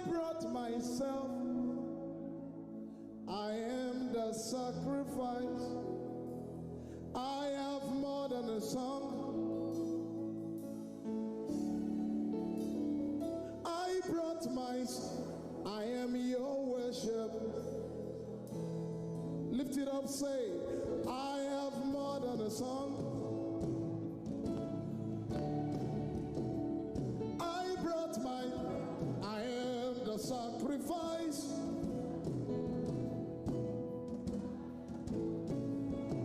brought myself. I am the sacrifice. I have more than a song. I brought myself. I am your worship. Lift it up, say, I have more than a song. I brought I am the sacrifice.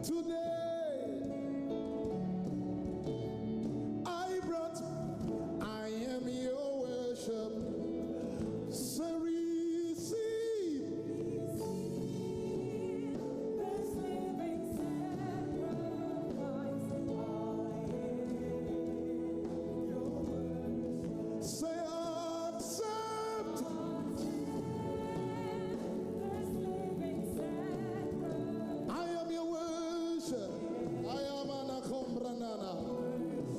Today, I am your worship. So receive this living sacrifice. Say accept this living sacrifice. I am your worship. I am anakombranana.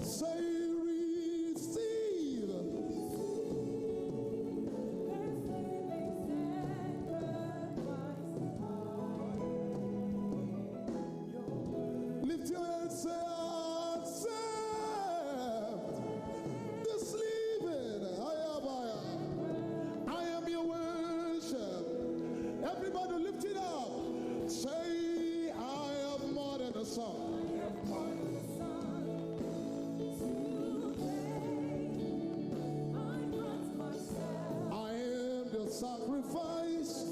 Say receive. Lift your hands, say accept this living. I am your worship. Everybody lift it up. Say, I have more than a song. I am the sacrifice.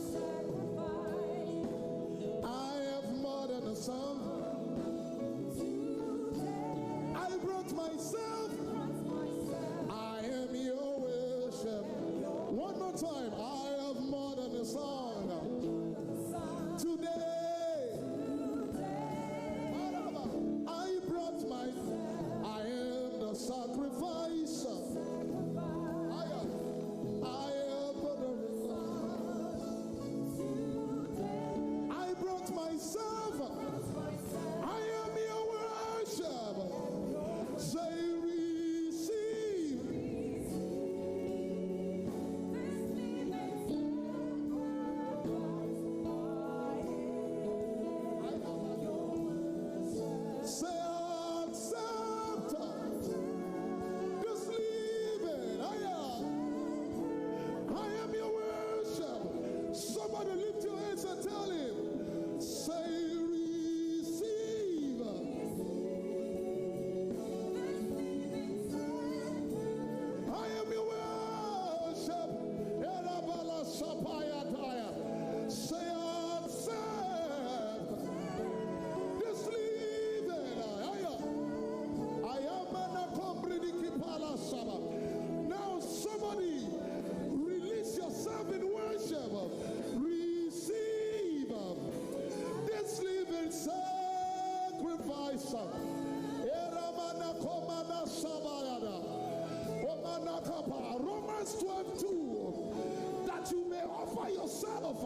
I have more than a song. I brought myself. I am your worship. One more time. I have more than a song. Today, I brought I am the sacrifice. I brought myself. I am your worship. Say receive. Say accept this living. I am your worship. Somebody lift your hands and tell him. Say receive. I am your worship. Say accept this living. I am now somebody release yourself in worship. Receive this living sacrifice. Romans 12:2, that you may offer yourself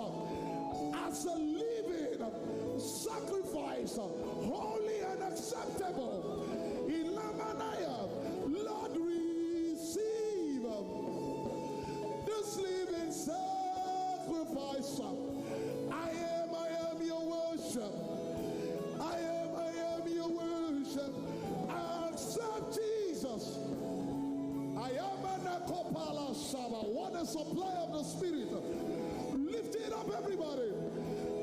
as a living sacrifice, holy and acceptable. In Lamanaya, Lord, receive this living sacrifice. I am your worship. I am your worship. Accept Jesus. I am an akopala shaba. What a supply of the Spirit. Lift it up, everybody.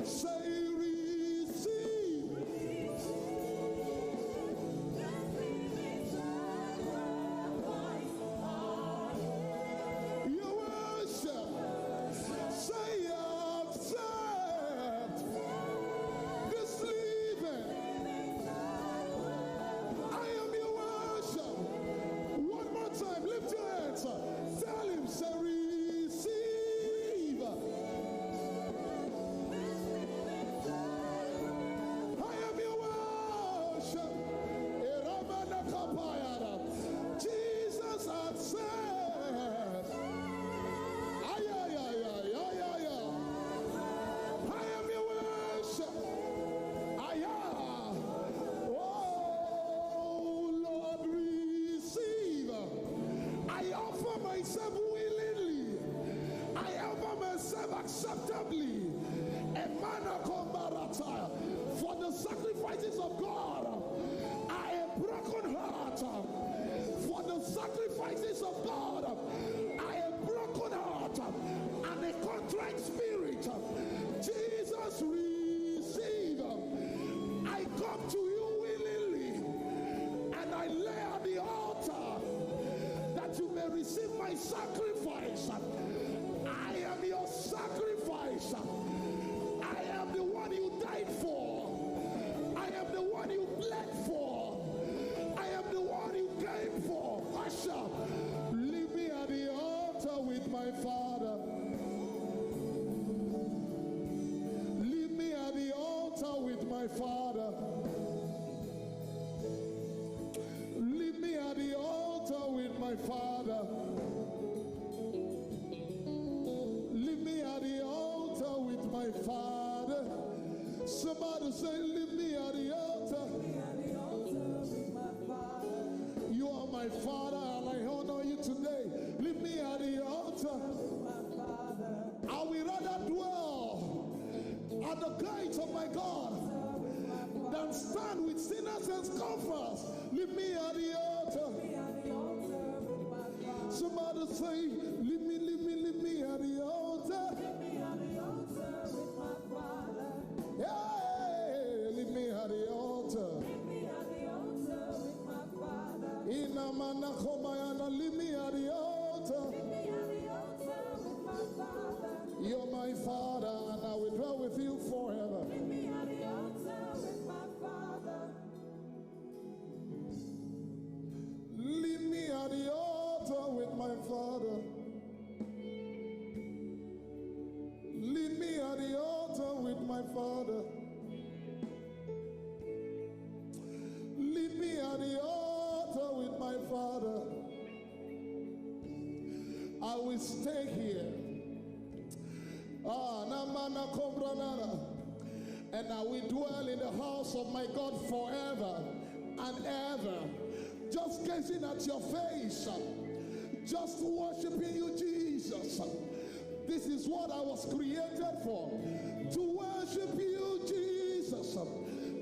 Say receive. Your worship. Say accept this living. I am your worship. One more time, lift your hands. Tell him, say receive. I am your worship. Jesus accept. I am your worship. Oh Lord, receive. I offer myself willingly. I acceptably. For the sacrifices of God, I am broken heart. For the sacrifices of God, I am broken heart and a contrite spirit. Jesus, receive. I come to you willingly and I lay at the altar that you may receive my sacrifice. I am your sacrifice. I am the one you died for. I am the one you bled for. I am the one you came for. Usher, leave me at the altar with my Father. Leave me at the altar with my Father. Leave me at the altar with my Father. Leave me at the altar with my Father. Somebody say, leave me at the altar. You are my Father and I honor you today. Leave me at the altar. I will rather dwell at the gates of my God than stand with sinners and scoffers. Leave me at the altar. Somebody say, leave me at the altar. Yeah, leave me at the altar. Inamana komayana, leave me at the altar. You're my Father, and I will dwell with you forever. Leave me at the altar with my Father. Leave me at the altar with my Father. Leave me at the altar with my Father. Leave me at the altar with my Father. I will stay here. And I will dwell in the house of my God forever and ever. Just gazing at your face. Just worshiping you, Jesus. This is what I was created for. To worship you, Jesus.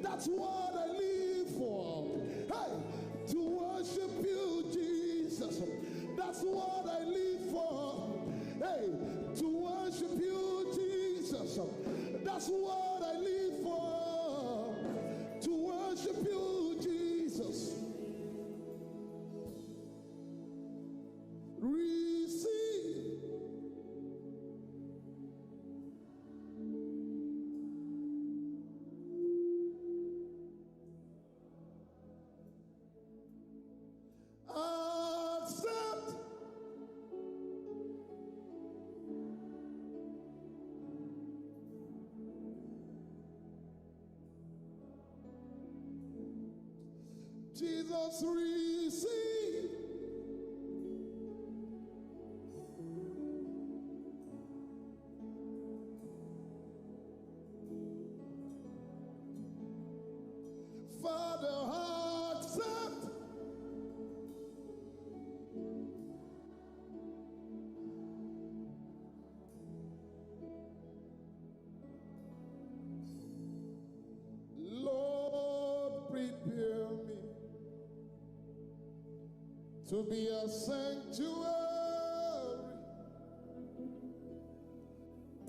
That's what I live for. Hey, to worship you, Jesus. That's what I live for. Hey, to worship you, Jesus. That's what I live for. To worship you, Jesus. Receive. Accept. Jesus, receive. Father, accept. Lord, prepare me to be a sanctuary,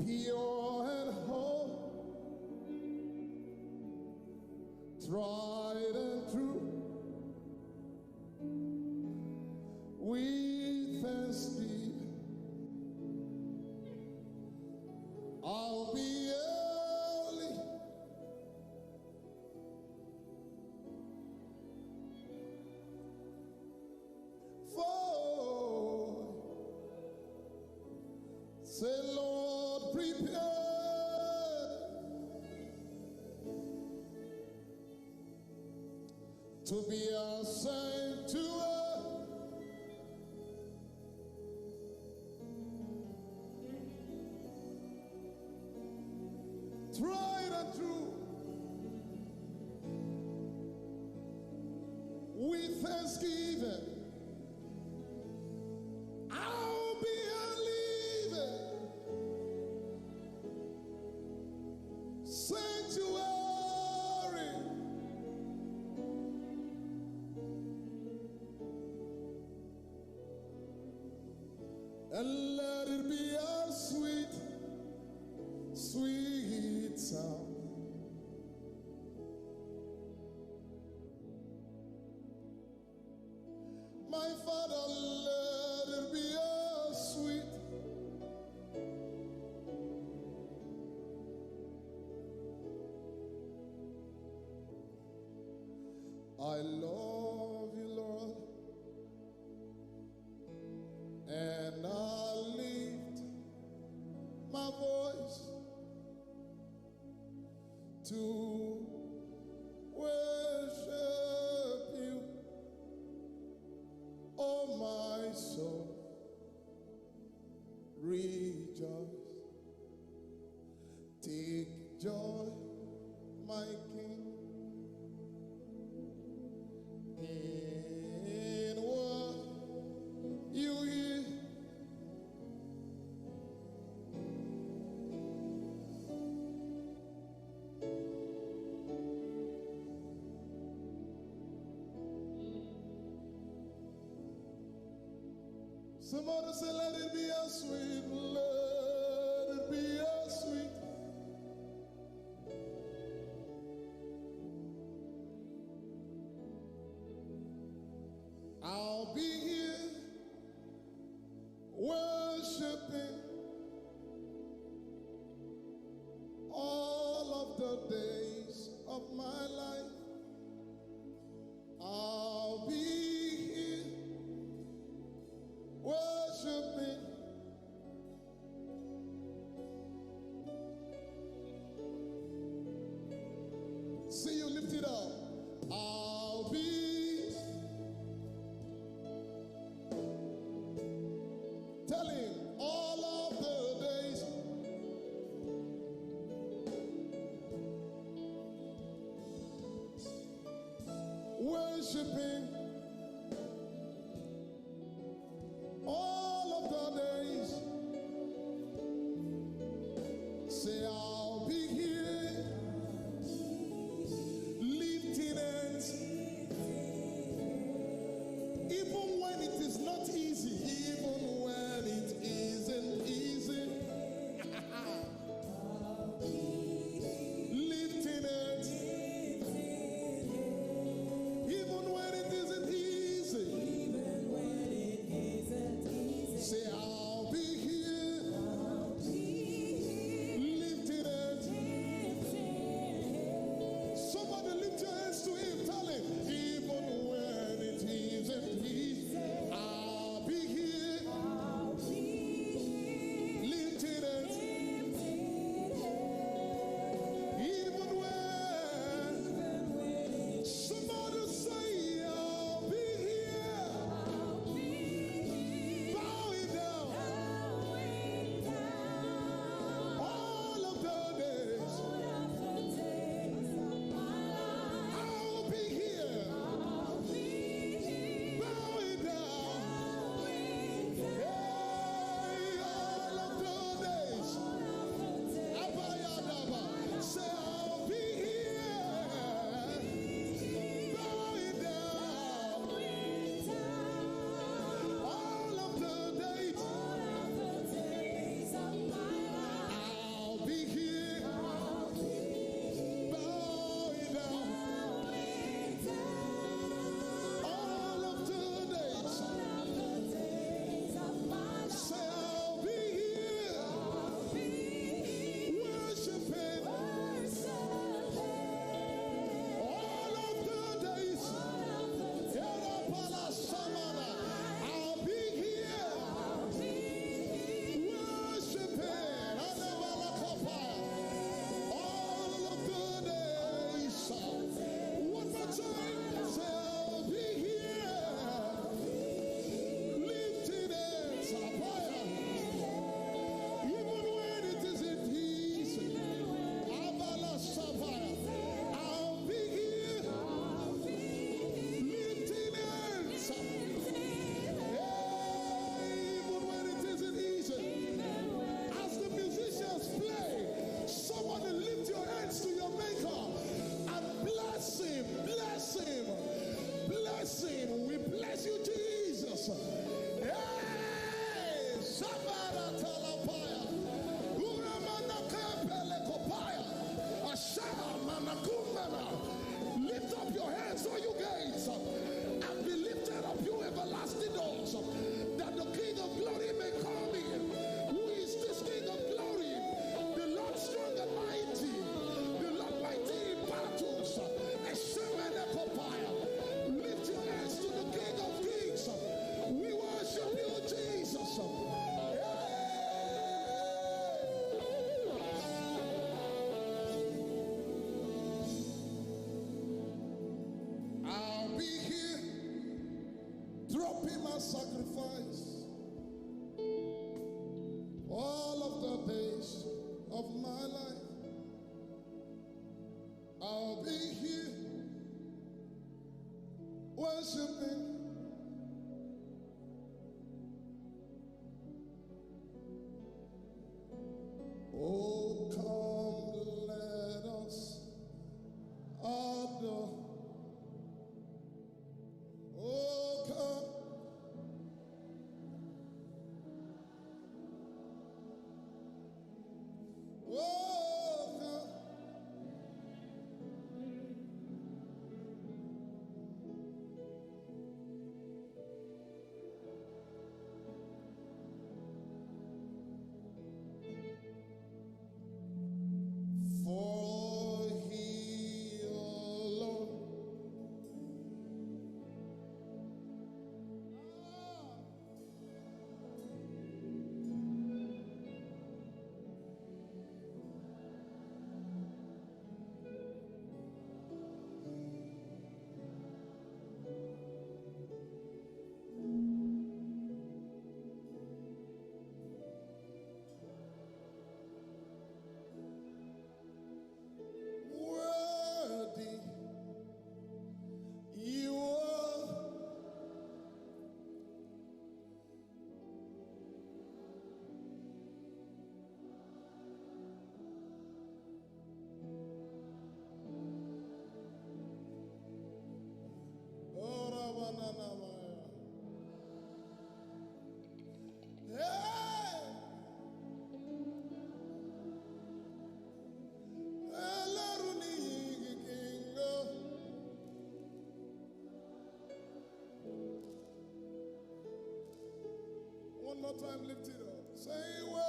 pure and holy, tried and true. With thanksgiving, I'll be early. Say, Lord, prepare to be a sanctuary, tried and true. With thanksgiving, I'll be a living and let it be a sweet, sweet sound. My Father, let it be a sweet, I love you, Lord, and I lift my voice to worship you, oh my soul, rejoice, take joy, my King, in what you hear. Somebody say, let it be a sweet, let it be a sweet. I'll be here worshiping all of the days of my life. I'll be here worshiping see you lift it up. I'll be telling all of the days worshiping all of the days. Say I'll be here lifting hands even when it is not easy, even when it isn't easy. Lifting hands even when it isn't easy. Say I'll be here lifting hands lift it up. Say worthy.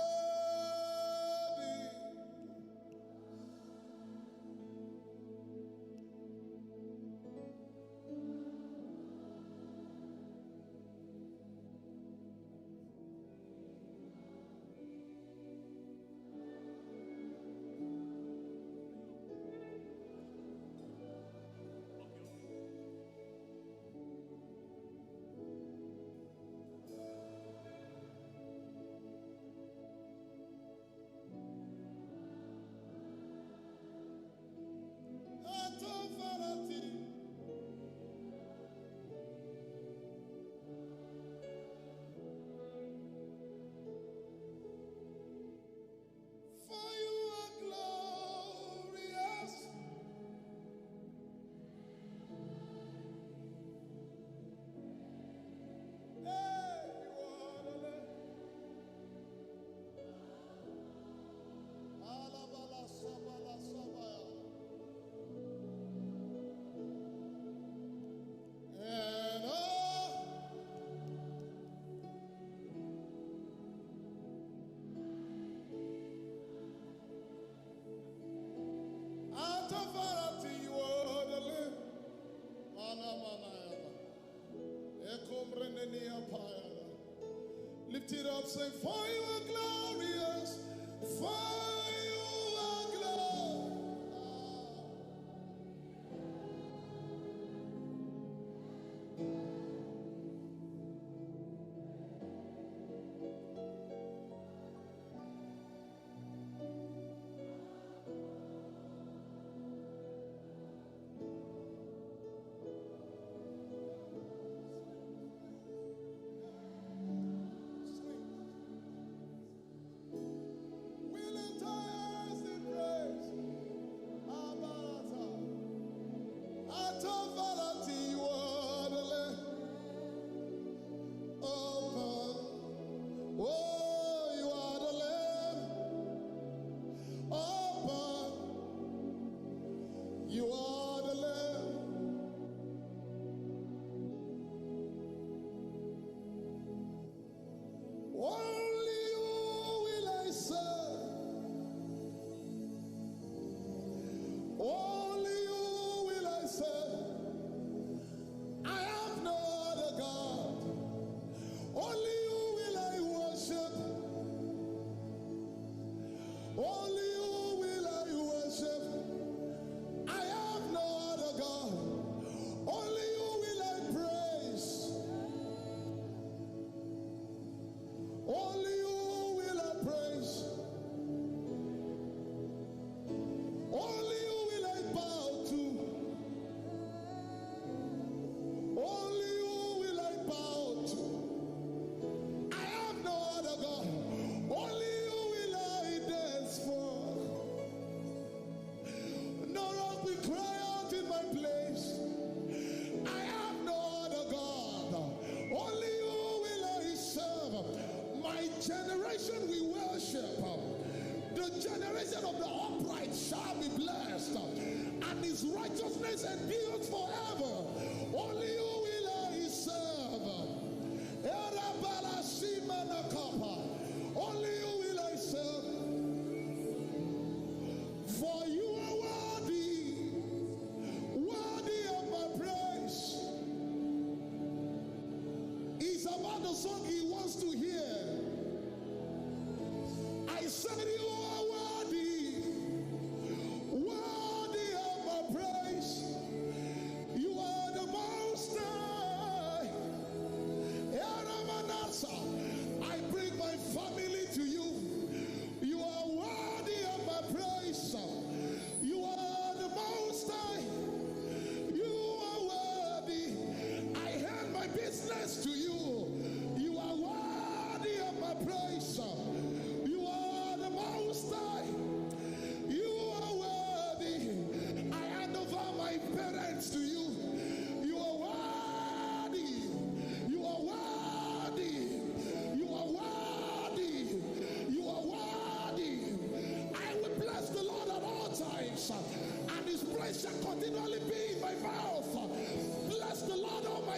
Lift it up, say, for you are glorious, for you are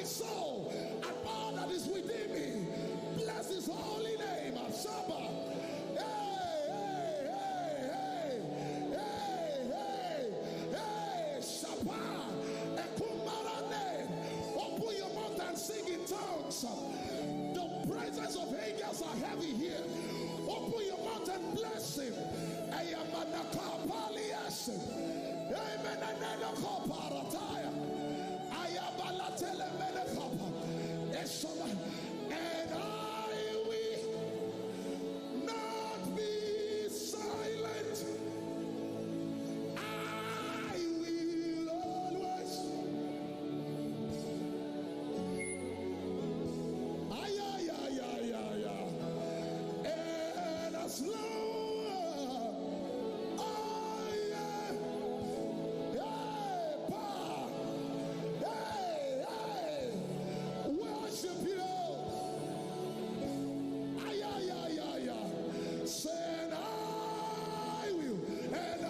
my soul and all that is within me. Bless his holy name. Shaba. Hey, hey, hey, hey, hey, hey, Shaba. Ekumarane. Open your mouth and sing in tongues. The presence of angels are heavy here. Open your mouth and bless him. Ayamanaka Palias. Amen. And I will not be silent. I will always. And as long I am, worship you. Say, and I will, and I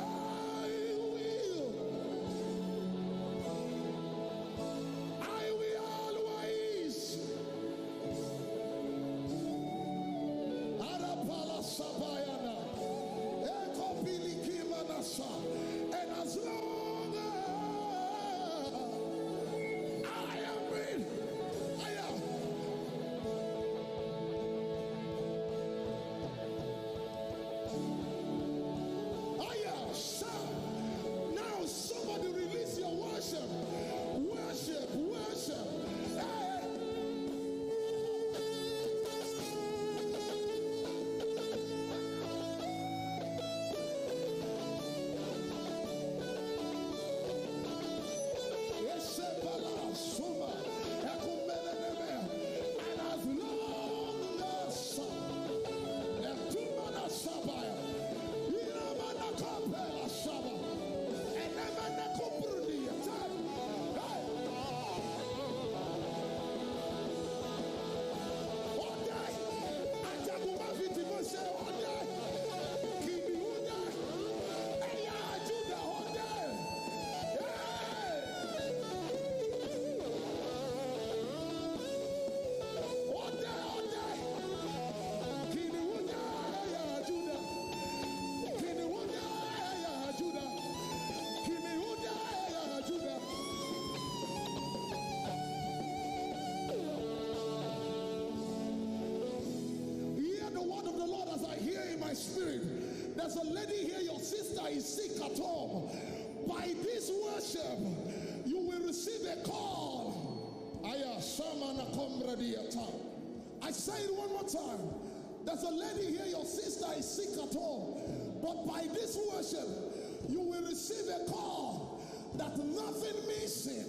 will always. Arapala Sabayana, Ekopiliki Manasa, and as long as I am with, I am. Now somebody release your worship. Worship, worship. Hey. Esepala, Suma, Ekumeneme, and as long as Etumana Sabaya, Iramana Kapela Saba, and Emana Kupurdi, one day, Ajaguma Vitibo say, one day, Kibiuda, Eya Judah, one day, one day, Kibiuda, Eya Judah, Kibiuda, Eya Judah, Kibiuda, Eya Judah. Hear the word of the Lord as I hear in my spirit. There's a lady here, your sister is sick at home. By this worship, you will receive a call. I say it one more time. There's a lady here, your sister is sick at home. But by this worship, you will receive a call that nothing missing,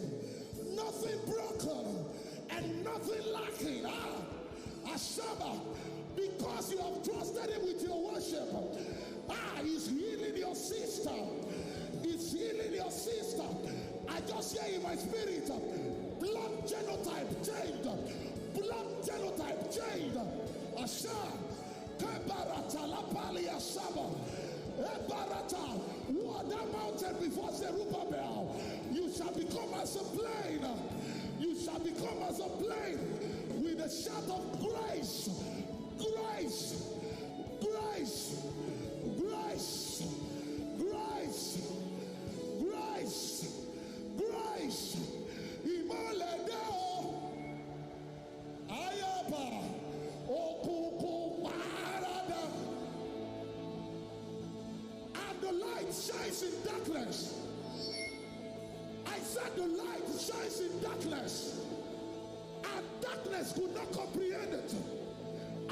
nothing broken, and nothing lacking. Ashaba, because you have trusted him with your worship. He's healing your sister. He's healing your sister. I just hear in my spirit, blood genotype changed. Blood genotype changed. Asha, Kebarata, Lapali, Ashaba, Ebarata, what that mountain before Zerubbabel, you shall become as a plain. You shall become as a plain with a shout of grace, grace, grace, grace, grace, grace, grace. Imaledeo, Ayaba, Okuku Parada, and the light shines in darkness. I said the light shines in darkness, and darkness could not comprehend it.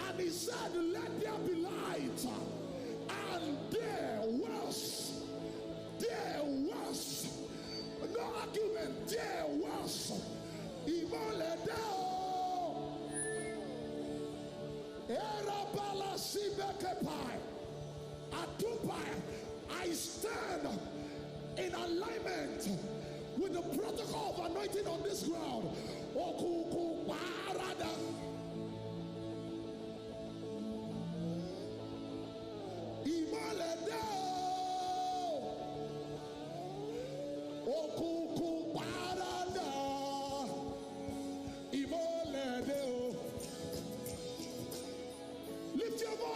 And he said, let there be light. And there was, no argument, there was, Imoledeo, Erabala Sibekepai, Atupai. I stand in alignment with the protocol of anointing on this ground. Okuku Parada. Imaledeo. Okuku Parada. Imaledeo. Lift your voice.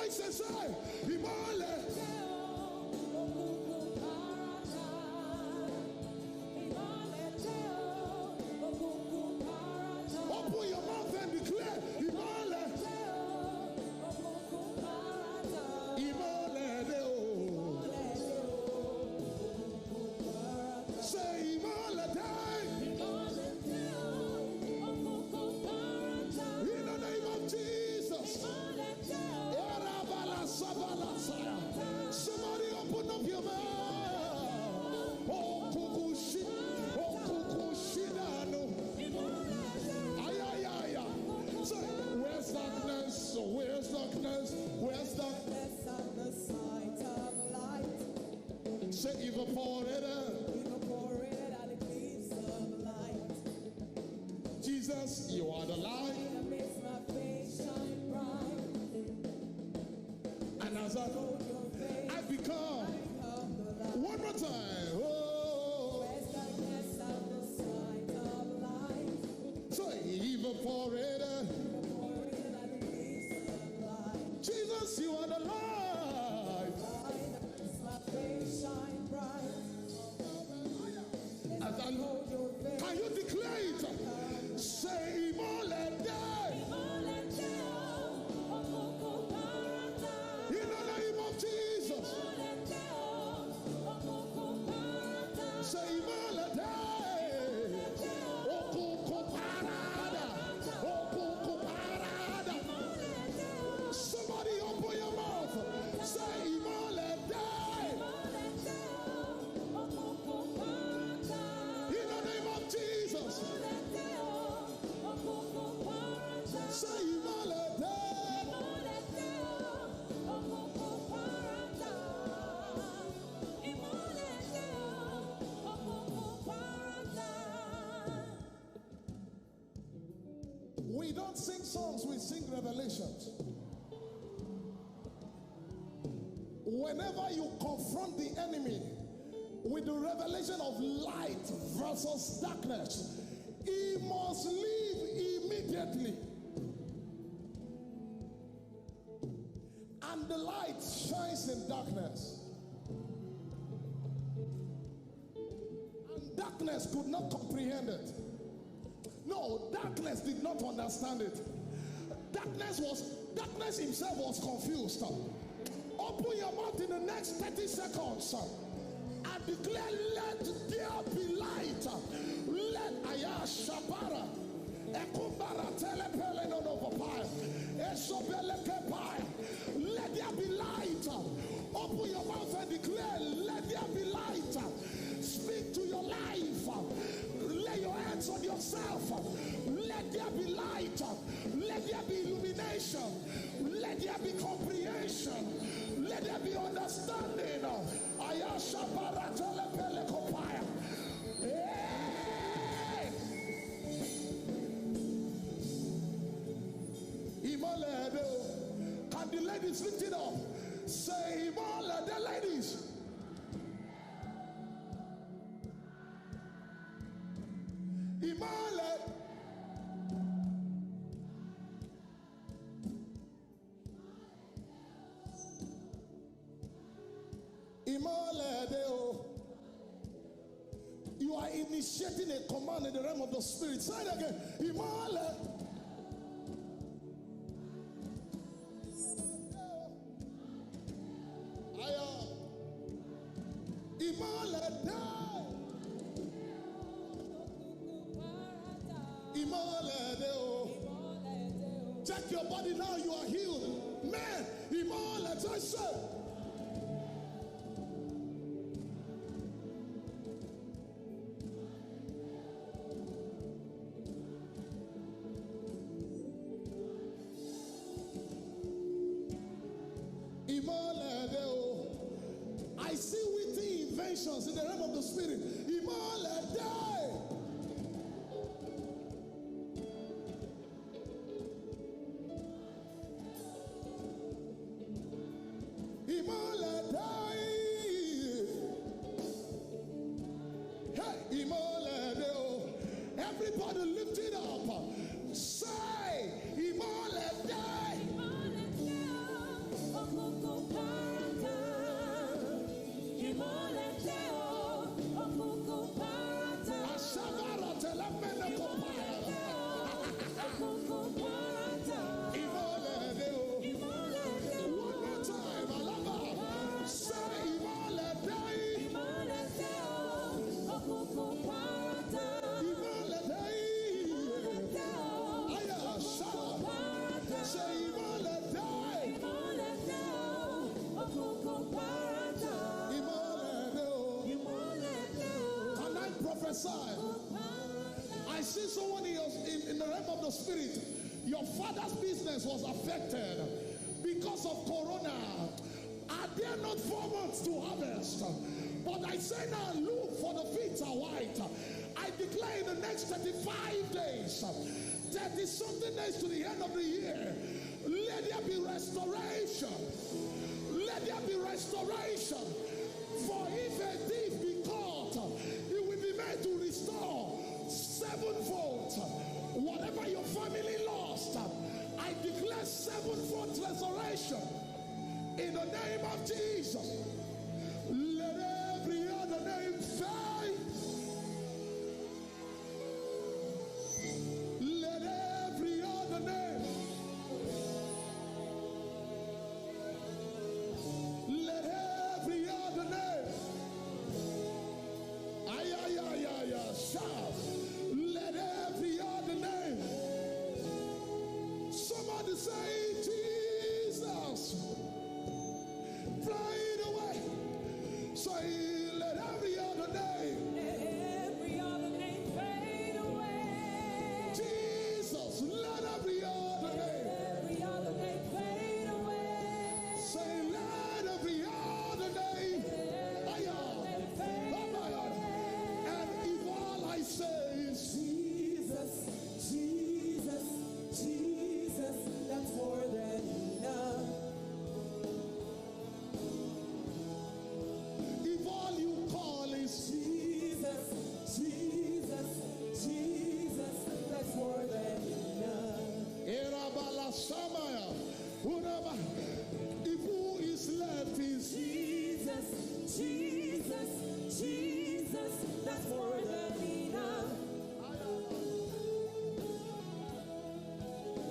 Say evaporated. Evaporated at the eclipse of light. Jesus, you are the light. That makes my face shine bright. And as I become, one more time. Oh. Where's darkness out the sight of light? So evaporated. Evaporated at the eclipse of light. Jesus, you are the light. That makes my face shine bright. As I Hold your face. can you declare it? Say Imolede. In the name of Jesus. Say Imolede. Okuku parada. Okuku parada. Somebody open your mouth. Say Imolede. In the name of Jesus. Say Imolede. We don't sing songs, we sing revelations. Whenever you confront the enemy with the revelation of light versus darkness, he must leave immediately. And the light shines in darkness. And darkness could not comprehend it. No, darkness did not understand it. Darkness himself was confused. Open your mouth in the next 30 seconds and declare, let there be light. Let Aya Shabara Ekumbara Telepele no no papai. Esobele kepai. Let there be light. Open your mouth and declare, let there be light. Speak to your life. Lay your hands on yourself. Let there be light. Let there be illumination. Let there be comprehension. Let there be understanding. Ayasha baratele pele kopaya. Imolede. Can the ladies lift it up? Say Imolede, ladies. Imolede. Imolede. You are initiating a command in the realm of the spirit. Say it again. Imolede. Imolede. Imolede. Check your body now, you are healed. Man, Imolede, I say. I see witty inventions in the realm of the spirit. Imolede. Imolede. Hey, Imolede. Everybody lift it up. Say, Imolede. Ashabara telemene kopaya. Imolede. One more time, Alaba. Say Imolede. Imolede. Aya Shaba. Say Imolede. Can I prophesy? I see someone in the realm of the spirit. Your father's business was affected because of corona. Are there not 4 months to harvest? But I say now, look, for the feet are white. I declare in the next 35 days, 30-something days to the end of the year, let there be restoration. Let there be restoration. For if a thief be caught, he will be made to restore sevenfold. Whatever your family lost, I declare sevenfold restoration in the name of Jesus. Let every other name fade. Let every other name. Let every other name. Shout. Let every other name. Somebody say Jesus. Fade away. Say let every other name. Let every other name fade away. Jesus, let every other name. Every other name fade away. Say let every other name. And if all I say is Jesus, Jesus, Jesus, that's more than enough. if all you call is Jesus, Jesus, Jesus, that's more than enough. Erabala Samaya, if who is left is Jesus, Jesus, Jesus, that's more than enough.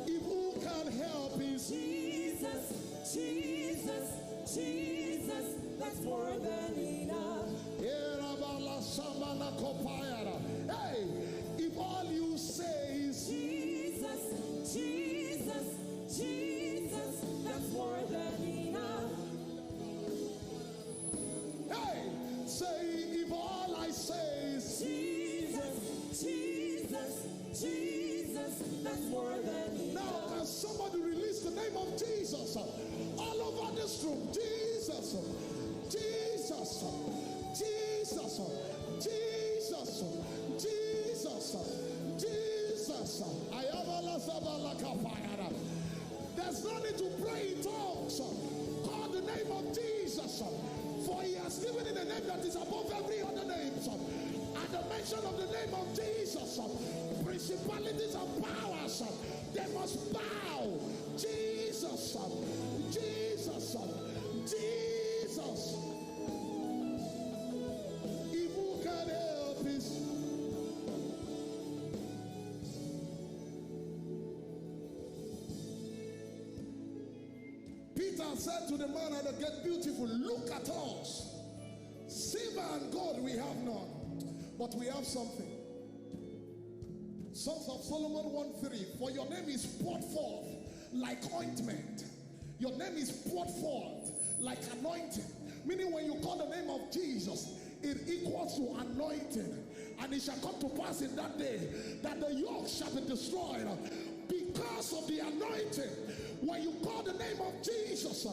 if who can help is Jesus, Jesus, Jesus, that's more than enough. Erabala Samana Kopayara. Hey, if all you say is Jesus, Jesus, Jesus, that's more than enough. hey, say if all I say is Jesus, Jesus, Jesus, that's more than now enough. can somebody release the name of Jesus all over this room? Jesus, Jesus, Jesus, Jesus, Jesus, Jesus. I am a There's no need to pray in tongues. Call the name of Jesus, for he has given it a name that is above every other name. At the mention of the name of Jesus, principalities and powers, they must bow. Jesus, Jesus, Jesus. If who can help is Peter said to the man at the gate, beautiful, look at us. Silver and gold we have none, but we have something. Songs of Solomon 1:3. For your name is poured forth like ointment. Your name is poured forth like anointing. Meaning when you call the name of Jesus, it equals to anointing. And it shall come to pass in that day that the yoke shall be destroyed because of the anointing. When you call the name of Jesus,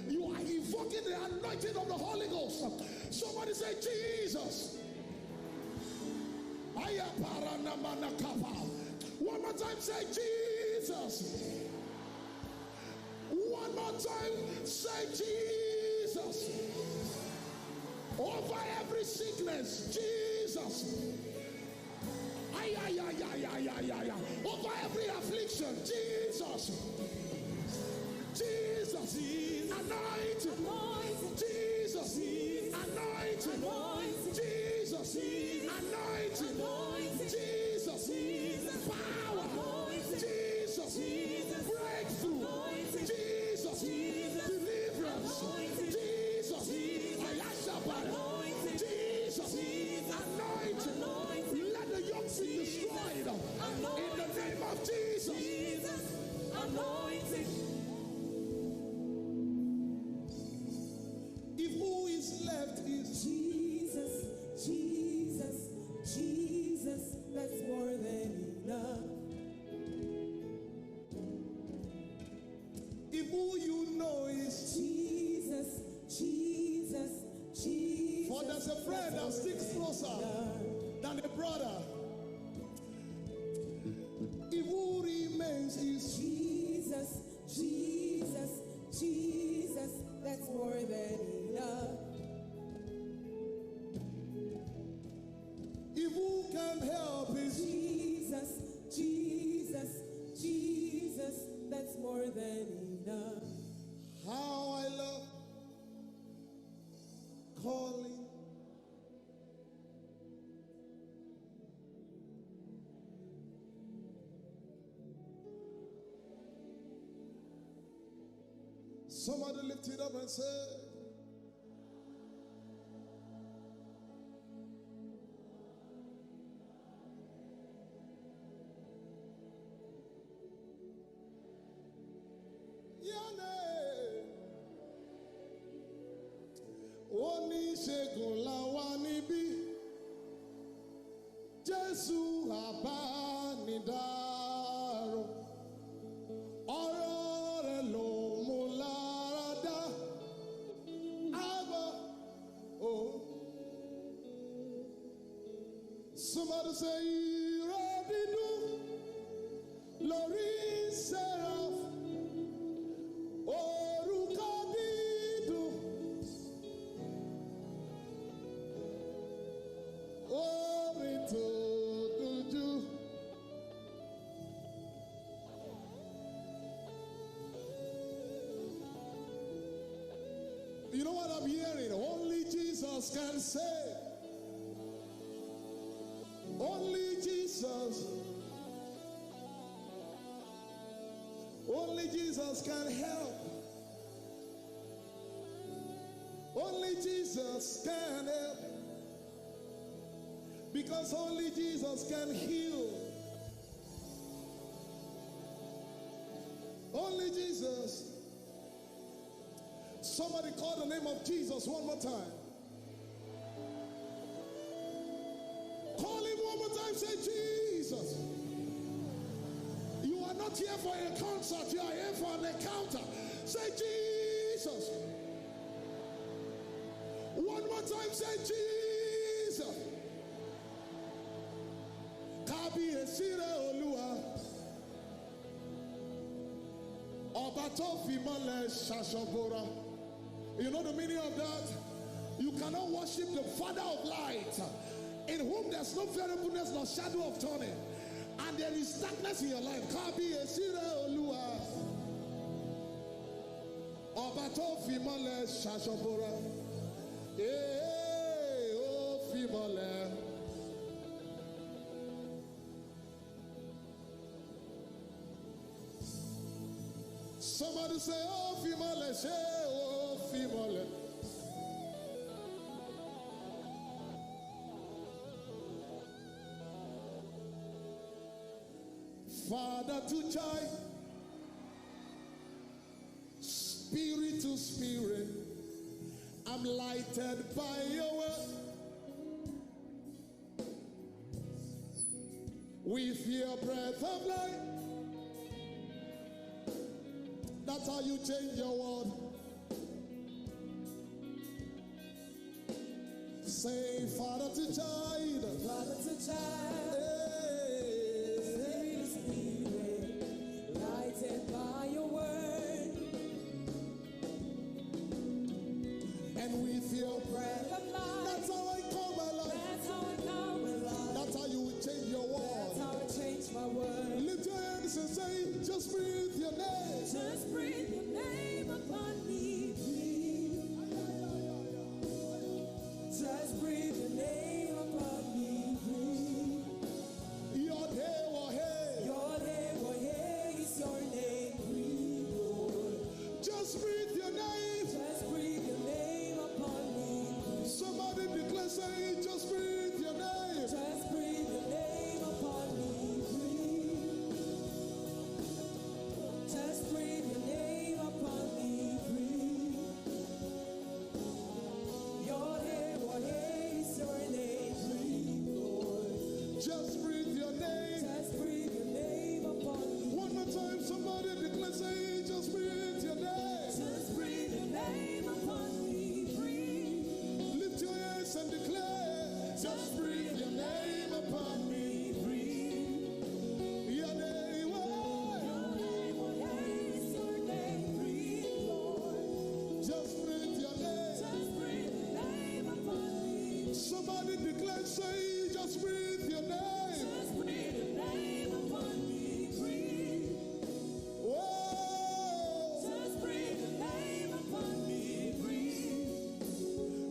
you are invoking the anointing of the Holy Ghost. Somebody say Jesus. One more time, say Jesus. One more time, say Jesus. Over every sickness, Jesus. Over every affliction, Jesus. Jesus. Anointed. Jesus. Anointed. Jesus. Anointed. Jesus. Power. Jesus. Breakthrough. Jesus. Deliverance. Jesus. Jesus. Anointed. Let the yoke be destroyed in the name of Jesus. Anointing. If who is left is Jesus, Jesus, Jesus, that's more than enough. if who you know is Jesus, Jesus, Jesus, for the There's a friend that sticks closer than a brother. If who remains is Jesus, Jesus, Jesus, that's more than enough. If who can help is Jesus, Jesus, Jesus, that's more than enough. how I love calling. Somebody lift it up and say, oníṣègùn làwa níbí, Jésù àbánidárò, ọ̀rọ̀ rẹ̀ ló mú lára dá. Abba, oh. Somebody say, ìró dídùn lórí seraph, orúkọ dídùn, orin tó dùjú. You know what I'm hearing? Only Jesus can save. Only Jesus. Only Jesus can help. Only Jesus can help. Because only Jesus can heal. Only Jesus. Somebody call the name of Jesus one more time. Call him one more time. Say, Jesus. You are not here for a concert. You are here for an encounter. Say, Jesus. One more time. Say, Jesus. Kábíyèsí rẹ̀ Olúwa. Ọba tó fi mọ́lẹ̀ ṣaṣọ. You know the meaning of that? You cannot worship the Father of light, in whom there's no variableness nor shadow of turning, and there is darkness in your life. Kábíyèsí rẹ̀ Olúwa. Ọba tó fi mọ́lẹ̀ ṣaṣọ. Ó fi mọ́lẹ̀. Somebody say, oh, Fimole, say, oh, Fimole. Father to child, spirit to spirit, I'm lighted by your word. With your breath of life, that's how you change your world. Say, Father to child. Father to child. Hey. Spirit, lighted by your word. And with your Breath of life. that's how I come alive. That's how I come alive. That's how you will change your That's world. how I change my world. Lift your hands and say, just breathe your name. Just breathe your name upon me, breathe. Just breathe your name upon me, breathe. Your day, oh, hey. Your name, oh yeah, is your name, breathe, Lord. Just breathe your name. Just breathe your name upon me, breathe. Somebody declare, say, just breathe your name. Just breathe your name upon me, breathe. Just breathe your name upon me, breathe. Your name, oh yeah, is your name, breathe, Lord. Just breathe your name. Just breathe your name upon me. One more time, somebody declare, say, just breathe your name. Just breathe your name upon me, breathe. Lift your hands and declare. declare, say, just breathe your name. Just breathe your name upon me, breathe. Whoa. Just breathe your name upon me, breathe.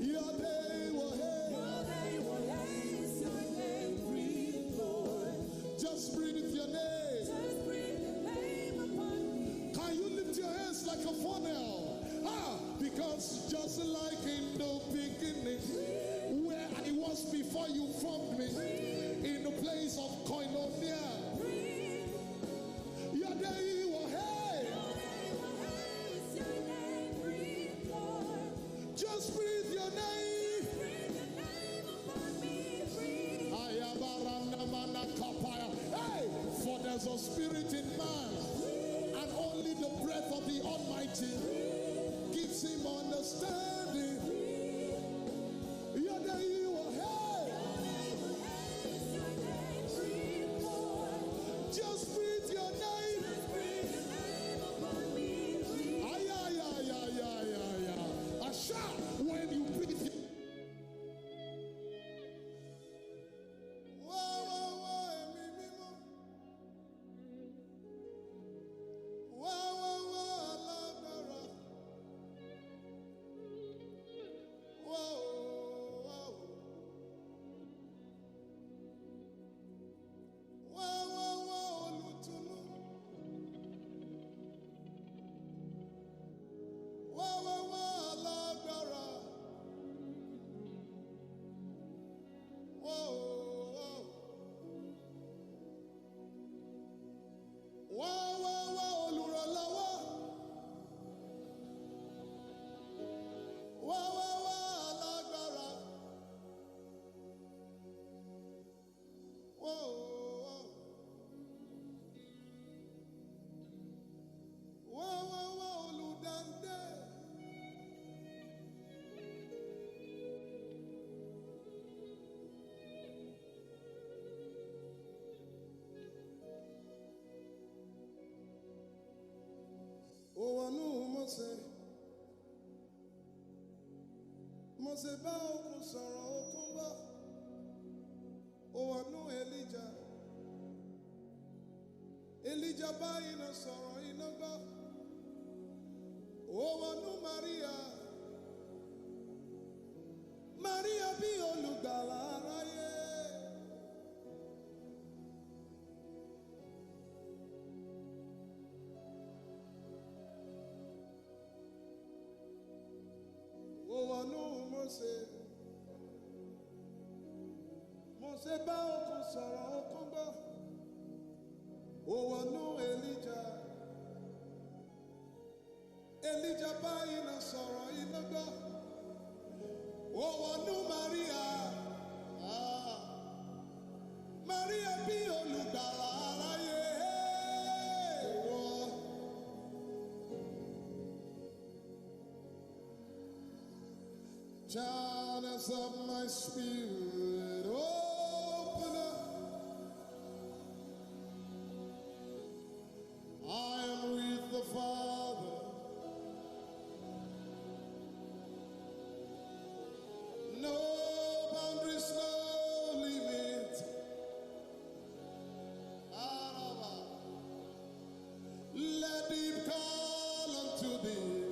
Your day will hail. Your name will haze your name, breathe, Lord. Just breathe your name. Just breathe your name upon me. Can you lift your hands like a funnel? Because just like in the beginning, where I was before you formed me, in the place of koinonia, your day will hail. Your name will haze your name, breathe, Lord. Just breathe your name. Breathe your name upon me, breathe. Hey, for there's a spirit in man, and only the breath of the Almighty gives him understanding. Your day will hail. Your name will haze your name, breathe, Lord. Just breathe your name. Just breathe your name upon me, breathe. Ay, ay, ay, ay, ay, ay, ay. A shout when you breathe. Whoa, whoa, whoa, mi, mi, mo. Whoa, whoa, whoa, alágbára. Whoa, whoa. Whoa, whoa, whoa, olùtùnú. Whoa, whoa, whoa, alágbára. Whoa, whoa. Whoa, whoa, whoa, olùrànlọ́wọ́. Whoa, whoa, whoa, alágbára. Whoa, whoa. Whoa, whoa, whoa, olùdáǹdè. Òwònú Mósè bá òkun sọ̀rọ̀ òkun gbọ́. Òwònú Èlíjà bá iná sọ̀rọ̀ iná gbọ́. Òwònú Màríà bí olùgbàlà aráyé. Òwònú Mósè bá òkun sọ̀rọ̀ òkun gbọ́. Òwònú Èlíjà bá iná sọ̀rọ̀ iná gbọ́. Òwònú Màríà bí olùgbàlà aráyé. Channels of my spirit, open up. I am with the Father. No boundaries, no limit. Let him call unto thee.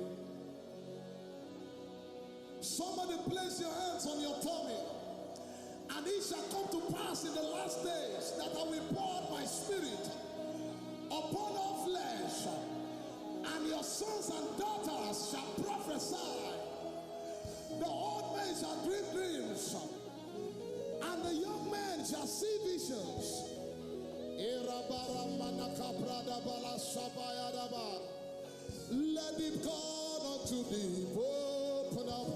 Somebody place your hands on your tummy. And it shall come to pass in the last days that I will pour out my spirit upon all flesh, and your sons and daughters shall prophesy. The old men shall dream dreams, and the young men shall see visions. Let it call unto thee. Open up.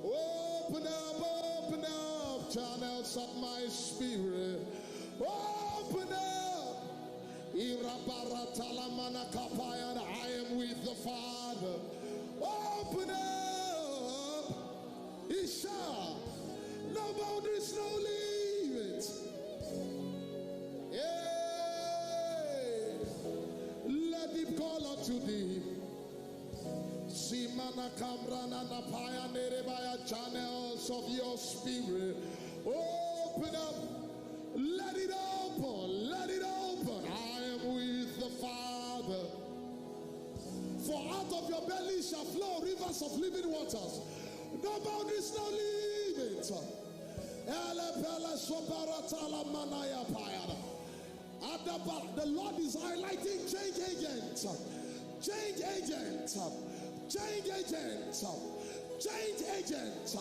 Open up, open up, channels of my spirit. Open up. I am with the Father. Open up. Isha. No boundaries, no limits. Yeah. Let him call unto thee. Simana Kamrana Napaya Nerebaya, channels of your spirit. Open up. Let it open. Let it open. I am with the Father. For out of your belly shall flow rivers of living waters. No boundaries, no limits. The Lord is highlighting change agents. Change agents. Change agents. Change agents.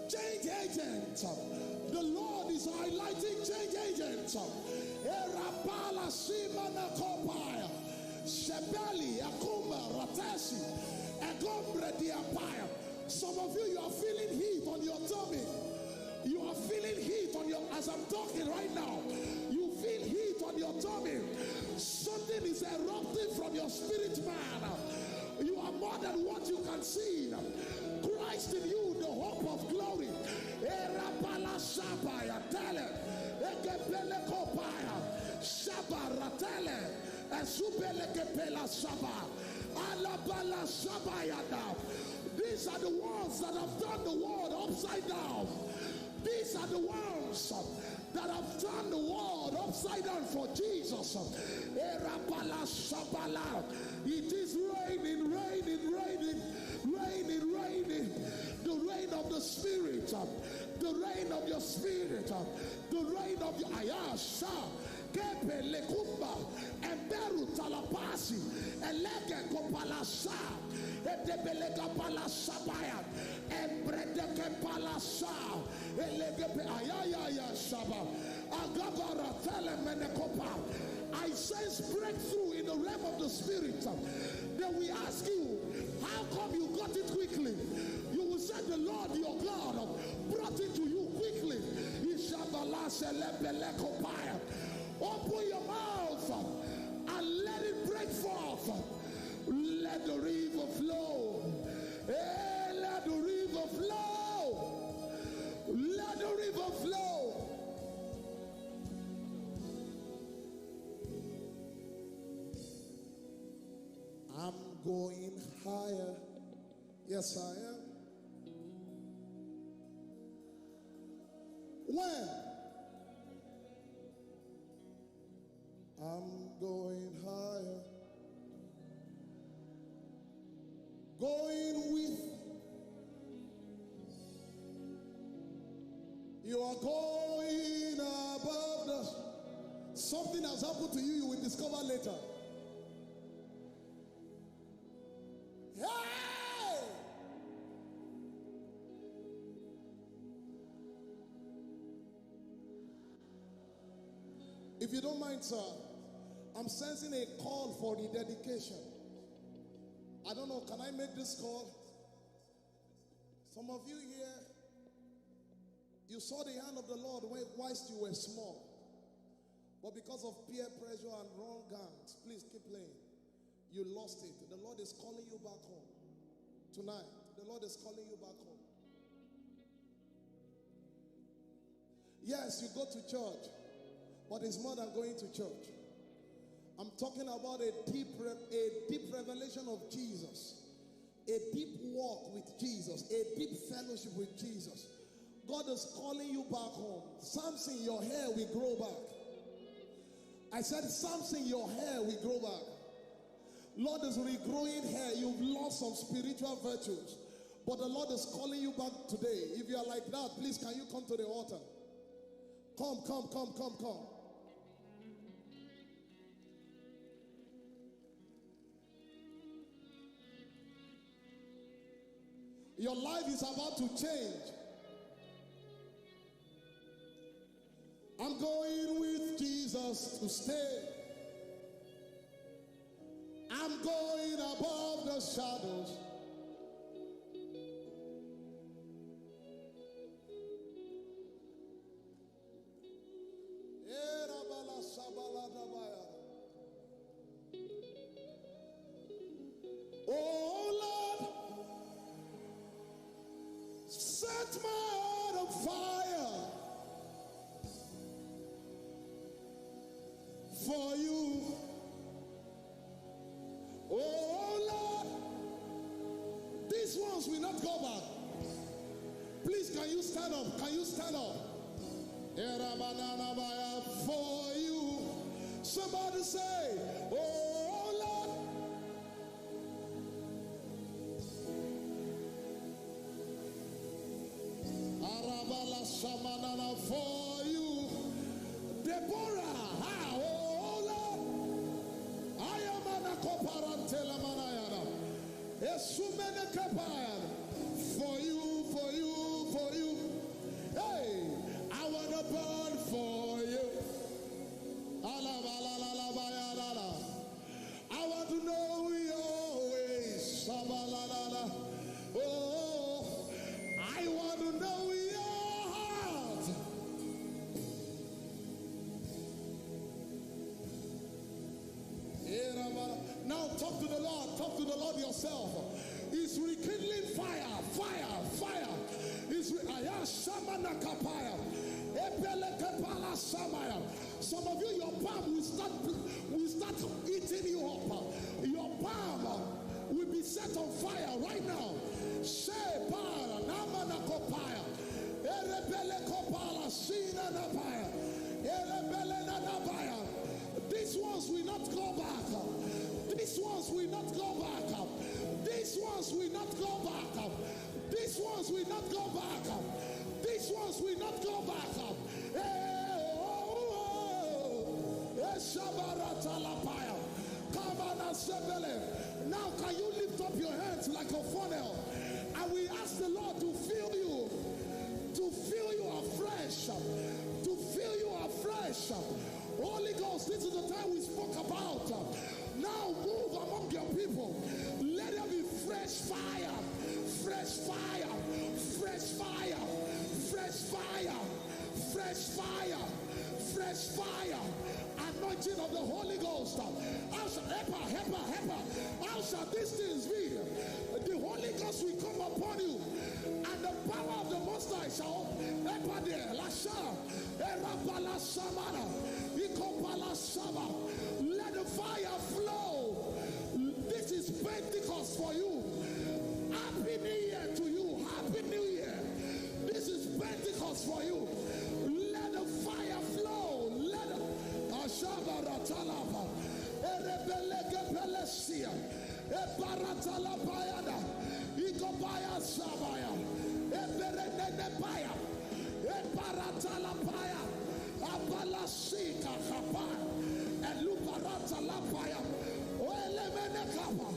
Change agents. The Lord is highlighting change agents. Erapala Simana Kopaya. Shebeli Akuma Ratesi. Egombre Diapaya. Some of you are feeling heat on your tummy. You are feeling heat on your, as I'm talking right now, you feel heat on your tummy. Something is erupting from your spirit, man. You are more than what you can see. Christ in you, the hope of glory. Erapala Shabaya Tele. Ekepele Kopaya. Shabaratele. Esupele Kepela Shaba. Alabala Shabayada. These are the ones that have turned the world upside down. These are the ones that have turned the world upside down for Jesus. It is raining, raining, raining, raining, raining. The rain of the Spirit, the rain of your Spirit, the rain of your Ayasha. Kepe lekumba, emberu talapasi, elege kopalasa, edebelega palasabaya, embredeke palasa, elegepe ayaya shaba, agabara telemenekopa. I sense breakthrough in the realm of the Spirit. Then we ask you, how come you got it quickly? You will say the Lord your God brought it to you quickly. Ishabala selebelekopaya. Open your mouth and let it break forth. Let the river flow. Hey, let the river flow. Let the river flow. I'm going higher. Yes, I am. When? I'm going higher. Going with. You are going above the. Something has happened to you, you will discover later. Hey! If you don't mind, sir, I'm sensing a call for rededication. I don't know, can I make this call? Some of you here, you saw the hand of the Lord whilst you were small. But because of peer pressure and wrong hands, please keep playing. You lost it. The Lord is calling you back home. Tonight, the Lord is calling you back home. Yes, you go to church, but it's more than going to church. I'm talking about a deep revelation of Jesus, a deep walk with Jesus, a deep fellowship with Jesus. God is calling you back home. Samson, your hair will grow back. I said, Samson, your hair will grow back. Lord is regrowing hair. You've lost some spiritual virtues, but the Lord is calling you back today. If you are like that, please, can you come to the altar? Come. Your life is about to change. I'm going with Jesus to stay. I'm going above the shadows. Oh Lord, set my heart on fire for you. Oh Lord, these ones will not go back. Please, can you stand up? Can you stand up? For you. Somebody say, oh Lord. Arabala Shamanana for you. Deborah, oh Lord. I am an akoparantela manayana. Esumene kapayana. For you. Hey, I want to burn for you. I want to know your ways. Oh, I want to know your heart. Now talk to the Lord. Talk to the Lord yourself. He's rekindling fire. Some of you, your palm will start eating you up. Your palm will be set on fire right now. These ones will not go back. These ones will not go back. These ones will not go back. These ones will not go back. These ones will not go back. Now can you lift up your hands like a funnel? And we ask the Lord to fill you afresh. To fill you afresh. Holy Ghost, this is the time we spoke about. Now move among your people. Let there be fresh fire. Fresh fire. Fresh fire. Fresh fire. Fresh fire. Fresh fire. Anointing of the Holy Ghost. How shall these things be? The Holy Ghost will come upon you, and the power of the Most High shall let the fire flow. This is Pentecost for you. Happy New Year to you. Happy New Year. This is Pentecost for you. Let the fire flow. Let the Ashabaratalapa Erebeleke Pelesia Ebaratalapayada Ikopaya Sabaya Eberenepaya Ebaratalapaya Abalasika Kapaya Elubaratalapaya Oelemenekapa.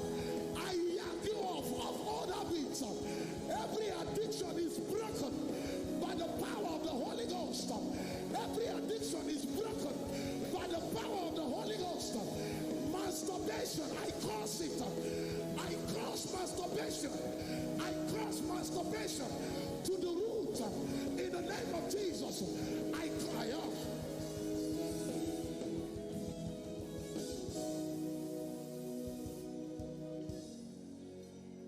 I yank you off of all habits. Every addiction is broken by the power of the Holy Ghost. Every addiction is broken by the power of the Holy Ghost. Masturbation, I curse it. I curse masturbation. I curse masturbation to the root. In the name of Jesus, I cry out.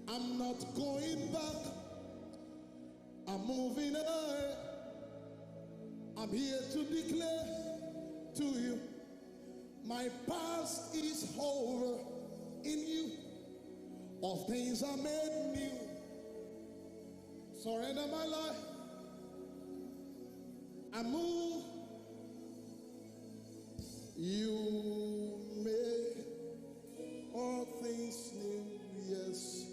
I'm not going back. I'm moving ahead. I'm here to declare to you, my past is over in you. All things are made new. Surrender my life. I move. You make all things new. Yes.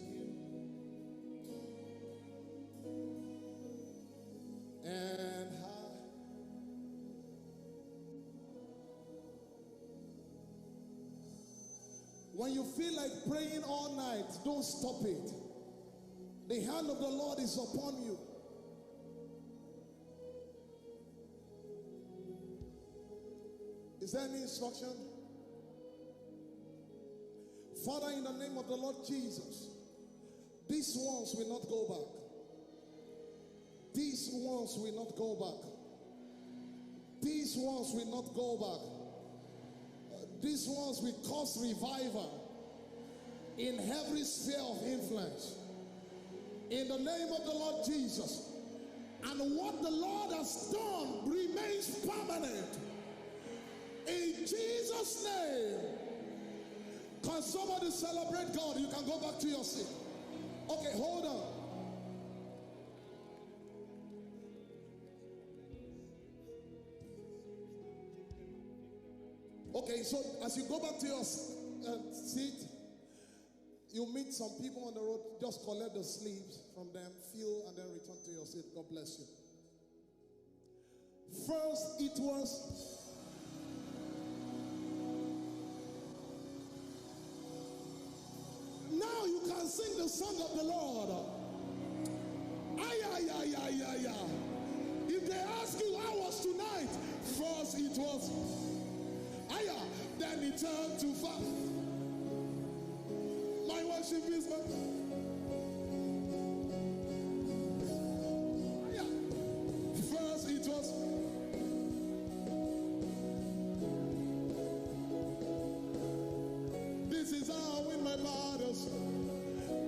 And when you feel like praying all night, don't stop it. The hand of the Lord is upon you. Is there any instruction? Father, in the name of the Lord Jesus, these ones will not go back. These ones will not go back. These ones will not go back. These ones will cause revival in every sphere of influence. In the name of the Lord Jesus. And what the Lord has done remains permanent. In Jesus' name. Can somebody celebrate God? You can go back to your seat. Okay, hold on. Okay, so as you go back to your seat, you meet some people on the road. Just collect the sleeves from them, fill, and then return to your seat. God bless you. First, it was now you can sing the song of the Lord. Ay, ay, ay, ay, ay, ay. If they ask you how was tonight, first it was aya, then it turned to fire. My worship is aya. First it was this is how I win my battles.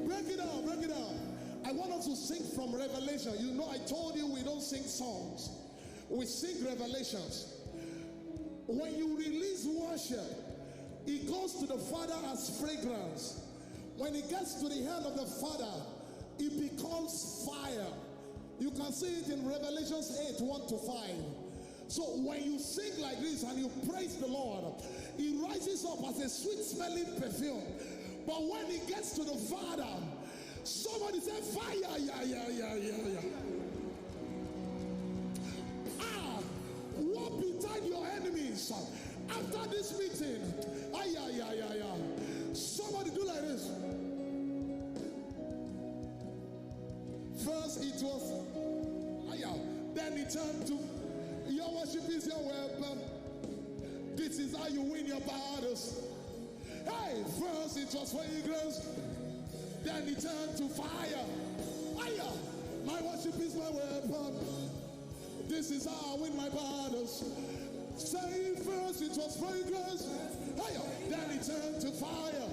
Break it down, break it down. I want us to sing from Revelation. You know, I told you we don't sing songs, we sing revelations. When you release worship, it goes to the Father as fragrance. When it gets to the hand of the Father, it becomes fire. You can see it in Revelations 8, 1-5. So when you sing like this and you praise the Lord, it rises up as a sweet smelling perfume. But when it gets to the Father, somebody say fire, yeah, yeah, yeah, yeah, yeah. Walk beside your enemies after this meeting. Ay, ay, ay, ay, ay. Somebody do like this. First it was ay, ay. Then it turned to your worship is your weapon. This is how you win your battles. Hey, first it was fragrance, then it turned to fire. Aya, my worship is my weapon. This is how I win my battles. Say first it was fragrance, aya, then it turned to fire.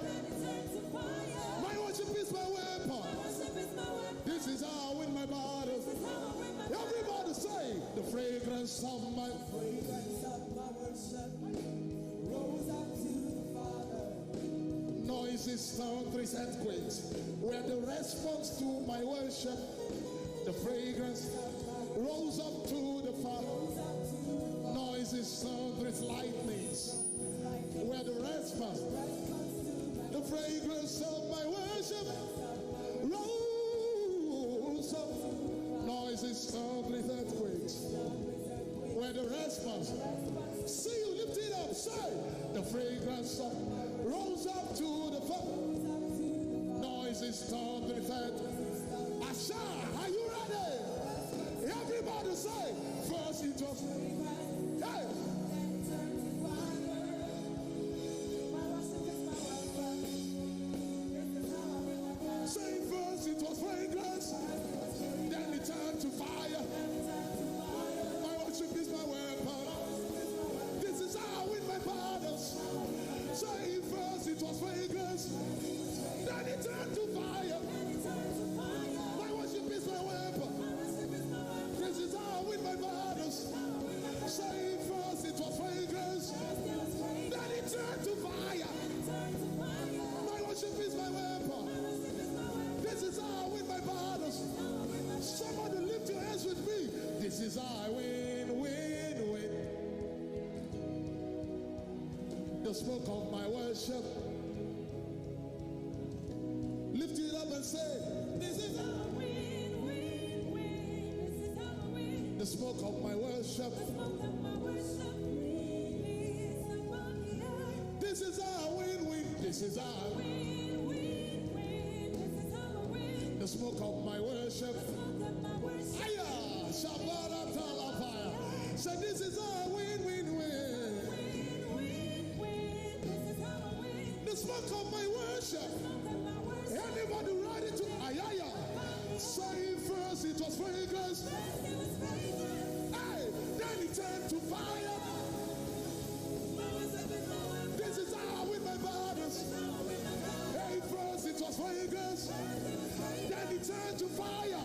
My worship is my weapon. This is how I win my battles. Everybody say the fragrance of my worship rose up to the Father. Noises, thunderous earthquakes were the response to my worship. The fragrance rose up to the Father. Noises, thunderous lightnings were the response. The fragrance of my worship rose up. Noises, thunderous earthquakes were the response. See you lift it up, say the fragrance of rose up to the Father. Noises, thunderous earthquakes. Asha, are you ready? Everybody say, first it was, hey. Say first it was fragrance, then it turned to fire. My worship is my weapon. This is how I win my battles. Say first it was fragrance, then it turned to fire. My worship is my weapon. This is how I win my battles. Say first it was fragrance, then it turned to fire. My worship is my weapon. This is how I win my battles. Somebody lift your hands with me. This is how I win, win, win. The smoke of my worship. Lift it up and say, this is how I win, win, win. This is how I win. The smoke of my worship. The smoke of my worship. This is how I win, win. This is how I win, win, win. This is how I win. The smoke of my worship. The smoke of my worship. Aya, Shabbat Talapaya. Say this is how I win, win, win. Win, win, win. This is how I win. The smoke of my worship. Anybody ready to ayaya? Say first it was fragrance. Hey, then it turned to fire. This is how I win my battles. Hey, first it was fragrance, then it turned to fire.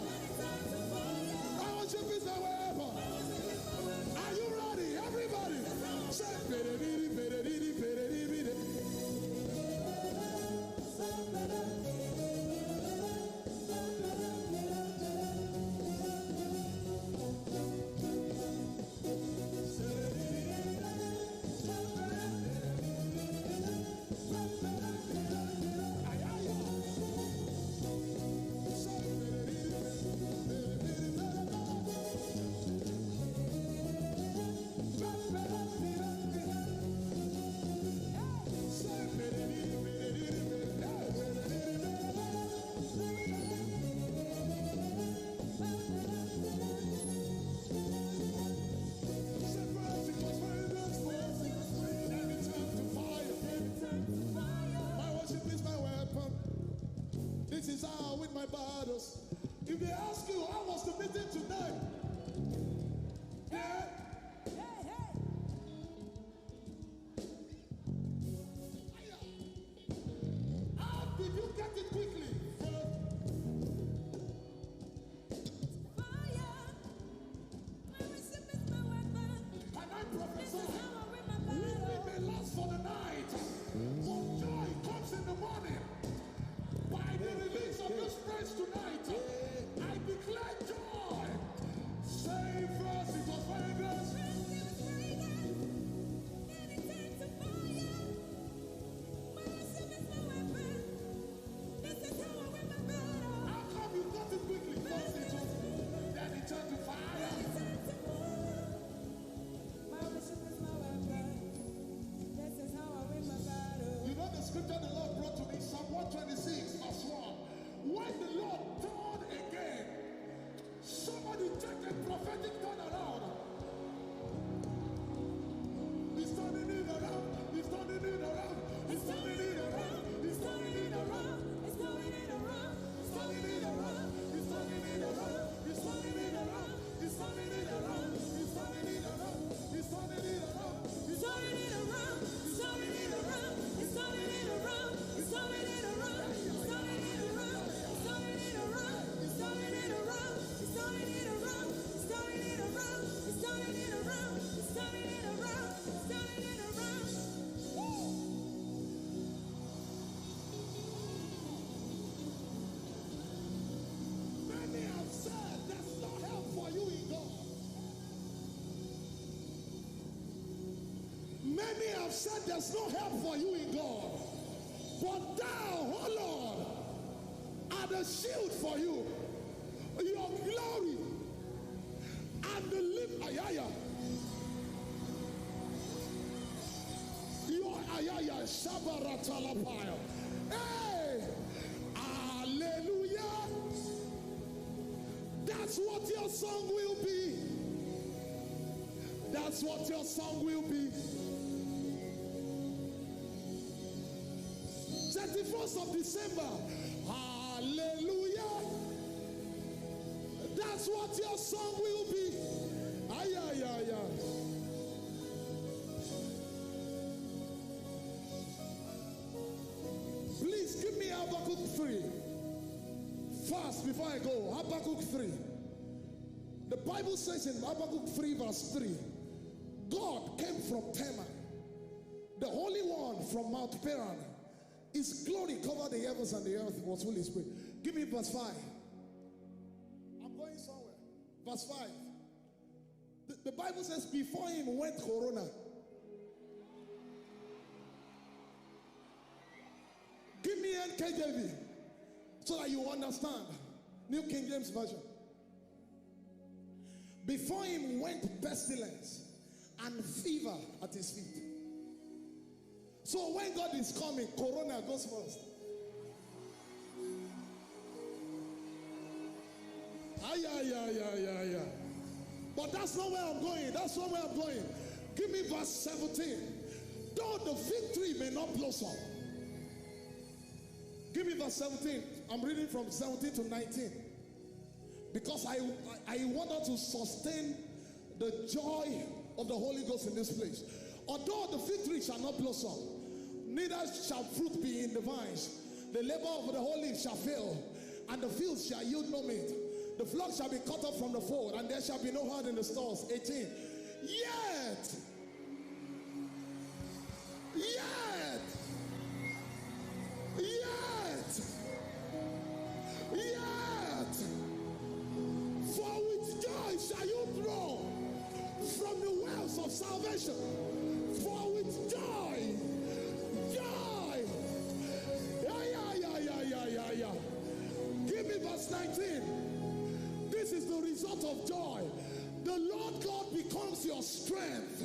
Our worship is my weapon. Are you ready, everybody? Say, bededidi, bededidi, bededidi. Many have said there's no help for you in God. But thou, oh Lord, are the shield for you. Your glory and the lift. Your ayaya shabaratalapaya. Hey, hallelujah. That's what your song will be. That's what your song will be. 31st of December. Hallelujah. That's what your song will be. Ay, ay, ay, ay. Please give me Habakkuk 3. Fast before I go. Habakkuk 3. The Bible says in Habakkuk 3 verse 3, God came from Teman, the Holy One from Mount Paran. His glory covered the heavens and the earth was Holy Spirit. Give me verse 5. I'm going somewhere. Verse 5. The Bible says before him went Corona. Give me NKJV so that you understand. New King James Version. Before him went pestilence and fever at his feet. So when God is coming, Corona goes first. Ay. But that's not where I'm going. That's not where I'm going. Give me verse 17. Though the fig tree may not blossom. Give me verse 17. I'm reading from 17 to 19. Because I want us to sustain the joy of the Holy Ghost in this place. Although the fig tree shall not blossom, neither shall fruit be in the vines. The labor of the holy shall fail, and the fields shall yield no meat. The flock shall be cut off from the fold, and there shall be no herd in the stalls. 18. Yet, for with joy shall you draw from the wells of salvation. For with joy. Give me verse 19. This is the result of joy. The Lord God becomes your strength.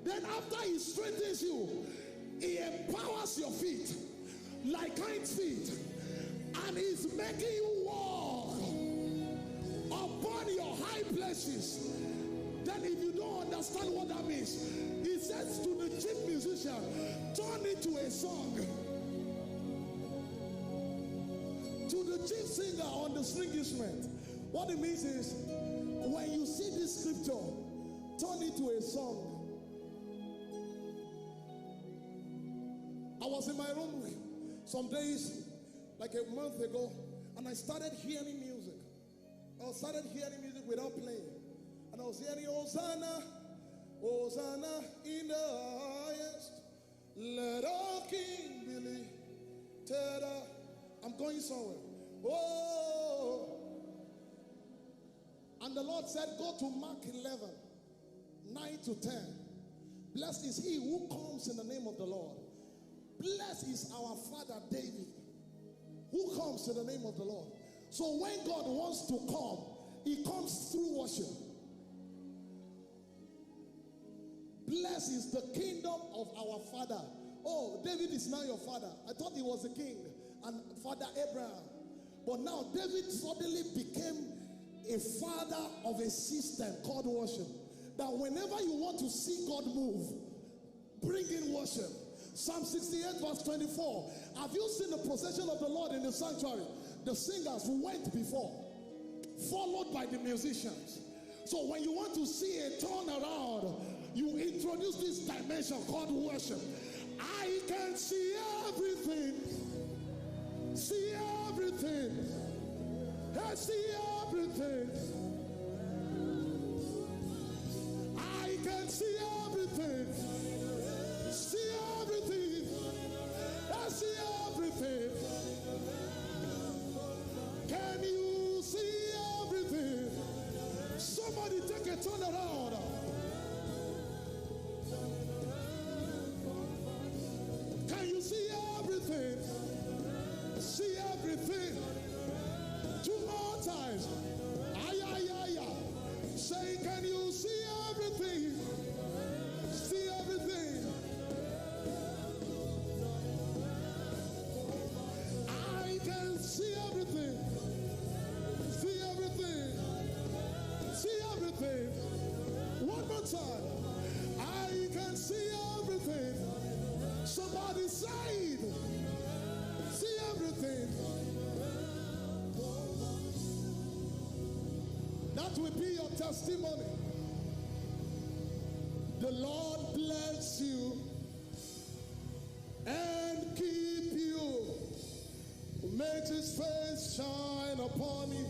Then after he strengthens you, he empowers your feet like hinds feet, and he's making you walk upon your high places. Then if you don't understand what that means, he says to the chief musician, turn it to a song. To the chief singer on the string instrument, what it means is, when you see this scripture, turn it to a song. I was in my room some days, like a month ago, and I started hearing music. I started hearing music without playing. And I was hearing Hosanna, Hosanna in the highest. Let all King be lifted up. I'm going somewhere. Oh. And the Lord said, go to Mark 11, 9 to 10. Blessed is he who comes in the name of the Lord. Blessed is our father David, who comes in the name of the Lord. So when God wants to come, he comes through worship. Blessed is the kingdom of our father. Oh, David is now your father. I thought he was a king and Father Abraham. But now David suddenly became a father of a system called worship. That whenever you want to see God move, bring in worship. Psalm 68 verse 24. Have you seen the procession of the Lord in the sanctuary? The singers went before, followed by the musicians. So when you want to see a turnaround, you introduce this dimension called worship. I can see everything. See everything. I see everything. I can see everything. See everything. I see everything. Can you see everything? Somebody take a turn around. time. Ay, ay, ay, ay. Say, can you see everything? See everything. I can see everything. See everything. See everything. One more time. I can see everything. Somebody say it. See everything. That will be your testimony. The Lord bless you and keep you. Make his face shine upon you.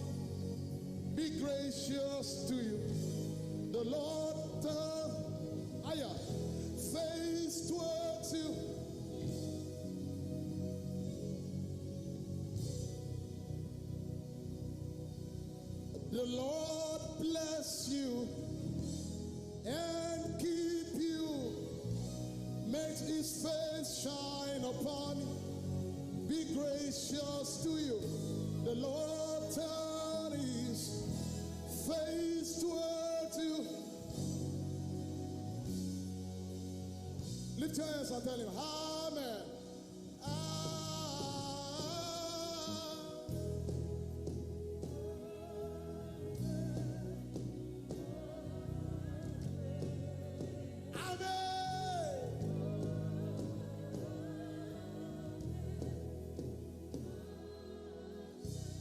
Be gracious to you. The Lord turn face towards you. The Lord bless you and keep you. Make his face shine upon you. Be gracious to you. The Lord turn his face towards you. Lift your hands and tell him, Amen.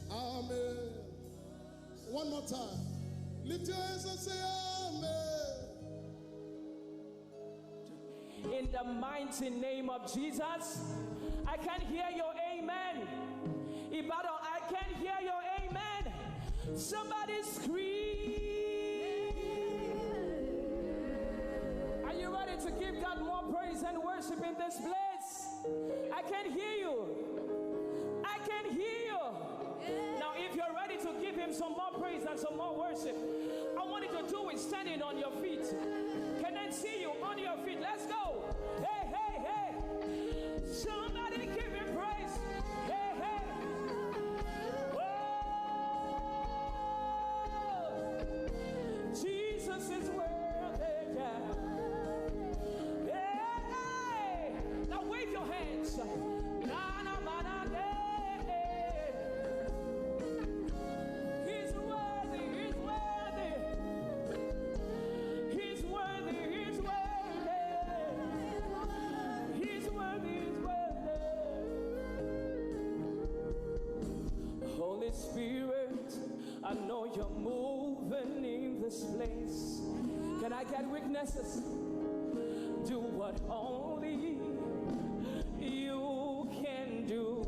Amen. One more time. Lift your hands and say Amen. In the mighty name of Jesus, I can hear your amen. Ibadan, I can hear your amen. Somebody scream. Are you ready to give God more praise and worship in this place? I can hear you. I can hear you. Now, if you're ready to give him some more praise and some more worship, I want you to do it standing on your feet. Can I see you on your feet? Let's go. Hey, hey, hey. Somebody give him praise. Hey, hey. Oh, Jesus is worthy. Yeah. Hey, hey. Now wave your hands. Na, na, na, na, na. He's worthy. He's worthy. He's worthy. He's worthy. He's worthy. He's worthy. Holy Spirit, I know you're moving in this place. Can I get witnesses? Do what only you can do.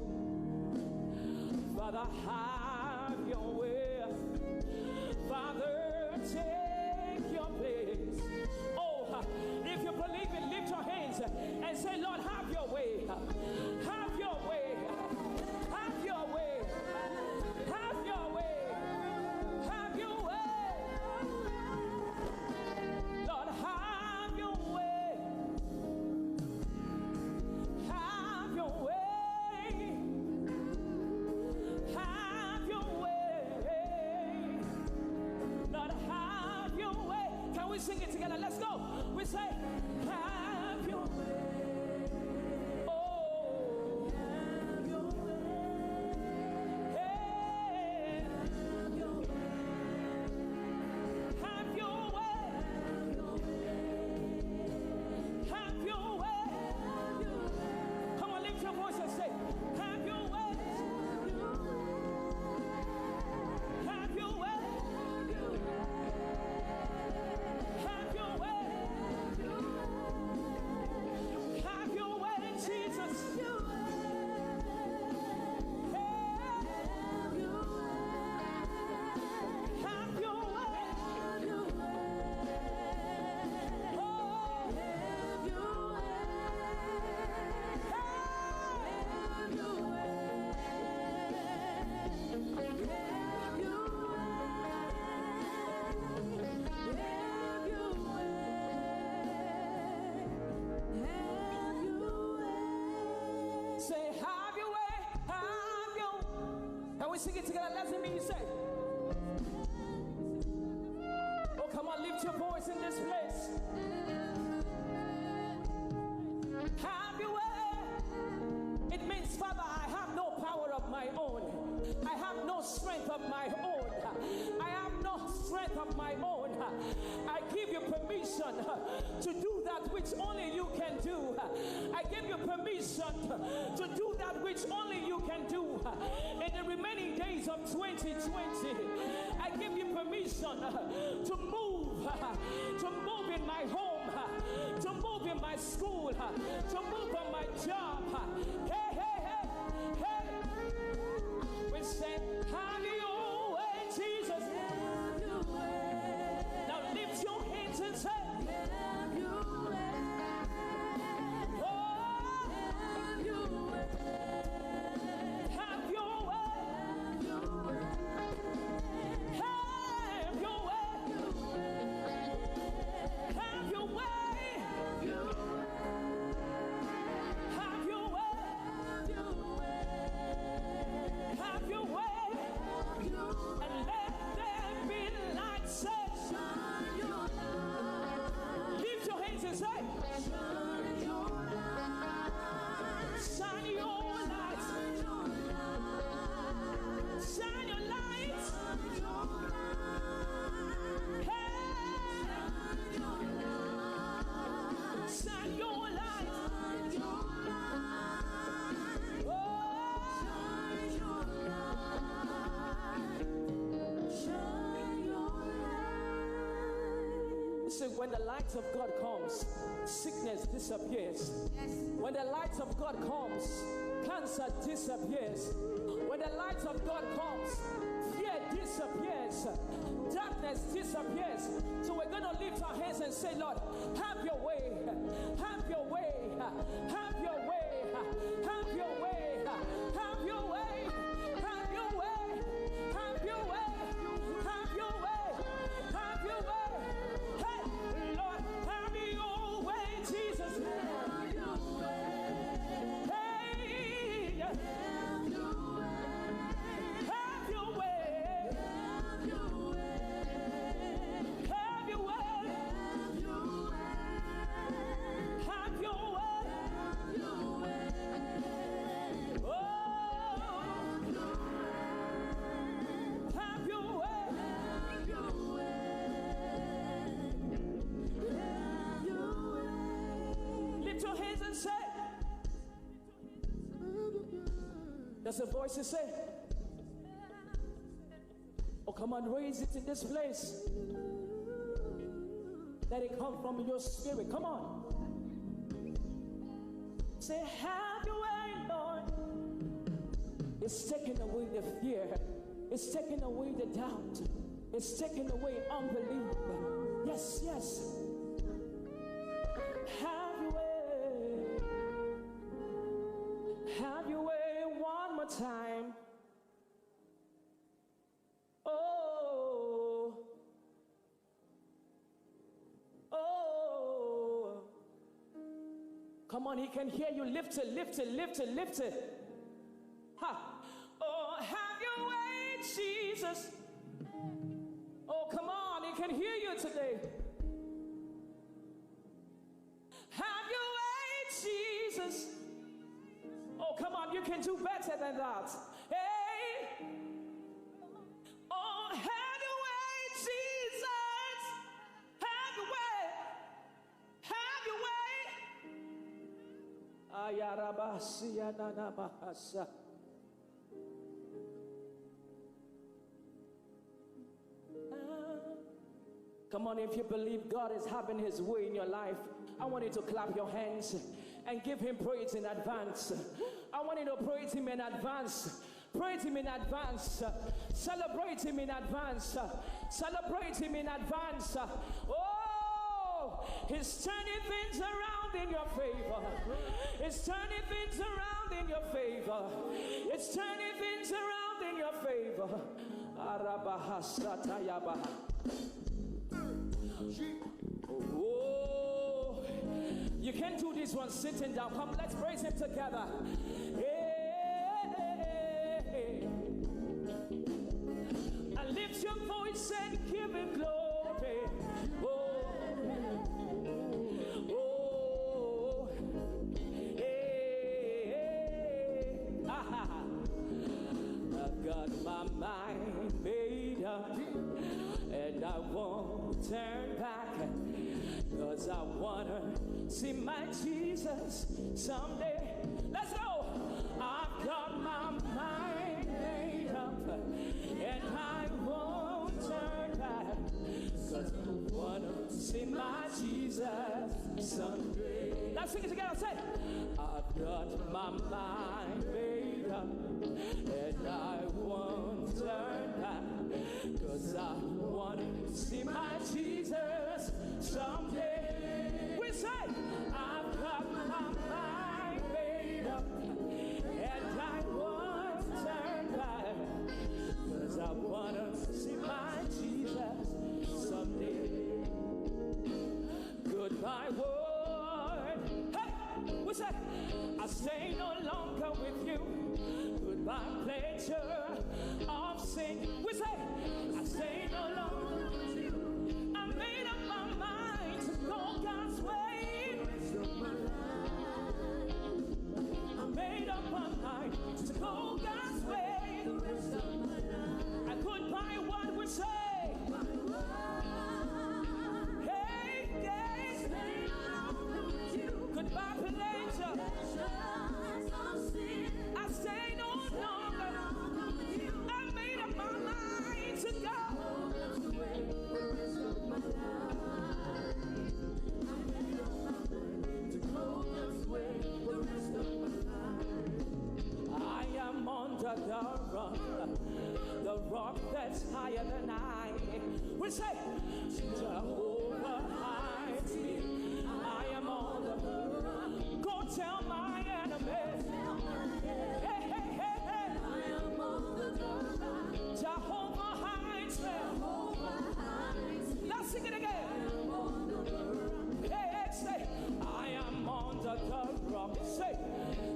Father, have your way. Father, take your place. Oh, if you believe it, lift your hands and say, Lord, have your way. Have your way. Have your way. Have your way. Have your way. Lord, have your way. Have your way. Have your way. Lord, have your way. Can we sing it together? Let's go. We say, have your way. Oh, have your way. Hey, have your way. Have your way. Have your way. Come on, lift your voice and say, have your way. Have your way. Have your way. Have your way, Jesus. Have your way. Oh, have your way. Have your way. Say, have your way, have your. And we sing it together. Let's hear me. You say, on, lift your voice in this place. Have your way. It means, Father, I have no power of my own. I have no strength of my own. I have no strength of my own. I give you permission to do that which only you can do. I give you permission to do that which only you can do. In the remaining days of 2020, I give you permission to move in my home, to move in my school, to move on my job. Hey, hey, hey, hey. We say, have your way, Jesus. Have your way. Now lift your hands and say, Have your way. oh, Have your way. have your way. Have your way. Have your way. Have your way. Have your way. Have your way. And let there be light. Say, lift your hands and say, shine your light. Shine your light. Hey, shine your light. Listen, when the light of God comes, sickness disappears. When the light of God comes, cancer disappears. When the light of God comes, fear disappears. Darkness disappears. So we're going to lift our hands and say, Lord, have your way. Have your way. Have your way. Have your way. Have your way. Have your way. Have your way. Have your way. Have your way. Hey, Lord, have your way, Jesus. Hey, have your way. Have your way. Have your way. Oh, have your way. Lift your hands and say, there's a voice to say, oh, come on, raise it in this place. Let it come from your spirit. Come on. Say, have your way, Lord. It's taking away the fear. It's taking away the doubt. It's taking away unbelief. Yes, yes. Have your way. Have your way one more time. Oh. Oh. Come on, he can hear you. Lift it, lift it, lift it, lift it. Ha. Oh, have your way, Jesus. Oh, come on, he can hear you today. Have your way, Jesus. Oh, come on, you can do better than that. Hey. Oh, have your way, Jesus. Have your way. Have your way. Ayarabasiya nanamahasa. Come on, if you believe God is having his way in your life, I want you to clap your hands and give him praise in advance. I want you to praise him in advance. Praise him in advance. Celebrate him in advance. Celebrate him in advance. Oh, he's turning things around in your favor. It's turning things around in your favor. It's turning things around in your favor. Arabahasatayabaha. Oh, you can't do this one sitting down. Come, let's praise him together. Hey. And lift your voice and give him glory. won't turn back, 'cause I wanna see my Jesus someday. Let's go. I've got my mind made up, and I won't turn back, 'cause I wanna see my Jesus someday. Let's sing it together. Say, I've got my mind made up, and I won't turn back, 'cause I want to see my Jesus someday. We say, I've got my mind made up, and I won't turn back, 'cause I want to see my Jesus someday. Goodbye, world. Hey, we say, I stay no longer with you. Goodbye, pleasure of sin. We say, I stay no longer with you. I made up my mind to go God's way. I made up my mind to go God's way. And goodbye, what we say. Hey, yes. Goodbye, pleasure. I stay no longer. I made up my mind to go. I am under the rock that's higher than I. We say, Jehovah hides me. I am on the rock. Go tell my enemies. Hey, hey, hey, hey. I am on the rock. Jehovah hides me. Let's sing it again. Hey, hey, say, I am on the rock. Say,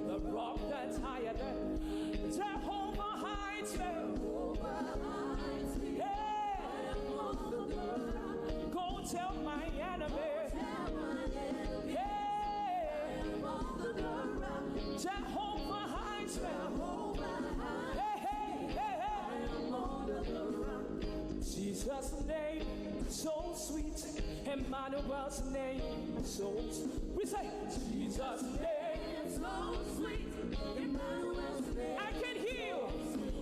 the rock that's higher than Jehovah hides me. Hey, go tell my enemies. Yeah, Jehovah hides me. Hey, hey, hey, hey. Jesus' name, so sweet. Emmanuel's name, so sweet. We say, Jesus' name, so sweet. Emmanuel's name. I can hear you.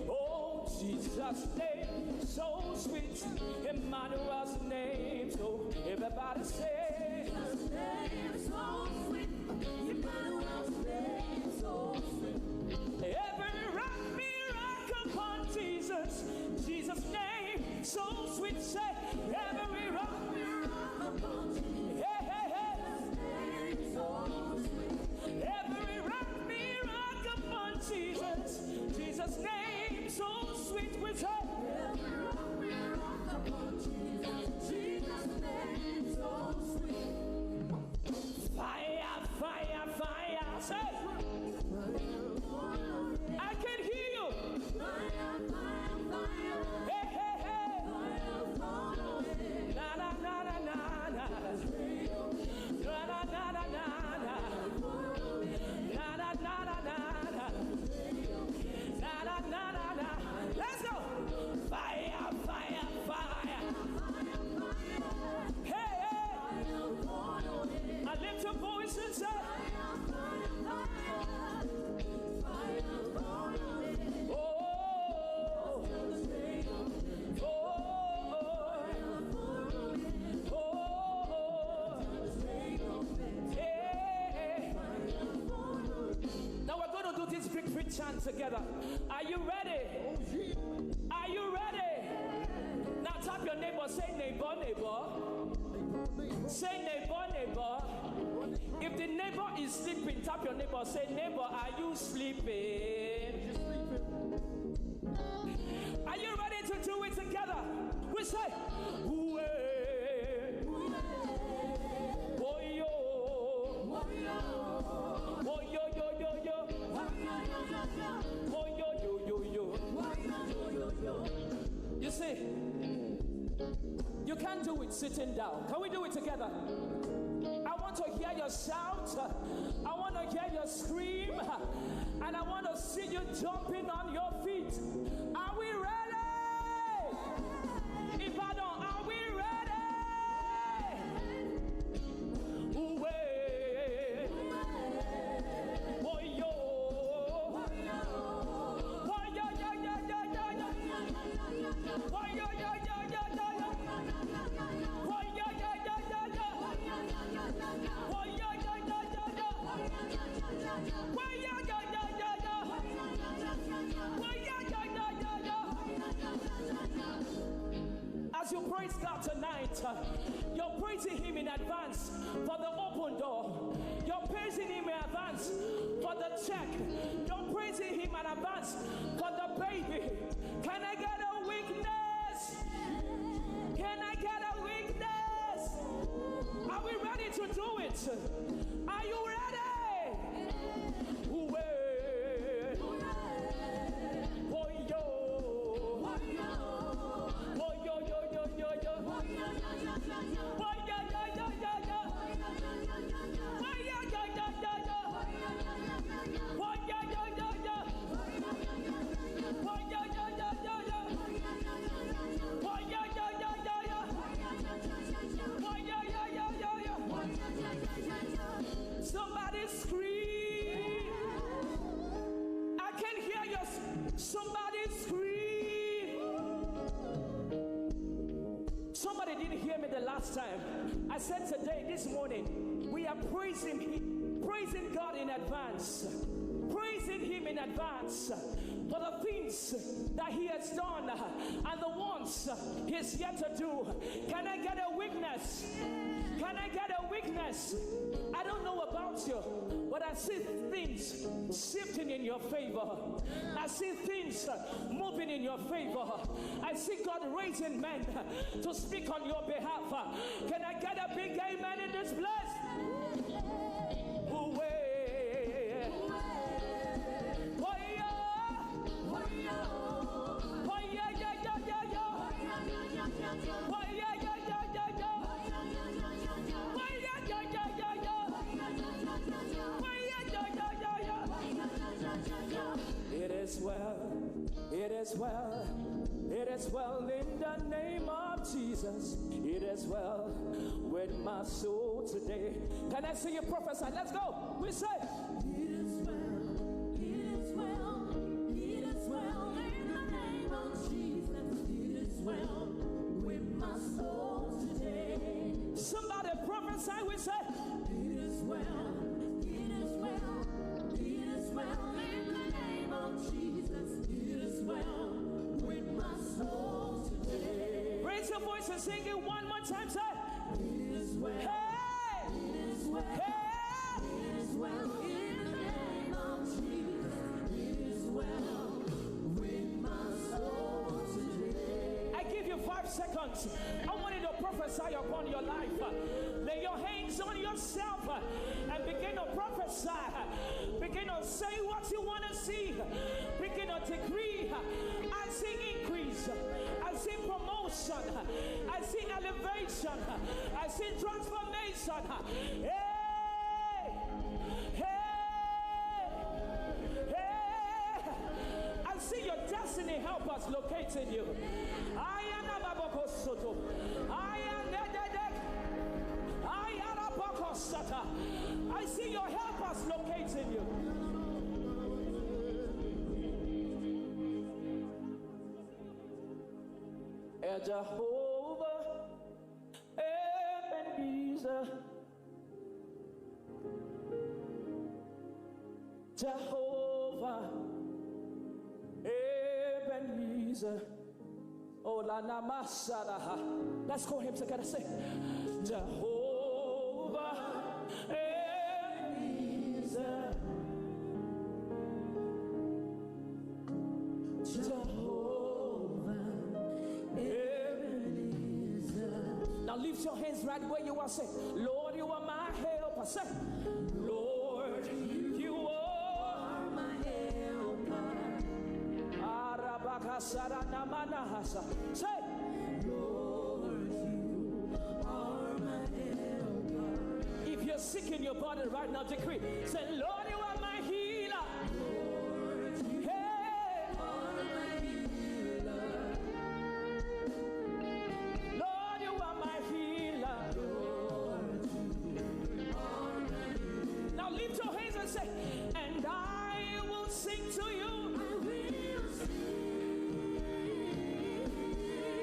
Oh, Jesus' name, so sweet. Emmanuel's name, so everybody say, Jesus' name, so sweet. Emmanuel's name, so sweet. Every rock upon Jesus, Jesus' name, so sweet. Say, every rock upon Jesus. Hey, hey, hey. So sweet. Every rock upon Jesus, Jesus' name, so sweet. We say, every rock upon Jesus, Jesus' name, so sweet. Fire, fire, fire. Say, I can hear you. Fire, fire, fire. Hey, hey, hey. Na na na na na na. Na na na na na na. Na na na na na na. Na na na na na. Let's go. Fire, fire, fire. Hey, hey. I lift your voice and say, chant together. Are you ready? Are you ready? Now tap your neighbor. Say neighbor, neighbor. Say neighbor, neighbor. If the neighbor is sleeping, tap your neighbor. Say neighbor, are you sleeping? Are you ready to do it together? We say, you see, you can't do it sitting down. Can we do it together? I want to hear your shout. I want to hear your scream. And I want to see you jumping on your feet. Are we ready? Ibadan, are we ready? tonight. You're praising him in advance for the open door. You're praising him in advance for the check. You're praising him in advance for the baby. Can I get a witness? Can I get a witness? Are we ready to do it? Are you ready? Somebody scream. I can hear you. Somebody scream. Somebody didn't hear me the last time. I said today, this morning, we are praising God in advance. Praising him in advance for the things that he has done and the ones he is yet to do. Can I get a witness? Can I get a witness? I don't know about you, but I see things shifting in your favor. I see things moving in your favor. I see God raising men to speak on your behalf. Can I get a big amen in this place? It is well, it is well in the name of Jesus. It is well with my soul today. Can I see you prophesy? Let's go. We say, It is well, it is well, it is well in the name of Jesus. It is well with my soul today. somebody prophesy. We say, It is well, it is well, it is well in the name of Jesus. It is well with my soul today. raise your voice and sing it one more time. Say, It is well, hey, it is well, hey. it is well in the name of Jesus. It is well with my soul today. I give you 5 seconds. I want you to prophesy upon your life. Lay your hands on yourself and begin to prophesy. Begin to say what you want to see. Begin to decree. I see increase. I see promotion. I see elevation. I see transformation. Hey! Hey! Hey! I see your destiny helpers locating you. I am Ababokosoto. I am Dedek. I am Abakosata. I see your helpers locating you. Jehovah Ebenezer, Jehovah Ebenezer. Oh, la namasada. Let's call him together. Say, Jehovah Ebenezer. Now lift your hands right where you are. Say, Lord, you are my helper. Say, Lord, you are My helper, Arabakasaranamanaasa. Say, Lord, you are my helper. if you're sick in your body right now, decree. Say, Lord, you are my healer. Lord, you Hey, are my healer. Lord, you are my healer. Lord, you are my healer. Now lift your hands and say, and I will sing to you. I will sing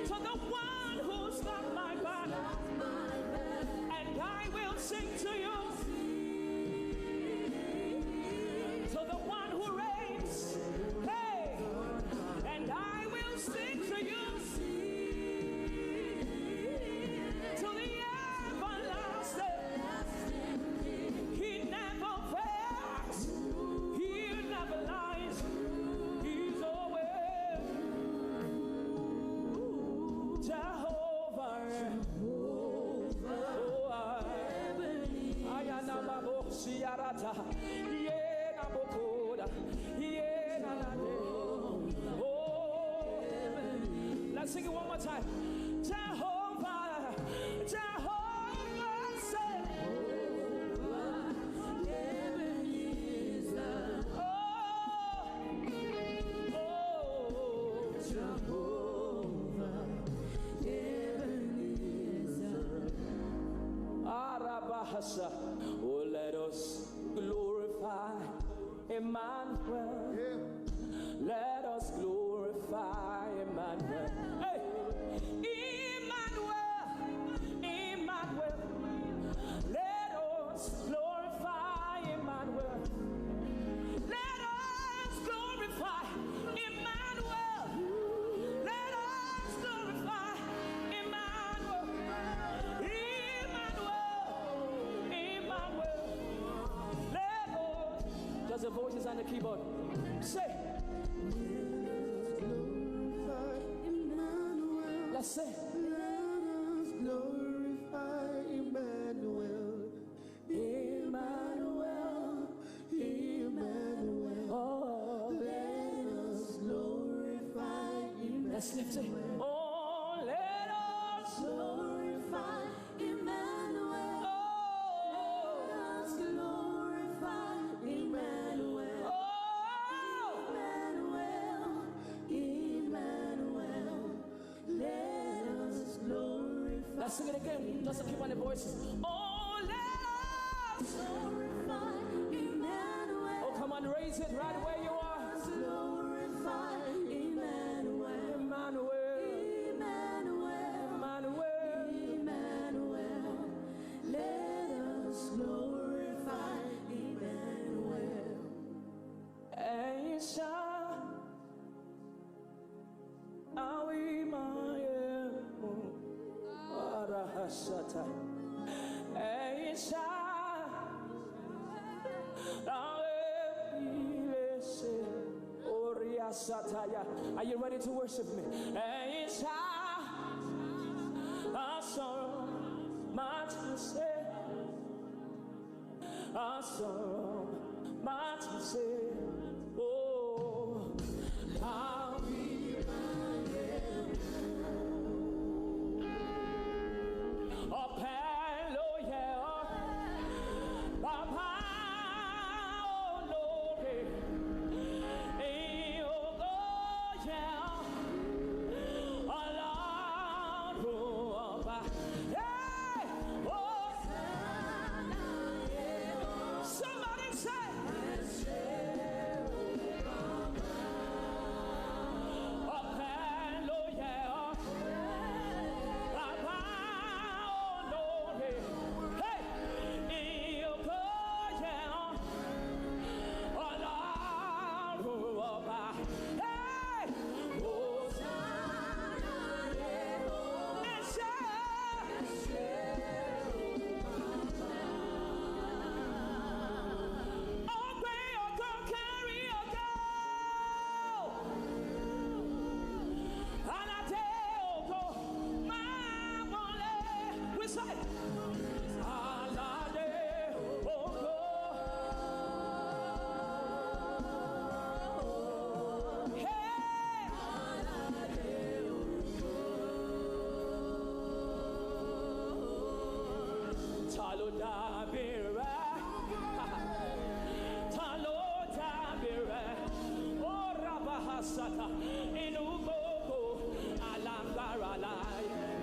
To the one who's got my back, my best. and I will sing to you. sing it one more time. Jehovah, Jehovah, say. Oh, let us glorify Emmanuel. Let us glorify Emmanuel. Hey, Emmanuel, Emmanuel. Let us glorify Emmanuel. Let us glorify Emmanuel. Let us glorify Emmanuel. Emmanuel, let us. Just the voices on the keyboard. Say. Let's say. Let us glorify Emmanuel. Emmanuel, Emmanuel. oh, Let us glorify Emmanuel. let's lift it. Oh, let us Glorify Emmanuel. Oh, Let us glorify Emmanuel. oh, Emmanuel. Let us glorify. let's sing it again. Just to keep on the voices. Oh, let us. Glorify Emmanuel. Oh, come on, raise it right where you are. Glorify Emmanuel. Emmanuel, Emmanuel. Emmanuel. Emmanuel. Let us glorify Emmanuel. Aisha, Awimaye, Arahashata. Aisha, Awilese, Oriasataya. Are you ready to worship me? Aisha, Asoro, Matuse, Asoro, Matuse. Oh, somebody say,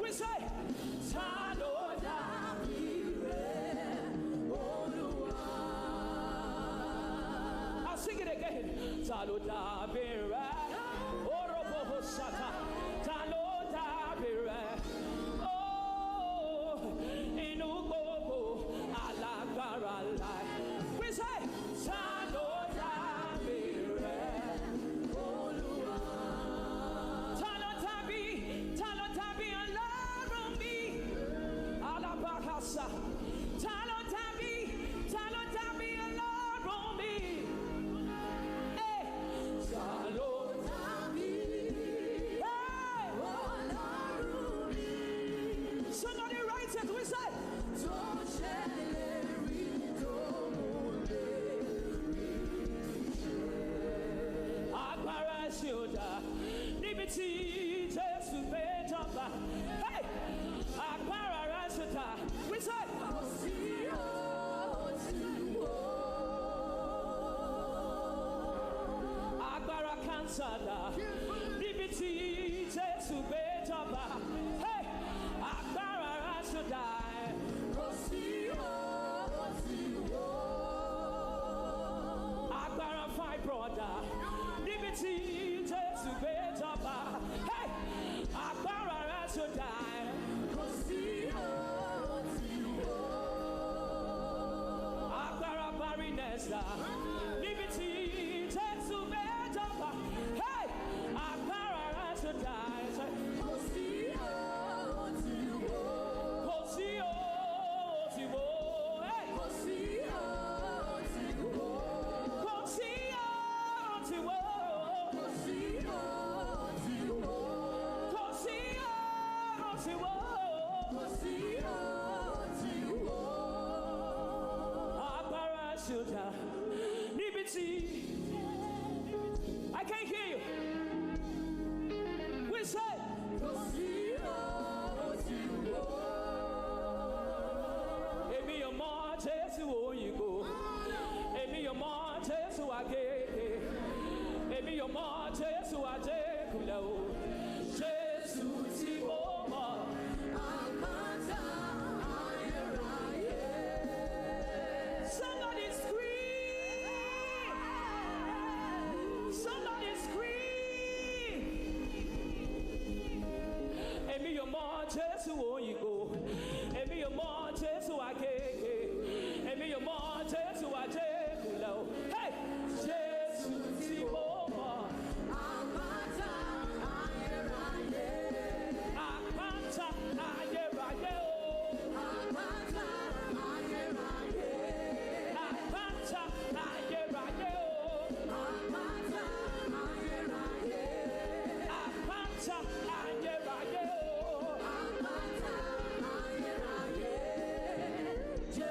we say, I'll sing it again. Taloda bere, orobo hosata, taloda bere. Oh, inugogo alagbara lai. We say, taloda bere, taloda bi alarumi, alabakasa, taloda bi alarumi. Somebody writes it, we say, Agbára ṣe ò dá níbi tí Jésù gbé Hey, agbára rẹ̀ ṣùtà. We say, agbára cancer dà. Níbi tí Jésù gbé jọba. Hey, agbára rẹ̀ ṣùtà. Agbára fibroida. Níbi tí Jésù gbé jọba. Hey, agbára rẹ̀ ṣùtà. Agbára barrenness dà. Níbi tí Jésù gbé jọba. Hey, agbára rẹ̀ ṣùtà. Kò sí ohun tí wo. Hey. Kò sí ohun tí wo. Agbára ṣùtà. Níbi tí I can't hear you. We say, èmi ò mọ Jésù òyìnbó. Èmi ò mọ Jésù àgègè. Èmi ò mọ Jésù àjẹkùlẹ̀ o. Jésù tí mo mọ̀. Somebody scream! Somebody scream! Èmi ò mọ Jésù òyìnbó. Èmi ò mọ Jésù àgègè. Èmi ò mọ Jésù àjẹkùlẹ̀ o. Hey! Jésù tí mo mọ̀. Àpáta ayérayé o. Àpáta ayérayé. Àpáta ayérayé o. Àpáta ayérayé.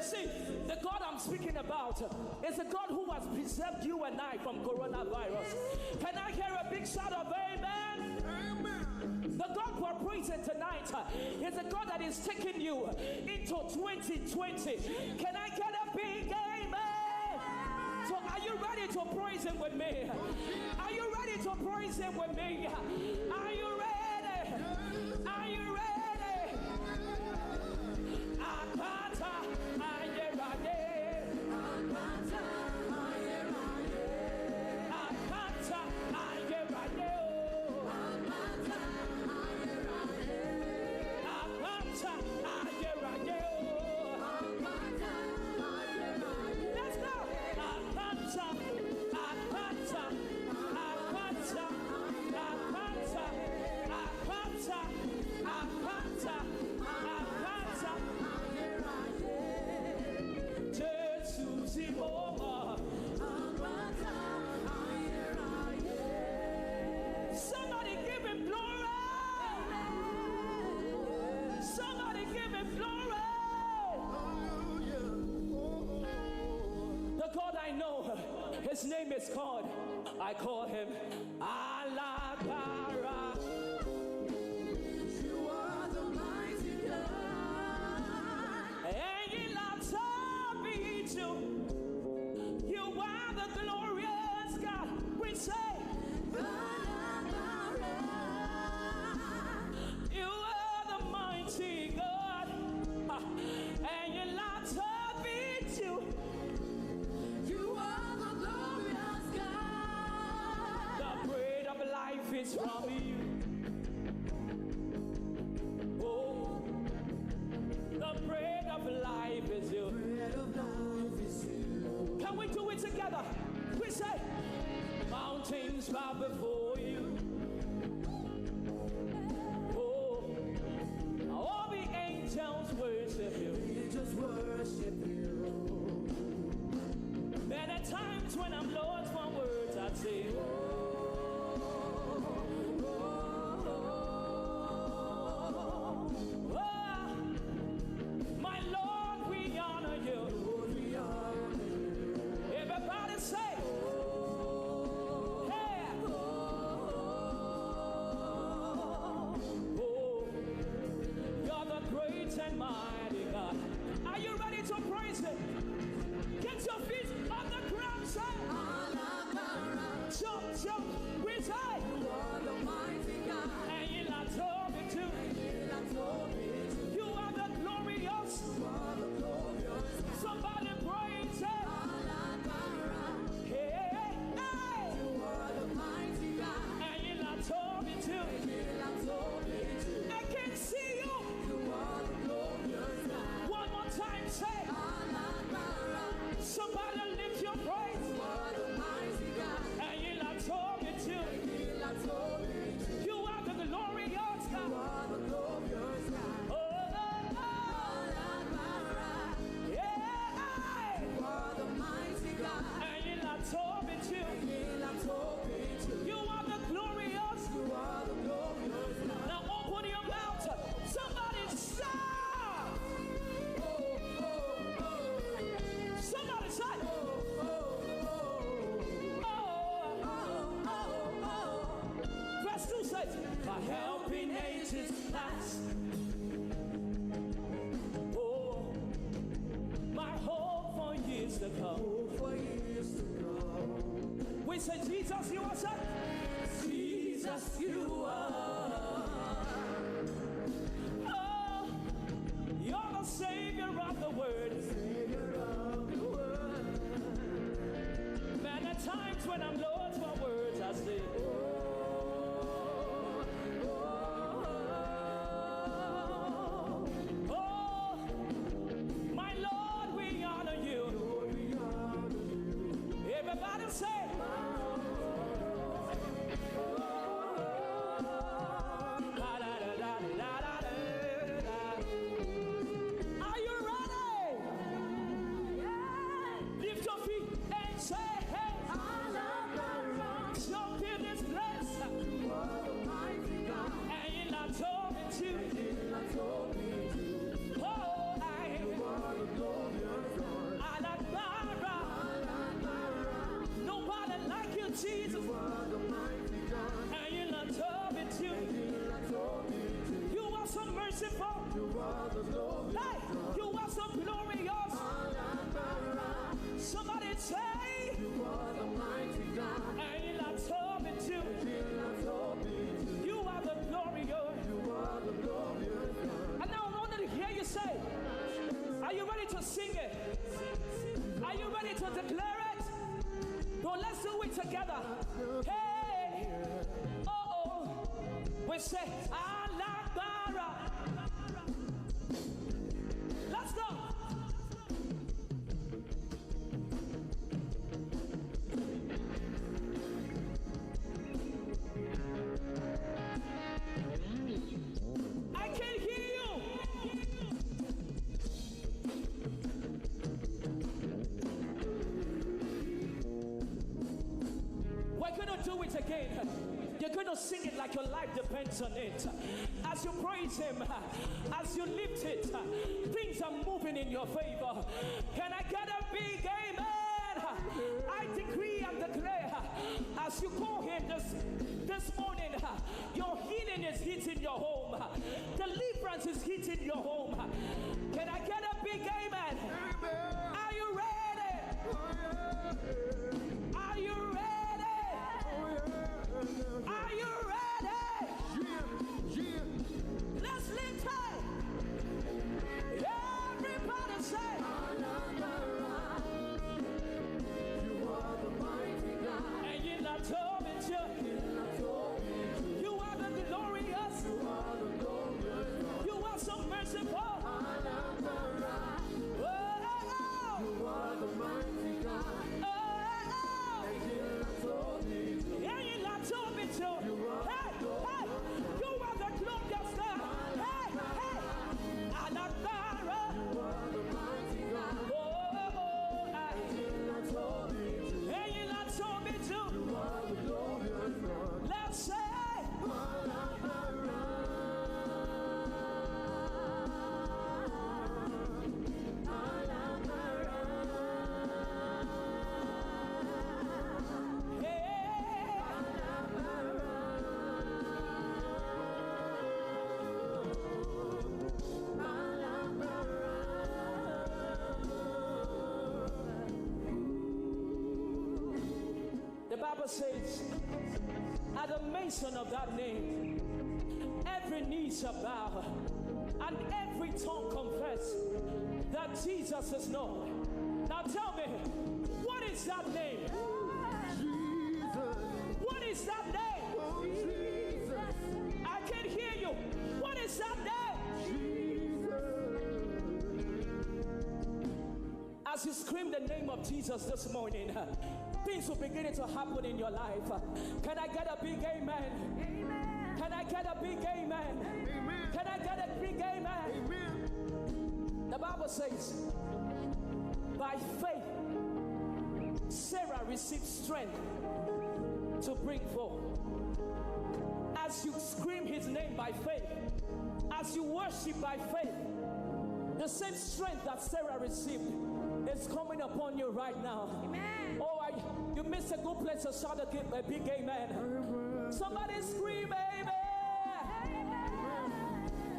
See, the God I'm speaking about is a God who has preserved you and I from coronavirus. Can I hear a big shout of amen? The God we're praising tonight is a God that is taking you into 2020. Can I get a big amen? So are you ready to praise him with me? Are you ready to praise him with me? Are you ready? Are you ready? Apata ayérayé. Apata ayérayé. Apata ayérayé o. Apata ayérayé. Apata ayérayé o. Apata ayérayé. Let's go. Apata, apata, apata, apata, apata, apata, apata. Jésù tí mo mọ̀. Somebody give him glory. Somebody give him glory. The God I know, his name is God. I call him Alágbára. You are the mighty God. Ẹ̀yin la tóbi jù. You are the glorious God. We say, you are the mighty God. Ẹ̀yin la tóbi jù. You are the glorious God. The bread of life is from you. Oh, the bread of life is you. Can we do it together? We say, mountains bow before you. Oh, all the angels worship you. Angels worship you. Many times when I'm lost for words, I say, my Lord, we honor you. Everybody say, hey. Oh, to praise him. Get your feet on the ground, say. Jump, jump, we say. You are the mighty God. And you not told me to. You are the glorious. Somebody praise him. Hey, hey, hey. You are the mighty God. And you not told me to. I can see you. You are the glorious God. One more time, say. Somebody lift your praise. You are the mighty God. And you not told me to. You are the glorious God. You are the glorious God. Oh, oh, oh. Yeah. You are the mighty God. And you not told me to. You are the glorious. You are the glorious God. Now open your mouth. Somebody shout. Somebody shout. Verse 2 says, my helping ages past. Oh, my hope for years to come. We say, Jesus, you are son. Jesus, you are. Oh, you're the Savior of the word. Many times when I'm lost for words, I say, oh, my Lord, we honor you. Everybody say, are you ready? Lift your feet and say, hey, jump in this place. And you not told me to. Oh, I Alabara. Nobody like you, Jesus. And you not told me to. You are so merciful. Hey, you are so glorious. Somebody say, and you not told me to. You are the glorious. And now I wanted to hear you say, are you ready to sing it? Are you ready to declare it? So let's do it together. Hey, oh, we say, Alabara. Let's go. I can hear you. We're gonna do it again. You're gonna sing it like your life depends on it. As you praise him, as you lift it, things are moving in your favor. Can I get a big amen? I decree and declare, as you call him this morning, your healing is hitting your home. Deliverance is hitting your home. Can I get a big amen? Are you ready? Are you ready? Are you ready? Let's lift high. Everybody say, and you not told me to. You are the glorious. You are so merciful. Bible says, at the mention of that name, every knee shall bow and every tongue confess that Jesus is Lord. Now tell me, what is that name? Jesus. What is that name? Oh, Jesus. I can hear you. What is that name? As you scream the name of Jesus this morning, things will begin to happen in your life. Can I get a big amen? Amen. Can I get a big amen? Amen. Can I get a big amen? Amen. The Bible says, by faith, Sarah received strength to bring forth. As you scream his name by faith, as you worship by faith, the same strength that Sarah received is coming upon you right now. Amen. Oh, you missed a good place to shout a big amen. Somebody scream amen.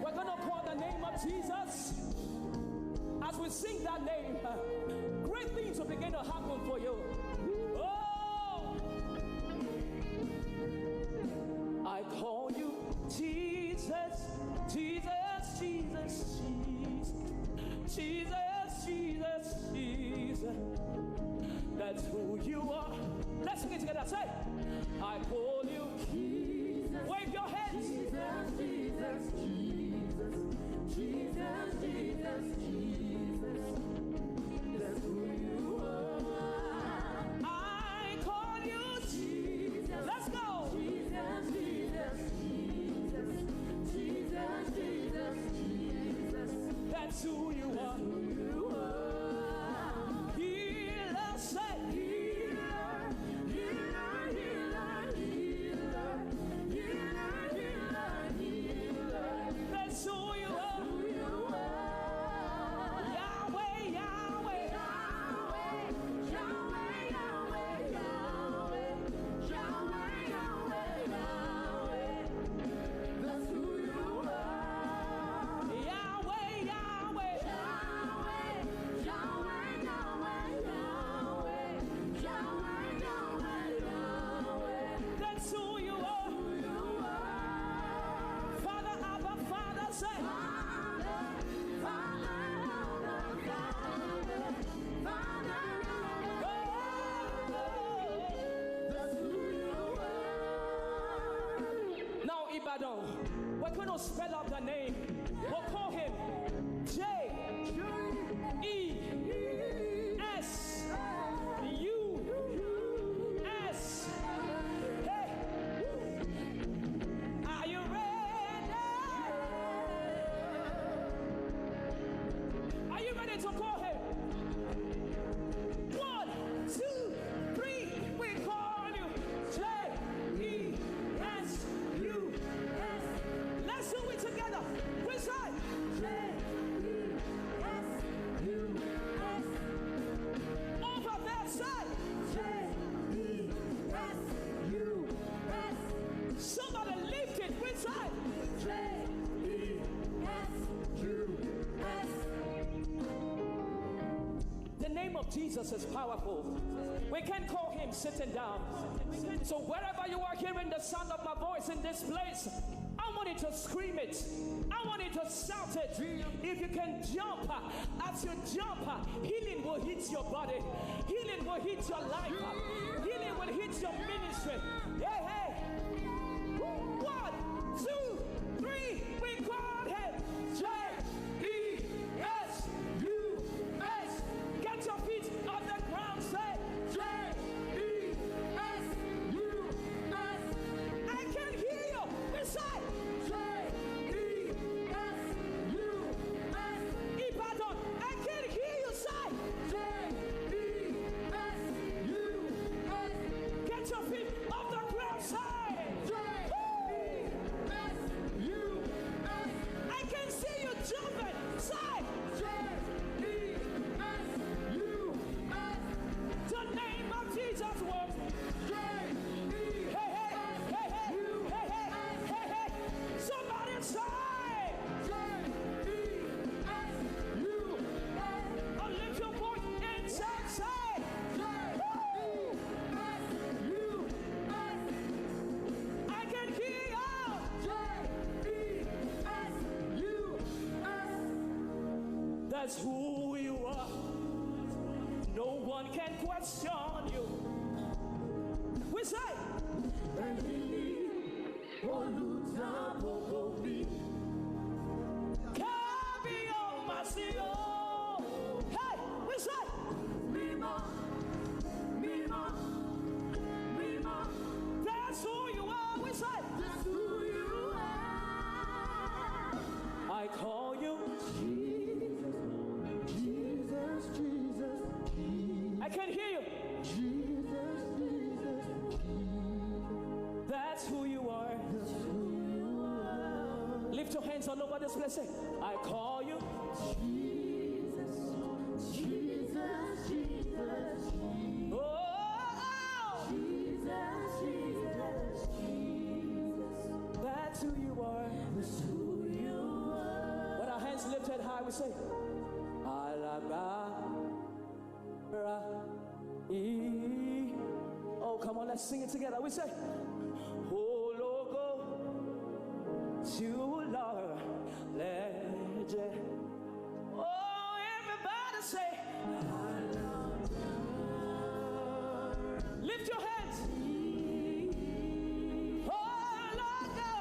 We're going to call the name of Jesus. As we sing that name, great things will begin to happen for you. Oh, I call you Jesus, Jesus, Jesus, Jesus, Jesus, Jesus, Jesus. That's who you are. Let's sing it together. Say, I call you Jesus. Wave your hands. Jesus, Jesus, Jesus, Jesus, Jesus, Jesus. That's who you are. I call you Jesus. Let's go. Jesus, Jesus, Jesus, Jesus, Jesus, Jesus. That's who you are. You are. Healer, say, Healer, healer, healer, healer, healer, healer, healer. that's who you are. Who you are. Yahweh, Yahweh. Yahweh, Yahweh, Yahweh, Yahweh, Yahweh, Yahweh, Yahweh. That's who you are. Yahweh, Yahweh. Yahweh, Yahweh, Yahweh, Yahweh, Yahweh, Yahweh, Yahweh. That's who you are. Who you are. Father, Abba, Father, say, Father, Father, Father, that's who you are. now Ibadan, we're going to spell out the name. We'll call him J-E-S-U-S. Hey, are you ready? Are you ready to call him? 1, 2, 3, we call you J-E-S-U-S. Let's do it together. Which side? J-E-S-U-S. Over that side. J-E-S-U-S. Somebody lift it. Which side? J-E-S-U-S. The name of Jesus is powerful. We can call him sitting down. So wherever you are hearing the sound of my voice in this place, I want you to scream it. I want you to shout it. If you can jump, as you jump, healing will hit your body. Healing will hit your life. Healing will hit your ministry. Hey, hey. 1, 2, 3, we call him J-E-S-U-S. Get your feet on the ground, say J-E-S-U-S. I can hear you. This side. J-E-S-U-S. Ibadan, I can hear you, side. J-E-S-U-S. Get your feet off the ground, side. That's who you are. No one can question you. We say, hey, we say, that's who you are. We say, I call you. I can't hear you. That's who you are. Lift your hands all over this place. Say, I call you. Oh, that's who you are. With our hands lifted high, we say, oh, come on, let's sing it together. We say, oh, logo to Lord, legend. Oh, everybody say, lift your hands. Oh, logo.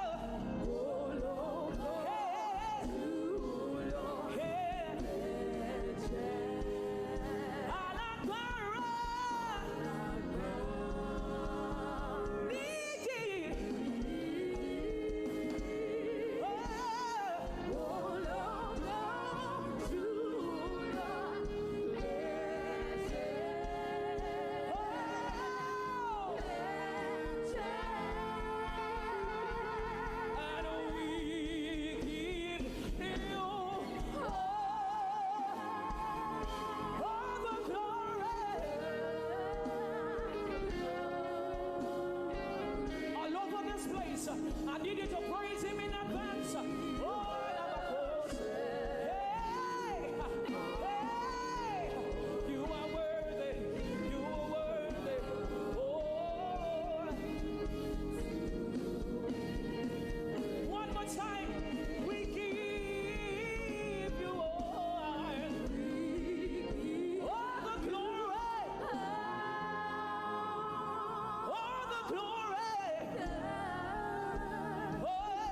I need you to praise him in advance. Oh, hey, hey, you are worthy, you are worthy. Oh, one more time, we give you all the glory, all the glory. Oh,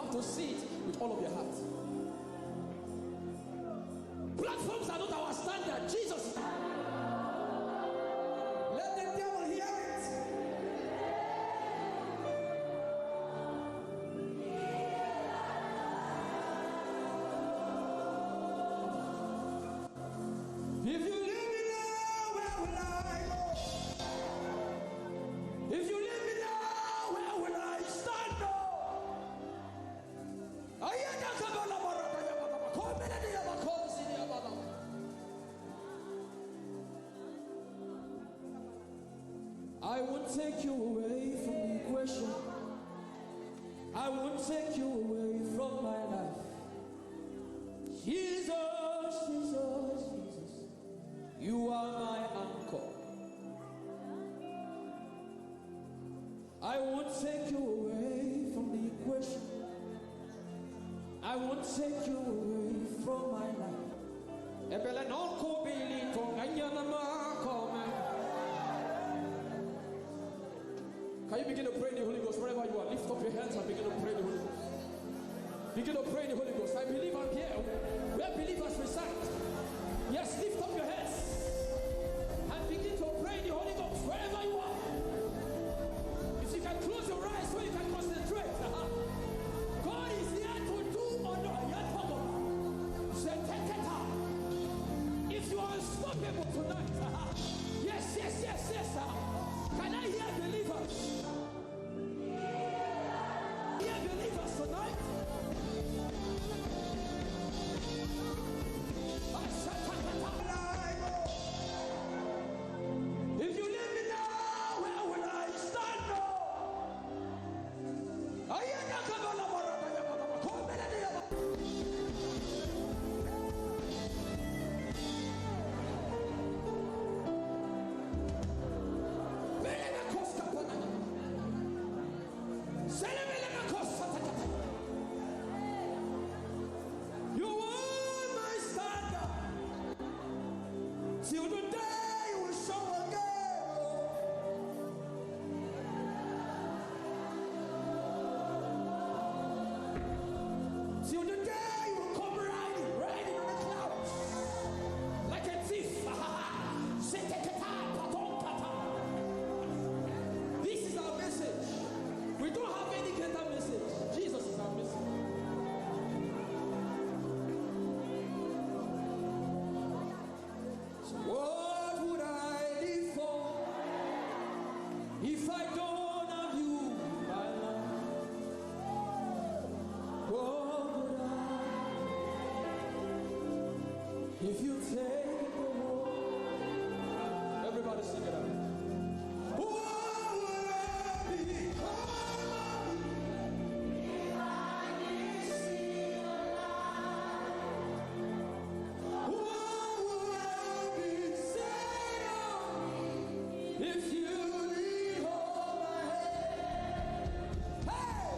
have to see it with all of your heart. Platforms are not our standard. Jesus. Let the devil hear it. If you leave me now, where will I go? If you leave me now, where will I stand? I won't take you away from the equation. I won't take you away from my life. Jesus, Jesus, Jesus, you are my anchor. I won't take you away from the equation. I won't take you away from my life. Can you begin to pray in the Holy Ghost wherever you are? Lift up your hands and begin to pray in the Holy Ghost. Begin to pray in the Holy Ghost. I believe I'm here where believers reside. Yes, lift up your hands and begin to pray in the Holy Ghost wherever you are. If you can close your eyes so you can concentrate. God is here to do honor. If you are unstoppable tonight, yes. Can I hear believers? Hear believers tonight? If you leave me now, where will I stand? You are my standard till the day you will show again. Till the day you will come riding on the clouds like a thief. This is our message. We don't have any greater message. Jesus is our message. What would I live for if I don't have you in my life? What would I if you take the world? Everybody sing it out. What would I become if I didn't see your light? What would I be said of me if you didn't hold my hand? Hey!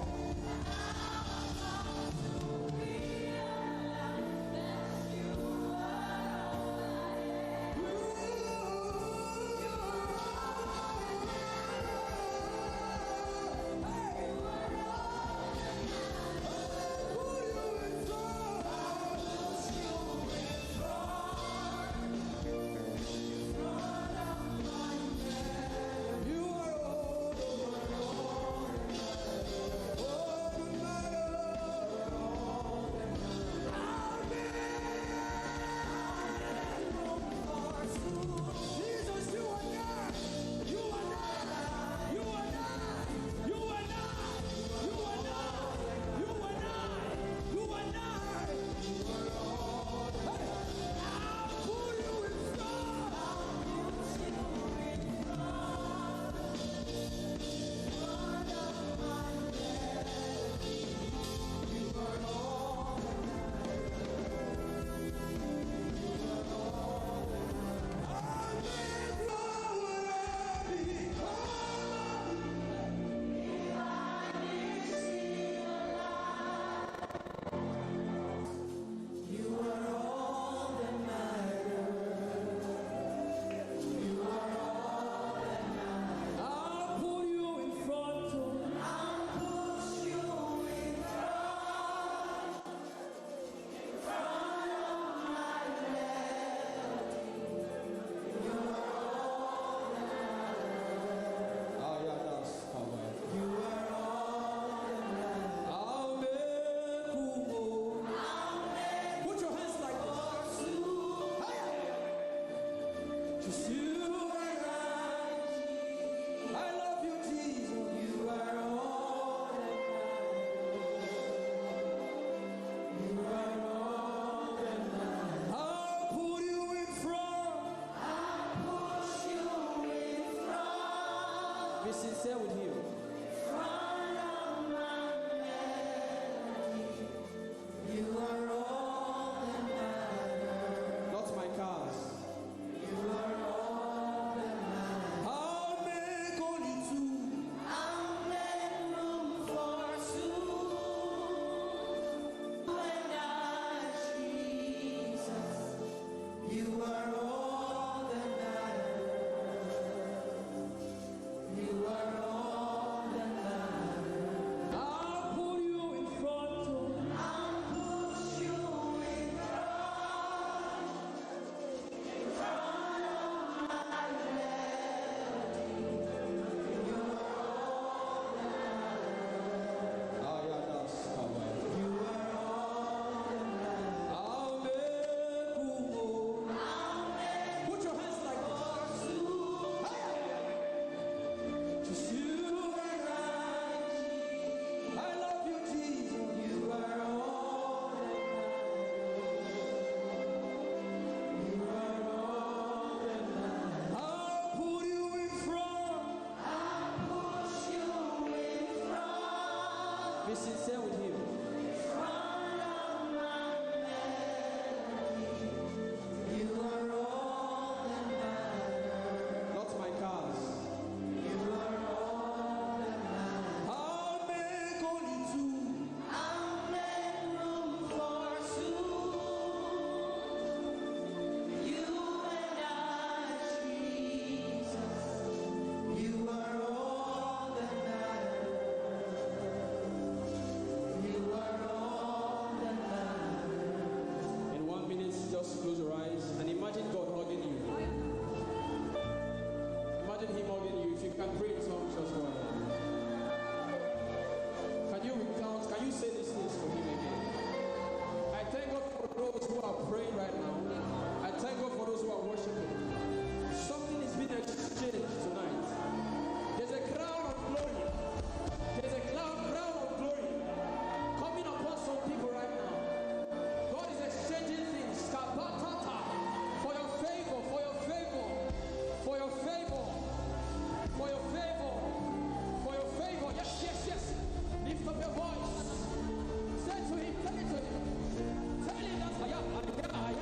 Be sincere with him. You are all that matters. Not my cars. You are all that matters. I'll make only two. I'll make room for two. And I, Jesus, you are all that matters. You are all that matters. I'll put you in front. I'll push you in front of my melody. You are all that matters. Ah, yeah, that's covered. You are all that matters. I'll make room. Put your hands like this. Just you and I love you, Jesus. You are all that matters. You are all that matters. I'll put you in front. I'll push you in front. Be sincere with him. Front of my melody. You are all that matters. Not my cars. You are all that matters. I'll make only two. I'll make room for two. You and I, Jesus. You are all that matters. You are all that matters. In 1 minute, just close your eyes and imagine God hugging you. Imagine him hugging you. If you can pray in tongues, just go ahead. Can you recount? Can you say these things for him again? I thank God for those who are praying right now. I thank God for those who are worshiping. Something is being exchanged tonight. There's a crown of glory. There's a crown of glory coming upon some people right now. God is exchanging things. Kapatata. For your favor, for your favor, for your favor, for your favor, for your favor. Yes, yes, yes. Lift up your voice. Say to him, tell it to him. Tell him that I am.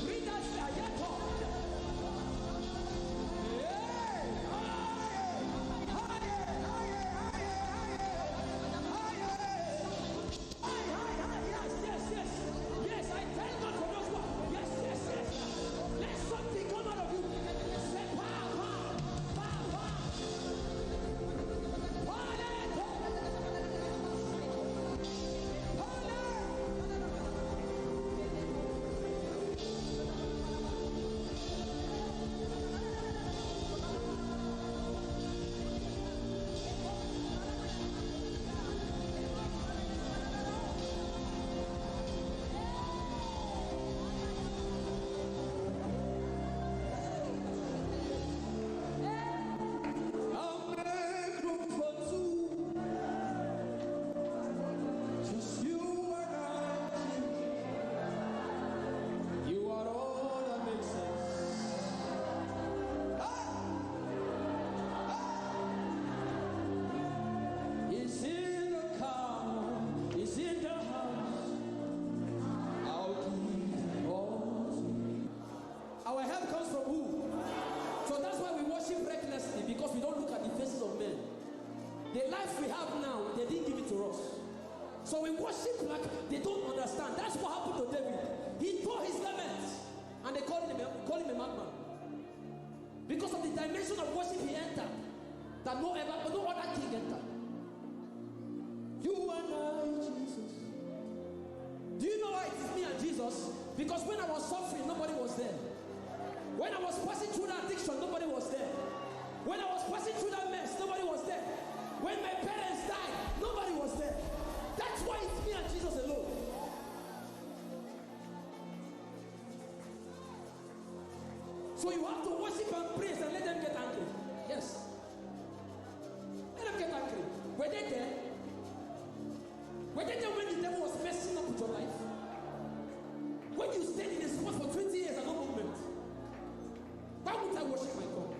Read that, I am God. Yes, I thank God for those one. Yes. Let something come out of you. Say power. I'll make room for two. Just you and I. You are all that makes sense. It's in the car, it's in the house. I'll give all to you. Our help comes from who? So that's why we worship recklessly, because we don't look at the faces of men. The life we have now, they didn't give it to us. So we worship like they don't understand. That's what happened to David. He tore his garments, and they call him a madman. Because of the dimension of worship he entered, that no other king entered. You and I, Jesus. Do you know why it is me and Jesus? Because when I was suffering, nobody was there. When I was passing through that addiction, nobody was there. When I was passing through that mess, nobody was there. When my parents died, nobody was there. That's why it's me and Jesus alone. So you have to worship and praise and let them get angry. Yes. Let them get angry. Were they there? Were they there when the devil was messing up with your life? When you stayed in a spot for 20 years and no movement? Why would I worship my God?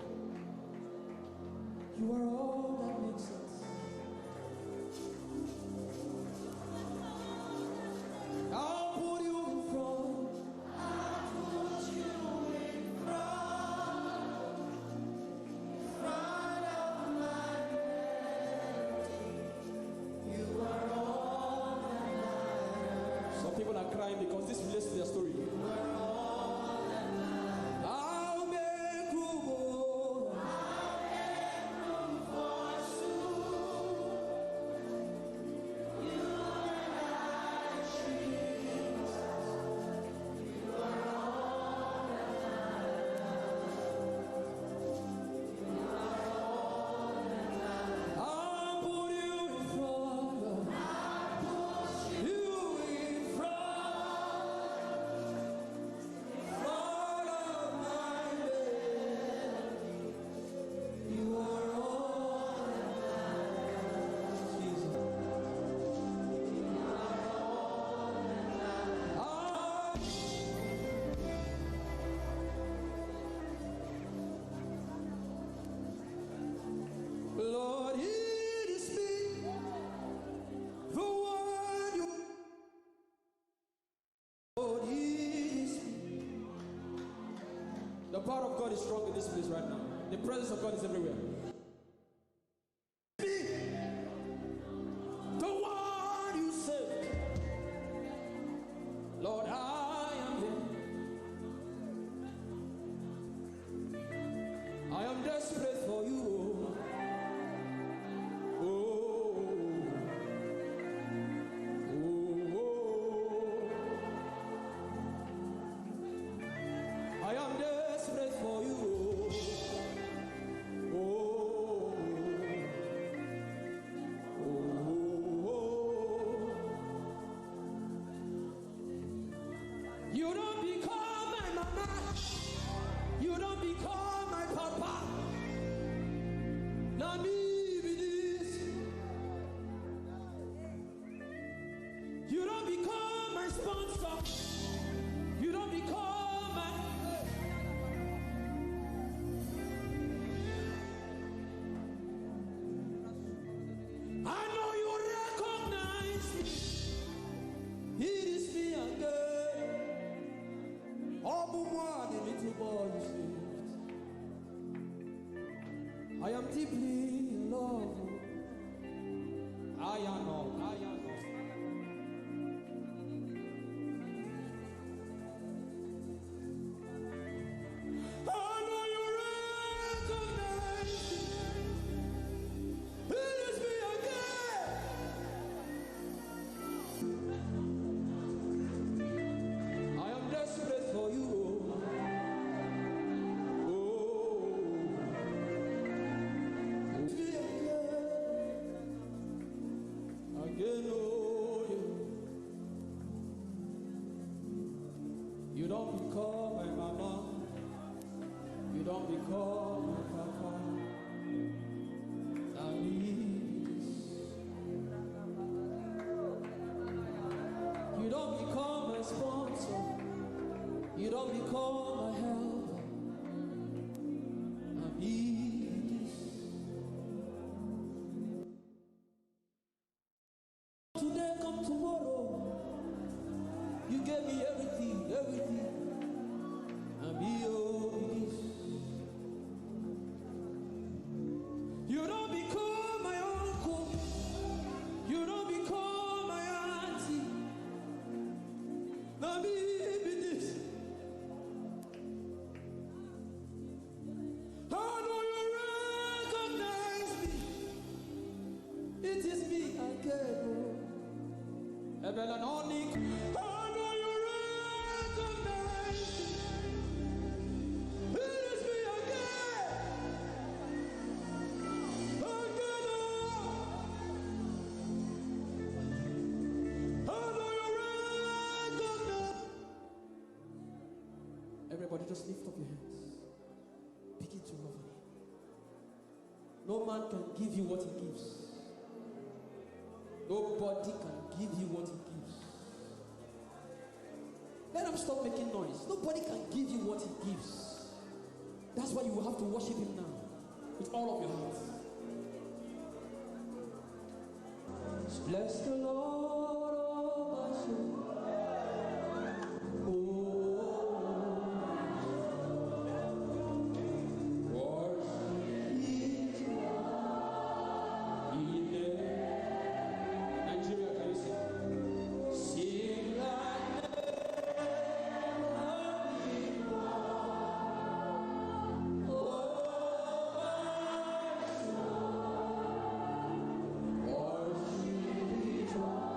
of God is strong in this place right now. The presence of God is everywhere. The one you saved, Lord, I am here. I am desperate for you. I am desperate for you. You don't become my mama. You don't become my papa. Now me be this. You don't become my sponsor. You don't become my. I know you recognize me. It is me again. All the one, the little boy you saved. I am deeply in love. I am all. I know you recognize me. It is me again. I am desperate for you. It's me again, oh yeah. You don't become my mama. You don't become my papa. I need this. You don't become my sponsor. You don't become my helper. I need this. Today, come tomorrow. You gave me everything. I need this. You don't become my uncle. You don't become my auntie. Now me be this. I know you recognize me. It is me again. I know you recognize me. It is me again. Everybody just lift up your hands. Begin to love him. No man can give you what he gives. Nobody can give you what he gives. Let him stop making noise. Nobody can give you what he gives. That's why you will have to worship him now. With all of your heart. Bless the Lord, oh my soul. Try.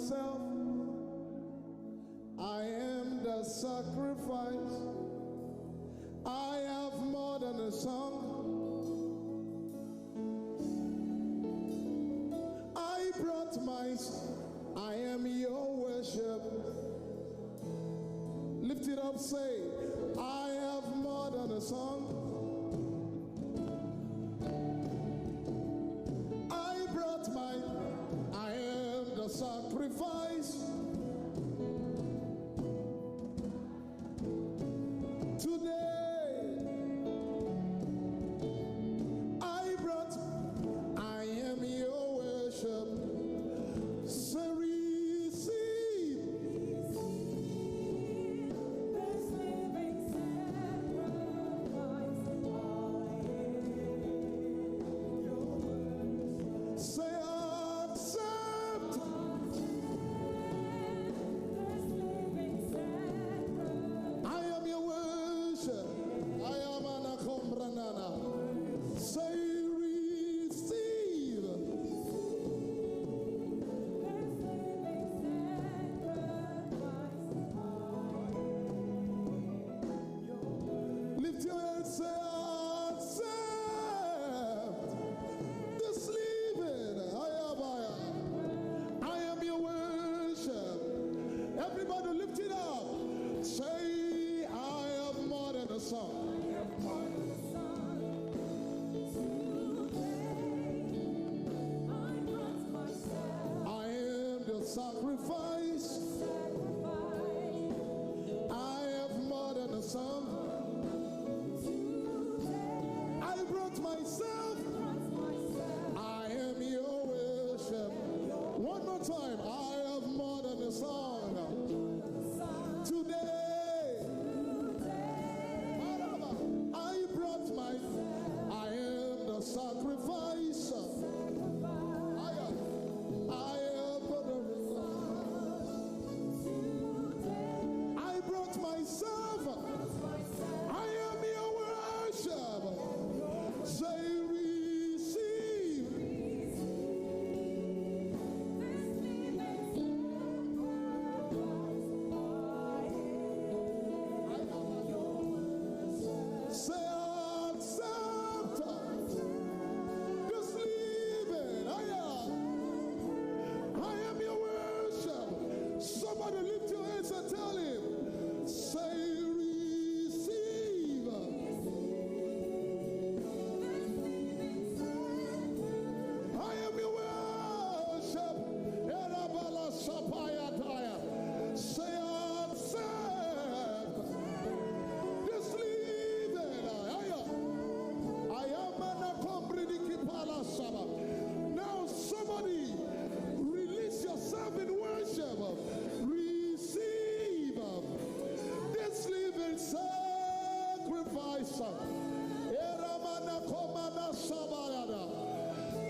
myself. I am the sacrifice. I have more than a song. I brought I am your worship. Lift it up, say, I have more than a song. I brought I am the sacrifice. Today, I am your worship. So receive this living sacrifice. say accept. This living sacrifice. I am your worship. I am anakombranana. Say receive. Lift your hands, say accept. This living. I am your worship. Everybody lift it up. Say I have more than a song. I am the sacrifice. I have more than a song. I brought myself. I am your worship. One more time. I have more than a song. Today, I brought I am the sacrifice. I brought myself. I am your worship. Say receive. Say accept. Just leave it. I am your worship. Somebody lift your hands and tell him. Say receive. I am your worship. Erabala sapayataya. Say accept. Just leave it. I am anakombridikipala saba. Now somebody release yourself in worship. Receive this living sacrifice. Eramanakomana sabayada.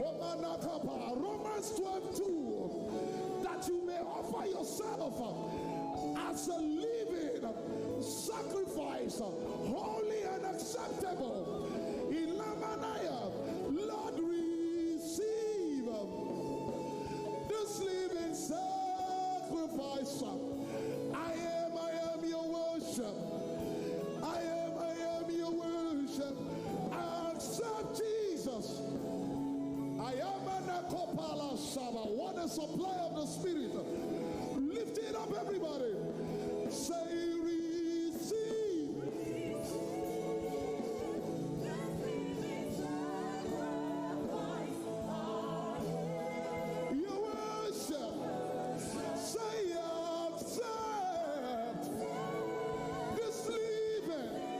Omanakapa. Romans 12:2. That you may offer yourself as a living sacrifice, holy and acceptable. Ilamanaya. Lord, receive this living sacrifice. I am your worship. I am your worship. I accept Jesus. I am an akopala shaba. What a supply of the Spirit. Lift it up, everybody. Say receive. Your worship. Say accept. This living.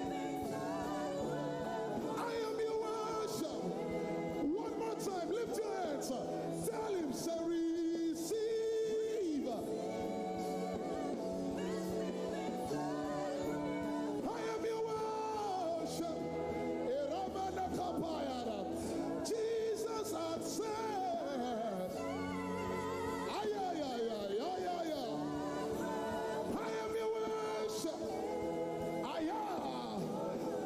I am your worship. One more time. Lift your hands. Tell him, say receive. I am your worship. Eramanakapayara. Jesus accept. Ay, ay, ay, ay, ay, ay, ay. I am your worship. Ay, ah.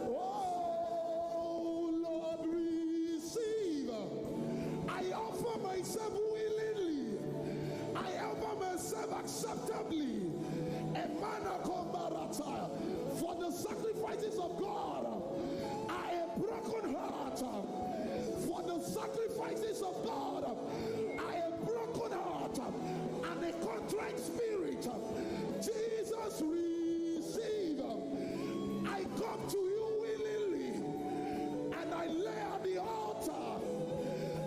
Oh, Lord, receive. I offer myself willingly. I offer myself acceptably. For the sacrifices of God, I am broken heart. For the sacrifices of God, I am broken heart and a contrite spirit. Jesus, receive. I come to you willingly and I lay at the altar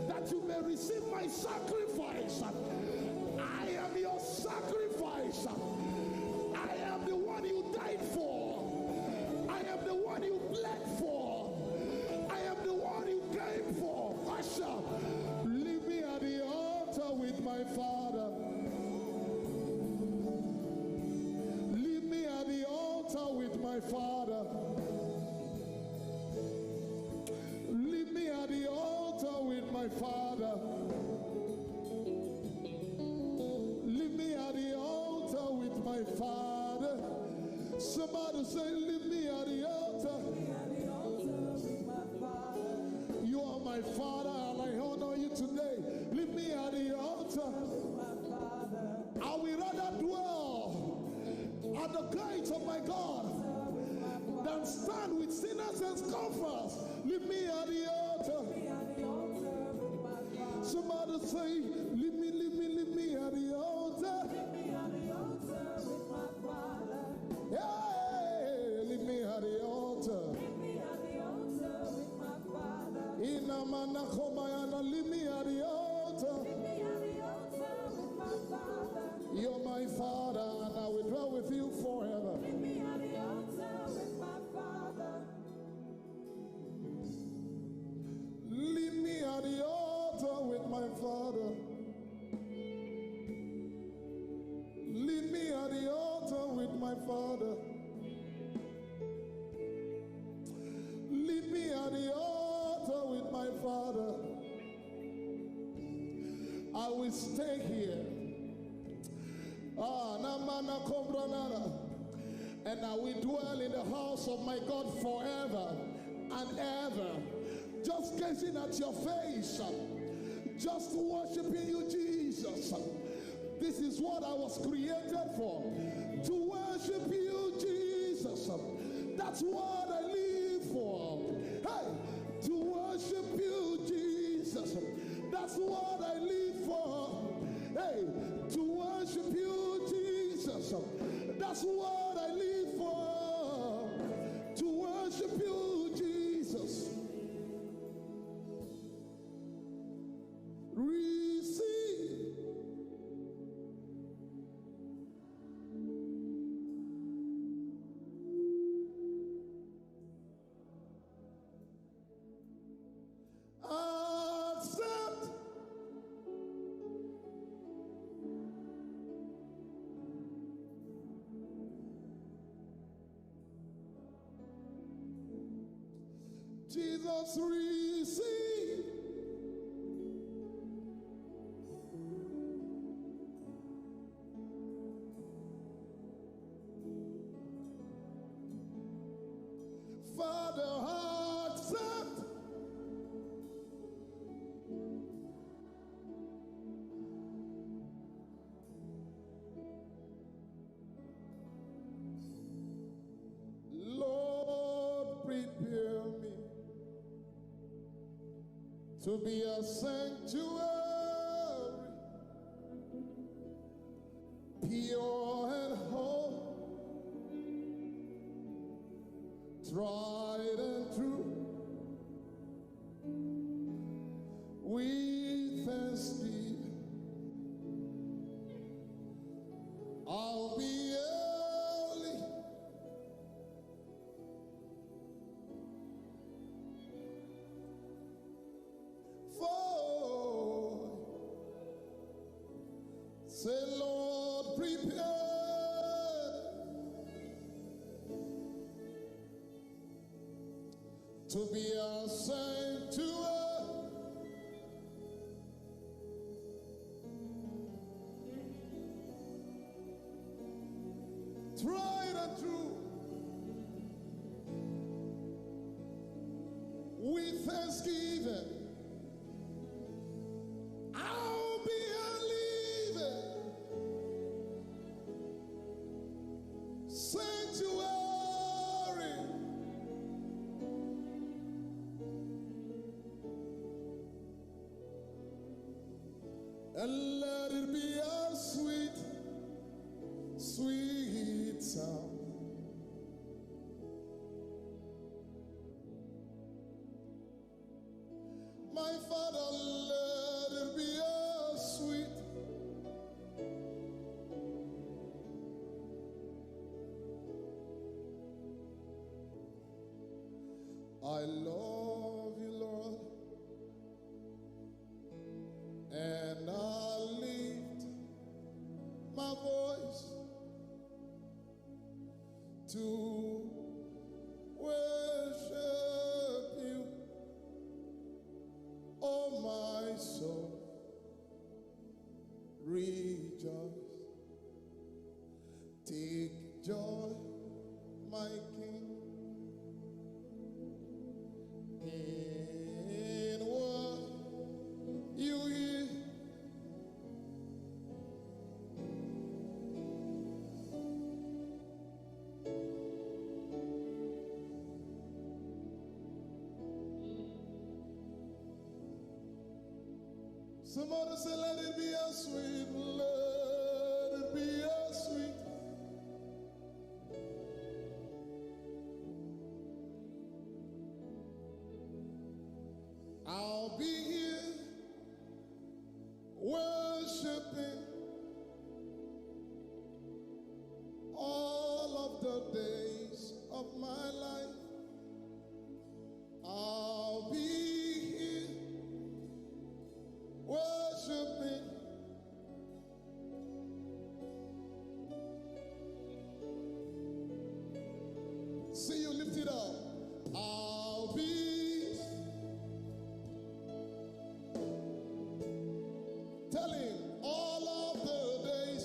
that you may receive my sacrifice. I am your sacrifice. I am the one you died for. I am the one you bled for. I am the one you came for. Usher, leave me at the altar with my Father. Leave me at the altar with my Father. Leave me at the altar with my Father. Leave me at the altar with my Father. Somebody say, leave me at the altar. You are my Father and I honor you today. Leave me at the altar. I will rather dwell at the gates of my God than stand with sinners and scoffers. Leave me at the altar. Somebody say, leave me at the altar. Hey, leave me at the altar. Leave me at the altar. You're my Father, and I will dwell with you forever. Leave me at the altar with my Father. Leave me at the altar with my Father. Leave me at the altar with my Father. Leave me at the altar with my Father. I will stay here. And I will dwell in the house of my God forever and ever. Just gazing at your face. Just worshiping you, Jesus. This is what I was created for. To worship you, Jesus. That's what I live for. Hey, to worship you, Jesus. That's what I live for. Hey, to worship you, Jesus. That's what I live for. To worship you, Jesus. Receive. Accept. Jesus, receive. Father, accept. Lord, prepare me to be a sanctuary, pure and holy, tried and true. With thanksgiving, I'll be early. For, say, Lord, prepare to be a sanctuary, tried and true. With thanksgiving, I'll be a living sanctuary. And let it be a sweet, sweet sound. My Father, let it be a sweet, I love you, Lord, and I lift my voice to worship you, oh my soul, rejoice, take joy, my King, in what you hear. Somebody say, let it be a sweet, let it be a sweet. I'll be here worshiping all of the days of my life. I'll be here worshiping. See you lift it up. I'll be telling all of the days.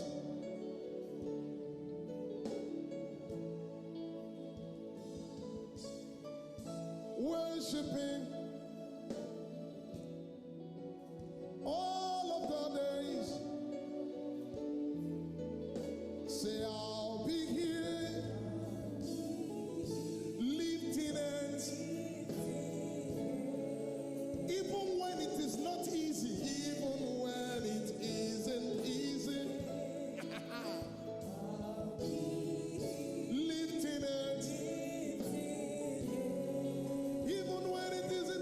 Worshiping all of the days. Say, I'll be here lifting hands, even when it is not easy, even when it isn't easy. Lifting hands, even when it isn't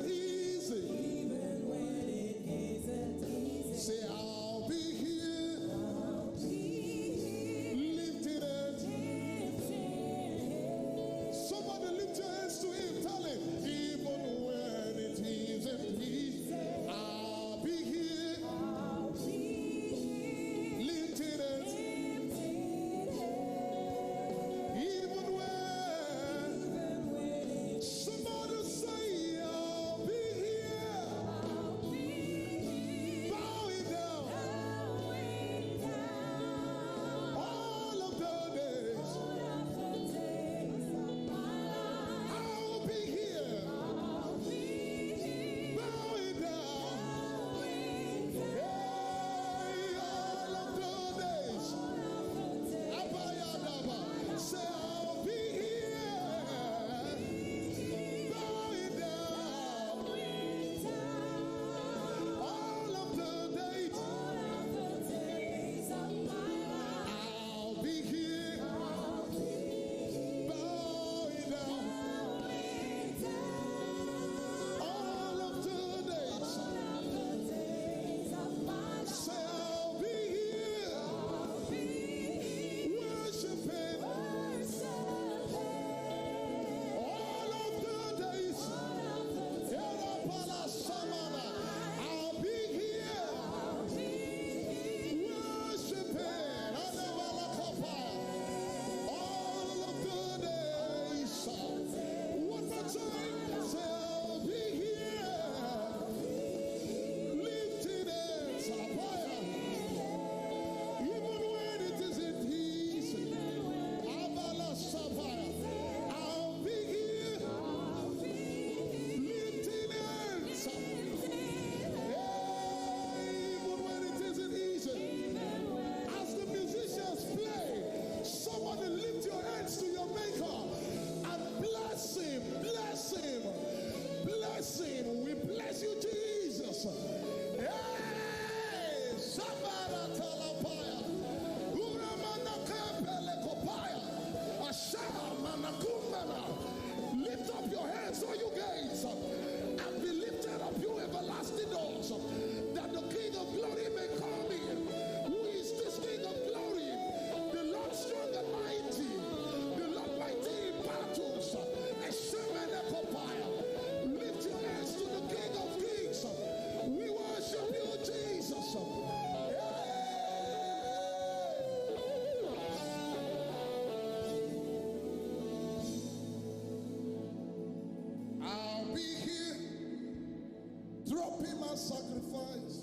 him as sacrifice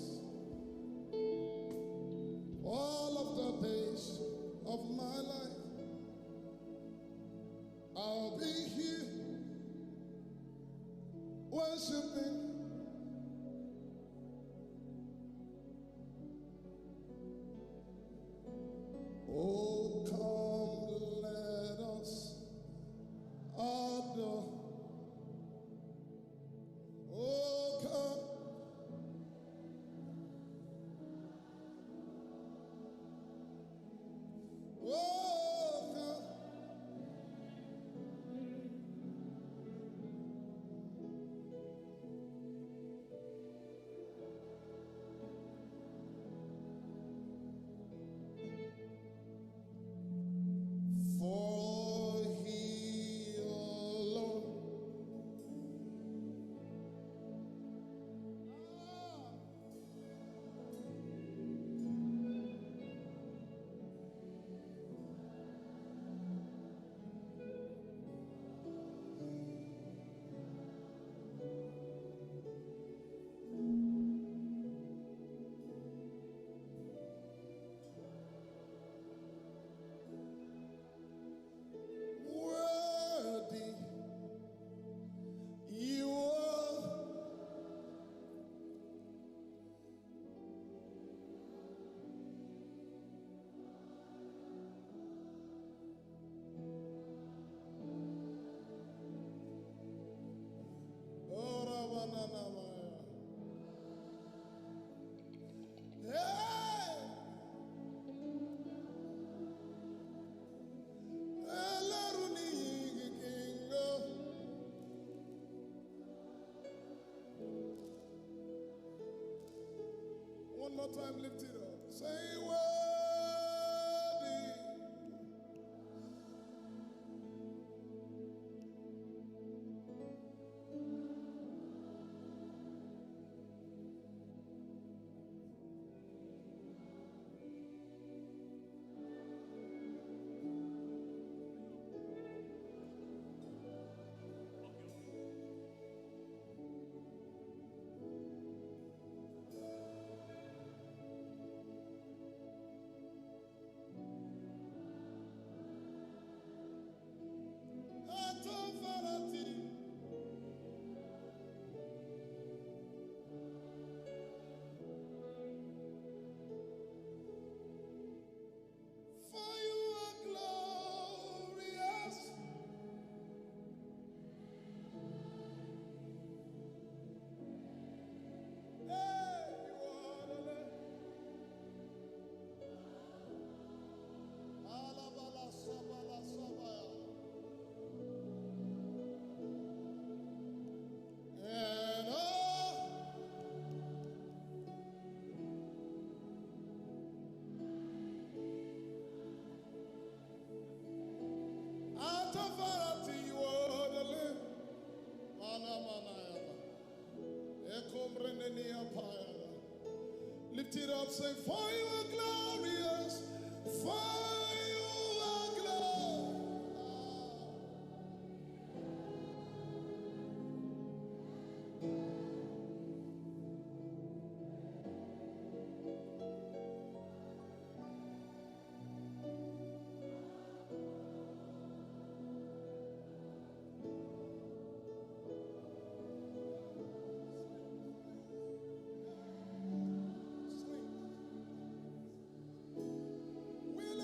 all of the days of my life. I'll be here worshiping. Oh, come, let us adore. Oh, come. Oh, come. For he alone worthy you are. Oh, Rabananamaya. Hey! Elaruni Kingo. One more time, lift it up. Say worthy. Authority. For you are glorious. Hey, you are the Alabala Sabala Sabaya. And out of variety you are the limb. Mana mana yaba. Ekomrenenia payada. Lift it up, say, for you are glorious. For you are glorious. We'll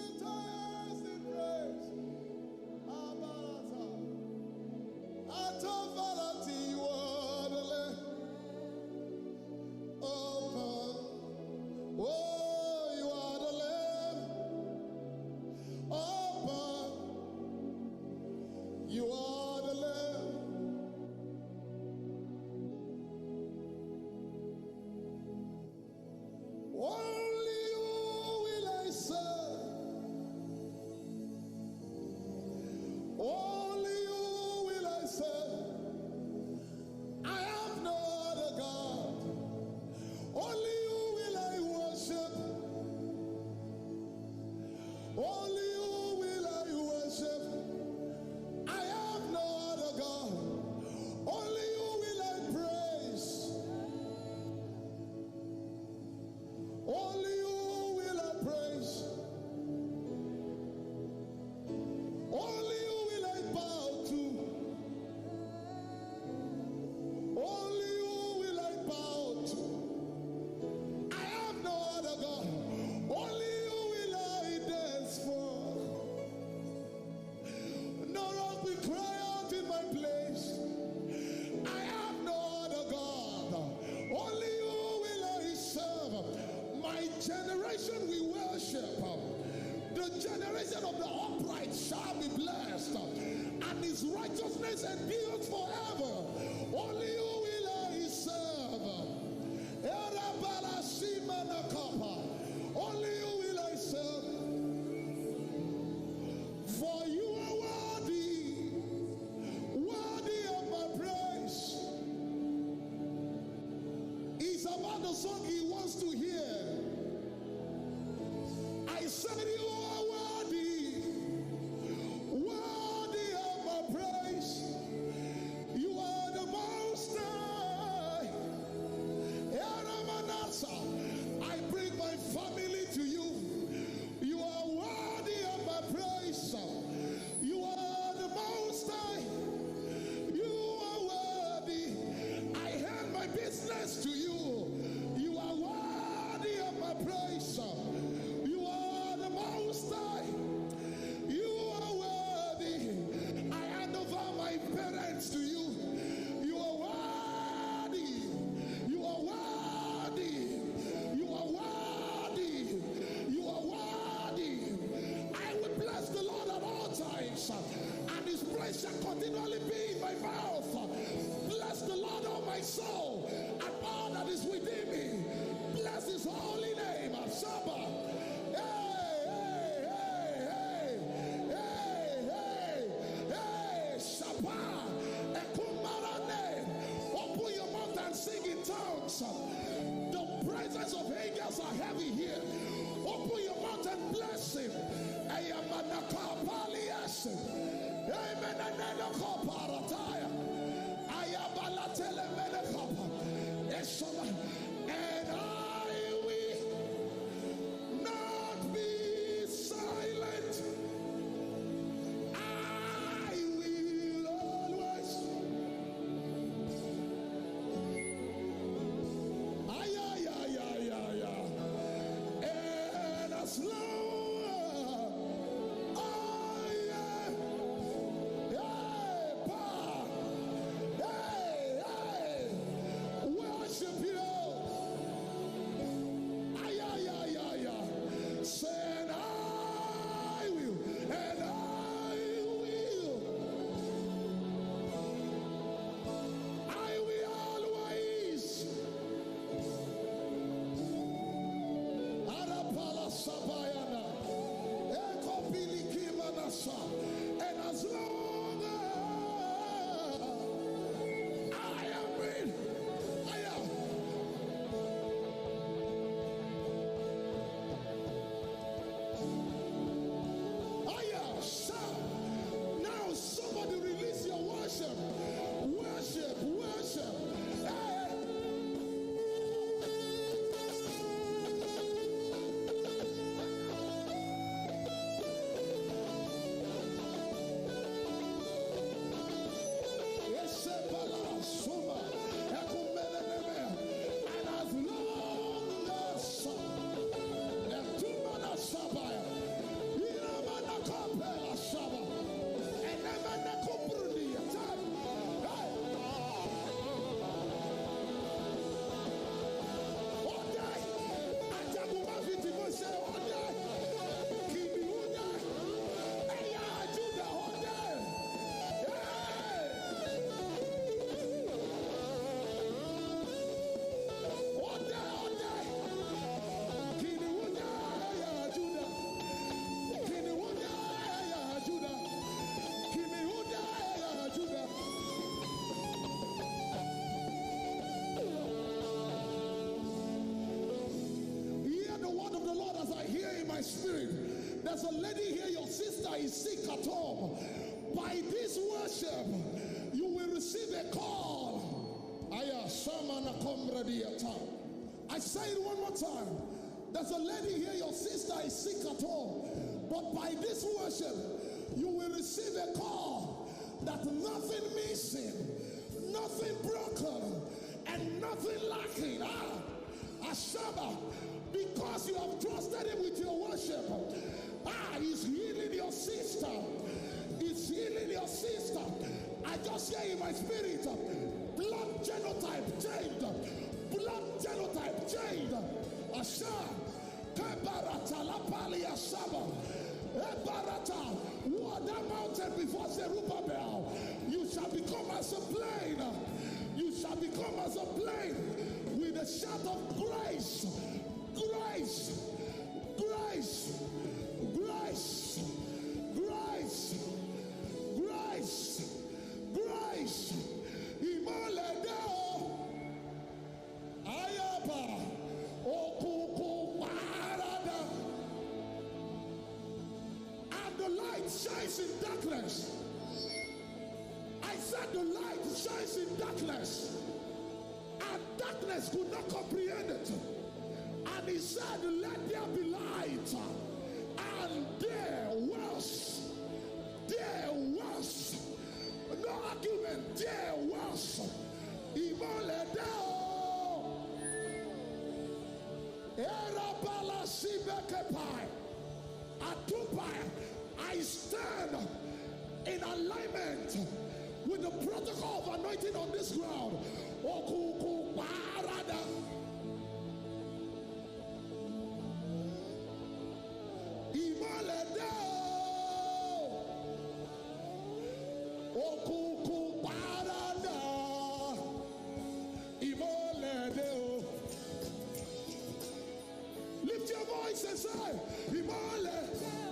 generation we worship, the generation of the upright shall be blessed, and his righteousness endures forever. Only you will I serve. Only you will I serve. For you are worthy, worthy of my praise. It's about the song he wants to hear. I said you are worthy, worthy of my praise. You are the most high. I bring my family to you. You are worthy of my praise. You are the most high. You are worthy. I hand my business to you. You are worthy of my praise. You are the most high. You are worthy. I hand over my parents to you. You are worthy. You are worthy. You are worthy. You are worthy. I will bless the Lord at all times, and his praise shall continually be in my mouth. Bless the Lord, oh my soul, and all that is within me. Bless his holy name. Shabbat. Hey, hey, hey, hey, hey, hey, hey, Shabbat. Ekumarane. Open your mouth and sing in tongues. The presence of angels are heavy here. Open your mouth and bless him. And I will not be silent. I will always. And as long I am, worship you. Say, and I will, and I will. I will always. Arapala Sabayana, Ekopiliki Manasa, and as long as I am in, I am. Now somebody release your worship. Worship, worship. Hey. And as long as Spirit, there's a lady here, your sister is sick at home. By this worship, you will receive a call. I say it one more time. There's a lady here, your sister is sick at home. But by this worship, you will receive a call that nothing missing, nothing broken, and nothing lacking. Ashaba. Because you have trusted him with your worship. He's healing your sister. He's healing your sister. I just hear in my spirit, blood genotype changed. Blood genotype changed. Asha. Kebarata la palia saba. Ebarata. What that mountain before Zerubbabel. You shall become as a plain. You shall become as a plain with a shout of grace. Grace. Grace. Grace. Grace. Grace. Grace. Imoledeo. Ayaba. Okuku parada. And the light shines in darkness. I said the light shines in darkness. And darkness could not comprehend it. And he said, let there be light. And there was. No argument. There was. Imoledeo. Erabala sibekepai. Atupai. I stand in alignment with the protocol of anointing on this ground. Okuku parada. Imoledeo. Okuku parada. Imoledeo. Lift your voice and say, Imoledeo.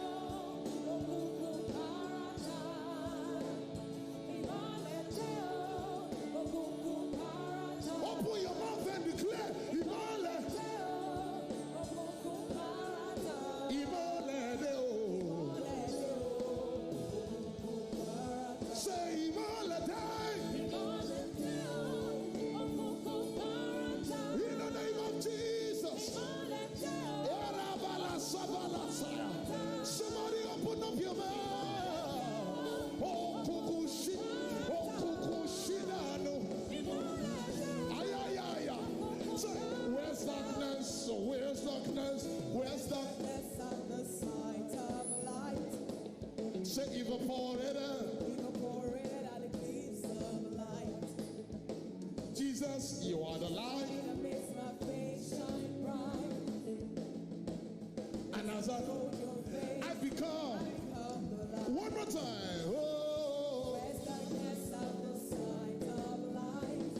Open your mouth and declare, Imoledeo. Imoledeo. Say Imoledeo. In the name of Jesus. Somebody open up your mouth. Oh, kukushi. Oh, kukushidano. Say, where's darkness? Where's darkness? Where's darkness? At the sight of light. Say evaporated. Evaporated at the eclipse of light. Jesus, you are the light. It makes my face shine bright. And as I become one more time. Oh, Where's darkness at the sight of light?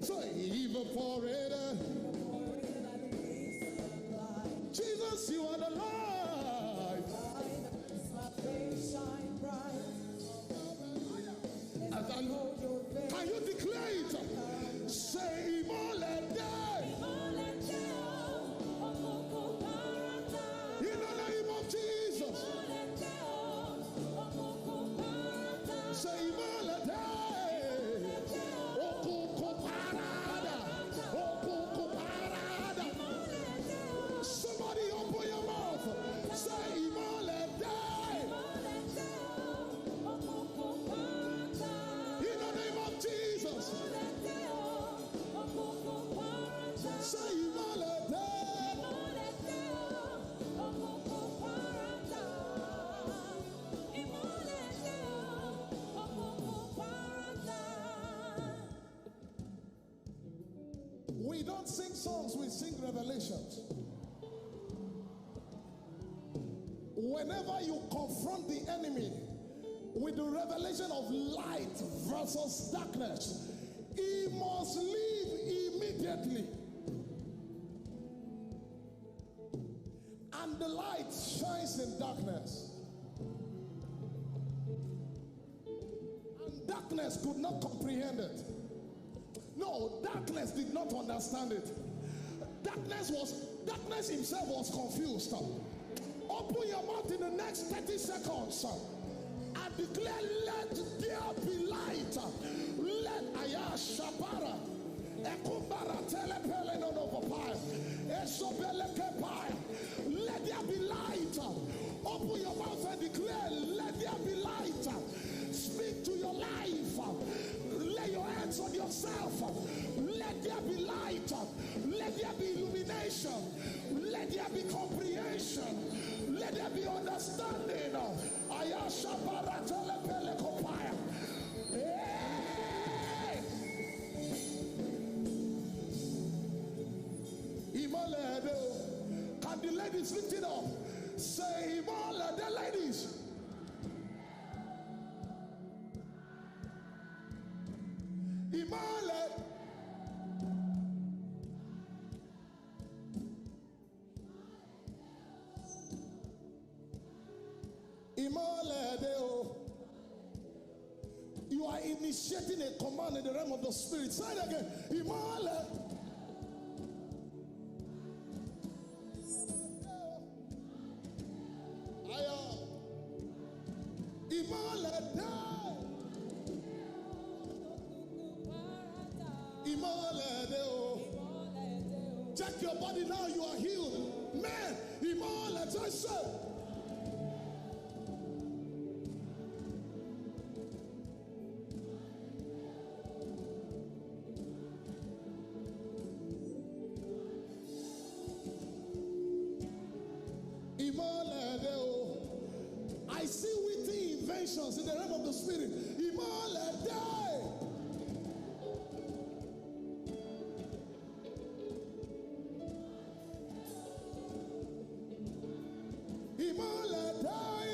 say evaporated. Evaporated at the eclipse of light. Jesus, you are the light. It makes my face shine bright. As I Hold your face. can you declare it? Say Imoledeo. In the name of Jesus. Say Imoledeo. Okuku parada. Okuku parada. Somebody open your mouth. Say Imoledeo. In the name of Jesus. Say Imoledeo. We don't sing songs, we sing revelations. Whenever you confront the enemy with the revelation of light versus darkness, he must leave immediately. And the light shines in darkness. And darkness could not comprehend it. No, darkness did not understand it. Darkness himself was confused. Open your mouth in the next 30 seconds and declare, let there be light. Let Ayashapara. Let there be light. Open your mouth and declare, let there be light. Speak to your life. Lay your hands on yourself. Let there be light. Let there be illumination. Let there be comprehension. Let there be understanding. Hey! Can the ladies lift Imole. Imole deo. You are initiating a command in the realm of the spirit. Say it again. Imole. Imole deo. Imole deo. Check your body now. You are healed. Man, Imole, I said. I see witty inventions in the realm of the spirit. Imole die. Imole die.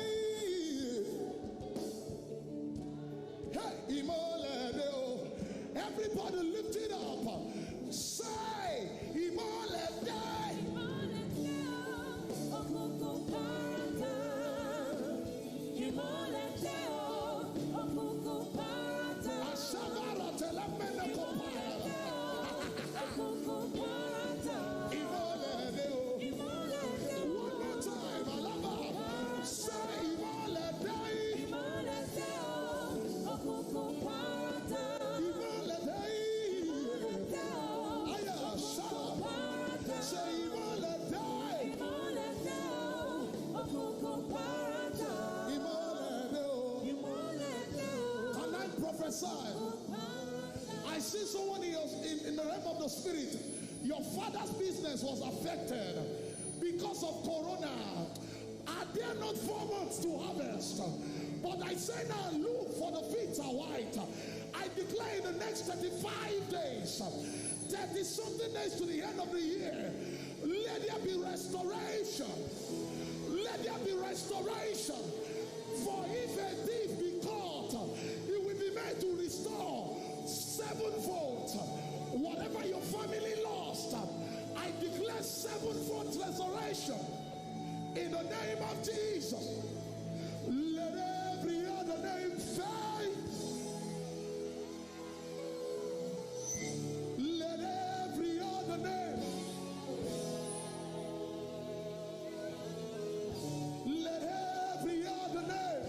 Hey, Imole deo. Everybody lift it up. Say, Imole die. I see someone in the realm of the spirit. Your father's business was affected because of Corona. Are there not 4 months to harvest? But I say now, look, for the fields are white. I declare in the next 35 days, 30-something days to the end of the year, let there be restoration. Let there be restoration. For if a thief be caught, he will be made to restore sevenfold. Whatever your family lost, I declare sevenfold restoration in the name of Jesus. Let every other name fade. Let every other name. Let every other name.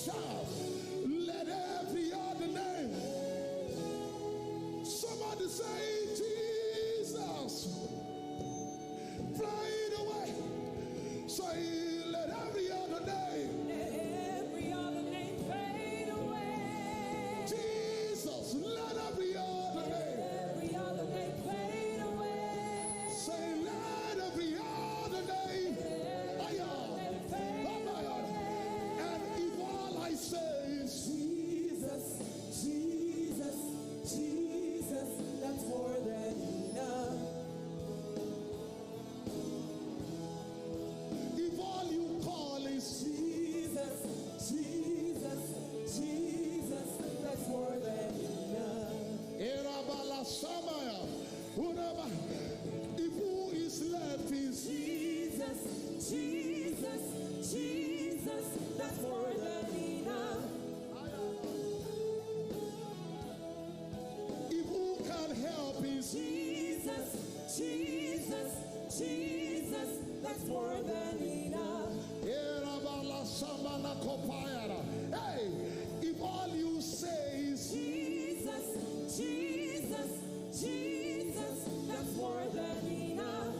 Shout. Let every other name. Somebody say Jesus. Fly it away. Say let every other name. Let every other name fade away. Jesus, let every other name. Every other name fade away. Say let every other name. And if all I say is Jesus, Jesus, Jesus, that's more than enough. if all you call is Jesus, Jesus, Jesus, that's more than enough. Erabala Samaya, if who is left is Jesus, Jesus, Jesus, that's more than enough. if who can help is Jesus, Jesus, Jesus, that's more than enough. Erabala Samana Kopayara. Hey, if all you say is Jesus, Jesus, Jesus, that's more than enough.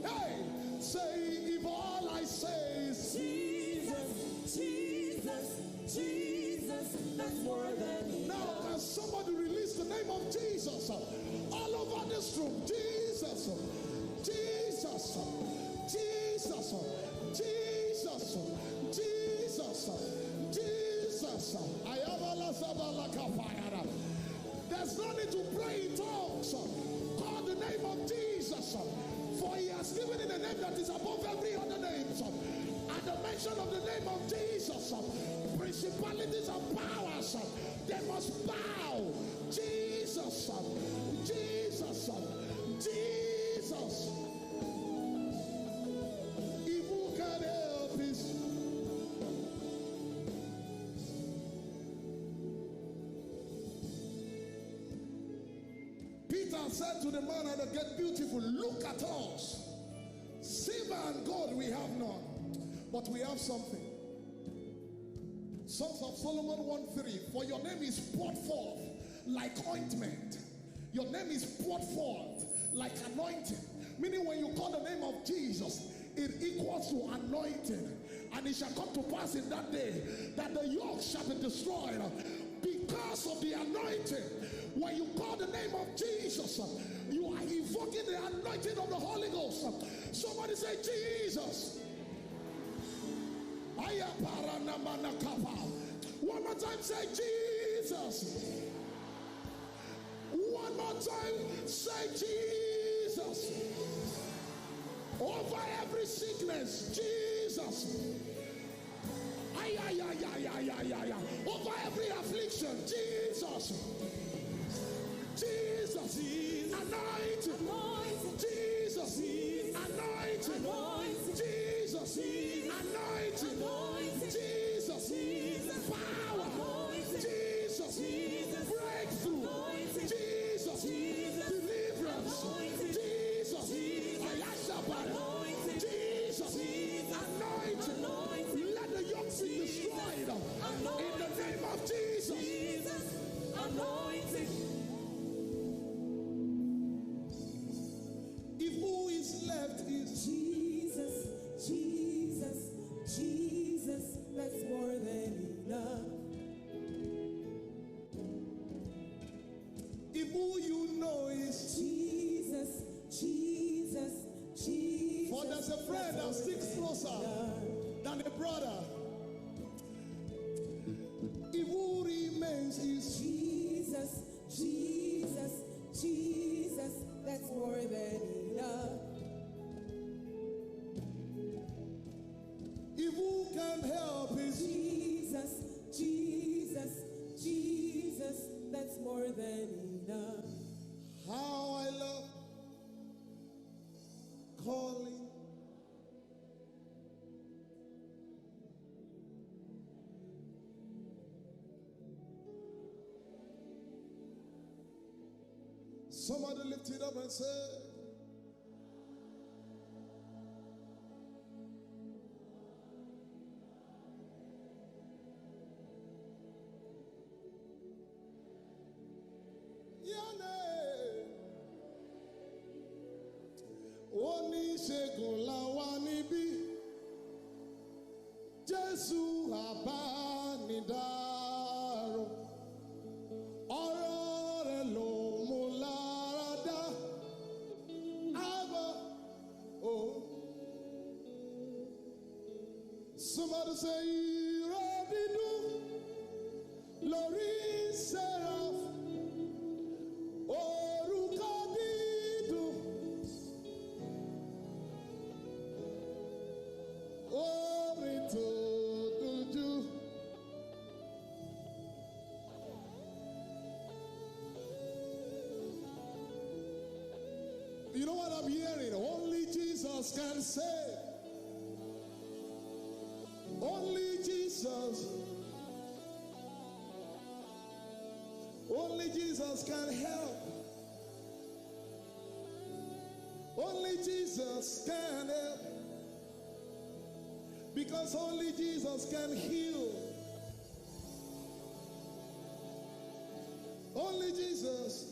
hey, say if all I say is Jesus, Jesus, Jesus, that's more than now enough. can somebody release the name of Jesus all over this room? Jesus, Jesus, Jesus, Jesus, Jesus, Jesus. There's no need to pray in tongues. Call the name of Jesus, for he has given it a name that is above every other name. At the mention mention of the name of Jesus, principalities and powers, they must bow. Jesus, Jesus, Jesus. If who can help us? Peter said to the man at the gate, beautiful, look at us. Silver and gold we have none, but we have something. Songs of Solomon 1:3, for your name is poured forth like ointment. Your name is poured forth like anointing. Meaning when you call the name of Jesus, it equals to anointing. And it shall come to pass in that day that the yoke shall be destroyed because of the anointing. When you call the name of Jesus, you are invoking the anointing of the Holy Ghost. Somebody say Jesus. One more time, say Jesus. One more time, say Jesus. Over every sickness, Jesus. Over every affliction, Jesus. Jesus, anointed. Jesus, anointed. Jesus, anointed. Jesus, power. Jesus, breakthrough. Jesus, deliverance. Jesus, Jesus, anointed. Let the yoke be destroyed in the name of Jesus. Anointing. If who is left is Jesus, Jesus, Jesus, that's more than enough. if who you know is Jesus, Jesus, Jesus. for there's a friend that sticks closer than a brother. If who remains is Jesus, Jesus, Jesus, that's more than enough. if who can help is Jesus, Jesus, Jesus, that's more than enough. how I love calling. Somebody lift it up and say, oníṣègùn làwa níbí, Jésù àbánidárò, ọ̀rọ̀ rẹ̀ ló mú lára dá. Abba, oh. Somebody say, ire dídùn lórí seraph, orúkọ dídùn. Orin tó dùn. You know what I'm hearing? Only Jesus can save. Only Jesus. Only Jesus can help. Only Jesus can help. Because only Jesus can heal. Only Jesus.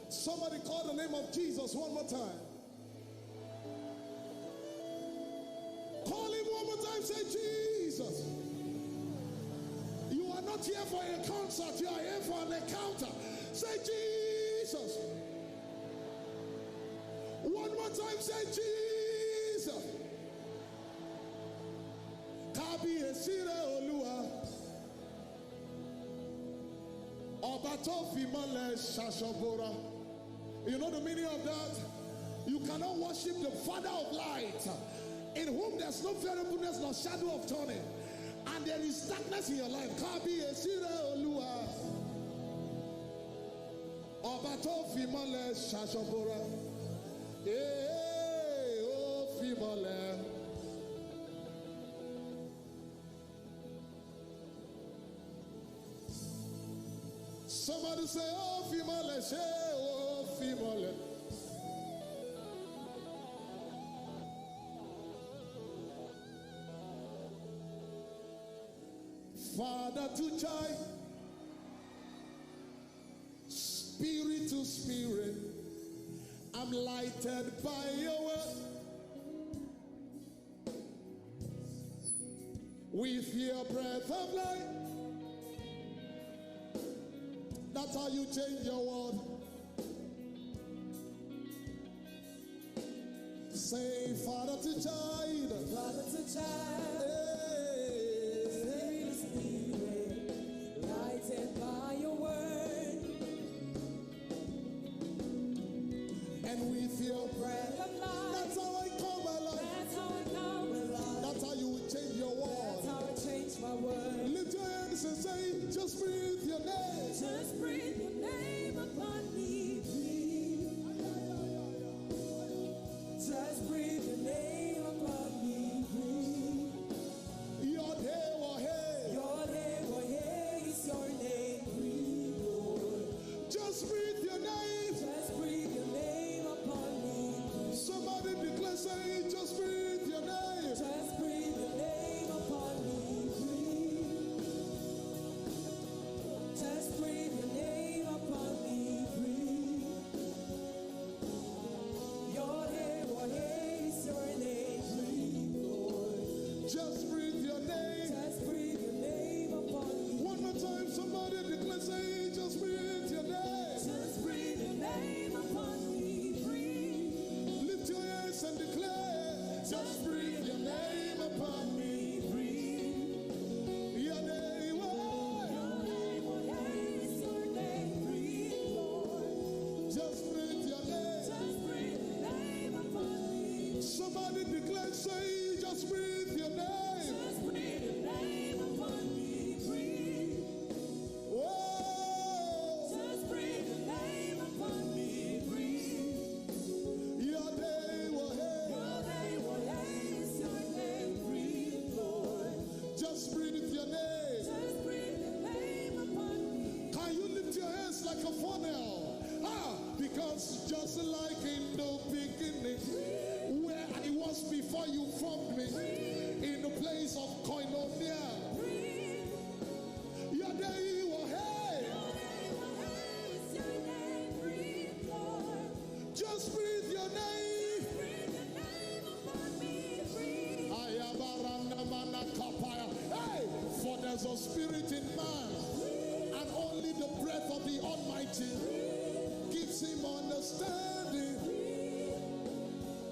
Somebody call the name of Jesus one more time. Call him one more time. Say Jesus. You are not here for a concert. You are here for an encounter. Say Jesus. One more time. Say Jesus. Kábíyèsí rẹ̀ Olúwa. Ọba tó fi mọ́lẹ̀ ṣaṣọbora. You know the meaning of that? You cannot worship the Father of light in whom there there's no variableness nor shadow of turning, and there is darkness in your life, Kabi Esire Olua. Obato Fimole Shashobora. Oh Fimole. Somebody say, oh Fimole, say, oh Fimole. Father to child, spirit to spirit, I'm lighted by your word. With your breath of life, that's how you change your world. Say, Father to child, Father to child, spirit to spirit, lighted by your word, and with your breath of life. that's how I call my life. That's how I come alive. That's how you will change your world. That's how I change my world. Lift your hands and say, just breathe your name. Just breathe your name upon me, breathe. Just breathe your name upon me, breathe. Your day will hey. Your name, oh yeah, is your name, breathe, Lord. Just breathe your name. Just breathe your name upon me. Somebody declare, say, just breathe your name. Just breathe your name upon me, breathe. Just breathe your name upon me, breathe. Your name, oh yeah, is your name, breathe, Lord. Just breathe your name. Just breathe your name upon me. One more time, somebody declare, say, just breathe your name. Just breathe your name upon me, breathe. Lift your hands and declare, just breathe your name upon me. Breathe. Your name, oh, Your name, oh yeah, is your name, breathe, Lord. just breathe your name. Just breathe your name upon me. Somebody declare, say, just breathe your name. Just breathe your name upon me, breathe. Whoa, Just breathe your name upon me, breathe. your name, oh, hey. Your name, oh yeah, is your name, breathe, Lord. Just breathe your name. Just breathe your name upon me. Can you lift your hands like a funnel? Because just like in the beginning, where I was before you formed me, in the place of koinonia, Breathe. your day will hey. Your name, oh yeah, is your name, breathe, Lord. Just breathe your name. Breathe your name upon me, breathe. Hey, for there's a spirit in man, and only the breath of the Almighty gives him understanding.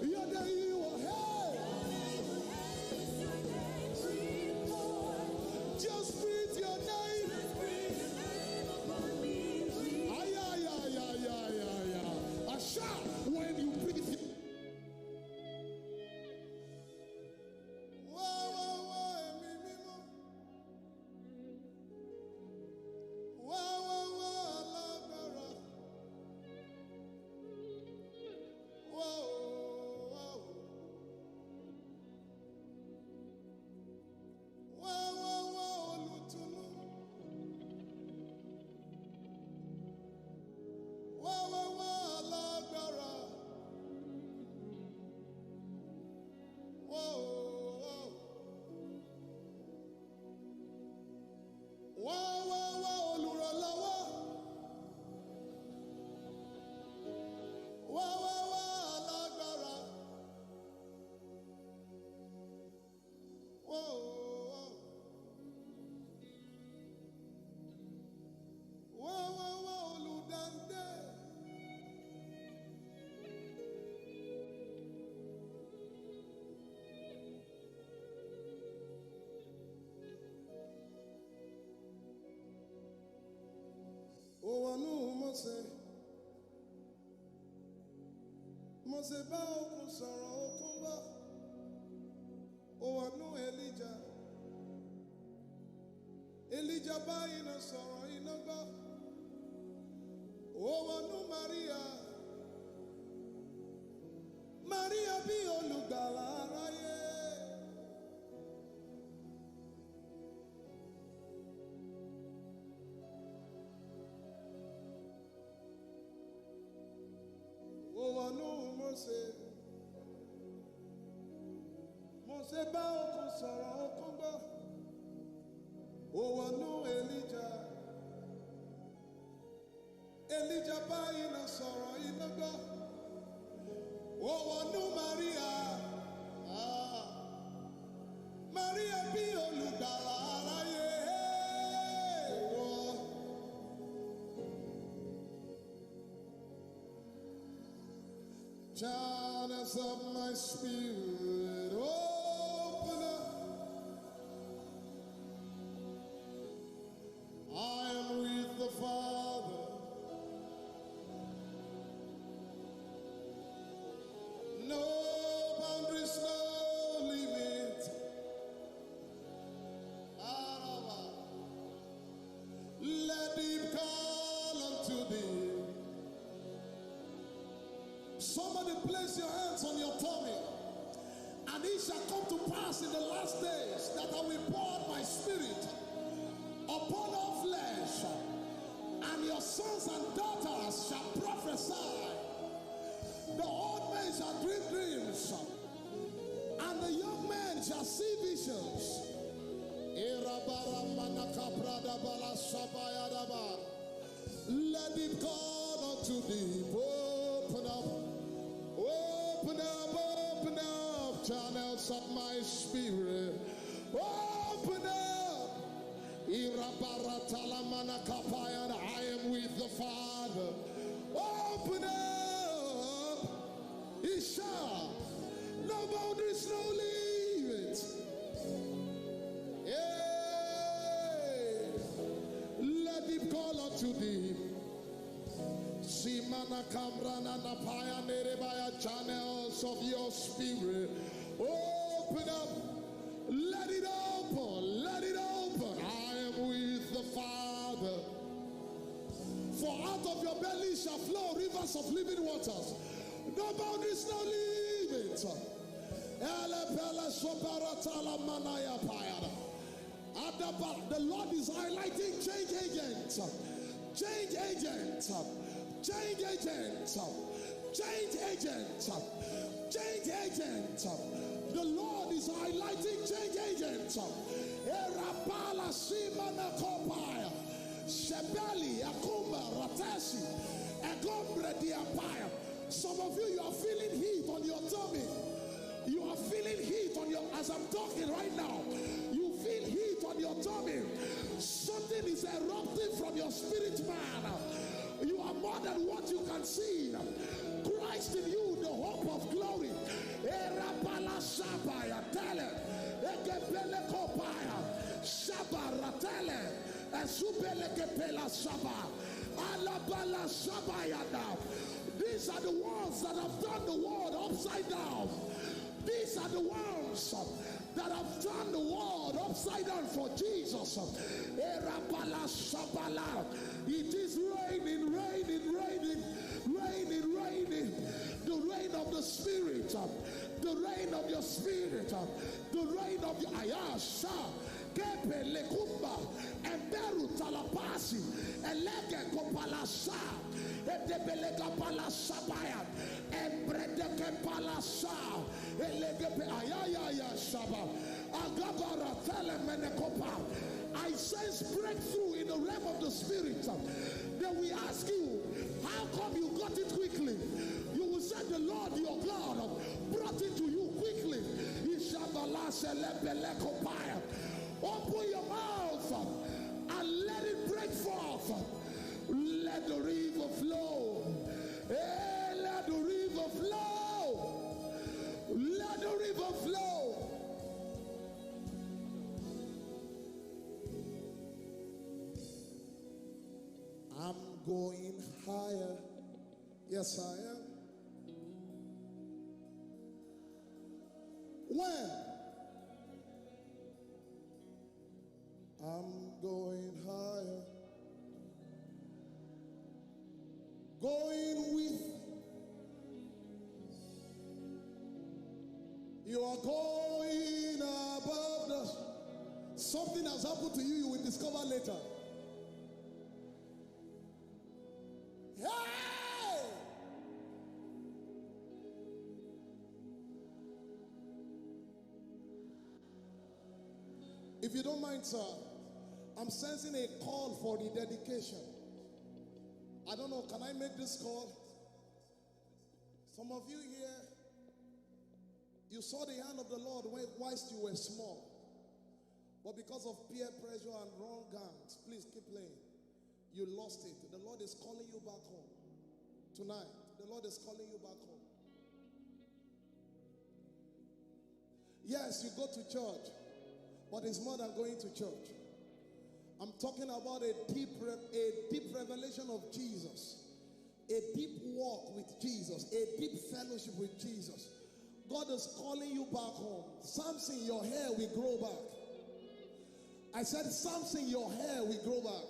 Your day will hey. Your name, oh yeah, is your name, breathe, Lord. Just breathe your name. Just breathe your name upon me, breathe. Ay, ay, ay, ay, ay, ay, ay. A shout when you breathe. Whoa, whoa, whoa, mi, mi, mo. Whoa, whoa, whoa, alágbára. Whoa, whoa. Whoa, whoa, whoa, olùtùnú. Whoa, whoa, whoa, alágbára. Whoa, whoa. Whoa, whoa, whoa, olùrànlọ́wọ́. Whoa, whoa, whoa, alágbára. Whoa, whoa. Whoa, whoa, whoa, olùdáǹdè. Òwònú Mósè bá òkun sọ̀rọ̀ òkun bá. Elijah báyìí náà sọ̀rọ̀ iná gbọ́. Ó wọnú Maria. Maria bí olùgbàlà aráyé. Ó wọnú Mósè. Mósè bá òkun sọ̀rọ̀ òkun gbọ́. Ó wọnú Elijah. Elijah báyìí náà sọ̀rọ̀ iná gbọ́. Ó wọnú Maria. Maria bí olùgbàlà aráyé. Channels of my spirit, open up. I am with the Father. No boundaries, no limit. Let him call unto thee. Somebody place your hands on your tummy. And it shall come to pass in the last days that I will pour out my spirit upon all flesh, and your sons and daughters shall prophesy. The old men shall dream dreams, and the young men shall see visions. Let it God unto thee. Open up, open up, open up, channels of my spirit. Open up. I am with the Father. Open up. He shall. No boundaries, no limits. Yeah. Let him call unto thee. Simana Kamrana Napaya Nerebaya, channels of your spirit. Open up. Let it open. Let it open. I am with the Father. For out of your belly shall flow rivers of living waters. No boundaries, no limits. The Lord is highlighting change agents. Change agents. Change agents. Change agents. Change agents. The Lord is highlighting change agents. Erapala Simana Kopaya. Shebeli Akumba Ratesi. Egombre Diapaya. Some of you are feeling heat on your tummy. You are feeling heat on your, as I'm talking right now. You feel heat on your tummy. Something is erupting from your spirit, man. You are more than what you can see. Christ in you, the hope of glory. Erapala Shabaya Tele. Egebele Kopaya. Shabaratele. Esubele Kepela Shaba. Alabala Shabayada. These are the ones that have turned the world upside down. These are the ones that have turned the world upside down for Jesus. It is raining, raining, raining, raining, raining. The rain of the Spirit, the rain of your spirit, the rain of your Ayasha. Kepe lekumba, emberu talapasi, elege kopalasa, edebelega palasabaya, embredeke palasa, elegepe ayaya shaba, agabara telemenekopa. I sense breakthrough in the realm of the spirit. Then we ask you, how come you got it quickly? You will say the Lord your God brought it to you quickly. Open your mouth and let it break forth. Let the river flow. Hey, let the river flow. Let the river flow. I'm going higher. Yes, I am. When? I'm going higher. Going with. You are going above the. Something has happened to you, you will discover later. Hey! If you don't mind, sir, I'm sensing a call for the dedication. I don't know, can I make this call? Some of you here, you saw the hand of the Lord whilst you were small. But because of peer pressure and wrong hands, please keep playing. You lost it. The Lord is calling you back home. Tonight, the Lord is calling you back home. Yes, you go to church, but it's more than going to church. I'm talking about a deep revelation of Jesus, a deep walk with Jesus, a deep fellowship with Jesus. God is calling you back home. Samson, your hair will grow back. I said, Samson, your hair will grow back.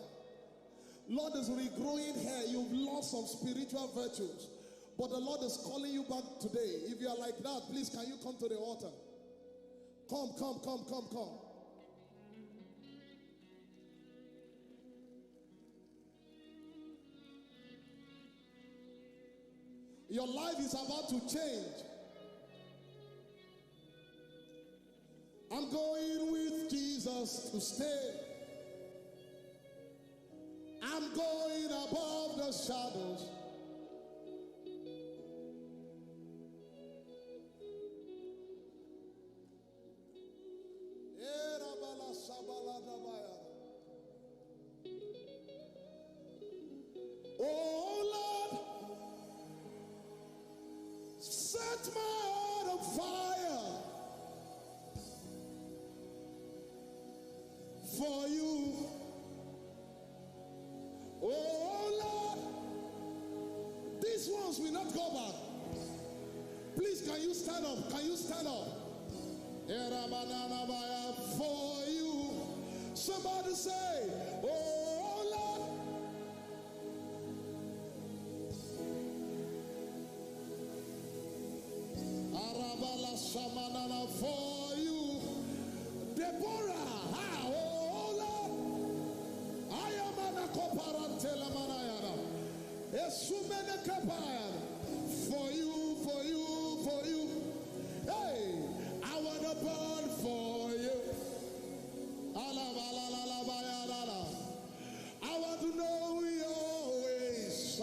Lord is regrowing hair. You've lost some spiritual virtues, but the Lord is calling you back today. If you are like that, please can you come to the altar? Come. Your life is about to change. I'm going with Jesus to stay. I'm going above the shadows. Oh Lord, set my heart on fire for you. Oh Lord, these ones will not go back. Please, can you stand up? Can you stand up? For you. Somebody say, oh Lord. Arabala Shamanana for you. Deborah, oh Lord. I am an akoparantela manayana. Esumene kapayana. For you. Hey, I want to burn for you. I want to know your ways.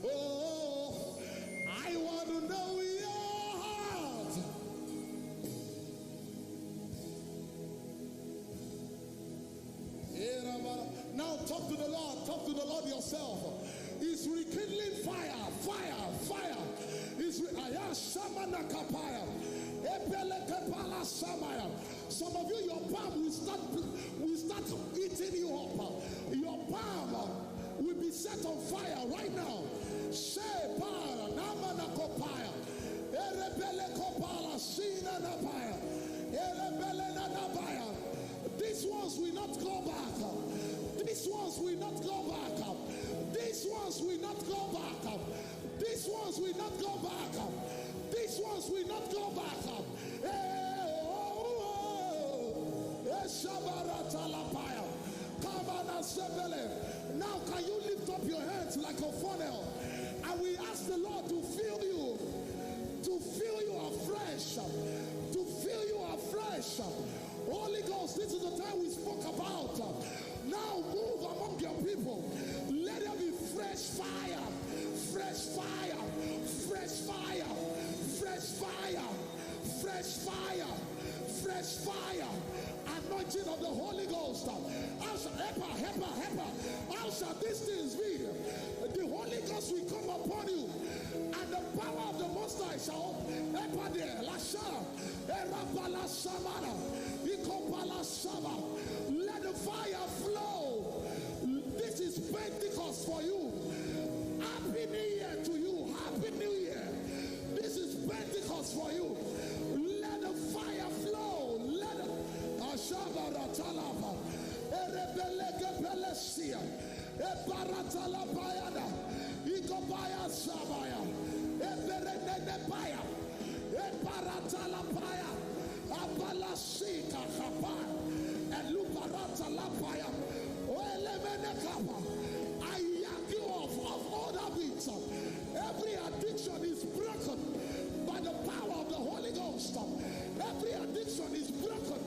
Oh, I want to know your heart. Now talk to the Lord. Talk to the Lord yourself. He's rekindling fire. Some of you, your palm will start eating you up. Your palm will be set on fire right now. These ones will not go back. These ones will not go back. These ones will not go back. These ones will not go back. These ones will not go back. Now can you lift up your hands like a funnel, and we ask the Lord to fill you afresh, to fill you afresh. Holy Ghost, this is the time we spoke about. Now move among your people. Let there be fresh fire, fresh fire, fresh fire, fresh fire, fresh fire, fresh fire. Anointing of the Holy Ghost. How shall these things be? The Holy Ghost will come upon you, and the power of the Most High shall let the fire flow. This is Pentecost for you. Happy New Year to you. Happy New Year. This is Pentecost for you. Let the fire flow. Let it. Talatalapa, Erebeleke Pelesia, Ebaratalapayada, Ikopaya Sabaya, Eberenepaya, Ebaratalapaya, Abalasika Kapaya, and Luparatalapaya, Oelemenekapa. I yag you of all habits. Every addiction is broken by the power of the Holy Ghost. Every addiction is broken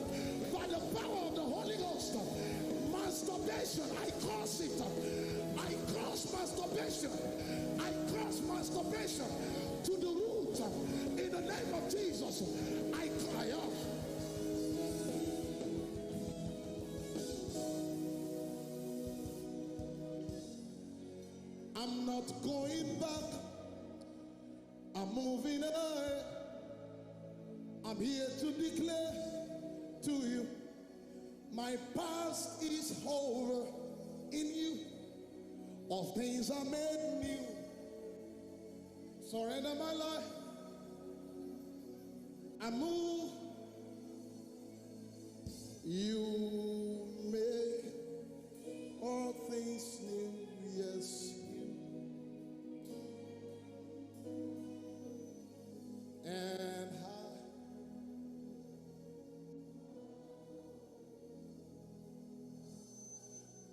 by the power of the Holy Ghost. Masturbation, I curse it. I curse masturbation. I curse masturbation to the root. In the name of Jesus, I cry out. I'm not going back. I'm moving ahead. I'm here to declare to you, my past is over in you. All things are made new. Surrender my life. I move. You make all things new. Yes. And high.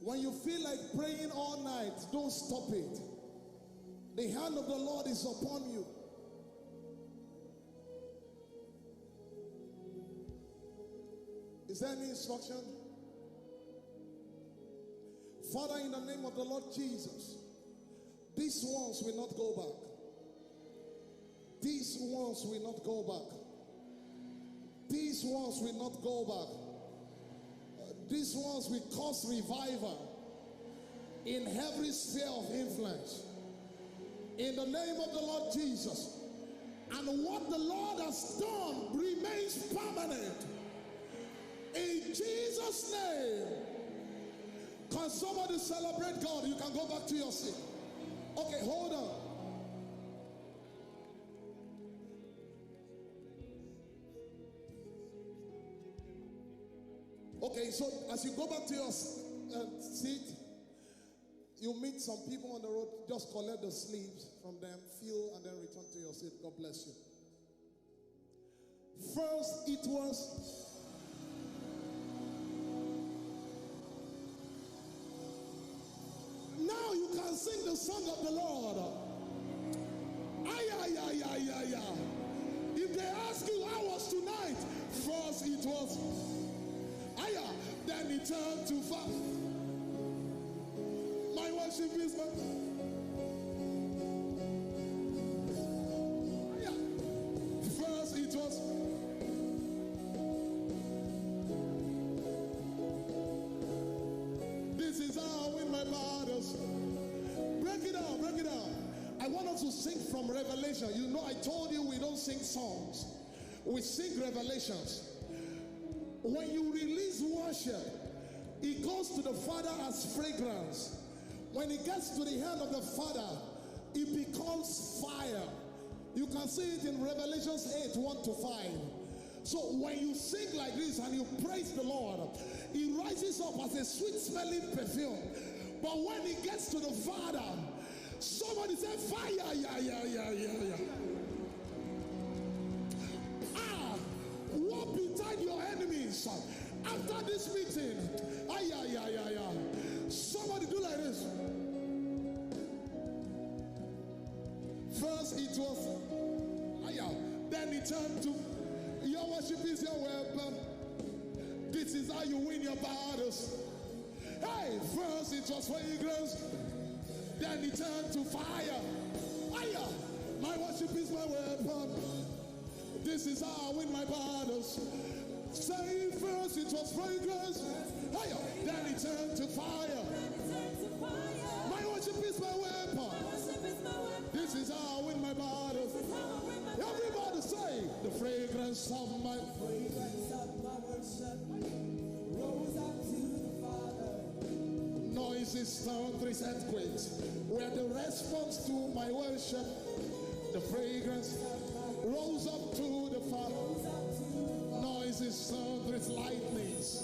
When you feel like praying all night, don't stop it. The hand of the Lord is upon you. Is there any instruction? Father, in the name of the Lord Jesus, these ones will not go back. These ones will not go back. These ones will not go back. These ones will cause revival in every sphere of influence. In the name of the Lord Jesus. And what the Lord has done remains permanent. In Jesus' name. Can somebody celebrate God? You can go back to your seat. Okay, hold on. Okay, so as you go back to your seat, you meet some people on the road. Just collect the sleeves from them, feel, and then return to your seat. God bless you. First, it was now you can sing the song of the Lord. Ay, ay, ay, ay, ay, ay. If they ask you how was tonight, first it was aya, then it turned to fire. My worship is my aya. First it was this is how I win my battles. Break it down, break it down. I want us to sing from Revelation. You know, I told you we don't sing songs, we sing revelations. When you release worship, it goes to the Father as fragrance. When it gets to the hand of the Father, it becomes fire. You can see it in Revelation 8, 1-5. So when you sing like this and you praise the Lord, it rises up as a sweet smelling perfume. But when it gets to the Father, somebody say fire, yeah, yeah, yeah, yeah, yeah. Walk beside your enemies after this meeting. Ay, ay, ay, ay, ay. Somebody do like this. First it was ay, ay. Then it turned to your worship is your weapon. This is how you win your battles. Hey, first it was fragrance. Then it turned to fire. Ay, ay. My worship is my weapon. This is how I win my battles. Say first it was fragrance. Higher. Then it turned to fire. My worship is my weapon. This is how I win my battles. Everybody say the fragrance of my worship rose up to the Father. Noises, thunderous earthquakes were the response to my worship. The fragrance rose up to the Father. Noises, thunderous lightnings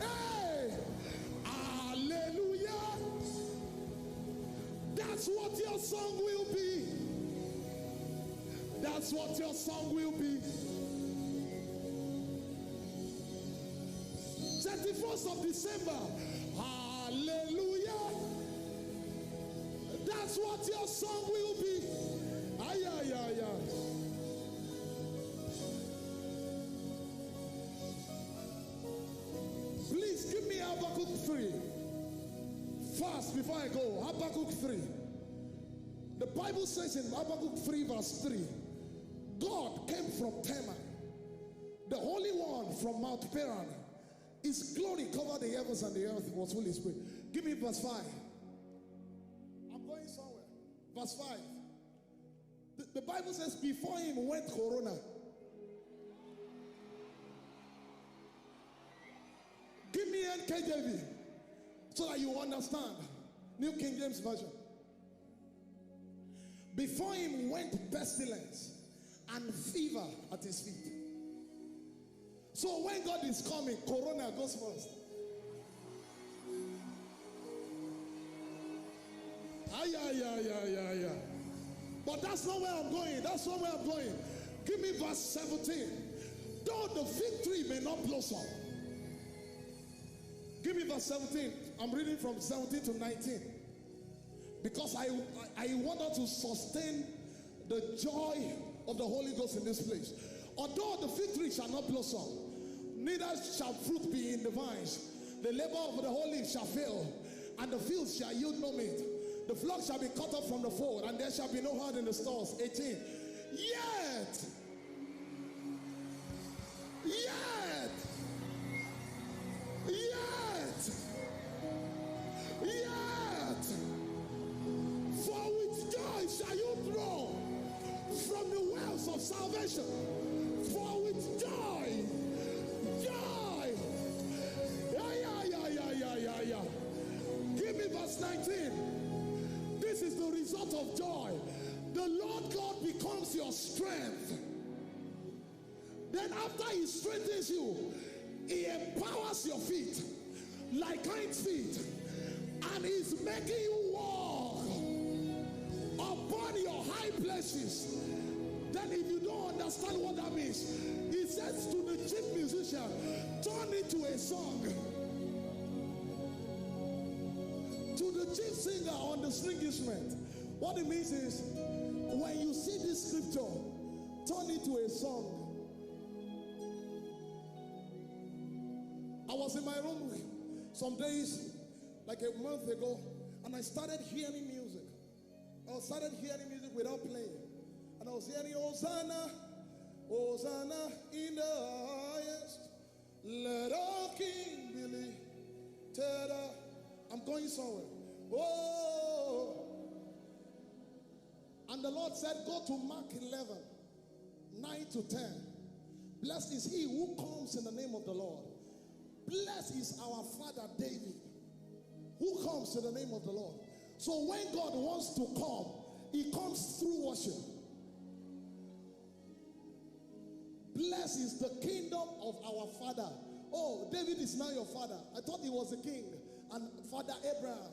Hey! Hallelujah! That's what your song will be. That's what your song will be. 31st of December. Hallelujah. That's what your song will be. Ay, ay, ay, ay. Please give me Habakkuk 3. Fast before I go. Habakkuk 3. The Bible says in Habakkuk 3 verse 3, God came from Teman, the Holy One from Mount Paran. His glory covered the heavens and the earth was fully spread. Give me verse 5. I'm going somewhere. Verse 5. The Bible says before him went Corona. Give me NKJV so that you understand. New King James Version. Before him went pestilence and fever at his feet. So when God is coming, Corona goes first. Ay, ay, ay, ay, ay, ay. But that's not where I'm going. That's not where I'm going. Give me verse 17. Though the fig tree may not blossom. Give me verse 17. I'm reading from 17 to 19. Because I want us to sustain the joy of the Holy Ghost in this place. Although the fig tree shall not blossom, neither shall fruit be in the vines. The labor of the holy shall fail, and the fields shall yield no meat. The flock shall be cut off from the fold, and there shall be no herd in the stalls. 18. Yet, for with joy shall you draw from the wells of salvation. For with joy. Yeah. Give me verse 19. This is the result of joy. The Lord God becomes your strength. Then after he strengthens you, he empowers your feet like hinds feet, and he's making you walk upon your high places. Then if you don't understand what that means, he says to the chief musician, turn it to a song. To the chief singer on the string instrument, what it means is, when you see this scripture, turn it to a song. I was in my room some days, like a month ago, and I started hearing music. I started hearing music without playing. And I was hearing, Hosanna, Hosanna in the highest. Let our King be lifted up. I'm going somewhere. Oh. And the Lord said, go to Mark 11, 9 to 10. Blessed is he who comes in the name of the Lord. Blessed is our father David, who comes in the name of the Lord. So when God wants to come, he comes through worship. Blessed is the kingdom of our father. Oh, David is now your father. I thought he was a king and Father Abraham.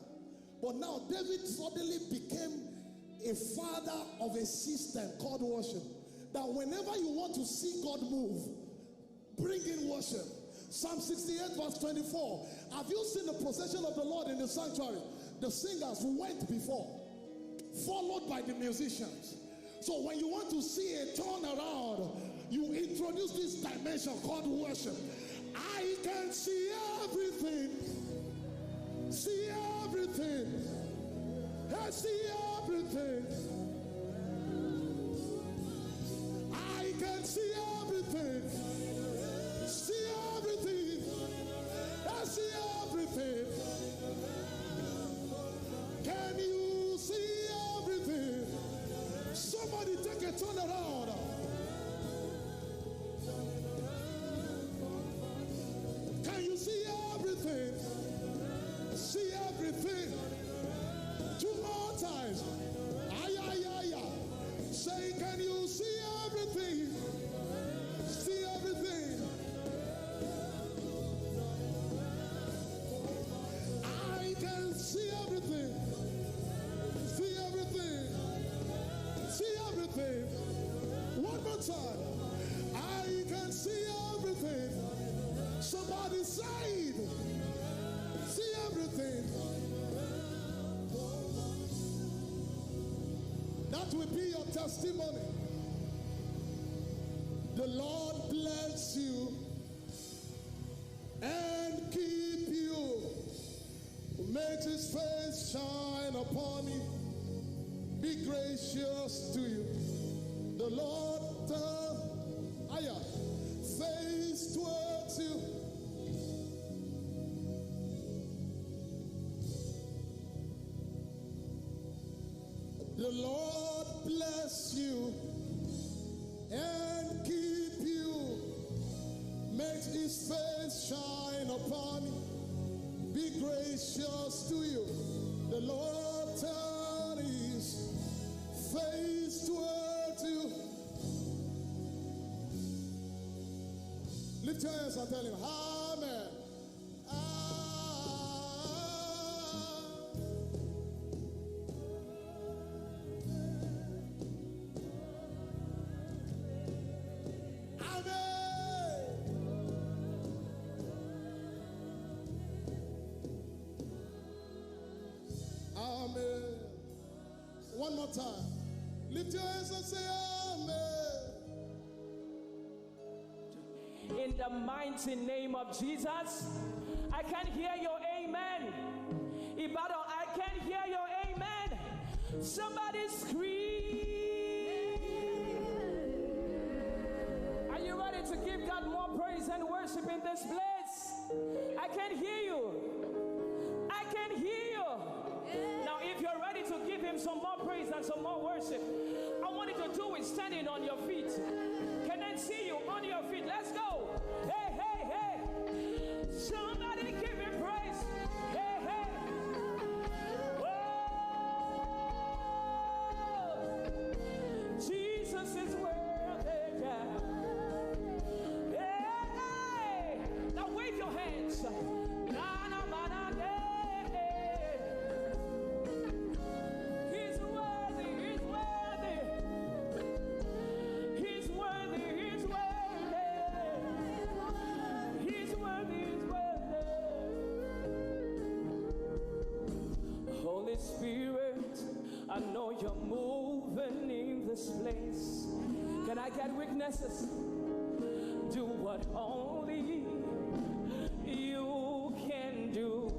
But now David suddenly became a father of a system called worship. That whenever you want to see God move, bring in worship. Psalm 68 verse 24. Have you seen the procession of the Lord in the sanctuary? The singers went before, followed by the musicians. So when you want to see a turnaround, you introduce this dimension called worship. I can see everything. See everything. I see everything. I can see everything. See everything. I see everything. Can you see everything? Somebody take a turn around. Can you see everything? See everything. 2 more times. Ay, ay, ay, ay. Say, can you see everything? See everything. side. I can see everything. Somebody say it. See everything. That will be your testimony. The Lord bless you and keep you. Make his face shine upon you. Be gracious to you. The Lord turn face towards you. The Lord bless you and keep you. Make his face shine upon you. Be gracious to you. The Lord turn his face towards you. Lift your hands and tell him, Amen. Amen. One more time. Lift your hands and say Amen. In the mighty name of Jesus, I can hear your amen. Ibadan, I can hear your amen. Somebody scream. Are you ready to give God more praise and worship in this place? I can hear you. I can hear you. Now, if you're ready to give him some more praise and some more worship, I want you to do it standing on your feet. Can I see you on your feet? Let's go. Hey, hey, hey. Somebody give him praise. Hey, hey. Whoa. Jesus is worthy. Yeah. Hey. Now wave your hands. Spirit, I know you're moving in this place. Can I get witnesses? Do what only you can do.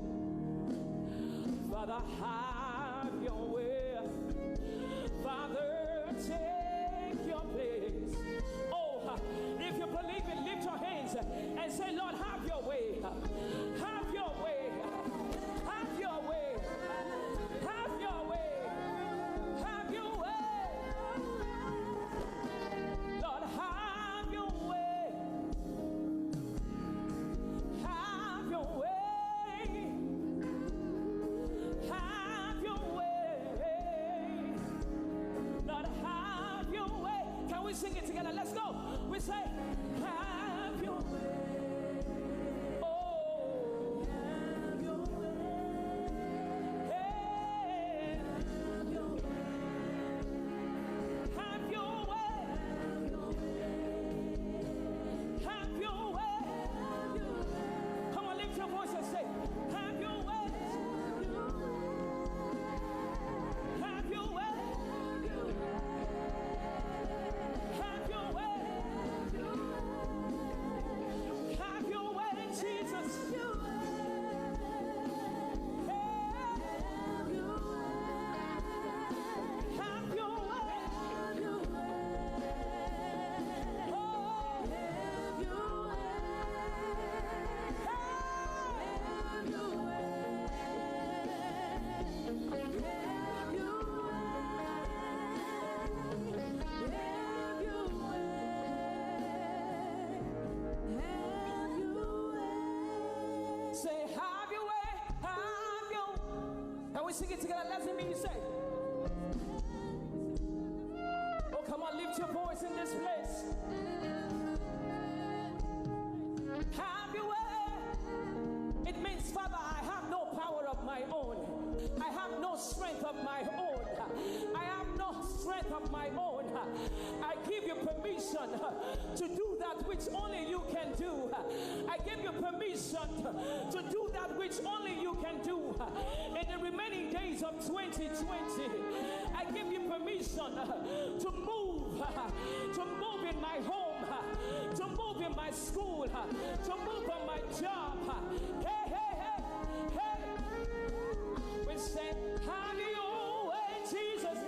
Father, have your way. Father, take your place. Oh, if you believe it, lift your hands and say, Lord, have your way. Have your way. Have your way. Have your way. Have your way. Lord, have your way. Have your way. Have your way. Lord, have your way. Can we sing it together? Let's go. We say, have your way. We sing it together. Let's hear you say. Oh, come on, lift your voice in this place. Have your way. It means, Father, I have no power of my own. I have no strength of my own. I have no strength of my own. I give you permission to do that which only you can do. I give you permission to do that which only you can do. In the remaining days of 2020, I give you permission to move in my home, to move in my school, to move on my job. Hey, hey, hey, hey. We say, have your way, Jesus.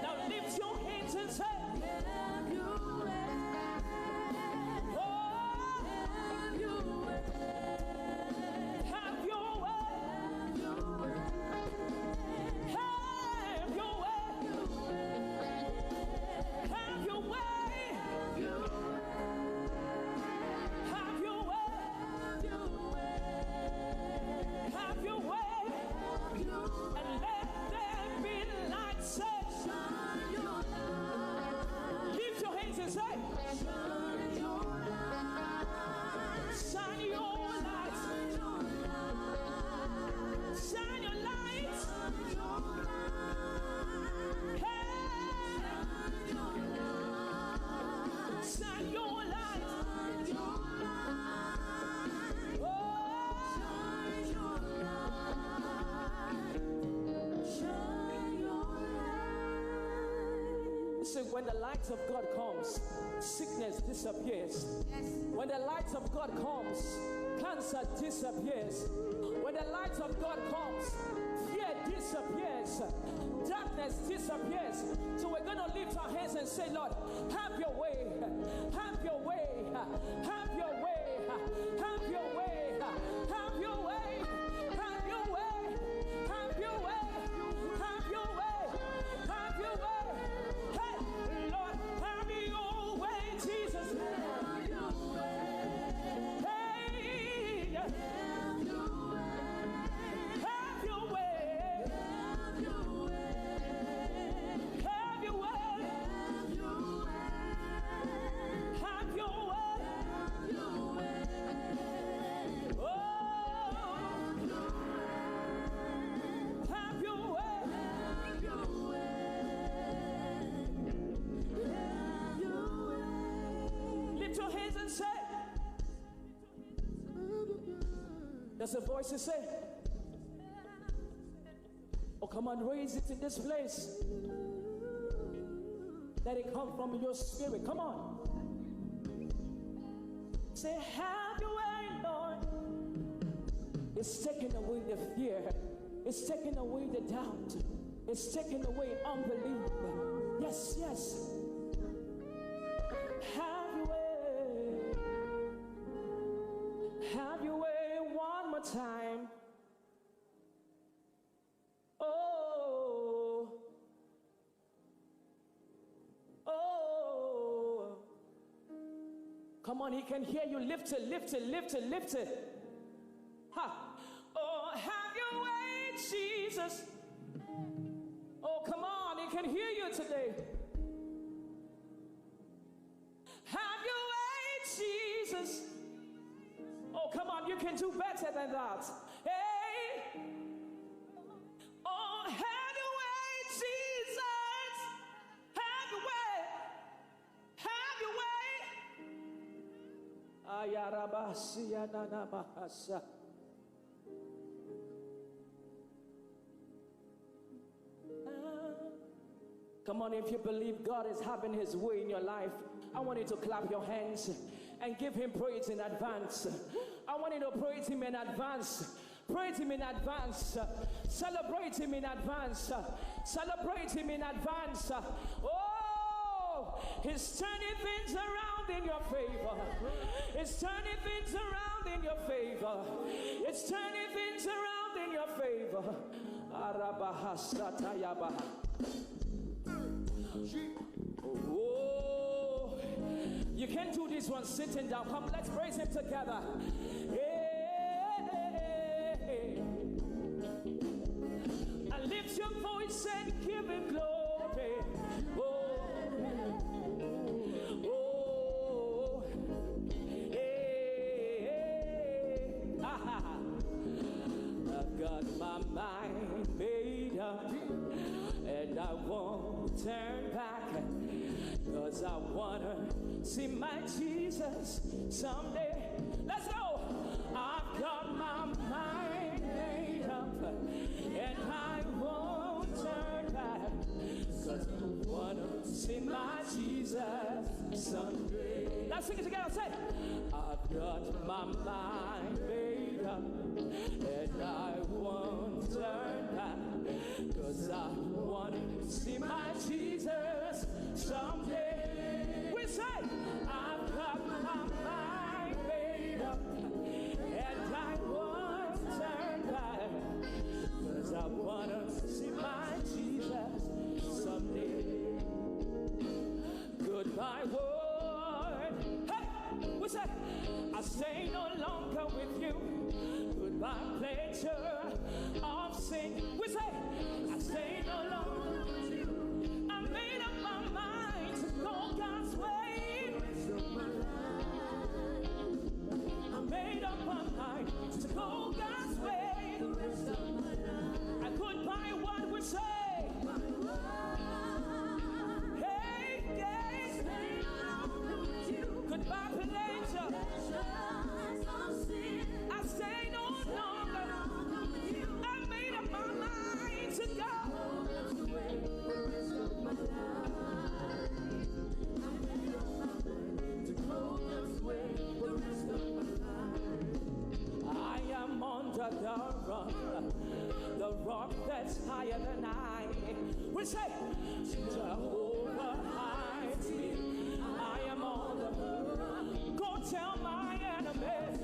Now lift your hands and say, have your way. Oh, have your way. Have your way. Have your way. Have your way. Have your way. Have your way. And let there be light. Say, shine your light. Lift your hands and say, shine your light. Shine your light. Shine your light. Shine your light. So when the light of God comes, sickness disappears. When the light of God comes, cancer disappears. When the light of God comes, fear disappears. Darkness disappears. So we're going to lift our hands and say, Lord, have your way. Have your way. Have your way. Have your way. Have your way. Have your way. Have your way. Have your way. Have your way. Hey, Lord, have your way, Jesus. Have your way. Hey, have your way. Have your way. Have your way. Have your way. Have your way. Oh, have your way. Lift your hands and say. There's a voice to say. Oh, come on, raise it in this place. Let it come from your spirit. Come on. Say, have your way, Lord. It's taking away the fear. It's taking away the doubt. It's taking away unbelief. Yes, yes. Have your way. Have your way one more time. Oh. Oh. Come on, he can hear you. Lift it, lift it, lift it, lift it. Ha. Oh, have your way, Jesus. Oh, come on, he can hear you today. Have your way, Jesus. Oh, come on, you can do better than that. Hey. Oh, have your way, Jesus. Have your way. Have your way. Ayarabasiya nanamahasa. Come on, if you believe God is having his way in your life, I want you to clap your hands and give him praise in advance. I want you to praise him in advance. Praise him in advance. Celebrate him in advance. Celebrate him in advance. Oh, he's turning things around in your favor. It's turning things around in your favor. It's turning things around in your favor. Arabahasatayabaha. Oh, you can't do this one sitting down. Come, let's praise him together. Hey. And lift your voice and give him glory. Oh, oh, hey. I've got my mind made up, and I won't turn back, 'cause 'cause I wanna see my Jesus someday. Let's go. I've got my mind made up, and I won't turn back, 'cause I wanna see my Jesus someday. Let's sing it together. Say, I've got my mind made up, and I won't turn back, 'cause I wanna see my Jesus someday. We say, I've got my mind made up, and I won't turn back, 'cause I wanna see my Jesus someday. Goodbye, world. Hey, we say, I stay no longer with you. Goodbye, pleasure of sin. We say, I stay no longer with you. I made up my mind to go God's way. I made up my mind to go God's way. I could buy what we say. Hey, yeah. Goodbye, pleasure. I stay no longer. I made up my mind to go. I am under the rock that's higher than I. We say, Jehovah hides me. I am on the rock. Go tell my enemies.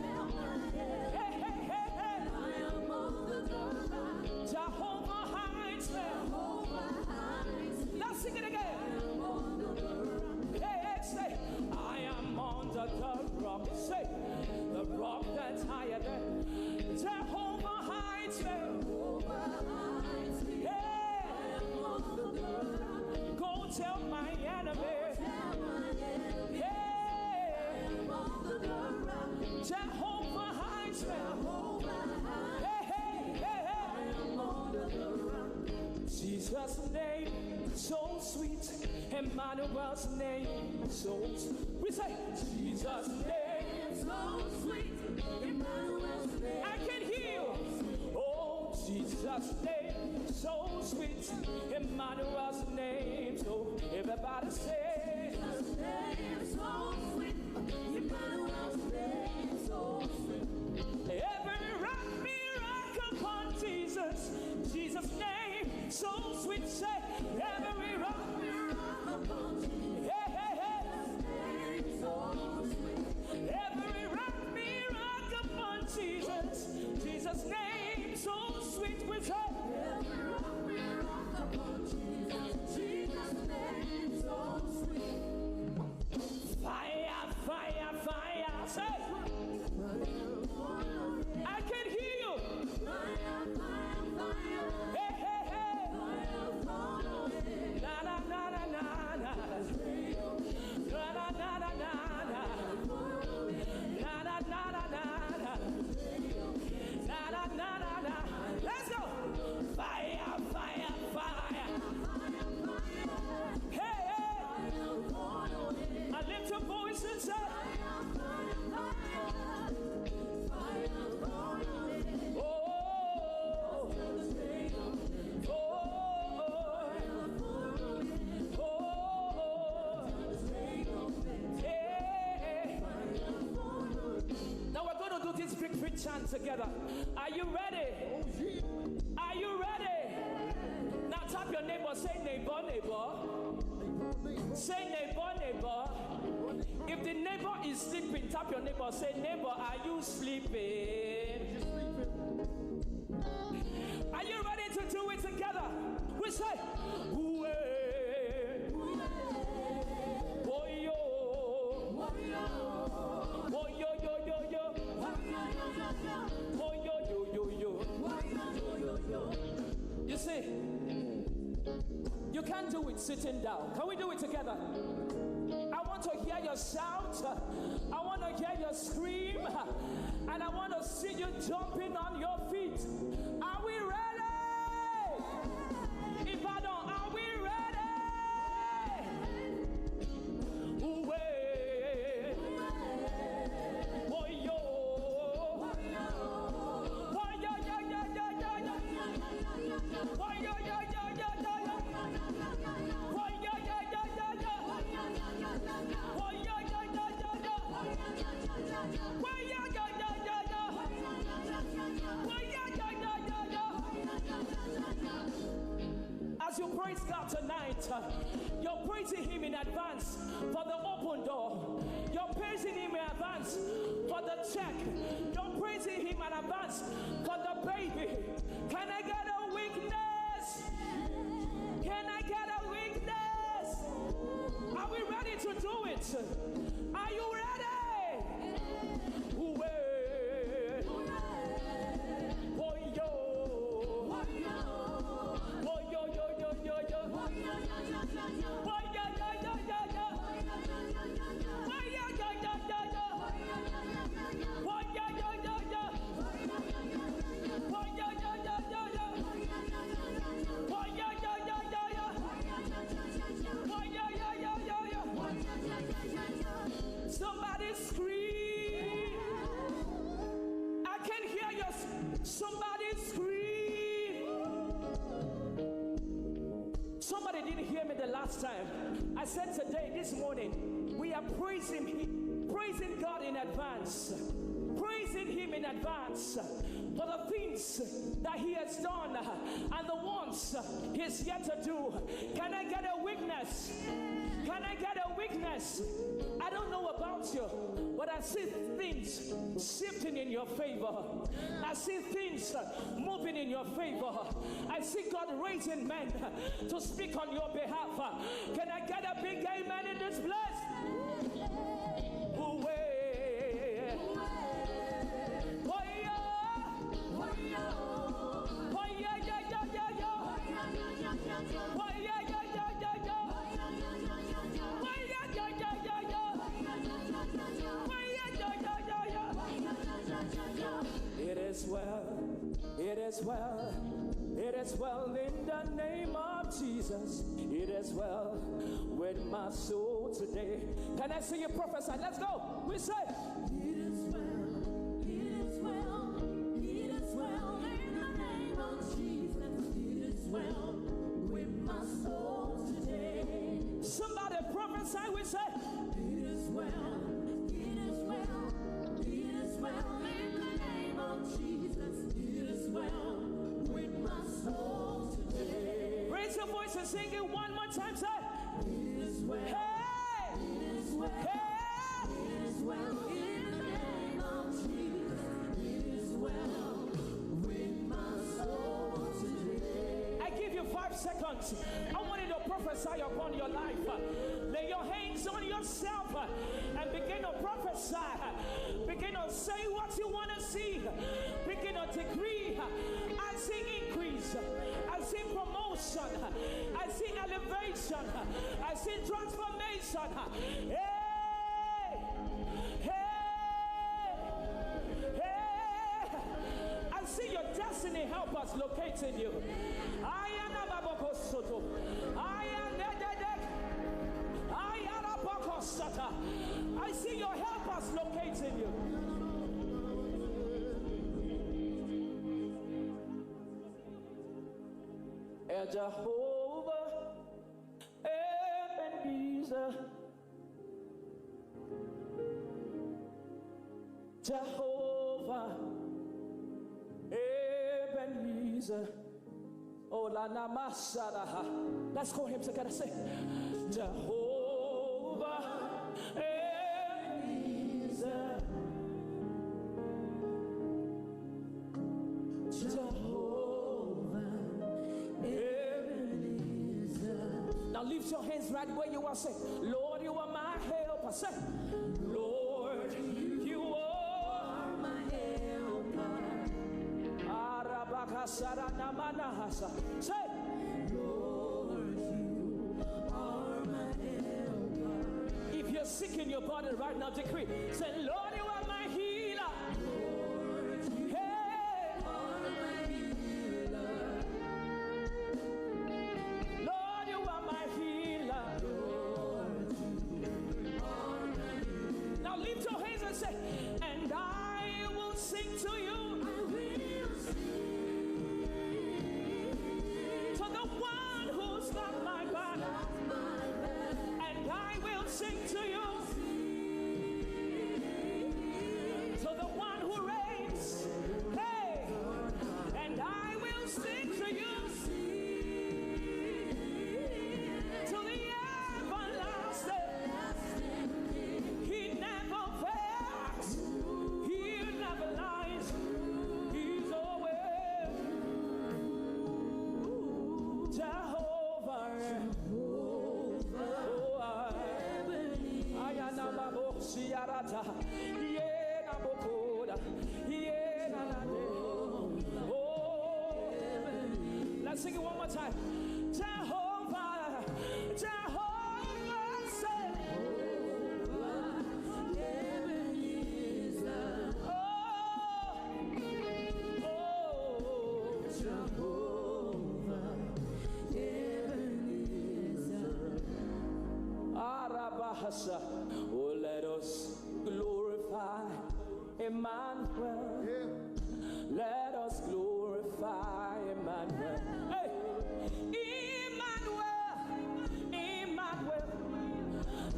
Hey, hey, hey, hey. I am on the rock. Jehovah hides me. Let's sing it again. Hey, hey, say, I am under the rock. Say, the rock that's higher than Jehovah hides me. Hey, go tell my enemies. Hey, Jehovah hides me. Hey, hey, hey, hey. Jesus' name, so sweet. Emmanuel's name, so sweet. We say, Jesus' name, so sweet. Emmanuel's name. I can hear you. Oh, Jesus' name, so sweet. Emmanuel's name, so everybody say, Jesus' name, so sweet. Emmanuel's name, so sweet. Every rock me rock upon Jesus. Jesus' name, so sweet. Say, every rock me rock upon Jesus. Hey, hey, hey. Name, so sweet. Every rock me rock upon Jesus. Jesus' name, so sweet. We say, every rock me rock upon Jesus. Jesus' name, so sweet. Fire, fire, fire. Say, I can hear you. Fire, fire, fire. Hey, hey, hey. Fire, na na na na na na. Na na na na na na. Na na na na na na. Na na na na na. Let's go. Fire, fire, fire. Hey, hey. I lift your voice and say, chant together. Are you ready? Are you ready? Now tap your neighbor. Say neighbor, neighbor. Say neighbor, neighbor. If the neighbor is sleeping, tap your neighbor. Say neighbor, are you sleeping? Are you ready to do it together? We say, you see, you can't do it sitting down. Can we do it together? I want to hear your shout. I want to hear your scream. And I want to see you jumping on your feet. Are we ready? If I don't, are we ready? praising him in advance for the open door. You're praising him in advance for the check. You're praising him in advance for the baby. Can I get a witness? Can I get a witness? Are we ready to do it? Are you ready? Somebody scream. I can hear you. Somebody scream. Somebody didn't hear me the last time. I said today, this morning, we are praising God in advance. Praising him in advance for the things that he has done and the ones he's yet to do. Can I get a witness? Can I get a witness? I don't know about you, but I see things shifting in your favor. I see things moving in your favor. I see God raising men to speak on your behalf. Can I get a big amen in this place? It is well, it is well, it is well in the name of Jesus. It is well with my soul today. Can I see you prophesy? Let's go. We say, It is well, it is well, it is well in the name of Jesus. It is well with my soul today. somebody prophesy. We say, It is well, it is well, it is well in the name of Jesus. It is well with my soul today. raise your voice and sing it one more time. Say, It is well, hey, it is well, hey. it is well in the name of Jesus. It is well with my soul today. I give you 5 seconds. I want you to prophesy upon your life. Lay your hands on yourself and begin to prophesy. Begin to say what you want to see. Begin to decree. I see increase. I see promotion. I see elevation. I see transformation. Hey! Hey! Hey! I see your destiny helpers locating you. I am Ababoko Soto. I am Nededek. I am Abako Sata. I see your helpers locating you. El Jehovah Ebenezer, Jehovah Ebenezer. Oh, la namasara. Let's call him together. Say, Jehovah Ebenezer, Jehovah Ebenezer. Now lift your hands right where you are. Say, Lord, you are my helper. Say, Lord, you are My helper, Arabakasara namanahasa. Say, Lord, you are my helper. if you're sick in your body right now, decree. Say, Lord, you are my healer. Lord, you Hey, are my healer. Lord, you are my healer. Lord, you are my healer. Now lift your hands and say, and I will sing to you. I will sing To the one who's got my back, my best. and I will sing to you. To the one who reigns, hey, and I will sing to you. To the siarata. Yena bokoda. Yena nade. Oh, let's sing it one more time. Jehovah, Jehovah said. Oh, let us glorify Emmanuel. Let us glorify Emmanuel. Hey, Emmanuel, Emmanuel.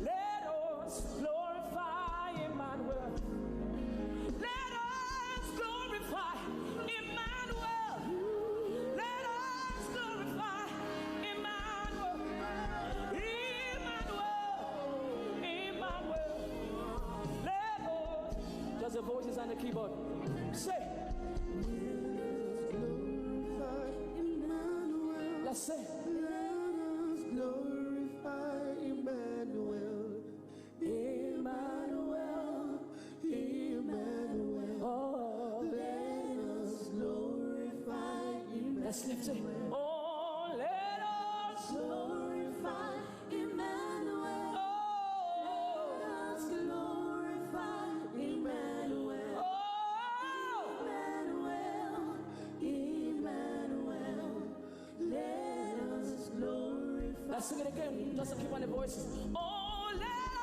Let us glorify Emmanuel. Let us glorify Emmanuel. Let us glorify Emmanuel. Just the voices on the keyboard. Say. Let's say. Let us glorify Emmanuel. Emmanuel. Emmanuel. Oh. Let us glorify Emmanuel. Let's lift it. Oh, let us Glorify Emmanuel. Oh, Let us glorify Emmanuel. oh. Emmanuel. Let us glorify. Let's sing it again. Just to keep on the voices. Oh, let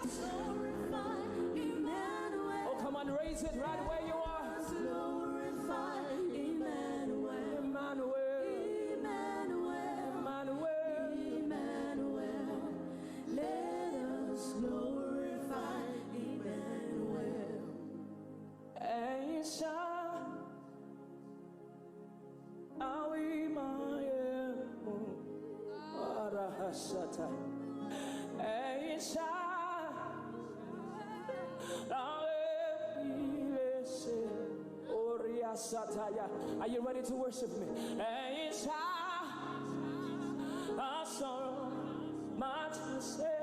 us Glorify Emmanuel. Oh, come on, raise it right where you are. Glorify Emmanuel. Emmanuel. Emmanuel. Emmanuel. Emmanuel. Let us glorify Emmanuel. Aisha. Awimaye. Arahasata. Aisha. Are you ready to worship me? Aisha, I saw much to say.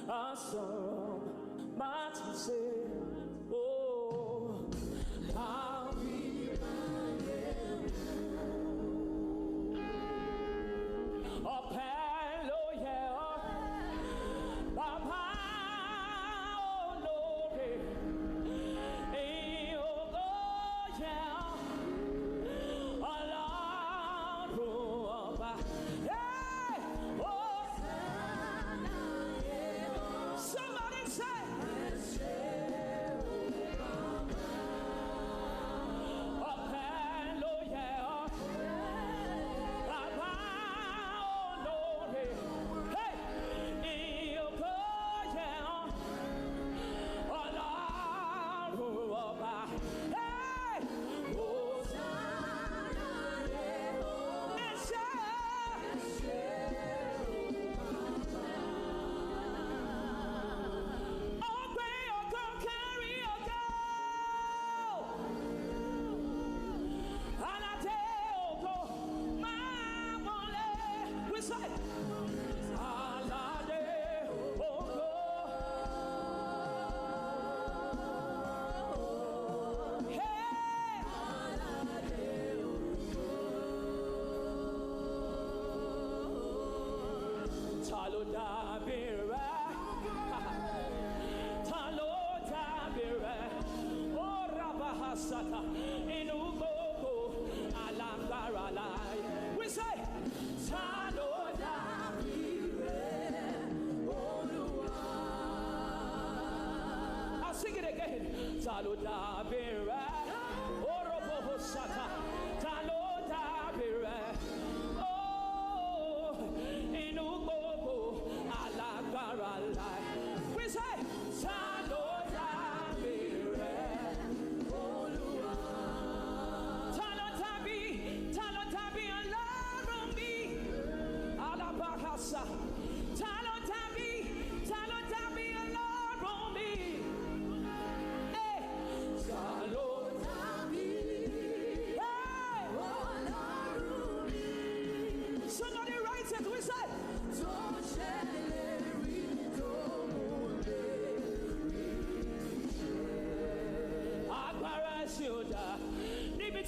I saw much to say. Oh, I'll be up hello, yeah. Papa, oh, Lord. Somebody say,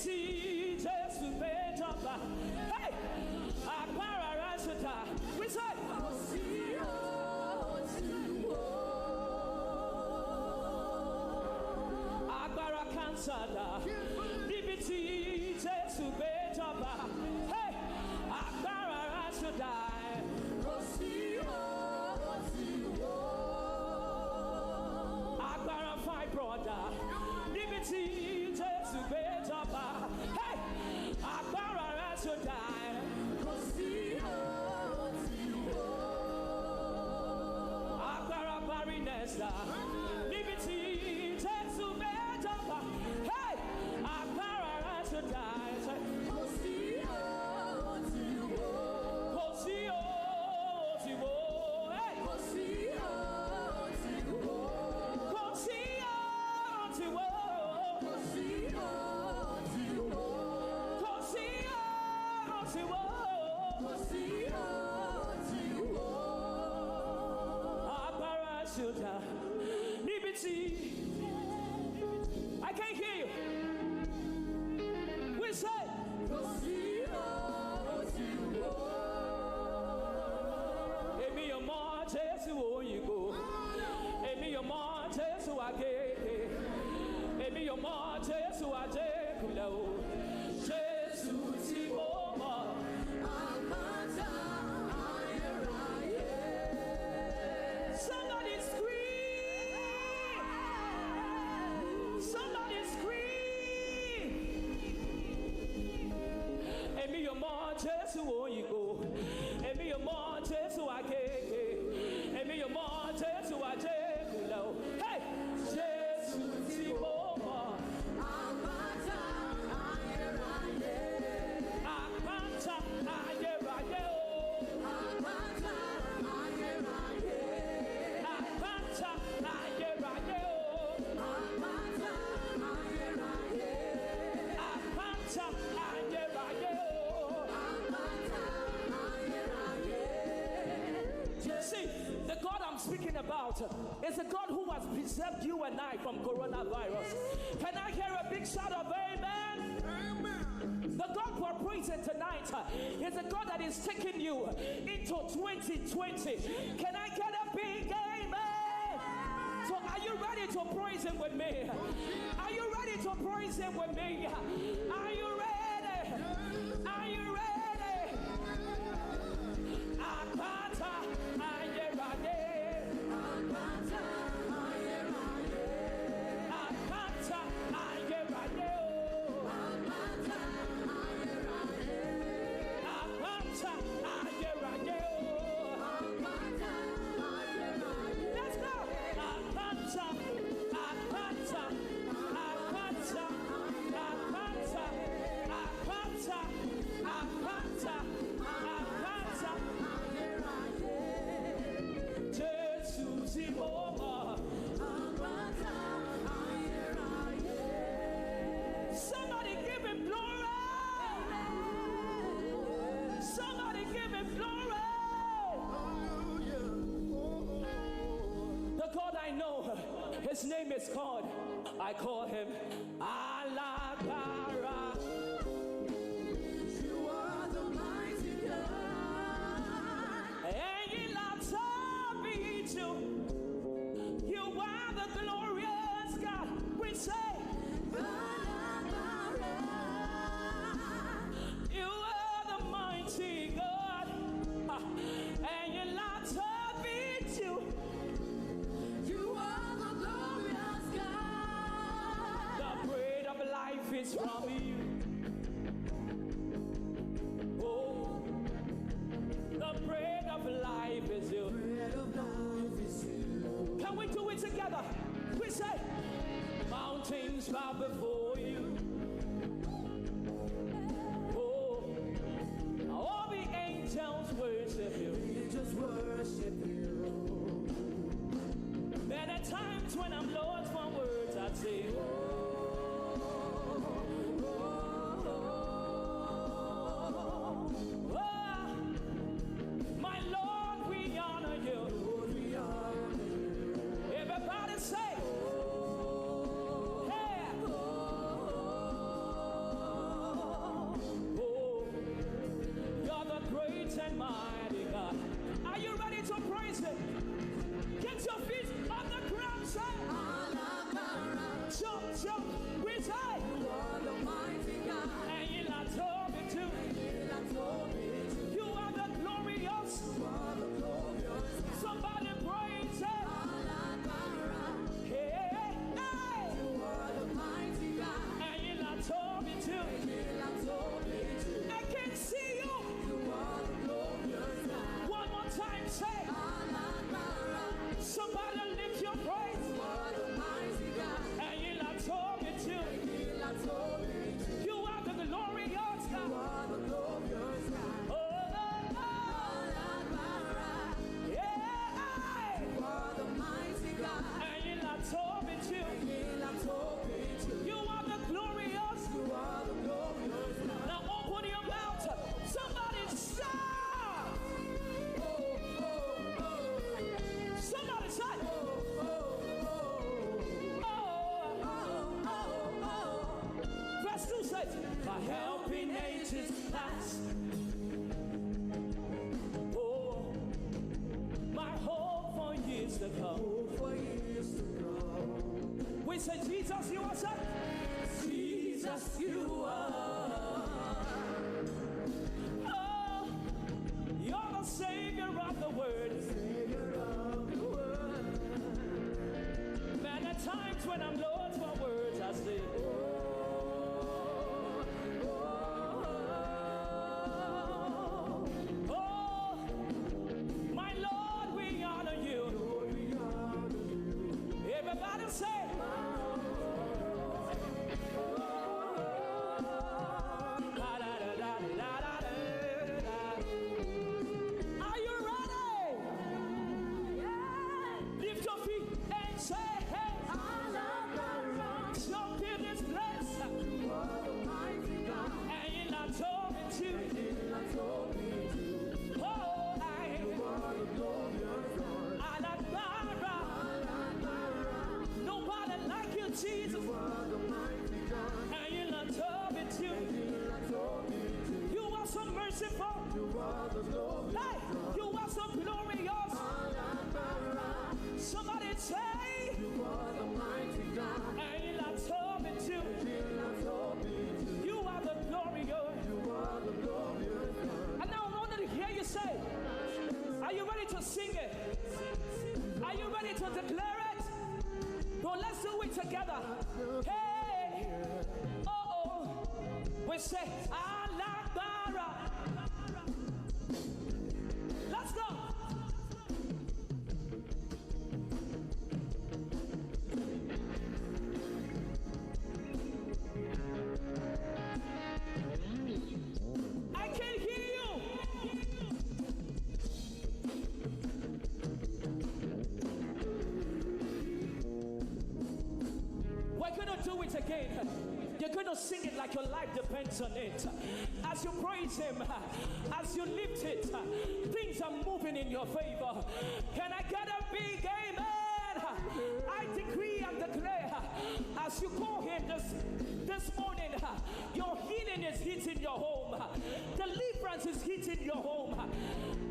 Liberty, Jesus, Betapa. Hey, Akbara Rashida. We say, Akbara Kansada. Liberty, Jesus, Betapa. Hey, Akbara Rashida. Akbara fight brother. Liberty, Jesus, Betapa. Hey, Akbara Rashida. Akbara Barinesta. Liberty, Jesus, Betapa. Hey, Akbara Rashida. Liberty. I can't hear you. We say, Emi your mom, Jesus, who you go. Emi your mom, Jesus, who I get. Emi your mom, Jesus, who I take. Jesus, see more. Somebody scream! Somebody scream! Emi your mom, Jesus, who you go. Emi your mom, Jesus, who I get. Emi your mom, Jesus, who I take. Hey, Jesus, see more. Akpanta, aye, aye, oh. Akpanta, aye, aye, oh. Akpanta, aye, aye, oh. See, the God I'm speaking about is the God who has preserved you and I from coronavirus. Can I hear a big shout of amen? The God we're praising tonight is a God that is taking you into 2020. Can I get a big amen? So are you ready to praise him with me? Are you ready to praise him with me? Are you ready? Are you ready? Akata, aye, aye. Akata, aye, aye, oh. Let's go. Somebody give him glory. Somebody give him glory. The God I know, his name is God. I call him Alakara. You are the mighty God. And you love to be you. You are the glorious God. We say, you are the mighty God. And you love to be you. You are the glorious God. The bread of life is from you. Oh, the bread of life is you. Bread of life is you. Can we do it together? We say, mountains bow before you. Oh, all the angels worship you. Angels worship you. There are times when I'm lost for words, I say, my Lord, we honor you. Lord, we honor you. Everybody say, hey. Bishop, we say, You are the mighty God. and you not told me to. You are the glorious. Somebody praise it. Hey, hey. And you not told me to. I can see you. One more time, say. Somebody lift your praise. And you not told me to. You are the glorious God. Oh, yeah. And you not told me to. You are the glorious. Now open your mouth. Somebody shout. Somebody shout. Verse 2 says, my helping nature's past. Oh, my hope for years to come. We say, Jesus, you are son. Jesus, you are. Oh, you're the Savior of the word. Many times when I'm lost for words, I say, oh, my Lord, we honor you. Everybody say, are you ready? Lift your feet and say, hey, jump in this place. And you not told me to. Oh, nobody like you, Jesus. And you not told me to. You are so merciful. Hey, you are so glorious. Somebody say, and you not told me to. You are the glorious. And now I wanted to hear you say, are you ready to sing it? Are you ready to declare it? So let's do it together. Hey, oh, we say, Alabara. Let's go. I can hear you. We're gonna do it again. You're gonna sing it like your life depends on it. As you praise Him, as you lift it, things are moving in your favor. Can I get a big amen? I decree and declare, as you call Him this morning, your healing is hitting your home. Deliverance is hitting your home.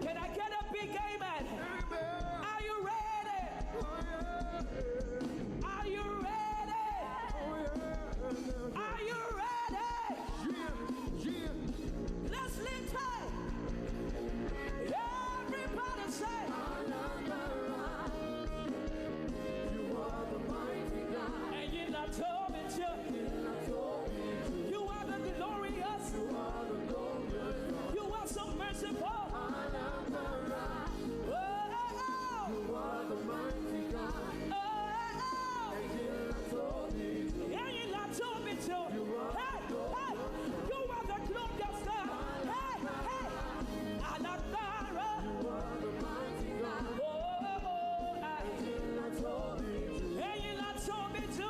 Can I get a big amen? Are you ready? Are you ready? Are you ready? Let's lift high. Everybody say, and you not told me to. You are the glorious. You are so merciful. And you not told me to. Hey, hey, you are the glorious God. Hey, hey, Alabara. And you not told me to.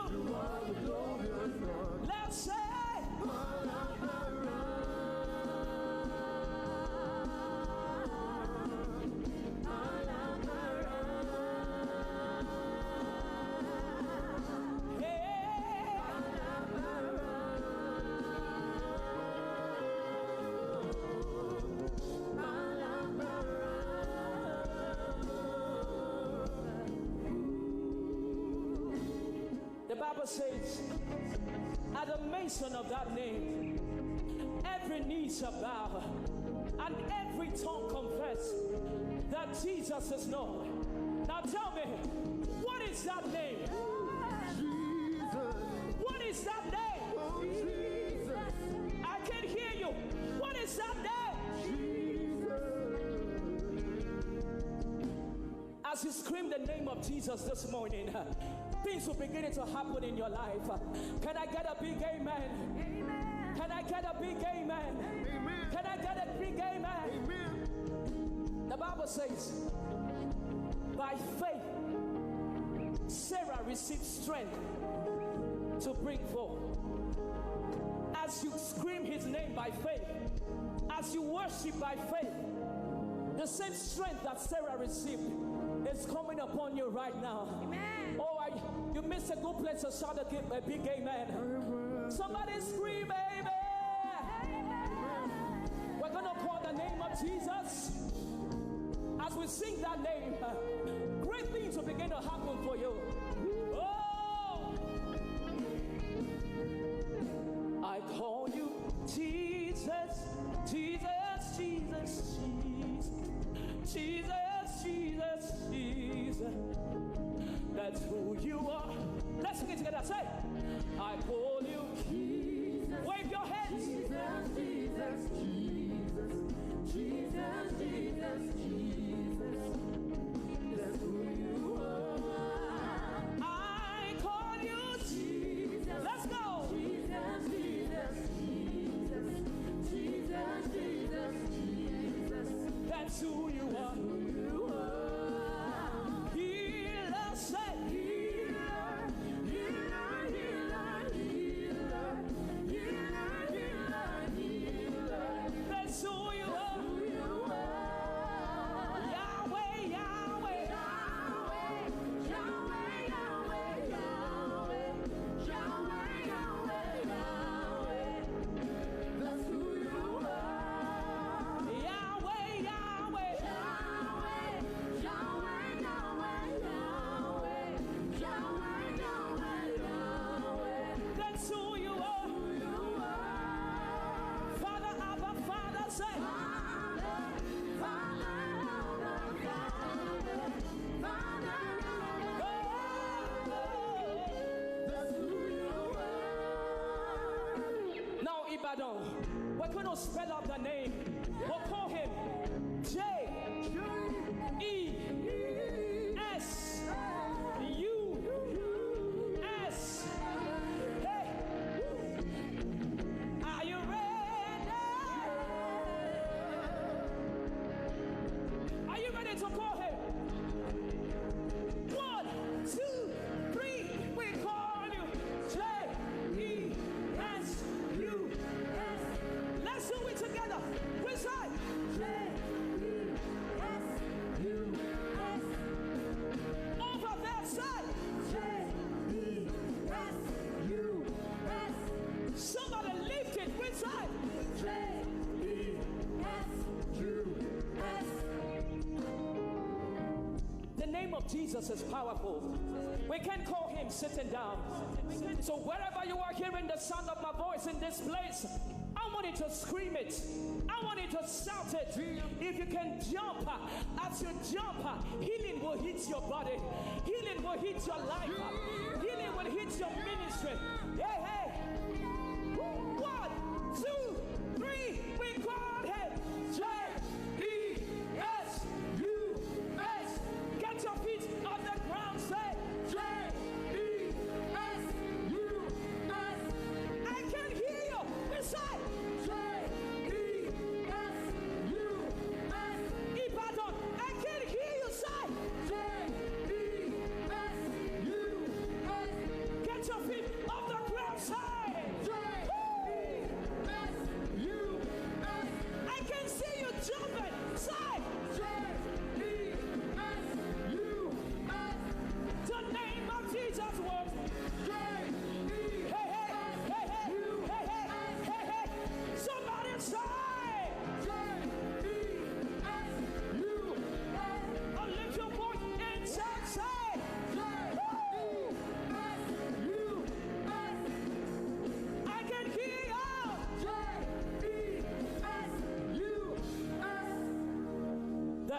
Let's say, the Bible says, At the mention of that name, every knee shall bow and every tongue confess that Jesus is Lord. Now tell me, what is that name? Jesus. What is that name? Oh, Jesus. I can hear you. What is that name? Jesus. As you scream the name of Jesus this morning, things will begin to happen in your life. Can I get a big amen? Amen. Can I get a big amen? Amen. Can I get a big amen? Amen. The Bible says, by faith, Sarah received strength to bring forth. As you scream his name by faith, as you worship by faith, the same strength that Sarah received is coming upon you right now. Amen. Oh, you missed a good place to shout a big amen. Somebody scream amen. We're going to call the name of Jesus. As we sing that name, great things will begin to happen for you. Oh, I call you Jesus, Jesus, Jesus, Jesus, Jesus, Jesus, Jesus. That's who you are. Let's sing it together. Say, I call you Jesus. Wave your hands. Jesus, Jesus, Jesus, Jesus, Jesus, Jesus. That's who you are. I call you Jesus. Let's go. Jesus, Jesus, Jesus, Jesus, Jesus, Jesus. That's who you are. You are. Healer, say, Healer, healer, healer, healer, healer, healer, healer. that's who you are. Who you are. Yahweh, Yahweh. Yahweh, Yahweh, Yahweh, Yahweh, Yahweh, Yahweh, Yahweh. That's who you are. Yahweh, Yahweh. Yahweh, Yahweh, Yahweh, Yahweh, Yahweh, Yahweh, Yahweh. That's who you are. Who you are. Father, Abba, Father, say, Father, Father, Father, that's who you are. now Ibadan, we're going to spell out the name. We'll call him J-E-S-U-S. Hey, are you ready? Are you ready to call him? 1, 2, 3. We call you J-E-S-U-S. Let's do it together. Which side? J-E-S-U-S. Over that side. J-E-S-U-S. Somebody lift it. Which side? J-E-S-U-S. The name of Jesus is powerful. We can call him sitting down. So wherever you are hearing the sound of my voice in this place, I want you to scream it. I want you to shout it. If you can jump, as you jump, healing will hit your body. Healing will hit your life. Healing will hit your ministry. Hey, hey. 1, 2, 3. We call him J-E-S-U-S. Get your feet on the ground. Say J-E-S-U-S. I can hear you. We say J-E-S-U-S. Ibadan. I can hear you. Say J-E-S-U-S. get your feet off the ground. Say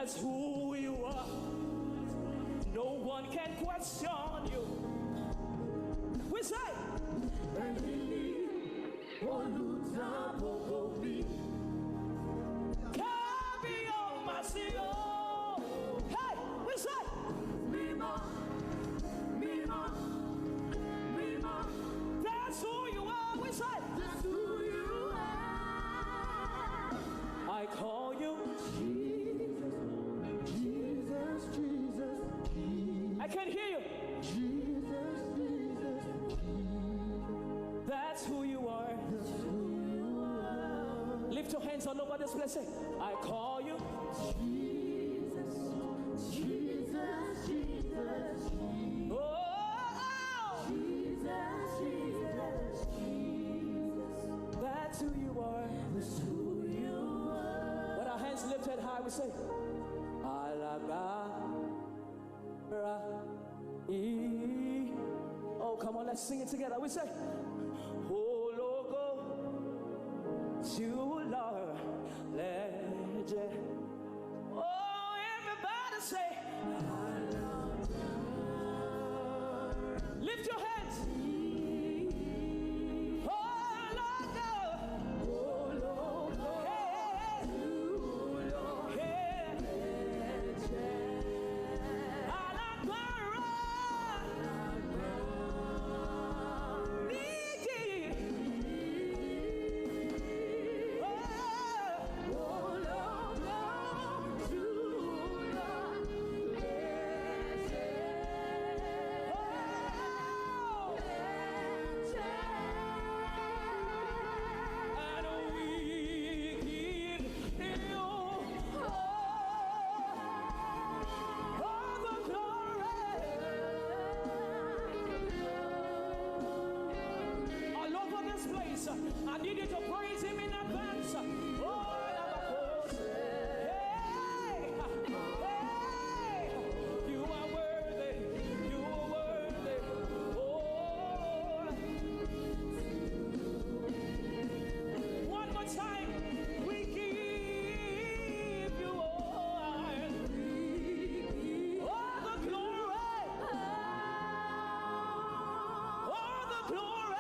That's who you are. No one can question you. We say, hey, we say, that's who you are. We say, I call you. I can't hear you. That's who you are. Lift your hands all over this place. Say, I call you. Oh, that's who you are. With our hands lifted high, we say, oh, come on, let's sing it together. We say, oh, logo, you Lord, legend. Oh, everybody say, lift your hands. Oh, logo, I need you to praise him in advance. Oh, hey, hey, you are worthy, you are worthy. Oh, one more time, we give you all the glory, all the glory.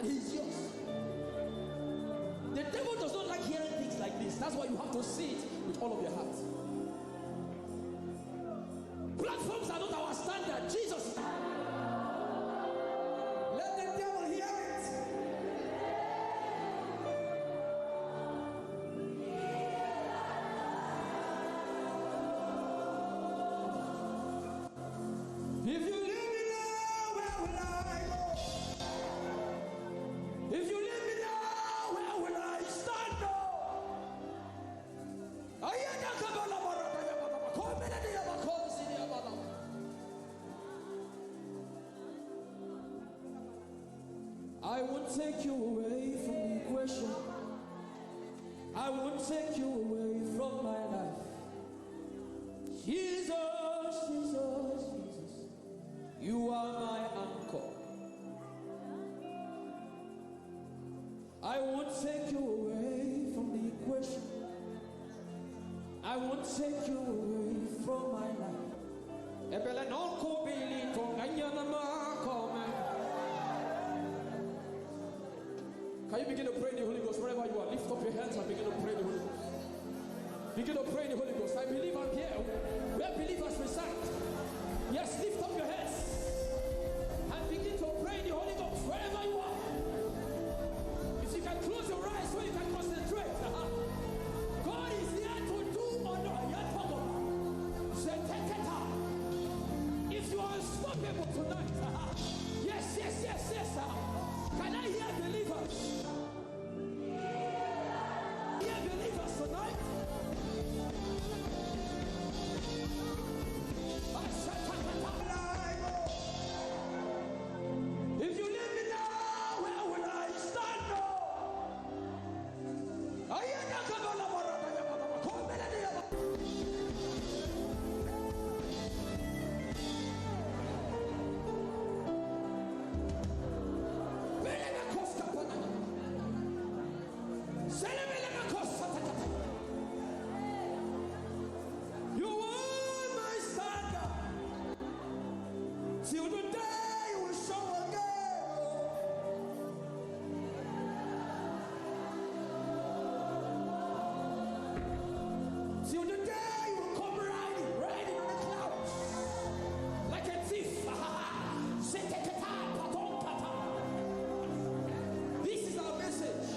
and he's yours. The devil does not like hearing things like this. That's why you have to see it with all of your heart. Platforms are not our standard. Jesus. Let the devil hear it. If you leave me now, where will I go? If you leave me now, where will I stand? I won't take you away from the equation. I won't take you away from my life. Jesus, Jesus, Jesus, you are my anchor. I won't take you away from the equation. I won't take you away from my life. Can you begin to pray in the Holy Ghost wherever you are? Lift up your hands and begin to pray in the Holy Ghost. Begin to pray in the Holy Ghost. I believe I'm here where believers reside. Yes, lift up your hands and begin to pray in the Holy Ghost wherever you are. If you can close your eyes so you can concentrate. God is here to do honor. If you are unstoppable tonight, yes. Can I hear believers? Hear believers tonight? If you leave me now, where will I stand? You are my standard. Till the day you will show again. Till the day you will come riding on the clouds like a thief. This is our message.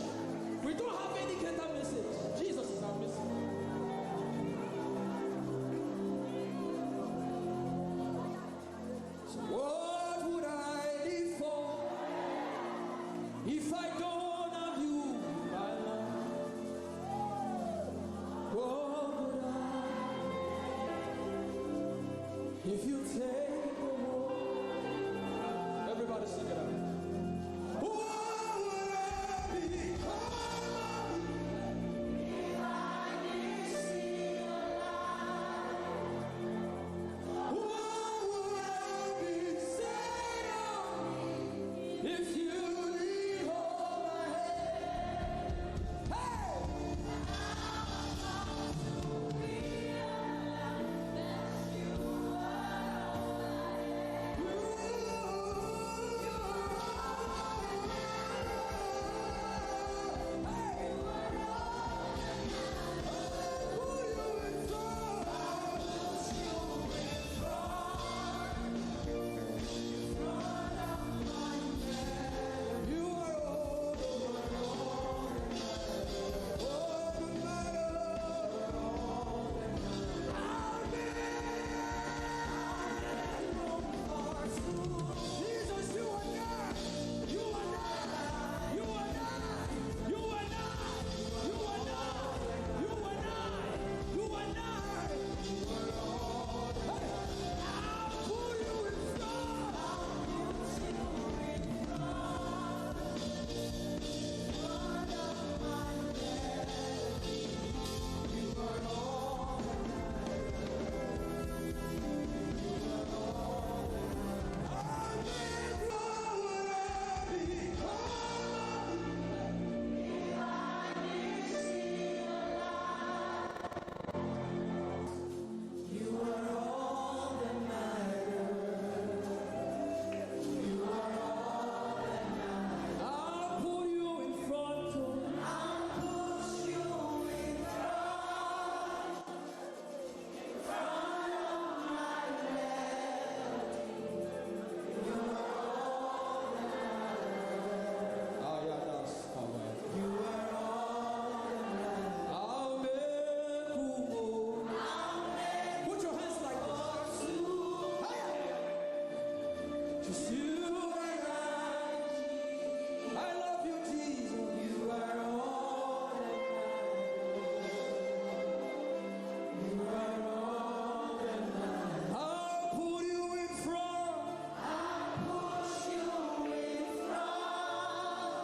We don't have any greater message. Jesus is our message. So what would I live for if I don't have you in my life? What would I if you take the world? Everybody sing it out. What would I become if I didn't see your light? What would I be said of me if you didn't hold my hand? Hey!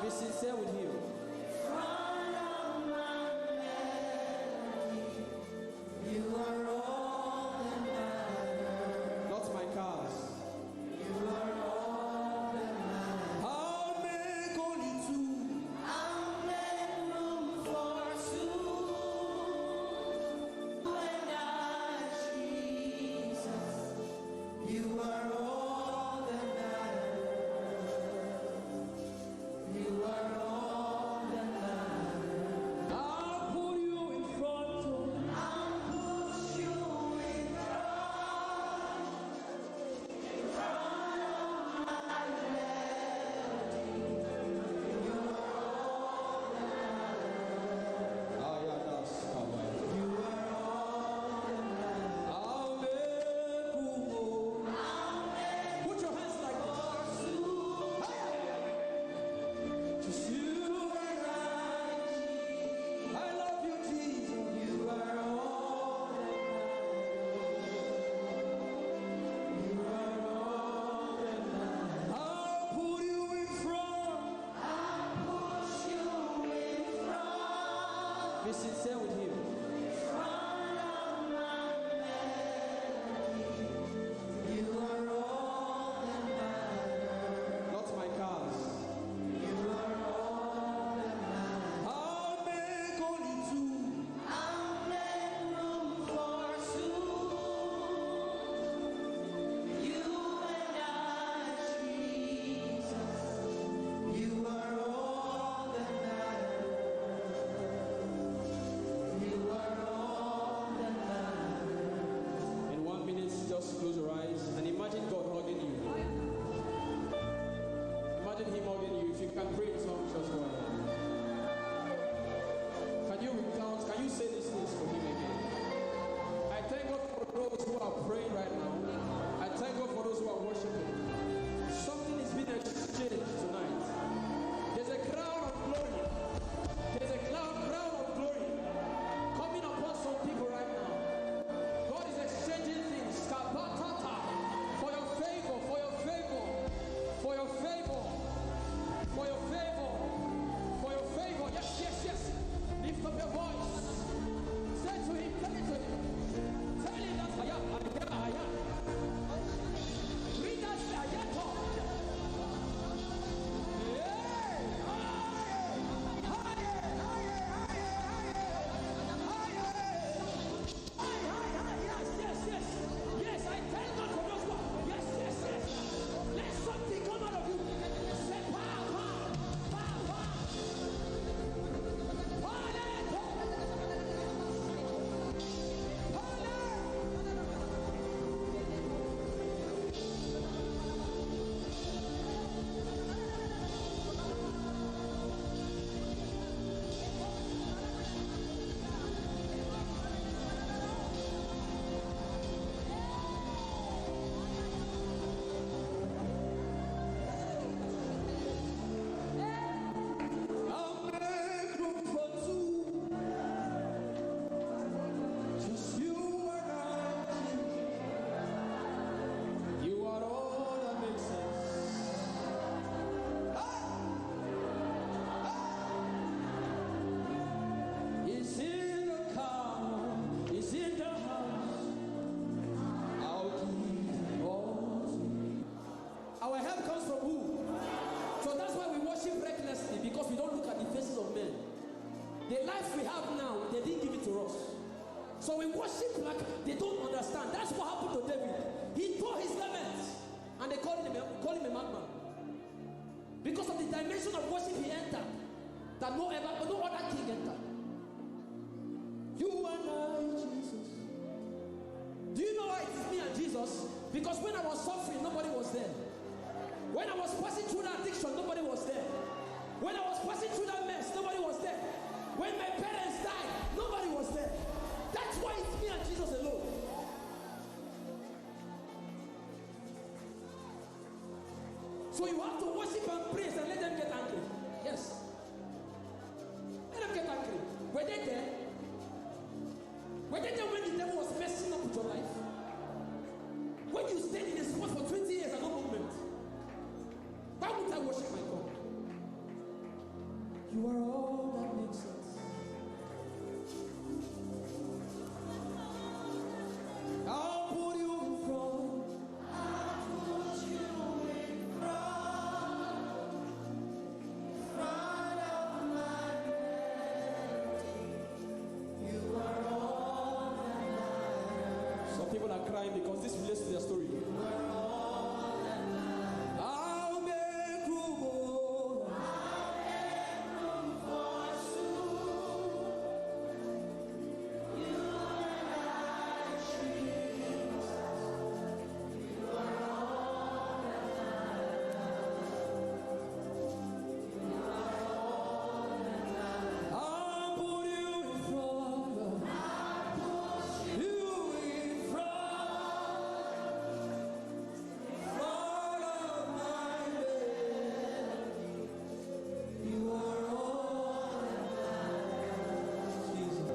Be sincere with him. Not my cars. I'll make only two. I'll put you in front of. Ah, yeah, that's come on. I'll make you. Put your hands like this. Just you and I love you, Jesus. You are all I'll put you in front. Be sincere with him. Not my cars. I'll make only two. In 1 minute, just close your eyes and imagine God hugging you. Imagine him hugging you. If you can pray in tongues, just go ahead. Can you recount? Can you say these things for him again? I thank God for those who are praying right now. I thank God for those who are worshiping. Something is being exchanged tonight. There's a crown of glory. There's a crown of glory coming upon some people right now. God is exchanging things. Kapatata. For your favor, for your favor, for your favor, for your favor, for your favor. Yes, yes, yes. Lift up your voice. Say to him, tell it to him. Tell him that I am. Read that, I am talking. Yes, I thank God for those one. Yes. Let something come out of you. Say, power. I'll make room for two. Just you and I. You are all that makes sense. It's in the car, it's in the house. I'll give all to you. Our help comes from who? So that's why we worship recklessly, because we don't look at the faces of men. The life we have now, they didn't give it to us. So we worship like they don't understand. That's what happened to David. He tore his garments, and they call him a madman. Because of the dimension of worship he entered, that no other king entered. You and I, Jesus. Do you know why it is me and Jesus? Because when I was suffering, nobody was there. When I was passing through that addiction, nobody was there. When I was passing through that mess, nobody was there. When my parents died, nobody was there. That's why it's me and Jesus alone. So you have to worship and praise and let them get angry. Yes. Let them get angry. Were they there? Were they there when the devil was messing up with your life? When you stayed in a spot for 20 years and no movement? Why would I worship my God? You are all that makes sense. I'll put you in front. Some people are crying because this relates to their story. I'll make room, oh. I'll put you in front. You in front of my bed. You are all Jesus.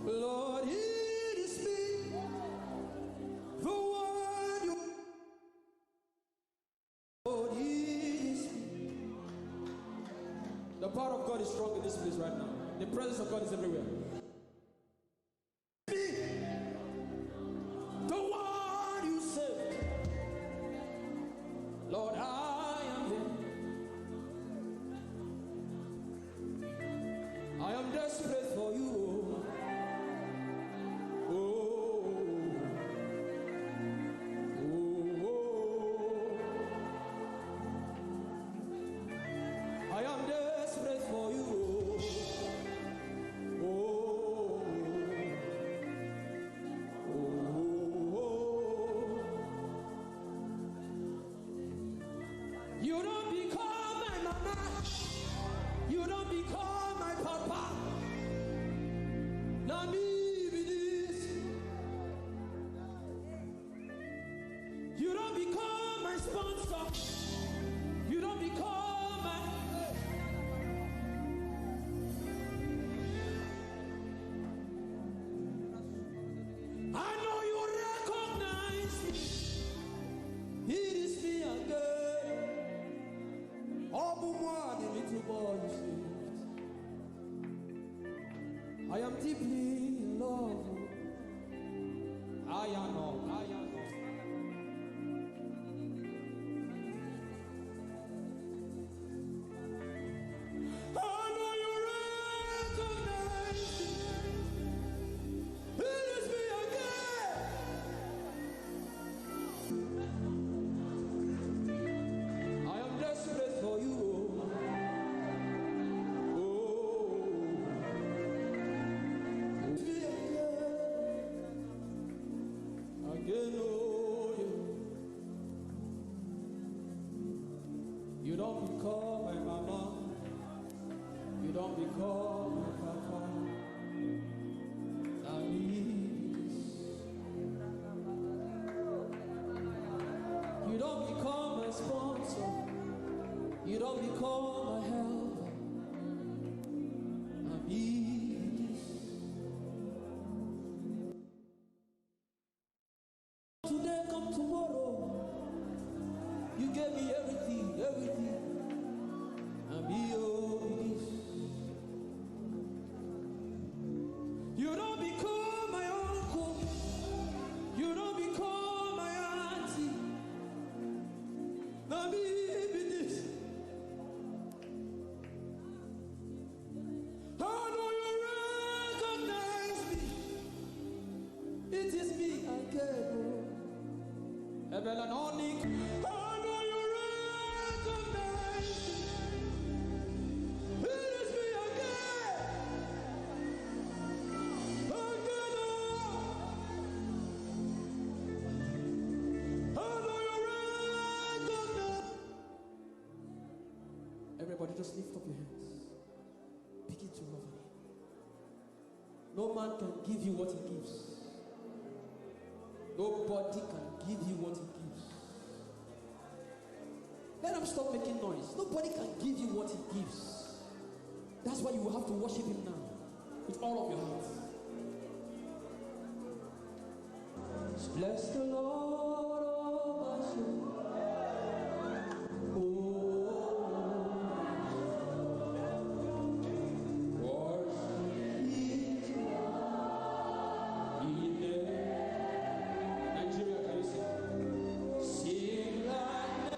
Lord, it is me, the one you. Lord, it is me. The power of God is strong in this place right now. The presence of God is everywhere. Me, the one you saved. Lord, I am here. I am desperate for you. Oh, oh, oh, I am desperate for you. Oh, oh, you don't become my mama. You don't become my papa. Now me be this. You don't become my sponsor. You don't become my. I know you recognize me. It is me again. All but one, the little boy you saved. I am deeply in love. I am all. I am all. I know you recognize me. It is me again. I am desperate for you. Oh, it's me again, oh yeah. You don't become my mama. You don't become my papa. I need. You don't become my sponsor. You don't become my helper. I need. Today, come tomorrow. You gave me everything, everything. I be all this. You don't become my uncle. You don't become my auntie. Now me be this. I know you recognize me. It is me again. Ebela Nonik. I know you recognize me. It is me again. Again, I know you recognize. Everybody just lift up your hands. Begin to love him. No man can give you what he gives. Nobody can give you what he gives. Let them stop making noise. Nobody can give you what he gives. That's why you will have to worship him now with all of your heart. Bless the Lord, oh my soul. Nigeria, can you sing? Sing like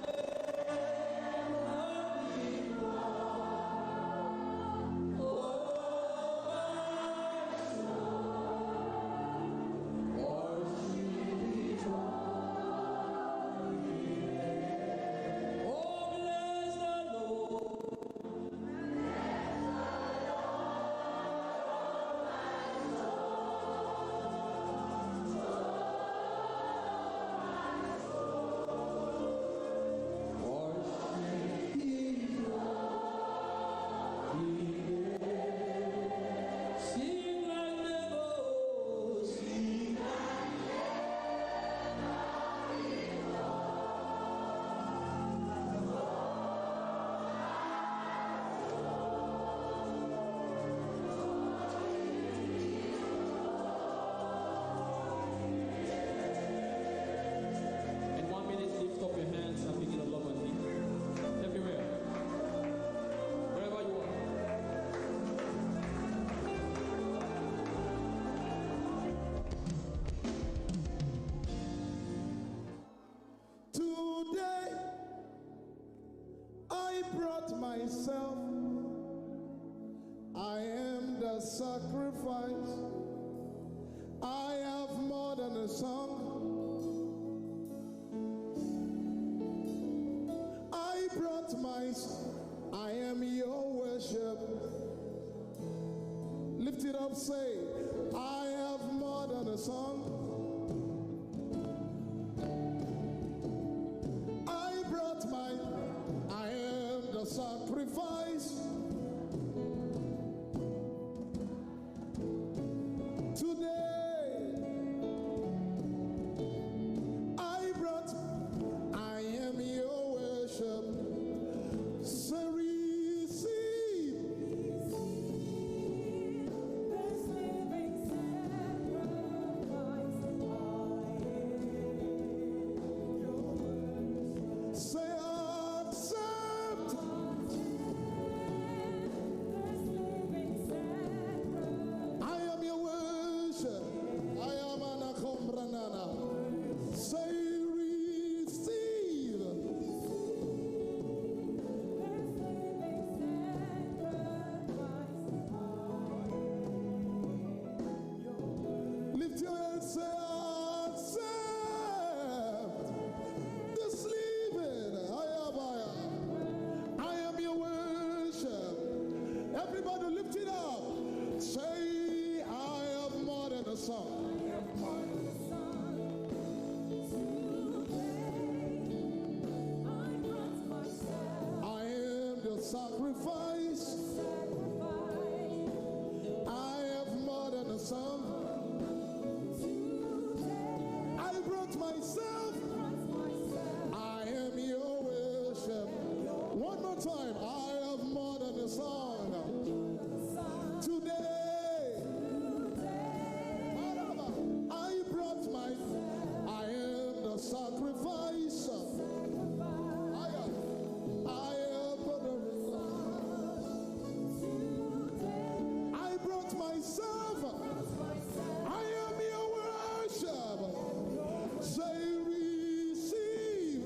myself. I am the sacrifice. I have more than a song. I brought myself. I am your worship. Lift it up, say, I have more than a song. Sacrifice today. I am your worship. So receive this living sacrifice. Say sacrifice. I have more than a song. I brought myself. I am your worship. One more time. I have more than a song. Today, I brought I am the sacrifice. Say receive.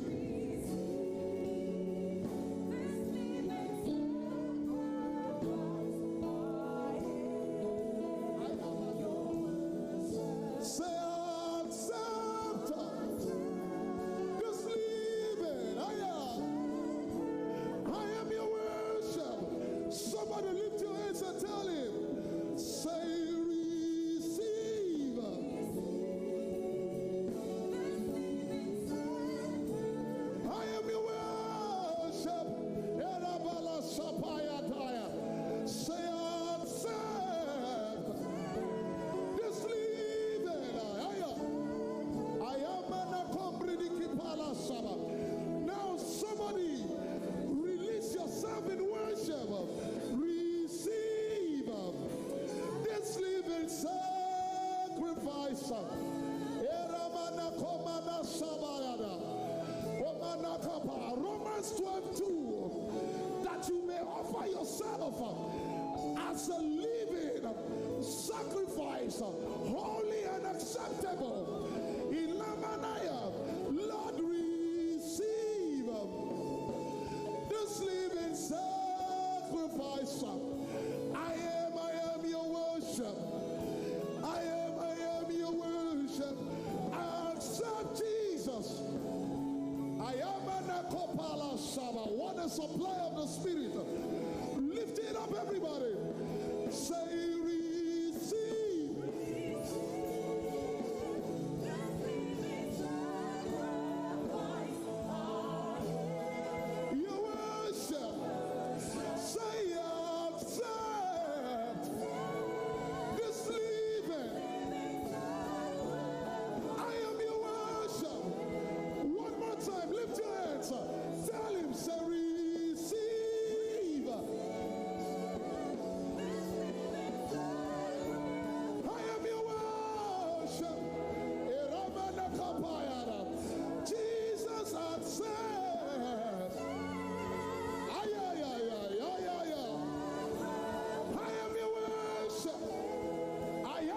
Offer yourself as a living sacrifice, holy and acceptable. Ilamanaya, Lord, receive this living sacrifice. I am your worship. I am your worship. I accept Jesus. I am an akopala shaba. What a supply of the Spirit. Lift it up, everybody. Say, receive. Your worship. Say, accept this living. I am your worship. One more time, lift your hands. Tell him, say, receive. I am your worship. Eramanakapayara. Jesus accept. Ay, ay, ay, ay, ay, ay, ay. I am your worship. Ay, ay.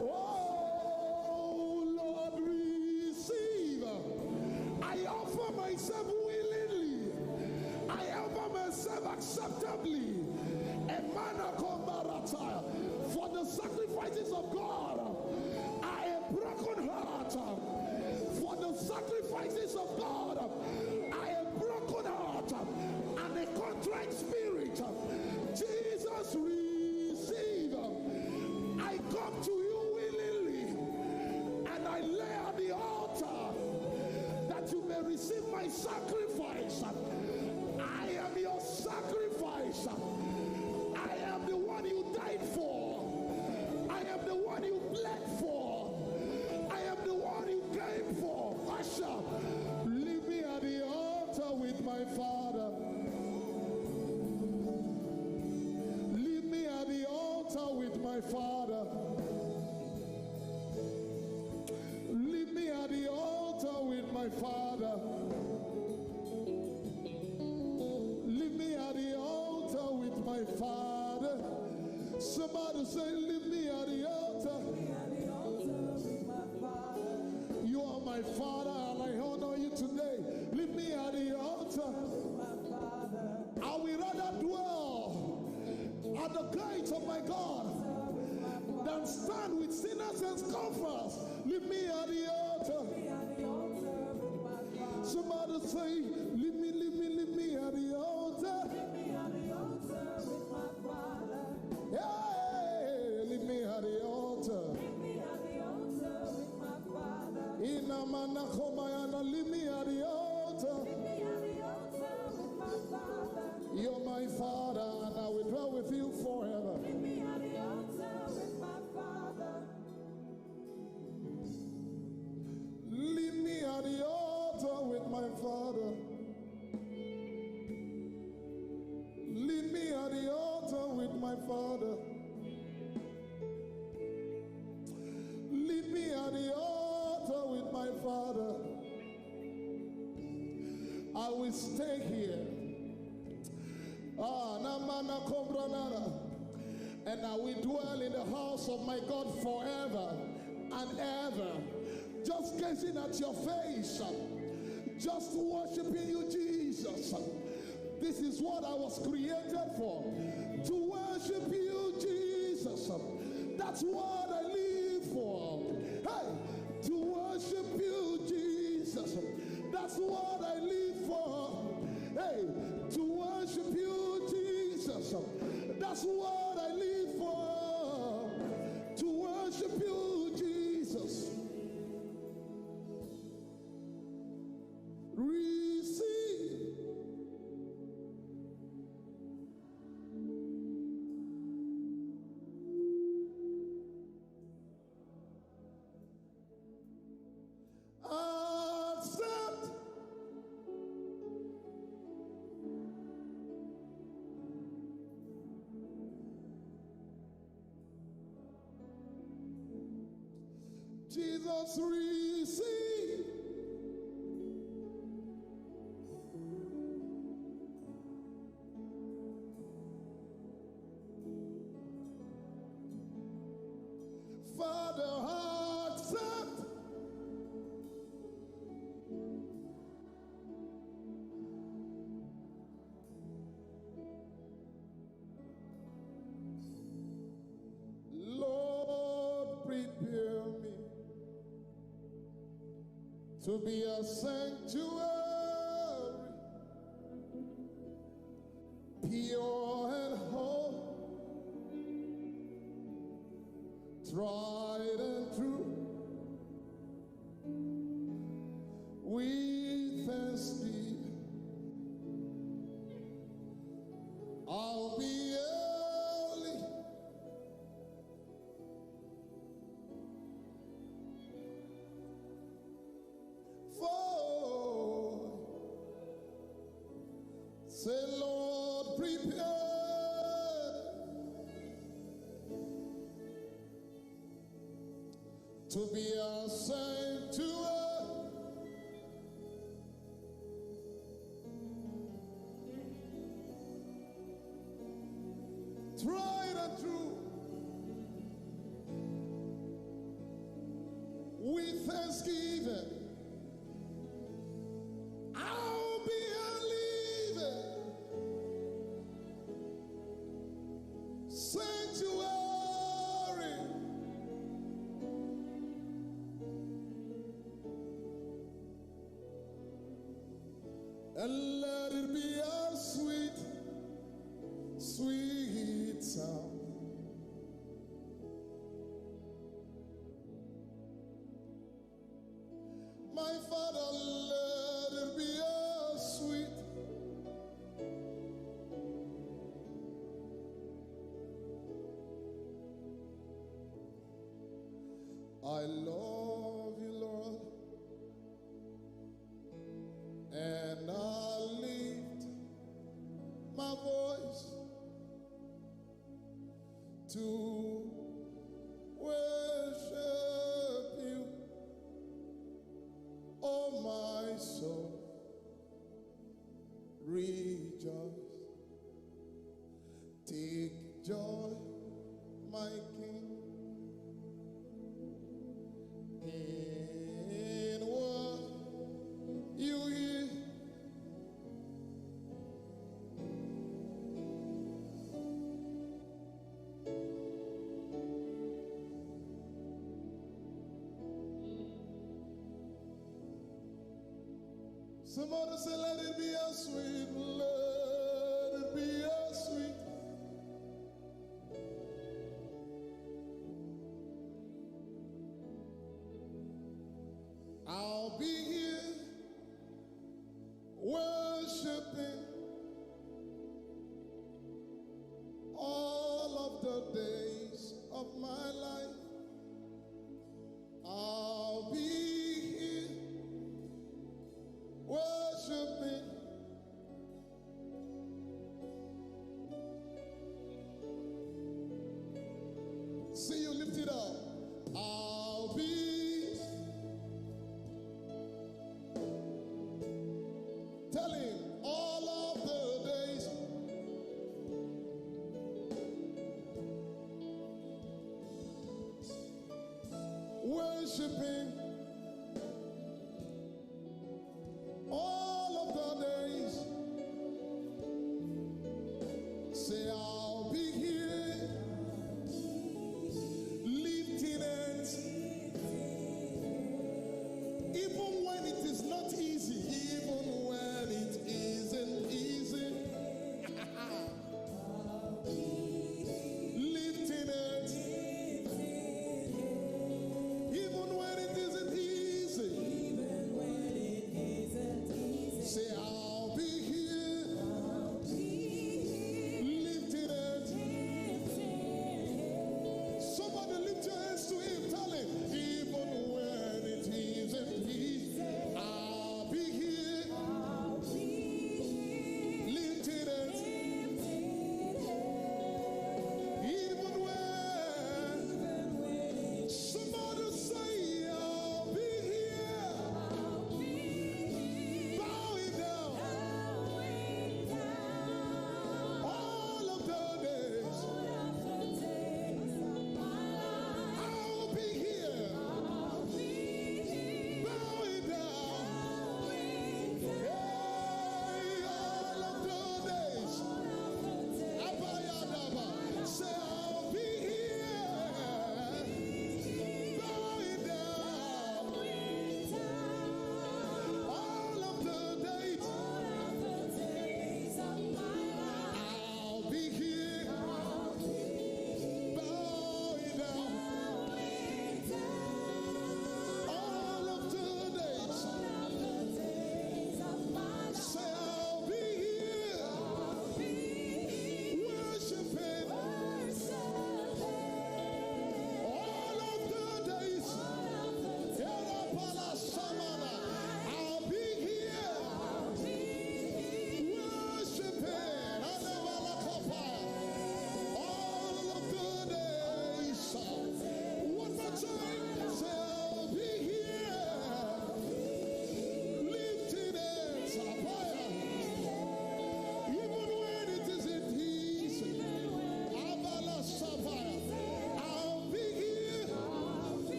Oh, Lord, receive. I offer myself willingly. I offer myself acceptably. Emanakombarataya. For the sacrifices of God, I am broken heart. For the sacrifices of God, I am broken heart and a contrite spirit. Jesus, receive. I come to you willingly and I lay at the altar that you may receive my sacrifice. I am your sacrifice. I am the one you died for. I am the one you bled for. I am the one you came for. Usher, leave me at the altar with my Father. Leave me at the altar with my Father. Leave me at the altar with my Father. Leave me at the altar with my Father. Somebody say, leave me at the altar. You are my Father and I honor you today. Leave me at the altar. I will rather dwell at the gates of my God than stand with sinners and scoffers. Leave me at the altar. Somebody say, leave me at the altar. Hey, leave me at the altar. Inamanakomayana, leave me at the altar. You're my Father, and I will dwell with you forever. Leave me at the altar with my Father. Leave me at the altar with my Father. Leave me at the altar with my Father. I will stay here. And I will dwell in the house of my God forever and ever. Just gazing at your face. Just worshiping you, Jesus. This is what I was created for. To worship you, Jesus. That's what I live for. Hey, to worship you, Jesus. That's what I live for. Hey, to worship you, Jesus. That's what I live for. To worship you, Jesus. Receive. Accept. Jesus, receive. Father, accept. Lord, prepare me to be a sanctuary, pure and holy, tried and true. With thanksgiving, I'll be early. For, say, Lord, prepare to be a sanctuary, tried and true. With thanksgiving, I'll be a living sanctuary. And let it be a sweet, sweet sound. My Father, let it be a sweet, I love you, Lord, and I lift my voice to worship you. Oh, my soul, rejoice. Take joy, my King, in what you hear. Somebody say, let it be a sweet, let it be a sweet. I'll be here worshiping all of the days of my life. I'll be here worshiping. See you lift it up. I'll be, tell him, all of the days. Worshiping all of the days. Say, I'll be here lifting hands, even when it is not easy, even when it isn't easy. Lifting hands, even when it isn't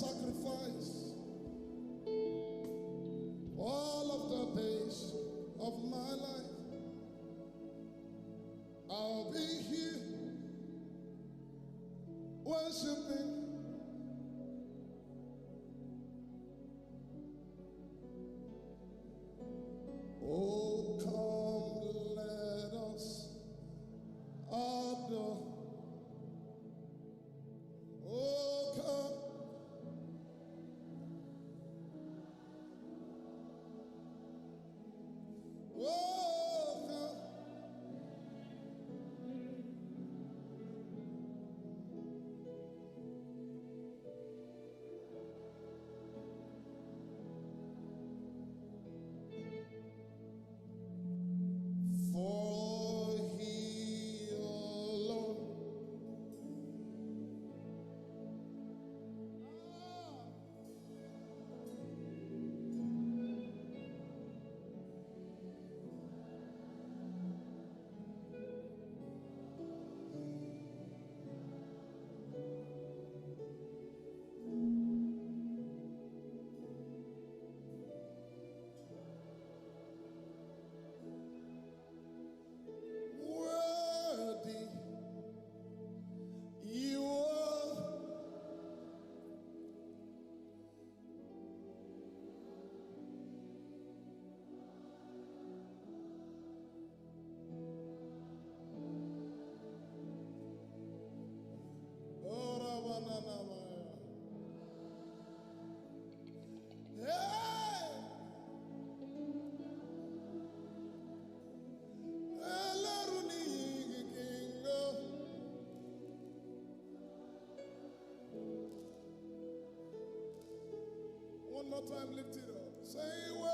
sacrifice all of the days of my life. I'll be here worshiping. Oh, come, let us adore. Oh, come. Oh, come. For he alone worthy you are. Oh, Rabananamaya. Hey! Elaruni Kingo. One more time, lift it up. Say worthy.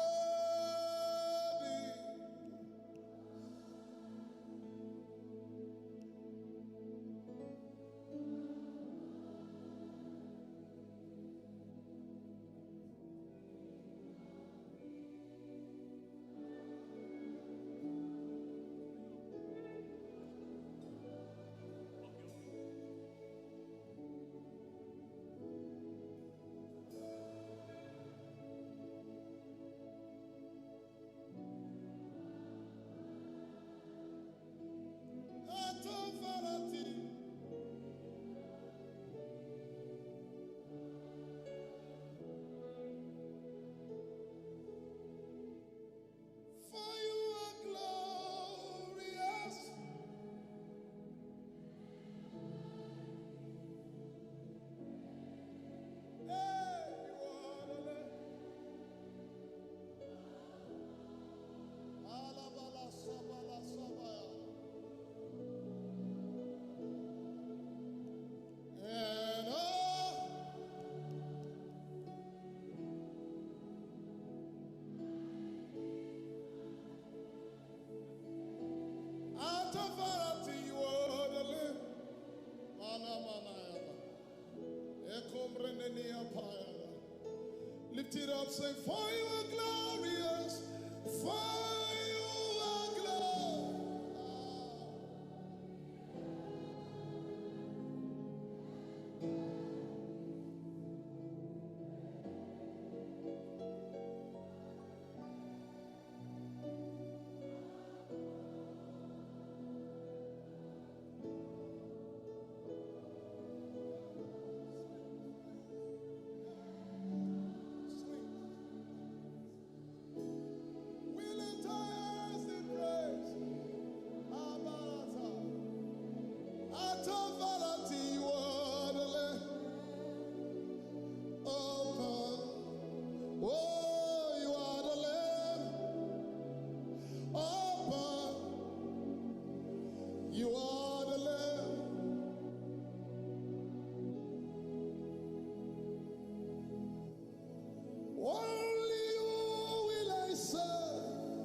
Authority. For you are glorious. Hey, you are the Lamb. Alabala sabala sabaya. And out of variety you are the Lamb. Mana mana yaba. Ekomreneni apaya. Lift it up, say, for you are glorious. For you are glorious. Will it tires in praise? Abarata. Out of variety you are the Lamb. Open. Oh, you are the Lamb. Open. You are the Lamb. Only you will I serve.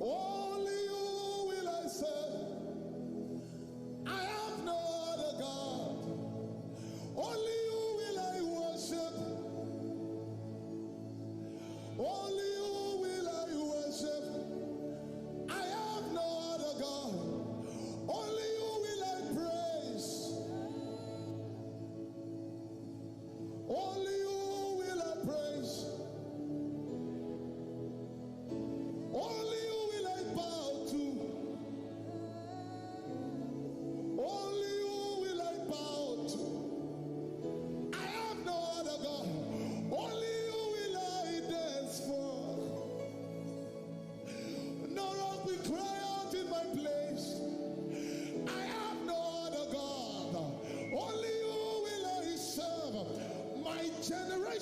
Only you will I serve.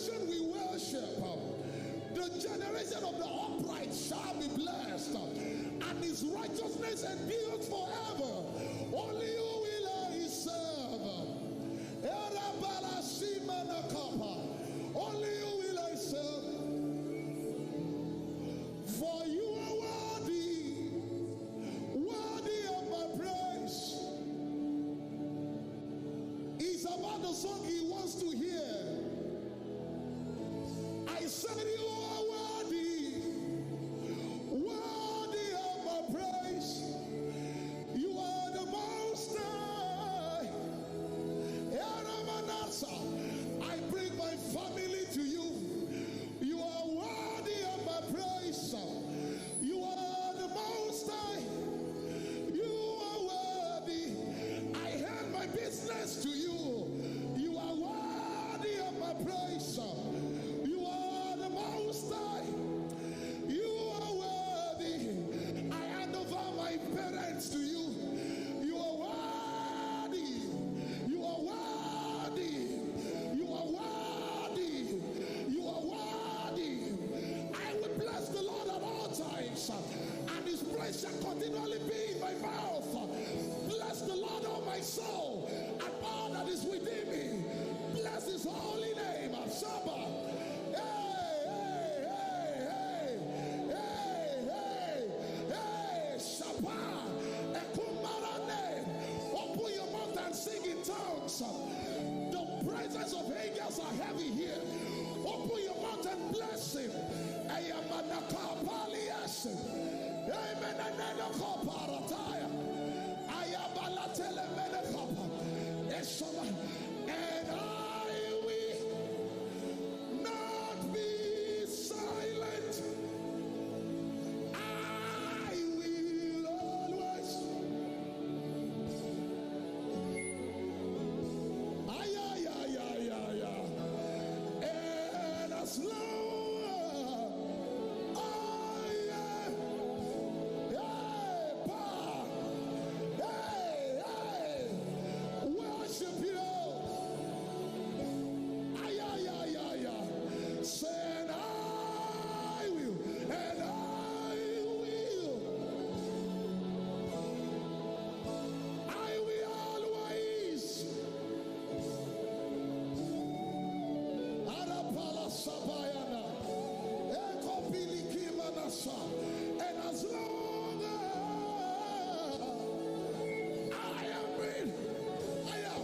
generation we worship, the generation of the upright shall be blessed, and his righteousness endures forever. Only you will I serve. Only you will I serve. For you are worthy, worthy of my praise. It's about the song he wants to hear. I said you are worthy, worthy of my praise. You are the most high. I bring my family to you. You are worthy of my praise. You are the most high. You are worthy. I hand my business to you. You are worthy of my praise. You are the most high. You are worthy. I hand over my parents to you. You are worthy. You are worthy. You are worthy. You are worthy. I will bless the Lord at all times, and his praise shall continually be in my mouth. Bless the Lord, oh my soul, and all that is within me. Bless his holy name. Shabbat. Hey, hey, hey, hey, hey, hey, Shabbat. Ekumarane. Open your mouth and sing in tongues. The presence of angels are heavy here. Open your mouth and bless him. Ayamanakapalias. Ayamenanakaparataya. Ayabalatelemenekapa. And I will not be silent. I will always. And as long worship you. Say, and I will, and I will. I will always. Arapala Sabayana. Ekobilikimanasa. And as long as I am with, I am.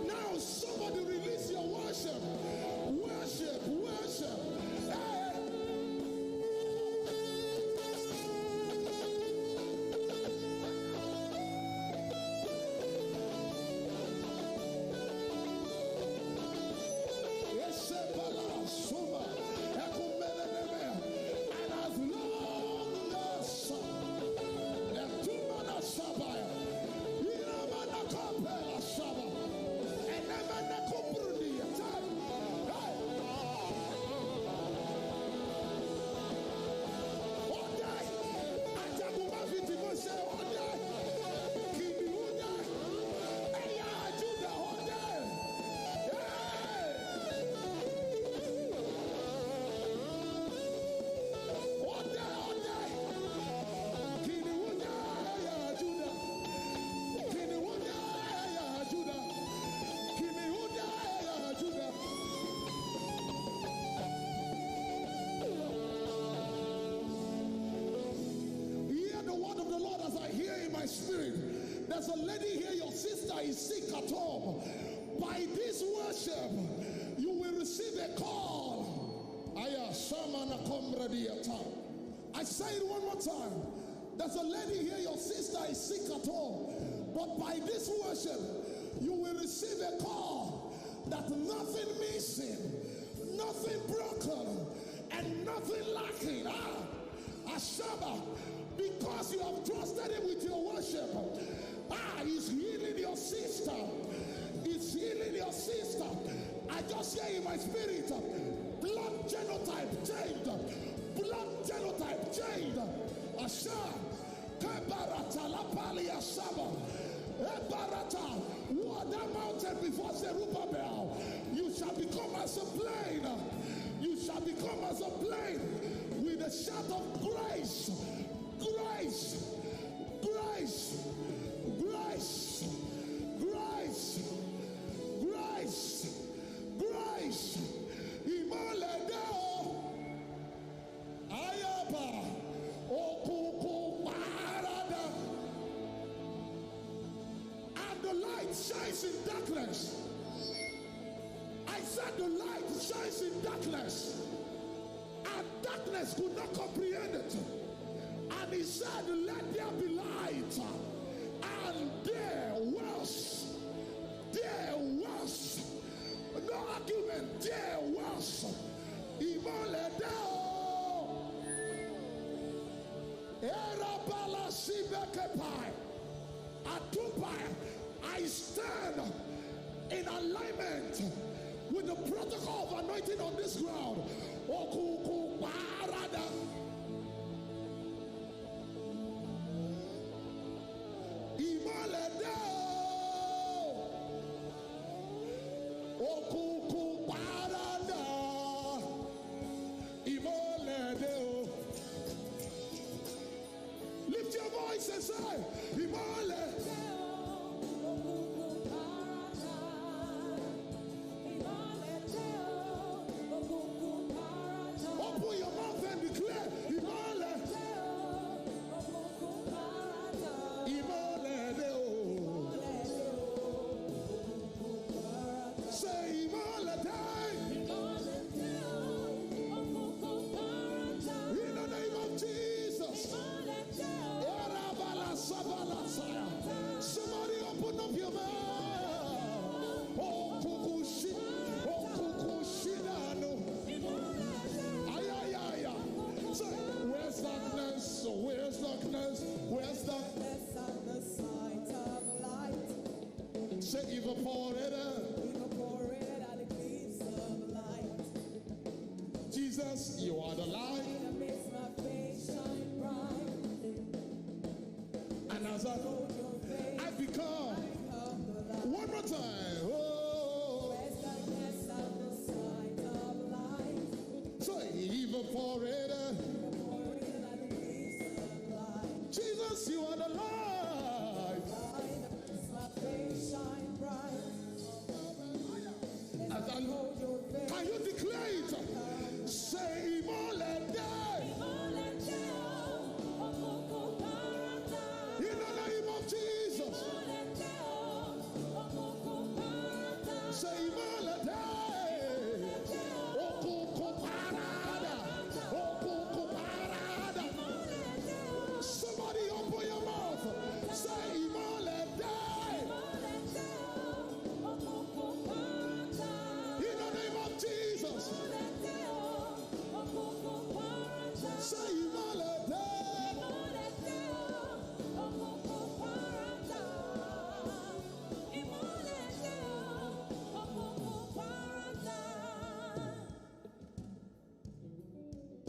Now somebody release your worship. Worship, worship. Hey. And as long as spirit. There's a lady here, your sister is sick at home. By this worship, you will receive a call. I say it one more time. There's a lady here, your sister is sick at home. But by this worship, you will receive a call that nothing missing, nothing broken, and nothing lacking. Ashaba, because you have trusted him with your worship. He's healing your sister. He's healing your sister. I just hear in my spirit, blood genotype changed. Blood genotype changed. Asha, Kebarata la palia saba. Ebarata. What that mountain before Zerubbabel. You shall become as a plain. You shall become as a plain with a shout of grace. Grace. Grace. Grace. Grace. Grace. Grace. Imaledeo. Ayaba. Okuku parada. And the light shines in darkness. I said the light shines in darkness. And darkness could not comprehend it. And he said, let there be light. And there was, no argument, there was, Imoledeo, Erabala Sibekepai, Atupai. I stand in alignment with the protocol of anointing on this ground. Okuku Parada. Okuku parada, Imoledeo. Lift your voice and say, Imoledeo. Open your mouth and declare, Imoledeo. Imoledeo. Say Imoledeo. In the name of Jesus. Somebody open up your mouth. Oh, kukushi. Oh, kukushidano. Ay, ay, ay, ay. Say, where's darkness? So where's darkness? Where's darkness? At the sight of light, Say evaporated. evaporated at the eclipse of light. Jesus, you are the light. In the midst my face shine bright. And as I Hold your face, become become the light. one more time. Oh, Where's darkness at the sight of light? say evaporated. Evaporated at the eclipse of light. Jesus, you are the light. In the midst my face shine bright. As I Hold your face. can you declare it? Say Imoledeo. In the name of Jesus. Say Imoledeo. Okuku parada. Okuku parada. Somebody open your mouth. Say Imoledeo. In the name of Jesus. Say Imoledeo.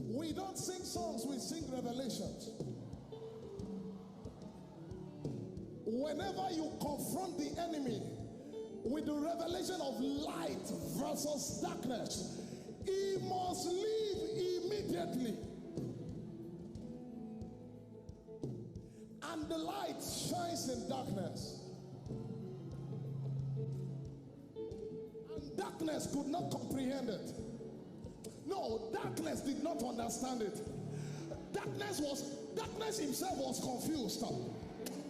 We don't sing songs, we sing revelations. Whenever you confront the enemy with the revelation of light versus darkness, he must leave immediately. And the light shines in darkness. And darkness could not comprehend it. No, darkness did not understand it. Darkness himself was confused.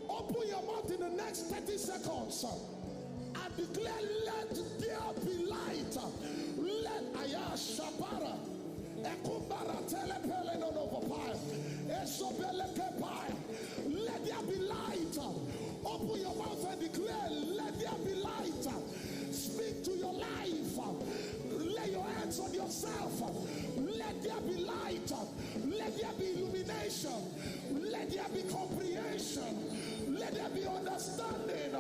Open your mouth in the next 30 seconds and declare, let there be light. Let Aya Shabara Ekumbara Telepele no Novapaya Esobele Kepai. Let there be light. Open your mouth and declare, let there be light. Speak to your life. Lay your hands on yourself. Let there be light. Let there be illumination. Let there be comprehension. Let there be understanding.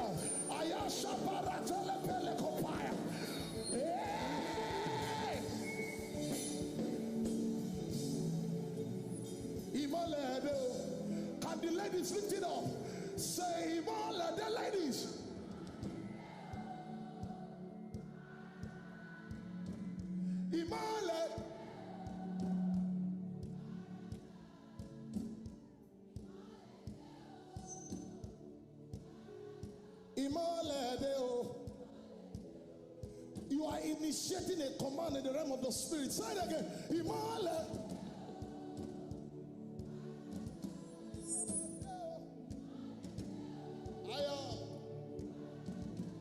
Ayasha baratele pele kopaya. Imoledo. Can the ladies, lift it up. Say, Imole, the ladies. Imole. Imole deo. You are initiating a command in the realm of the spirit. Say it again. Imole.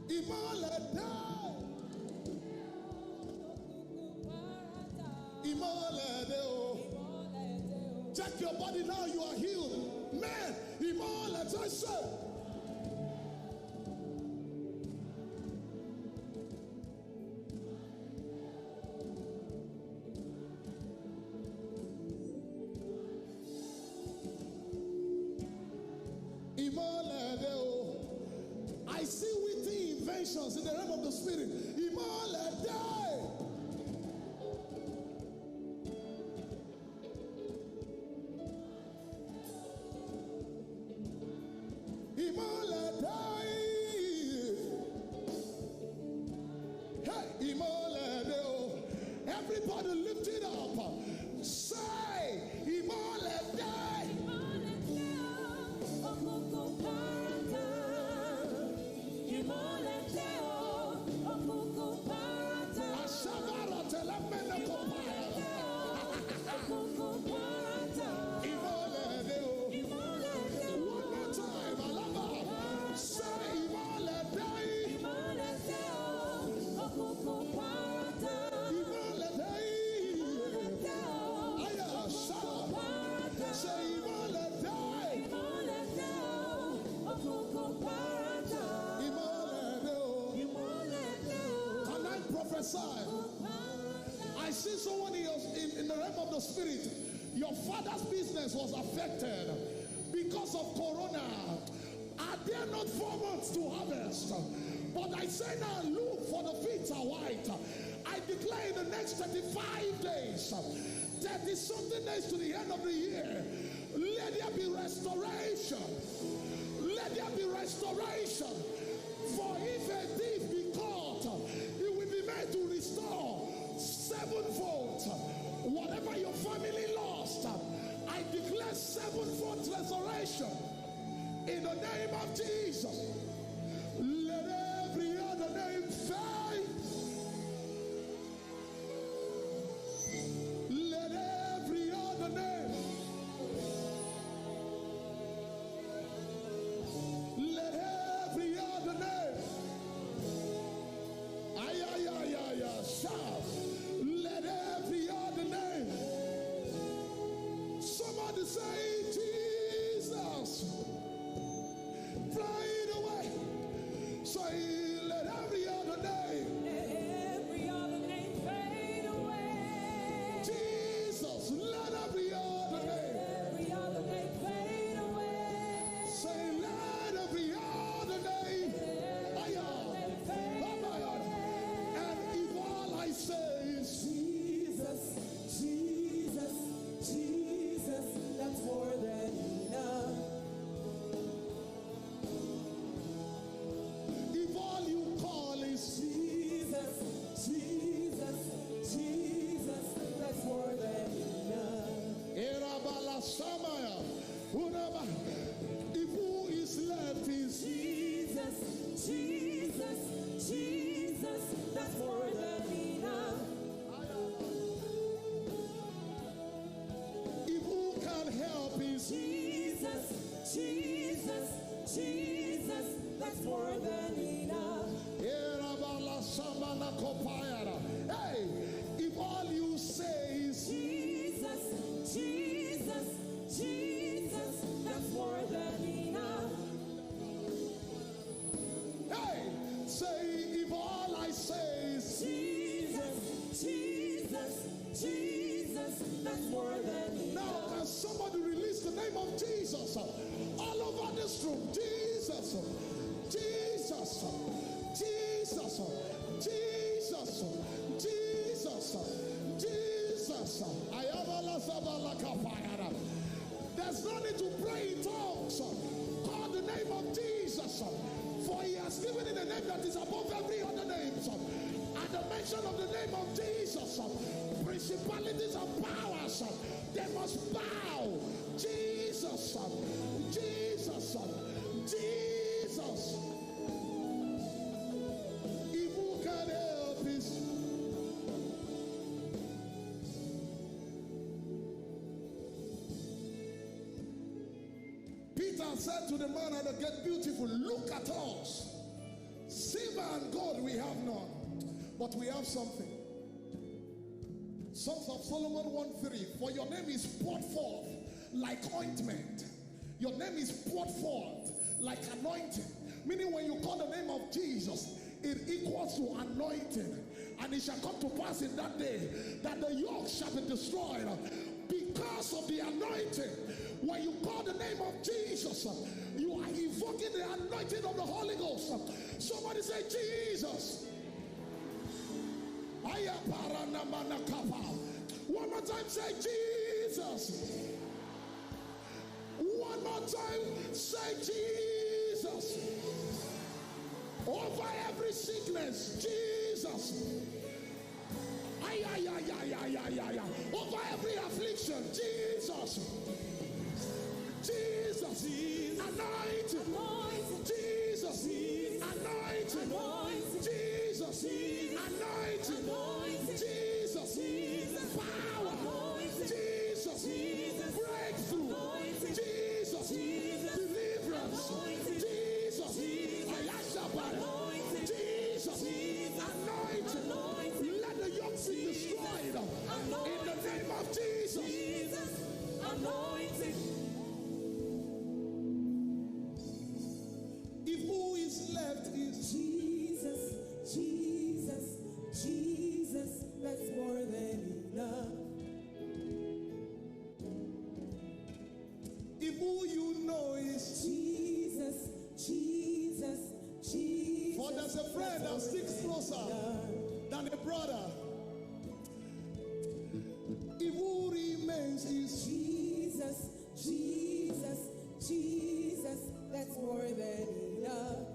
Imole deo. Imole deo. Check your body now. You are healed. Man, Imole, just say. I see witty inventions in the realm of the spirit. Imole die. Imole die. Hey, Imole deo. Everybody lift it up. Say, Imole die. I see someone in the realm of the spirit. Your father's business was affected because of corona. Are there not 4 months to harvest? But I say now, look, for the fields are white. I declare in the next 35 days, 30-something days to the end of the year, let there be restoration. Let there be restoration. For if a thief be caught, it will be made to restore sevenfold. Whatever your family lost, I declare sevenfold restoration in the name of Jesus. Let every other name fade. Let every other name. Let every other name. Shout. Let every other name. Somebody say Jesus. Fly it away. Say let every other name. Let every other name fade away. Jesus, let every other name. Every other name fade away. Say let every other name. And if all I say is Jesus, Jesus, Jesus, that's more than enough. if all you call is Jesus, Jesus, Jesus, that's more than enough. Erabala Samaya, if who is left is Jesus, Jesus, Jesus, that's more than enough. if who can help is Jesus, Jesus, Jesus, that's more than enough. Erabala Samana Kopayara. Hey, if all you say is Jesus, Jesus, Jesus, that's more than enough. hey, say if all I say is Jesus, Jesus, Jesus, that's more than now enough. can somebody release the name of Jesus all over this room? Jesus, Jesus, Jesus, Jesus, Jesus, Jesus. Ayabala Sabala Kapayara. The There's no need to pray in tongues. Call the name of Jesus, for he has given it a name that is above every other name. At the mention of the name of Jesus, principalities and powers, they must bow. Jesus, Jesus, Jesus. If who can help us? Peter said to the man at the gate, beautiful, look at us. Silver and gold we have none, but we have something. Songs of Solomon 1:3. For your name is poured forth like ointment. Your name is poured forth like anointing. Meaning when you call the name of Jesus, it equals to anointing. And it shall come to pass in that day that the yoke shall be destroyed because of the anointing. When you call the name of Jesus, you are invoking the anointing of the Holy Ghost. Somebody say Jesus. One more time, say Jesus. One more time, say Jesus. Over every sickness, Jesus. Over every affliction, Jesus. Jesus, anointed. Jesus, anointed. Jesus, anointed. Jesus, power. Jesus, breakthrough. Jesus, deliverance. Jesus, Jesus, anointed. Let the yoke be destroyed in the name of Jesus. Anointing. If who is left is Jesus, Jesus, Jesus, that's more than enough. if who you know is, Jesus, Jesus, Jesus. for there's a friend that sticks closer than a brother. If who remains is Jesus, Jesus, Jesus, that's more than enough.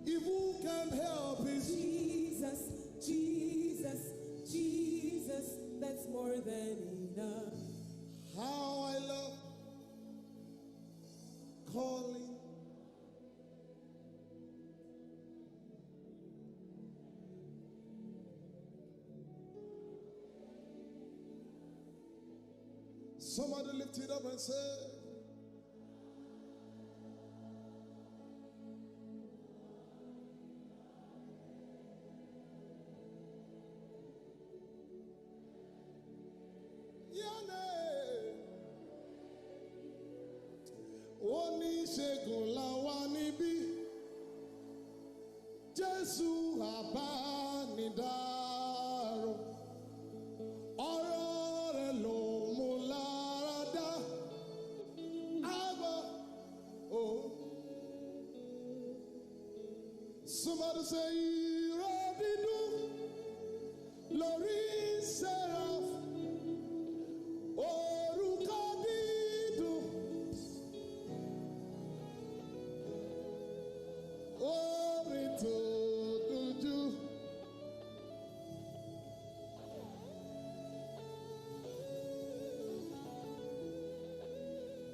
if who can help is Jesus, Jesus, Jesus, that's more than enough. how I love calling. Somebody lift it up and say, your name. Oníṣègùn làwa níbí, Jésù àbánidárò, ọ̀rọ̀ rẹ̀ ló mú lára dá. Àgbà, oh. Somebody say, ìró dídùn lórí seraph, orúkọ dídùn, orin tó dùn jù.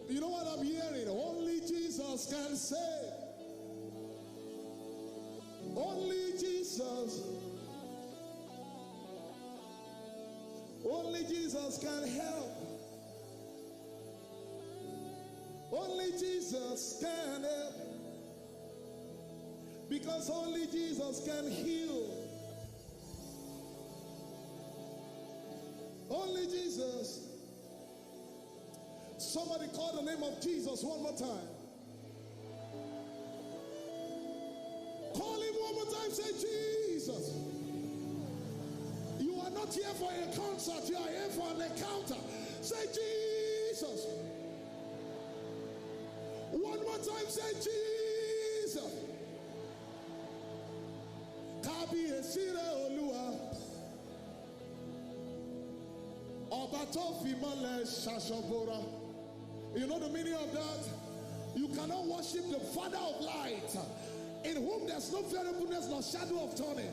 You know what I'm hearing? Only Jesus can save. Only Jesus. Only Jesus can help. Only Jesus can help. Because only Jesus can heal. Only Jesus. Somebody call the name of Jesus one more time. Call him one more time. Say Jesus. You are not here for a concert. You are here for an encounter. Say Jesus. One more time. Say Jesus. Kábíyèsí rẹ̀ Olúwa. Obatofimale Shashobora. You know the meaning of that? You cannot worship the Father of light, in whom there's no variableness nor shadow of turning,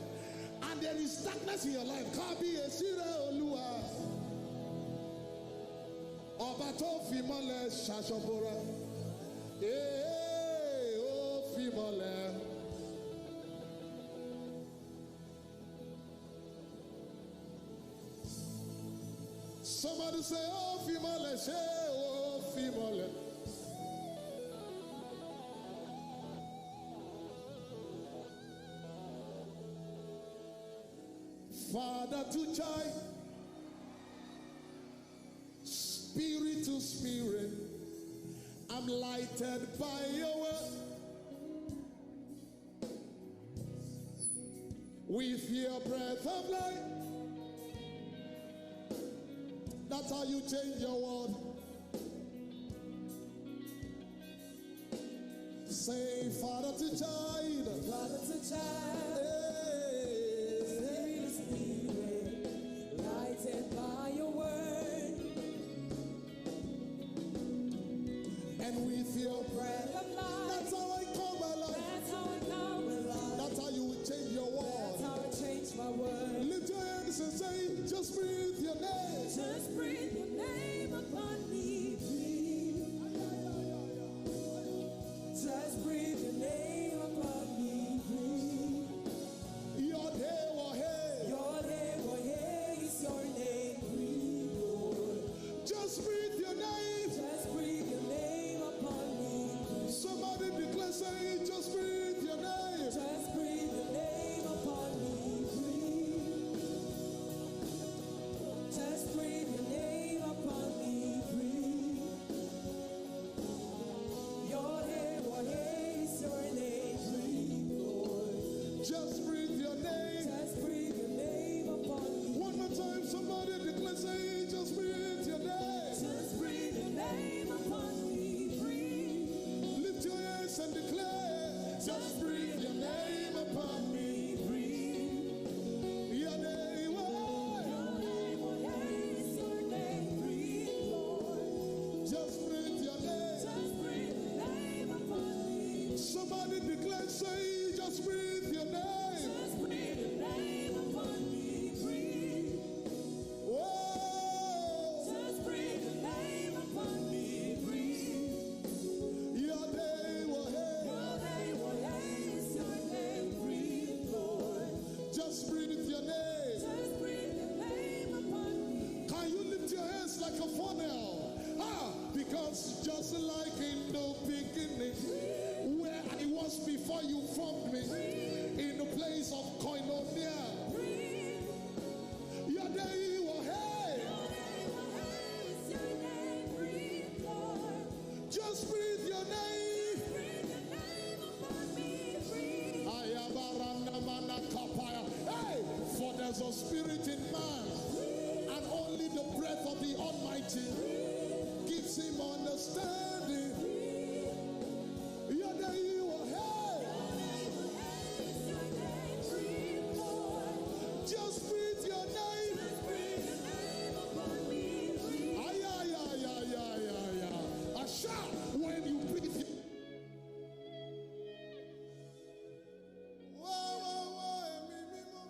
and there is darkness in your life. Kabi Esire Olua. Obatofimale Shashobora. Oh, Fimale. Somebody say, oh, female, say, oh, female. Father to child, spirit to spirit, I'm lighted by your word. With your breath of life, that's how you change your world. Say, Father to child. Father to child. Hey. Spirit, lighted by your word. And with your Breath of life. that's how I come alive. That's how I come alive. That's how you will change your That's world. how I change my word. Lift your hands and say, just breathe your name. Just breathe your name upon me, breathe. Just breathe your name upon me, breathe. Your day will hey. Your name, oh yeah, is your name, breathe, Lord. Just breathe your name. Just breathe your name upon me, breathe. Somebody declare, say, just breathe your name. Just breathe your name upon me, breathe. Just breathe your name upon me, breathe. Your name, oh yeah, is your name, breathe, Lord. Just breathe your name. Just breathe your name upon me. One more time, somebody declare, say, just breathe your name. Just breathe your name upon me, breathe. Lift your hands and declare, just breathe your name upon me. Breathe. Your name, oh, Your name, oh yeah, is your name, breathe, Lord. just breathe your name. Just breathe your name upon me. Somebody declare, say, just breathe your name. Just breathe your name upon me, breathe. Whoa, Just breathe your name upon me, breathe. your name, oh, hey. Your name, oh yeah, is your name, breathe, Lord. Just breathe your name. Just breathe your name upon me. Can you lift your hands like a funnel? Because just like in the beginning, where I was before you formed me, in the place of koinonia, Breathe. your name, oh, hey. Your name, oh yeah, is your name, breathe, Lord. Just breathe your name. Breathe your name upon me, breathe. Hey, for there's a spirit in man, and only the breath of the Almighty gives him understanding. Your name, oh, hey. Is your name, breathe, Lord. Just breathe your name. Breathe your name upon me, breathe. Ay, ay, ay, ay, ay, ay, ay. A shout when you breathe. Whoa, whoa, whoa, mi, mi, mo.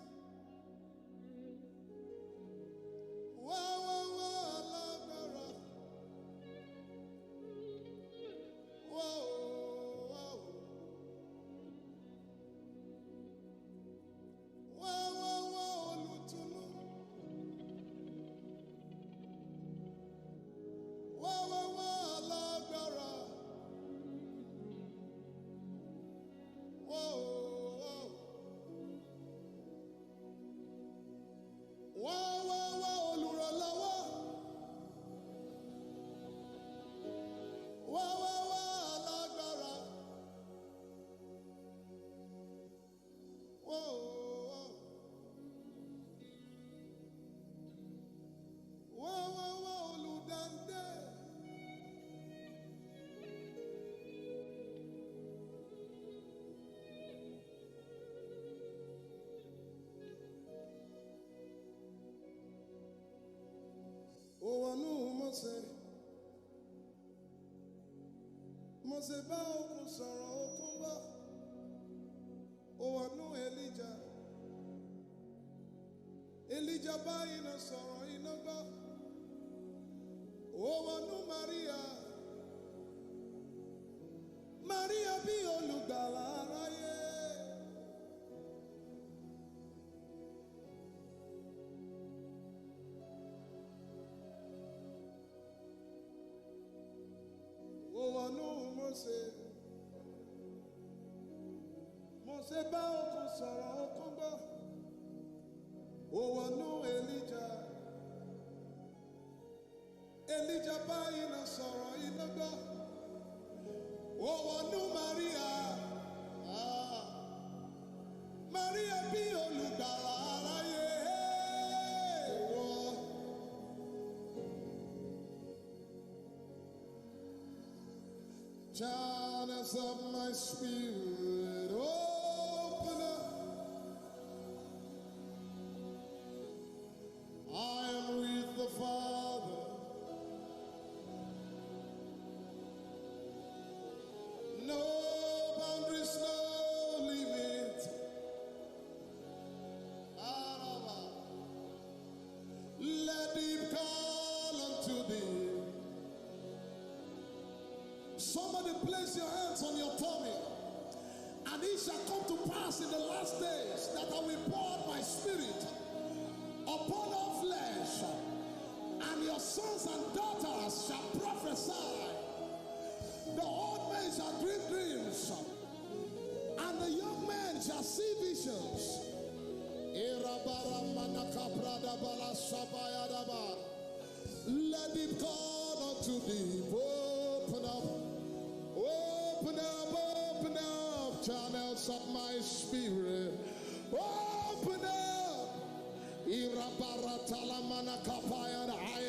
Whoa, whoa, whoa, alágbára. Mose bá òkun sọ̀rọ̀ òkun gbọ́. Ó wọnú Elijah. Elijah bá iná sọ̀rọ̀ iná gbọ́. Ó wọnú Maria. Maria bí olùgbàlà aráyé. Ó wọnú Mose. Mose bá òkun sọ̀rọ̀ òkun gbọ́. Ó wọnú Elijah. Elijah bá iná sọ̀rọ̀ iná gbọ́. Ó wọnú Maria. Maria bí olùgbàlà aráyé. Channels of my spirit, open up. I am with the Father. No boundaries, no limit. Let him call unto thee. Somebody place your hands on your tummy. And it shall come to pass in the last days that I will pour out my spirit upon all flesh, and your sons and daughters shall prophesy. The old men shall dream dreams, and the young men shall see visions. Let it call unto thee. Open up, open up, open up, channels of my spirit. Open up. I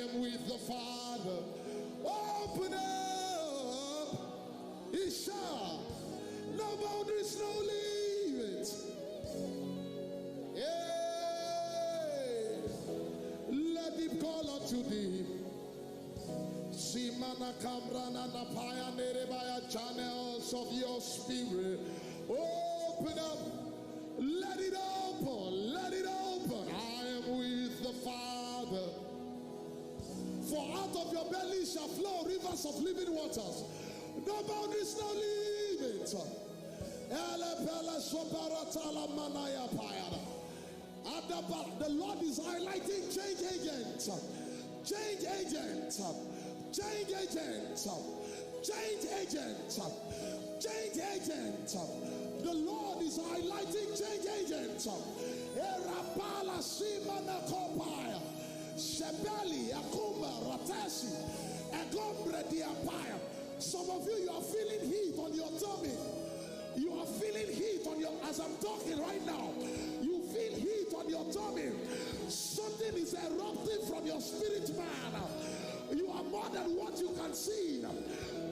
am with the Father. Open up. He shall. No boundaries, no limit. Yeah. Let him call unto thee. Simana Kamrana Napaya Nerebaya, channels of your spirit. Open up. Let it open. Let it open. I am with the Father. For out of your belly shall flow rivers of living waters. No boundaries, no limit. The Lord is highlighting change agents. Change agents. Change agents. Change agents. Change agents. The Lord is highlighting change agents. Erapala Simana Kopaya. Shebeli Akumba Ratasi. Egombre Diapaya. Some of you are feeling heat on your tummy. You are feeling heat on your, as I'm talking right now. You feel heat on your tummy. Something is erupting from your spirit, man. You are more than what you can see.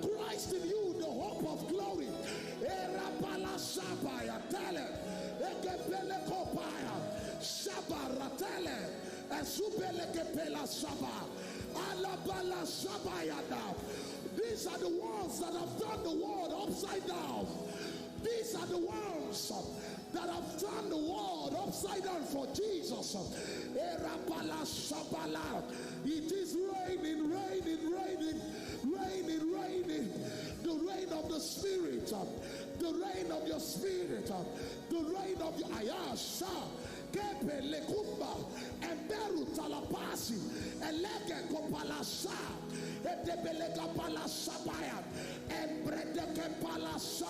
Christ in you, the hope of glory. Erapala Shabaya Tele. Ekepele Kopaya. Shabaratele. Esubele Kepela Shaba. Alabala Shabayada. These are the ones that have turned the world upside down. These are the ones that have turned the world upside down for Jesus. It is raining, raining, raining, raining, raining. The rain of the Spirit, the rain of your spirit, the rain of your Ayasha. Kepe lekumba, emberu talapasi, elege kopalasa, edebelega palasabaya, embredeke palasa,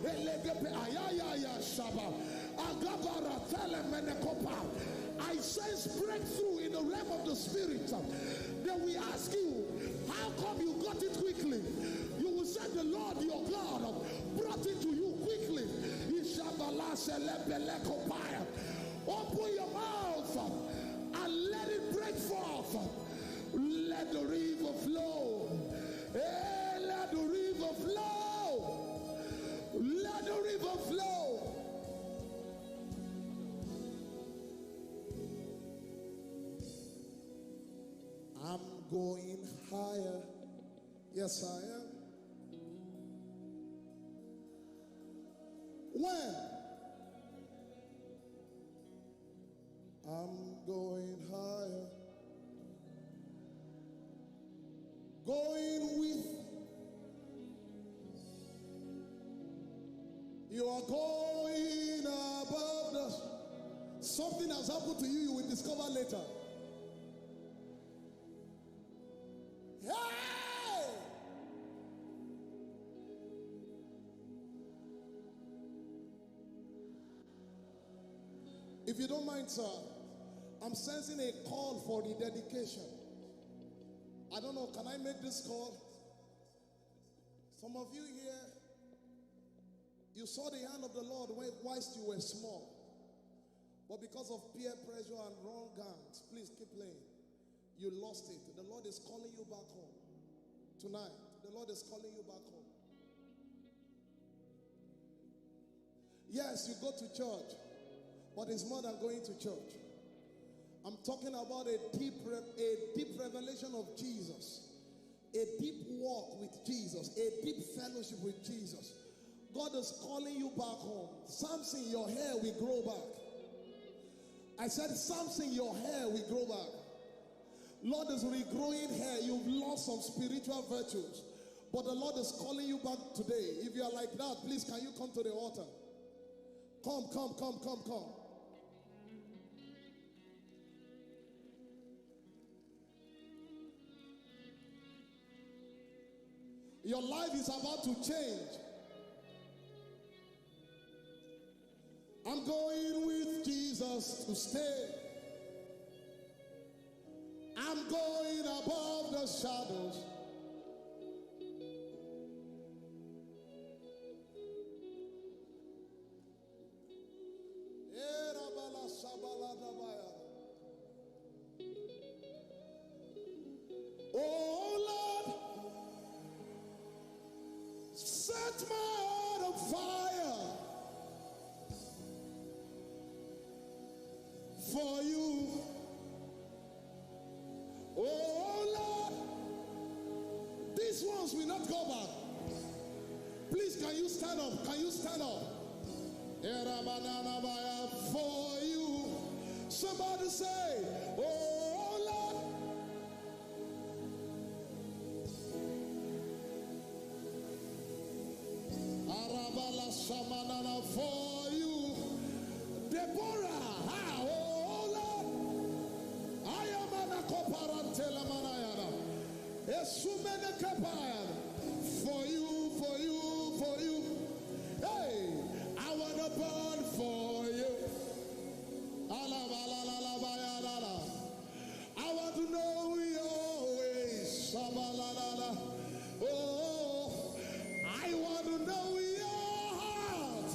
elege pe ayaya shaba, agabara telemenekopa. I sense breakthrough in the realm of the spirit. Then we ask you, how come you got it quickly? You will say the Lord your God brought it to you quickly. Ishabala selebelekopaya. Open your mouth and let it break forth. Let the river flow. Hey, let the river flow. Let the river flow. I'm going higher. Yes, I am. When? I'm going higher. Going with. You are going above the. Something has happened to you, you will discover later. Hey! If you don't mind, sir, I'm sensing a call for rededication. I don't know, can I make this call? Some of you here, you saw the hand of the Lord whilst you were small. But because of peer pressure and wrong hands, please keep playing. You lost it. The Lord is calling you back home. Tonight, the Lord is calling you back home. Yes, you go to church, but it's more than going to church. I'm talking about a deep revelation of Jesus, a deep walk with Jesus, a deep fellowship with Jesus. God is calling you back home. Samson, your hair will grow back. I said, Samson, your hair will grow back. Lord is regrowing hair. You've lost some spiritual virtues, but the Lord is calling you back today. If you are like that, please can you come to the altar? Come. Your life is about to change. I'm going with Jesus to stay. I'm going above the shadows. Oh Lord, set my heart on fire for you. Oh Lord, these ones will not go back. Please, can you stand up? Can you stand up? For you. Somebody say, oh Lord. Arabala Shamanana for you. Deborah, oh Lord. I am an akoparantela manayana. Esumene kapayana. For you. Hey, I want to burn for you. I want to know your ways. Oh, I want to know your heart.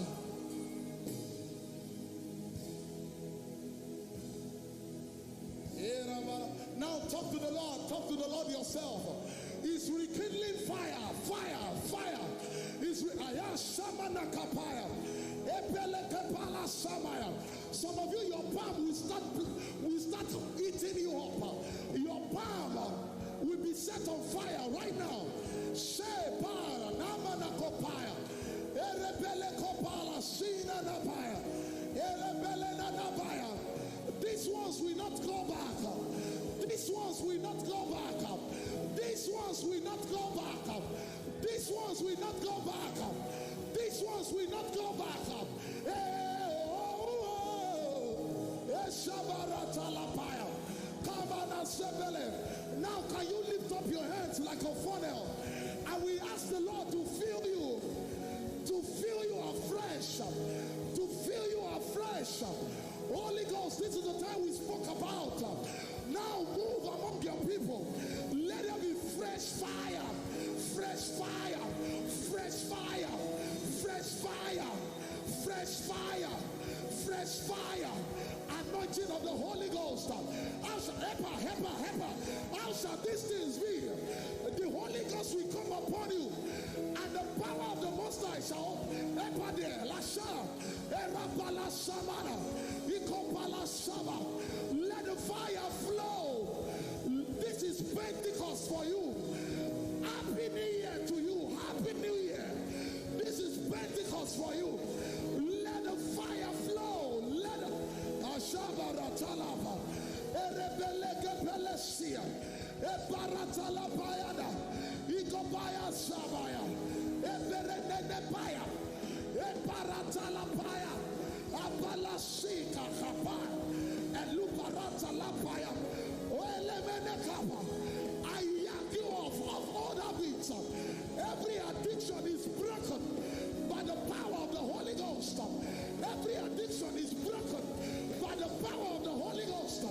Now talk to the Lord. Talk to the Lord yourself. He's rekindling fire. Some of you, your palm will start eating you up. Your palm will be set on fire right now. These ones will not go back. These ones will not go back. These ones will not go back. These ones will not go back. These ones will not go back. Now can you lift up your hands like a funnel, and we ask the Lord to fill you afresh, Holy Ghost, this is the time we spoke about. Now move among your people. Let there be fresh fire. Anointing of the Holy Ghost. How shall these things be? The Holy Ghost will come upon you, and the power of the Most High shall let the fire flow. This is Pentecost. Pentecost for you. Happy New Year to you. Happy New Year. This is Pentecost for you. Let the fire flow. Let the Ashabaratalaba. Erebeleke Pelesia. Ebaratalapayada. Ikobaya Sabaya. Eberenepaya. Ebaratalapaya. Abalasika Kapaya. Eluparatalapaya. Oelemenekapa. I yank you off of all habits. Every addiction is broken by the power of the Holy Ghost. Every addiction is broken by the power of the Holy Ghost.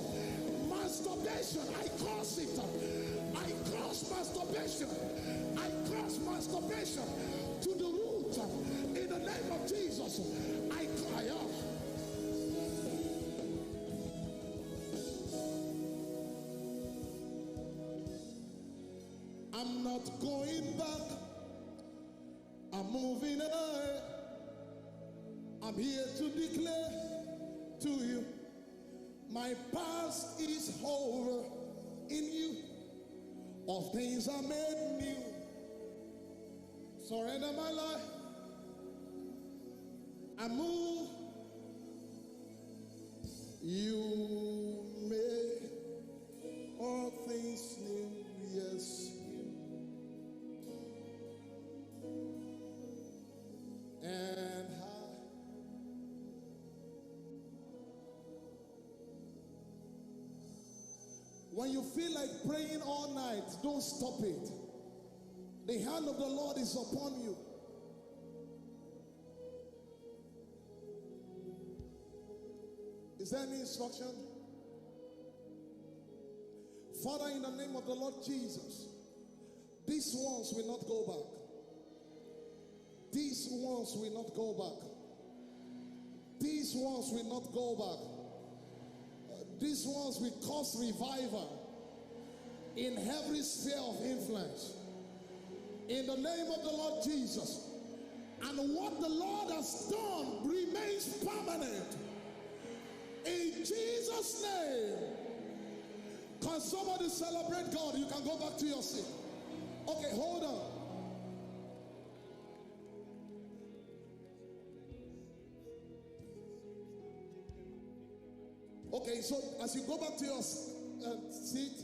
Masturbation, I curse it. I curse masturbation. I curse masturbation to the root. In the name of Jesus, I cry out. I'm not going back. I'm moving ahead. I'm here to declare to you, my past is over in you. All things are made new. Surrender my life. I move. You made all things new. Yes. And high. When you feel like praying all night, don't stop it. The hand of the Lord is upon you. Is there any instruction? Father, in the name of the Lord Jesus, these ones will not go back. These ones will not go back. These ones will not go back. These ones will cause revival in every sphere of influence. In the name of the Lord Jesus. And what the Lord has done remains permanent. In Jesus' name. Can somebody celebrate God? You can go back to your seat. Okay, hold on. Okay, so as you go back to your seat,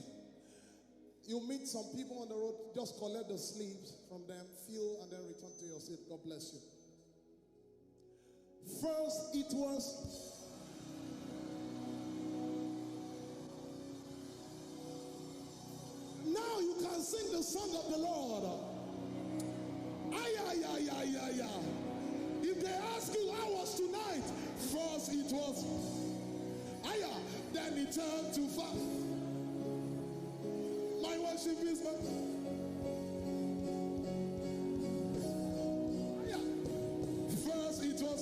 you meet some people on the road. Just collect the sleeves from them, feel, and then return to your seat. God bless you. First, it was now you can sing the song of the Lord. Ay, ay, ay, ay, ay, ay. If they ask you how was tonight, first it was aya, then it turned to fire. My worship is my aya. First it was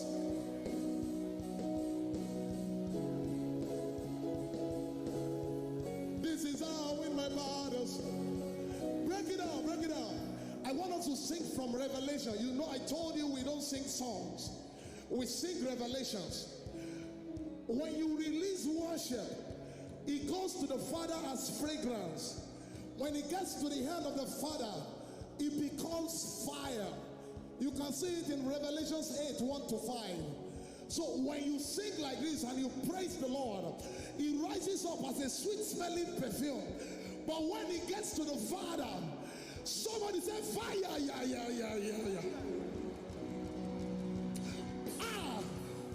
this is how I win my battles. Break it down, break it down. I want us to sing from Revelation. You know, I told you we don't sing songs, we sing revelations. When you release worship, it goes to the Father as fragrance. When it gets to the hand of the Father, it becomes fire. You can see it in Revelation 8, 1-5. So when you sing like this and you praise the Lord, it rises up as a sweet smelling perfume. But when it gets to the Father, somebody say fire, yeah, yeah, yeah, yeah, yeah.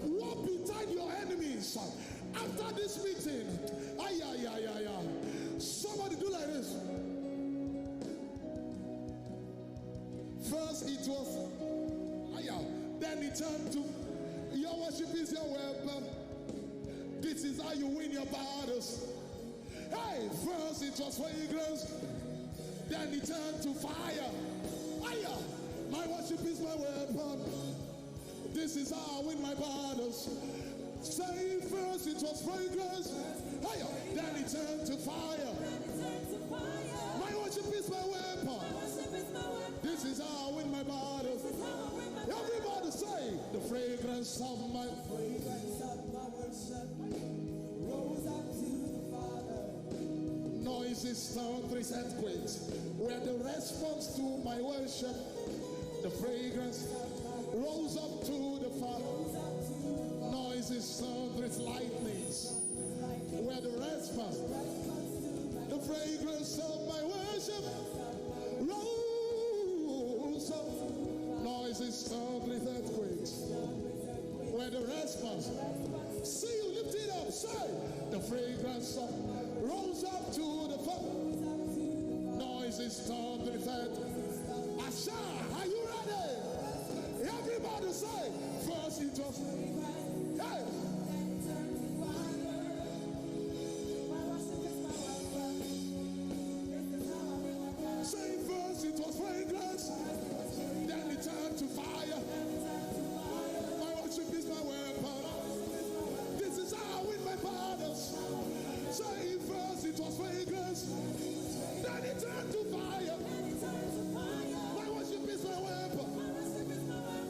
Walk beside your enemies after this meeting. Ay, ay, ay, ay, ay. Somebody do like this. First it was ay, ay. Then it turned to your worship is your weapon. This is how you win your battles. Hey, first it was fragrance. Then it turned to fire. Ay, ay. My worship is my weapon. This is how I win my battles. Say first it was fragrance. Higher. Then it turned to fire. My worship is my weapon. This is how I win my battles. Everybody say the fragrance of my worship rose up to the Father. Noise Noises, thunderous earthquakes were the response to my worship. The fragrance rose up to the Father. Noises, thunderous lightnings were the response. The fragrance of my worship rose up. Noises, thunderous earthquakes were the response. See, you lift it up, say, the fragrance of rose up to the Father. Noises, thunderous earthquakes. Asha, are you ready? Everybody say, first it was, hey. Say first it was fragrance, then it turned to fire. My worship is my weapon. This is how I win my battles. Say first it was fragrance, then it turned to fire. My worship is my weapon.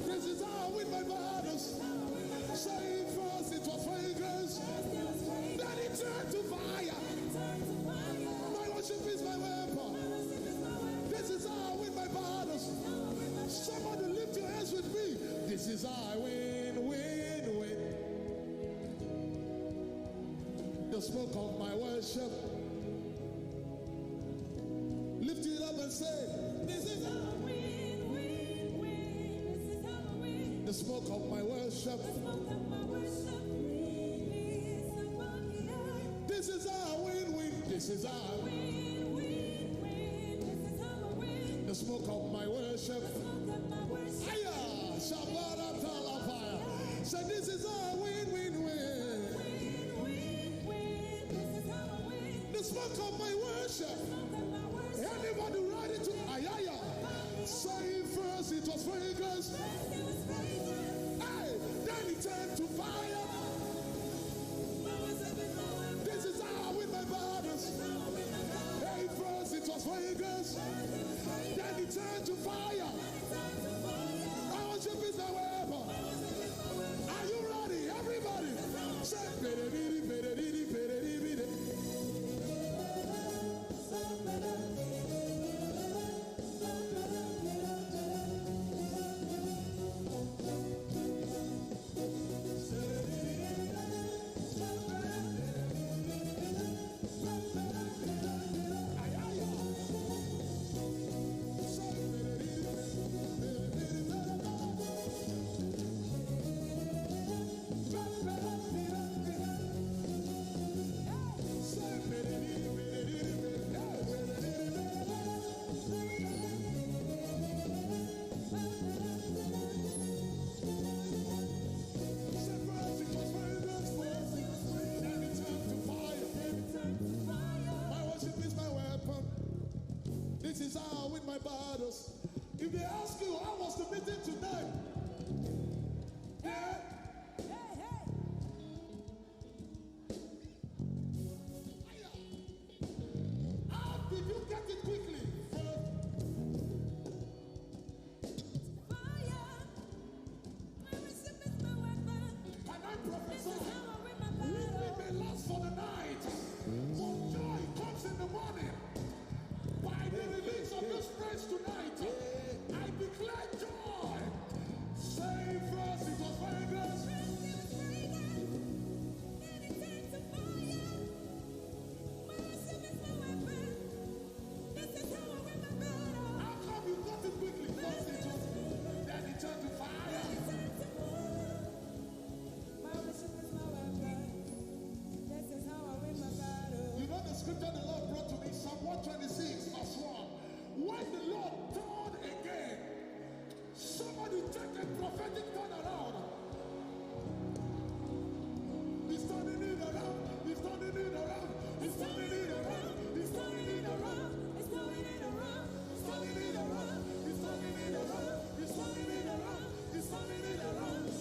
This is how I win my battles. Say first it was fragrance, then it turned to fire. My worship is my weapon. This is how I win my battles. Somebody lift your hands with me. This is how I win, win, win. The smoke of my worship. Lift it up and say, this is how I win, win, win. This is how I win. The smoke of my worship. The smoke of my worship release upon the earth. This is how I win, win. This is how I win, win, win. This is how I win. The smoke of my worship. The smoke of my worship. Aya, Shabara Talapaya. Say, this is how I win, win, win. The smoke of my worship. Anybody ready to ayaya? Say first it was fragrance. Hey, then it turned to fire. This is how I win my battles. Hey, first it was fragrance. Then it turned to fire. My worship is my weapon. Are you ready, everybody? Say bededidi, bededidi, bededidi. This is how I win my battles. If they ask you, how was the meeting tonight? Yeah? How did you get it quickly? Can I prophesy? Weeping may last for the night, but joy comes in the morning. By the release of this praise tonight, I declare joy. Say first it was fragrance. How come you got it quickly? First it was, then it turned to fire. You know the scripture the Lord brought to me, Psalm 126, verse 1. When the Lord turned again, somebody take a prophetic turn around. He's turning it around. He's turning it around. He's turning it around. He's turning it around. He's turning it around. He's turning it around. He's turning it around. He's turning it around. He's turning it around. He's turning it around.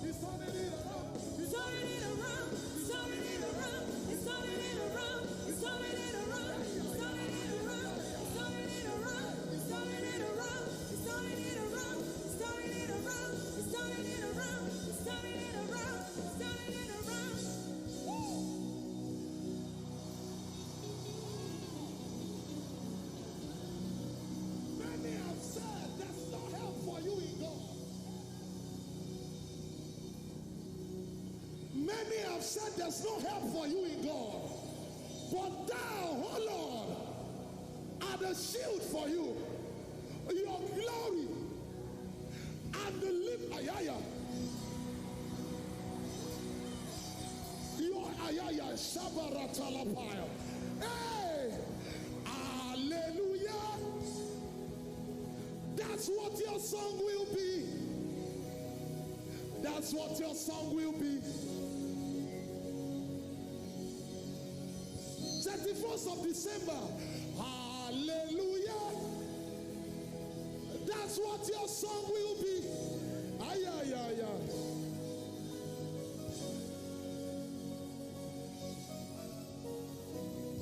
He's turning it around. He's turning it around. He's turning it around. He's turning it around. He's turning it around. He's turning it around. He's turning Many have said there's no help for you in God. But thou, oh Lord, are the shield for you. Your glory and the lift. Your ayaya shabaratalapaya. Hey, hallelujah. That's what your song will be. That's what your song will be. 31st of December. Hallelujah. That's what your song will be.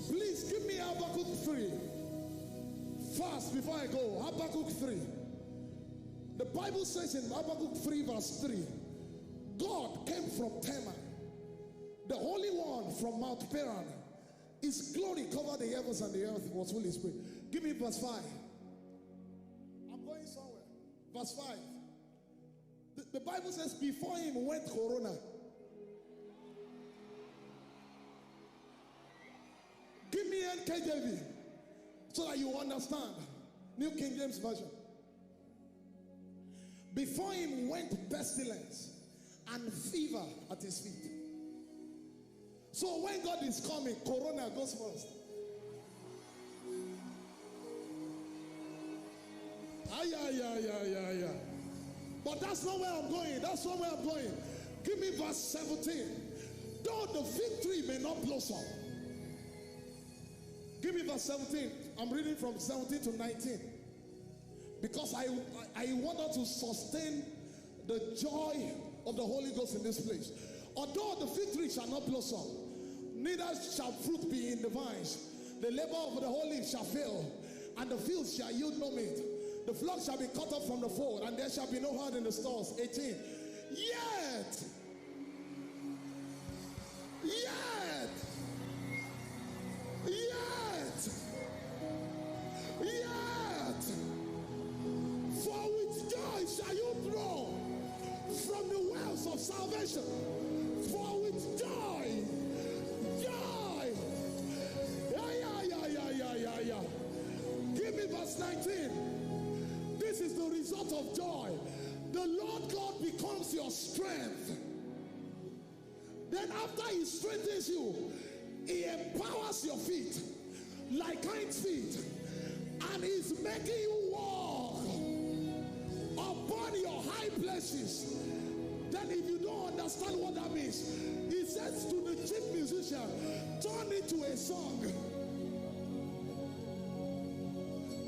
Please give me Habakkuk 3. Fast before I go. Habakkuk 3. The Bible says in Habakkuk 3 verse 3, God came from Tema, the Holy One from Mount Paran. His glory covered the heavens and the earth was full of spirit. Give me verse 5. I'm going somewhere. Verse 5. The Bible says before him went Corona. Give me NKJV so that you understand. New King James Version. Before him went pestilence and fever at his feet. So when God is coming, Corona goes first. But that's not where I'm going. That's not where I'm going. Give me verse 17. Though the fig tree may not blossom. Give me verse 17. I'm reading from 17 to 19. Because I want us to sustain the joy of the Holy Ghost in this place. Although the fig tree shall not blossom, neither shall fruit be in the vines. The labor of the holy shall fail, and the fields shall yield no meat. The flock shall be cut off from the fold, and there shall be no herd in the stalls. 18. Yet, for with joy shall you draw from the wells of salvation. For with joy. Give me verse 19. This is the result of joy. The Lord God becomes your strength. Then after he strengthens you, he empowers your feet like hinds feet, and he's making you walk upon your high places. Then if you don't understand what that means, he says to the chief musician, turn it to a song.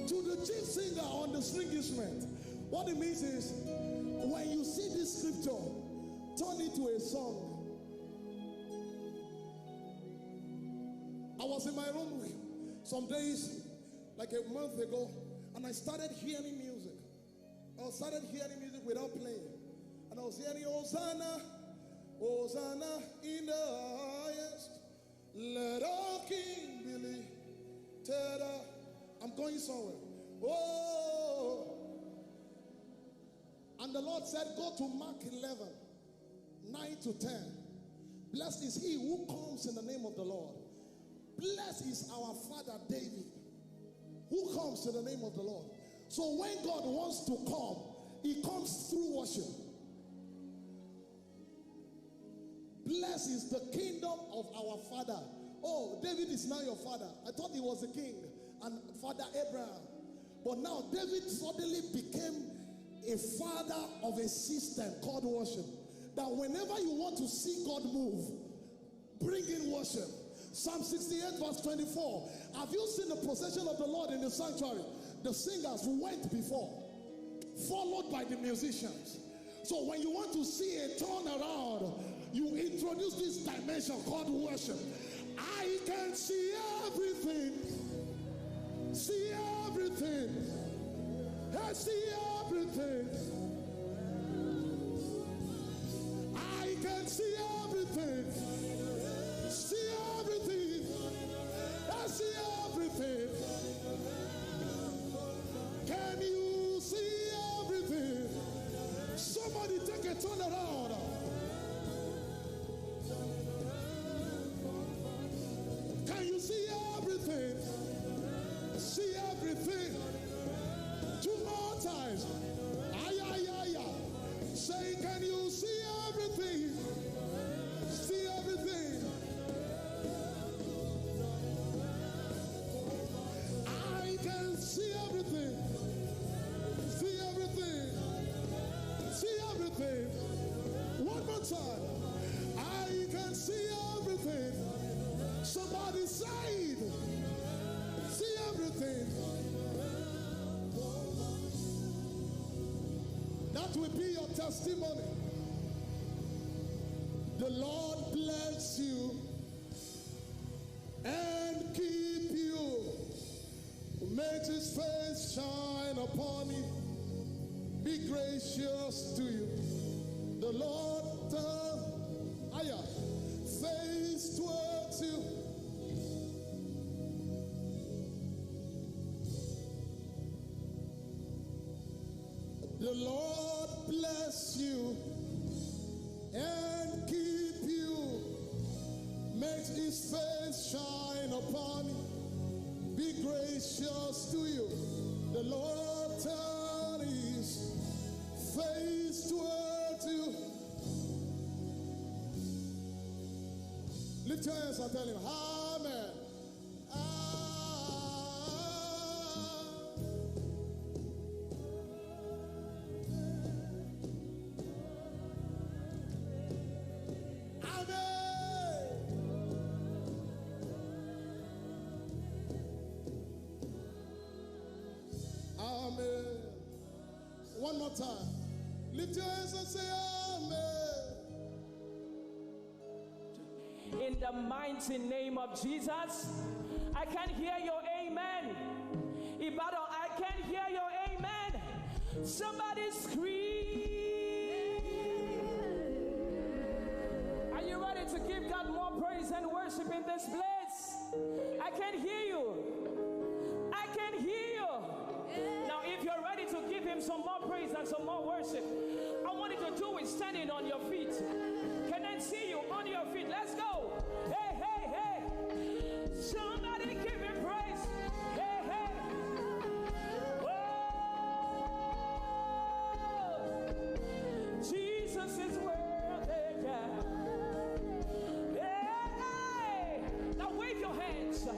To the chief singer on the string instrument, what it means is, when you see this scripture, turn it to a song. I was in my room some days, like a month ago, and I started hearing music. I started hearing music without playing. And I was hearing Hosanna, Hosanna in the highest. Let all King be lifted up. I'm going somewhere. Oh. And the Lord said, go to Mark 11, 9 to 10. Blessed is he who comes in the name of the Lord. Blessed is our father David, who comes in the name of the Lord. So when God wants to come, he comes through worship. Blessed is the kingdom of our father. Oh, David is now your father. I thought he was a king and Father Abraham. But now David suddenly became a father of a system called worship. That whenever you want to see God move, bring in worship. Psalm 68 verse 24. Have you seen the procession of the Lord in the sanctuary? The singers went before, followed by the musicians. So when you want to see a turnaround, you introduce this dimension called worship. I can see everything. See everything. I see everything. I can see everything. See everything. I see everything. Can you see everything? Somebody take a turn around. That will be your testimony. The Lord bless you and keep you. Make his face shine upon you. Be gracious to you. The Lord turn face towards you. The Lord bless you and keep you. Make his face shine upon you. Be gracious to you. The Lord turn his face towards you. Lift your hands and tell him, Amen. Amen. One more time. Lift your hands and say Amen. In the mighty name of Jesus, I can hear your amen. Ibadan, I can hear your amen. Somebody scream. Are you ready to give God more praise and worship in this place? I can hear you. I can hear you. Now, if you're ready to give him some more praise and some more worship, I want you to do it standing on your feet. Can I see you on your feet? Let's go. Hey, hey, hey. Somebody give him praise. Hey, hey. Oh, Jesus is worthy. Hey, hey. Now wave your hands.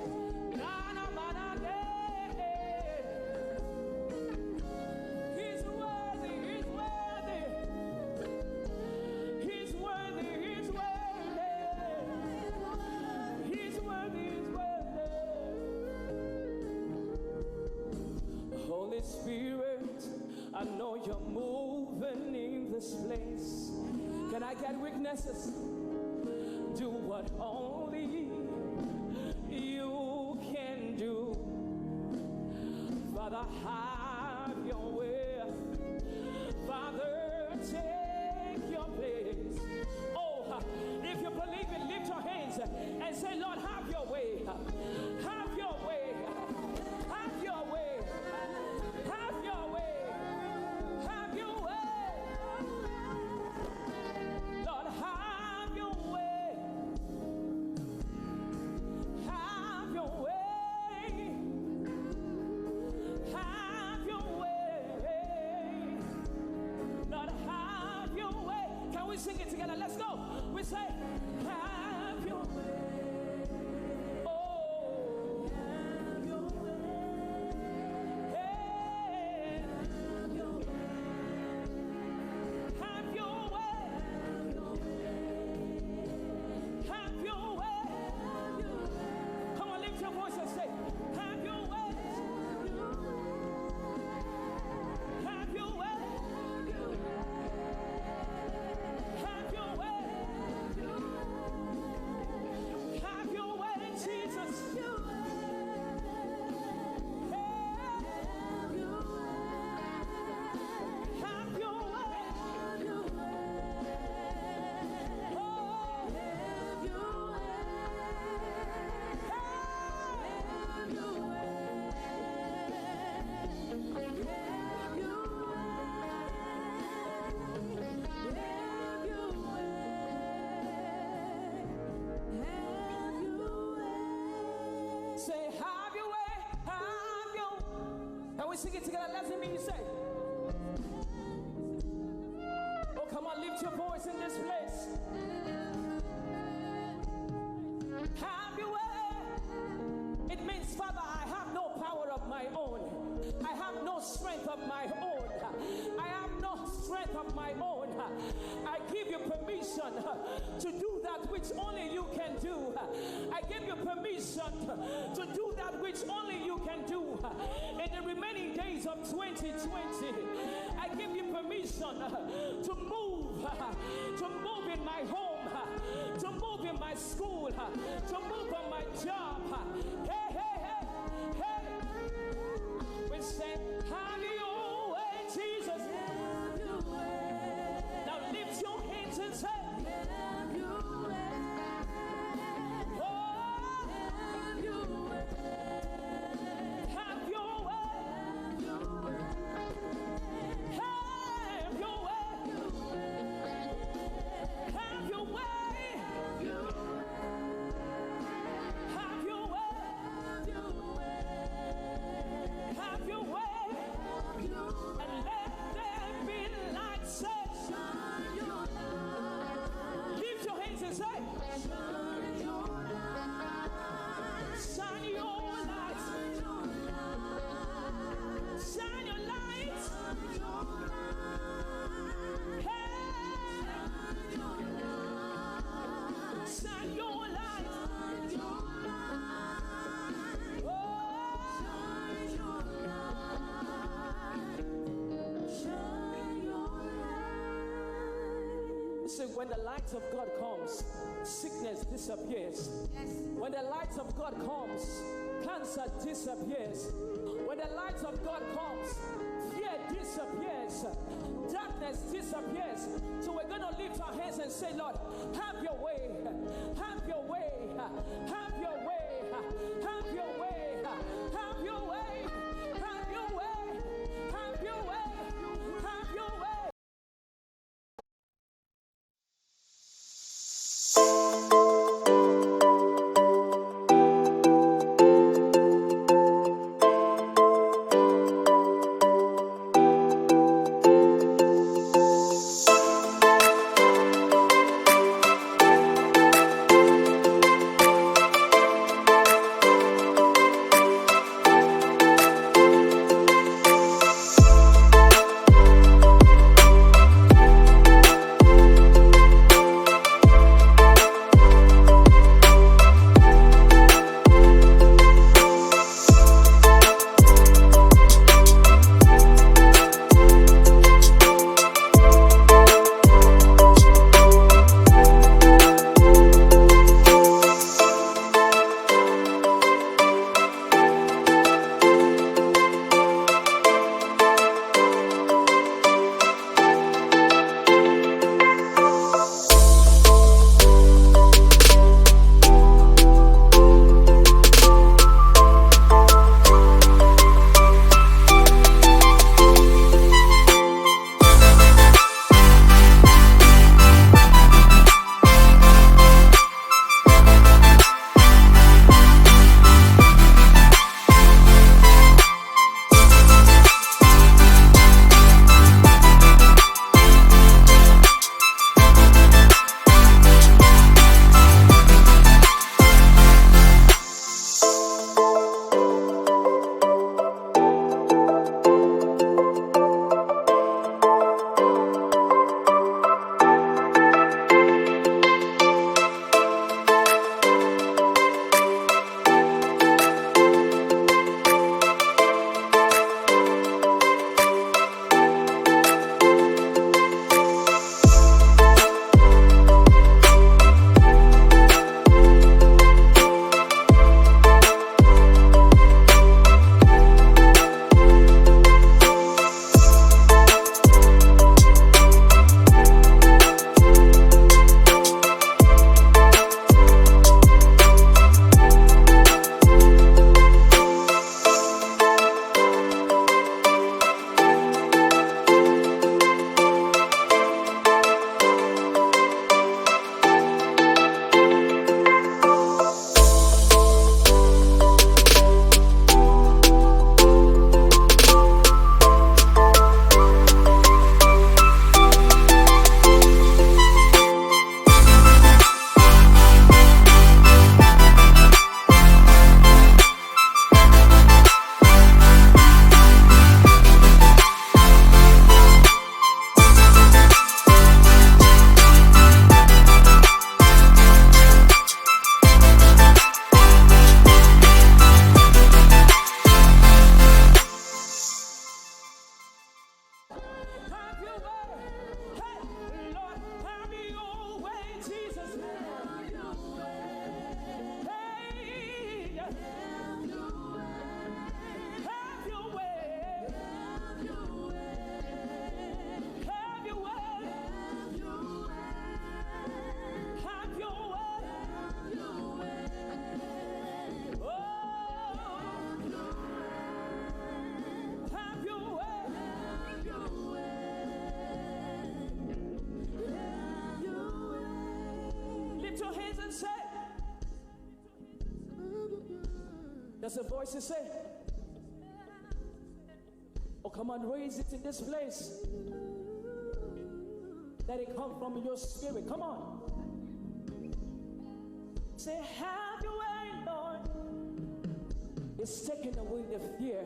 Spirit, I know you're moving in this place. Can I get witnesses? Do what only you can do. Father, have your way. Father, take your place. Oh, if you believe it, lift your hands and say, Lord, have your way. Have your way. Have your way. Have your way. Have your way. Lord, have your way. Have your way. Have your way. Lord, have your way. Can we sing it together? Let's go. We say, have your way. Sing it together. Let's hear me say. Oh, come on, lift your voice in this place. Have your way. It means, Father, I have no power of my own. I have no strength of my own. I have no strength of my own. I give you permission to do that which only you can do. I give you permission to do that which only you can do. In the remaining days of 2020, I give you permission provision to move in my home, to move in my school, to move on my job. Hey, hey, hey, hey. We say, have your way, Jesus. Have your way. Now lift your hands and say, Have your way. oh, Have your way. have your way. Have your way. Have your way. Have your way. Have your way. Have your way. And let there be light. Say, lift your hands and say, shine your light. Shine your light. Hey. Shine your light. Oh. Listen, when the light of God comes, sickness disappears. When the light of God comes, cancer disappears. When the light of God comes, fear disappears. Darkness disappears. So we're going to lift our hands and say, Lord, have your way. Have your way. Have your way. Have your way. Have your way. Have your way. Have your way. Have your way. hands and say, there's a voice to say, oh, come on, raise it in this place. Let it come from your spirit. Come on. Say, have your way, Lord. It's taking away the fear.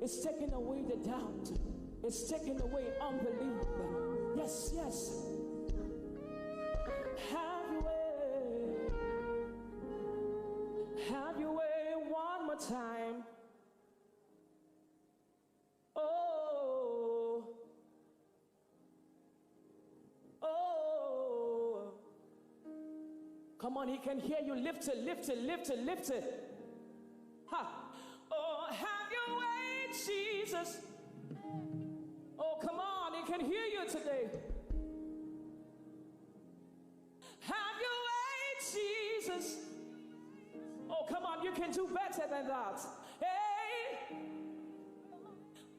It's taking away the doubt. It's taking away unbelief. Yes, yes. Have your way. Have your way one more time. Oh. Oh. Come on, he can hear you. Lift it, lift it, lift it, lift it. Ha. Oh, have your way, Jesus. Oh, come on, he can hear you today. Have your way, Jesus. Oh, come on, you can do better than that. Hey.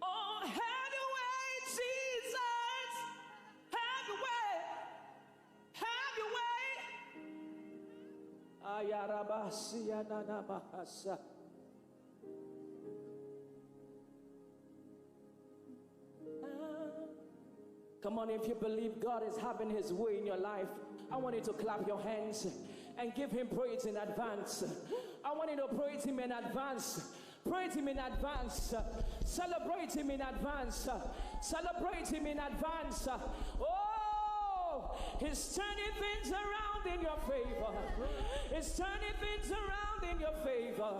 Oh, have your way, Jesus. Have your way. Have your way. Ayarabasiya nanamahasa. Come on, if you believe God is having his way in your life, I want you to clap your hands and give him praise in advance. I want you to praise him in advance. Praise him in advance. Celebrate him in advance. Celebrate him in advance. Oh, he's turning things around in your favor. It's turning things around in your favor.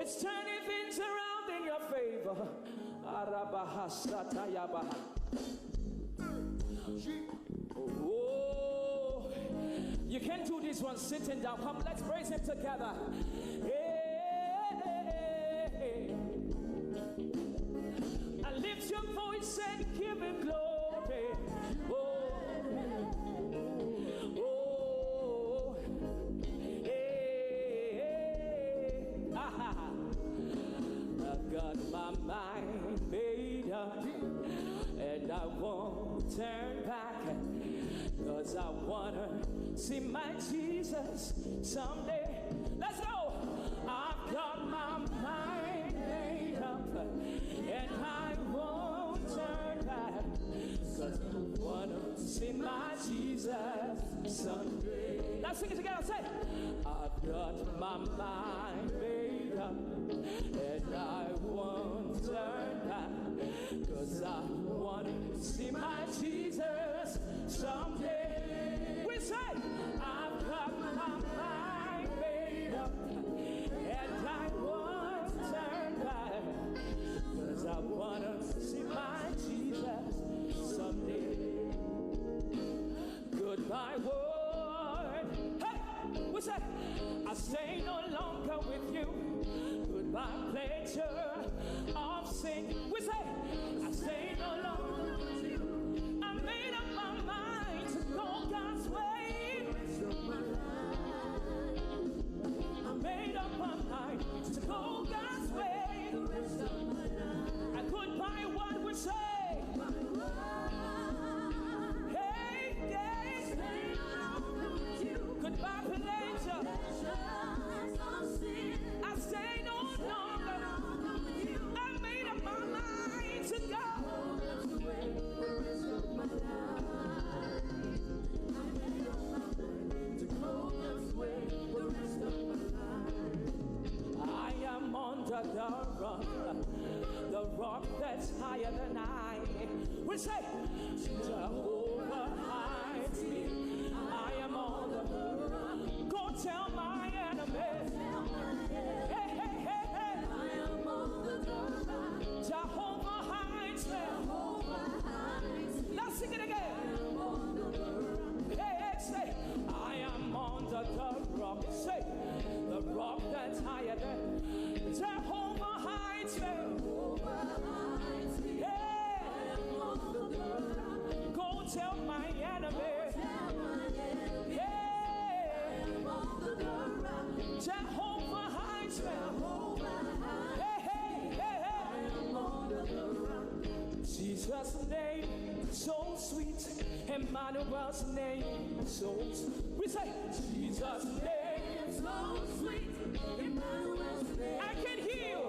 It's turning things around in your favor. Arabahasatayabaha. Oh, you can do this one sitting down. Come, let's praise him together. Hey. And lift your voice and give him glory. Oh, oh, hey. I've got my mind made up, and I won't turn back, 'cause I wanna see my Jesus someday. Let's go. I've got my mind made up, and I won't turn back, 'cause I wanna see my Jesus someday. Let's sing it together. Say, I've got my mind made up, and I won't turn back, 'cause I want to see my Jesus someday. We say, I've got my mind made up, and I won't turn back, 'cause I want to see my Jesus someday. Goodbye, world. Hey, we say, I stay no longer with you. Goodbye, pleasure of sin. We say, I stay no longer with you. I made up my mind to go God's way. I made up my mind to go God's way. And goodbye, what we say. Hey, yes. Goodbye, pleasure. I stay no longer. I made up my mind to go. I am under the rock that's higher than I. We say, Jehovah hides me. I am on the rock. Go tell my enemies. Hey, hey, hey, hey. I am on the rock. Jehovah hides me. Let's sing it again. Hey, hey, say, I am under the rock. Say, the rock that's higher than Jehovah hides me. Yeah. Go tell my enemies. Yeah. Jehovah hides me. Hey, hey, hey, hey. Jesus' name so sweet, Emmanuel's name so sweet. We say, Jesus' name. So sweet, Emmanuel's name. I can hear you.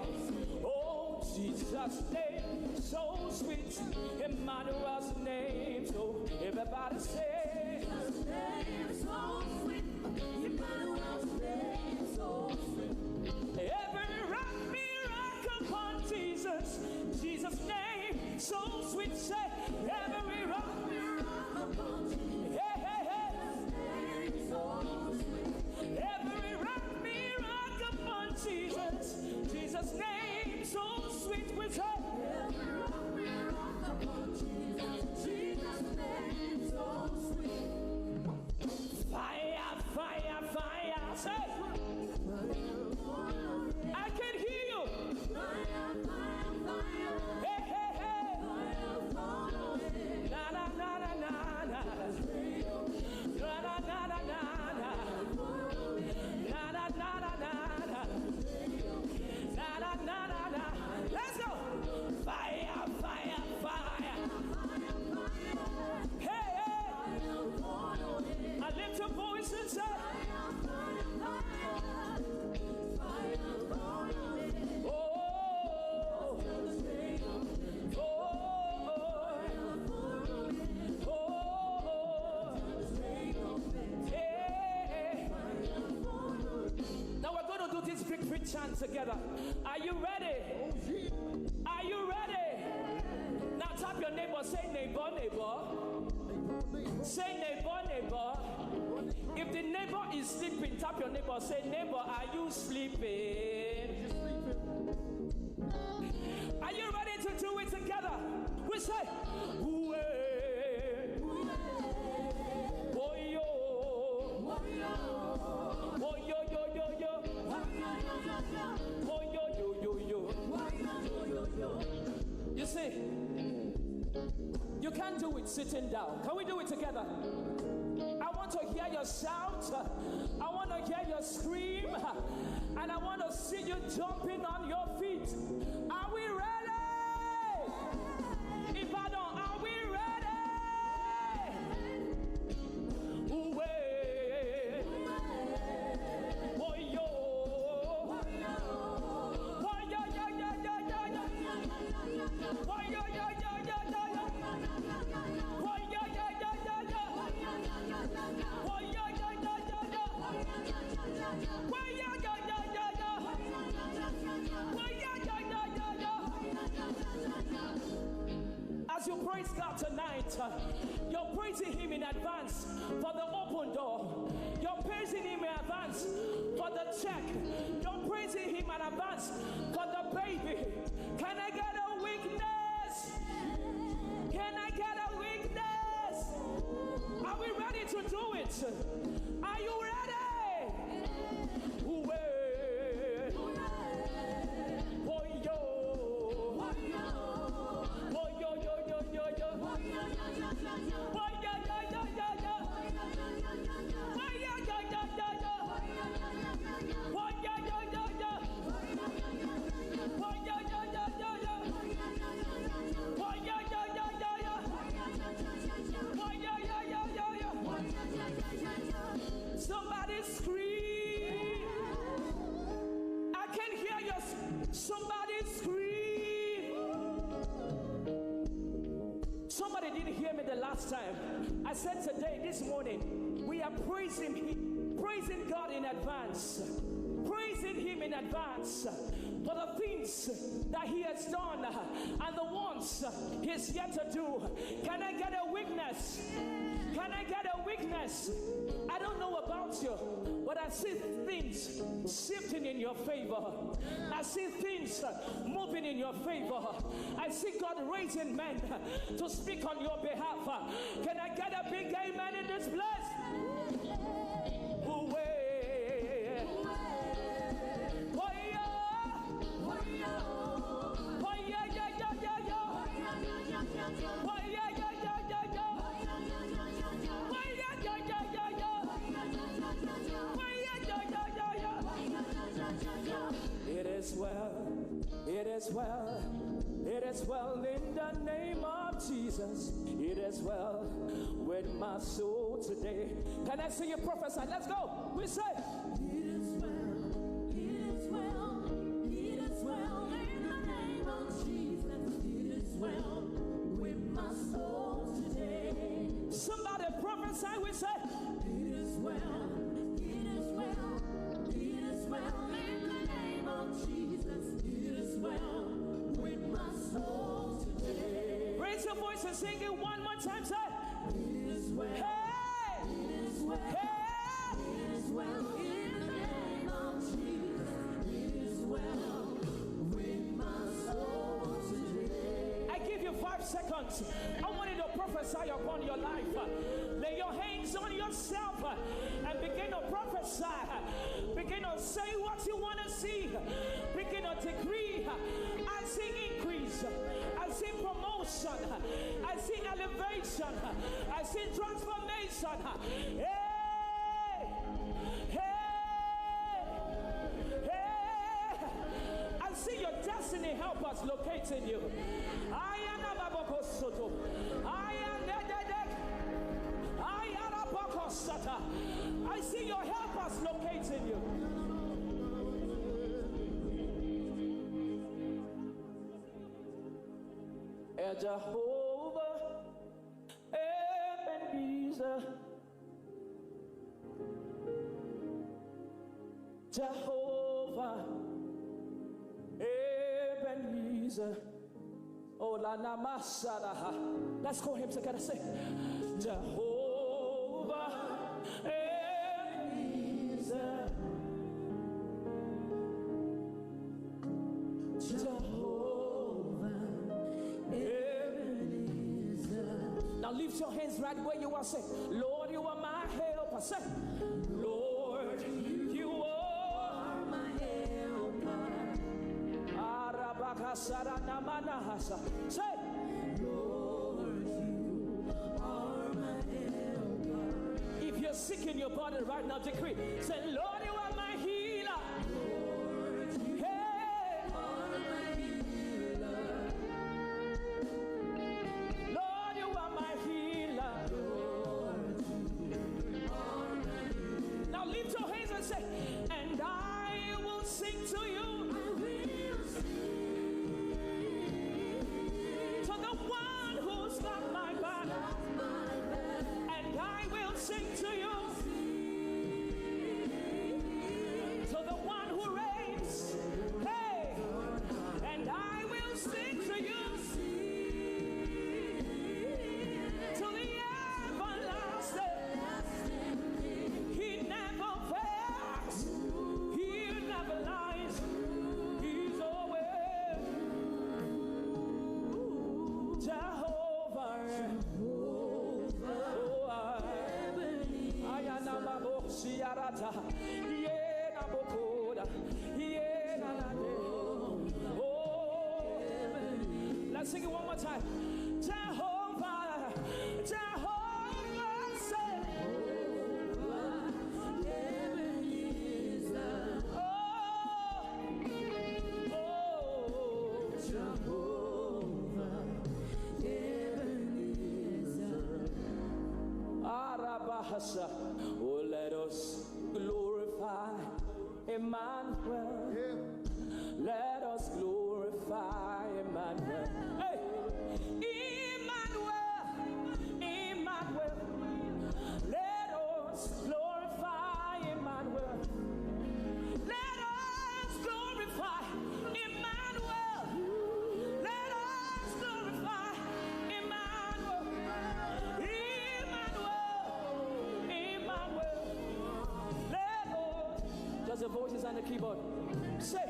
Oh, Jesus' name, so sweet, Emmanuel's name. So everybody say, Jesus' name, so sweet, Emmanuel's name, so sweet. every rock upon Jesus, Jesus' name, so sweet. Say, every rock Upon Jesus' hey, hey, hey. name, so sweet. Every rock upon Jesus, Jesus' name, so sweet. We say, Every rock upon Jesus, Jesus' name, so sweet. fire, fire, fire. Say, I can hear you. Fire, fire, fire, Hey, hey, hey. fire, follow it. Na na na na na na. Na na na na na na. Na na na na na na. Na na na na na. Let's go. Fire, fire, fire. Hey, hey. I lift your voice and say, oh, oh, hey. Now we're going to do this big chant together. Are you ready? Are you ready? Now tap your neighbor, say neighbor, neighbor. Say neighbor, neighbor. If the neighbor is sleeping, tap your neighbor, say neighbor, are you sleeping? Are you ready to do it together? We say, "Ooh, oh yo, oh yo yo yo yo, oh yo yo yo yo." You see, you can't do it sitting down. Can we do it together? I want to hear your shout. I want to hear your scream. And I want to see you jumping on your feet. Are we ready? If I don't, are we ready? Ooh, eh. Oh, yo. Oh, yo, yo, yo, yo, yo, yo. Oh, yo, yo, yo, yo, yo, yo. Oh, yo, yo, yo, yo, yo. Oh, yo, yo, yo, yo, yo. Oh, yo, yo, yo, yo, yo. Oh, yo, yo, yo, yo, yo. As you praise God tonight, you're praising Him in advance for the open door. You're praising Him in advance for the check. You're praising Him in advance for the baby. Can I get a witness? Can I get a witness? Are we ready to do it? Are you ready? Ooh, eh. Oh, yo. Oh, yo, yo, yo, yo, yo. Oh, yo, yo, yo, yo, yo. Oh, yo, yo, yo, yo, yo. Oh, yo, yo, yo, yo, yo. Oh, yo, yo, yo, yo. Oh, yo, yo, yo, yo, yo. Oh, yo, yo, yo, yo, yo. Oh, yo, yo, yo, yo, yo. Somebody scream. I can hear you. Somebody scream. Somebody didn't hear me the last time. I said today, this morning, we are praising God in advance. Praising Him in advance for the things that He has done and the ones He's yet to do. Can I get a witness? Can I get a witness? I don't know about you, but I see things shifting in your favor. I see things moving in your favor. I see God raising men to speak on your behalf. Can I get a big amen in this place? Ooh, eh. Oh, yeah. Oh, yeah, yeah, yeah, yeah, yeah. Oh, yeah, yeah, yeah, yeah, yeah. Oh, yeah, yeah, yeah, yeah, yeah. Oh, yeah, yeah, yeah, yeah, yeah. It is well, it is well, it is well in the name of Jesus. It is well with my soul. soul today. Can I see you prophesy? Let's go. We say, It is well, it is well, it is well in the name of Jesus. It is well with my soul today. somebody prophesy. We say, It is well, it is well, it is well in the name of Jesus. It is well with my soul today. raise your voice and sing it one more time. Say, It is well, hey, it is well, hey. it is well in the name of Jesus. It is well with my soul today. I give you 5 seconds. I want you to prophesy upon your life. Lay your hands on yourself and begin to prophesy. Begin to say what you want to see. Begin to decree. I see increase. I see promotion. I see elevation. I see transformation. Hey! Hey! Hey! I see your destiny helpers locating you. I am Ababokosoto. I am Nededek. I am Abokosata. I see your helpers locating you. Jehovah Ebenezer, Jehovah Ebenezer. Oh, la namasada. Let's call him together. Say, Jehovah Ebenezer, Jehovah Ebenezer. Now lift your hands right where you are. Say, Lord, you are my helper. Say, Lord, you are My helper, Arabakasara namanahasa. Say, Lord, you are my helper. if you're sick in your body right now, decree. Say, Lord, you are my healer. Lord, you Hey, are my healer. Lord, you are my healer. Lord, you are my healer. Now lift your hands and say, and I will sing to you, I will sing to the one who's got my back. my best. And I will sing to you, to the one who reigns. Hey, and I will sing to you, to the everlasting. He never fails. He never lies. He's always Jehovah. Siarata, Yena Bokoda, Yena Nade. Oh, let's sing it one more time. Jehovah, Jehovah, say, Arabahasa. Oh, let us glorify Emmanuel. Let us glorify Emmanuel. Hey, Emmanuel, Emmanuel. Let us glorify Emmanuel. Let us glorify Emmanuel. Let us glorify Emmanuel. Emmanuel, Emmanuel. Let us. Just the voices on the keyboard. Say.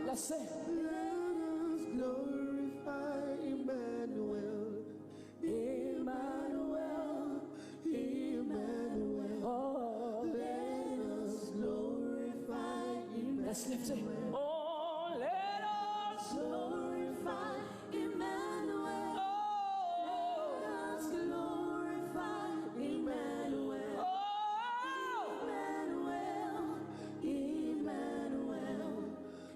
Let's say. Glorify Emmanuel, Emmanuel, Emmanuel. oh, Let us glorify Emmanuel. let's lift it. Oh, let us Glorify Emmanuel. oh, Let's glorify Emmanuel. oh, Emmanuel.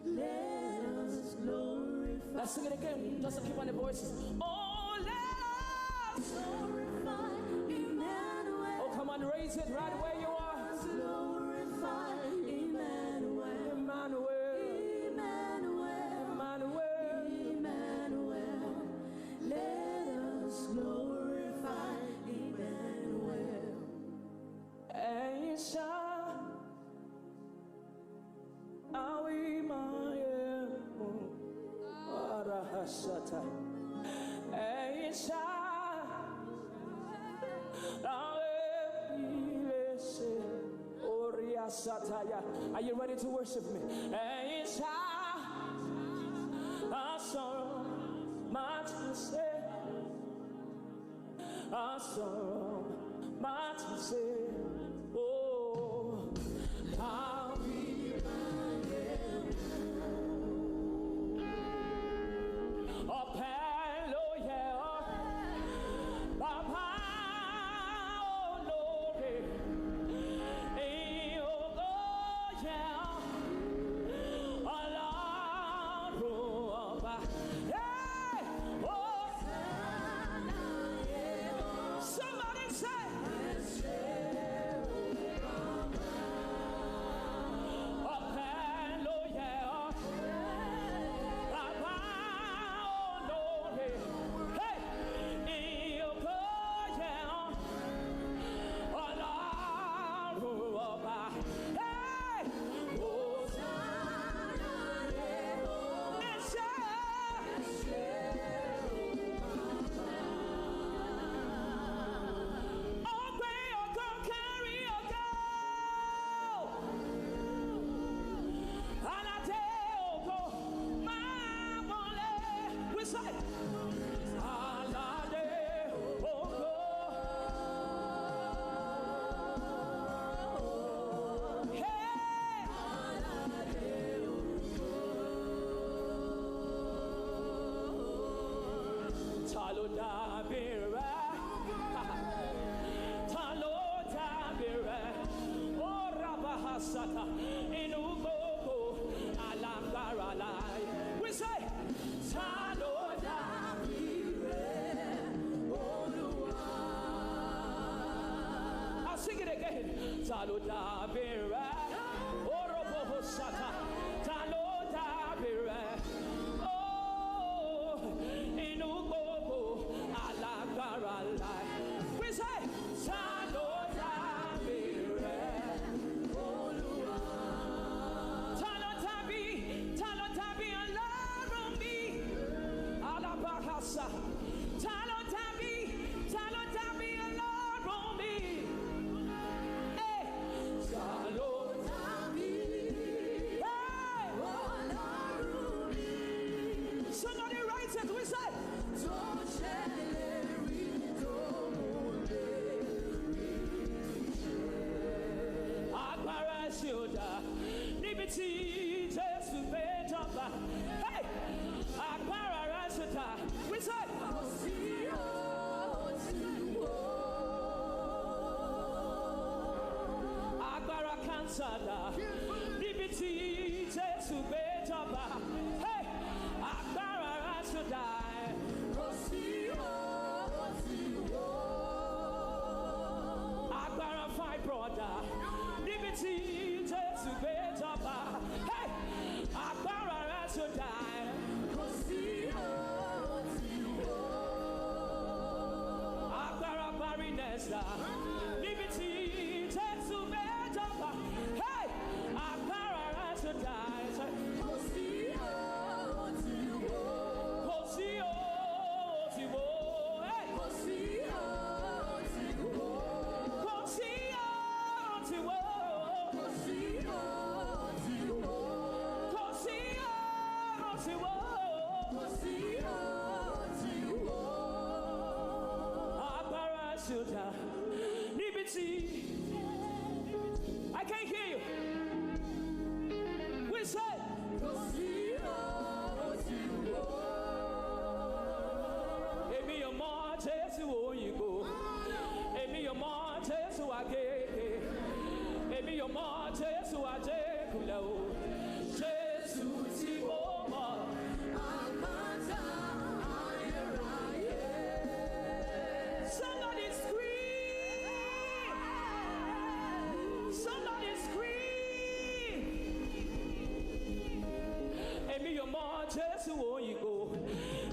Let us glorify. let's sing it again. Just to keep on the voices. Oh, let on, raise it right where you are. Glorify Emmanuel. Emmanuel. Emmanuel. Emmanuel. Emmanuel. Let us glorify Emmanuel. Aisha. Awimaye. Arahashata. Aisha. Are you ready to worship me? Oh, how we somebody say, we say, I'll sing it again. We say, somebody writes it. We say, Liberty, just to pay top. Hey, we say, Agbára Kansada, Liberty, just to pay top. Hey, Agbára Rasada, Agbára Five Brother, Liberty, just to pay top. Hey, Agbára Rasada. Liberty, takes to bed up. Hey, our parents to die. Liberty, I can't hear you. We say, Emi your mom, Jesu, you go. Emi your mom, Jesu, I get. Emi your mom, Jesu, I get. Jesu, Tiboma. Somebody scream. more Jesus oyigo.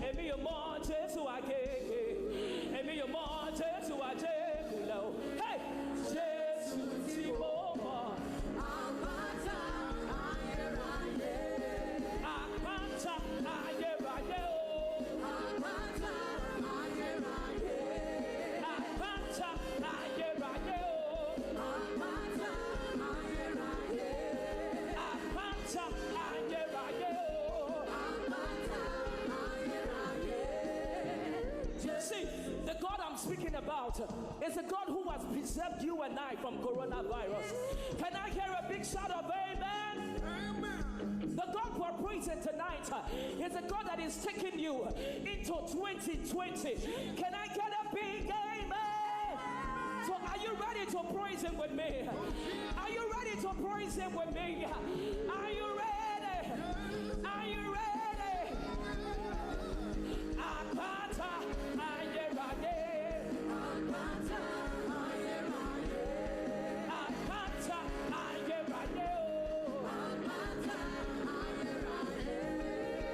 Emi yo more Jesus akeke. Emi yo more Jesus ajekulo. Hey, Jesus ti mo mo. Apata ayeraye. Apata ayeraye o. Apata ayeraye. Apata ayeraye o. Apata ayeraye. Apata ayeraye o. Apata ayeraye. See, the God I'm speaking about is a God who has preserved you and I from coronavirus. Can I hear a big shout of amen? Amen. The God we're praising tonight is a God that is taking you into 2020. Can I get a big amen? So are you ready to praise him with me? Are you ready to praise him with me? Are you ready? Are you ready? Apata ayeraye. Apata ayeraye. Apata ayeraye o. Apata ayeraye.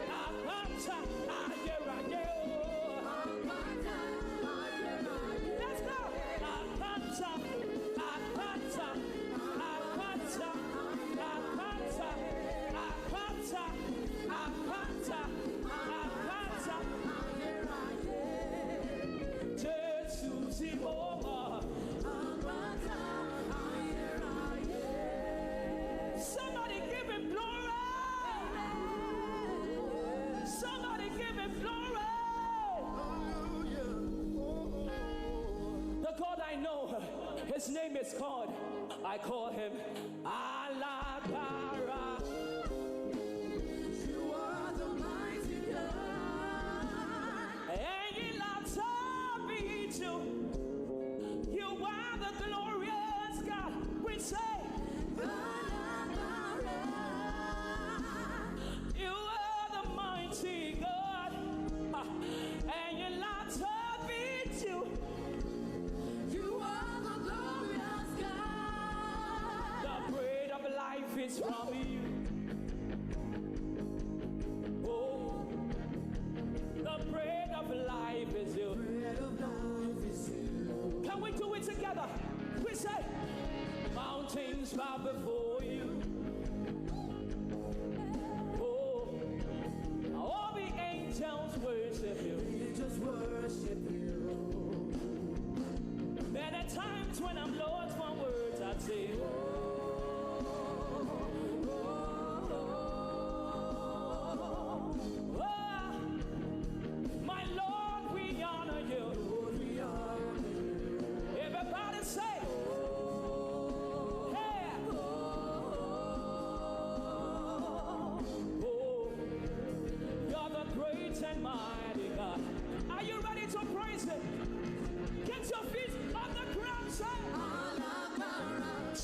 Apata ayeraye o. Apata ayeraye. Let's go. Apata, apata, apata, apata, apata, apata, apata. Jesus ti mo mo. Apata ayeraye. Somebody give him glory. Somebody give him glory. The God I know, his name is God. I call him Alabara. You are the mighty God. And you love to be you. You are the glorious God. We say Alabara. You are the mighty God. And you love to be you. You are the glorious God. The bread of life is from you. Oh, the bread of life is you. Bread of life is you. Can we do it together? We say, mountains bow before you. Oh, all the angels worship you. Angels worship you. Many times when I'm lost for words, I say, my Lord, we honor you. Everybody say, hey. Oh, you're the great and mighty God. Are you ready to praise him? Get your feet on the ground, say,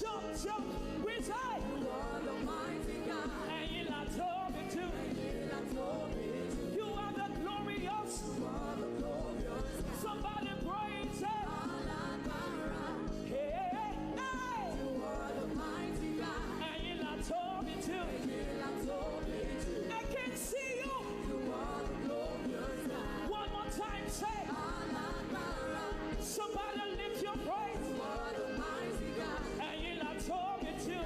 jump, jump, we say, you are the mighty God. And you not told me to. You are the glorious. Somebody praise it. Hey, hey. You are the mighty God. And you not told me to. I can see you. You are the glorious God. One more time, say. Somebody lift your praise. You are the mighty God. And you not told me to.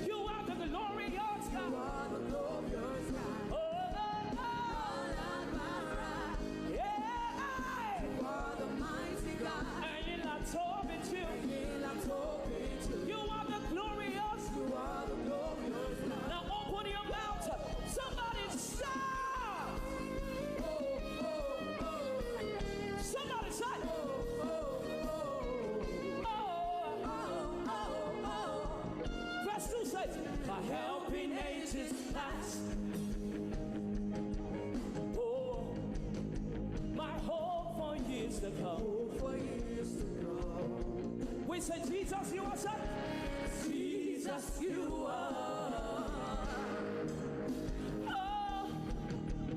You are the glorious God. You are the glorious God. Oh, oh, oh. Yeah. You are the mighty God. And you not told me to. You are the glorious. You are the glorious God. Now open your mouth. Somebody shout. Somebody shout. Verse 2 says, my helping ages past. Oh, my hope for years to come. We say, Jesus, you are son. Jesus, you are. Oh,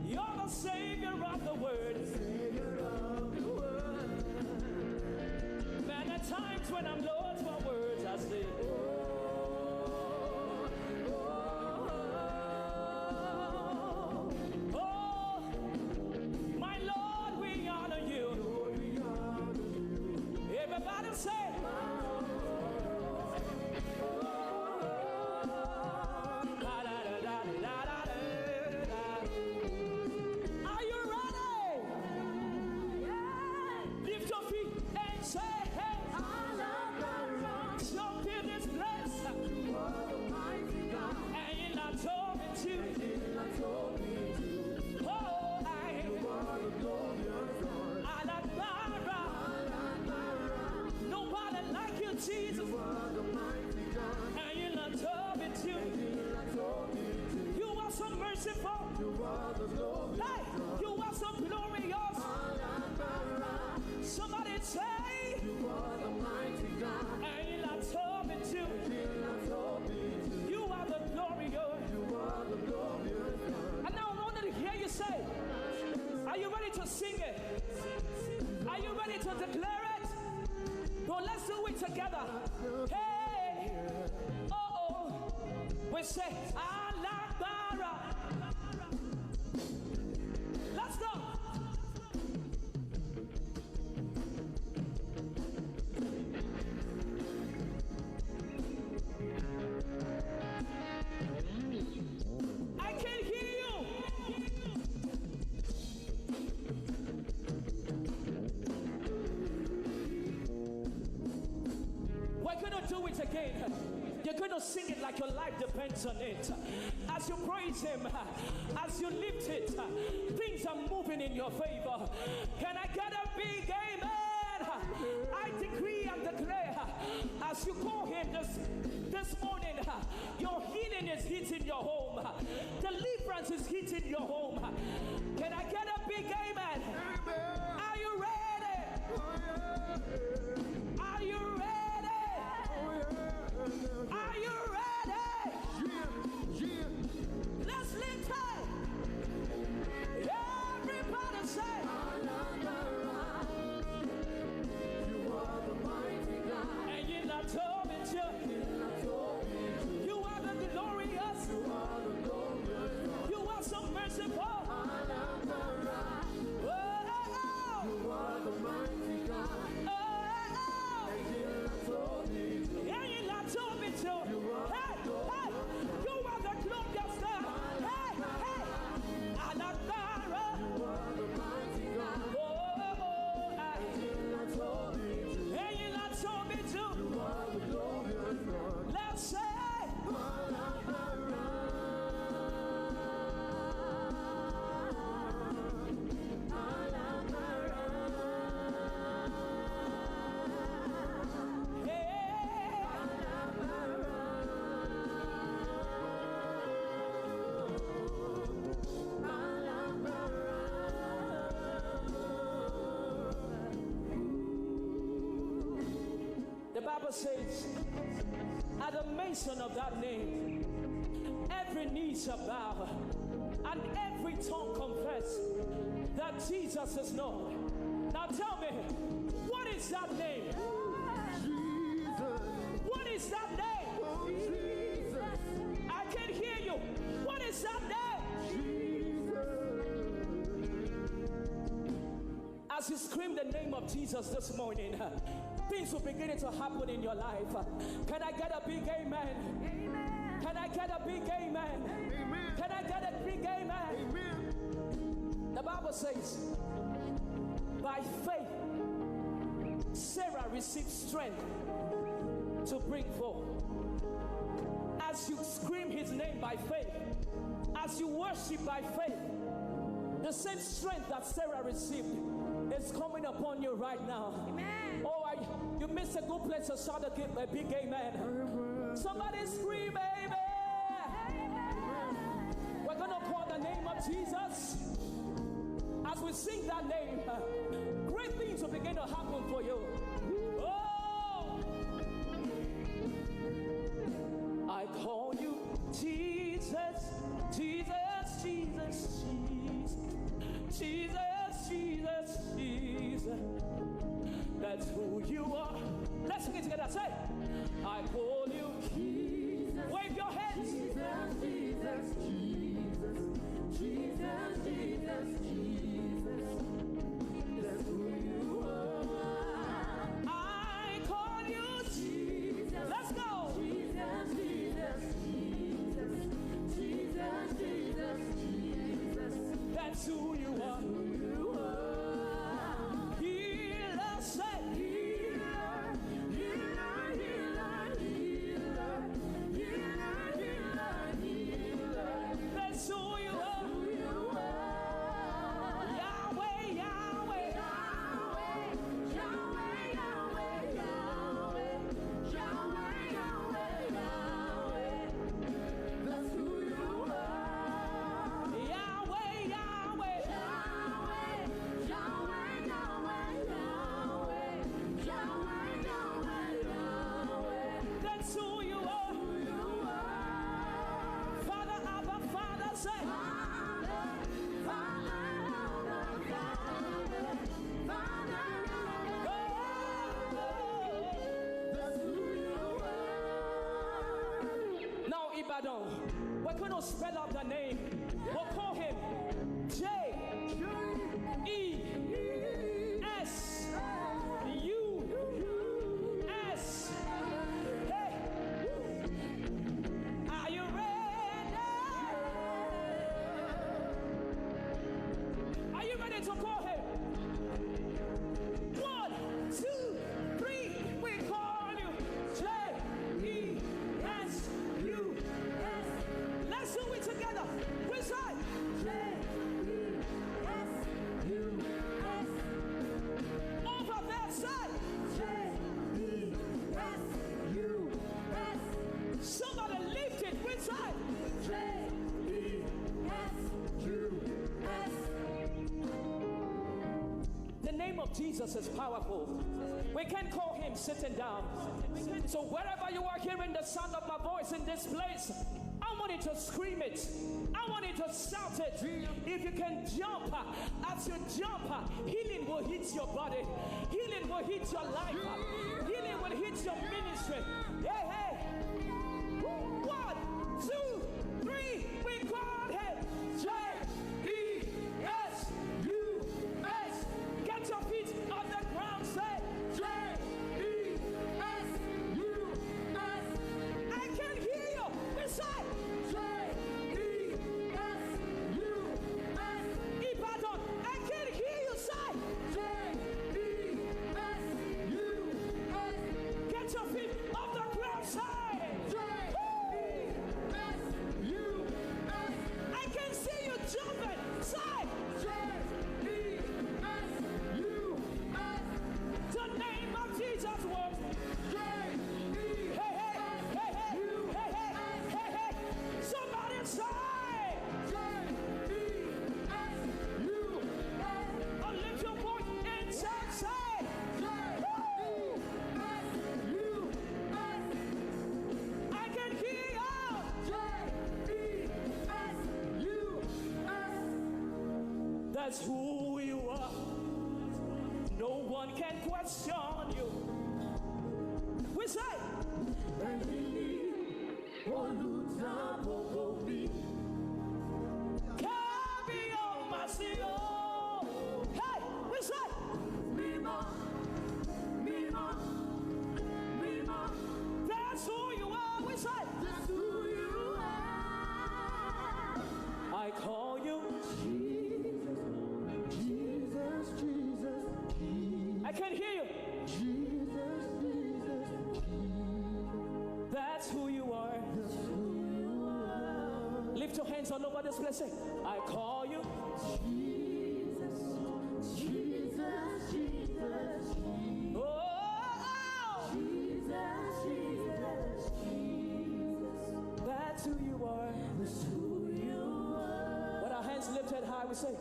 you're the Savior of the word. Many times when I'm lost for words, I say, oh, oh, oh. and say, are you ready? Lift your feet and say, hey, jump in this place. And you're not talking to. Oh, nobody like you, Jesus. And you're not talking to. You are so merciful. Hey, you are so glorious. Somebody say, and you're not talking to. You are the glorious. And now I wanted to hear you say, are you ready to sing it? Are you ready to declare it? Well, let's do it together. Hey, oh, we say, Alabara. Let's go. I can hear you. We're gonna do it again. You're gonna sing it like your life depends on it. As you praise Him, as you lift it, things are moving in your favor. Can I get a big amen? I decree and declare, as you call Him this morning, your healing is hitting your home. Deliverance is hitting your home. Can I get a big amen? Are you ready? Are you ready? Are you ready? Let's lift high. Everybody say, and you're not told it yet. You are the glorious. You are so merciful. Oh, you are the mighty God. Oh, yeah, you're not told me to. Hey, hey, you are the glorious God. Hey, hey, Alabara. You are the mighty God. Oh, yeah, you're not told me to. You are the glorious God. Let's say, the Bible says, at the mention of that name, every knee shall bow and every tongue confess that Jesus is Lord. Now tell me, what is that name? What is that name? I can hear you. What is that name? As you scream the name of Jesus this morning, things will begin to happen in your life. Can I get a big amen? Amen. Can I get a big amen? Amen. Can I get a big amen? Amen. The Bible says, by faith, Sarah received strength to bring forth. As you scream His name by faith, as you worship by faith, the same strength that Sarah received is coming upon you right now. Amen. Oh, you missed a good place to shout a big amen. Somebody scream amen. We're going to call the name of Jesus. As we sing that name, great things will begin to happen for you. Oh, I call you Jesus, Jesus, Jesus, Jesus, Jesus, Jesus. That's who you are. Let's sing it together. Say, I call you Jesus. Wave your hands. Jesus, Jesus, Jesus, Jesus, Jesus, Jesus. That's who you are. I Ibadan. We're going to spell out the name. We'll call him J-E-S-U-S. Hey, are you ready? Are you ready to call him? 1, 2, 3, we call you J-E-S-U-S. Let's do it together. We say J-E-S-U-S. Over there, say J-E-S-U-S. Somebody lift it. We say J-E-S-U-S. The name of Jesus is powerful. We can call him sitting down. So wherever you are hearing the sound of my voice in this place, I want you to scream it. I want you to shout it. If you can jump, as you jump, healing will hit your body. Healing will hit your life. Healing will hit your ministry. Hey, hey. 1, 2, 3, we call him J-E-S-U-S. Get your feet on the ground, say J-E-S-U-S. I can hear you. We say J-E-S-U-S. Ibadan, I can hear you say J-E-S-U-S. Get your feet off the ground, say J-E-S-U-S. I can see you jumping, say J-E-S-U-S. The name of Jesus works. Hey, hey, hey, hey, hey, hey, hey, hey. Somebody say J-E-S-U-S. Oh, lift your voice and say J-E-S-U-S. I can hear you. J-E-S-U-S. That's who you are. No one can question you. We say hey, we say that's who you are. We say I call you I can hear you. That's who you are. Lift your hands all over this place. Say, I call you Oh, that's who you are. With our hands lifted high, we say,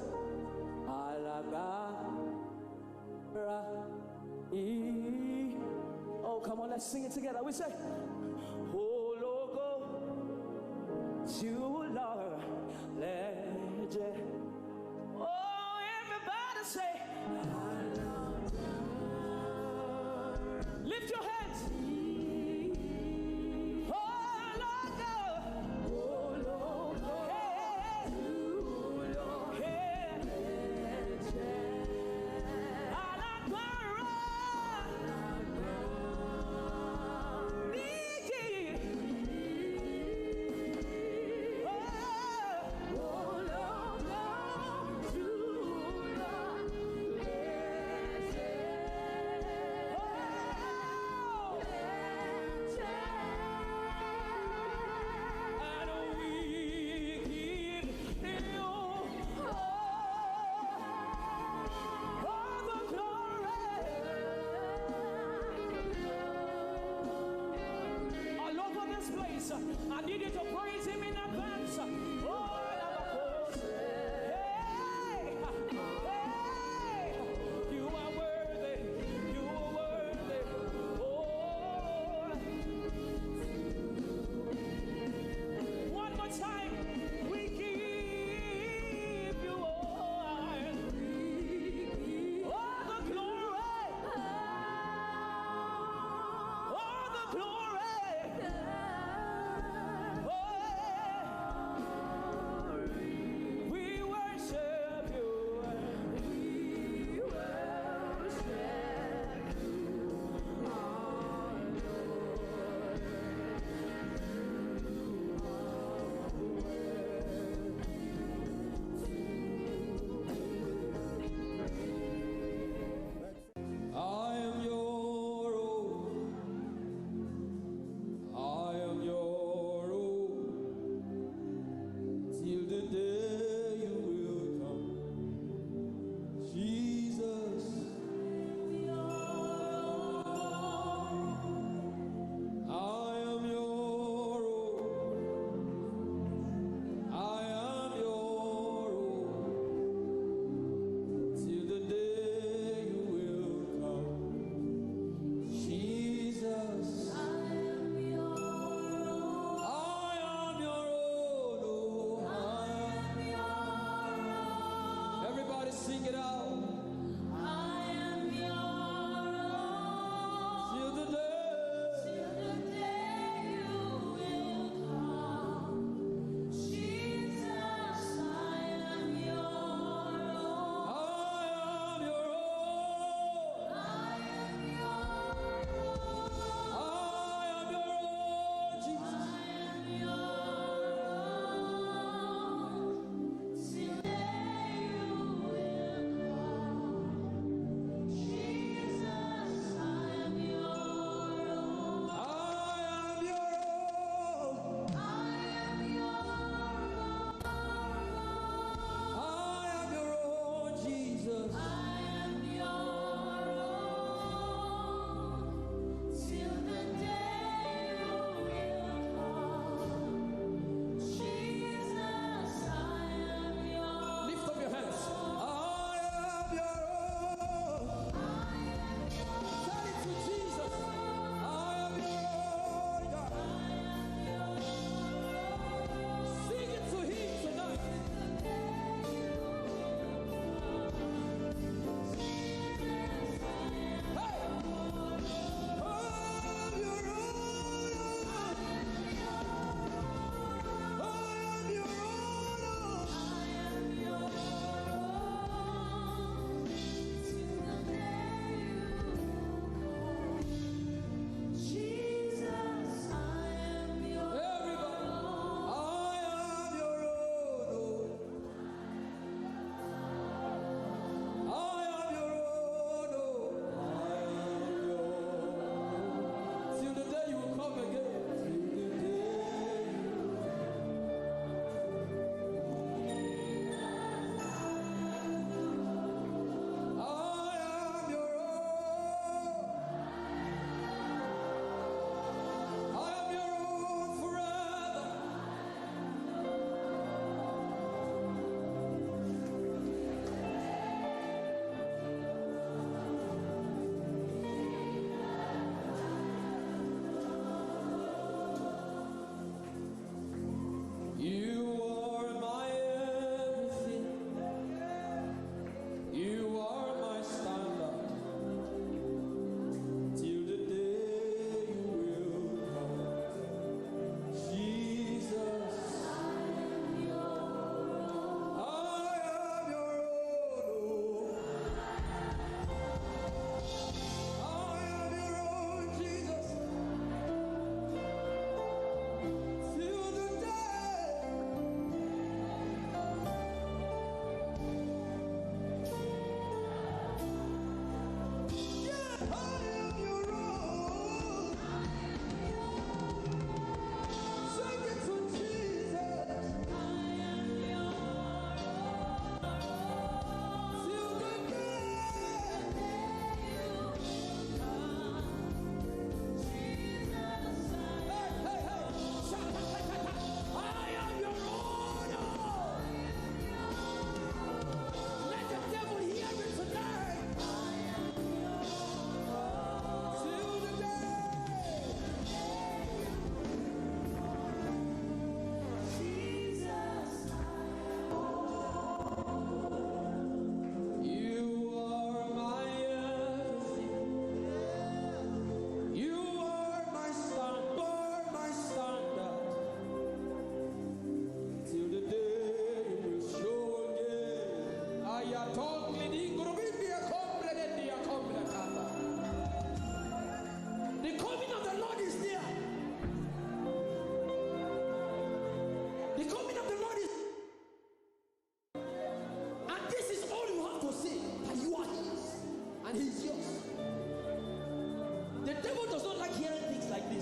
Oh, come on, let's sing it together. We say, Oh, logo, you Lord, legend. Oh, everybody say, lift your hands. Oh, logo, hey, hey, I need you to praise him in advance. Oh, hey, hey, you are worthy, you are worthy. Oh, one more time, we give you all the glory, all the glory. Oh,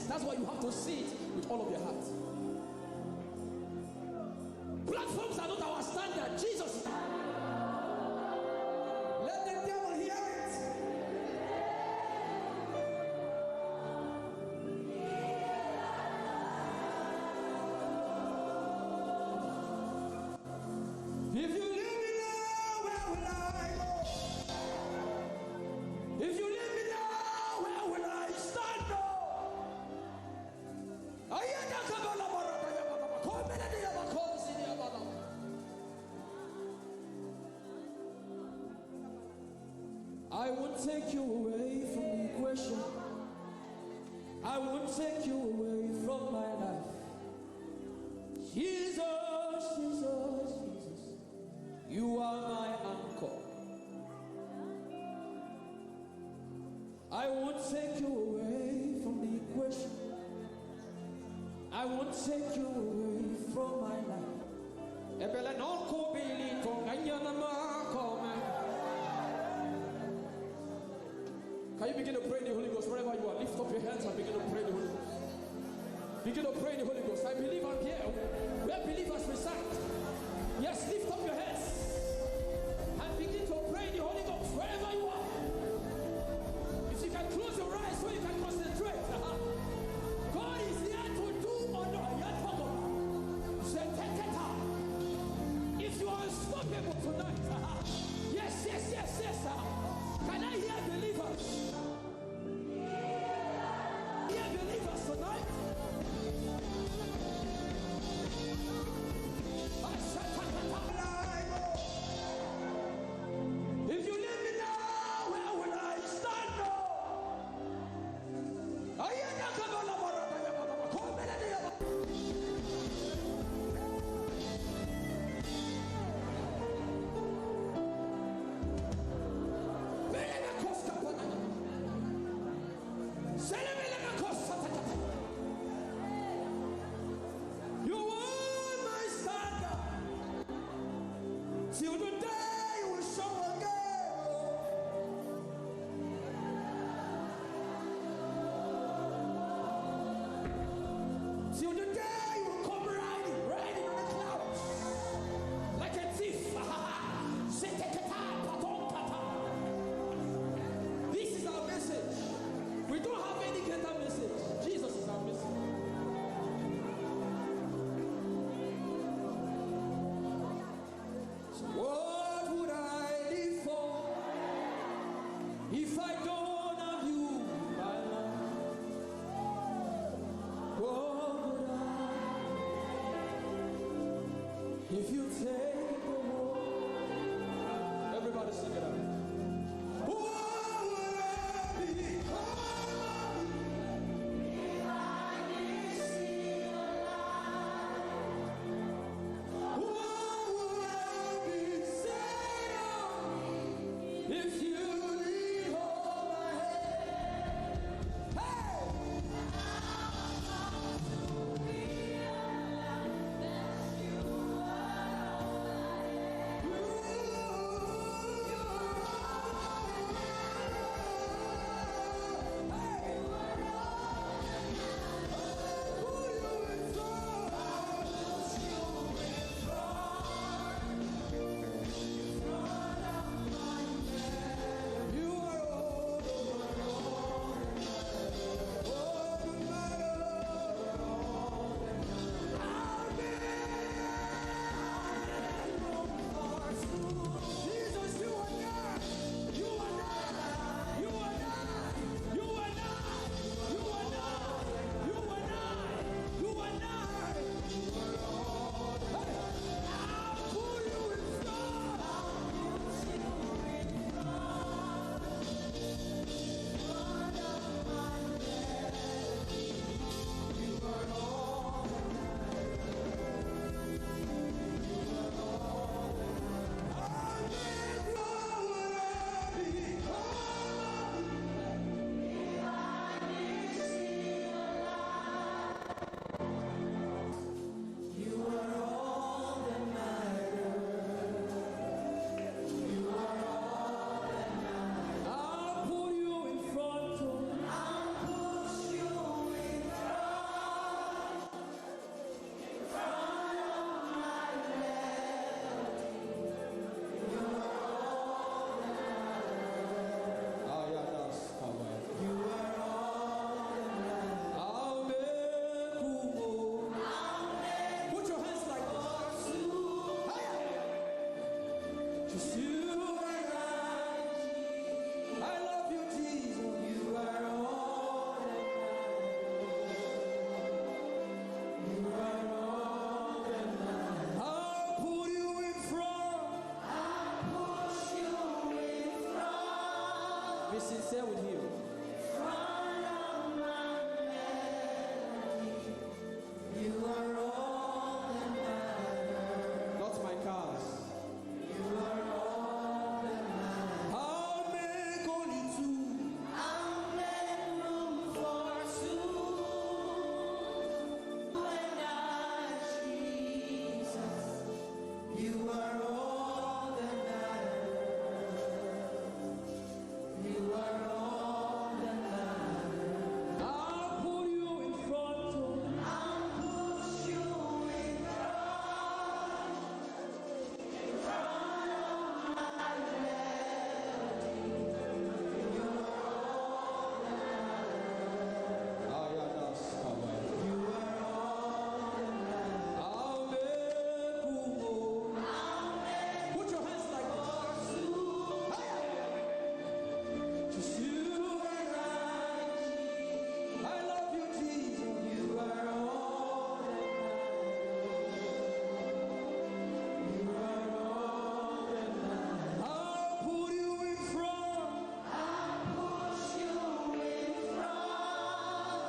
exists. That's why you have to see it with all of your heart. Platforms are not our standard. Jesus. Let the devil hear it. If you leave me now, where will I go? If you leave me now, where will I stand? I won't take you away from the equation. I won't take you away from my life. Jesus, Jesus, Jesus, you are my anchor. I won't take you away from the equation. I won't take you away from my life. Can you begin to pray in the Holy Ghost wherever you are? Lift up your hands and begin to pray in the Holy Ghost. Begin to pray in the Holy Ghost. I believe I'm here where believers reside. Yes, lift up your hands and begin to pray in the Holy Ghost wherever you are. If you can close your eyes so you can concentrate. God is here to do or not. If you are unstoppable tonight, yes. Can I hear believers? Hear believers tonight? If you leave me now, where will I stand? You are my standard till the day you will show again. Till the day you will come riding on the clouds like a thief. This is our message. We don't have any greater message. Jesus is our message. So what would I live for if I don't have you in my life? What would I if you take the world? Everybody sing it out. What would I become? What would I be said of if you leave all my head? Hey!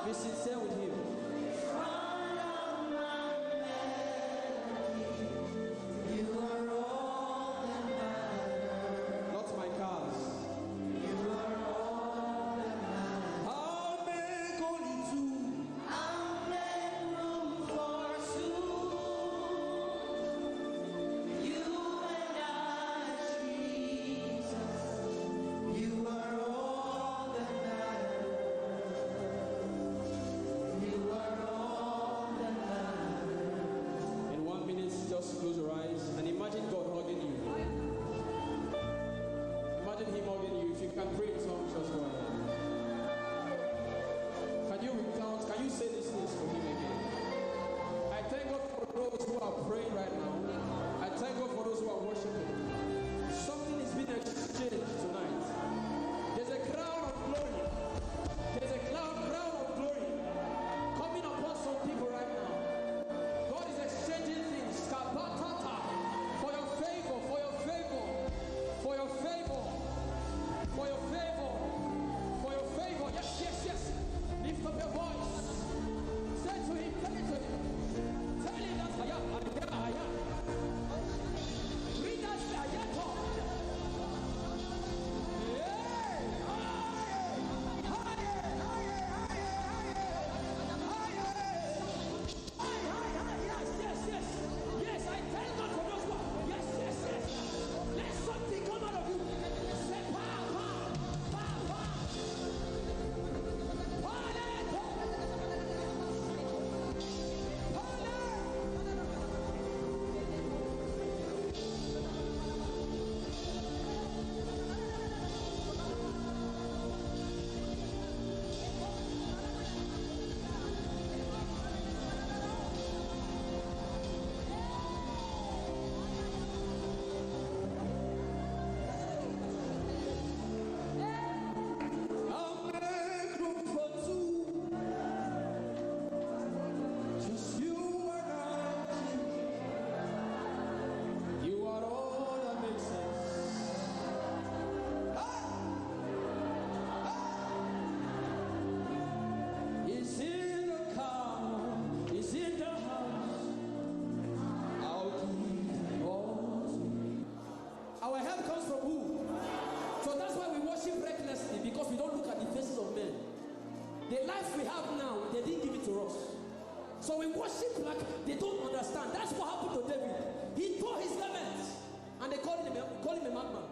Be sincere with him. Not my cars. I'll make only two. In 1 minute, just close your eyes and imagine God hugging you. Imagine him hugging you. If you can pray in songs, just go ahead. Can you recount? Can you say these things for him again? I thank God for those who are praying right now. I thank God for those who are worshiping. Something is being exchanged tonight. There's a crown of glory. There's a crown of glory coming upon some people right now. God is exchanging things. Kabatata. For your favor, for your favor, for your favor, for your favor, for your favor. Yes, yes, yes. Lift up your voice. Say to him, tell it to him. Tell him that I am. Read that I am God. Yes, I thank God for those one. Yes. Let something come out of you. Say, Papa. I'll make room for two. Just you and I. You are all that makes sense. It's in the car, it's in the house. I'll give all to you. Our help comes from who? So that's why we worship recklessly, because we don't look at the faces of men. The life we have now, they didn't give it to us. So we worship like they don't understand. That's what happened to David. He tore his garments and they called him a madman.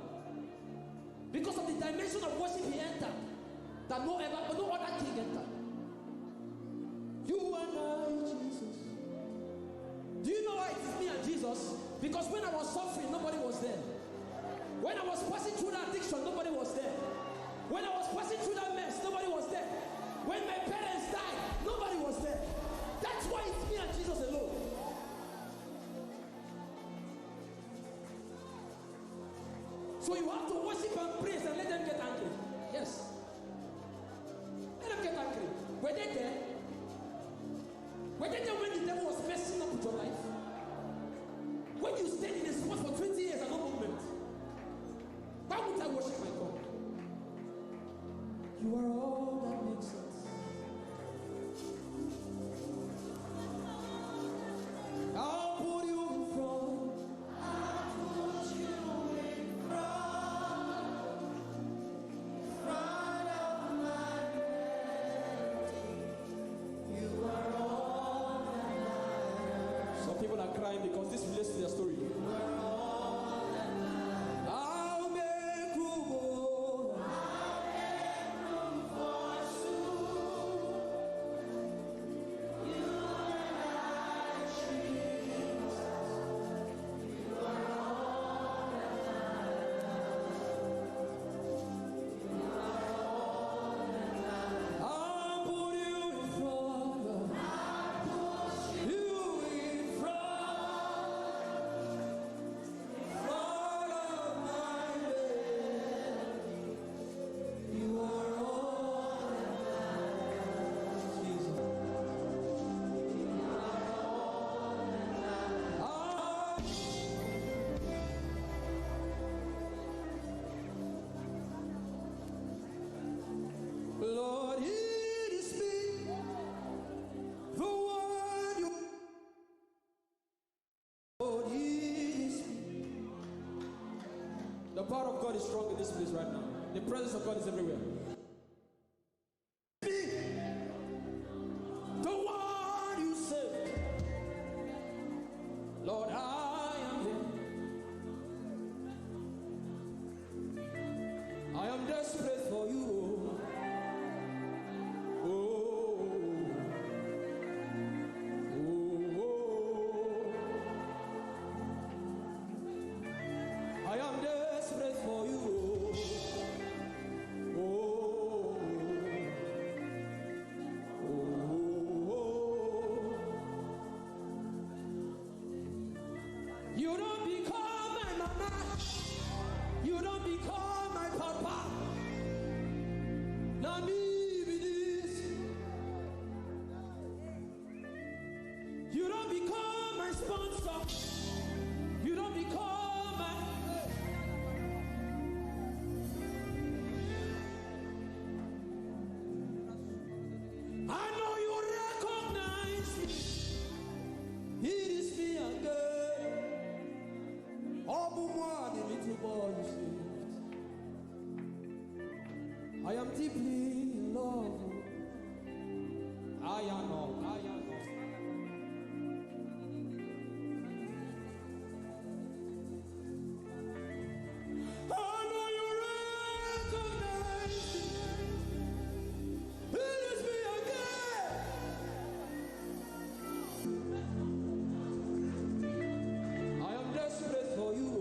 Because of the dimension of worship he entered, that no other king entered. You and I, Jesus. Do you know why it is me and Jesus? Because when I was suffering, nobody was there. When I was passing through that addiction, nobody was there. When I was passing through that mess, nobody was there. When my parents died, nobody was there. That's why it's me and Jesus alone. So you have to worship and praise and let them get angry. Yes. Let them get angry. Were they there? Were they there when the devil was messing up with your life? When you stayed in a spot for 20 years and no movement? Why would I worship my God? You are all that makes sense. I'll put you in front. Front of my you are all that matters. Some people are crying because this relates to their story. I'll make room for I'll put you in front. You in front. The power of God is strong in this place right now. The presence of God is everywhere. The one you saved, Lord, I am here. I am desperate for you. Oh, oh, oh. I am desperate for you. Oh, oh, oh. You don't become my mama. You don't become my papa. Now me be this. You don't become my sponsor. You don't become my. I know you recognize me. It is me again. Oh, moi, the little boy you saved. I am deeply in love. I know. I know you recognize me. It is me again. I am desperate for you.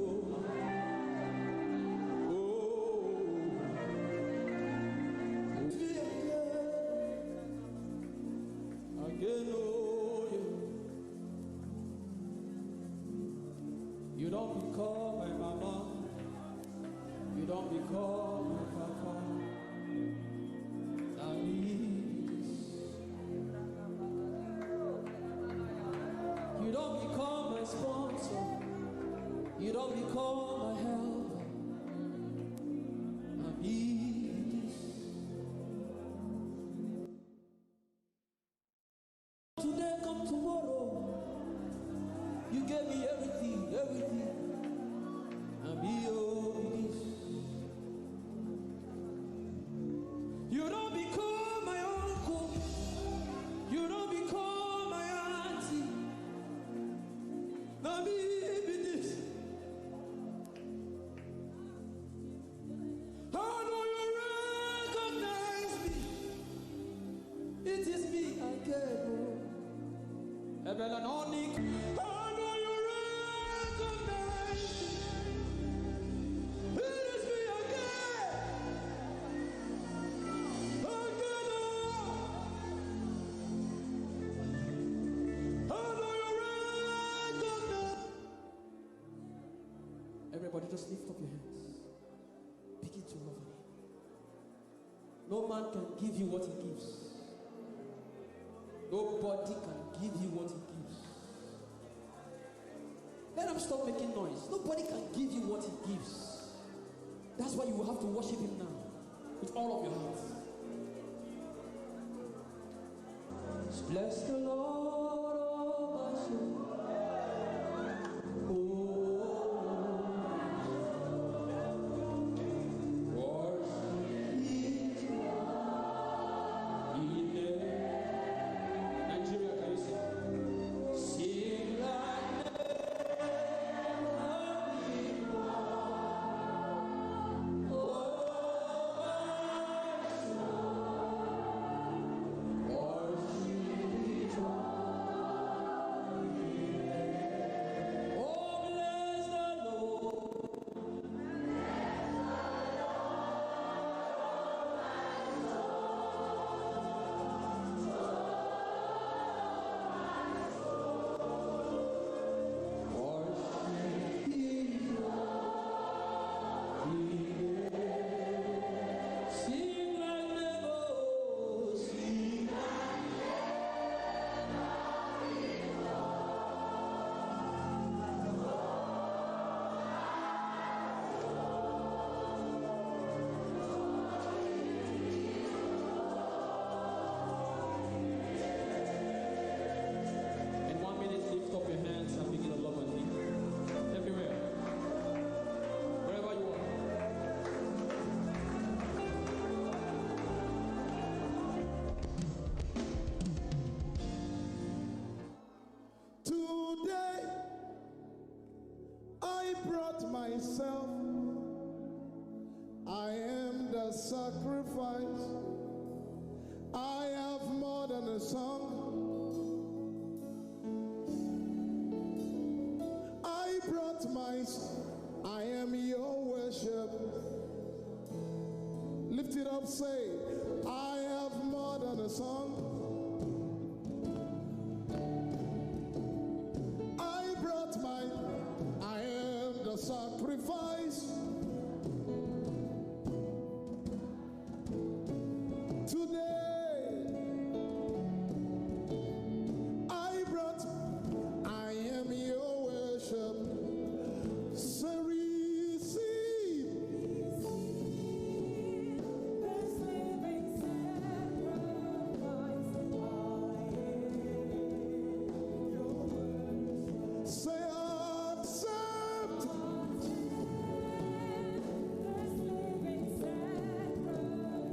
Oh, it's me again, oh you. You don't become my mama. You don't become my papa. I need this. You don't become my sponsor. You don't become my helper. I need this. Today, come tomorrow. You gave me everything. I be this. You don't become my uncle. You don't become my auntie. Now me be this. I know you recognize me. It is me again. Ebelanonic. I know you recognize me. It is me again. Everybody just lift up your hands. Begin to love him. No man can give you what he gives. Nobody can give you what he gives. Let him stop making noise. Nobody can give you what he gives. That's why you will have to worship him now with all of your heart. Bless the Lord, oh my soul. brought myself. I am the sacrifice. I have more than a song. I brought myself. I am your worship. Lift it up, say, I have more than a song. I brought my, I am the sacrifice. Today, I brought, I am your worship. So receive. This living sacrifice, Say accept.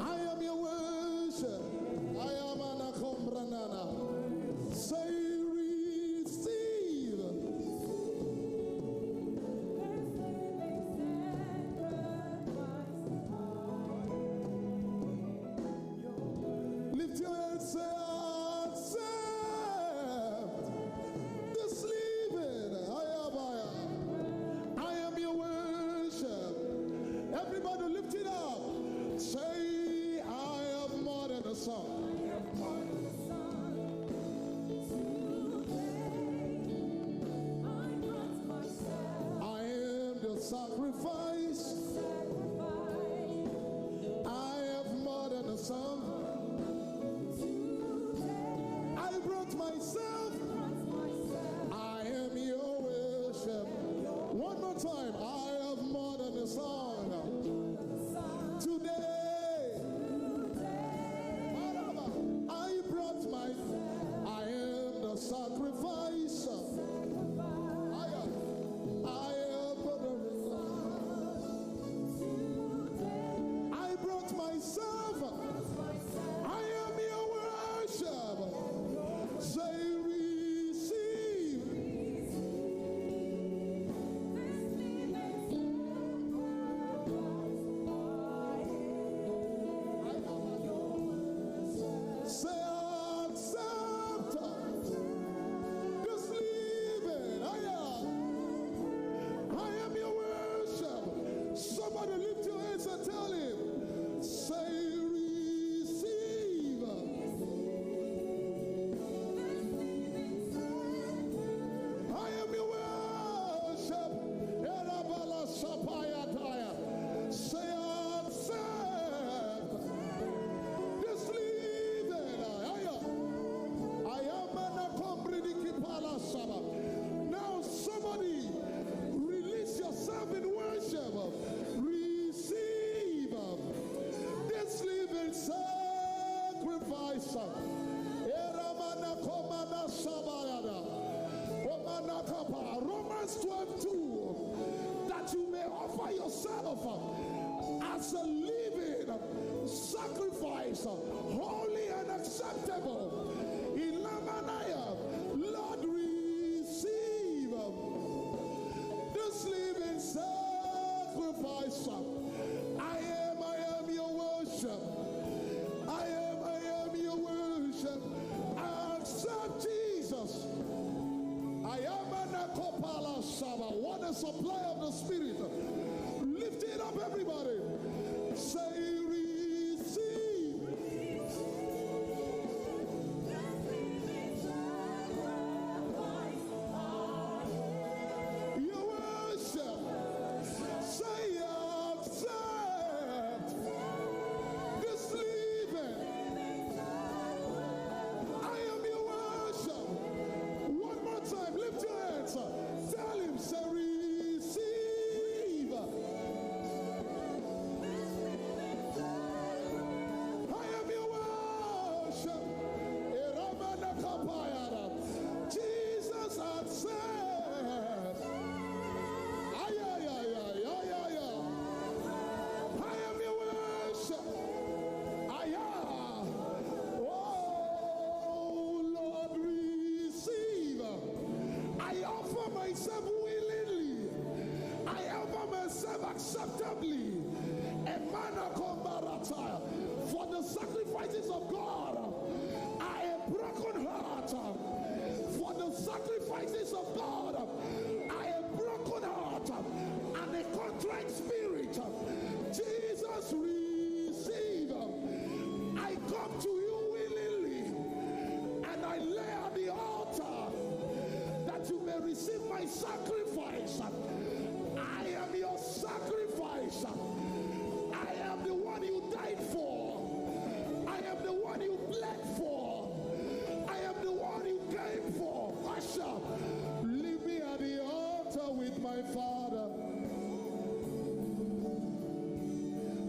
I am your worship. I am anakombranana. Say receive. Lift your hands, say accept. This living. I am your worship. Everybody lift it up. Say, I have more than a song. I am the sacrifice. I have more than a song. I brought myself. I am your worship. One more time. I have more than a song. Today, I brought my, I am the sacrifice. I brought myself. I am your worship. Say receive. Say accept. Just leave it. I am your worship. Somebody lift your hands and tell him. Say receive. I am your worship. Erabala sapayataya. Say accept. Just leave it. I am an akombridikipala saba. Now somebody release yourself in worship. Receive this living sacrifice. Eramana komana sabayada. Omanakapa. Romans 12:2. That you may offer yourself as a living sacrifice, holy and acceptable. Ilamanaya. Lord, receive this living sacrifice. I am your worship. I am your worship. Accept Jesus. I am an akopala saba. What a supply of the Spirit. Lift it up, everybody. Say receive. Your worship. Say accept. This living. I am your worship. One more time. Lift your hands. Tell him, say receive. I am your worship. Eramanakapayara. Jesus accept. Ay, ay, ay, ay, ay, ay, ay. I am your worship. Ay, ah. Oh, Lord, receive. I offer myself willingly. I him acceptably. For the sacrifices of God, I am broken heart. For the sacrifices of God, I am broken heart and a contrite spirit. Jesus, receive. I come to you willingly, and I lay at the altar that you may receive my sacrifice. I am your sacrifice. I am the one you died for. I am the one you bled for. I am the one you came for. Usher, leave me at the altar with my Father.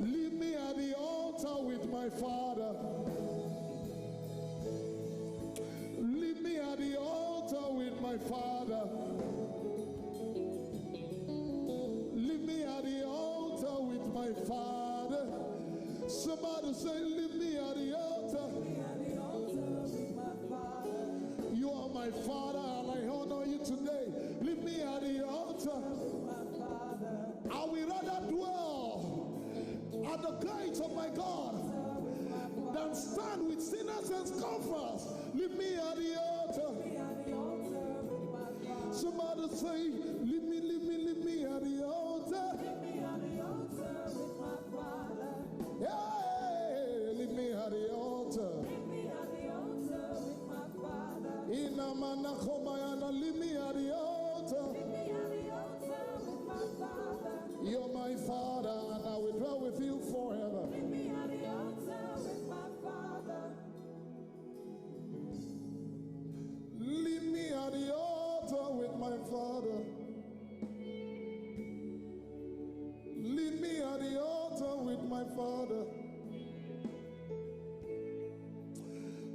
Leave me at the altar with my Father. Leave me at the altar with my Father. Leave me at the altar with my Father. Somebody say, leave me at the altar. You are my Father, and I honor you today. Leave me at the altar. I will rather dwell at the gates of my God than stand with sinners and scoffers. Leave me at the altar. Somebody say, leave me at the altar. Yeah, leave me at the altar. Inamana komayana, leave me at the altar. You're my Father, and I will dwell with you forever. Leave me at the altar with my Father. Leave me at the altar with my Father.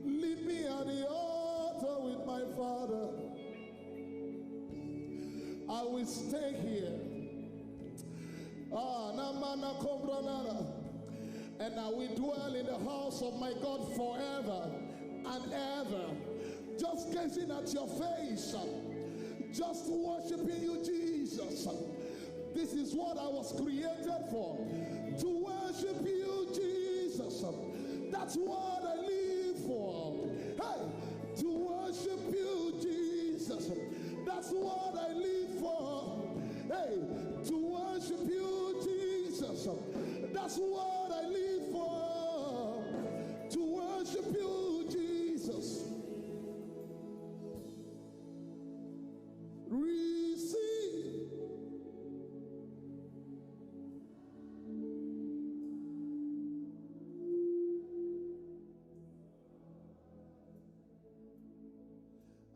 Leave me at the altar with my Father. I will stay here. And I will dwell in the house of my God forever and ever. Just gazing at your face. Just worshiping you, Jesus. This is what I was created for. To worship you, Jesus. That's what I live for. Hey, to worship you, Jesus. That's what I live for. Hey, to worship you, Jesus. That's what I live for. To worship you, Jesus. Receive.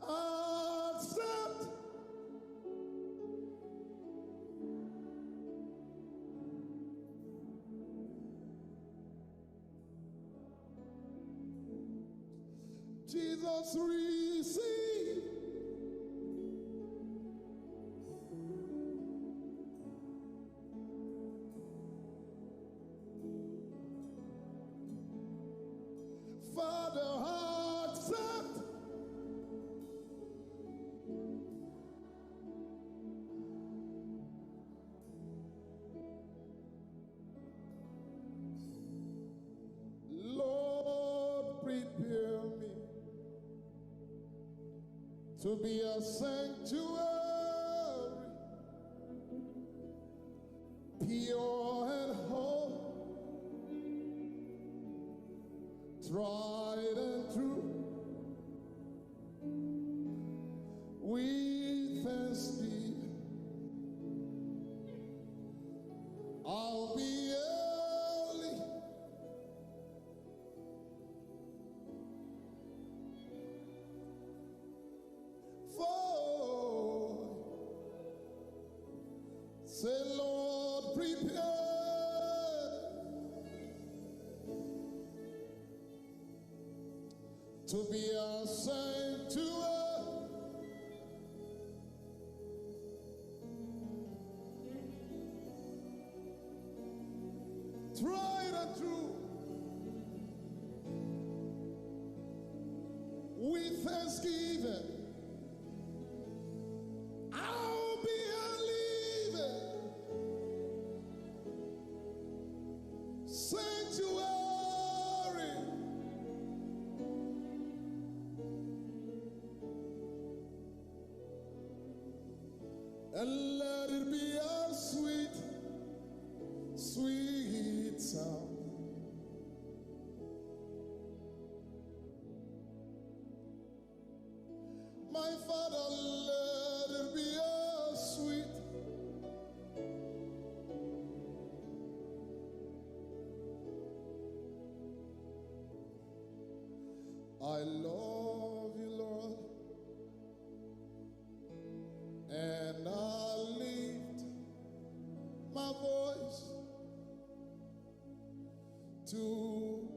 Accept. Jesus, receive. Father, accept. Lord, prepare me to be a sanctuary, pure and holy, tried and true. With thanksgiving, I'll be early. For, say, Lord, prepare to be a sanctuary, tried and true. With thanksgiving, I'll be a living and let it be a sweet, sweet sound. My Father, let it be a sweet, I love you, Lord, and I lift my voice to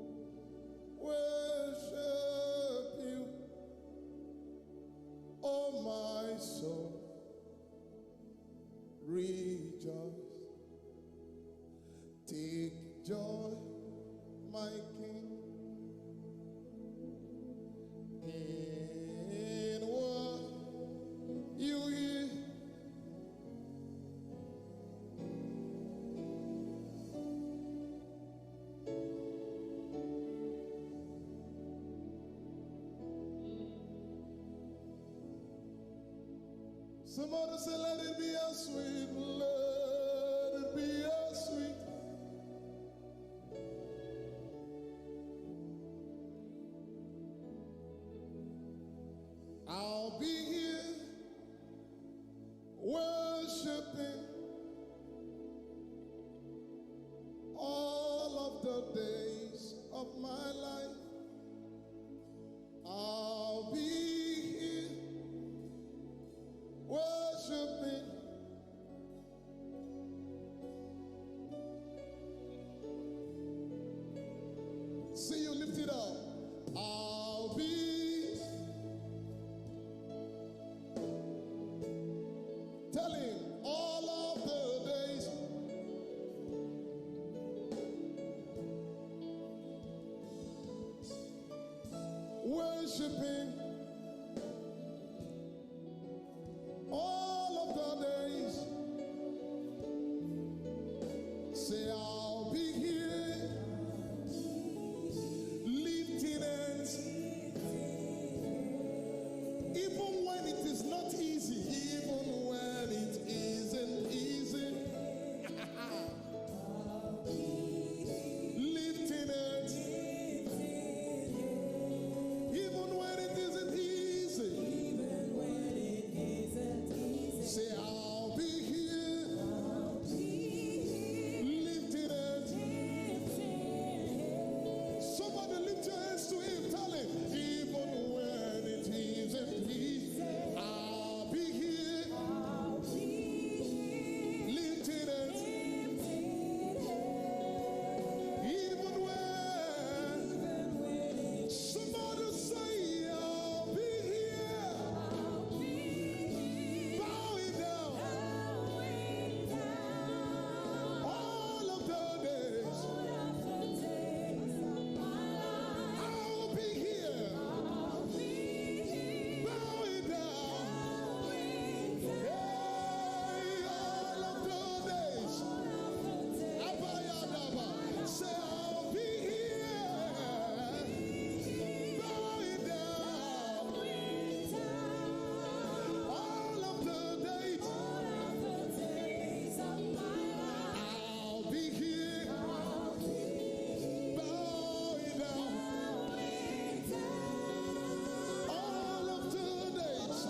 worship you, oh my soul, rejoice, take joy, my King, in what you hear. Somebody say, let it be a sweet, let it be a sweet. I'll be here worshiping all of the days of my life. I'll be here worshiping see you lift it up. I'll be telling all of the days worshiping all of the days. Say I'll be here lifting hands even when it is not easy, even when it isn't easy. Lifting hands even when it isn't easy. Say I'll be here lifting hands. Somebody lift your hands to him, tell him, even when it isn't easy, I'll be here lifting hands. Even when somebody say I'll be here bowing down all of the days. I'll be here bowing down, hey, all of the days. Abayadaba, say I'll be here bowing down all of the days. I'll be here bowing down all of the days.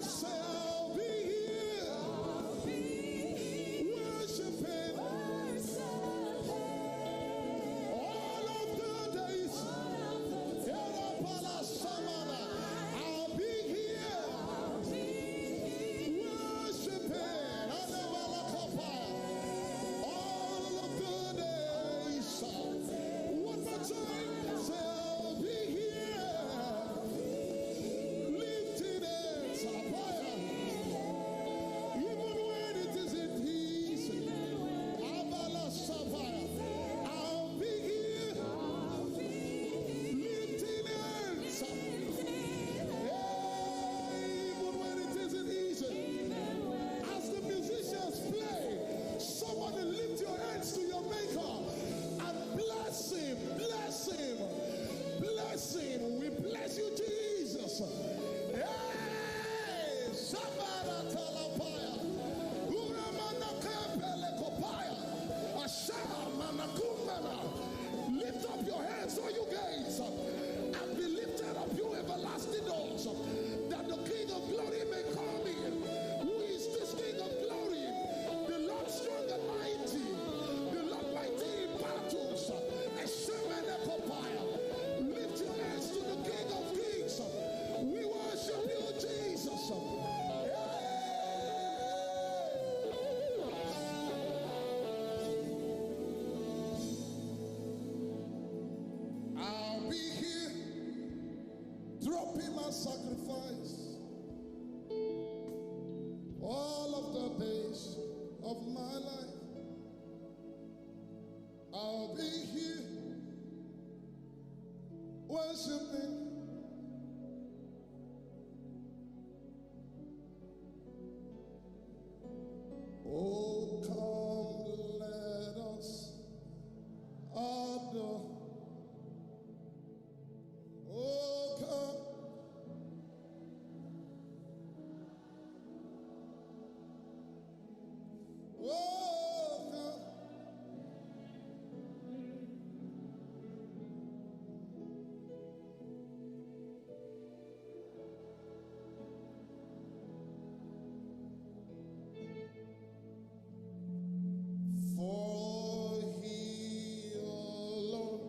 Say I'll be here worshiping all of the days. Erapala Samana, I'll be here worshiping Anabalakapa all of the days. One more time, say I'll be here lifting hands. Abaya. Even when it isn't easy. Abala Sapaya. I'll be here lifting hands. Even when it isn't easy. As the musicians play, somebody lift your hands to your maker and bless him, bless him, bless him. We bless you, Jesus. Hey, a sacrifice all of the days of my life. I'll be here worshiping. Oh, come, let us adore. Oh, come. Oh, come. For he alone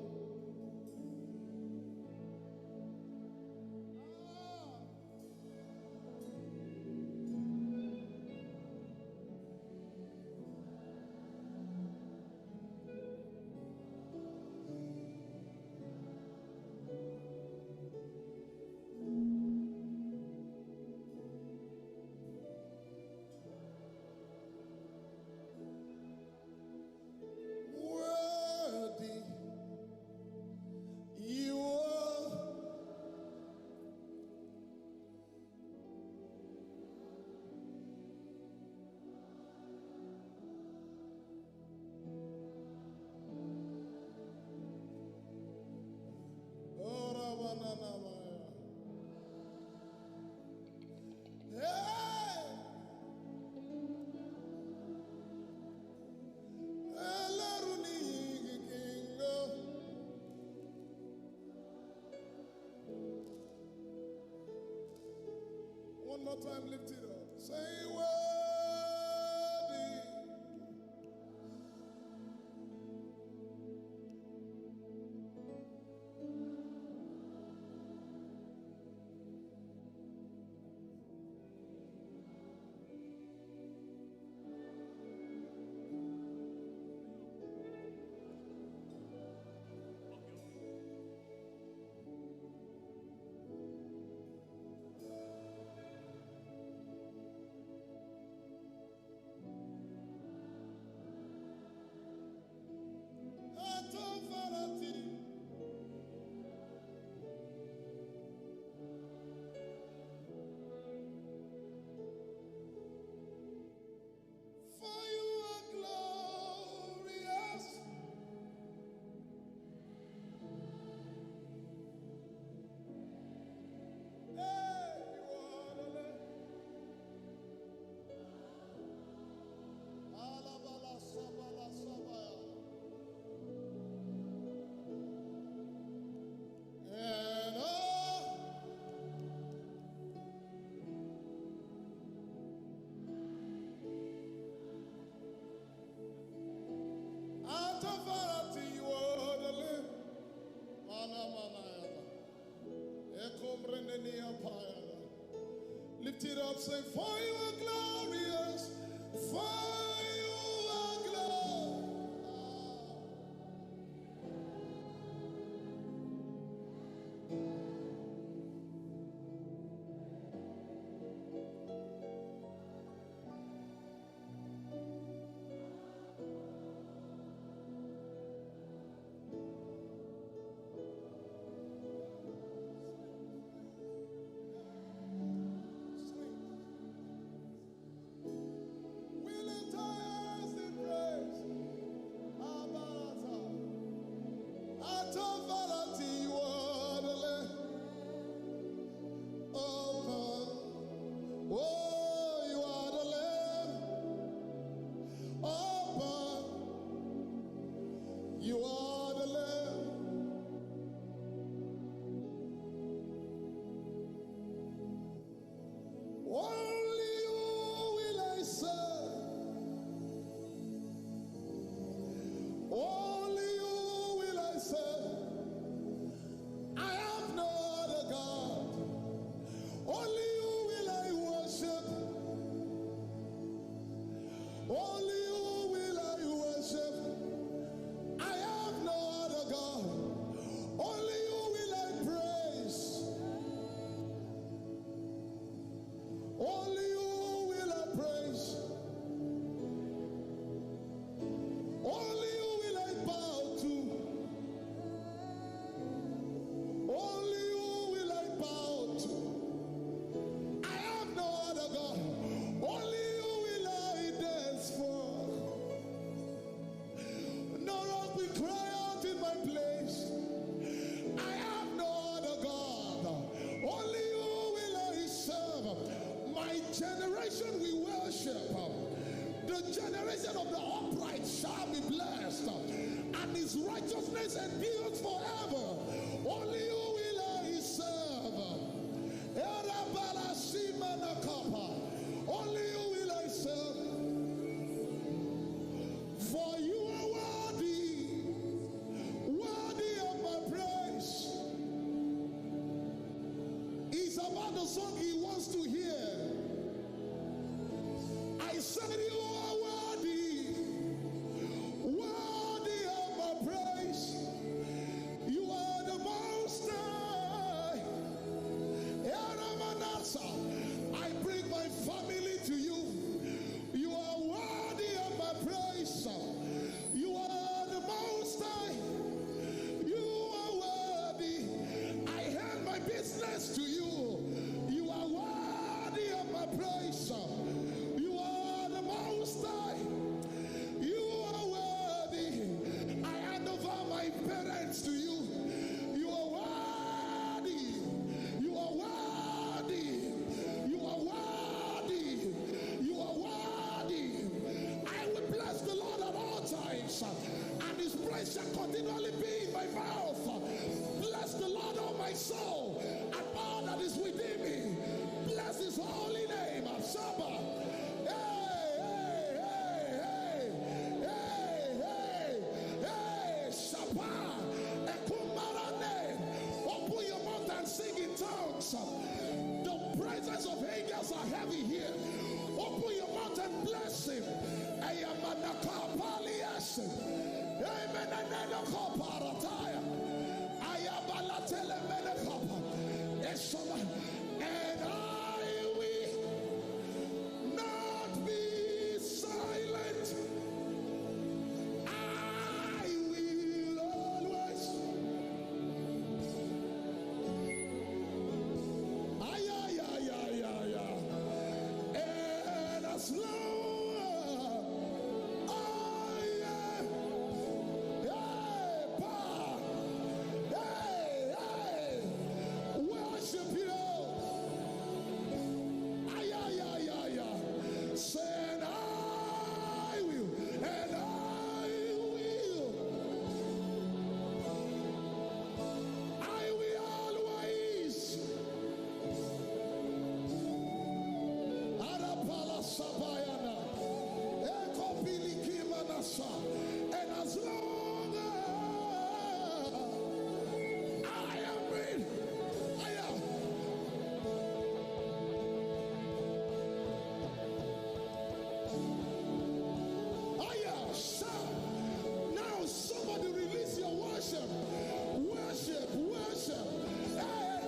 worthy you are. Oh, Rabananamaya. Hey! Elaruni Kingo. One more time, lift it up. Say worthy. Atofarati. For you are glorious. Hey, you are the Lamb. Alabala sabala sabaya. And Atafarati, you are the Lamb. Mana mana yaba. Ekomreneni apaya. Lift it up, say, for you are glorious. For you are glorious. We'll enter generation we worship, the generation of the upright shall be blessed, and his righteousness endures forever. Only you will I serve. Only you will I serve. For you are worthy, worthy of my praise. It's about the song he wants to hear. I said you are worthy, worthy of my praise. You are the most high. I bring my family to you. You are worthy of my praise. You are the most high. You are worthy. I hand my business to you. You are worthy of my praise. You are the most high. You are worthy. I hand over my parents to you. You are worthy. You are worthy. You are worthy. You are worthy. I will bless the Lord at all times, and his praise shall continually be in my mouth. Bless the Lord, O my soul, and all that is within me. Bless his holy name. Shabbat. Hey, hey, hey, hey, hey, hey, hey, Shabbat. Ekumarane. Open your mouth and sing in tongues. The presence of angels are heavy here. Open your mouth and bless him. Ayamanaka Palias. Ayamenanaka Parataya. Ayabalatele Menekapa. And I will not be silent. I will always. And as long I am, worship you. Say, and I will, and I will always. Arapala Sabayana, Ekopiliki Manasa, and as long as I am in, I am. Now somebody release your worship. Worship, worship. Hey.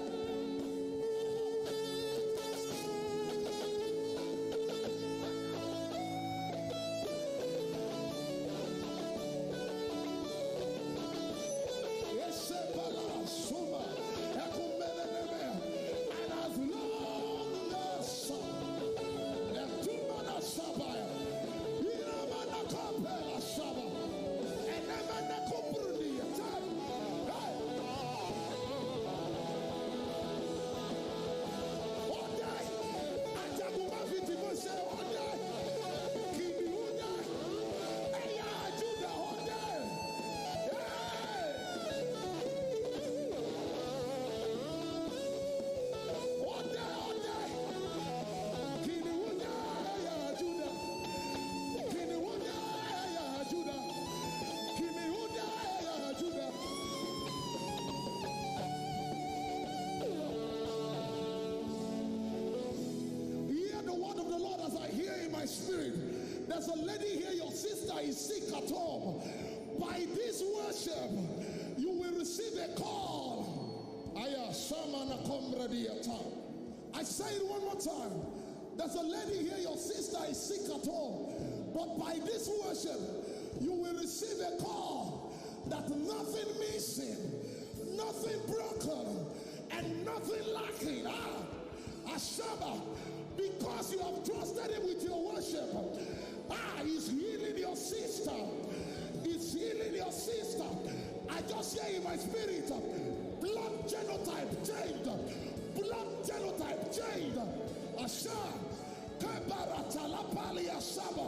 Spirit, there's a lady here, your sister is sick at home. By this worship, you will receive a call. I say it one more time. There's a lady here, your sister is sick at home. But by this worship, you will receive a call that nothing missing, nothing broken, and nothing lacking. Ashaba. Because you have trusted him with your worship. He's healing your sister. He's healing your sister. I just hear in my spirit, blood genotype changed. Blood genotype changed. Asha, Kebarata la palia saba.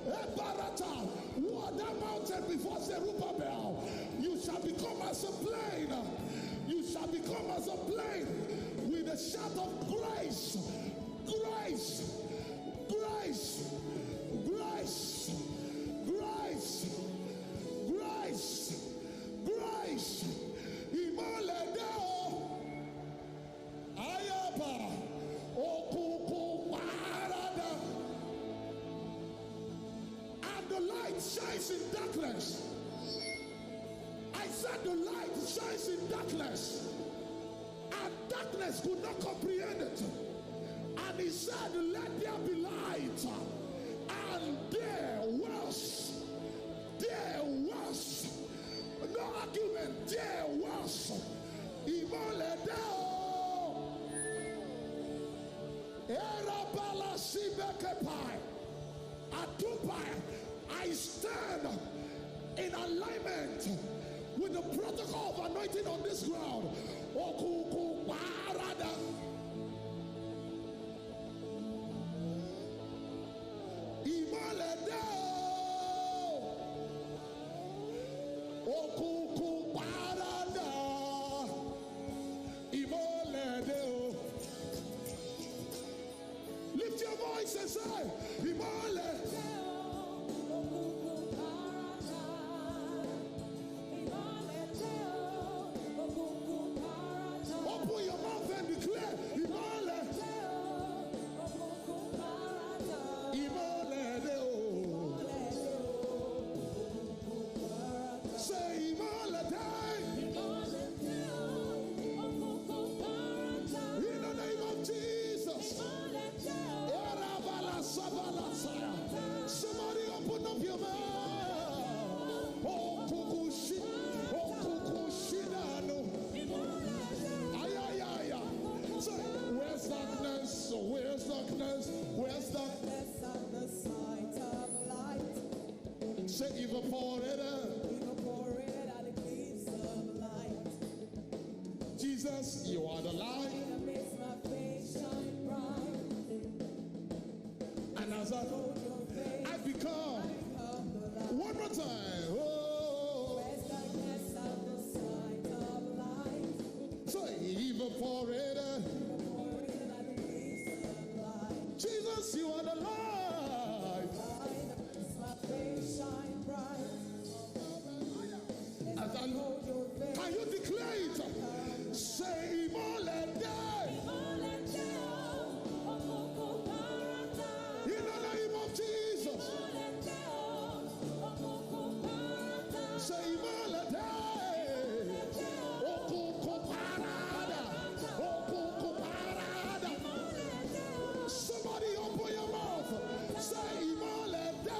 Ebarata. What that mountain before Zerubbabel. You shall become as a plain. You shall become as a plain with a shout of grace. Grace. Grace. Grace. Grace. Grace. Grace. Imoledeo. Ayaba. Okuku parada. And the light shines in darkness. I said the light shines in darkness. And darkness could not comprehend it. And he said, let there be light. And there was. No argument. There was. Imoledeo. Erabala sibekepai. Atupai. I stand in alignment with the protocol of anointing on this ground. Okuku parada. Imoledeo. Okuku parada. Imoledeo. Lift your voice and say, Imoledeo. Open your mouth and declare, Imole. Imole. Say Imole. In the name of Jesus. Somebody open up your mouth. Oh, kukushi. Oh, kukushidano. Say, where's darkness? Where's darkness? Where's darkness? On the sight of light, Say, evaporated. evaporated at the eclipse of light. Jesus, you are the light. It makes my face shine bright. And as I become, one more time. Oh, Where's darkness on the sight of light? say, evaporated. Evaporated at the eclipse of light. Jesus, you are the light. Makes my face shine bright. As I Hold your face. can you declare it? Say, Imolede. In the name of Jesus. Say, Imolede. Okuku parada. Okuku parada. Somebody open your mouth. Say, Imolede.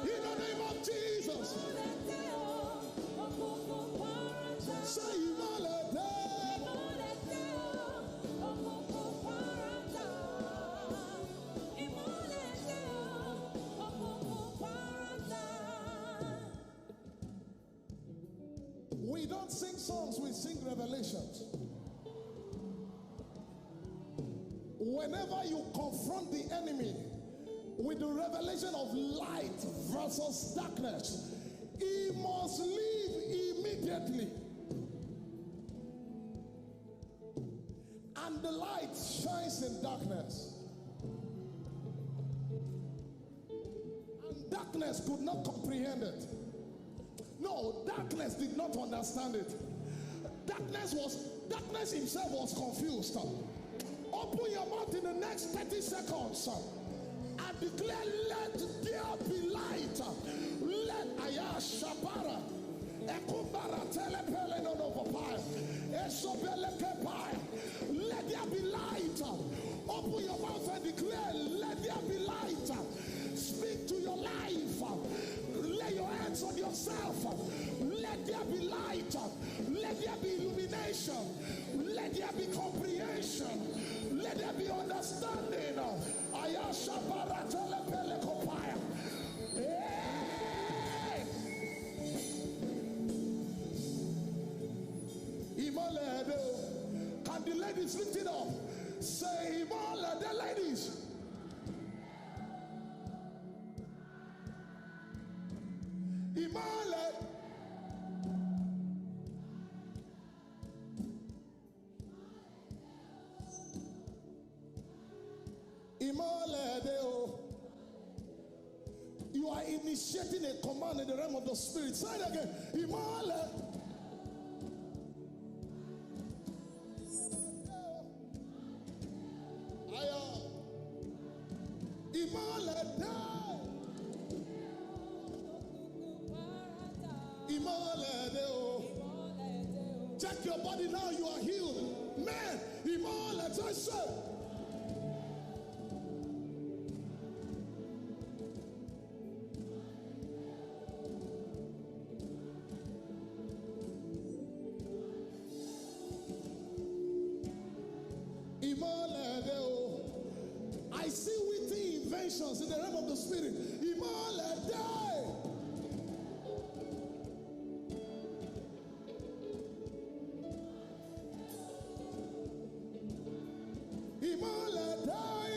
In the name of Jesus. Say, Imolede. We don't sing songs, we sing revelations. Whenever you confront the enemy with the revelation of light versus darkness, he must leave immediately. And the light shines in darkness. And darkness could not comprehend it. No, darkness did not understand it. Darkness himself was confused. Open your mouth in the next 30 seconds and declare, let there be light. Let Ayashabara. Ekumbara telepele no no papai. Esobele kepai. Let there be light. Open your mouth and declare, let there be light. Speak to your life. Lay your hands on yourself. Let there be light. Let there be illumination. Let there be comprehension. Let there be understanding. Ayashabara telepele kopaya. Can the ladies, lift it up. Say, Imole, the ladies. Imole. Imole deo. You are initiating a command in the realm of the spirit. Say it again. Imole. Imole deo. Imole deo. Check your body now. You are healed. Man, Imole deo. I see witty inventions in the realm of the spirit. Imole die. Imole die.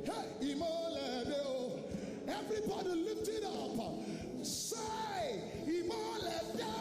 Hey, Imole deo. Everybody lift it up. Say, Imole die.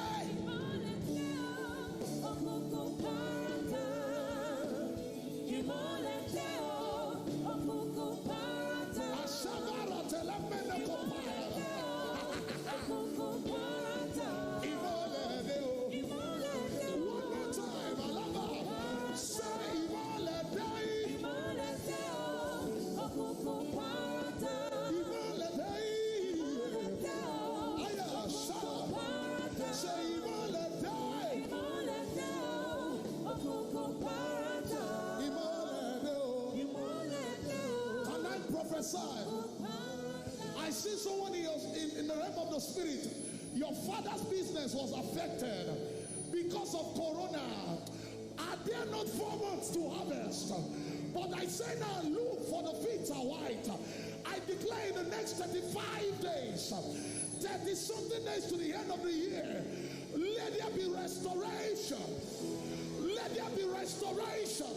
I see someone in the realm of the spirit. Your father's business was affected because of corona. Are there not 4 months to harvest? But I say now, look, for the fields are white. I declare in the next 35 days, 30-something days to the end of the year, let there be restoration. Let there be restoration.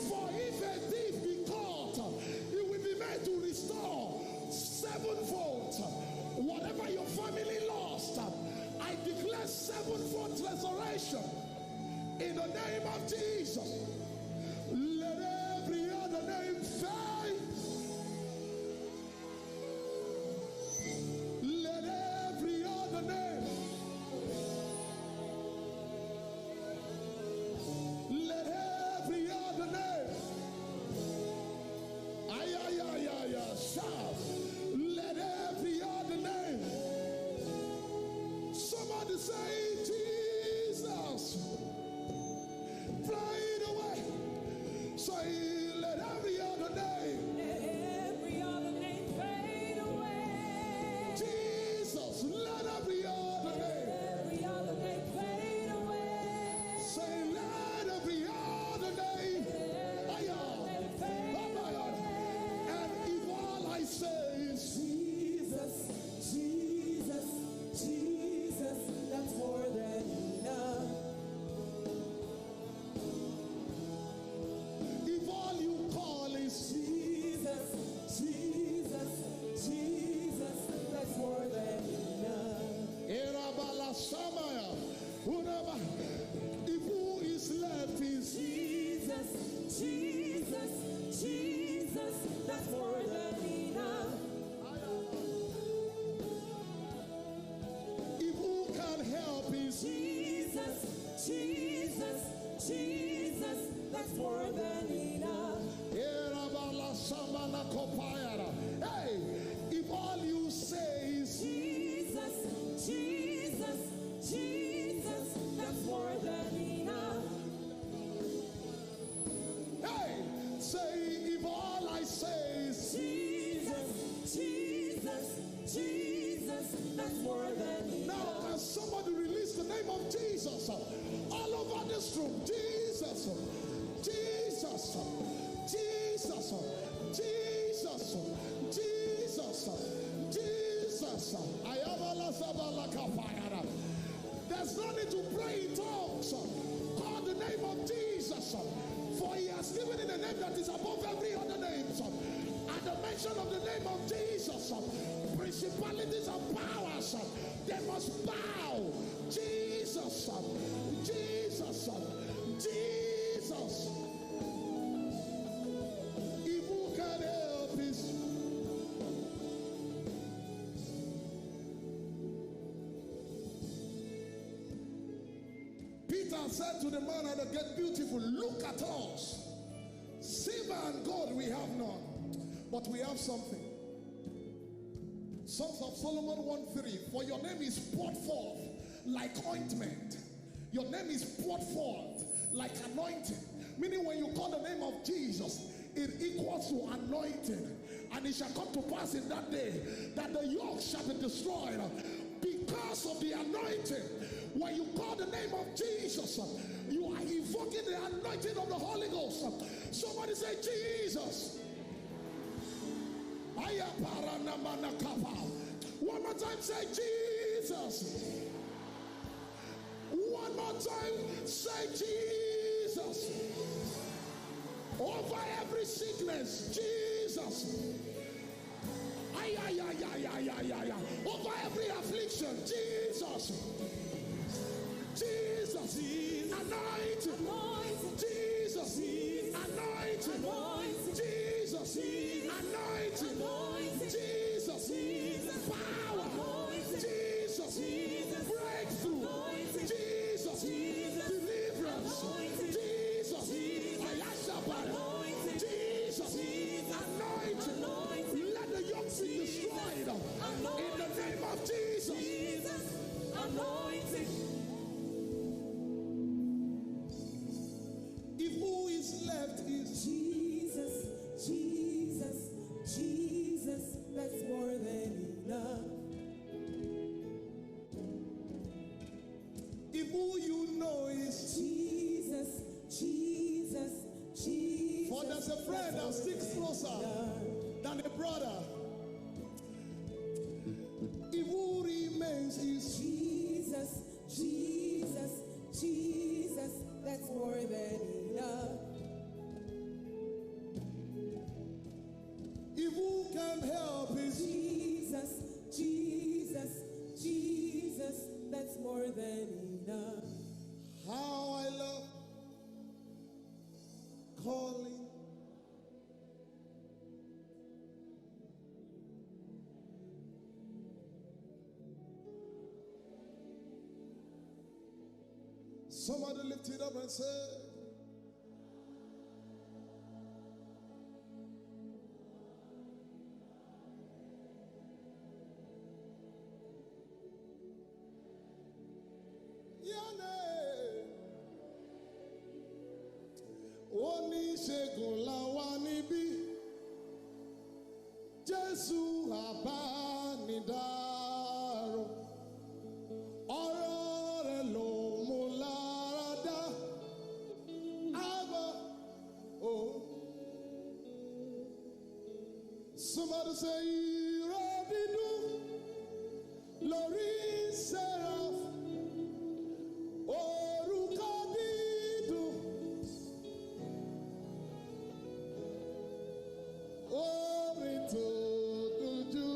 For if a thief be caught, he will be made to restore sevenfold. Whatever your family lost, I declare sevenfold restoration in the name of Jesus. Let every other name fail. Let every other name. Let every other name. Shout. Let every other name. Somebody say Jesus. Fly it away. Say let every other name. Let every other name fade away. Jesus, let every other name. Every other name fade away. Say let every other name. And if all I say is Jesus, Jesus, Jesus, that's more than enough. if all you call is Jesus, Jesus, Jesus, that's more than enough. Erabala Samaya, if who is left is Jesus, Jesus, Jesus, that's more than enough. if who can help is Jesus, Jesus, Jesus, that's more than enough. Erabala Samana Kopayara. Hey, if all you say is Jesus, Jesus, Jesus, that's more than enough. hey, say if all I say is Jesus, Jesus, Jesus, that's more than enough. now can somebody release the name of Jesus all over this room? Jesus, Jesus, Jesus, Jesus, Jesus, Jesus. I am a There's no need to pray in tongues. Call the name of Jesus, for he has given it a name that is above every other name. At the mention of the name of Jesus, principalities and powers, they must bow. Jesus, Jesus, Jesus. If who can help us? Peter said to the man at the gate, beautiful, look at us. Silver and gold we have none, but we have something. Songs of Solomon 1:3, for your name is poured forth like ointment. Your name is poured forth like anointing. Meaning when you call the name of Jesus, it equals to anointing. And it shall come to pass in that day that the yoke shall be destroyed because of the anointing. When you call the name of Jesus, you are evoking the anointing of the Holy Ghost. Somebody say Jesus. One more time, say Jesus. One more time, say Jesus. Over every sickness, Jesus. Over every affliction, Jesus. Jesus, anointing. Jesus, anointing. Jesus, anointing. Jesus, power. Jesus, breakthrough. Jesus, deliverance. Jesus, Jesus, anointing. Let the yoke be destroyed in the name of Jesus. Anointing. If who is left is Jesus, Jesus, Jesus, that's more than enough. if who you know is, Jesus, Jesus, Jesus. for there's a friend that sticks closer than a brother. If who remains is Jesus, Jesus, Jesus, that's more than enough. if who can help is Jesus, Jesus, Jesus, that's more than enough. how I love calling. Somebody lift it up and say, oníṣègùn làwa níbí, Jésù àbánidárò, ọ̀rọ̀ rẹ̀ ló mú lára dá. Abba, oh. Somebody say, ire dídùn lórí seraph, orúkọ dídùn, orin tó dùn jù.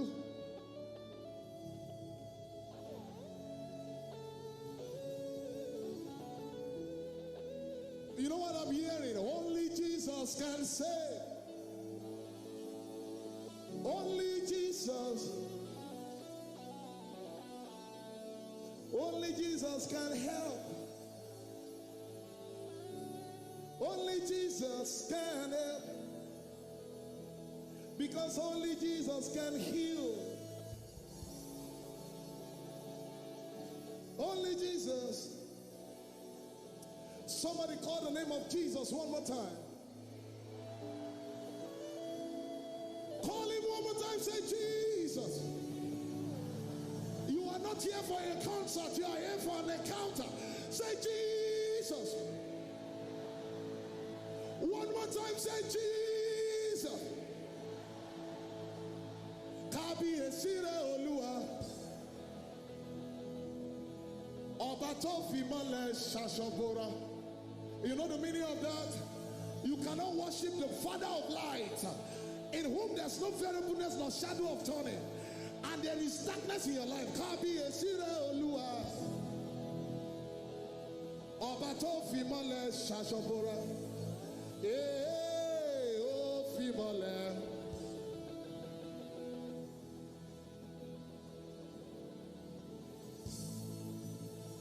You know what I'm hearing? Only Jesus can save. Only Jesus. Only Jesus can help. Only Jesus can help. Because only Jesus can heal. Only Jesus. Somebody call the name of Jesus one more time. Call him one more time. Say Jesus. You are not here for a concert. You are here for an encounter. Say Jesus. One more time. Say Jesus. Kábíyèsí rẹ̀ Olúwa. Obatofimale Shashobora. You know the meaning of that? You cannot worship the Father of light, in whom there's no variableness nor shadow of turning, and there is darkness in your life. Kabi Esire Olua. Obatofimale Shashobora. Ofimale.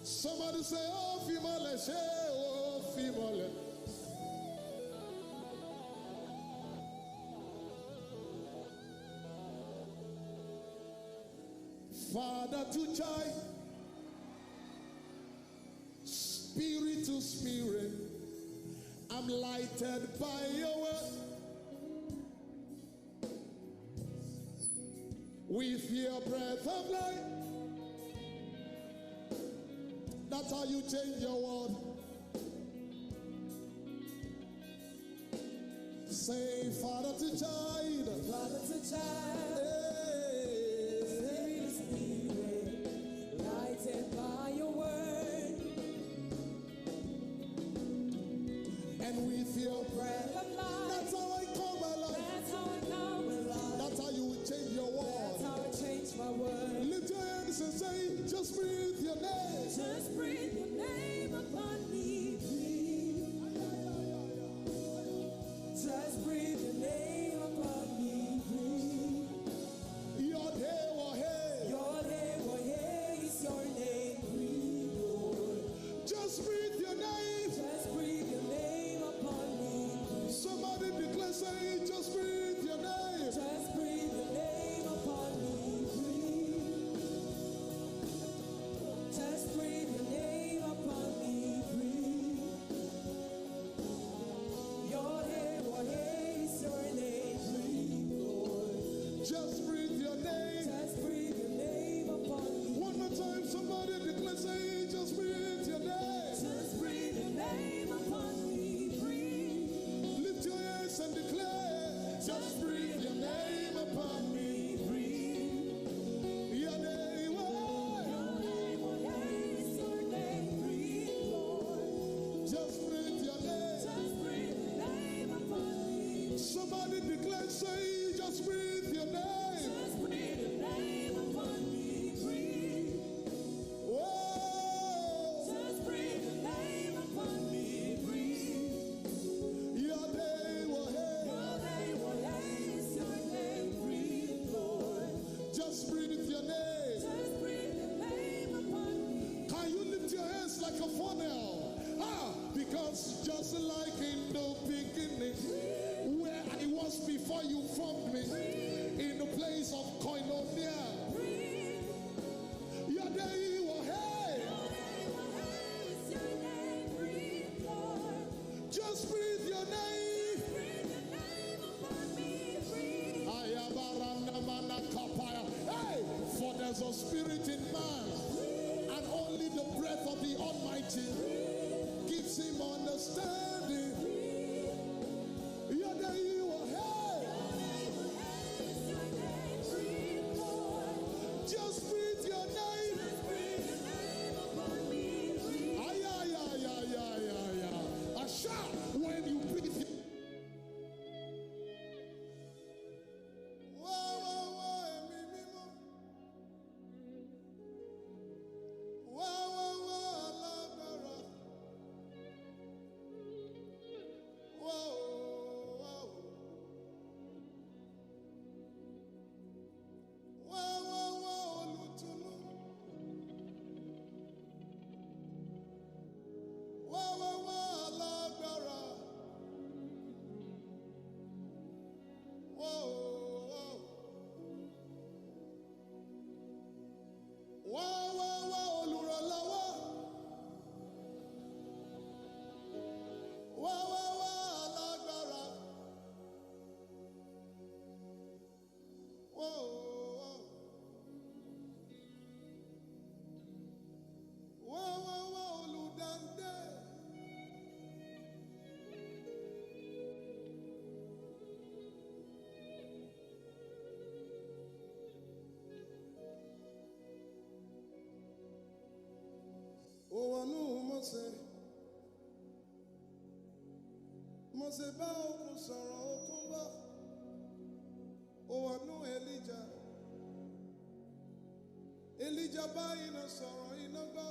Somebody say, oh, female, say, oh, female. Father to child, spirit to spirit, I'm lighted by your word. With your breath of life, that's how you change your world. Say, Father to child, Father to child, Spirit to spirit, lighted by your word, and with your breath of life. that's how I come alive. That's how I come alive. That's how you will change your That's world. how I change my world. Lift your hands and say, just breathe your name. Just breathe your name upon me, please. Just breathe your name upon me, please. Your day, oh, hey. Your name, oh yeah, is your name, breathe, Lord. Just breathe your name. Just breathe your name upon me. Somebody declare, say, just breathe your name. Just breathe your name upon me, breathe. Just breathe your name upon me, breathe. Your name, oh yeah, is your name, breathe, Lord. Just breathe your name. Just breathe your name upon me. One more time, somebody declare, say, just breathe your name. Just breathe your name upon me, breathe. Lift your hands and declare, just breathe your name upon me. Breathe. Your name, oh, Your name, oh yeah, is your name, breathe, Lord. just breathe your name. Just breathe your name upon me. Somebody declare, say, just breathe your name. Just breathe your name upon me, breathe. Whoa, Just breathe your name upon me, breathe. your name, oh, hey. Your name, oh yeah, is your name, breathe, Lord. Just breathe your name. Just breathe your name upon me. Can you lift your hands like a funnel? Because just like in the beginning, where I was before you formed me, in the place of koinonia, Breathe. your day, oh, hey. Your name, oh yeah, is your name, breathe, Lord. Just breathe your name. Breathe your name upon me, breathe. Hey, for there's a spirit in man, and only the breath of the Almighty gives him understanding. Your day, oh, hey. Your name, oh yeah, is your name, breathe, Lord. Just breathe your name. Just breathe your name upon me, breathe. Ay, ay, ay, ay, ay, ay, ay. A shout when you breathe. Whoa, whoa, whoa, emi mimo. Whoa, whoa, whoa, alágbára. Whoa, whoa. Oh, I know Mose ba okun sọ̀rọ̀ okun ba. Oh, I know Elijah ba iná sọ̀rọ̀ iná ba.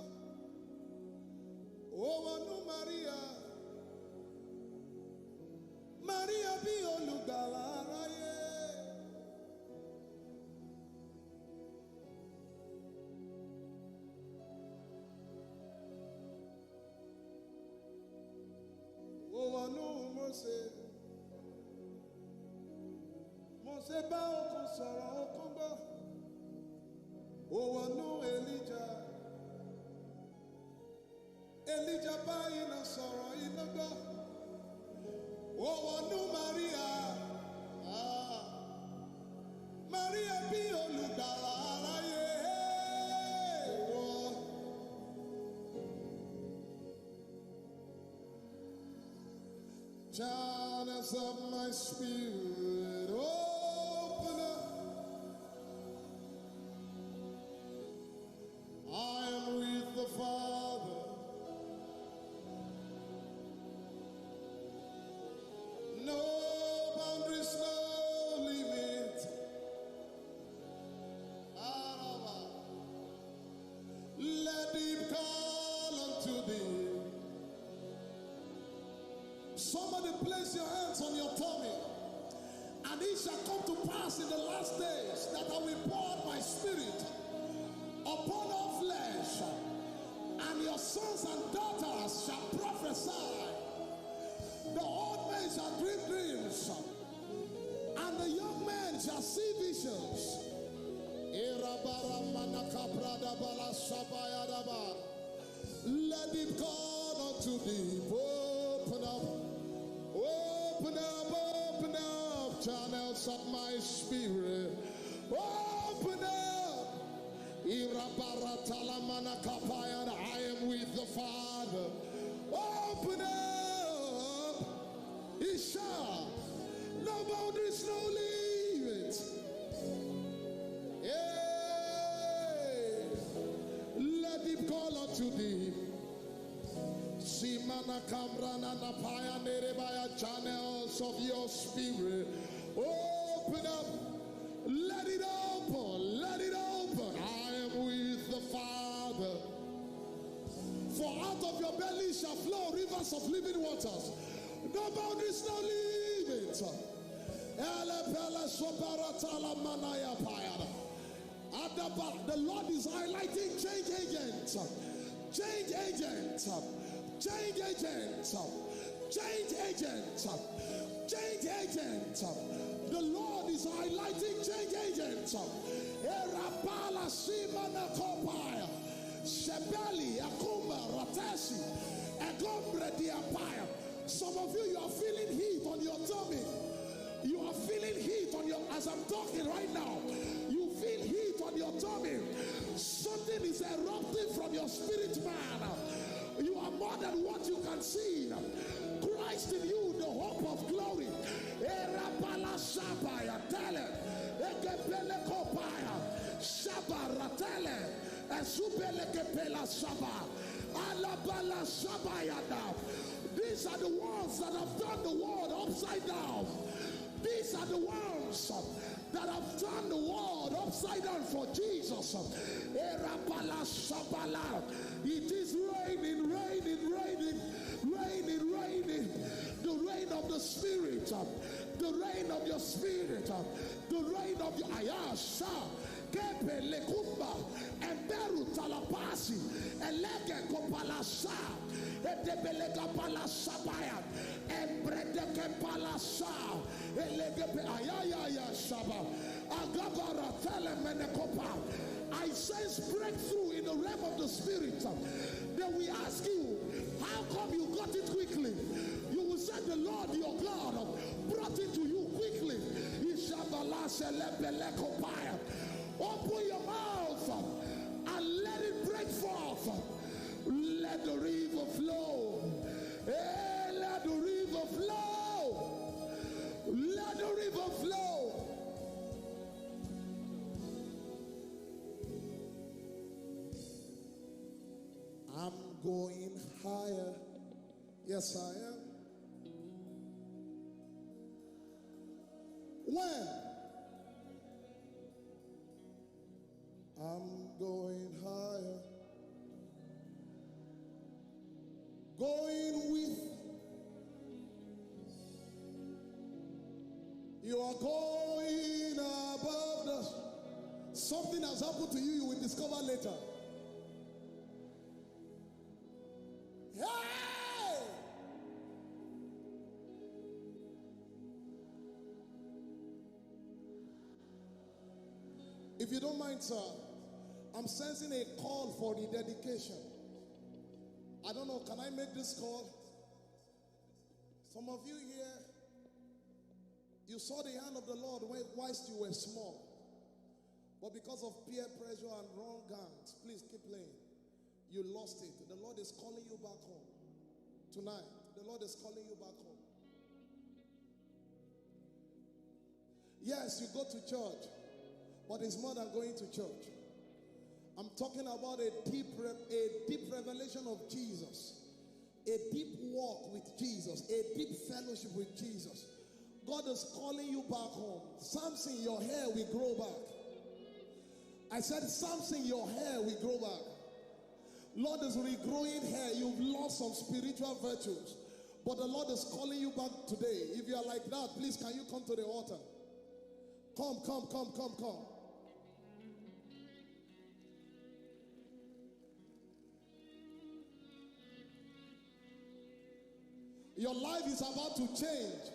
Oh, I know Maria bí olùgbàlà aráyé. Oh, I know Mose bá okun sọ̀rọ̀ okun gbọ́. Oh, I know Elijah bá iná sọ̀rọ̀ iná gbọ́. Oh, I know Maria bí olùgbàlà aráyé. Oh. Channels of my spirit, open up. I am with the Father. No boundaries, no limit. Let him call unto thee. Somebody place your hands on your tummy. And it shall come to pass in the last days that I will pour out my spirit upon all flesh, and your sons and daughters shall prophesy. The old men shall dream dreams, and the young men shall see visions. Let it call unto thee. Open up, open up, open up, channels of my spirit. Open up. I am with the Father. Open up. Isha. No boundaries, no limits. Yeah. Let him call unto thee. Simana Kamrana Napaya Nerebaya, channels of your spirit. Open up. Let it open. Let it open. I am with the Father. For out of your belly shall flow rivers of living waters. No boundaries, no limits. The Lord is highlighting change agents. Change agents. Change agents. Change agents. Change agents. The Lord is highlighting change agents. Erapala Simana Kopaya. Shebeli Akuma Ratasi. Egombre Diapaya. Some of you are feeling heat on your tummy. You are feeling heat on your, as I'm talking right now. You feel heat on your tummy. Something is erupting from your spirit, man. You are more than what you can see. Christ in you, the hope of glory. Erapala Shabaya Tele. Ekepele Kopaya. Shabaratele. Esubele Kepela Shaba. Alabala Shabayada. These are the ones that have turned the world upside down. These are the ones that have turned the world upside down for Jesus. It is raining, raining, raining, raining, raining. The rain of the Spirit, the rain of your Spirit, the rain of your Ayasha. Kepe lekumba, emberu talapasi, elege kopalasa, edebelega palasabaya, embredeke palasa, elege ayaya shaba, agabara telemenekopa. I sense breakthrough in the realm of the Spirit. Then we ask you, how come you got it quickly? You will say the Lord your God brought it to you quickly. Open your mouth and let it break forth. Let the river flow. Hey, let the river flow. Let the river flow. I'm going higher. Yes, I am. When? I'm going higher. Going with. You are going above the. Something has happened to you, you will discover later. Hey! If you don't mind, sir, I'm sensing a call for rededication. I don't know, can I make this call? Some of you here, you saw the hand of the Lord whilst you were small. But because of peer pressure and wrong hands, please keep playing. You lost it. The Lord is calling you back home. Tonight, the Lord is calling you back home. Yes, you go to church, but it's more than going to church. I'm talking about a deep revelation of Jesus, a deep walk with Jesus, a deep fellowship with Jesus. God is calling you back home. Samson, your hair will grow back. I said, Samson, your hair will grow back. Lord is regrowing hair. You've lost some spiritual virtues, but the Lord is calling you back today. If you are like that, please, can you come to the altar? Come. Your life is about to change.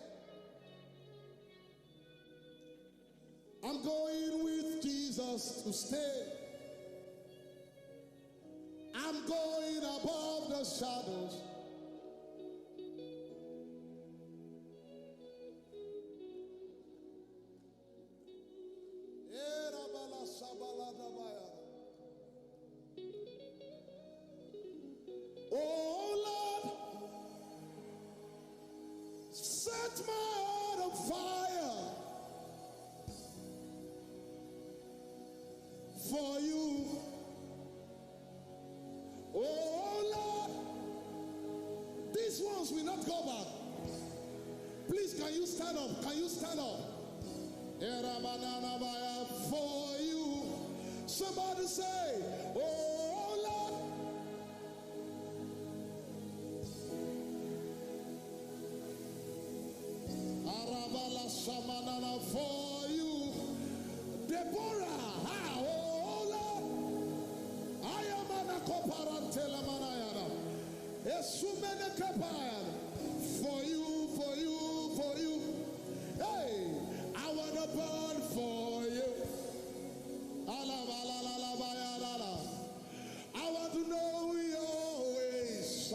I'm going with Jesus to stay. I'm going above the shadows. Oh Lord, set my heart on fire for you. Oh Lord, these ones will not go back. Please, can you stand up? Can you stand up? For you. Somebody say, oh Lord. Arabala Shamanana for you. Deborah, oh Lord. I am an akoparantela manayana. Esumene kapayana. For you. Hey, I want to burn for you. I want to know your ways.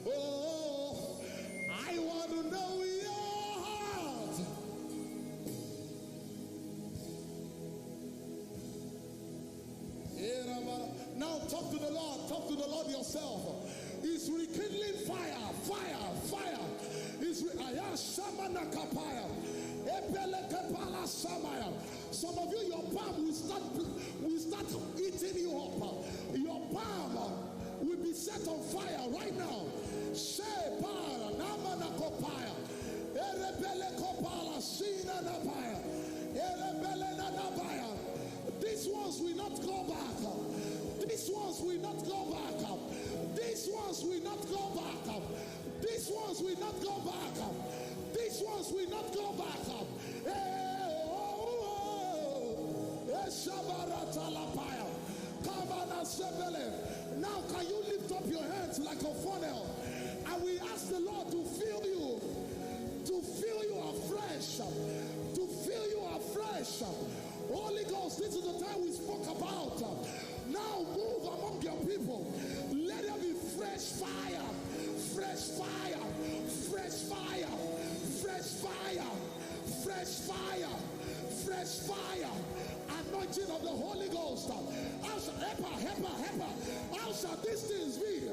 Oh, I want to know your heart. Now talk to the Lord. Talk to the Lord yourself. He's rekindling fire. Some of you, your palm will start eating you up. Your palm will be set on fire right now. These ones will not go back. These ones will not go back. These ones will not go back. These ones will not go back. These ones will not go back. Now can you lift up your hands like a funnel, and we ask the Lord to fill you afresh, Holy Ghost, this is the time we spoke about. Now move among your people. Let there be fresh fire. Anointing of the Holy Ghost. How shall these things be?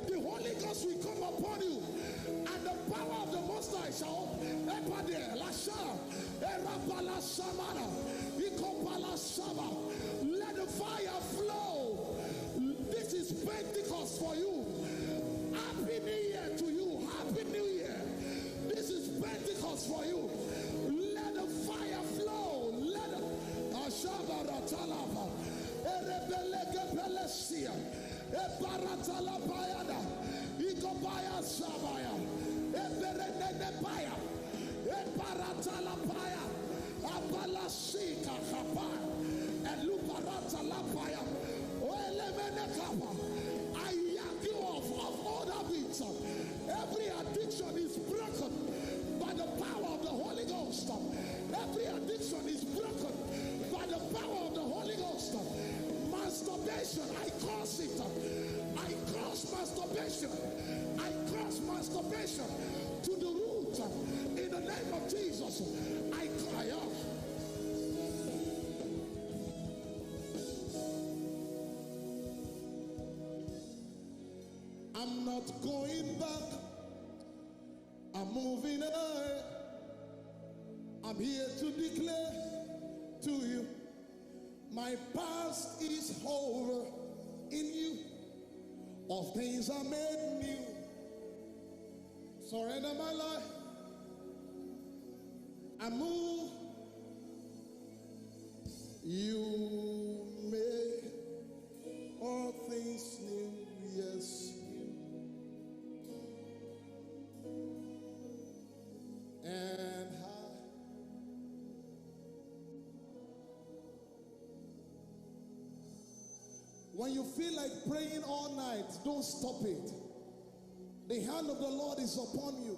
The Holy Ghost will come upon you, and the power of the Most High shall let the fire flow. This is painting Esia, Ebaratala Payada, Ikobaya Sabaya, Eberene Paya, Ebaratala Paya, Abalasika Kapaya, Elubaratala Paya, Oelemene Kapa. I yank you off of all habits. Every addiction is broken by the power of the Holy Ghost. Every addiction is broken by the power of the Holy Ghost. Masturbation, I curse it. I curse masturbation. I curse masturbation to the root. In the name of Jesus, I cry out. I'm not going back. I'm moving ahead. I'm here to declare to you, my past is over in you. All things are made new. Surrender my life. I move. You make all things new. Yes. And high. When you feel like praying all night, don't stop it. The hand of the Lord is upon you.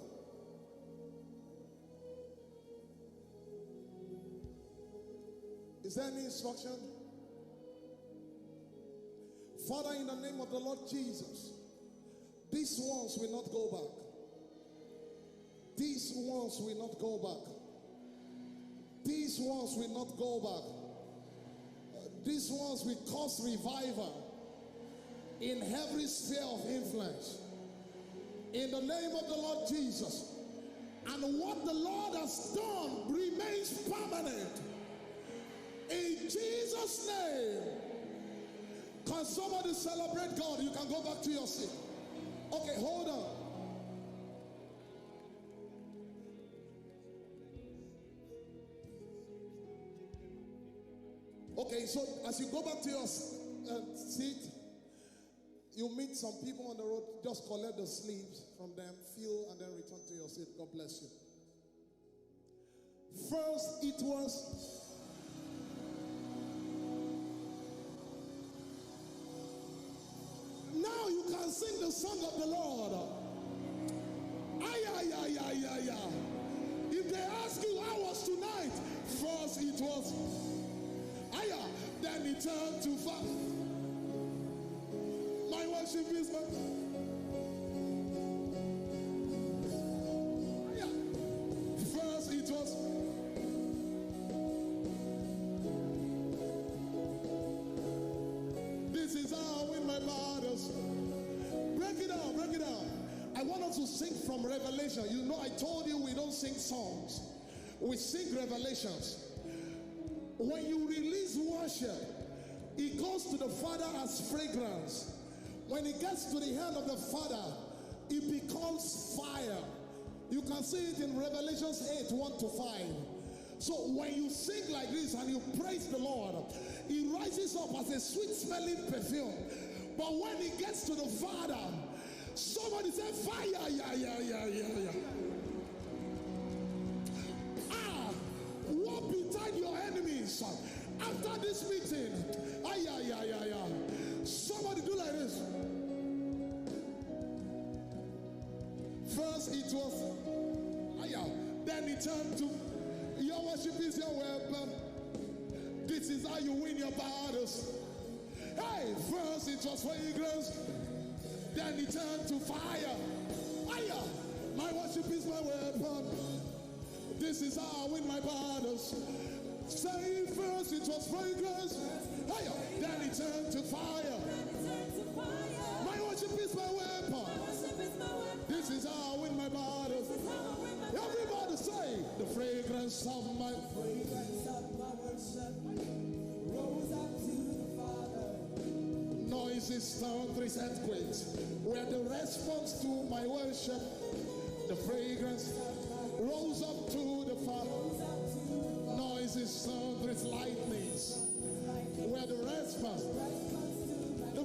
Is there any instruction? Father, in the name of the Lord Jesus, these ones will not go back. These ones will not go back. These ones will not go back. These ones will cause revival in every sphere of influence. In the name of the Lord Jesus. And what the Lord has done remains permanent. In Jesus' name. Can somebody celebrate God? You can go back to your seat. Okay, hold on. Okay, so as you go back to your seat, you meet some people on the road. Just collect the sleeves from them, feel, and then return to your seat. God bless you. First, it was now you can sing the song of the Lord. Ay, ay, ay, ay, ay, ay. If they ask you how was tonight, first it was aya, then it turned to fire. My worship is my aya. First it was this is how I win my battles. Break it down, break it down. I want us to sing from Revelation. You know, I told you we don't sing songs, we sing revelations. When you release worship, it goes to the Father as fragrance. When it gets to the hand of the Father, it becomes fire. You can see it in Revelations 8, 1-5. So when you sing like this and you praise the Lord, it rises up as a sweet-smelling perfume. But when it gets to the Father, somebody say fire, yeah, yeah, yeah, yeah, yeah. Walk beside your enemies after this meeting. Ay, ay, ay, ay, ay. Somebody do like this. First it was, ay, ay. Then it turned to, your worship is your weapon. This is how you win your battles. Hey, first it was fragrance. Then it turned to fire. Ay, ay. My worship is my weapon. This is how I win my battles. Say first it was fragrance. Hey, then it turned to fire. My worship is my weapon. This is how I win my battles. Everybody say the fragrance of my worship rose up to the Father. Noises, thunderous earthquakes were the response to my worship. The fragrance rose up to the Father. Noises, thunderous lightnings were the response. The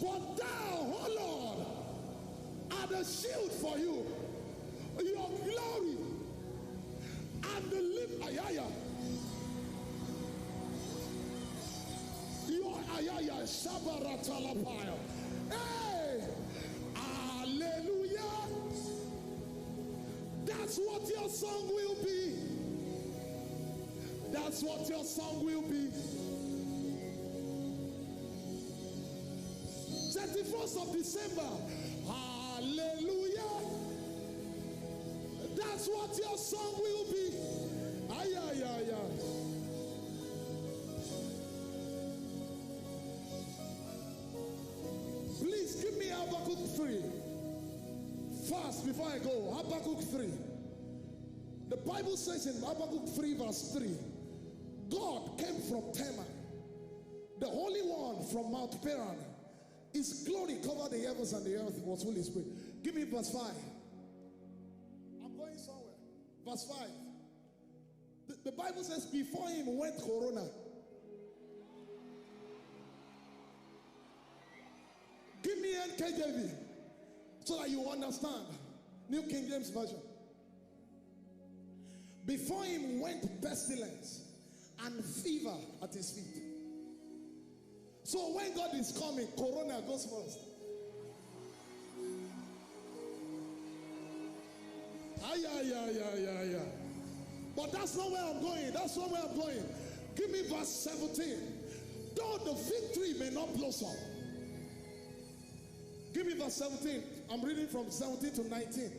But thou, O Lord, art a shield for you, your glory, and the lift, your Shabaratalapaya. Hey, hallelujah. That's what your song will be. That's what your song will be. 31st of December. Hallelujah. That's what your song will be. Ay, ay, ay, ay. Please give me Habakkuk 3. Fast before I go. Habakkuk 3. The Bible says in Habakkuk 3 verse 3, God came from Teman, the Holy One from Mount Paran. His glory covered the heavens and the earth was Holy Spirit. Give me verse 5. I'm going somewhere. Verse 5. The Bible says before him went Corona. Give me NKJV so that you understand. New King James Version. Before him went pestilence and fever at his feet. So when God is coming, Corona goes first. Yeah. But that's not where I'm going. That's not where I'm going. Give me verse 17. Though the fig tree may not blossom. Give me verse 17. I'm reading from 17 to 19.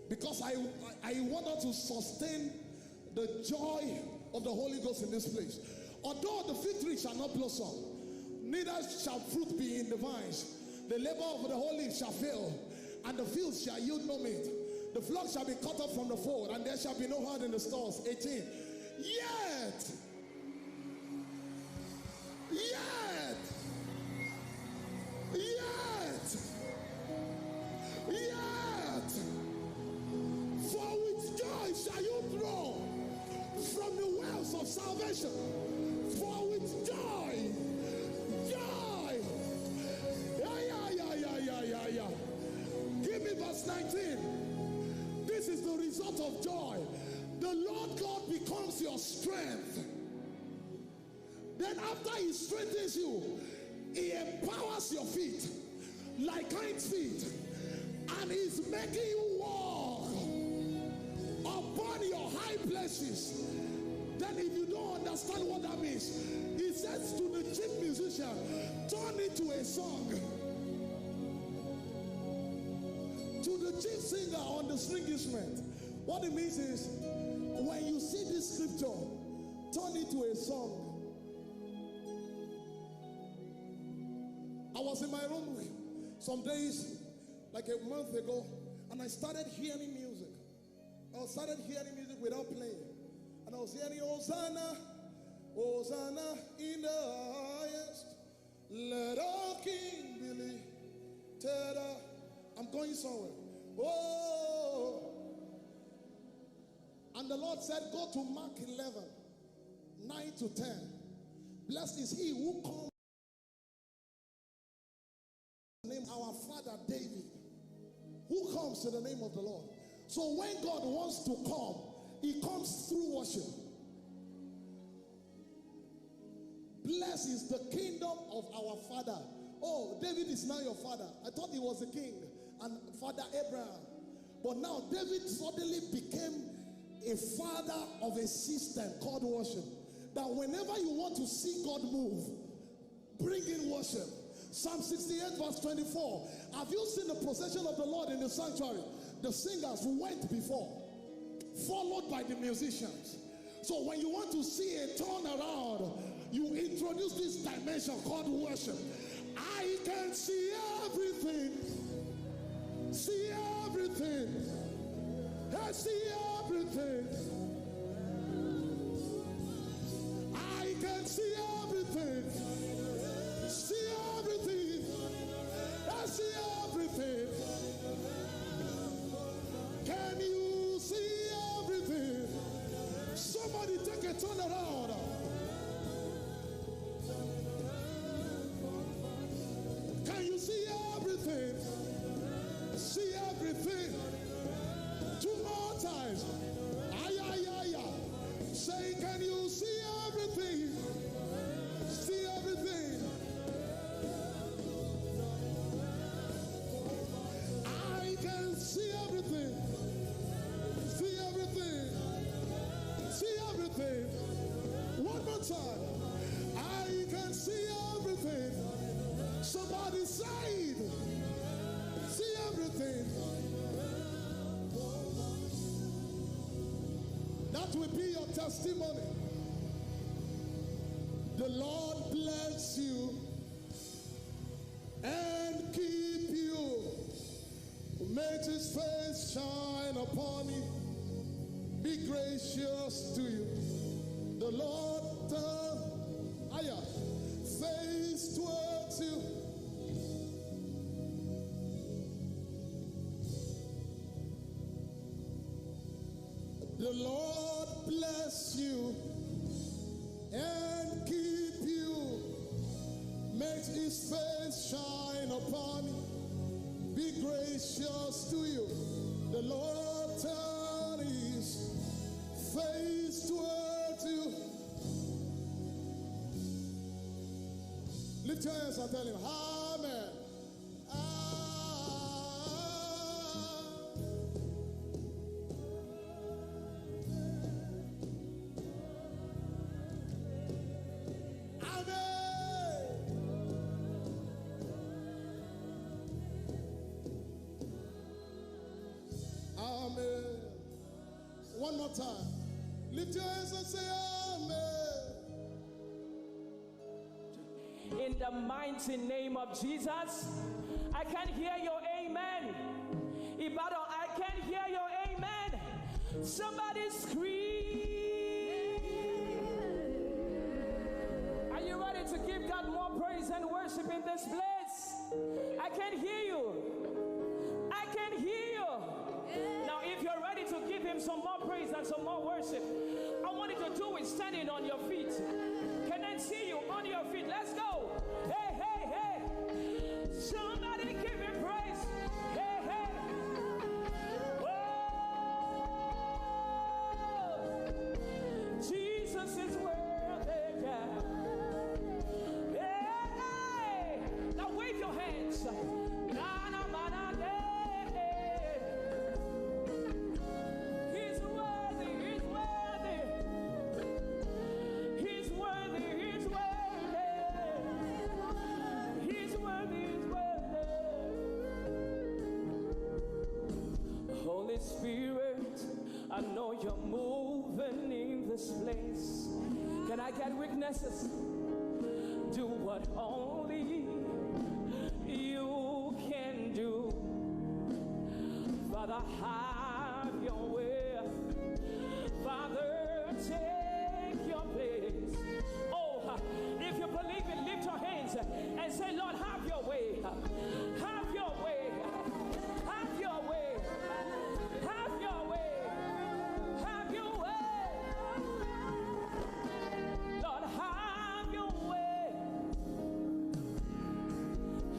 Because I want us to sustain the joy of the Holy Ghost in this place. Although the fig tree shall not blossom, neither shall fruit be in the vines. The labor of the holy shall fail, and the fields shall yield no meat. The flock shall be cut off from the fold, and there shall be no herd in the stalls. 18. Yet, for with joy shall you draw from the wells of salvation. For with joy. Yeah. Give me verse 19. This is the result of joy. The Lord God becomes your strength. Then after he strengthens you, he empowers your feet like hinds feet, and he's making you walk upon your high places. Then if you don't understand what that means, he says to the chief musician, turn it to a song. To the chief singer on the string instrument, what it means is, when you see this scripture, turn it to a song. I was in my room some days, like a month ago, and I started hearing music. I started hearing music without playing. And I was hearing Hosanna, Hosanna in the highest. Let all King be lifted up. I'm going somewhere. Oh. And the Lord said, go to Mark 11, 9 to 10. Blessed is he who comes in the name of our father David. Who comes to the name of the Lord. So when God wants to come, he comes through worship. Blessed is the kingdom of our father. Oh, David is now your father. I thought he was a king and Father Abraham. But now David suddenly became a father of a system called worship. That whenever you want to see God move, bring in worship. Psalm 68 verse 24. Have you seen the procession of the Lord in the sanctuary? The singers went before, followed by the musicians. So when you want to see a turnaround, you introduce this dimension called worship. I can see everything. See everything. I see everything. I can see everything. See everything. I see everything. Can you see everything? Somebody take a turn around. side. See everything. That will be your testimony. The Lord bless you and keep you. Make his face shine upon you. Be gracious to you. The Lord turn face towards you. The Lord bless you and keep you. Make his face shine upon you. Be gracious to you. The Lord turn his face towards you. Lift your hands and tell him, Amen. Amen. One more time. Lift your hands and say Amen. In the mighty name of Jesus, I can hear your amen. Ibadan, I can hear your amen. Somebody scream. Are you ready to give God more praise and worship in this place? I can hear you. I can hear you. Now, if you're ready to give him some more praise and some more worship, I want you to do it standing on your feet. Can I see you on your feet? Let's go. Hey, hey, hey. Somebody give him praise. Hey, hey. Whoa. Jesus is worthy. Hey, hey. Now wave your hands. Spirit, I know you're moving in this place. Can I get witnesses? Do what only you can do. Father, have your way. Father, take your place. Oh, if you believe it, lift your hands and say, Lord, have your way. Have your way. Have your way. Have your way. Have your way. Lord, have your way.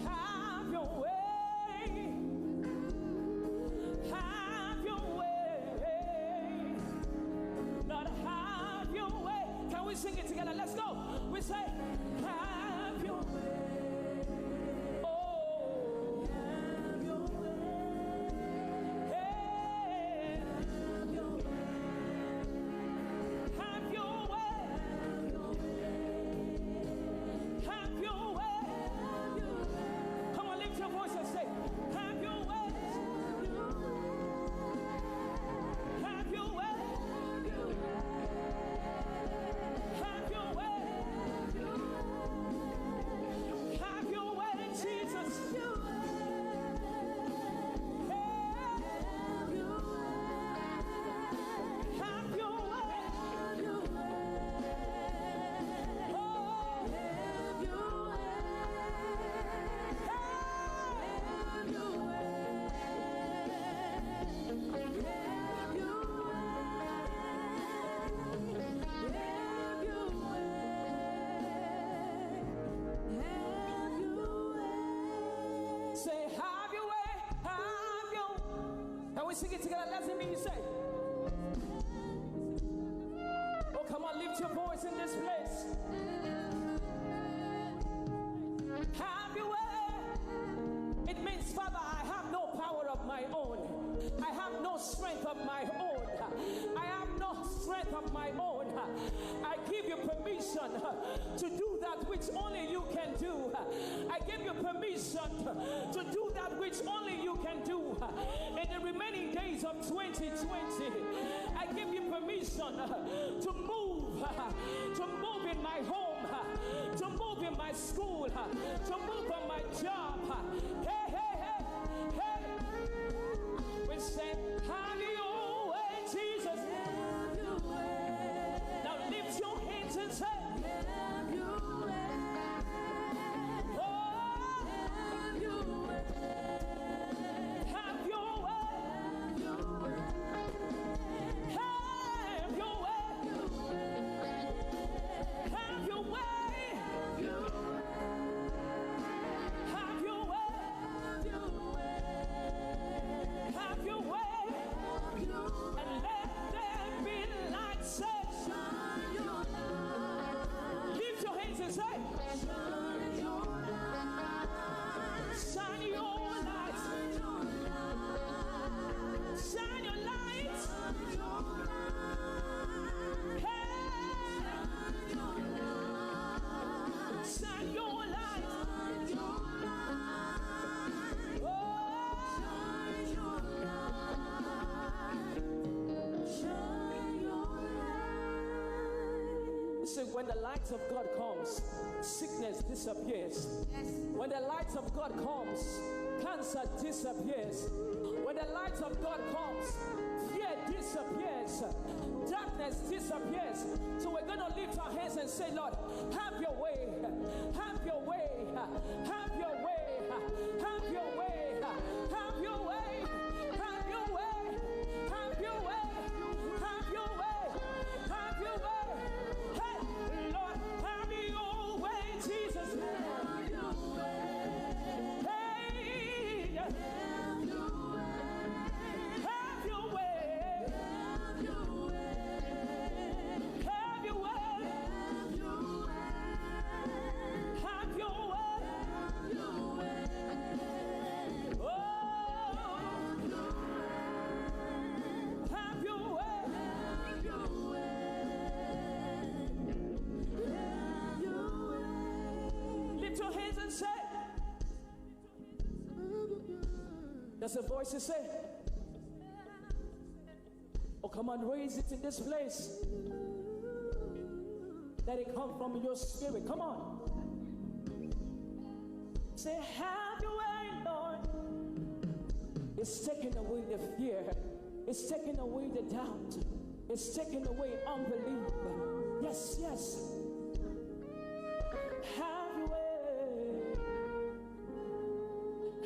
Have your way. Have your way. Lord, have your way. Can we sing it together? Let's go. We say, have your way. Oh, have your way. Hey, have your way. Have your way. Have your way. Come on, lift your voice and say, have your way. Have your way. Have your way. Have your way, Jesus. Have your way. Oh, have your Say, have your way, have your. Can we sing it together? Let's hear me say. Oh, come on, lift your voice in this place. Have your way. It means, Father, I have no power of my own. I have no strength of my own. I have no strength of my own. I give you permission to do that that which only you can do. I give you permission to do that which only you can do. In the remaining days of 2020, I give you permission to move in my home, to move in my school, to move on my job. Hey, hey, hey, hey. We say, have your way, Jesus. Have your way. Now lift your hands and say, Have your way. oh, Have your way. have your way. Have your way. Have your way. Have your way. Have your way. Have your way. And let there be light. Say, lift your hands and say, shine your light. Shine your light. Hey, shine your light. Oh, listen, when the light of God comes, sickness disappears. When the light of God comes, cancer disappears. When the light of God comes, fear disappears. Darkness disappears. So we're going to lift our hands and say, Lord, have your way. Have your way. Have your way. Have your way. Have your way. Have your way. Have your way. Have your way. Have your way. Hey, Lord, have your way, Jesus. Hey, have your way. Have your way. Have your way. Oh, have your way. Lift your hands and say. There's a voice to say. Oh, come on, raise it in this place. Let it come from your spirit. Come on. Say, have your way, Lord. It's taking away the fear. It's taking away the doubt. It's taking away unbelief. Yes, yes. Have your way.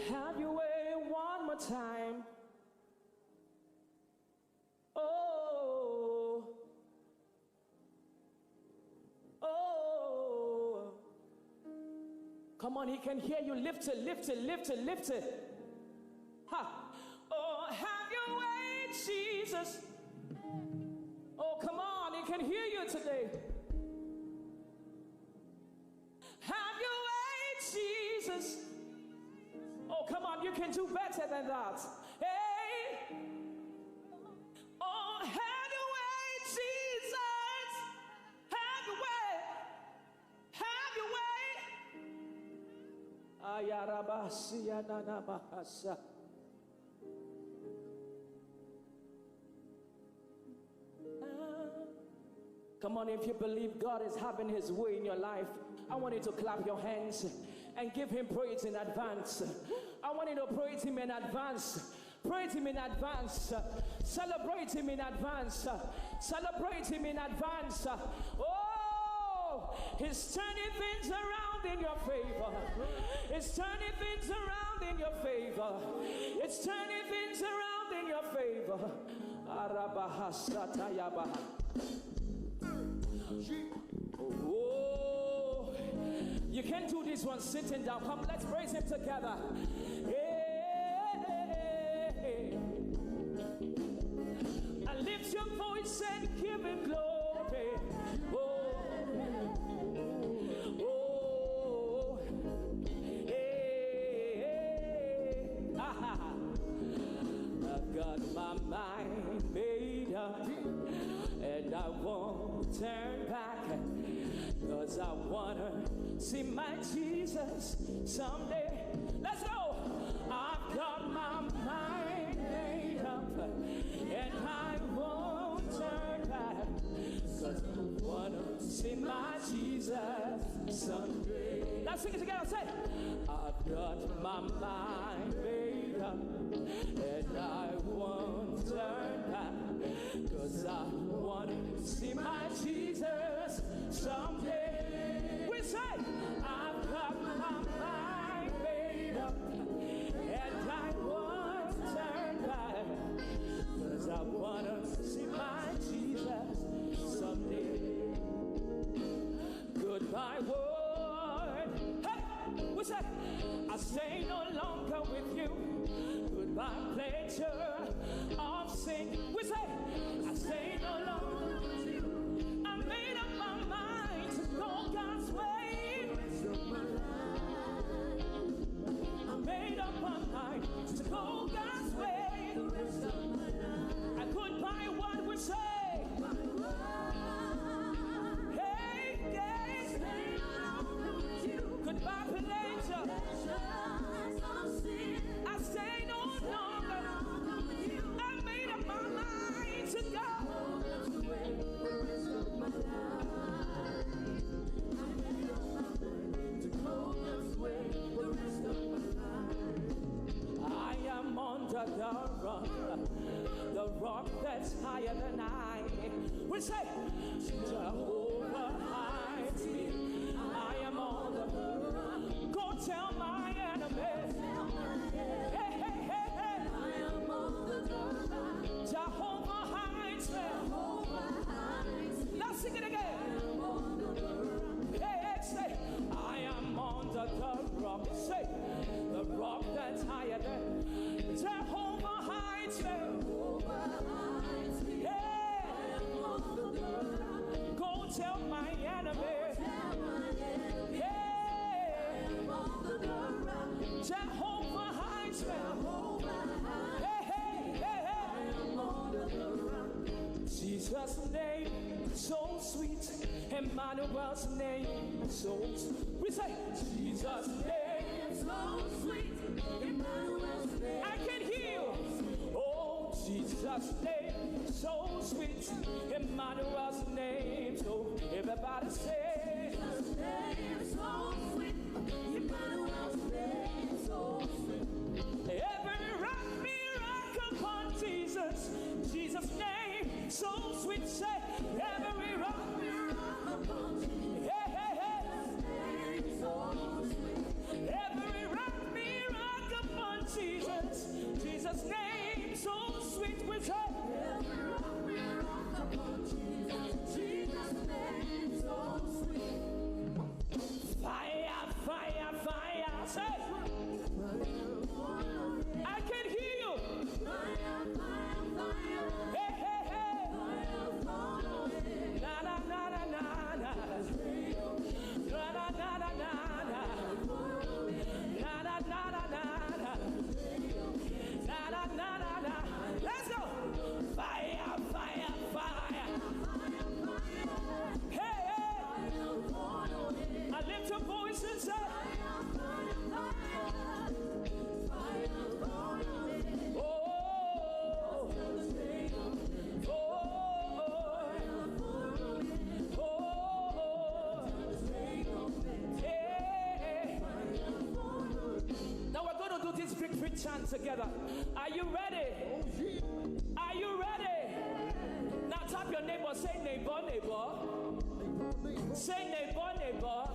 Have your way one more time. Oh. Oh. Come on, he can hear you. Lift it, lift it, lift it, lift it. Ha. Oh, have your way, Jesus. Oh, come on, he can hear you today. Have your way, Jesus. Oh, come on, you can do better than that. Hey. Oh, have your way, Jesus. Have your way. Have your way. Ayarabasiya nanamahasa. Come on, if you believe God is having his way in your life, I want you to clap your hands and give him praise in advance. I want you to praise him in advance. Praise him in advance. Celebrate him in advance. Celebrate him in advance. Oh, he's turning things around in your favor. It's turning things around in your favor. It's turning things around in your favor. Arabahasatayabaha. Oh, you can do this one sitting down. Come, let's praise him together. Hey. And lift your voice and give him glory. Oh, oh, hey. I've got my mind made up, and I won't turn back. 'cause I wanna see my Jesus someday. Let's go. I've got my mind made up, and I won't turn back, 'cause I wanna see my Jesus someday. Let's sing it together. Say, I've got my mind made up, and I won't turn back, 'cause I wanna see my Jesus someday. We say, I've got my mind made up, and I won't turn back, 'cause I wanna see my Jesus someday. Goodbye, world. Hey, we say, I stay no longer with you. Goodbye, pleasure of sin. We say, I stay no longer with you. I made up my mind to go God's way. I made up my mind to go God's way. And goodbye, what we say. Hey, yes. Goodbye, pleasure. I stay no longer. I made up my mind to go. I am under the rock that's higher than I. We say, Jehovah hides me. I am on the rock. Go tell my enemies. Hey, hey, hey, hey. I am on the rock. Jehovah hides me. Let's sing it again. Hey, hey, say, I am under the rock. Say, the rock that's higher than Jehovah hides me. Yeah. Go tell my enemies. Yeah. Jehovah hides me. Hey, hey, hey, hey. Jesus' name, so sweet. Emmanuel's name, so sweet. We say, Jesus' name, so sweet. Emmanuel's name. I can hear you. Oh, Jesus' name, so sweet. Emmanuel's name, so everybody say, Jesus' name, so sweet. Emmanuel's name, so sweet. Every rock me rock upon Jesus. Jesus' name, so sweet. Say, every rock me rock upon Jesus. Hey, hey, hey. Every rock me rock upon Jesus. Jesus' name so sweet. We say, every rock me rock upon Jesus. Jesus' name so sweet. Fire, fire, fire. Say, I can hear you. Fire, fire, fire. Hey, hey, hey. Fire, fire. Na na na na na na. Na na na na na. Let's go! Fire, fire, fire! Hey, hey! I lift your voice and say, oh, now we're going to do this victory chant together. Are you ready? Are you ready? Now tap your neighbor, say neighbor, neighbor. Say neighbor, neighbor.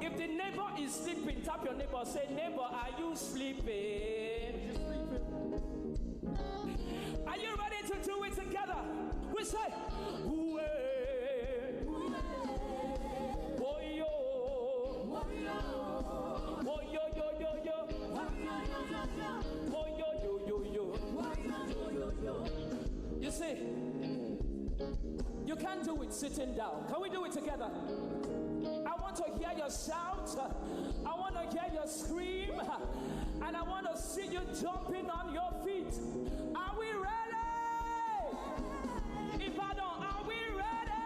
If the neighbor is sleeping, tap your neighbor, say neighbor, are you sleeping? Are you ready to do it together? We say, ooh, oh, yo. Oh, yo, yo, yo, yo. Oh, yo, yo, yo, yo. You see, you can't do it sitting down. Can we do it together? I want to hear your shout. I want to hear your scream. And I want to see you jumping on your feet. Are we ready? If I don't, are we ready?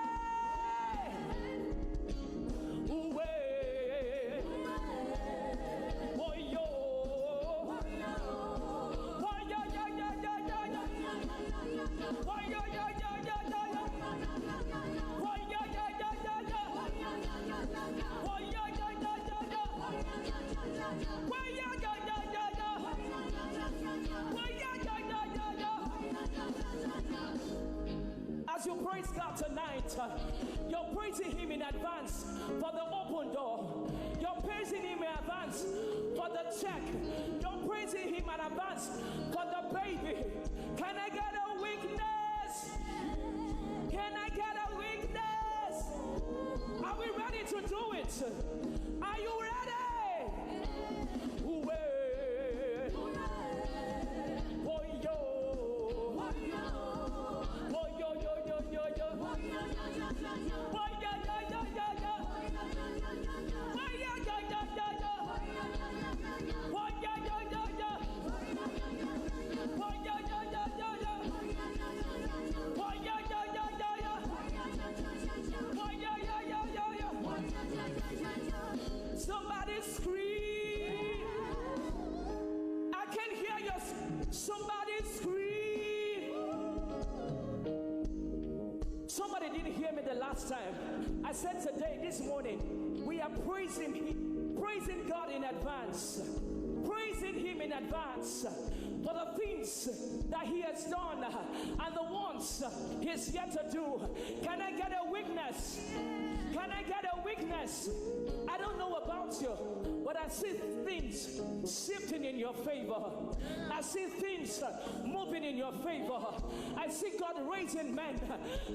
God tonight. You're praising Him in advance for the open door. You're praising Him in advance for the check. You're praising Him in advance for the baby. Can I get a witness? Can I get a witness? Are we ready to do it? Are you ready? Somebody scream. I can hear you. Somebody scream. Somebody didn't hear me the last time. I said today, this morning, we are praising God in advance. Praising Him in advance for the things that He has done and the ones He's yet to do. Can I get a witness? Can I get a witness? I don't know about you, but I see things shifting in your favor. I see things moving in your favor. I see God raising men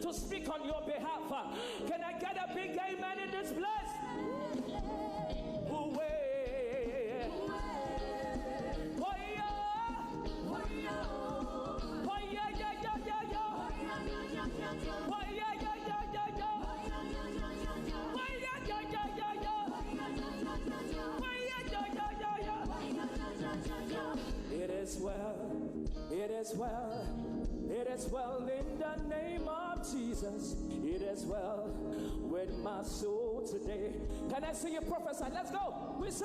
to speak on your behalf. Can I get a big amen in this place? It is well, it is well, it is well in the name of Jesus. It is well with my soul today. Can I see you prophesy? Let's go. We say,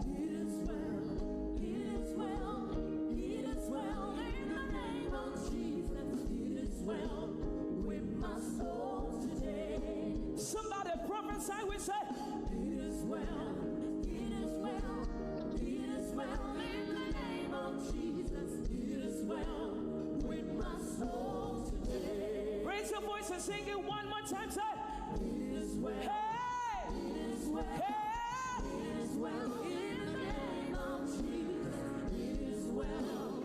It is well, it is well, it is well in the name of Jesus. It is well with my soul today. somebody prophesy. We say, It is well, it is well, it is well in the name of Jesus. It is well with my soul today. raise your voice and sing it one more time. Say, It is well, hey, it is well, hey. it is well in the name of Jesus. It is well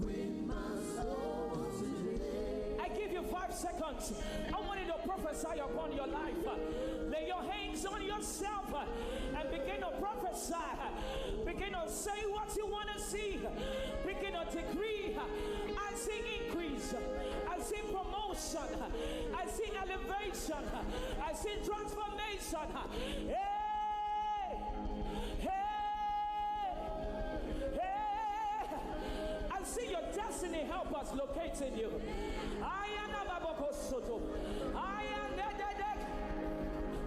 with my soul today. I give you 5 seconds. I want you to prophesy upon your life. Lay your hands on yourself and begin to prophesy. Begin to say what you want to see. Begin to decree. I see increase. I see promotion. I see elevation. I see transformation. Hey! Hey! Hey! I see your destiny helpers locating you. I am Ababokosoto. I am Nededek.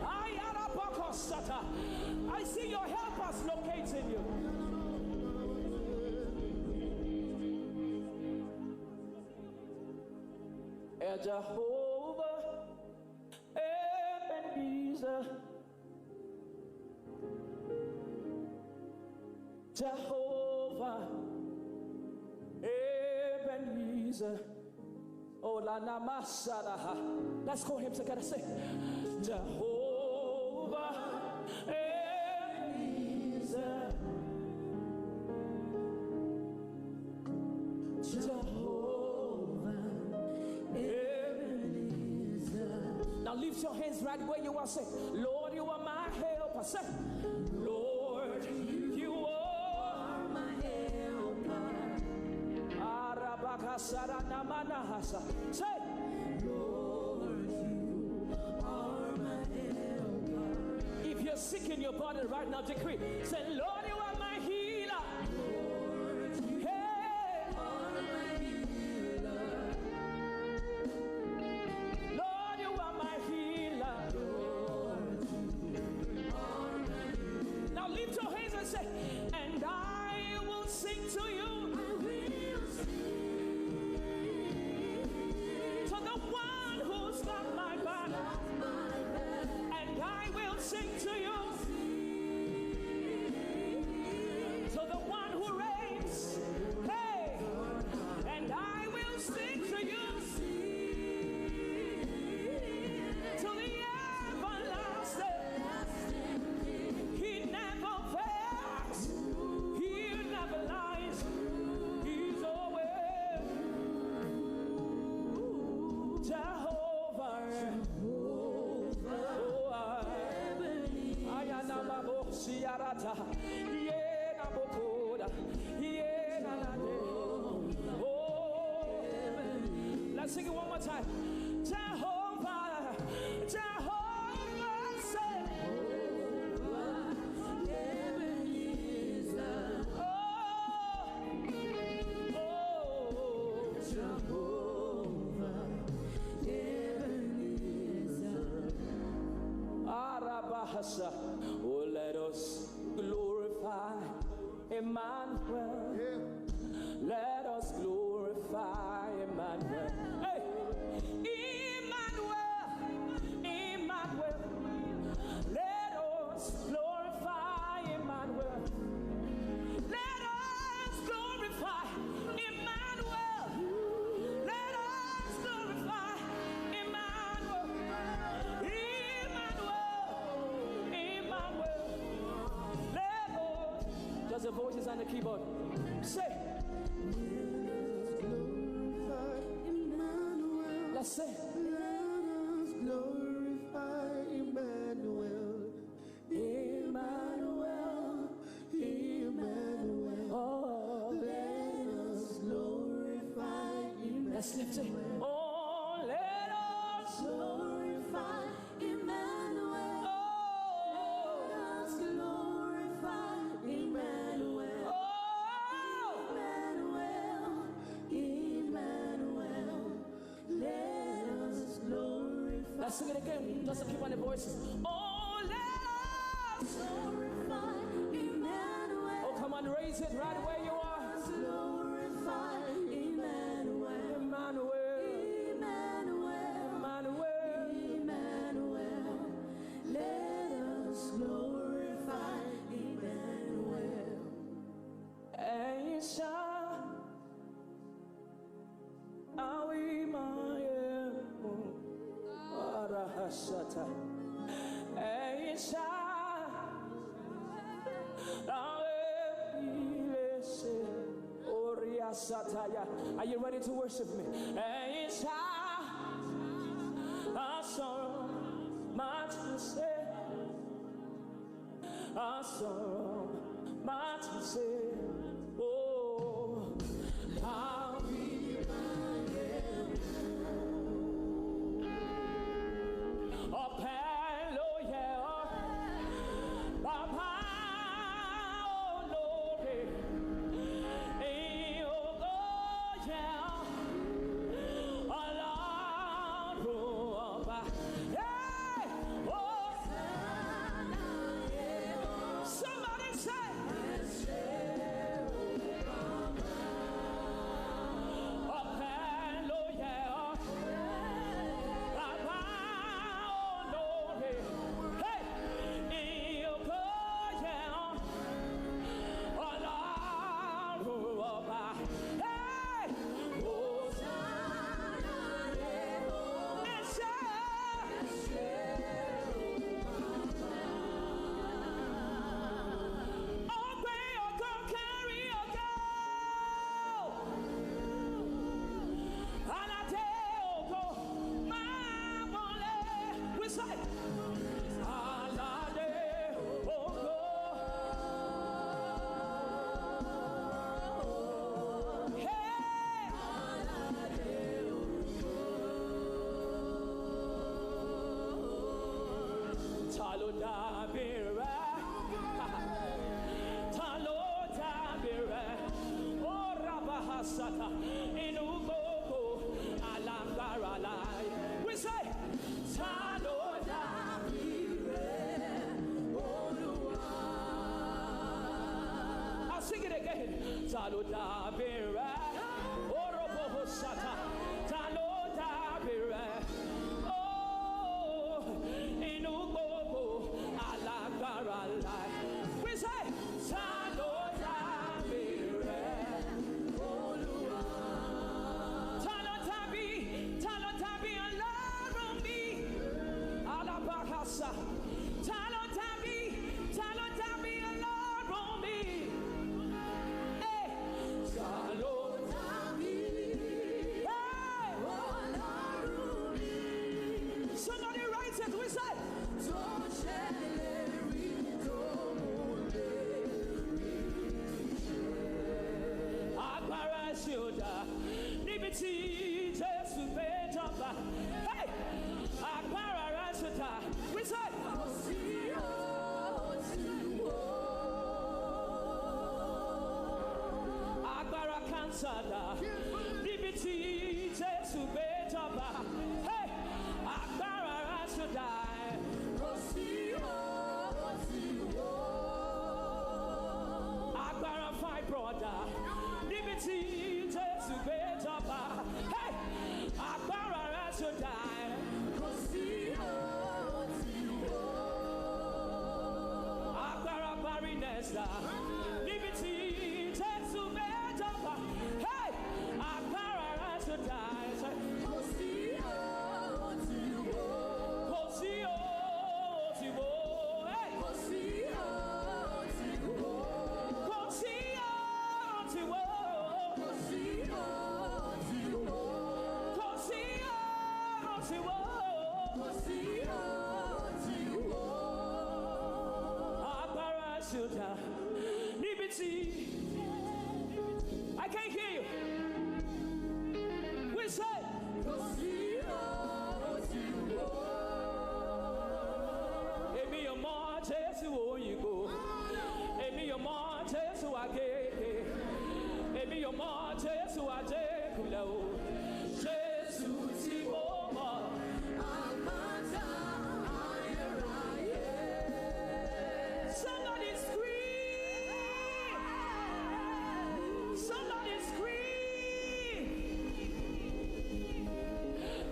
I am Abokosata. I see your helpers locating you. Jehovah Ebenezer, Jehovah Ebenezer. Oh, la namasada. Let's call him together. Say, Jehovah Ebenezer, Jehovah Ebenezer. Now lift your hands right where you are. Say, Lord, you are my helper. Say, Lord, you are My helper, Arabakasaranamanahasa. Say, Lord, you are my helper. if you're sick in your body right now, decree. Say, Lord, you are my healer. Lord, you Hey, are my healer. Lord, you are my healer. Lord, you are my healer. Now lift your hands and say, and I will sing to you. I will sing To the one who's got my back, my best. and I will sing to you. To the one who reigns, hey, and I will sing to you. Let's sing it one more time. Jehovah, Jehovah, say. Oh, let us glorify Emmanuel. Let us glorify Emmanuel. Hey, Emmanuel, Emmanuel. Let us glorify Emmanuel. Let us glorify Emmanuel. Let us glorify Emmanuel. Emmanuel, let us. Just the voices on the keyboard. Say. Let's say. Let us glorify Emmanuel. Emmanuel, Emmanuel. Oh, let us glorify Emmanuel. Let's lift it. Oh, let us Glorify Emmanuel. Oh, Let us glorify Emmanuel. oh, Emmanuel. Let us glorify. let's sing it again. Just to keep on the voices. Oh, let us. Glorify Emmanuel. Oh, come on, raise it right where you are. Glorify Emmanuel. Emmanuel, Emmanuel. Emmanuel. Emmanuel. Let us glorify Emmanuel. Aisha, Awimaye, Arahashata. Aisha, Awilese, Oriasataya. Are you ready to worship me? Aisha, I saw much to say. I saw much to say. Oh, how we oh, hello, yeah, Papa, oh, Lord, eh, oh, yeah, Allah, oh, hey, oh, somebody say. We say, I'll sing it again. We say, somebody writes it. We say, agbára ṣe ò dá níbi tí Jésù péjọba. Hey! Agbára rẹ̀ ṣètà. We say. Agbára cansada. Níbi tí Jésù péjọba. Hey! Agbára rẹ̀ ṣètà. Agbára fibroida. Níbi tí Jésù péjọba. Hey! Agbára rẹ̀ ṣètà. Agbára barrenness. Níbi tí Jésù péjọba. Hey! Agbára rẹ̀ ṣètà. Kò sí I can't hear you. We say. Èmi ò mọ Jésù òyìnbó. Èmi ò mọ Jésù àgègè. Èmi ò mọ Jésù àjẹkùlẹ̀ o. Jésù tí mo mọ̀. Somebody scream! Somebody scream!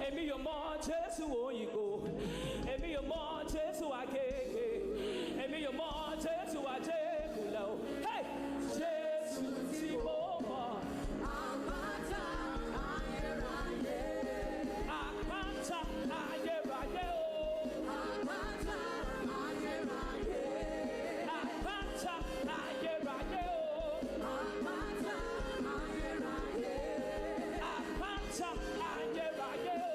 Èmi ò mọ Jésù òyìnbó. Èmi ò mọ Jésù àgègè. Èmi ò mọ Jésù àjẹkùlẹ̀ o. Hey! Jésù tí mo mọ̀. Àpáta ayérayé o. Àpáta ayérayé. Àpáta ayérayé o. Àpáta ayérayé.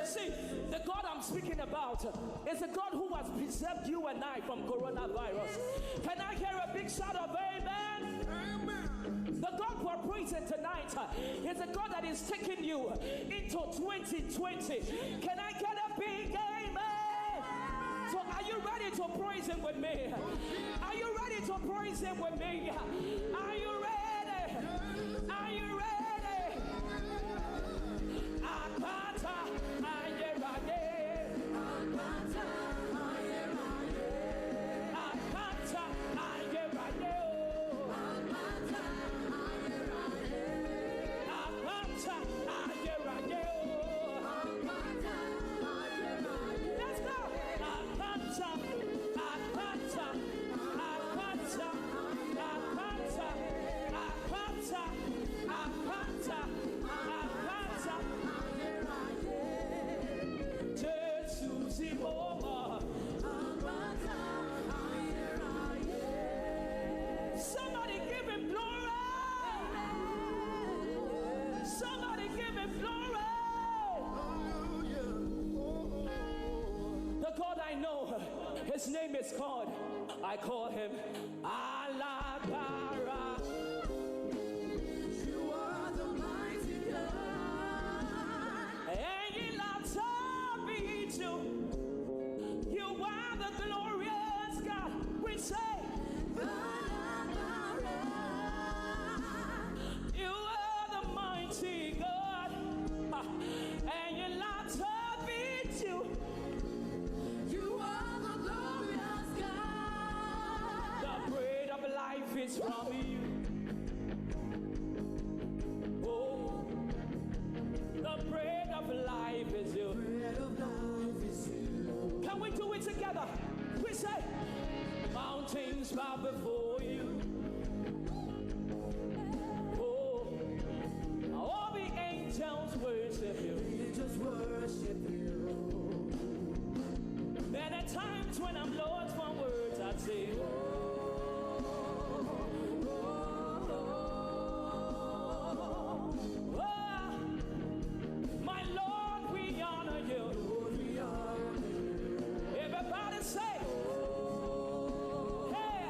See, the God I'm speaking about is a God who has preserved you and I from coronavirus. Can I hear a big shout of amen? The God we're praising tonight is a God that is taking you into 2020. Can I get a big amen? So are you ready to praise him with me? Are you ready to praise him with me? Are you ready? Are you ready? Apata ayérayé. Apata ayérayé. Apata ayérayé o. Apata ayérayé. Apata ayérayé o. Apata ayérayé. Let's go. Apata, apata, apata, apata, apata, apata, apata. Jésù tí mo mọ̀. Apata ayérayé. Somebody give him glory. Somebody give him glory. The God I know, his name is God. I call him Alágbára. You are the mighty God. Ẹ̀yin la tóbi jù. You are the glorious God. We say, Alágbára. You are the mighty God. Ẹ̀yin la tóbi jù. You are the glorious God. The bread of life is from you. Oh, the bread of life is you. Can we do it together? We say, mountains bow before you. Oh, all the angels worship you. Just worship you. There are times when I'm lost for words, I say, my Lord, we honor you. Everybody say, hey.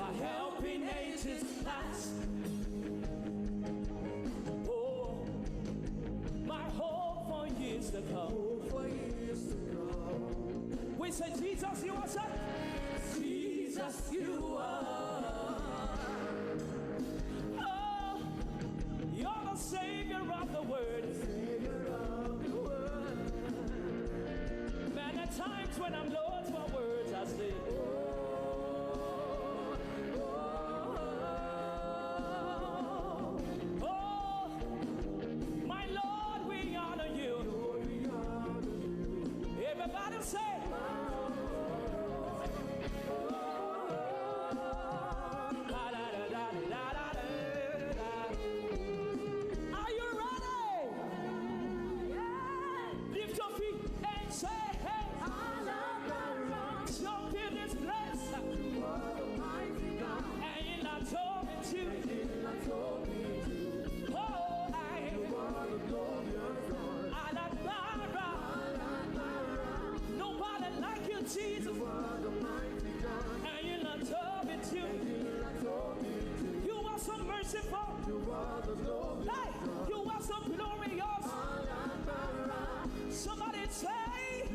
my helping ages past. Oh, my hope for years to come. We say, Jesus, you are son. Jesus, you are. Oh, you're the Savior of the word. Many times when I'm lost for words, I say, oh, my Lord, we honor you. Everybody say, are you ready? Lift your feet and say, hey, jump in this place. And you're not talking to. Oh, Alabama. Nobody like you, Jesus. And you're not talking to. You are so merciful. Hey, you are so glorious. Somebody say, and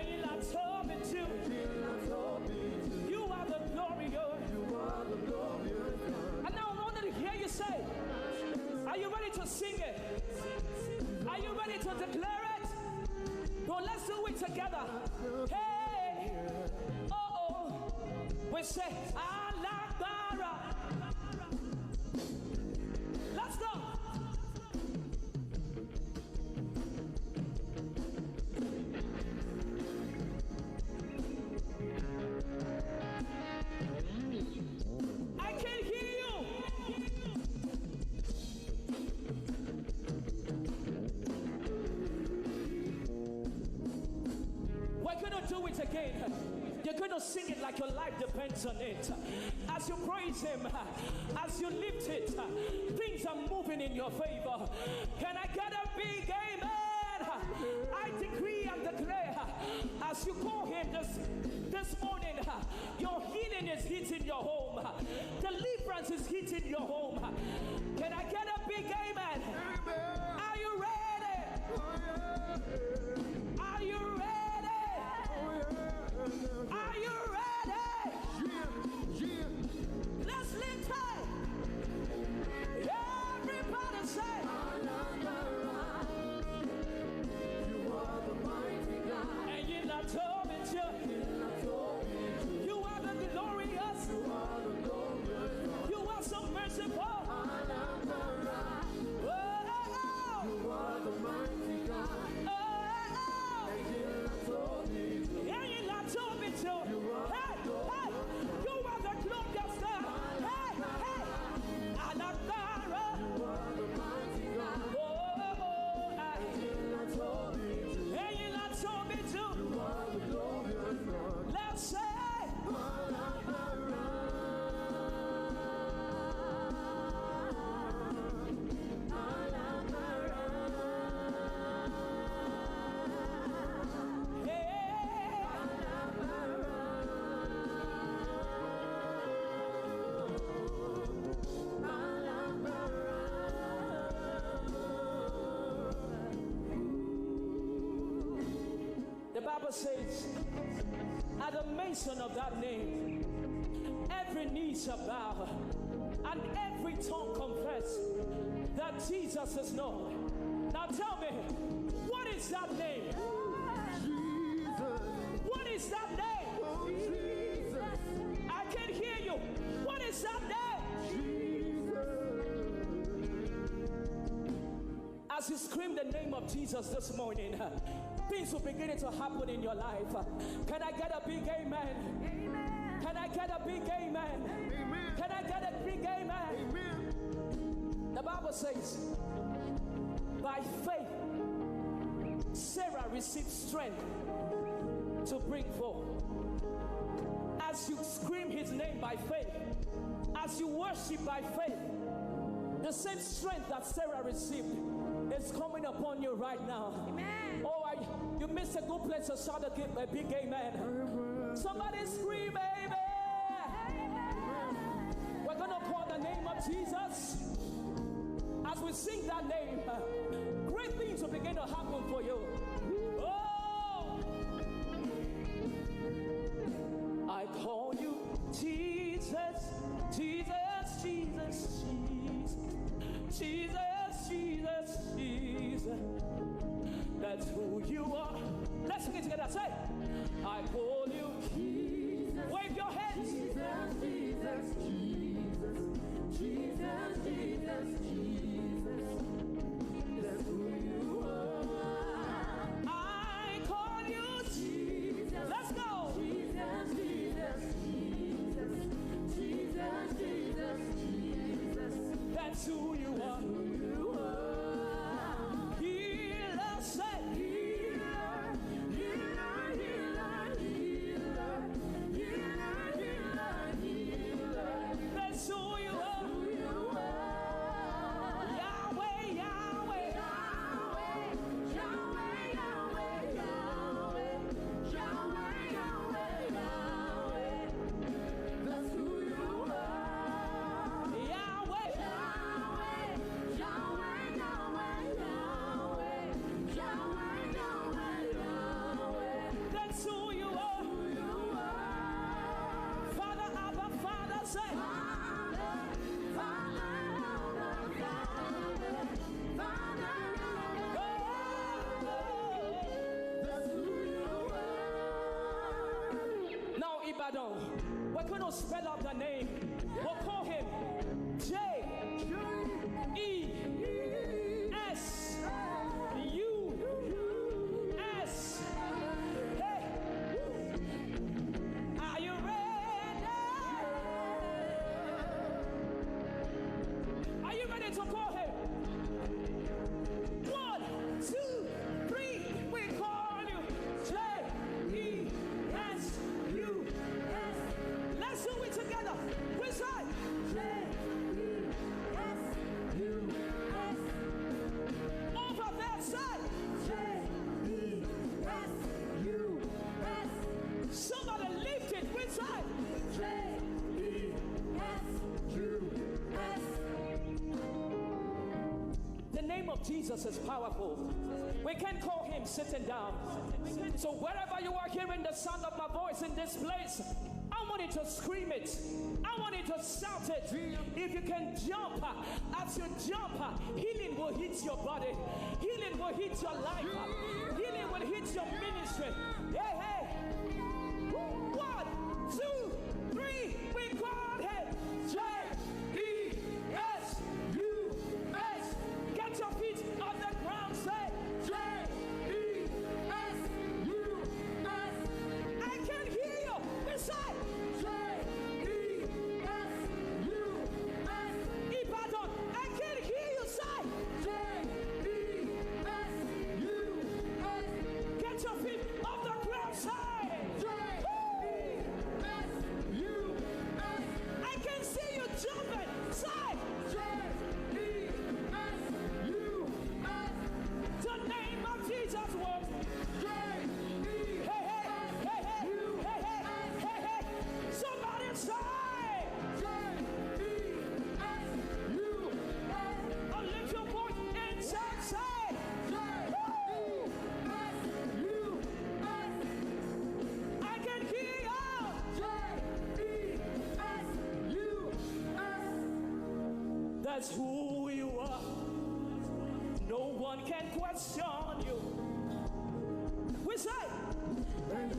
you're not talking to. You are the glorious. And now I wanted to hear you say, are you ready to sing it? Are you ready to declare it? Well, let's do it together. Hey, oh, we say, Alabara. Let's go. I can hear you. We're gonna do it again. You're gonna sing it like your life depends on it. As you praise him, as you lift it, things are moving in your favor. Can I get a big amen? I decree and declare, as you call him this morning, your healing is hitting your home. Deliverance is hitting your home. Can I get a big amen? Are you ready? Are you ready? Are you ready? Let's lift high. Everybody say, and you're not told it yet. You are the glorious. You are so merciful. Oh, you are the mighty God. Oh, and you're not told me to. Hey, hey, you are the glorious God. Hey, hey, Alabara. Oh, and you're not told me to. Let's say, the Bible says, at the mention of that name, every knee shall bow and every tongue confess that Jesus is Lord. Now tell me, what is that name? What is that name? I can hear you. What is that name? As you scream the name of Jesus this morning, things will begin to happen in your life. Can I get a big amen? Amen. Can I get a big amen? Amen. Can I get a big amen? Amen. The Bible says, by faith, Sarah received strength to bring forth. As you scream his name by faith, as you worship by faith, the same strength that Sarah received is coming upon you right now. Amen. Oh, you missed a good place to shout a big amen. Somebody scream amen. the name of Jesus. As we sing that name, great things will begin to happen for you. Oh, I call you Jesus, Jesus, Jesus, Jesus, Jesus, Jesus. That's who you are. Let's sing it together. Say, I call you Jesus. Wave your hands. Jesus, Jesus, Jesus, Jesus, Jesus, Jesus. That's who you are. I call you Jesus. Let's go. Jesus, Jesus, Jesus, Jesus, Jesus, Jesus. That's who you are. Healer, say. Healer, healer, healer, healer, healer, healer, healer. That's who you are. Yahweh, Yahweh, Yahweh, Yahweh, Yahweh, Yahweh, Yahweh, Yahweh, Yahweh. That's who you are. Yahweh, Yahweh, Yahweh, Yahweh, Yahweh, Yahweh, Yahweh, Yahweh. That's who you are. Father, Abba, Father, say. Father, Father, Abba, Father, Father, that's who you are. Now, Ibadan, we're going to spell out the name. We'll call him J-E-S-U-S. Hey, are you ready? Are you ready to call him? 1, 2, 3, we call you J-E-S-U-S. Let's do it together. Which side? J-E-S-U-S. Over that side. J-E-S-U-S. Somebody lift it. Which side? J-E-S-U-S. The name of Jesus is powerful. We can call him sitting down. So wherever you are hearing the sound of my voice in this place, I want you to scream it. I want you to shout it. If you can jump, as you jump, healing will hit your body. Healing will hit your life. Healing will hit your ministry. Hey, hey. 1, 2, 3, we call him J-E-S-U-S. Get your feet on the ground, say J-E-S-U-S. I can hear you. This side. J-E-S-U-S. Ibadan, I can hear you, say J-E-S-U-S. Get your feet off the ground, say J-E-S-U-S. I can see you jumping, say J-E-S-U-S. The name of Jesus works. Hey, hey, hey, hey, hey, hey, hey, hey. Somebody say J-E-S-U-S. Oh, lift your voice and say J-E-S-U-S. I can hear you. J-E-S-U-S. That's who you are. No one can question you. We say hey, we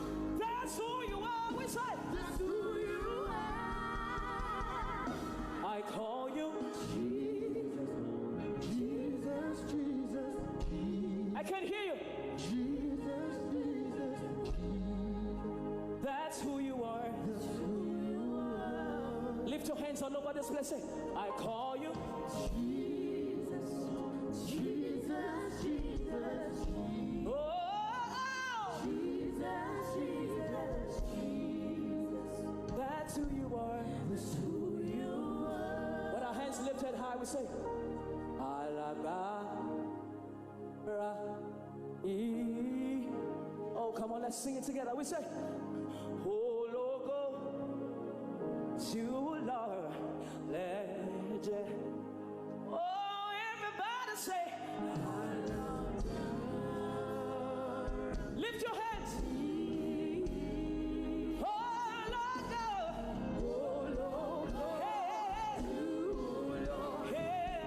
say that's who you are. We say I call you Jesus, Jesus. I can hear you. That's who you are. Lift your hands all over this place. Say, I call you Jesus, Jesus, Jesus. Oh, Jesus, Jesus, Jesus. That's who you are. That's who you are. With our hands lifted high. high, we say, oh, come on, let's sing it together. We say, oh, logo, you Lord, legend. Oh, everybody say, lift your hands. Oh, logo, hey, hey,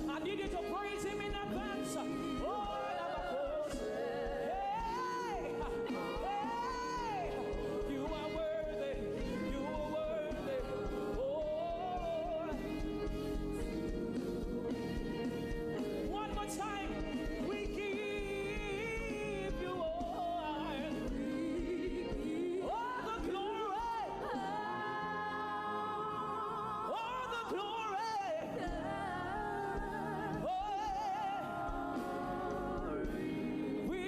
I need you to praise him in advance. Oh, hey, hey, you are worthy, you are worthy. Oh, one more time, we give you all the glory, all the glory. We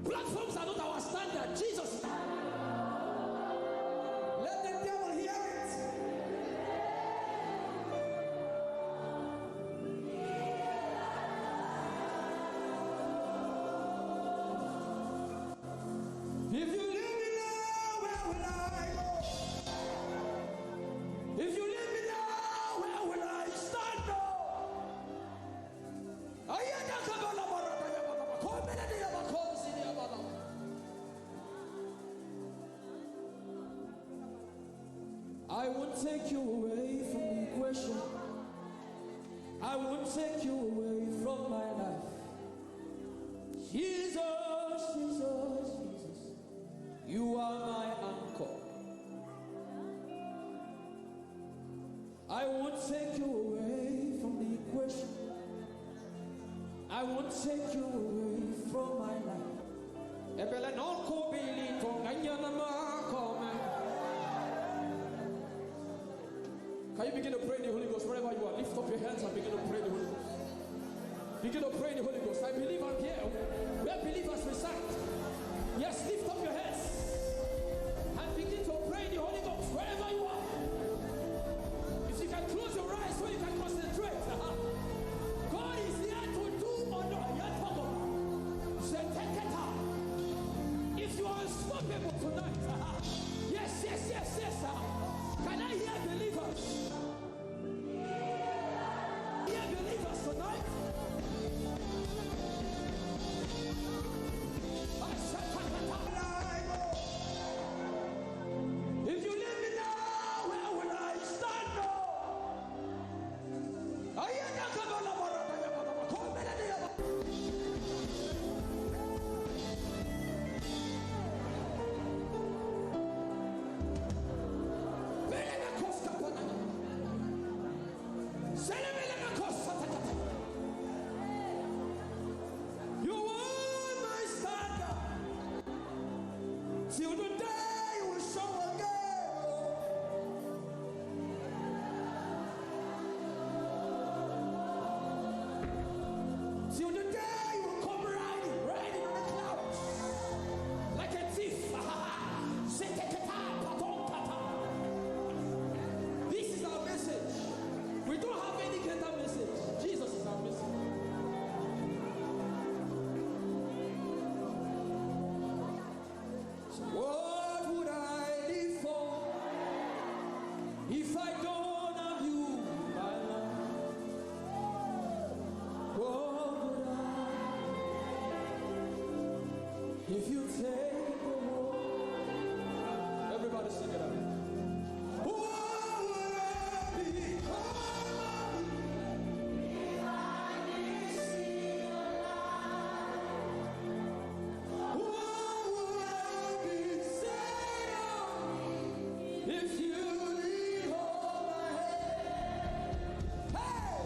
Platforms are not our standard. Jesus. Let the devil hear it. If you leave me now, where will I go? If you leave me now, where will I stand? I won't take you away from the equation. I won't take you away from my life. Jesus, Jesus, Jesus, you are my anchor. I won't take you away from the equation. I won't take you away from my life. Can you begin to pray in the Holy Ghost wherever you are? Lift up your hands and begin to pray in the Holy Ghost. Begin to pray in the Holy Ghost. I believe I'm here where believers reside. Yes, lift up your hands and begin to pray in the Holy Ghost wherever you are. If you can close your eyes so you can concentrate. God is here to do or not. If you are unstoppable tonight, yes. Can I hear believers? Hear believers tonight? If you leave me now, where will I stand? You are my standard. Till the day you will show again. Till the day you will come riding on the clouds like a thief. This is our message. We don't have any greater message. Jesus is our message. What would I live for if I don't have you, my Lord? What would I if you take the world? Everybody sing it out. What would I become if I didn't see your light? What would I be said of me if you leave all my head? Hey!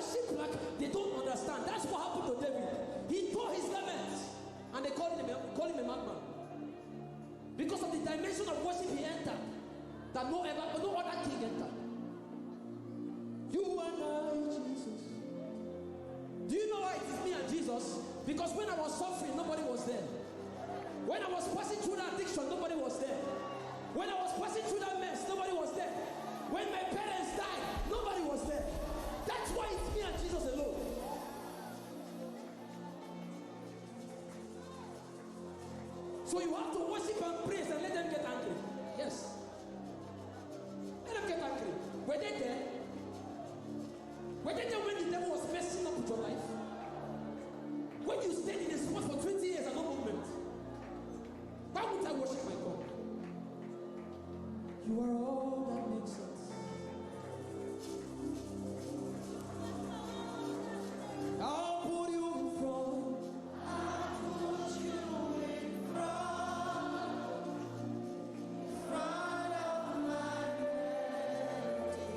worship like they don't understand. That's what happened to David. He tore his garments, and they called him a madman. Because of the dimension of worship he entered, that no other king entered. You and I, Jesus. Do you know why it is me and Jesus? Because when I was suffering, nobody was there. When I was passing through that addiction, nobody was there. When I was passing through that mess, nobody was there. When my parents died, nobody was there. That's why it's me and Jesus alone. So you have to worship and praise and let them get angry. Yes. Let them get angry. Were they there? Were they there when the devil was messing up with your life? When you stayed in a spot for 20 years and no movement, why would I worship my God? You are all that makes sense. I'll put you in front. I'll put you in front of my melody.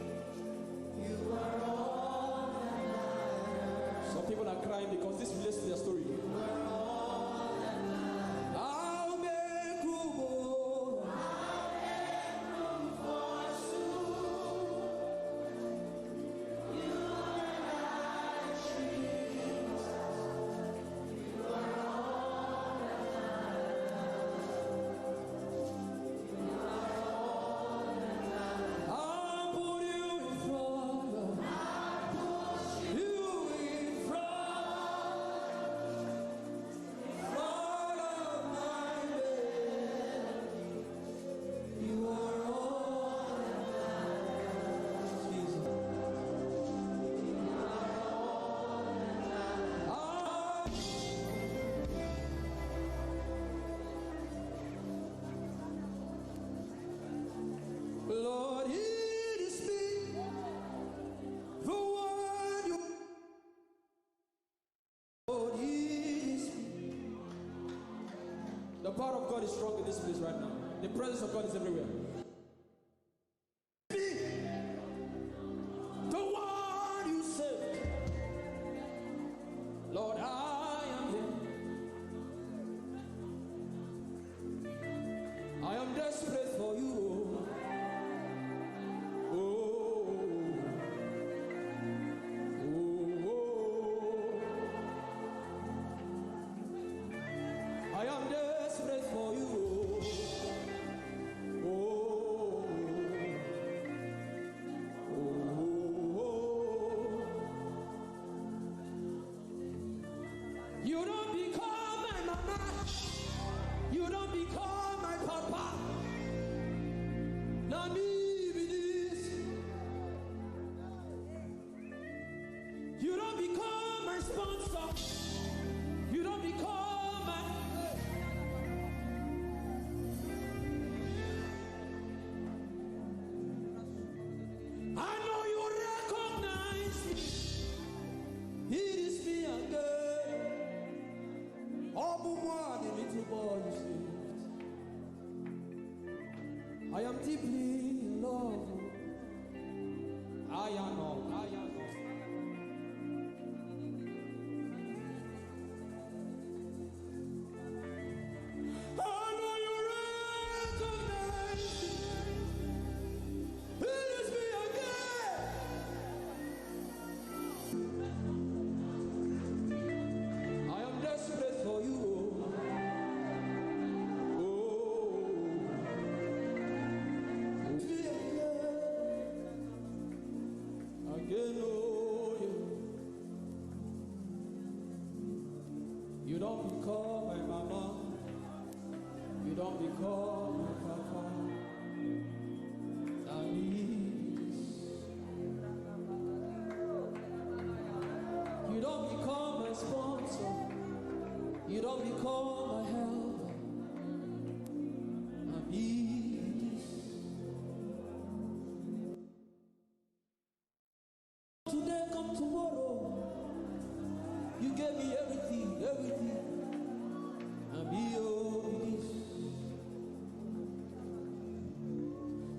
You are all that matters. Some people are crying because this relates to their story. You are all that matters. I'll make room. I'll make room for soon. You and I, Jesus. You are all that matters. You are all that matters. I'll put you in front. I'll put you in front of my melody. You are all that matters, Jesus. Lord, it is me, the one you. Lord, it is me. The power of God is strong in this place right now. The presence of God is everywhere. Me, the one you saved. Lord, I am here. I am desperate for you. Oh, oh, oh. I am desperate for you. Oh, oh, oh. You don't become my mama. You don't become my papa. Now me be this. You don't become my sponsor. You don't become my. I know you recognize me. It is me again. All moi, the little boy you saved. I am deeply in love. I know. I know you recognize me. It is me again. I am desperate for you. Oh, it's me again, oh yeah. You don't become my mama. You don't become my papa. That means you don't become my sponsor. You don't become my helper. That means today come tomorrow. You gave me everything. And be this.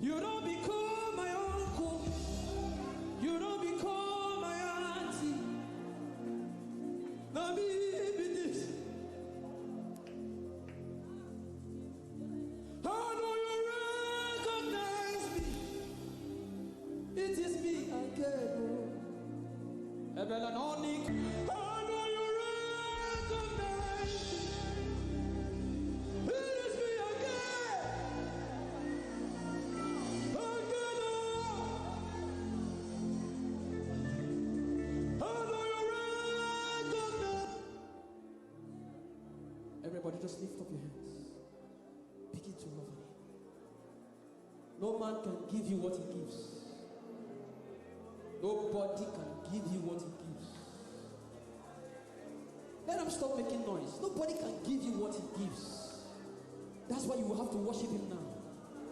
You don't become my uncle. You don't become my auntie. Melanonic. I know you recognize it is me again. Everybody just lift up your hands. Begin to love him. No man can give you what he gives. Nobody can give you what he gives. Let him stop making noise. Nobody can give you what he gives. That's why you will have to worship him now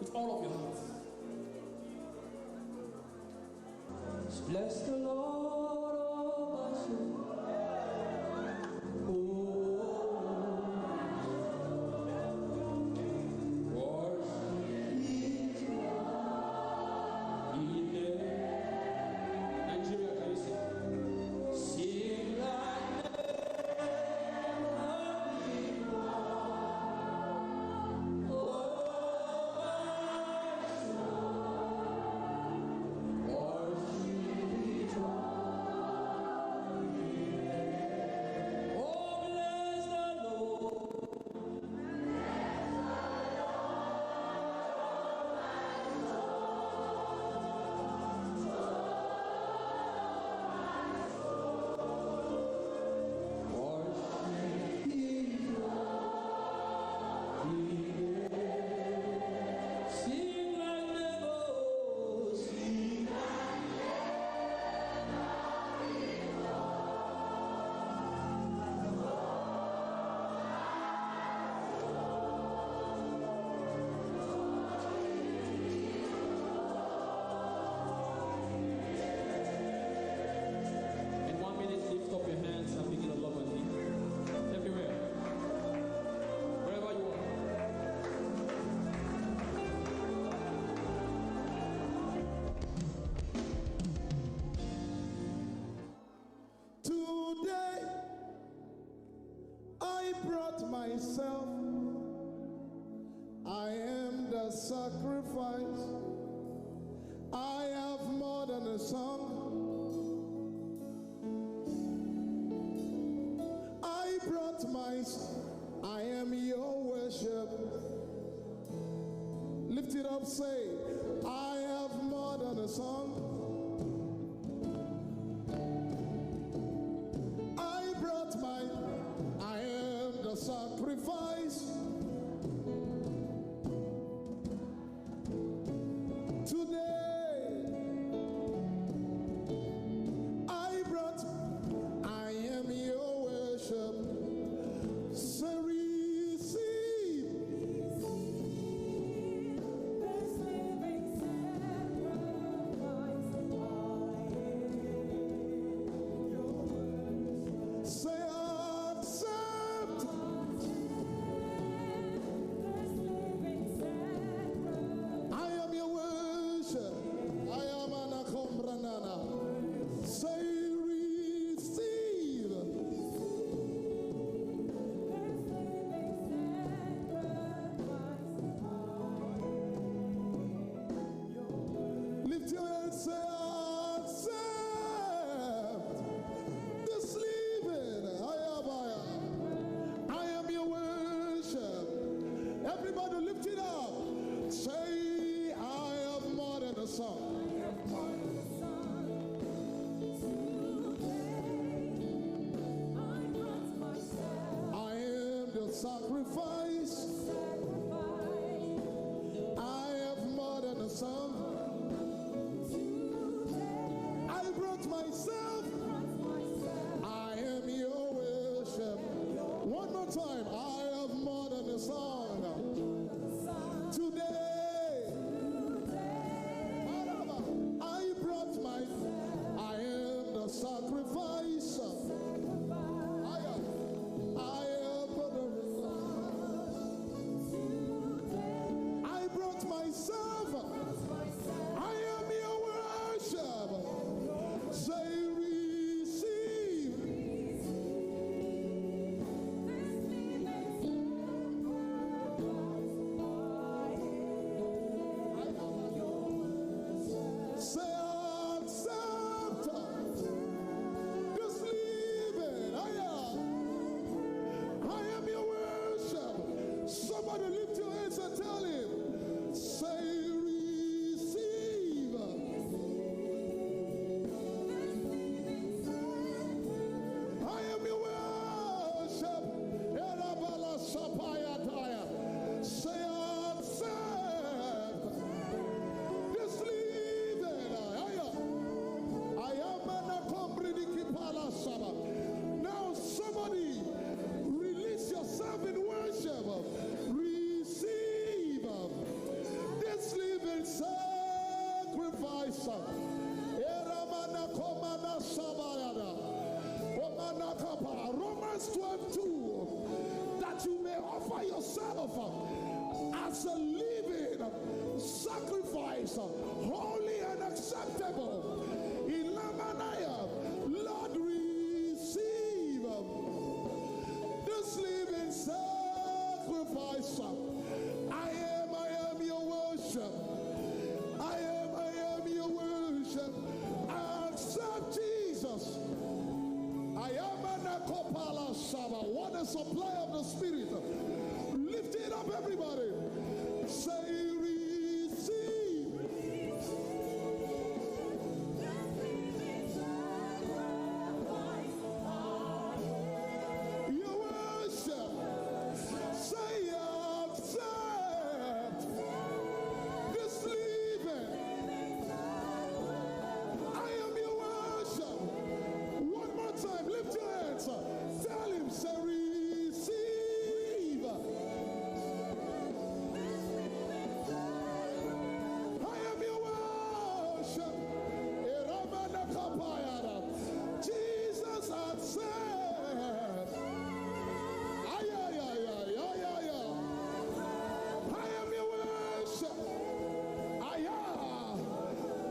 with all of your heart. Bless the Lord, oh my soul. Myself, I am the sacrifice. I have more than a song. I brought myself. I am your worship. Lift it up, say, I have more than a song. I brought my. I am the sacrifice. Today, I brought, I am your worship. So receive. This living sacrifice, Say accept. I am your worship. I am anakombranana. Say receive. Lift your hands, say accept. This living. I am your worship. Everybody lift it up. Say, I have more than a song. I am the sacrifice. I have more than a song. I brought myself. I am your worship. One more time. I have more than a song. Today, I brought my. I am the sacrifice. I brought myself. I am your worship. Say receive. Romans 12:2, that you may offer yourself as a living sacrifice, holy and acceptable. Ilamanaya, Lord, receive this living sacrifice. I am your worship. I am your worship. Accept Jesus. I am an akopala shaba. What a supply of the Spirit. Lift it up, everybody. Say, receive. Your worship. Say, accept this living. I am your worship. One more time, lift your hands. Tell him, say, receive. I am your worship. Eramanakapayara. Jesus accept. Ay, ay, ay, ay, ay, ay, ay. I am your worship. Ay, ah.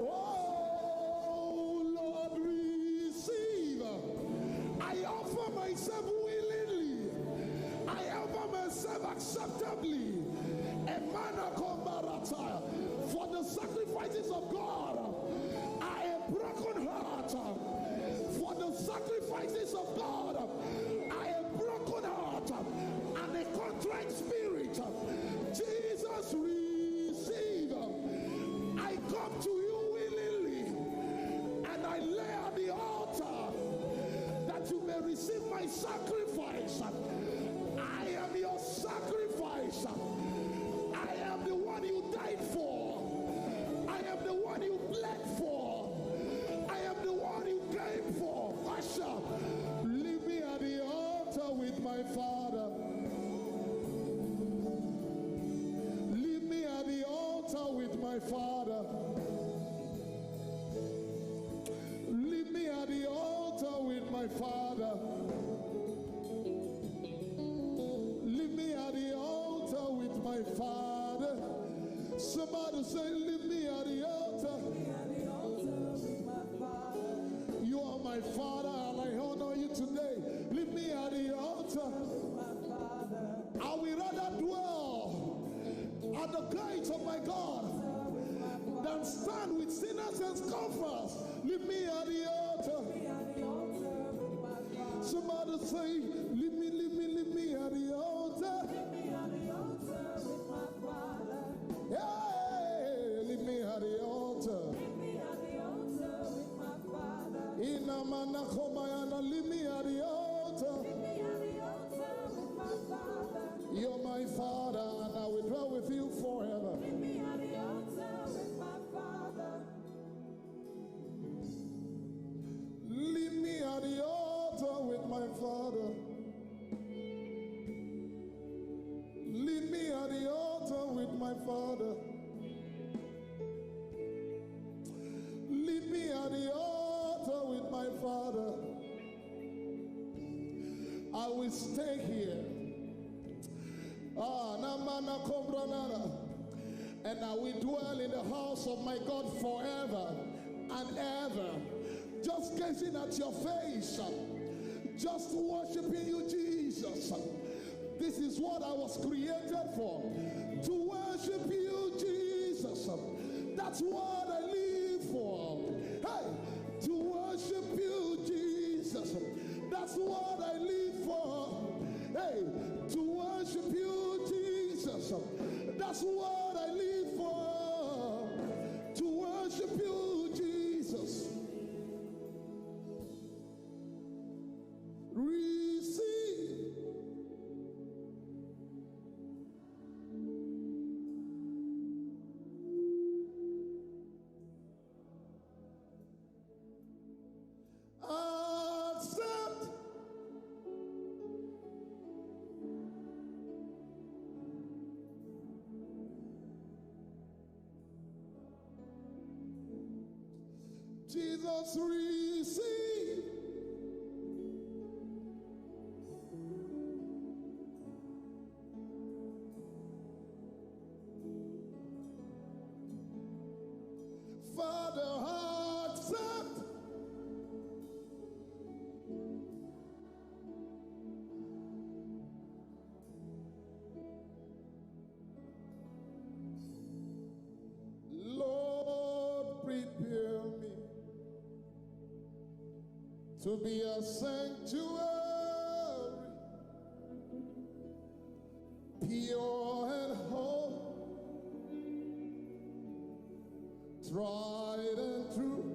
Oh, Lord, receive. I offer myself willingly. I offer myself acceptably. For the sacrifices of God, I am broken heart. For the sacrifices of God, I am broken heart and a contrite spirit. Jesus, receive. I come to you willingly and I lay at the altar that you may receive my sacrifice. I am your sacrifice. I am the one you died for. I am the one you bled for. I am the one you came for. Usher, leave me at the altar with my Father. Leave me at the altar with my Father. Leave me at the altar with my Father. Leave me at the altar with my Father. Somebody say, leave me at the altar. You are my Father and I honor you today. Leave me at the altar. I will rather dwell at the gates of my God than stand with sinners and scoffers. Leave me at the altar. Somebody say, leave me at the altar. Hey, leave me at the altar. Leave me at the altar. You're my Father, and I will dwell with you forever. Leave me at the altar with my Father. Leave me at the altar with my Father. Leave me at the altar with my Father. I will stay here. And I will dwell in the house of my God forever and ever. Just gazing at your face. Just worshiping you, Jesus. This is what I was created for. To worship you, Jesus. That's what I live for. Hey, to worship you, Jesus. That's what I live for. Hey, to worship you, Jesus. That's what I live for. To worship you, Jesus. Receive. Accept. Jesus, receive. to be a sanctuary, pure and whole, tried and true.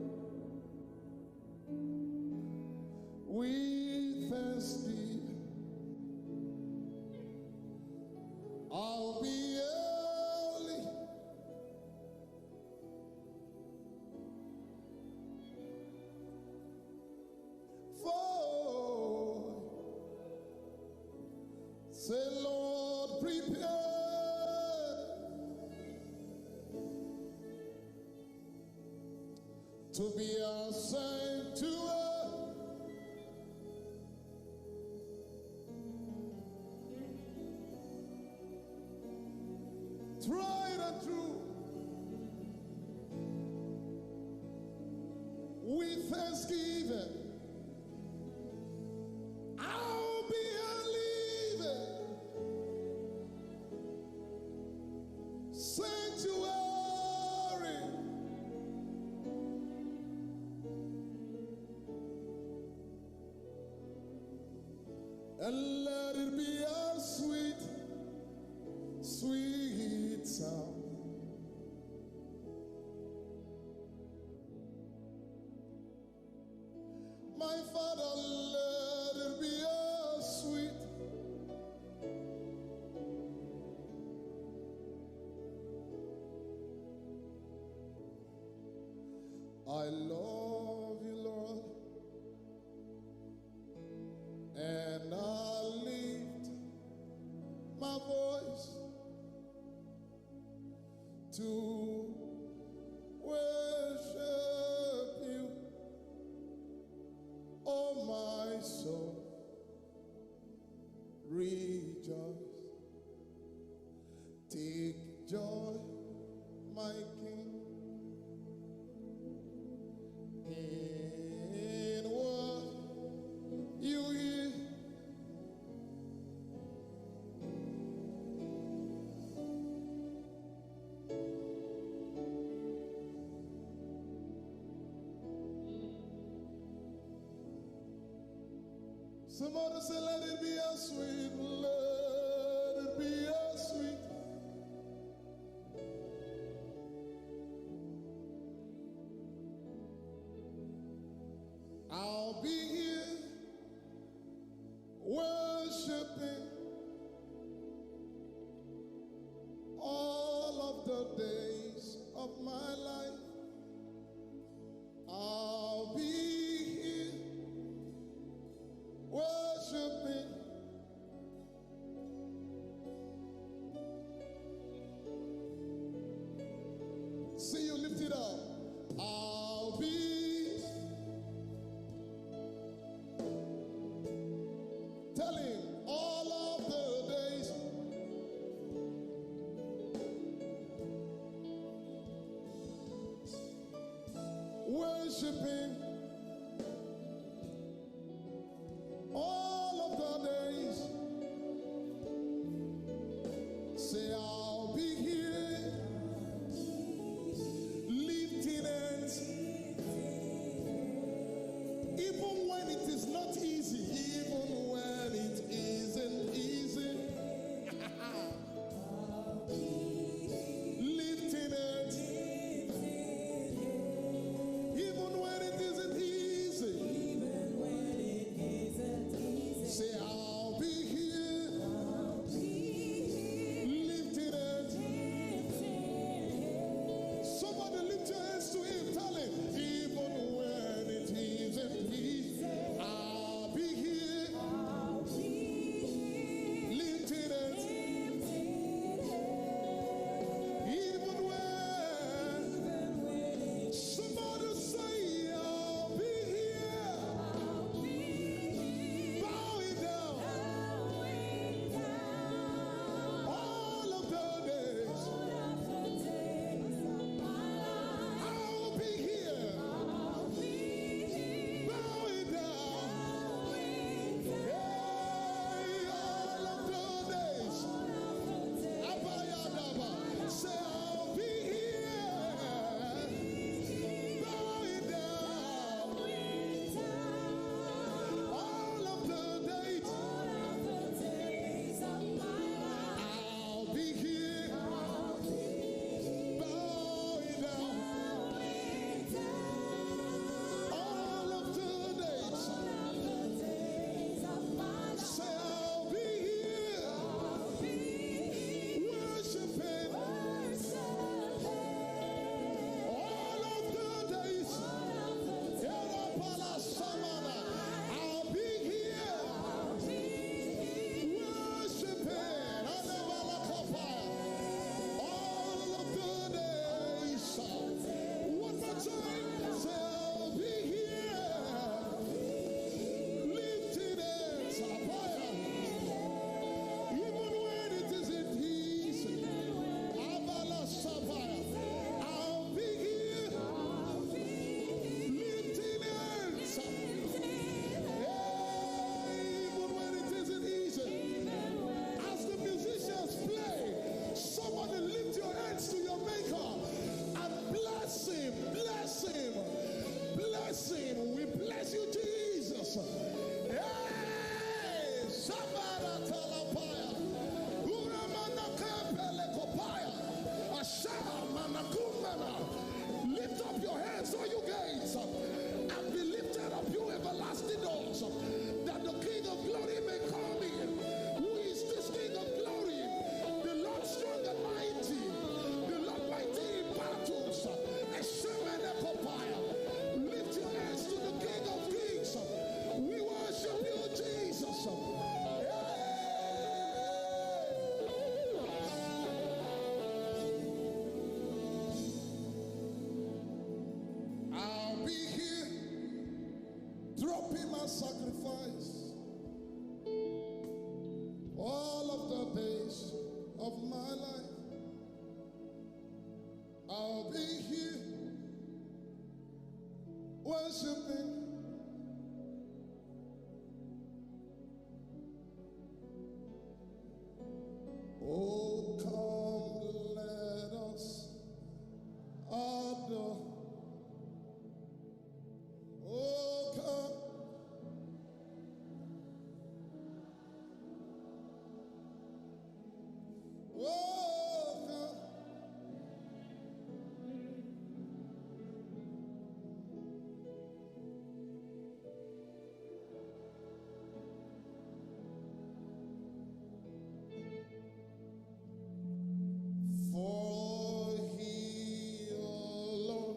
With thanksgiving, I'll be early, for say, Lord, prepare to be a sanctuary, tried and true, with thanksgiving, I'll be a living sanctuary, and let it be a sweet, sweet sound. My Father, let it be a sweet, I love you, Lord, and I lift my voice to worship you, oh my soul, rejoice, take joy, my King, in what you hear. Somebody say, let it be a sweet, let it be a sweet. I'll be here worshiping all of the days of my life. I'll be here worshiping see you lift it up. I'll be telling all of the days worshiping all of the days. Say, I'll be here lifting hands, even when it is not easy, even when it isn't easy. Lifting hands, even when it is sacrifice all of the days of my life. I'll be here worshiping. Oh, come, let us adore. Oh, come. Oh, come. For he alone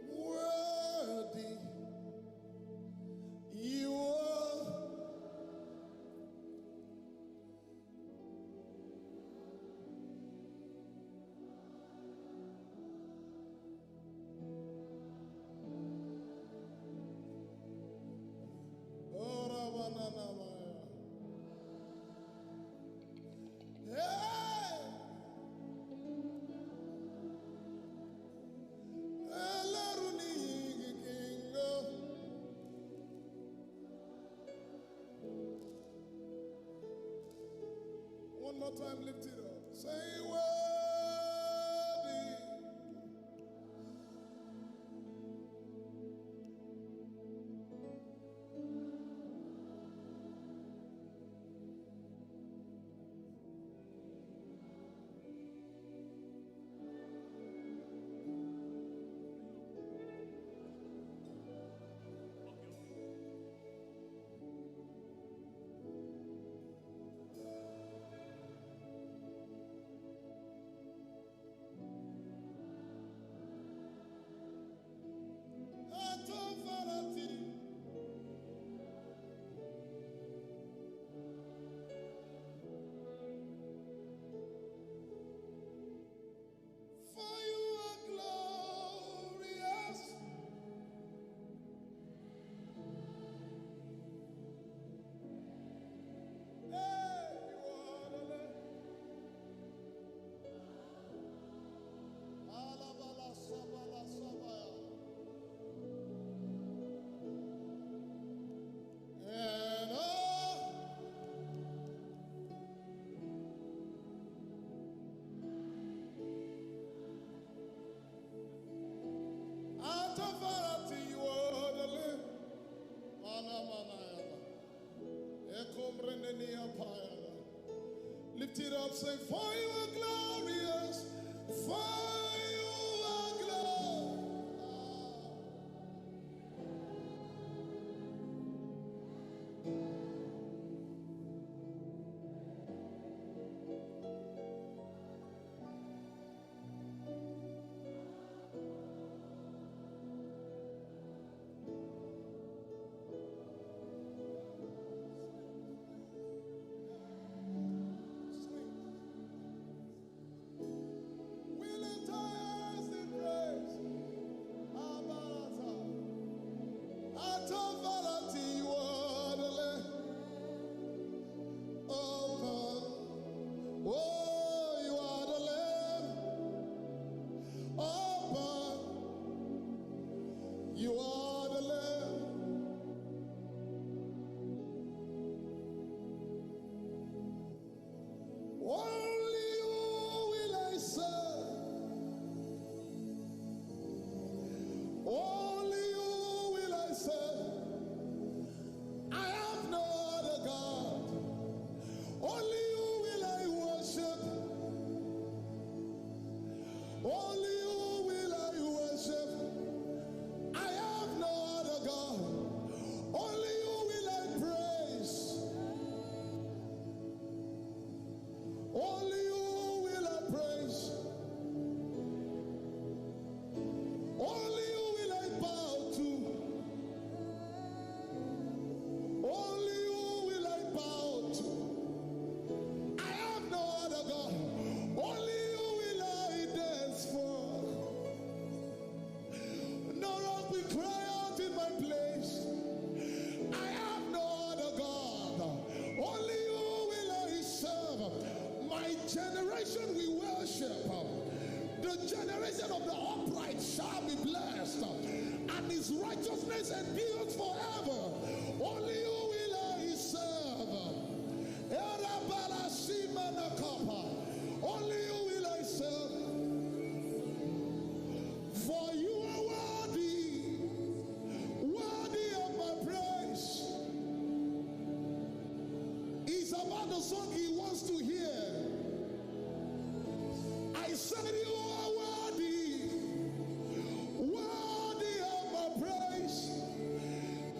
worthy you are. Oh, Rabananamaya. Hey! Elaruni Kingo. One more time, lift it up. Say worthy. Atofarati. For you are glorious. Hey, you are the Lamb. Alabala sabala sabaya. And out of variety you are the Lamb. Mana mana yaba. Ekomreneni apaya. Lift it up, say, for you are glorious. For you are glorious. We'll enter generation we worship, the generation of the upright shall be blessed, and his righteousness endures forever. Only you will I serve. Only you will I serve. For you are worthy, worthy of my praise. It's about the song he wants to hear. I said you are worthy, worthy of my praise.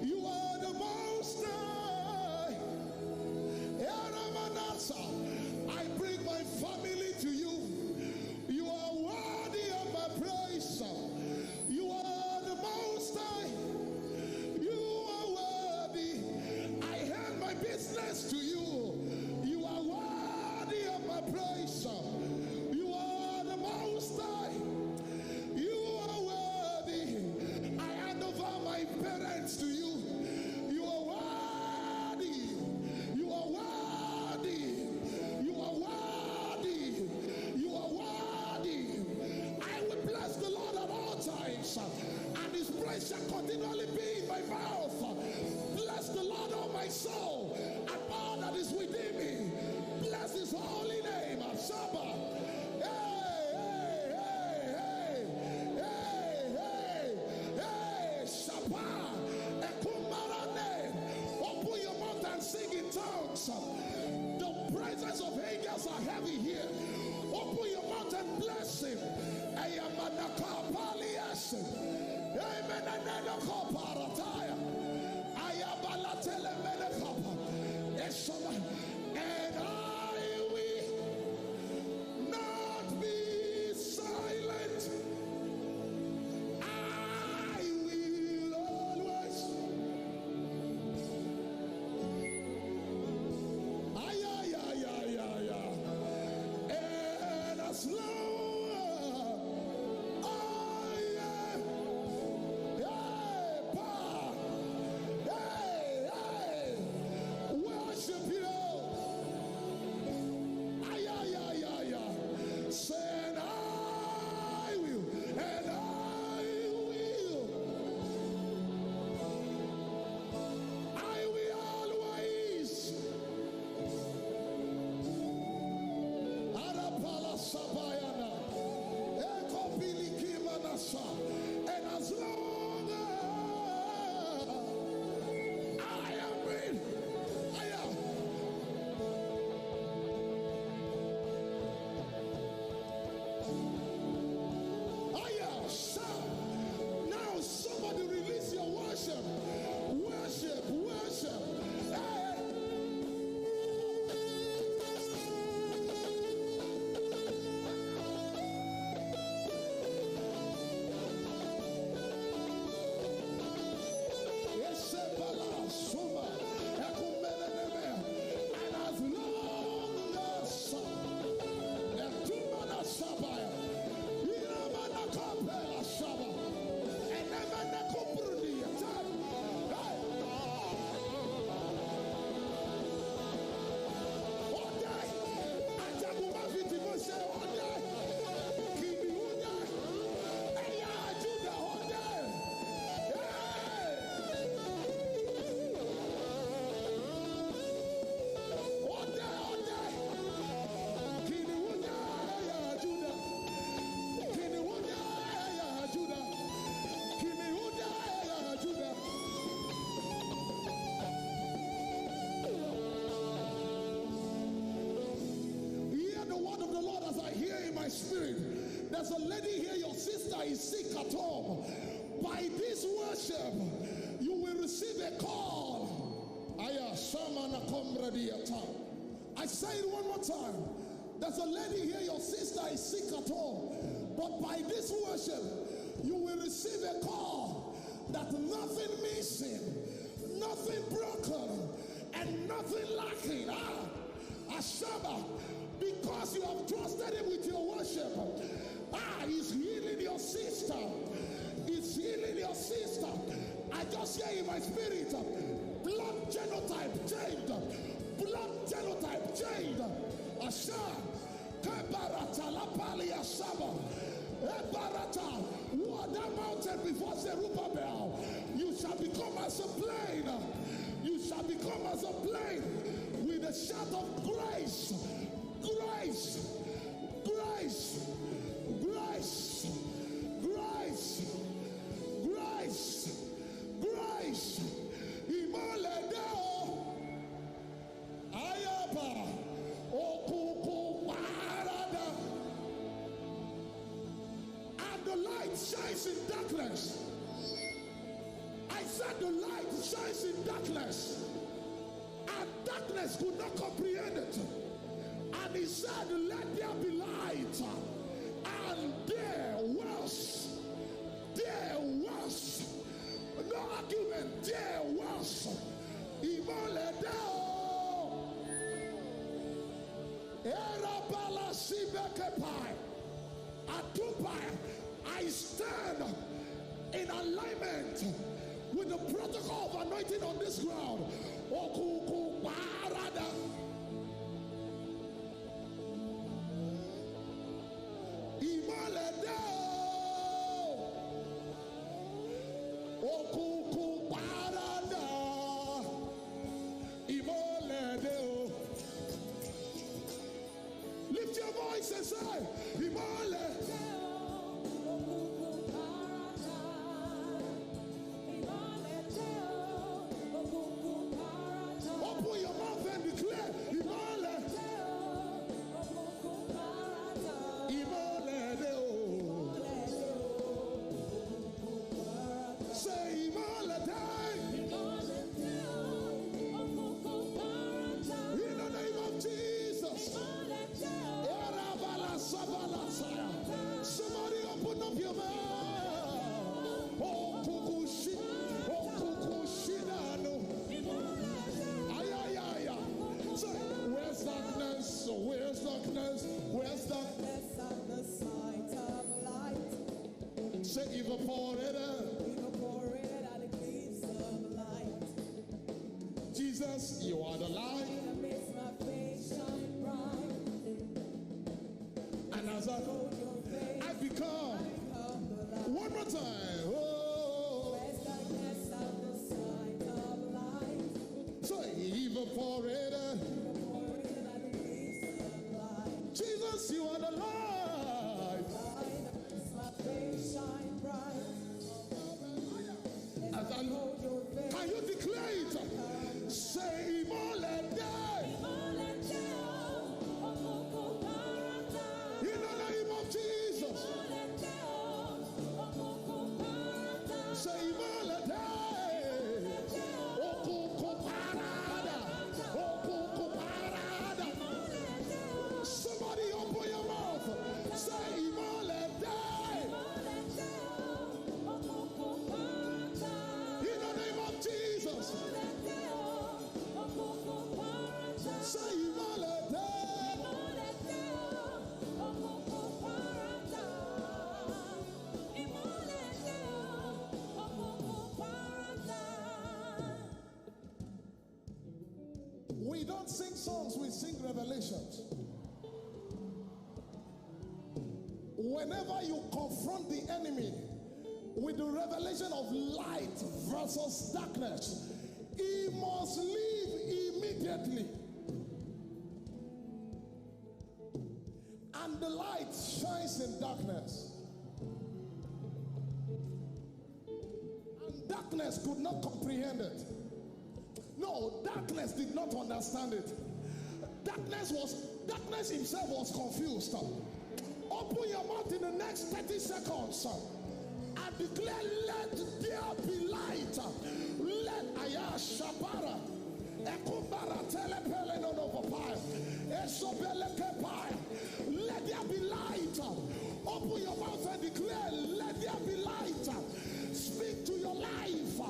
You are the most high. I bring my family to you. You are worthy of my praise. You are the most high. You are worthy. I hand my business to you. You are worthy of my praise. You are the most high. You are worthy. I hand over my parents to you. You are worthy. You are worthy. You are worthy. You are worthy. I will bless the Lord at all times, and his praise shall continually be in my mouth. Bless the Lord, O my soul, and all that is within me. Bless his holy name. Shabbat. Hey, hey, hey, hey, hey, hey, hey, Shabbat. Ekumarane. Open your mouth and sing in tongues. The presence of angels are heavy here. Open your mouth and bless him. Ayamanaka Palias. Ayamenanaka Parataya. Ayabalatele Menekapa. And I will not be silent. I will always. And as long I am, worship you. Say, and I will, and I will always. Arapala Sabayana, Ekopiliki Manasa, and as long as I am in, I am. Now somebody release your worship. Worship, worship. Hey. And as long as my spirit. There's a lady here, your sister is sick at home. By this worship, you will receive a call. I say it one more time. There's a lady here, your sister is sick at home. But by this worship, you will receive a call that nothing missing, nothing broken, and nothing lacking. Ashaba, because you have trusted him with your worship. He's healing your sister. He's healing your sister. I just hear in my spirit, blood genotype changed. Blood genotype changed. Asha, Ebarata, what that mountain before Zerubbabel, you shall become as a plain. You shall become as a plain with a shout of grace, grace, grace, grace, grace, grace, grace. Imaledeo, ayaba, okuku parada, and the light shines in darkness. I said the light shines in darkness, and darkness could not comprehend it. And he said, let there be light, and there was, no argument, there was, Imoledeo, Erabala Sibekepai, Atupai. I stand in alignment with the protocol of anointing on this ground. Okuku parada. Imaledeo. Okuku parada. Imaledeo. Lift your voice and say, Imaledeo. Open your mouth and declare, Imole. Imole. Say Imole. In the name of Jesus. Somebody open up your mouth. Oh, Kukushi. Oh, Kukushidano. Say, where's darkness? Where's darkness? Where's darkness? At the sight of light. Say, evaporated. Evaporated at the eclipse of light. Jesus, you are the light. It makes my face shine bright. And as I become, one more time. Oh, Where's darkness at the sight of light? say, evaporated. Evaporated at the eclipse of light. Jesus, you are the light. Light makes my face shine bright. As I Hold your face. can you declare it? Say, Imole day. In the name of Jesus. Say, Imole day. Okuku parada. Okuku parada. Somebody open your mouth. Say, Imole day. In the name of Jesus. Say, Imole day. We don't sing songs, we sing revelations. Whenever you confront the enemy with the revelation of light versus darkness, he must leave immediately. And the light shines in darkness. And darkness could not comprehend it. No, darkness did not understand it. Darkness himself was confused. Open your mouth in the next 30 seconds and declare, let there be light. Let Ayashabara Ekumbara Telepele no Papai Esobele Kepai. Let there be light. Open your mouth and declare, let there be light. Speak to your life.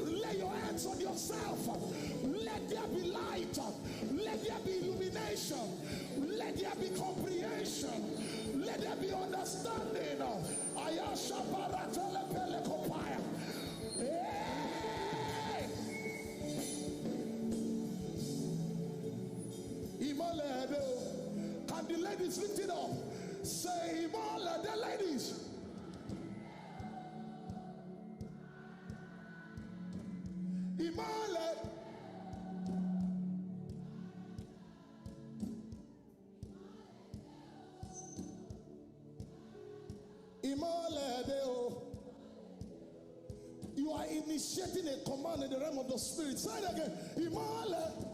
Lay your hands on yourself. Let there be light. Let there be illumination. Let there be comprehension. Let there be understanding. Ayasha Baratele Pelekopaya. Imaledo. Can the ladies lift it up? Say Imole, the ladies. Imole. Imole deo. You are initiating a command in the realm of the spirit. Say it again. Imole.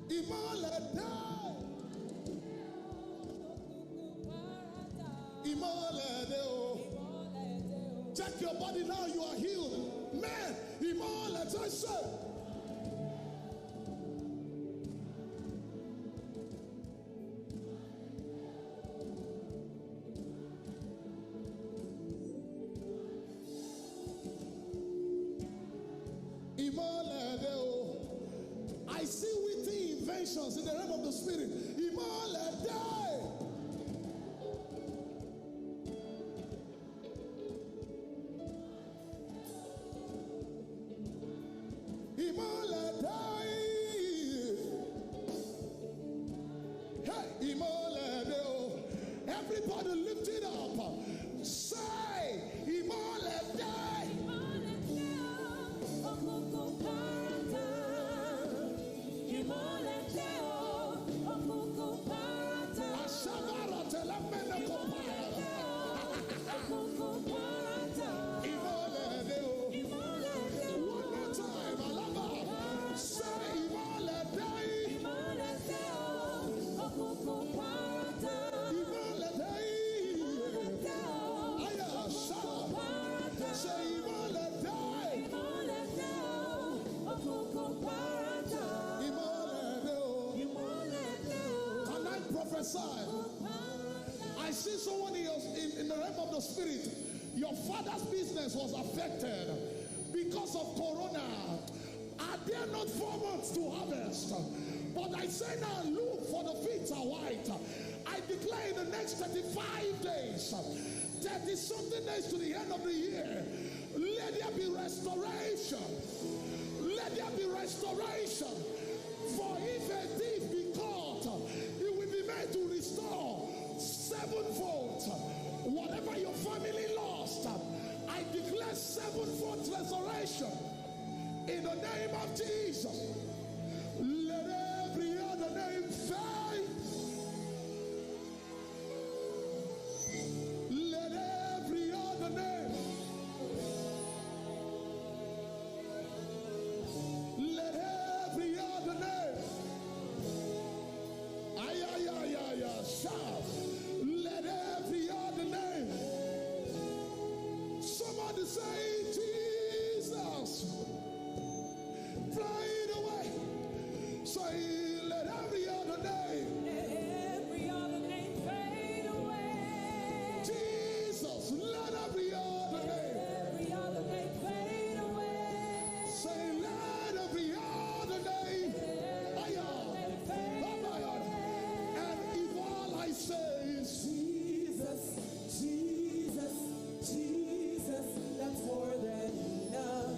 Imole deo. Imole deo. Check your body now. You are healed. Man, Imole, I say. I see witty inventions in the realm of the spirit. Imole die. Imole die. Hey, Imole deo. Everybody lift it up. Say, Imole die. I see someone in the realm of the spirit. Your father's business was affected because of corona. Are there not 4 months to harvest? But I say now, look, for the fields are white. I declare in the next 35 days, 30 something days to the end of the year, let there be restoration. Let there be restoration. For if a thief be caught, he will be made to restore sevenfold. Whatever your family lost, I declare sevenfold restoration in the name of Jesus. Let every other name fail. Let every other name. Let every other name. Shout. Let every other name. Somebody say Jesus. Fly it away. Say let every other name. Let every other name fade away. Jesus, let every other name. Every other name fade away. Say let every other name. And if all I say is Jesus, Jesus, Jesus, that's more than enough.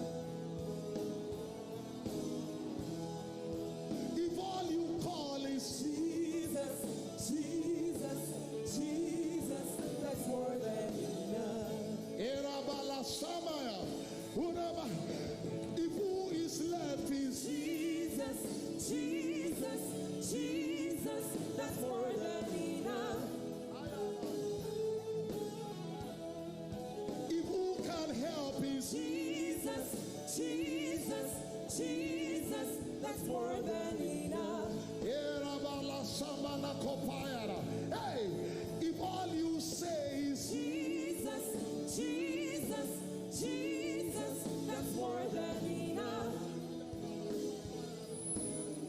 if all you call is Jesus, Jesus, Jesus, that's more than enough. Erabala Samaya, if who is left is Jesus, Jesus, Jesus, that's more than enough. if who can help is Jesus, Jesus, Jesus, that's more than enough. Erabala Samana Kopayara. Hey, if all you say is Jesus, Jesus, Jesus, that's more than enough.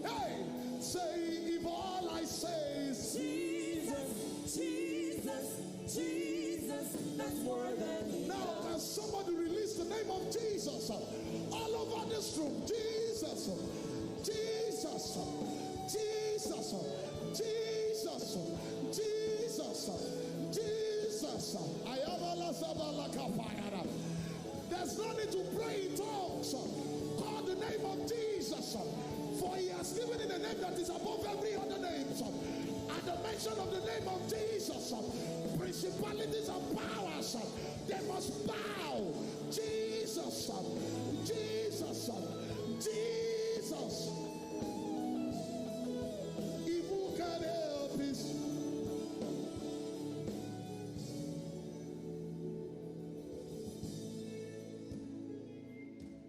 hey, say if all I say is Jesus, Jesus, Jesus, that's more than enough. now can somebody release the name of Jesus all over this room? Jesus, Jesus, Jesus, Jesus, Jesus, Jesus. I am Allah Sabala Kapayara. There's no need to pray in tongues. Call the name of Jesus, for he has given it a name that is above every other name. At the mention of the name of Jesus, principalities and powers, they must bow. Jesus, Jesus, Jesus. If who can help us?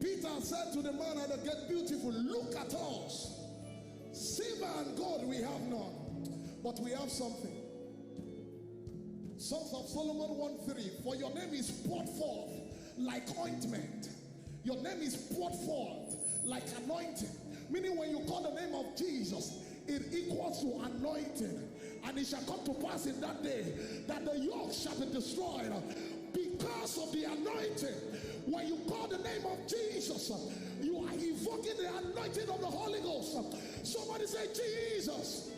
Peter said to the man at the gate, beautiful, look at us. Silver and gold we have none, but we have something. Songs of Solomon 1:3, for your name is poured forth like ointment. Your name is poured forth like anointing. Meaning when you call the name of Jesus, it equals to anointing. And it shall come to pass in that day that the yoke shall be destroyed because of the anointing. When you call the name of Jesus, you are evoking the anointing of the Holy Ghost. Somebody say Jesus.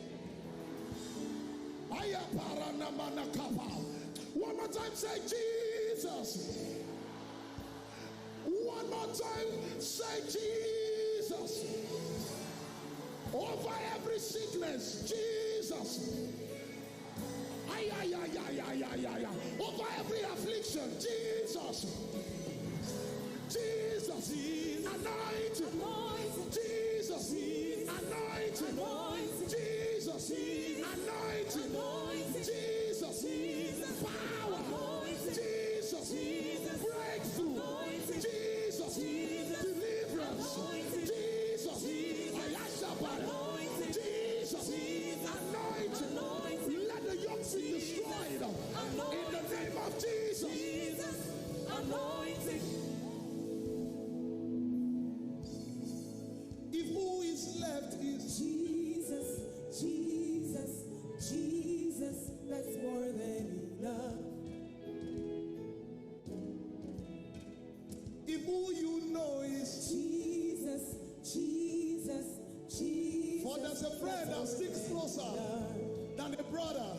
One more time, say Jesus. One more time, say Jesus. Over every sickness, Jesus. Over every affliction, Jesus. Jesus. Anointing. Jesus. Anointing. Jesus. Anointing. Jesus. Power. Jesus. Breakthrough. Jesus. Deliverance. Jesus. Jesus. Anointing. Let the yoke be destroyed. In the name of Jesus. Anointing. If who is left is Jesus, Jesus, Jesus, that's more than enough. if who you know is, Jesus, Jesus, Jesus. for there's a friend that sticks closer than a brother.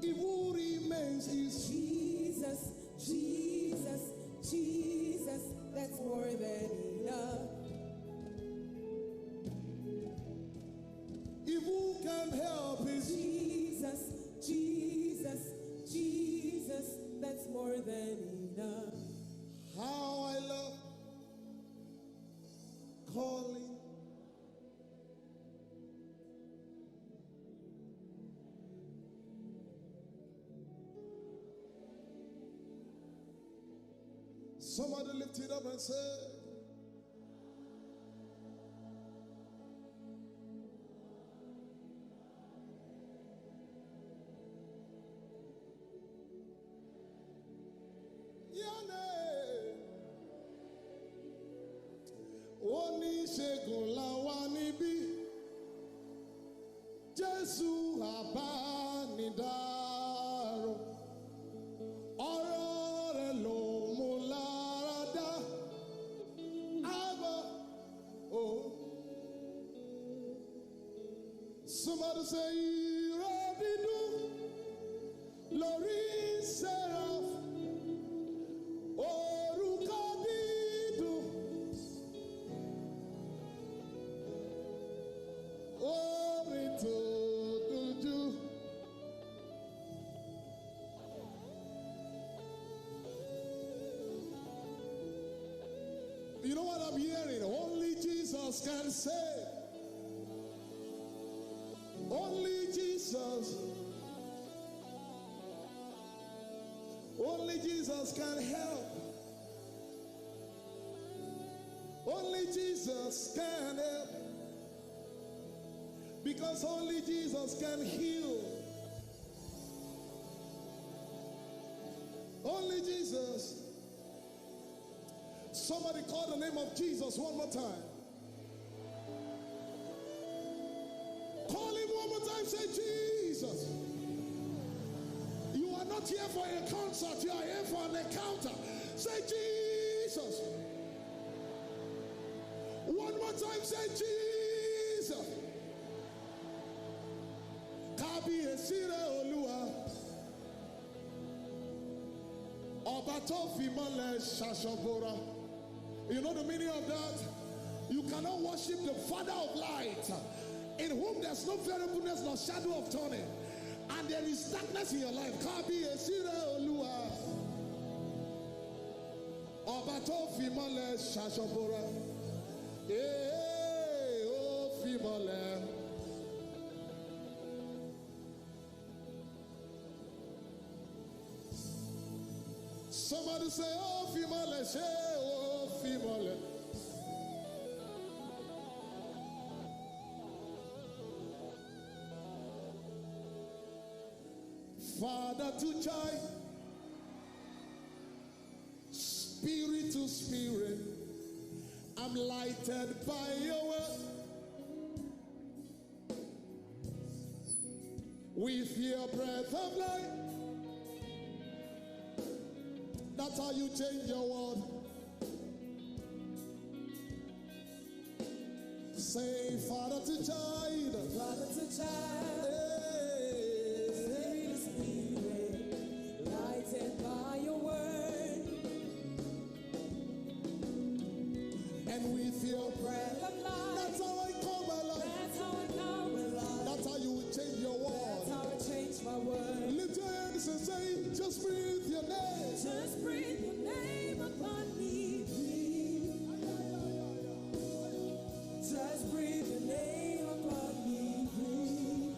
If who remains is Jesus, Jesus, Jesus, that's more than enough. if who can help is Jesus, Jesus, Jesus, that's more than enough. how I love calling. Somebody lift it up and say, oníṣègùn làwa níbí, Jésù àbánidárò, ọ̀rọ̀ rẹ̀ ló mú lára dá. Abba, oh. Somebody say, ìró dídùn lórí seraph, orúkọ dídùn, orin tó dùjú. You know what I'm hearing? Only Jesus can save. Only Jesus. Only Jesus can help. Only Jesus can help. Because only Jesus can heal. Only Jesus. Somebody call the name of Jesus one more time. Call him one more time. Say Jesus. You are not here for a concert. You are here for an encounter. Say Jesus. One more time. Say Jesus. Kábíyèsí rẹ̀ Olúwa. Ọba tó fi mọ́lẹ̀ ṣaṣọ bora. You know the meaning of that? You cannot worship the Father of light, in whom there's no variableness nor shadow of turning, and there is darkness in your life. Kabi esire Olúwa, ọba tó fi mọ́lẹ̀ ṣaṣọ́bọra, ó fi mọ́lẹ̀. Somebody say, oh, fi mọ́lẹ̀, say, oh, fi mọ́lẹ̀. Father to child, spirit to spirit, I'm lighted by your word. With your breath of life, that's how you change your world. Say, Father to child, Father to child, Spirit to spirit, lighted by your word, and with your breath of life. that's how I come alive. That's how I come alive. That's how you change your That's world. how I change my word. Lift your hands and say, just breathe your name. Just breathe your name upon me, breathe. Just breathe your name upon me, breathe.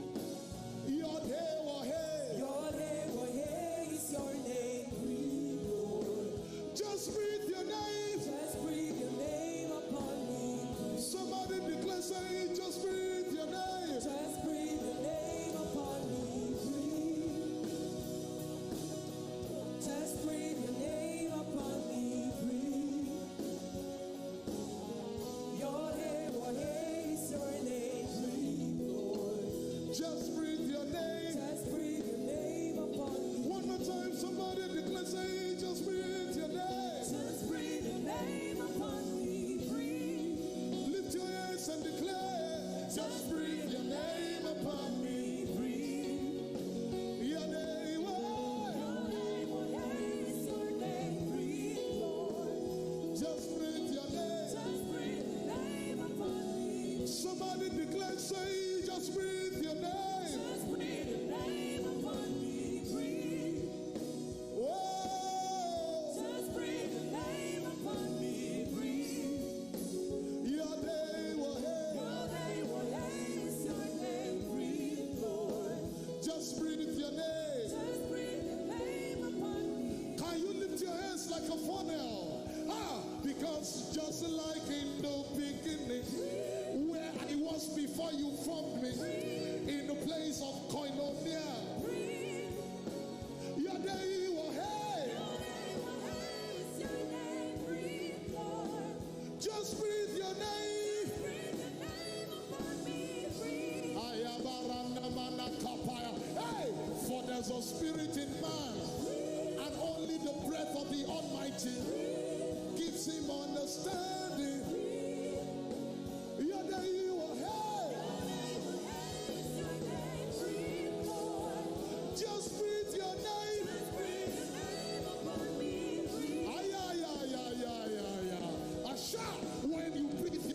Your day, oh, hey. Your name, oh hey, is your name, breathe, Lord. Just breathe your name. Just breathe your name upon me, breathe. Somebody declare, say, just breathe your name. Just breathe your name upon me, breathe. Just breathe your name upon me, breathe. Your name, oh hey, is your name, breathe, Lord. Just breathe your name. Just breathe your name upon me. One more time, somebody declare, say, just breathe your name. Just breathe your name upon me, breathe. Lift your hands and declare, just breathe your name upon me. Breathe. Your name, oh, Your name, oh hey, is your name, breathe, Lord. just breathe your name. Just breathe your name upon me. Somebody declare, say, just breathe your name. Just breathe your name upon me, breathe. Whoa, Just breathe your name upon me, breathe. your name, oh, hey. Your name, oh hey, is your name, breathe, Lord. Just breathe your name. Just breathe your name upon me. Can you lift your hands like a funnel? Because just like in the beginning, where I was before you formed me, in the place of koinonia, Breathe. your day, oh, hey. Your name, oh hey, is your name, breathe, Lord. Just breathe your name. Breathe your name upon me, breathe. Hey, for there's a spirit in man, and only the breath of the Almighty gives him understanding. Your day, oh, hey. Your name, oh hey, is your name, breathe, Lord. Just breathe your name. Just breathe your name upon me, breathe. Ay, ay, ay, ay, ay, ay, ay. A shout when you breathe.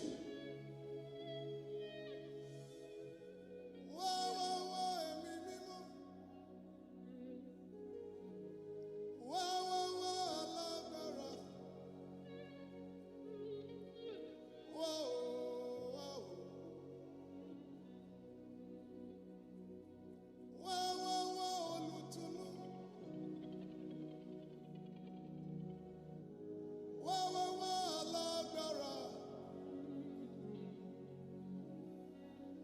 Whoa, whoa, whoa, ẹ̀mí mímọ́. Whoa, whoa, whoa, alágbára. Whoa, whoa. Whoa, whoa, whoa, olùtùnú. Whoa, whoa, whoa, alágbára.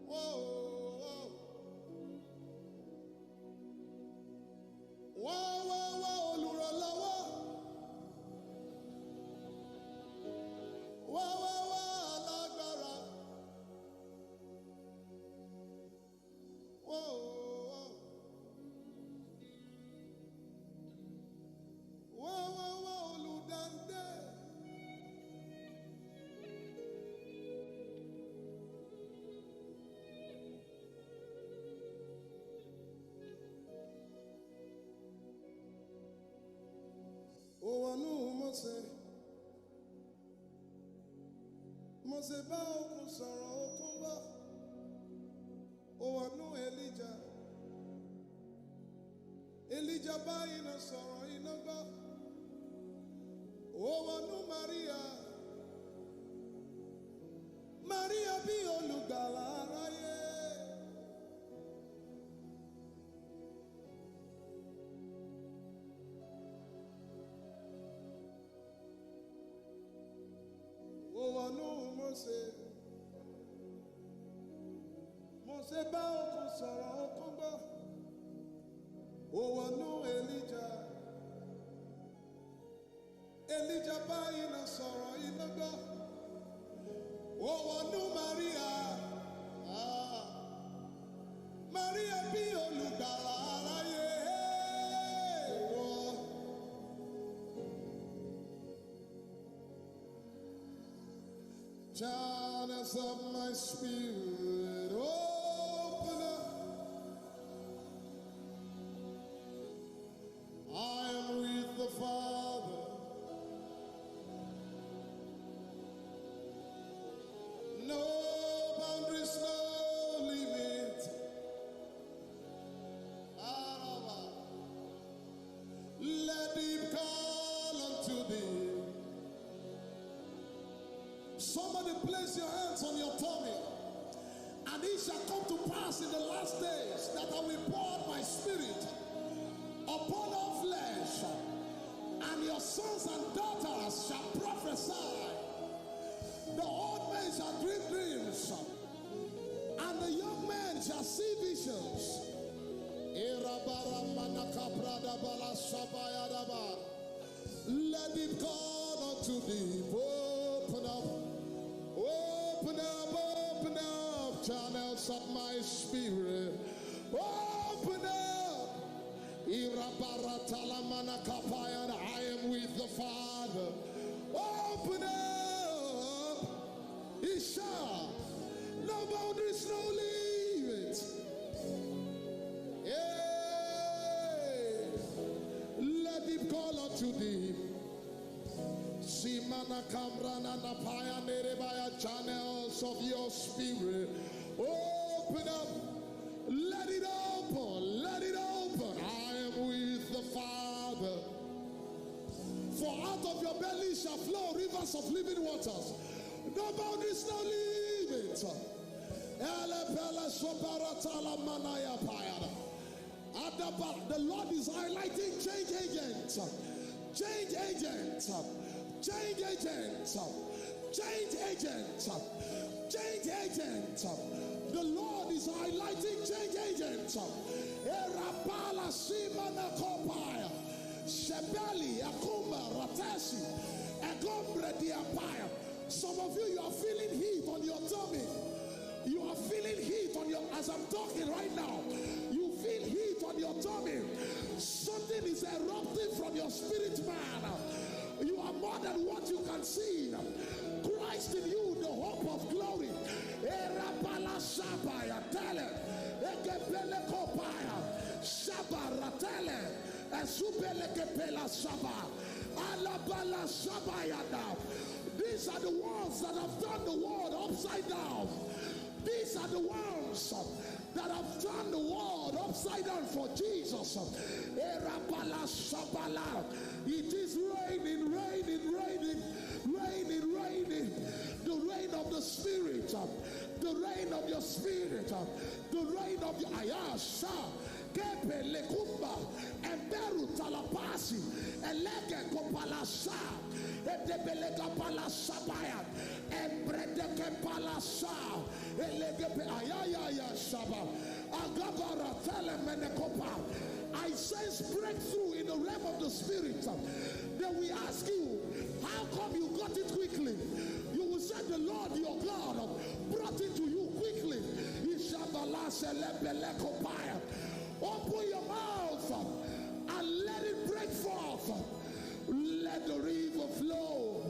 Whoa, whoa. Whoa, whoa, whoa, olùrànlọ́wọ́. Whoa, whoa, whoa, alágbára. Whoa, whoa. Whoa, whoa, whoa, olùdáǹdè. Ó wọnú Mósè, Moseba okun sọ̀rọ̀ okun gbọ́. Owanu Elijah. Elijah bá iná sọ̀rọ̀ iná gbọ́. Owanu Maria. Maria bí olùgbàlà aráyé. Owanu Mose. Mose bá okun sọ̀rọ̀ okun gbọ́. Owanu Elijah. Elijah bá iná sọ̀rọ̀ iná gbọ́. Owanu Maria. Maria bí olùgbàlà aráyé. Channels of my spirit, open up. I am with the Father. No boundaries, no limit. Let him call unto thee. Somebody place your hands on your tummy. And it shall come to pass in the last days that I will pour out my spirit upon all flesh, and your sons and daughters shall prophesy. The old men shall dream dreams, and the young men shall see visions. Let it call unto thee. Open up. Open up, open up, channels of my spirit. Open up. I am with the Father. Open up. Isha. No boundaries, no limits. Yeah. Let him call unto thee. Simana Kamrana Napaya Nerebaya, channels of your spirit. Open up. Let it open. Let it open. I am with the Father. For out of your belly shall flow rivers of living waters. No boundaries, no limits. The Lord is highlighting change agents. Change agents. Change agents. Change agents. Change agents. The Lord is highlighting change agents. Erapala Simana Kopaya. Shebeli Akuma Ratesi. Egombre Diapaya. Some of you are feeling heat on your tummy. You are feeling heat on your, as I'm talking right now. You feel heat on your tummy. Something is erupting from your spirit, man. You are more than what you can see. Christ in you, the hope of glory. Erapala Shabaya Tele. Ekepele Kopaya. Shabaratele. Esubele Kepela Shaba. Alabala Shabayada. These are the ones that have turned the world upside down. These are the ones that have turned the world upside down for Jesus. It is raining, raining, raining, raining, raining. The rain of the Spirit, the rain of your Spirit, the rain of your Ayasha. Kepe lekumba, emberu talapasi, elege kopalasa, edebelega palasabaya, embredeke palasa, elegepe ayaya shaba, agabara telemenekopa. I sense breakthrough in the realm of the Spirit. Then we ask you, how come you got it quickly? You will say the Lord your God brought it to you quickly. Open your mouth and let it break forth. Let the river flow.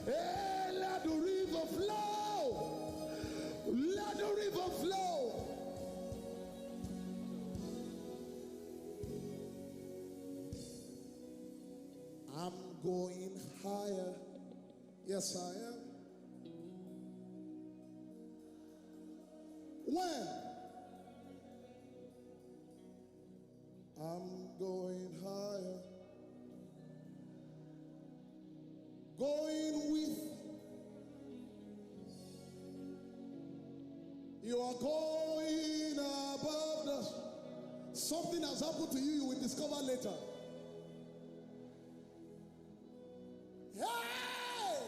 Hey, let the river flow. Let the river flow. I'm going higher. Yes, I am. When? I'm going higher. Going with. You are going above the. Something has happened to you, you will discover later. Hey!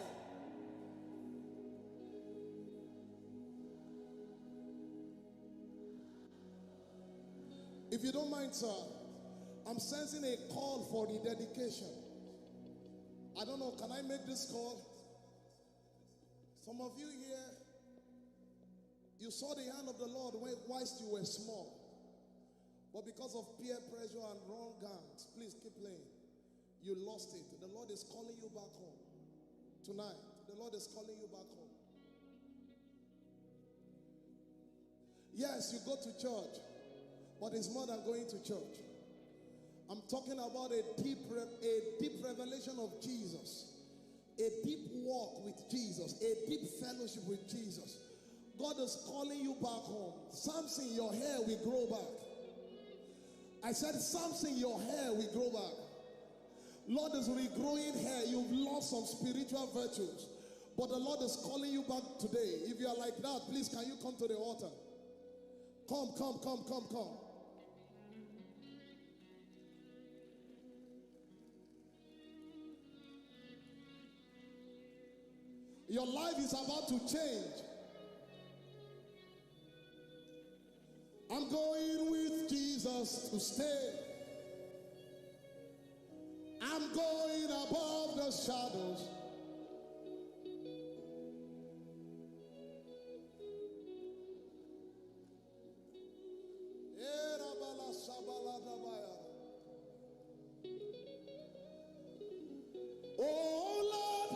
If you don't mind, sir, I'm sensing a call for rededication. I don't know, can I make this call? Some of you here, you saw the hand of the Lord whilst you were small. But because of peer pressure and wrong hands, please keep playing. You lost it. The Lord is calling you back home. Tonight, the Lord is calling you back home. Yes, you go to church, but it's more than going to church. I'm talking about a deep revelation of Jesus, a deep walk with Jesus, a deep fellowship with Jesus. God is calling you back home. Samson, your hair will grow back. I said, Samson, your hair will grow back. Lord is regrowing hair. You've lost some spiritual virtues, but the Lord is calling you back today. If you are like that, please, can you come to the altar? Come. Your life is about to change. I'm going with Jesus to stay. I'm going above the shadows. Oh Lord,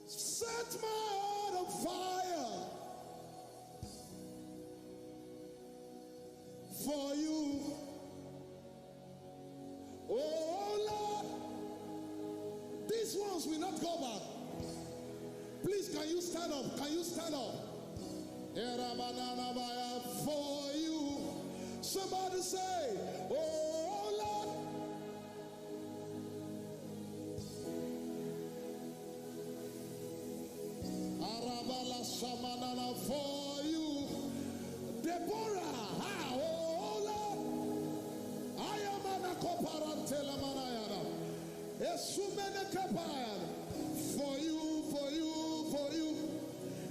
set my heart on fire for you. Oh Lord, these ones will not go back. Please, can you stand up? Can you stand up? For you. Somebody say, oh Lord. Arabala Shamanana for you. Deborah, oh Lord. I am an akoparantela manayana. Esumene kapayana. For you.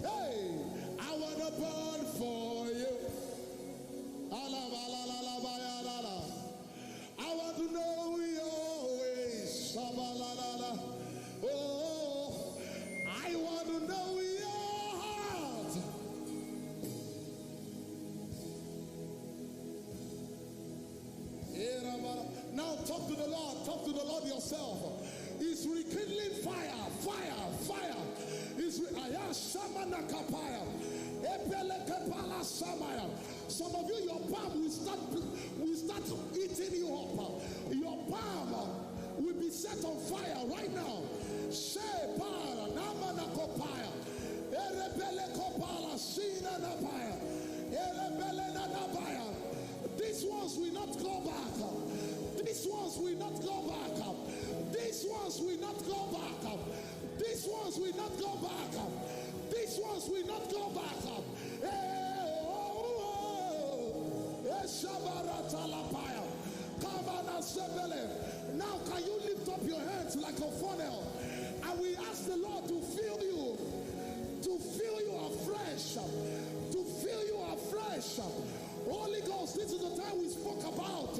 Hey, I want to burn for you. I want to know your ways. Oh, I want to know your heart. Now talk to the Lord. Talk to the Lord yourself. He's rekindling fire. Some of you, your palm will start eating you up. Your palm will be set on fire right now. These ones will not go back. These ones will not go back. These ones will not go back. These ones will not go back. These ones will not go back. Now can you lift up your hands like a funnel, and we ask the Lord to fill you afresh, Holy Ghost, this is the time we spoke about.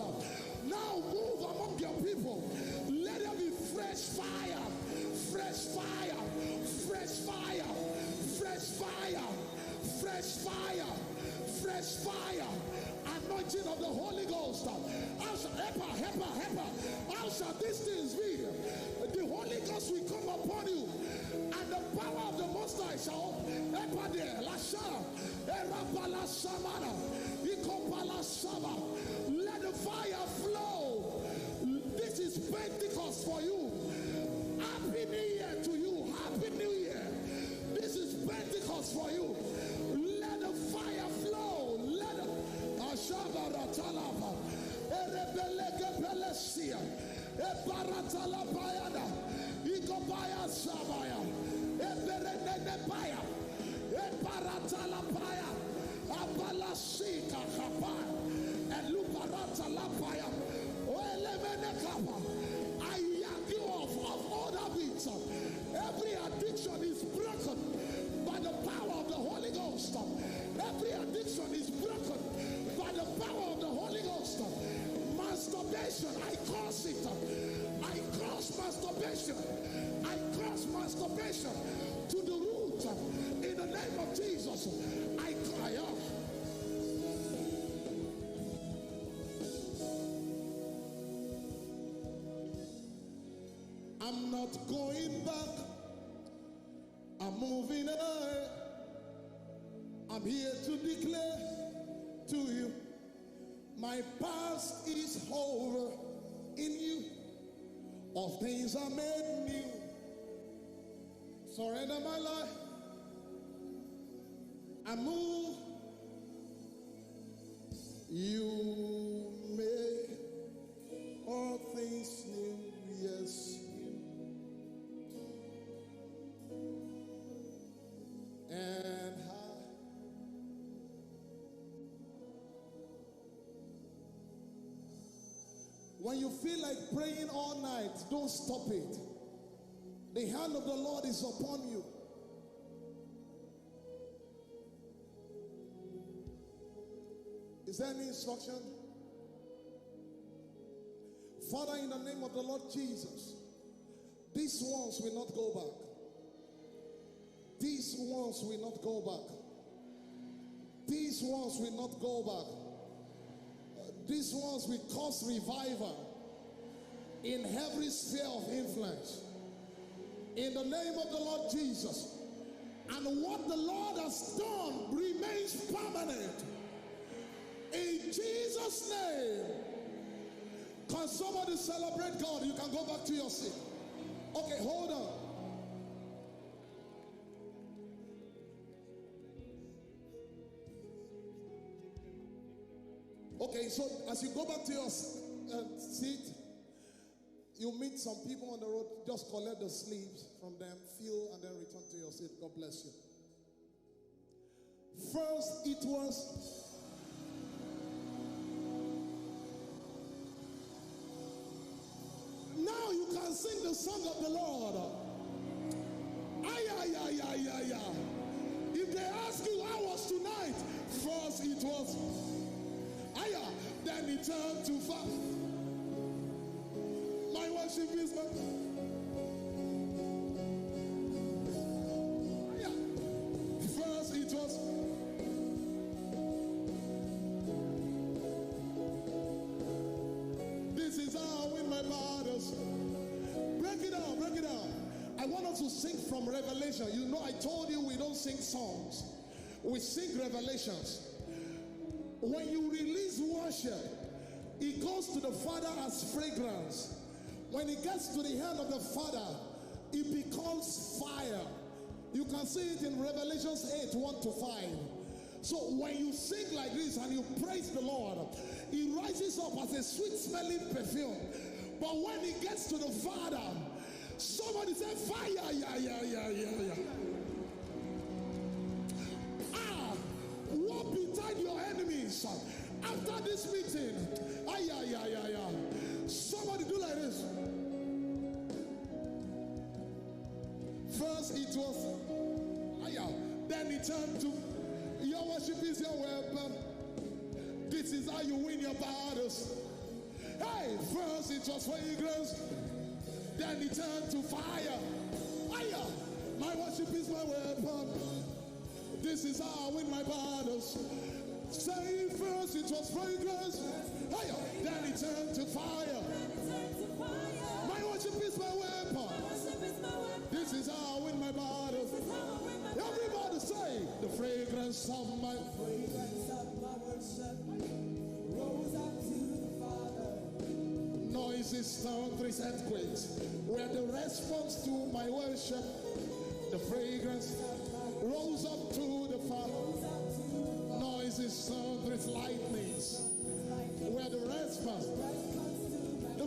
Now move among your people. Let there be fresh fire. Anointing of the Holy Ghost. How shall these things be? The Holy Ghost will come upon you, and the power of the Most High shall let the fire flow. This is Pentecost for you. Happy New Year to you. Happy New Year. This is Pentecost for you. Ebaratalapayada, Ikopaya Sabaya, Eberenepaya, Ebaratalapaya, Abalasika Kapaya, Elubaratalapaya, Oelemenekapa. I yank you off of all habits. Every addiction is broken by the power of the Holy Ghost. Every addiction is broken by the power of the Holy Ghost. Masturbation, I curse it. I curse masturbation. I curse masturbation to the root. In the name of Jesus, I cry out. I'm not going back. I'm moving ahead. I'm here to declare to you, my past is over in you. All things are made new. Surrender my life. I move. You make all things new. Yes. And when you feel like praying all night, don't stop it. The hand of the Lord is upon you. Is there any instruction? Father, in the name of the Lord Jesus, these ones will not go back. These ones will not go back. These ones will not go back. These ones will cause revival in every sphere of influence. In the name of the Lord Jesus. And what the Lord has done remains permanent. In Jesus' name. Can somebody celebrate God? You can go back to your seat. Okay, hold on. Okay, so as you go back to your seat, you meet some people on the road. Just collect the sleeves from them, fill, and then return to your seat. God bless you. First, it was now you can sing the song of the Lord. Ay, ay, ay, ay, ay, ay. If they ask you how was tonight, first it was Aya, then it turned to fast. My worship is my Aya. First it was this is how I win my battles. Break it down, break it down. I want us to sing from Revelation. You know, I told you we don't sing songs. We sing revelations. When you release worship, it goes to the Father as fragrance. When it gets to the hand of the Father, it becomes fire. You can see it in Revelations 8, 1-5. So when you sing like this and you praise the Lord, it rises up as a sweet-smelling perfume. But when it gets to the Father, somebody say fire, yeah, yeah, yeah, yeah, yeah. Walk beside your enemies after this meeting. Ay, ay, ay, ay, ay. Somebody do like this. First it was, ay, ay. Then it turned to, your worship is your weapon. This is how you win your battles. Hey, first it was fragrance. Then it turned to fire. Ay, ay. My worship is my weapon. This is how I win my battles. Say first it was fragrance. Hey, then it turned to fire. My worship is my weapon. This is how I win my battles. Everybody say the fragrance of my worship rose up to the Father. Noises, thunderous earthquakes were the response to my worship. The fragrance rose up to the Father. Noises, thunderous lightnings were the response. The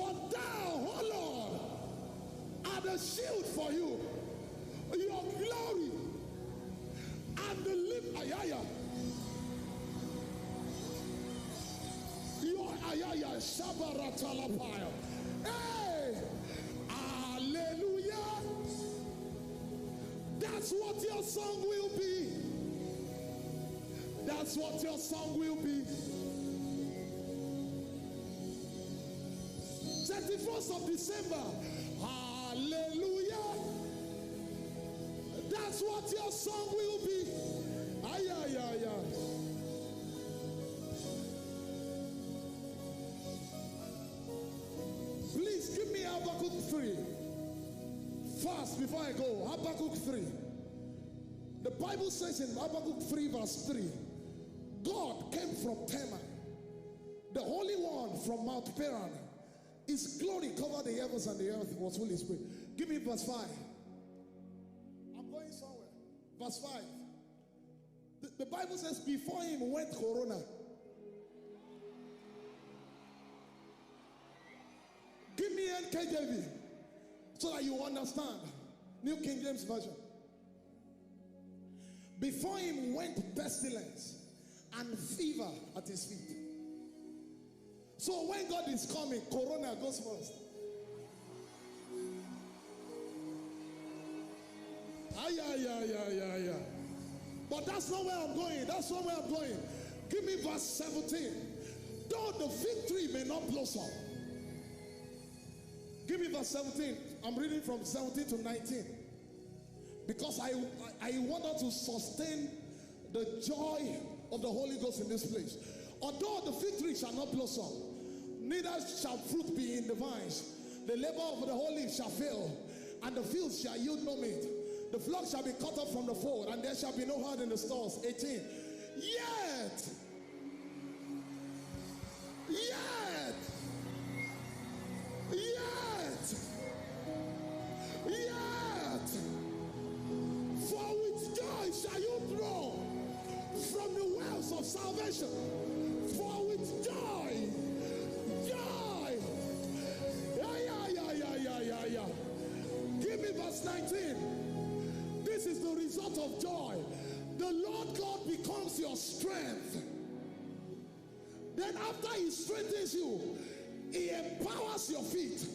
For thou, O Lord, are the shield for you, your glory, and the lift, your Shabaratalapaya. Hey, hallelujah. That's what your song will be. That's what your song will be. 31st of December. Hallelujah. That's what your song will be. Ay, ay, ay, ay. Please give me Habakkuk 3. Fast before I go. Habakkuk 3. The Bible says in Habakkuk 3 verse 3, God came from Teman, the Holy One from Mount Paran. His glory covered the heavens and the earth was fully spread. Give me verse 5. I'm going somewhere. Verse 5. The Bible says before him went Corona. Give me NKJV so that you understand. New King James Version. Before him went pestilence and fever at his feet. So when God is coming, Corona goes first. But that's not where I'm going. That's not where I'm going. Give me verse 17. Though the fig tree may not blossom. Give me verse 17. I'm reading from 17 to 19. Because I want us to sustain the joy of the Holy Ghost in this place. Although the fig tree shall not blossom, neither shall fruit be in the vines. The labor of the holy shall fail, and the fields shall yield no meat. The flock shall be cut off from the fold, and there shall be no herd in the stalls. 18. Yet, for with joy shall you draw from the wells of salvation. For with joy. Give me verse 19. This is the result of joy. The Lord God becomes your strength. Then after he strengthens you, he empowers your feet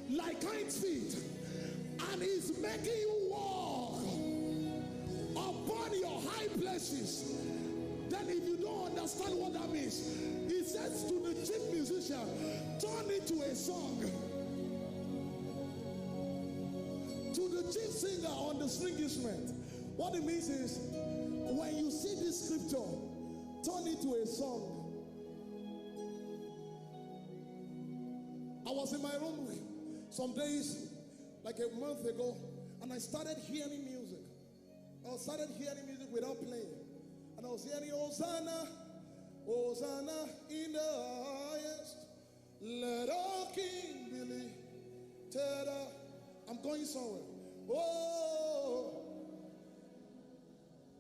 like hinds feet, and he's making you walk upon your high places. Then if you don't understand what that means, he says to the chief musician, turn it to a song. To the chief singer on the string instrument, what it means is, when you see this scripture, turn it to a song. I was in my room some days, like a month ago, and I started hearing music. I started hearing music without playing. And I was hearing Hosanna, Hosanna in the highest. Let all King be lifted up. I'm going somewhere. Oh.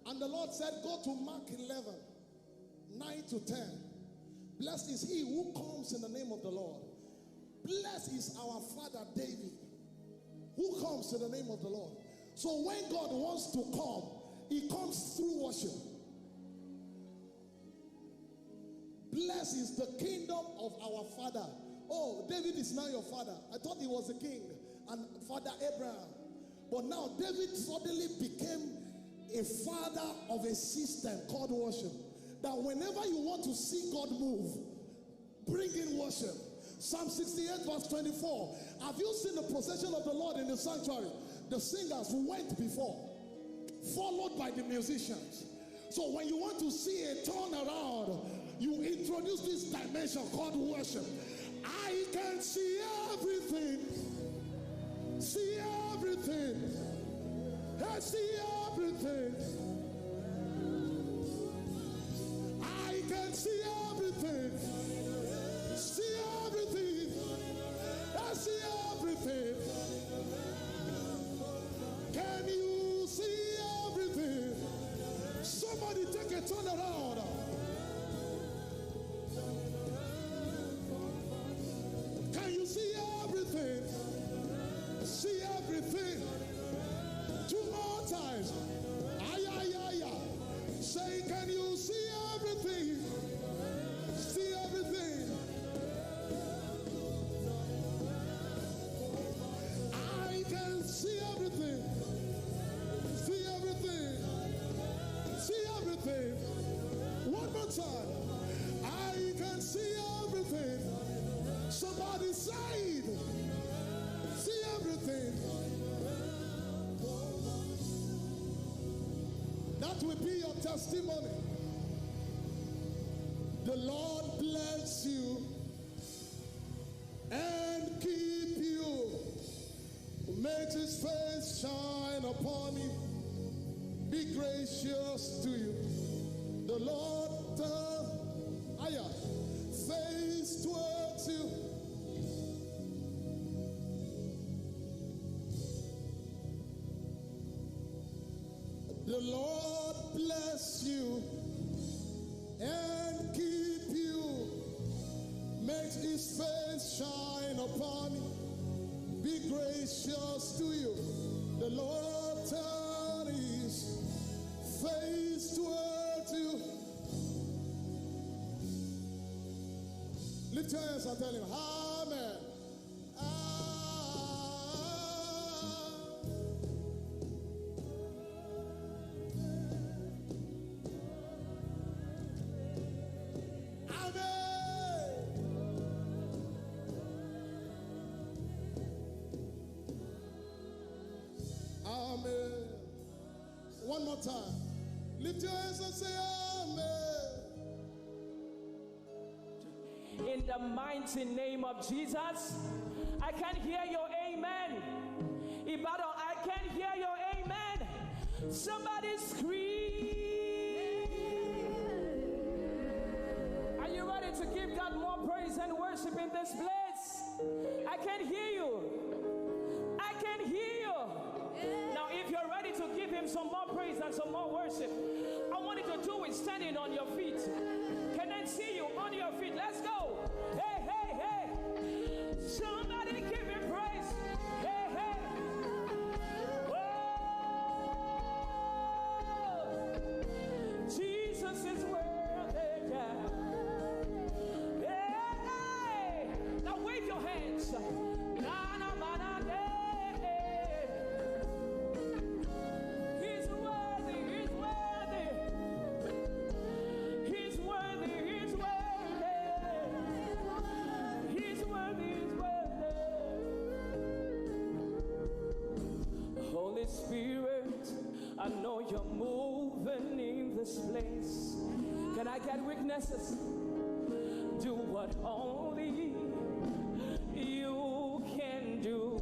And the Lord said, go to Mark 11, 9 to 10. Blessed is he who comes in the name of the Lord. Blessed is our father David, who comes in the name of the Lord. So when God wants to come, he comes through worship. Blessed is the kingdom of our father. Oh, David is now your father. I thought he was a king and father Abraham. But now David suddenly became a father of a system called worship. That whenever you want to see God move, bring in worship. Psalm 68 verse 24. Have you seen the procession of the Lord in the sanctuary? The singers went before, followed by the musicians. So when you want to see a turnaround, you introduce this dimension called worship. I can see everything. See everything. I see everything. I can see everything. See everything. I see everything. Can you see everything? Somebody take a turn around. Can you see will be your testimony. The Lord bless you and keep you. Make his face shine upon you. Be gracious to you. The Lord turn face towards you. The Lord bless you and keep you. Make his face shine upon you. Be gracious to you. The Lord turn his face towards you. Lift your hands and tell him, Amen. Amen. One more time. Lift your hands and say Amen. In the mighty name of Jesus, I can hear your amen. Ibadan, I can hear your amen. Somebody scream. Are you ready to give God more praise and worship in this place? I can hear you. I can hear you. Now, if you're ready to give him some more praise and some more worship, I want you to do it standing on your feet. Can I see you on your feet? Let's go. Hey, hey, hey. Somebody give him praise. Hey, hey. Whoa. Jesus is worthy. Yeah. Hey, hey. Now wave your hands. Na, na, na, na, na. Spirit, I know you're moving in this place. Can I get witnesses? Do what only you can do.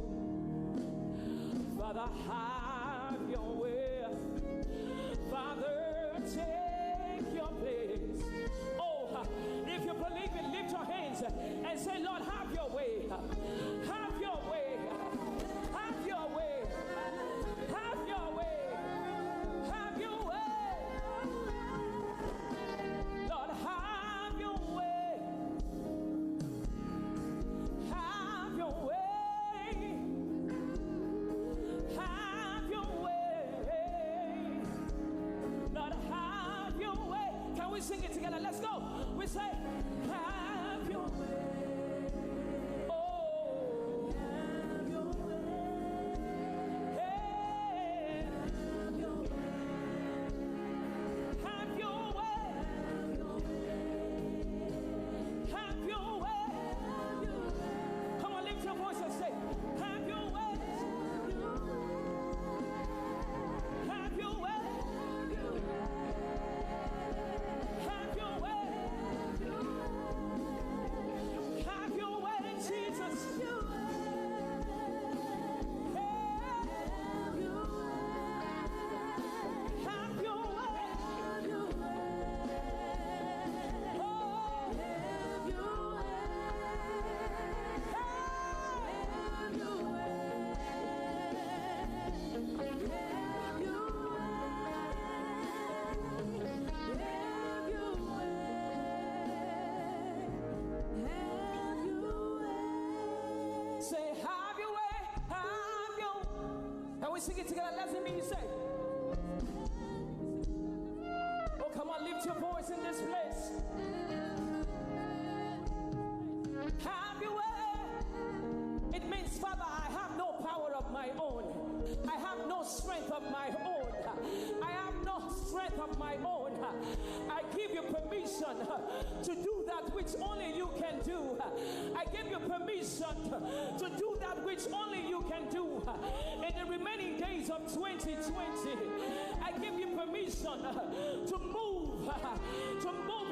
Father, have your way. Father, take your place. Oh, if you believe it, lift your hands and say, Lord, have your way. Have your way. Have your way. Have your way. Have your way. Lord, have your way. Have your way. Have your way. Lord, have your way. Can we sing it together? Let's go. We say, have your way. Sing it together. Let's hear you say. Oh, come on, lift your voice in this place. Have your way. It means, Father, I have no power of my own. I have no strength of my own. I have no strength of my own. I give you permission to do that which only you can do. I give you permission to do that which only you can do. In the remaining days of 2020, I I give you permission to move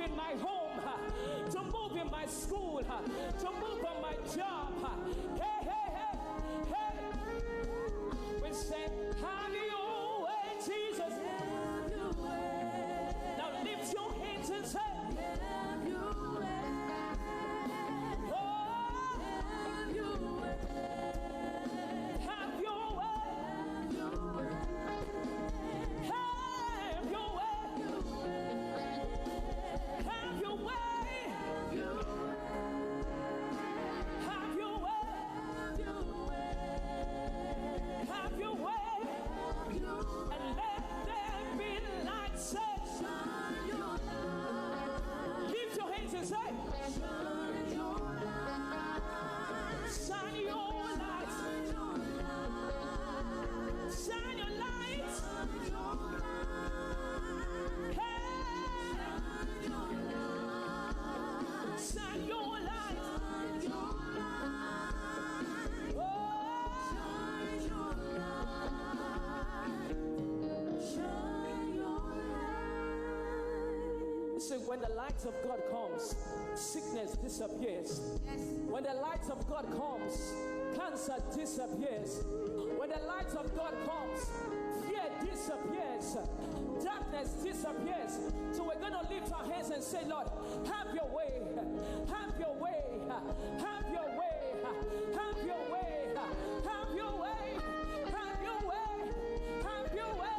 in my home, to move in my school, to move on my job. Hey, hey, hey, hey. We say, have your way, Jesus. Have your way. Now lift your hands and say, Have your way. oh, Have your way. have your way. Have your way. Have your way. Have your way. Have your way. Have your way. And let there be light. Say, lift your hands and say, shine your light. Shine your light. Hey. Shine your light. Oh. See, when the light of God comes, sickness disappears. When the light of God comes, cancer disappears. When the light of God comes, fear disappears. Darkness disappears. So we're going to lift our hands and say, Lord, have your way. Have your way. Have your way. Have your way. Have your way. Have your way. Have your way.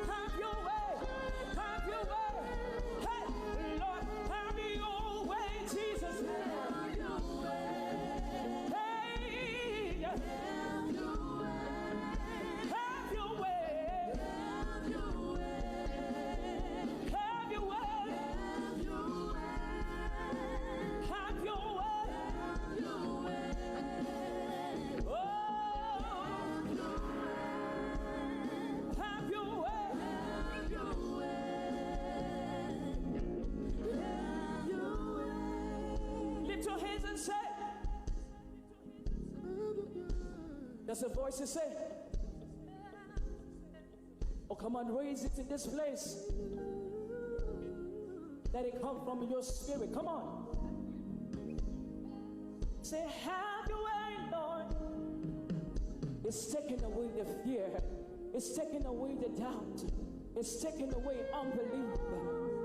Have your way. Have your way. Hey, Lord, have your way, Jesus. Have your way. Hey, Have your way. have your way. Have your way. Have your way. Have your way. Have your way. Have your way. Oh, have your way. Have your way. Have your way. Lift your hands and say. There's a voice to say. Oh, come on, raise it in this place. Let it come from your spirit. Come on. Say, have your way, Lord. It's taking away the fear. It's taking away the doubt. It's taking away unbelief.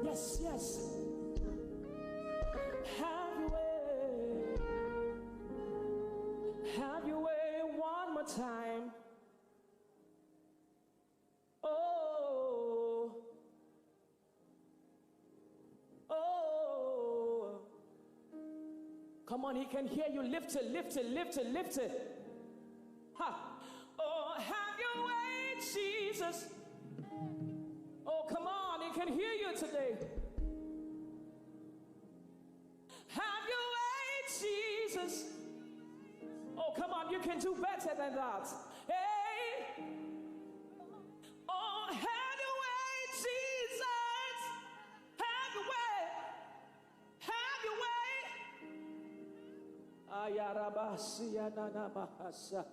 Yes, yes. Have your way. Have your way one more time. Oh. Oh. Come on, he can hear you. Lift it, lift it, lift it, lift it. Ha. Oh, have your way, Jesus. Oh, come on, he can hear you today. Have your way, Jesus. Oh, come on, you can do better than that. Hey. Oh, have your way, Jesus. Have your way. Have your way. Ayarabasiya nanamahasa.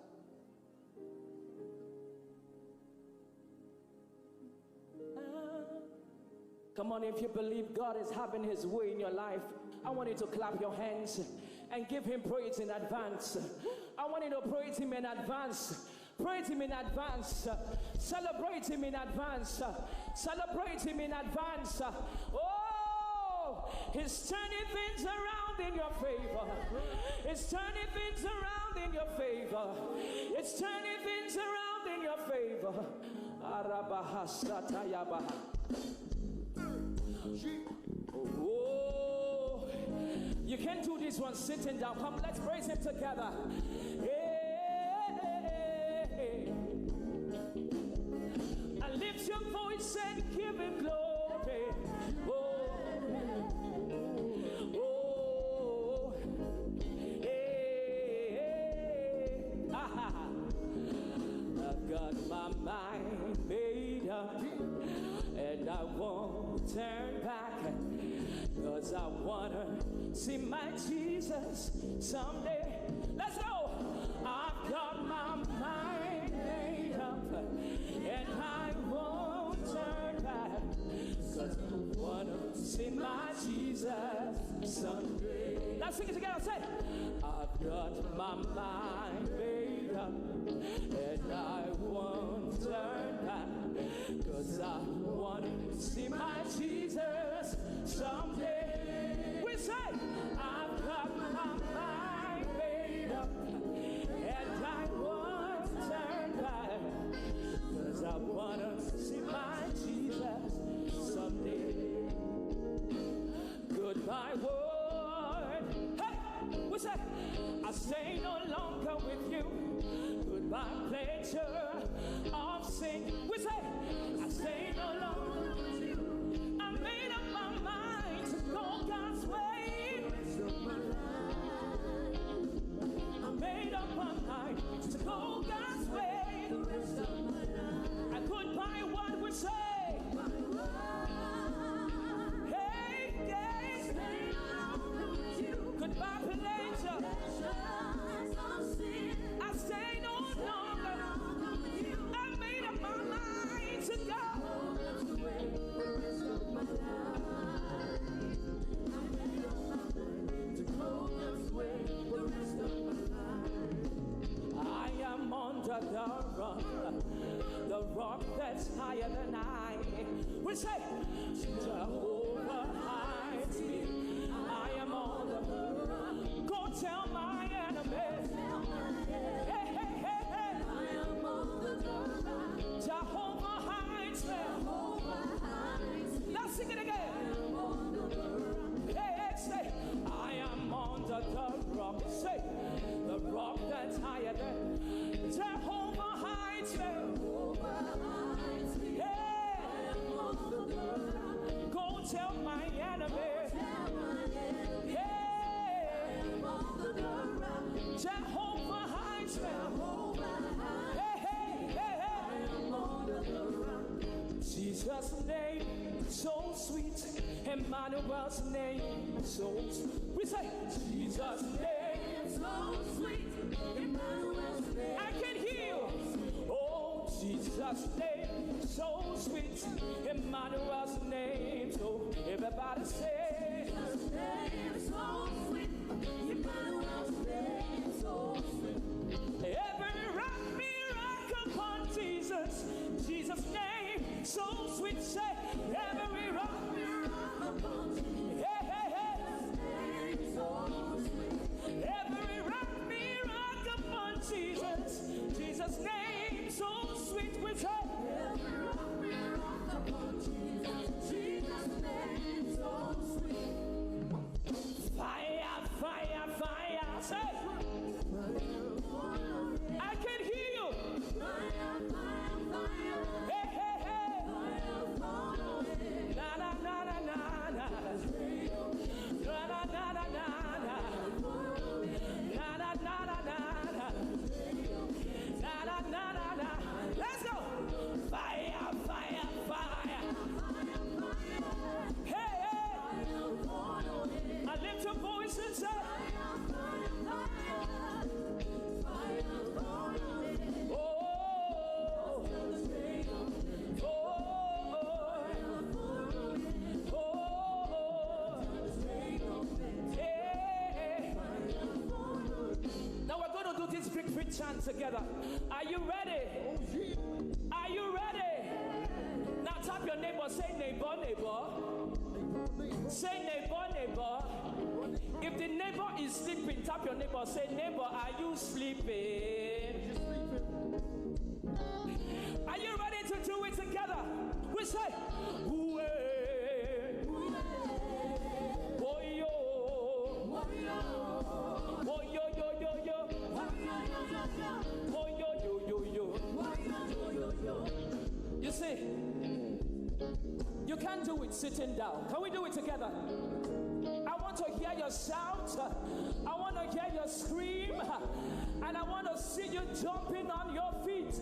Come on, if you believe God is having his way in your life, I want you to clap your hands and give him praise in advance. I want you to praise him in advance. Praise him in advance. Celebrate him in advance. Celebrate him in advance. Oh, he's turning things around in your favor. It's turning things around in your favor. It's turning things around in your favor. Arabahasatayabaha. Oh, you can't do this one sitting down. Come, let's praise him together. Hey. And lift your voice and give him glory. Oh, oh, hey. I've got my mind made up, and I won't turn back, 'cause I wanna see my Jesus someday. Let's go. I've got my mind made up, and I won't see my Jesus someday. Let's sing it together. Say, I've got my mind made up, and I won't turn back, 'cause I want to see my Jesus someday. We say, I've got my mind made up, and I won't turn back, 'cause I want to see my Jesus someday. Goodbye, world. Hey, we say, I stay no longer with you. Goodbye, pleasure of sin. We say, I stay no longer with you. I made up my mind to go God's way. I made up my mind to go God's way. And goodbye, what we say. Goodbye, pleasure. I stay no longer. I made up my mind to go. I am under the rock that's higher than I. We say, Jehovah hides me. I am on the rock. Go tell my enemies. Hey, hey, hey, hey. I am on the rock. Jehovah hides me. Let's sing it again. Hey, hey, say, I am on the rock. Say, the rock that's higher than Jehovah hides me. Yeah. Go tell my enemies. Yeah. Jehovah hides me. Hey, hey, hey, hey. Jesus' name, so sweet. Emmanuel's name, so sweet. We say, Jesus' name, so sweet. Emmanuel's name. I can hear you. Oh, Jesus' name, so sweet. Emmanuel's name, so everybody say, Jesus' name, so sweet. Emmanuel's name, so sweet. Every rock me rock upon Jesus. Jesus' name, so sweet. Say, every rock me rock upon Jesus. Hey, hey, hey. So sweet. Every rock me rock upon Jesus. Jesus' name, so sweet. We say, every rock me rock upon Jesus. Jesus' name, so sweet. Fire, fire, fire. Say, I can hear you. Fire, fire, fire. Hey, hey, hey. Fire, fire. Na, na, na, na, na, na. Na, na, na, na, na, na. Na, na, na, na, na, na. Na, na, na, na, na. Let's go. Fire, fire, fire. Hey, hey. I lift your voice and say, chant together. Are you ready? Are you ready? Now tap your neighbor. Say neighbor, neighbor. Say neighbor, neighbor. If the neighbor is sleeping, tap your neighbor. Say neighbor, are you sleeping? Are you ready to do it together? We say, you see, you can't do it sitting down. Can we do it together? I want to hear your shout. I want to hear your scream. And I want to see you jumping on your feet.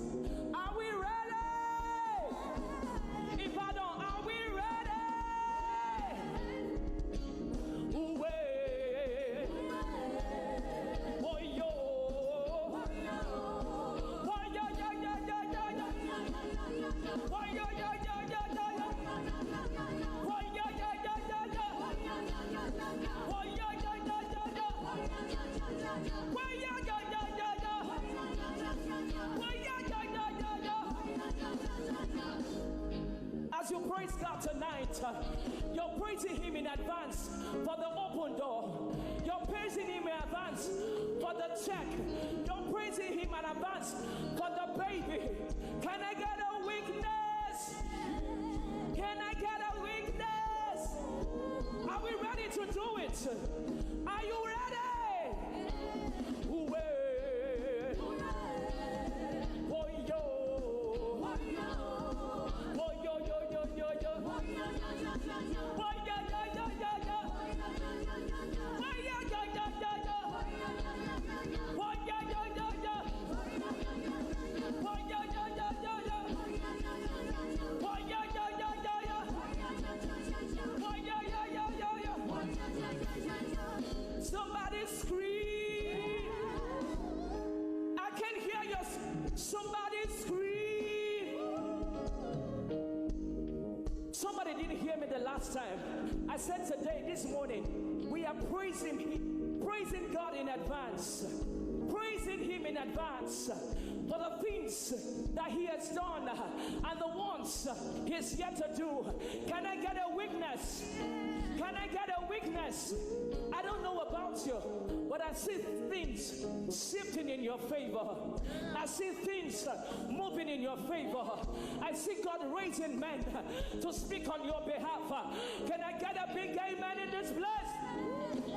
Are we ready? If I don't, are we ready? praise God tonight. You're praising Him in advance for the open door. You're praising Him in advance for the check. You're praising Him in advance for the baby. Can I get a witness? Can I get a witness? Are we ready to do it? Are you ready? Somebody scream. I can hear you. Somebody scream. Somebody didn't hear me the last time. I said today, this morning, we are praising God in advance. Praising Him in advance for the things that He has done and the ones He's yet to do. Can I get a witness? Can I get a witness? I don't know about you, but I see things shifting in your favor. I see things moving in your favor. I see God raising men to speak on your behalf. Can I get a big amen in this place?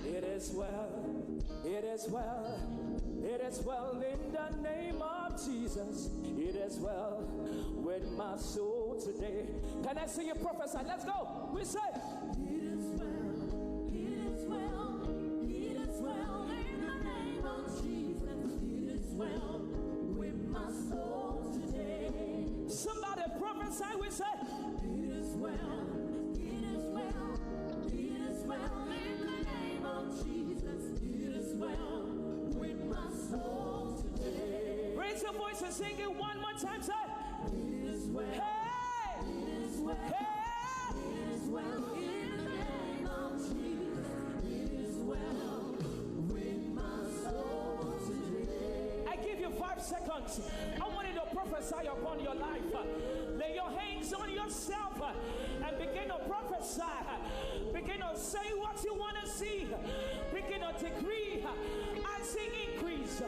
It is well, it is well, it is well in the name of Jesus. It is well with my soul today. Can I see you prophesy? Let's go. We say, It is well, it is well, it is well in the name of Jesus. It is well with my soul today. somebody prophesy. We say, It is well, it is well, it is well in the name of Jesus. It is well with my soul today. raise your voice and sing it one more time. Say, It is well, hey, it is well, hey. it is well in the name of Jesus. It is well with my soul today. I give you 5 seconds. I want you to prophesy upon your life. Lay your hands on yourself and begin to prophesy. Begin to say what you want to see. Begin to decree. I see increase.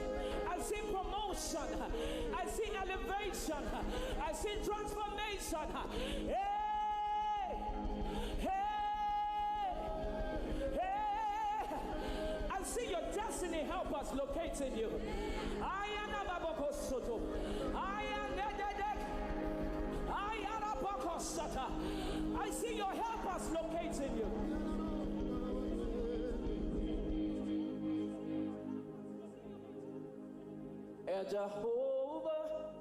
I see promotion. I see elevation. I see transformation. Hey! Hey! Hey! I see your destiny helpers locating you. I see your helpers locating you. Jehovah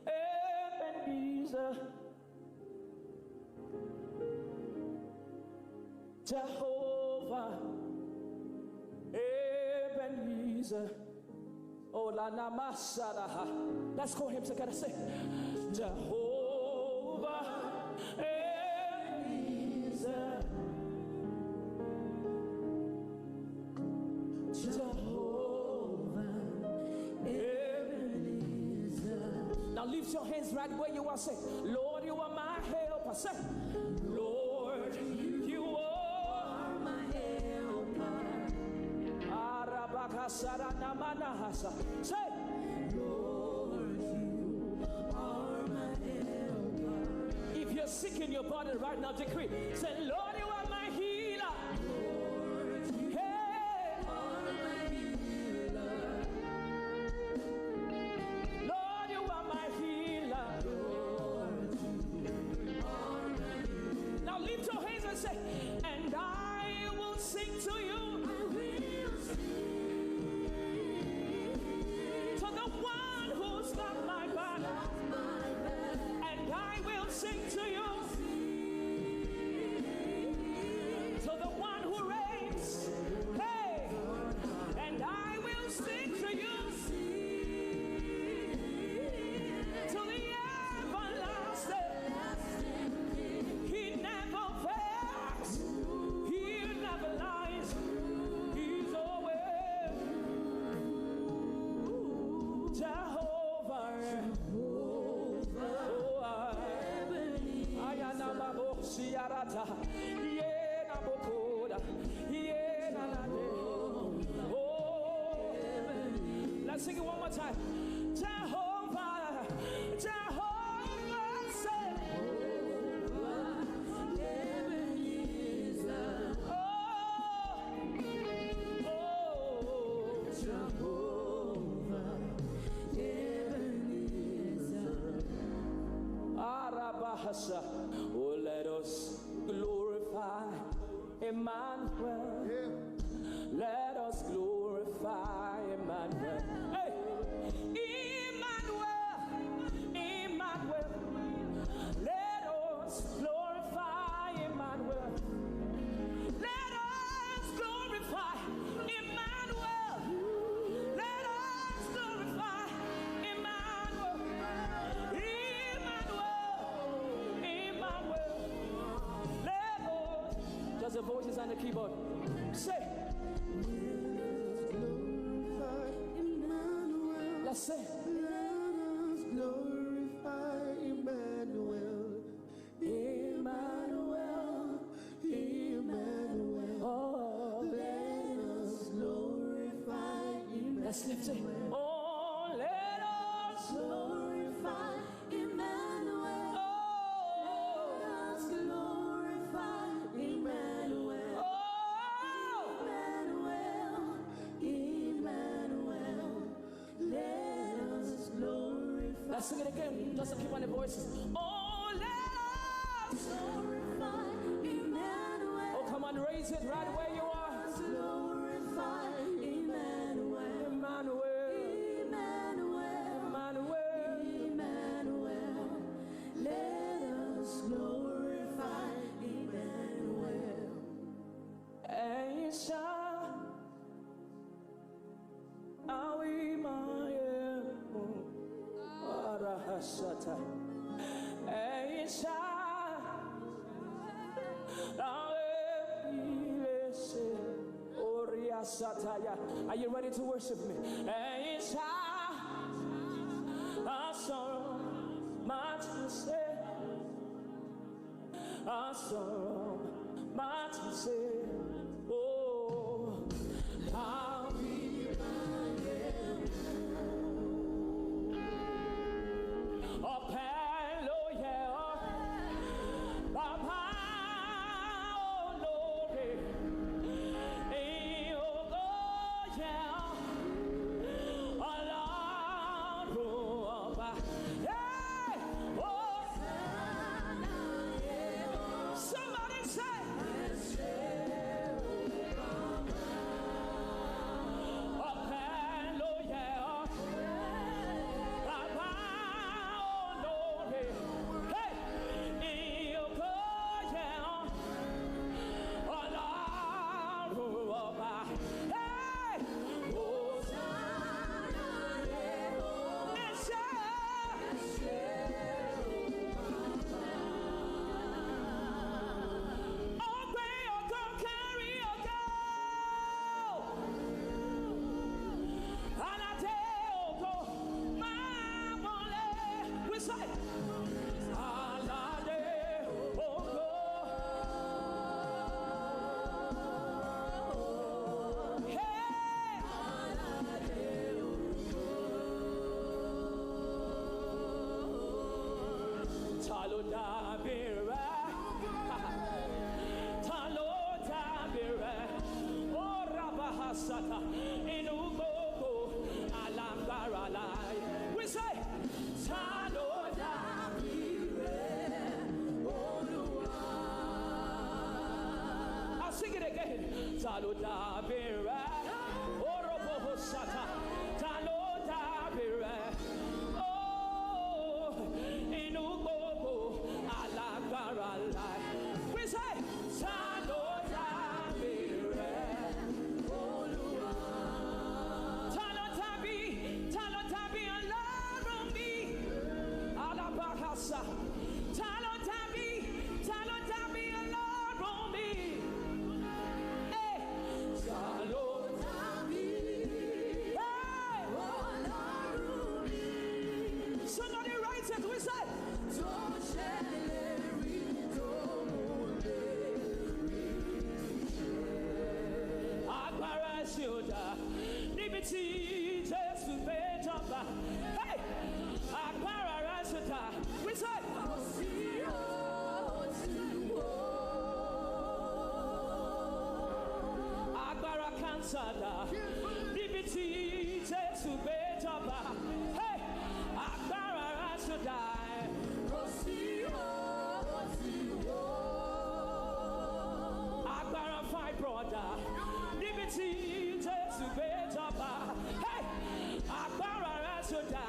Ebenezer, Jehovah Ebenezer. Oh, la namasada. Let's call him together. Say, Jehovah Ebenezer. Jehovah Ebenezer. Now lift your hands right where you are. Say, Lord, you are my helper. Say, Lord, you are My helper, Say, Lord, you are my helper. if you're sick in your body right now, decree. Say, Lord, you are my healer. Lord, you Hey, are my healer. Lord, you are my healer. Lord, you are my healer. Now lift your hands and say, and I will sing to you. I will sing To the one who's got my back, my back. and I will sing to you. To the one who reigns, hey, and I will sing to you. Let's sing it one more time. Jehovah, Jehovah, say. Oh, let us glorify Emmanuel. Let us glorify Emmanuel. Hey, Emmanuel, Emmanuel. Let us glorify Emmanuel. Let us glorify Emmanuel. Let us glorify Emmanuel. Emmanuel, let us. Just the voices on the keyboard. Say. Let's say. Let us glorify Emmanuel. Emmanuel, Emmanuel. oh, Let us glorify Emmanuel. let's lift it. Oh, let us Glorify Emmanuel. Oh, Let us glorify Emmanuel. oh, Emmanuel. Let us glorify. let's sing it again. Just to keep on the voices. Oh, let us. Glorify Emmanuel. Oh, come on, raise it right where you are. Glorify Emmanuel. Emmanuel, Emmanuel. Emmanuel. Emmanuel. Let us glorify Emmanuel. Aisha, Awimaye, Arahasata. Aisha, Awilese, Oriasataya. Are you ready to worship me? Aisha, Asoro, Matise, Asoro, Matise. Oh, somebody say, We say, I'll sing it again. We say, Talo Liberty, Jesus, Bejaba. Hey, Akbara Rashata. We say, Akbara Kansada. Liberty, Jesus, Bejaba. Hey, Akbara Rashata. Akbara fight brother. Liberty, Jesus, Bejaba. Hey, Akbara Rashata.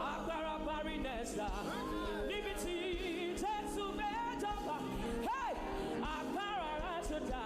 Akbara Barinesta. Liberty, Jesus, Bejaba. Hey, Akbara Rashata.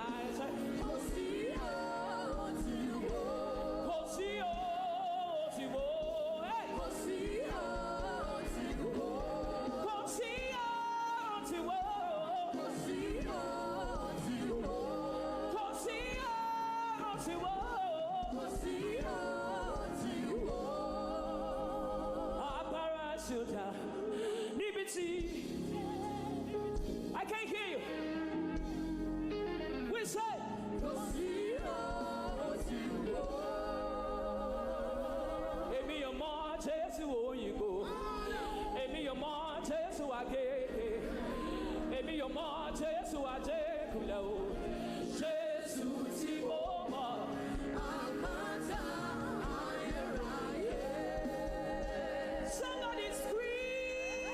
Liberty. I can't hear you. We say, Emi your mom, Jesus, who you go. Emi your mom, Jesus, who I get. Emi your mom, Jesus, who I take. Jesus, ti mama. Somebody scream!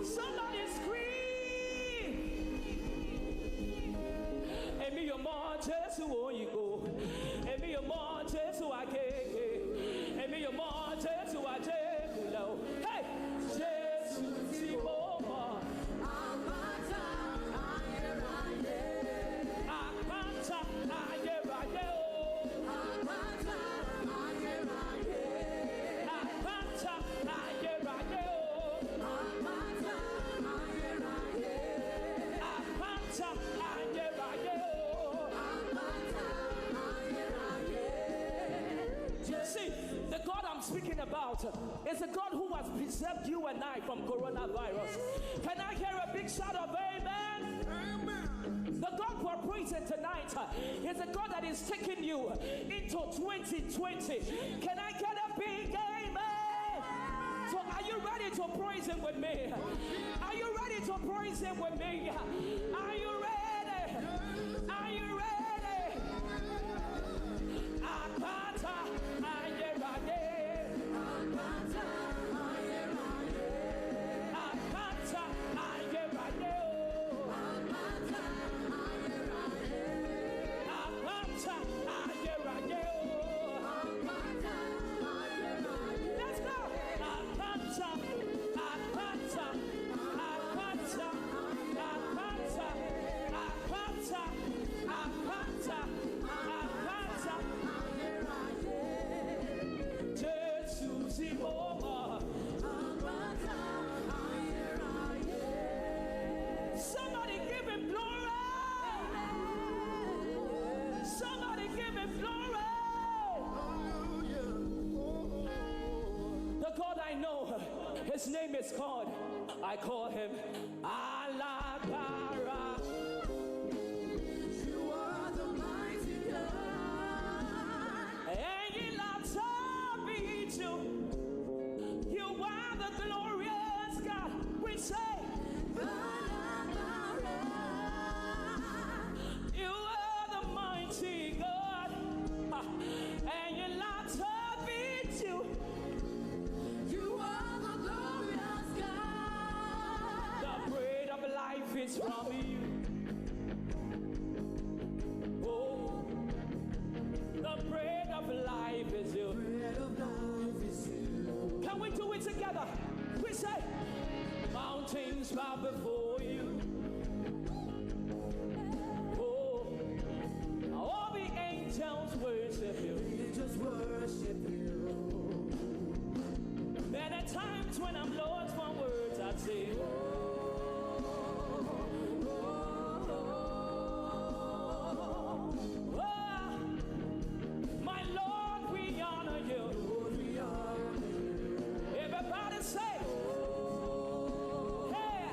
Somebody scream! Emi your mom, Jesus, who you go. Emi your mom, Jesus, who I get. Emi your mom, Jesus, who I take. Hey, Jesus, ti mama. Akpata, aye, raye, oh. Akpata, aye, raye, oh. Akpata, aye, raye, oh. See, the God I'm speaking about is a God who has preserved you and I from coronavirus. Can I hear a big shout of amen? The God we're praising tonight is a God that is taking you into 2020. Can I get a big amen? So are you ready to praise him with me? Are you ready to praise him with me? Are you ready? Are you ready? Akpata, aye, raye. Akpata, aye, raye. Akpata, aye, raye, oh. Akpata, aye, raye. Akpata, aye, raye, oh. Akpata, aye, raye. Let's go. Akpata, akpata, akpata, akpata, akpata, akpata, akpata. Jesus, ti mama. Somebody give him glory. Somebody give him glory. The God I know, his name is God. I call him Alabara. You are the mighty God. And you love to be you. You are the glorious God. We say, you are the mighty God, and you love to beat you. You are the glorious God. The bread of life is from you. Oh, the bread of life is you. Can we do it together? We say, mountains bow before you. Oh, all the angels worship you. Angels worship you. Many times when I'm lost for words, I say, my Lord, we honor you. Everybody say, hey.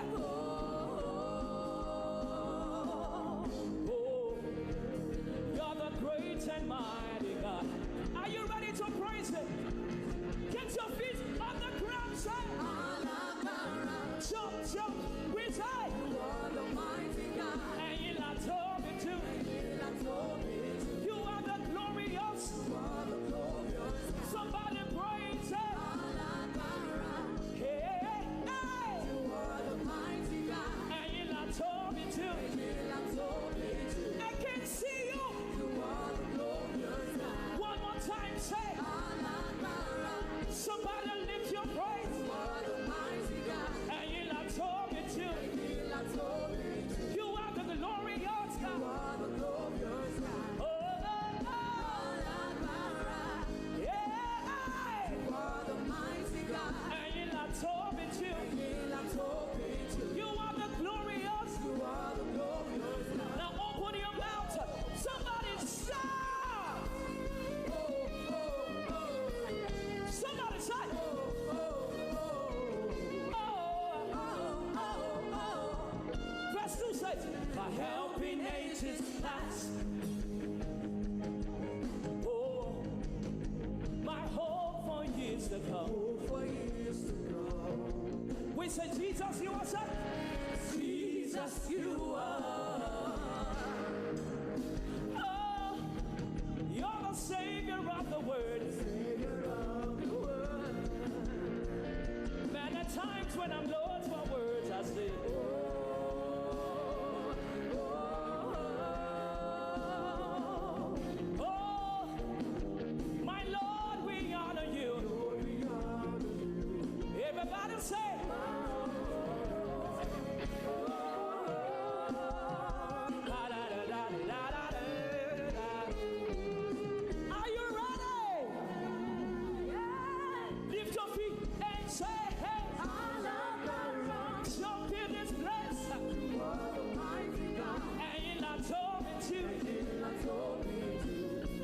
My helping ages past. Oh, my hope for years to come. We say, Jesus, you are son. Jesus, you are. Oh, you're the Savior of the word. Many times when I'm lost for words, I say, oh, my Lord, we honor you. Everybody say, are you ready? Lift your feet and say, hey, jump in this place. And you're not talking to.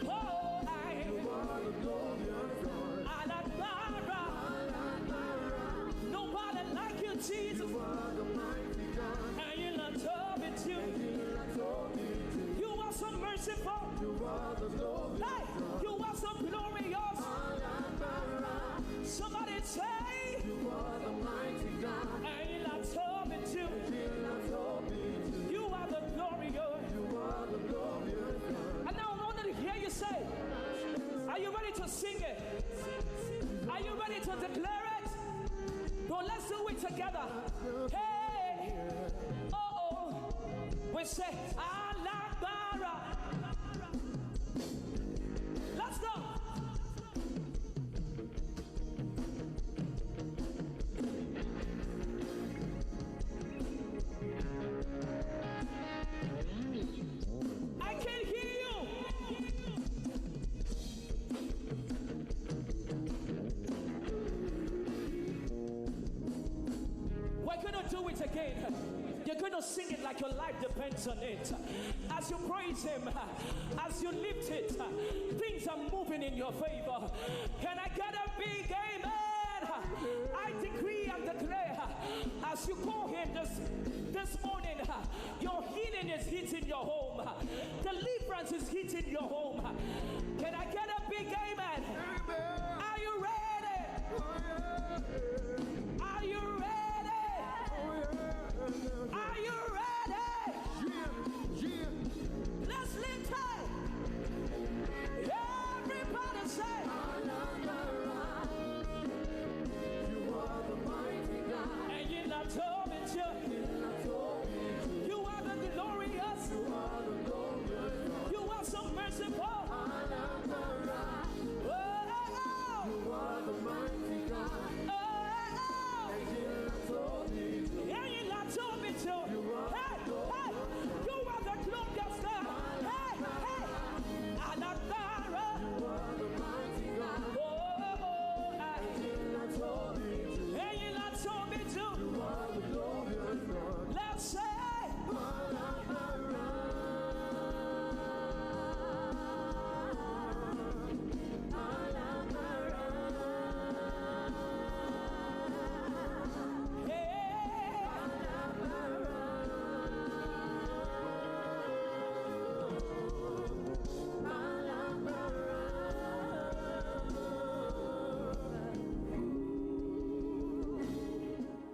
Oh, Alabama. Nobody like you, Jesus. And you're not talking to. You are so merciful. Hey, you are so glorious. Somebody say, and you're not talking to. You are the glorious. And now I wanted to hear you say, are you ready to sing it? Are you ready to declare it? Well, let's do it together. Hey, oh, we say, Alabara. Let's go. I can hear you. We're gonna do it again. You're gonna sing it like your life depends on it. As you praise him, as you lift it, things are moving in your favor. Can I get a big amen? I decree and declare, as you call him this morning, your healing is hitting your home. Deliverance is hitting your home. Can I get a big amen? Are you ready? Are you ready? Are you ready? Let's lift high. Everybody say, and you're not told me to. You are the glorious. You are so merciful. Let's say,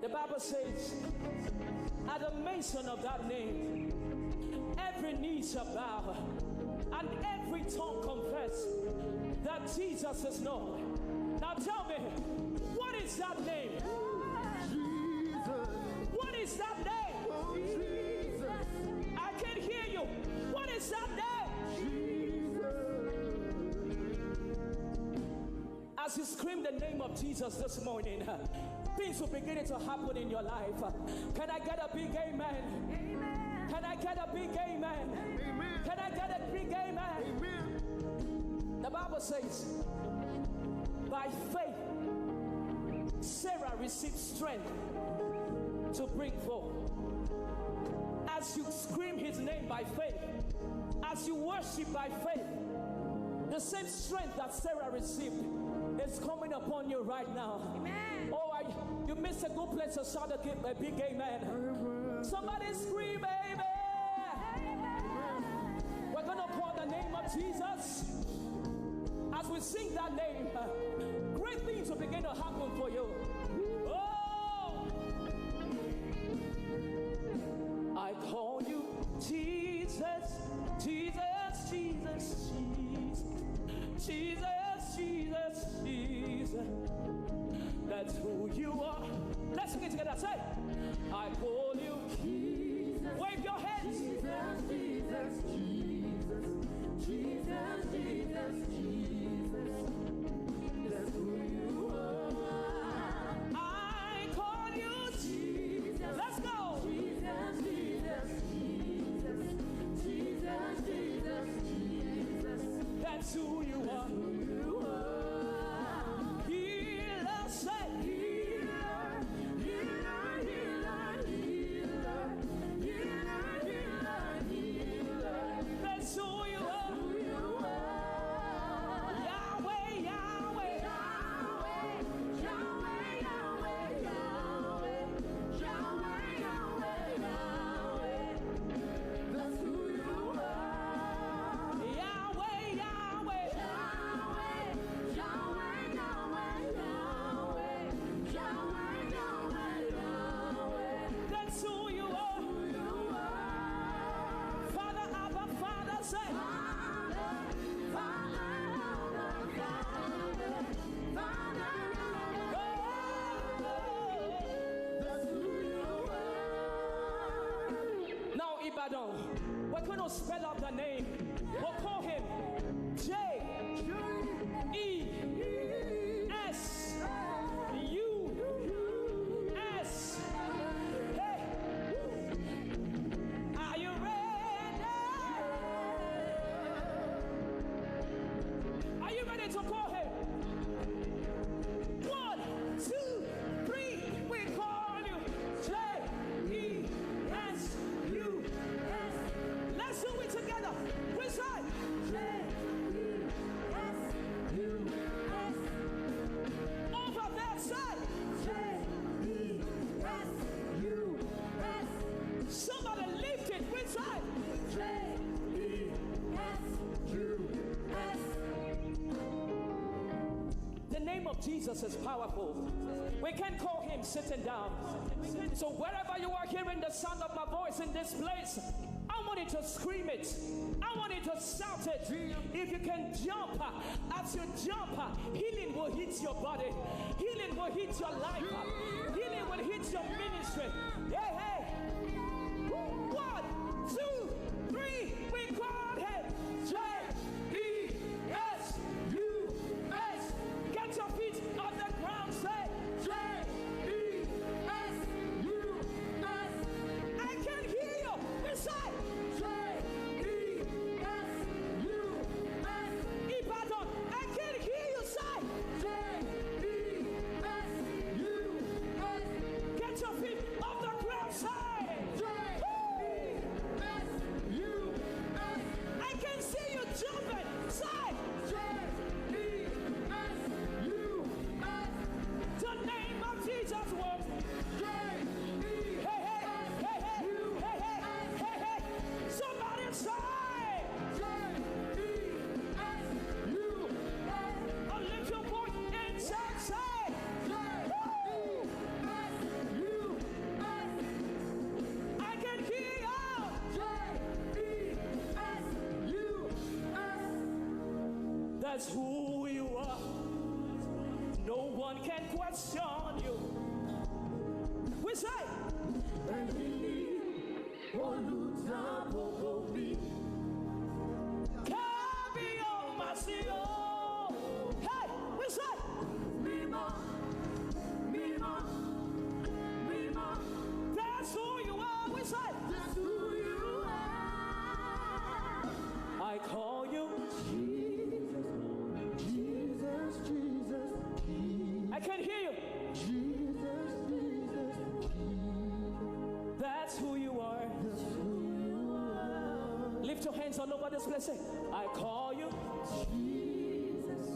the Bible says, at the mention of that name, every knee shall bow and every tongue confess that Jesus is Lord. Now tell me, what is that name? What is that name? I can hear you. What is that name? As you scream the name of Jesus this morning, things will begin to happen in your life. Can I get a big amen? Amen. Can I get a big amen? Amen. Can I get a big amen? Amen. The Bible says, by faith, Sarah received strength to bring forth. As you scream his name by faith, as you worship by faith, the same strength that Sarah received is coming upon you right now. Amen. Oh, you missed a good place to shout a big amen. Somebody scream amen. Jesus, as we sing that name, great things will begin to happen for you. Oh, I call you Jesus, Jesus, Jesus, Jesus, Jesus, Jesus, Jesus. That's who you are. Let's sing it together. Say, I call you Jesus. Wave your hands. Jesus, Jesus, Jesus, Jesus, Jesus, Jesus. That's who you are. I call you Jesus. Let's go. Jesus, Jesus, Jesus, Jesus, Jesus, Jesus. That's who you are. Healer, say. Healer, healer, healer, healer, healer, healer, healer. That's who you are. Yahweh, Yahweh, Yahweh, Yahweh, Yahweh, Yahweh, Yahweh, Yahweh, Yahweh. That's who you are. Yahweh, Yahweh, Yahweh, Yahweh, Yahweh, Yahweh, Yahweh, Yahweh, Yahweh. That's who you are. Father, Abba, Father, say. Father, Father, Abba, Father, Father, Abba. That's who you are. Now, Ibadan, we're going to spell out the name. We'll call him J-E-S-U-S. Hey, are you ready? Are you ready to call him? 1, 2, 3. We call you J-E-S-U-S. Let's do it together. Which side? J-E-S-U-S. Over that side. J-E-S-U-S. Somebody lift it. Which side? J-E-S-U-S. The name of Jesus is powerful. We can't call him sitting down. So wherever you are hearing the sound of my voice in this place, I want you to scream it. I want you to shout it. If you can jump, as you jump, healing will hit your body. Healing will hit your life. Healing will hit your ministry. Hey, hey. 1, 2, 3. We call him J-E-S-U-S. Get your feet on the ground. Say J-E-S-U-S. I can hear you. We say J-E-S-U-S. Ibadan, I can hear you. Say J-E-S-U-S. Get your feet off the ground. Say J-E-S-U-S. I can see you jumping. Say J-E-S-U-S. The name of Jesus works. Hey, hey, hey, hey, hey, hey, hey, hey. Somebody say J-E-S-U-S. Oh, lift your voice and shout, say J-E-S-U-S. I can hear you. J-E-S-U-S. That's who you are. No one can question you. We say Cabio Masio. Hey, we say Mima, Mima, Mima. That's who you are. We say that's who you are. I call you Jesus, Jesus, Jesus. I can hear you. Jesus, Jesus, Jesus. That's who you are. That's who you are. Lift your hands all over this place. Say, I call you Jesus,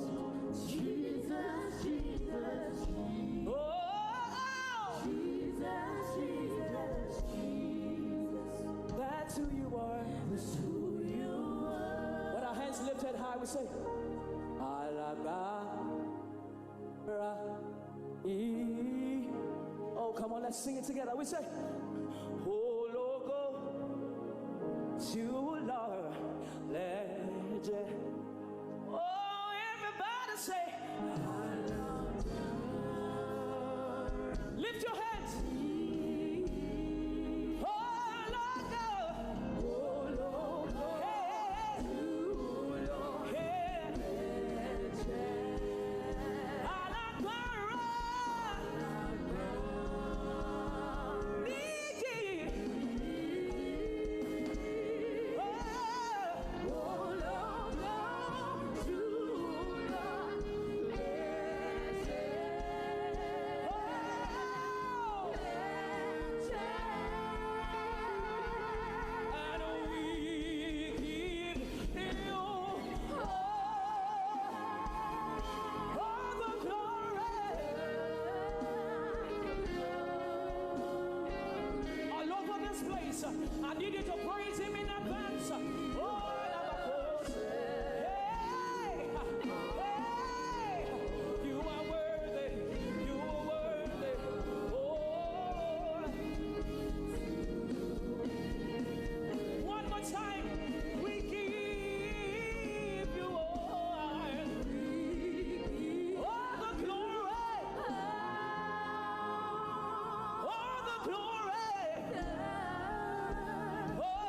Jesus, Jesus, Jesus. Oh, Jesus, Jesus, Jesus. That's who you are. That's who you are. With our hands lifted. lifted high, we say, oh, come on, let's sing it together. We say, oh, logo, to Lord, legend. Oh, everybody say, lift your hands. Oh, logo, I need you to praise him in advance. Oh, hey, hey, you are worthy, you are worthy. Oh, one more time, we give you all the glory, all the glory. Oh,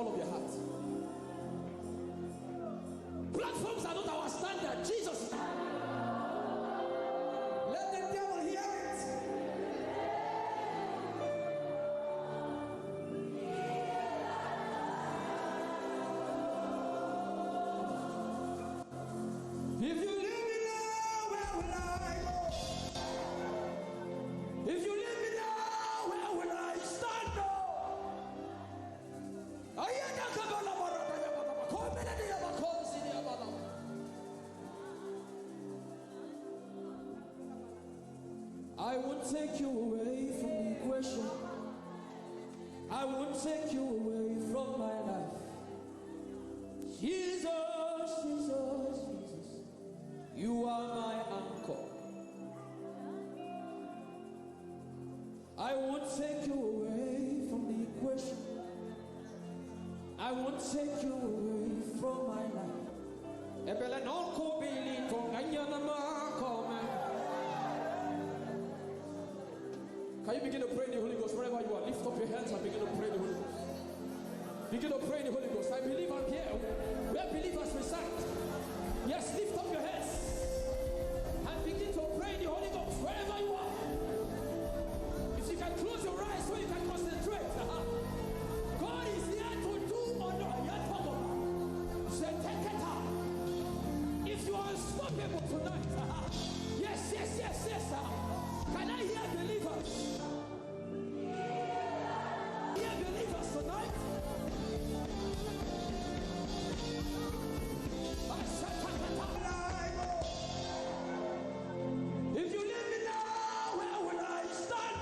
all of your heart. Platforms are not our standard. Jesus is. Let the devil hear it. If you leave me now, where will I go? If you leave me now, where will I stand? I won't take you away from the equation. I won't take you away from my life. Jesus, Jesus, Jesus, you are my anchor. I won't take you away from the equation. I won't take you away from my life. Can you begin to pray in the Holy Ghost wherever you are? Lift up your hands and begin to pray in the Holy Ghost. Begin to pray in the Holy Ghost. I believe I'm here where believers reside. Yes, lift up your hands and begin to pray in the Holy Ghost wherever you are. If you can close your eyes so you can concentrate. God is here to do or not. If you are unstoppable tonight, yes, yes, yes, yes. Can I hear believers? Hear believers tonight? If you leave me now, where will I stand?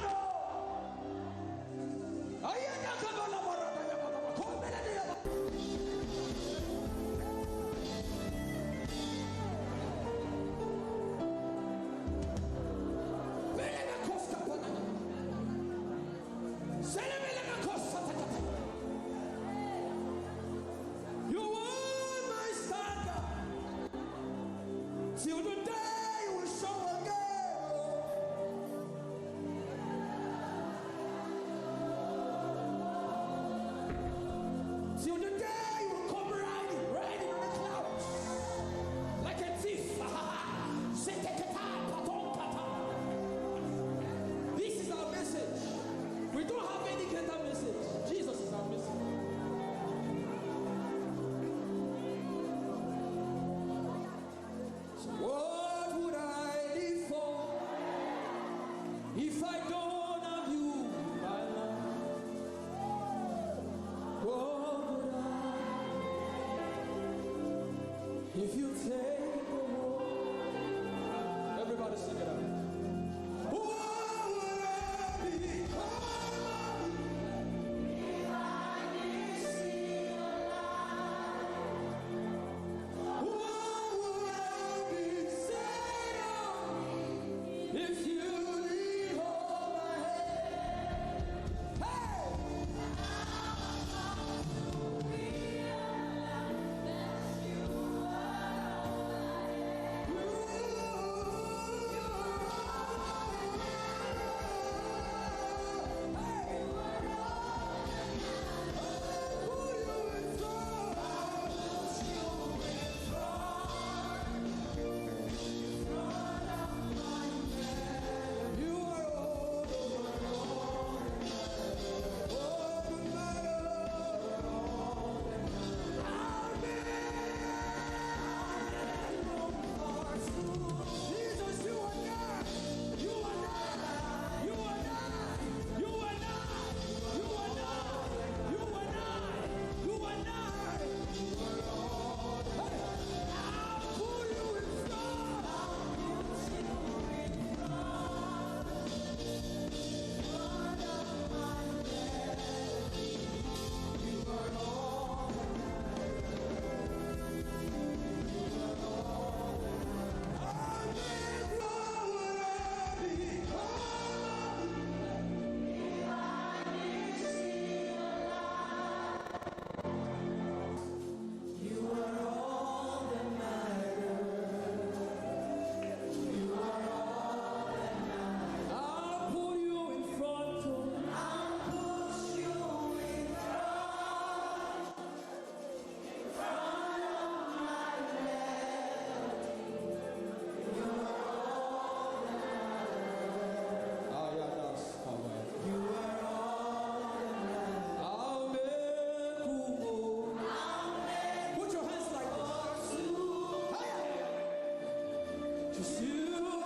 Just you and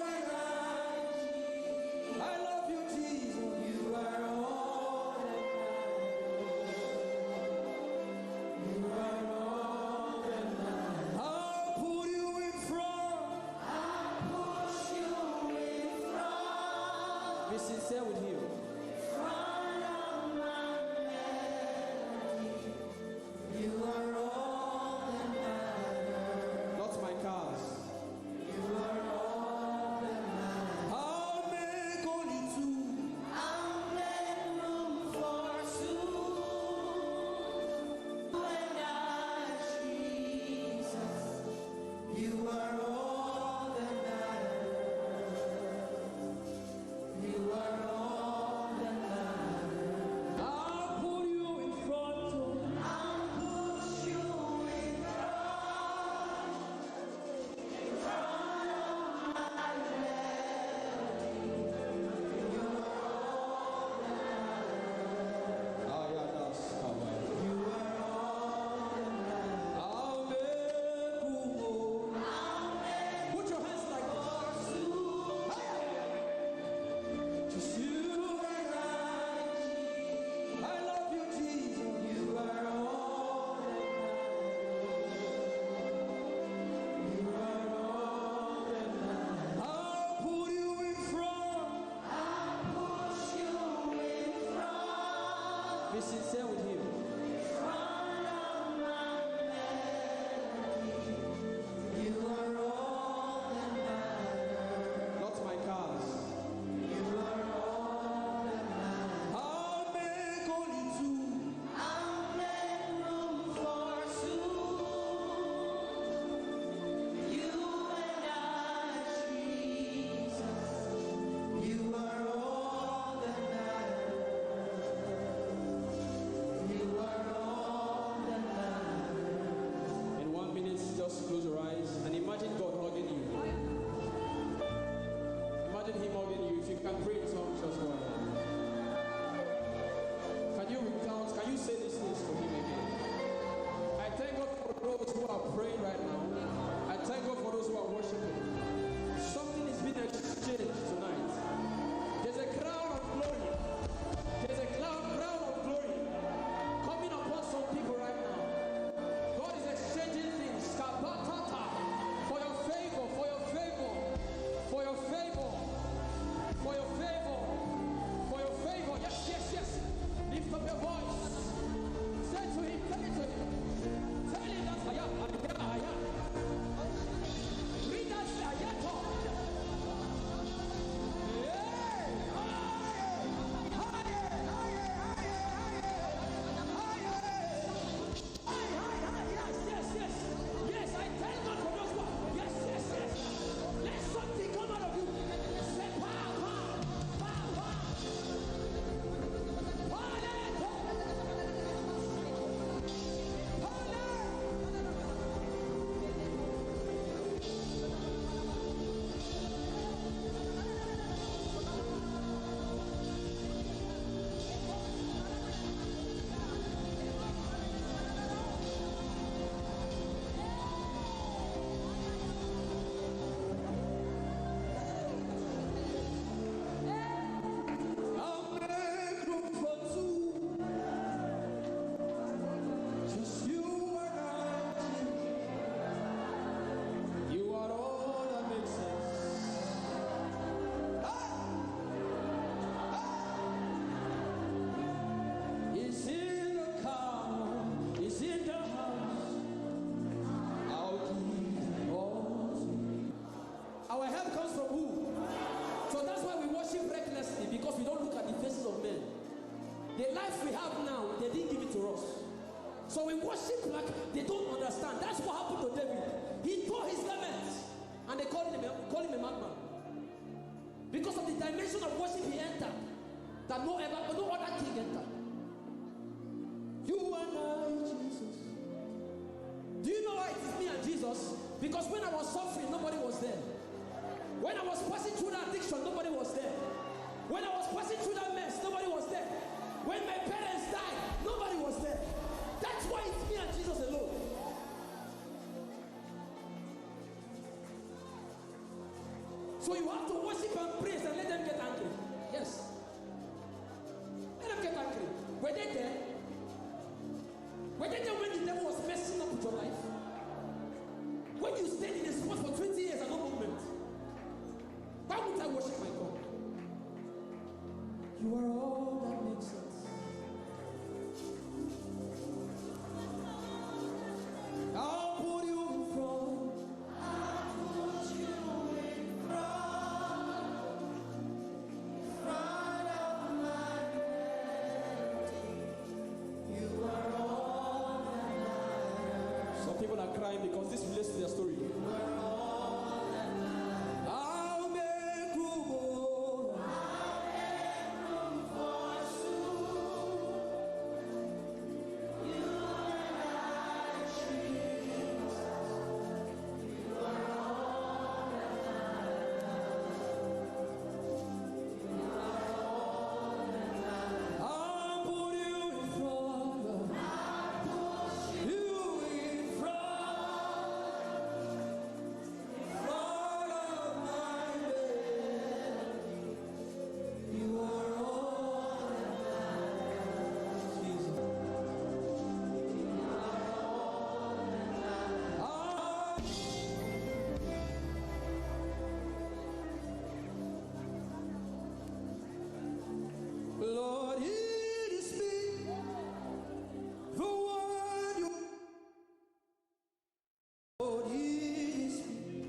I love you, Jesus. You are all that matters. You are all that matters. I'll put you in front. I'll put you in front. Be sincere with you. Front of my melody. You are all that matters. Not my cars. You are all that matters. I'll make only two. I'll make room for two. And I, Jesus, you are all that matters. You are all that matters. I'll put you in front. I'll put you in front. In front of my melody. You are all that matters. You are all that matters. I'll make room. Put your hands like this. Just you and I love you, Jesus. You are all that matters. You are all that matters. I'll put you in front. I'll put you in front. Be sincere with him. Front of my melody. You are all that matters. Not my cars. You are all that matters. I'll make only two. I'll make room for two. You and I, Jesus. You are all that matters. You are all that matters. In 1 minute, just close your eyes and imagine God hugging you. Imagine him hugging you. If you can pray in tongues, just go ahead. Can you recount? Can you say these things to him again? I thank God for those who are praying right now. I thank God for those who are worshiping. Something is being exchanged tonight. There's a crown of glory. There's a crown of glory coming upon some people right now. God is exchanging things. Kabatata. For your favor, for your favor, for your favor, for your favor, for your favor. Yes, yes, yes. Lift up your voice. Say to him, tell it to him. Tell him that I am. Read that, I am. Yes, I thank God for those one. Yes. Let something come out of you. Say power. I'll make room for two. Just you and I. You are all that makes sense. It's in the car, it's in the house. I'll give all to you. Our help comes from who? So that's why we worship recklessly, because we don't look at the faces of men. The life we have now, they didn't give it to us. So we worship like they don't understand. That's what happened to David. He tore his garments and they called him a madman. Because of the dimension of worship he entered, that no other king entered. You and I, Jesus. Do you know why it is me and Jesus? Because when I was suffering, nobody was there. When I was passing through that addiction, nobody was there. When I was passing through that mess, nobody was there. When my parents died, nobody was there. That's why it's me and Jesus alone. So you have to worship and praise and let them get angry. Yes. Let them get angry. Were they there? Were they there when the devil was messing up with your life? When you stayed in a spot for 20 years and no movement? Why would I worship my God? You are all that makes sense. I'll put you in front. Some people are crying because this relates to their story. I'll make room. I'll put you in front. You in front of my melody. You are all that matters, Jesus. Lord, it is me, the one you. Lord, it is me.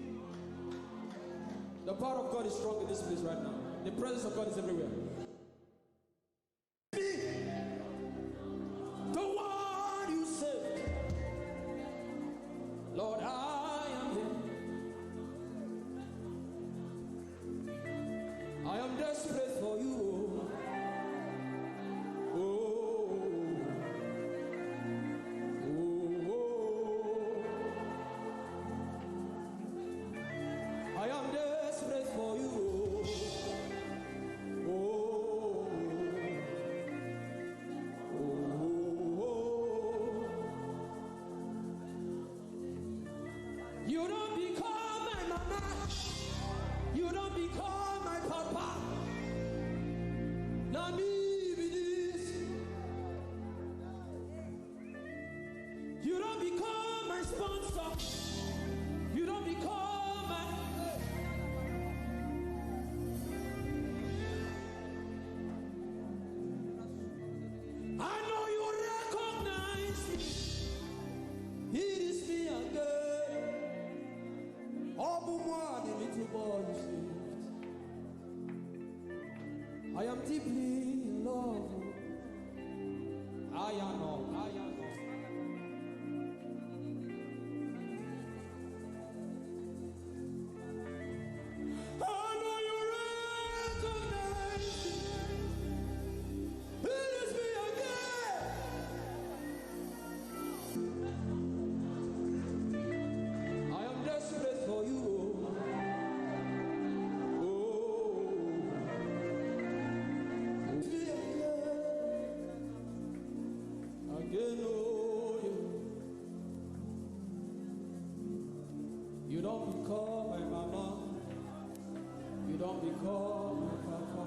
The power of God is strong in this place right now. The presence of God is everywhere. Me, the one you saved. Lord, I am here. I am desperate for you. Oh, oh, oh, I am desperate for you. Oh, oh, oh. You don't become my mama. You don't become my papa. Now me be this. You don't become my sponsor. You don't become my. I know you recognize me. It is me again. All the one, the little boy you saved. I am deeply in love. I am all. I know you recognize me. It is me again. I am desperate for you. Oh, it's me again, oh yeah. You don't become my mama. You don't become my papa.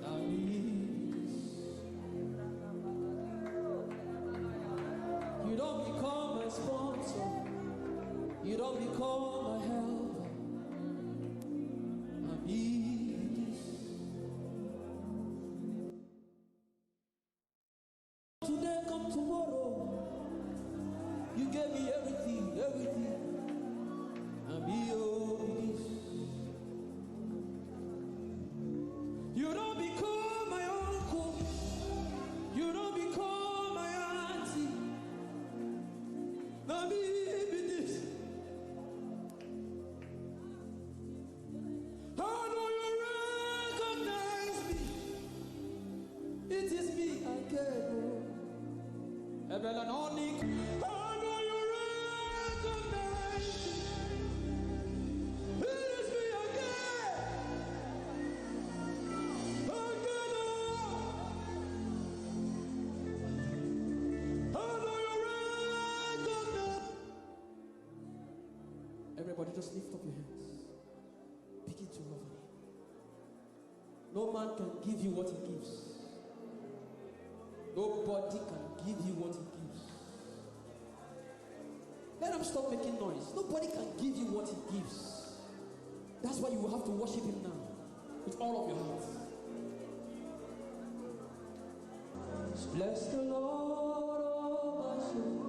I need. You don't become my sponsor. You don't become my helper. I need. Today, come tomorrow. You gave me everything. And be this. You don't become my uncle. You don't become my auntie. Now me be this. I know you recognize me. It is me again. Evelyn Onik. I know you recognize me. It is me again. Again, I know you recognize. Everybody just lift up your hands. Take it to heaven. No man can give you what he gives. Nobody can give you what he gives. Let him stop making noise. Nobody can give you what he gives. That's why you will have to worship him now with all of your heart. Bless the Lord, oh my soul.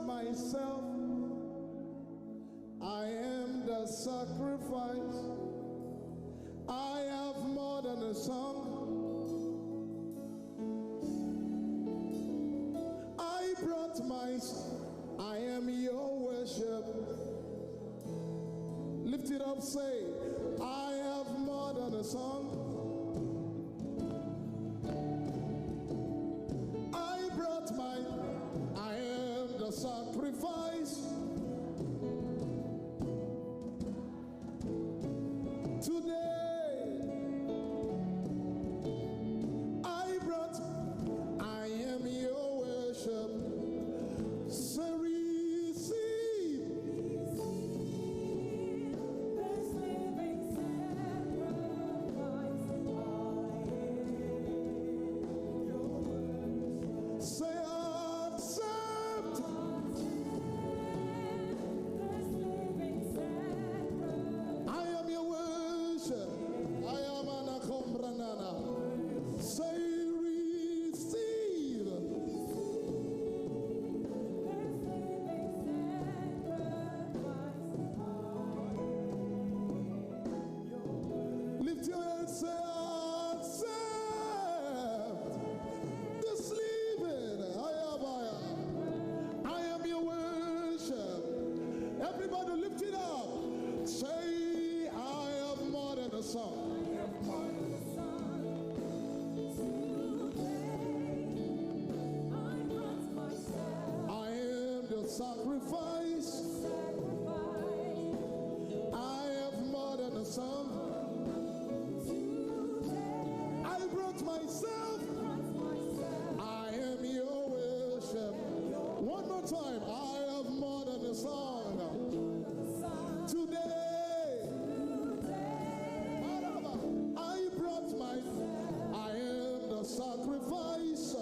Myself, I am the sacrifice. I have more than a song. I brought myself. I am your worship. Lift it up, say, I have more than a song. Sacrifice today. I am your worship. So receive this living sacrifice. Say accept. Sacrifice. I have more than a song. I brought myself. I am your worship. One more time. I have more than a song. Today, I brought I am the sacrifice.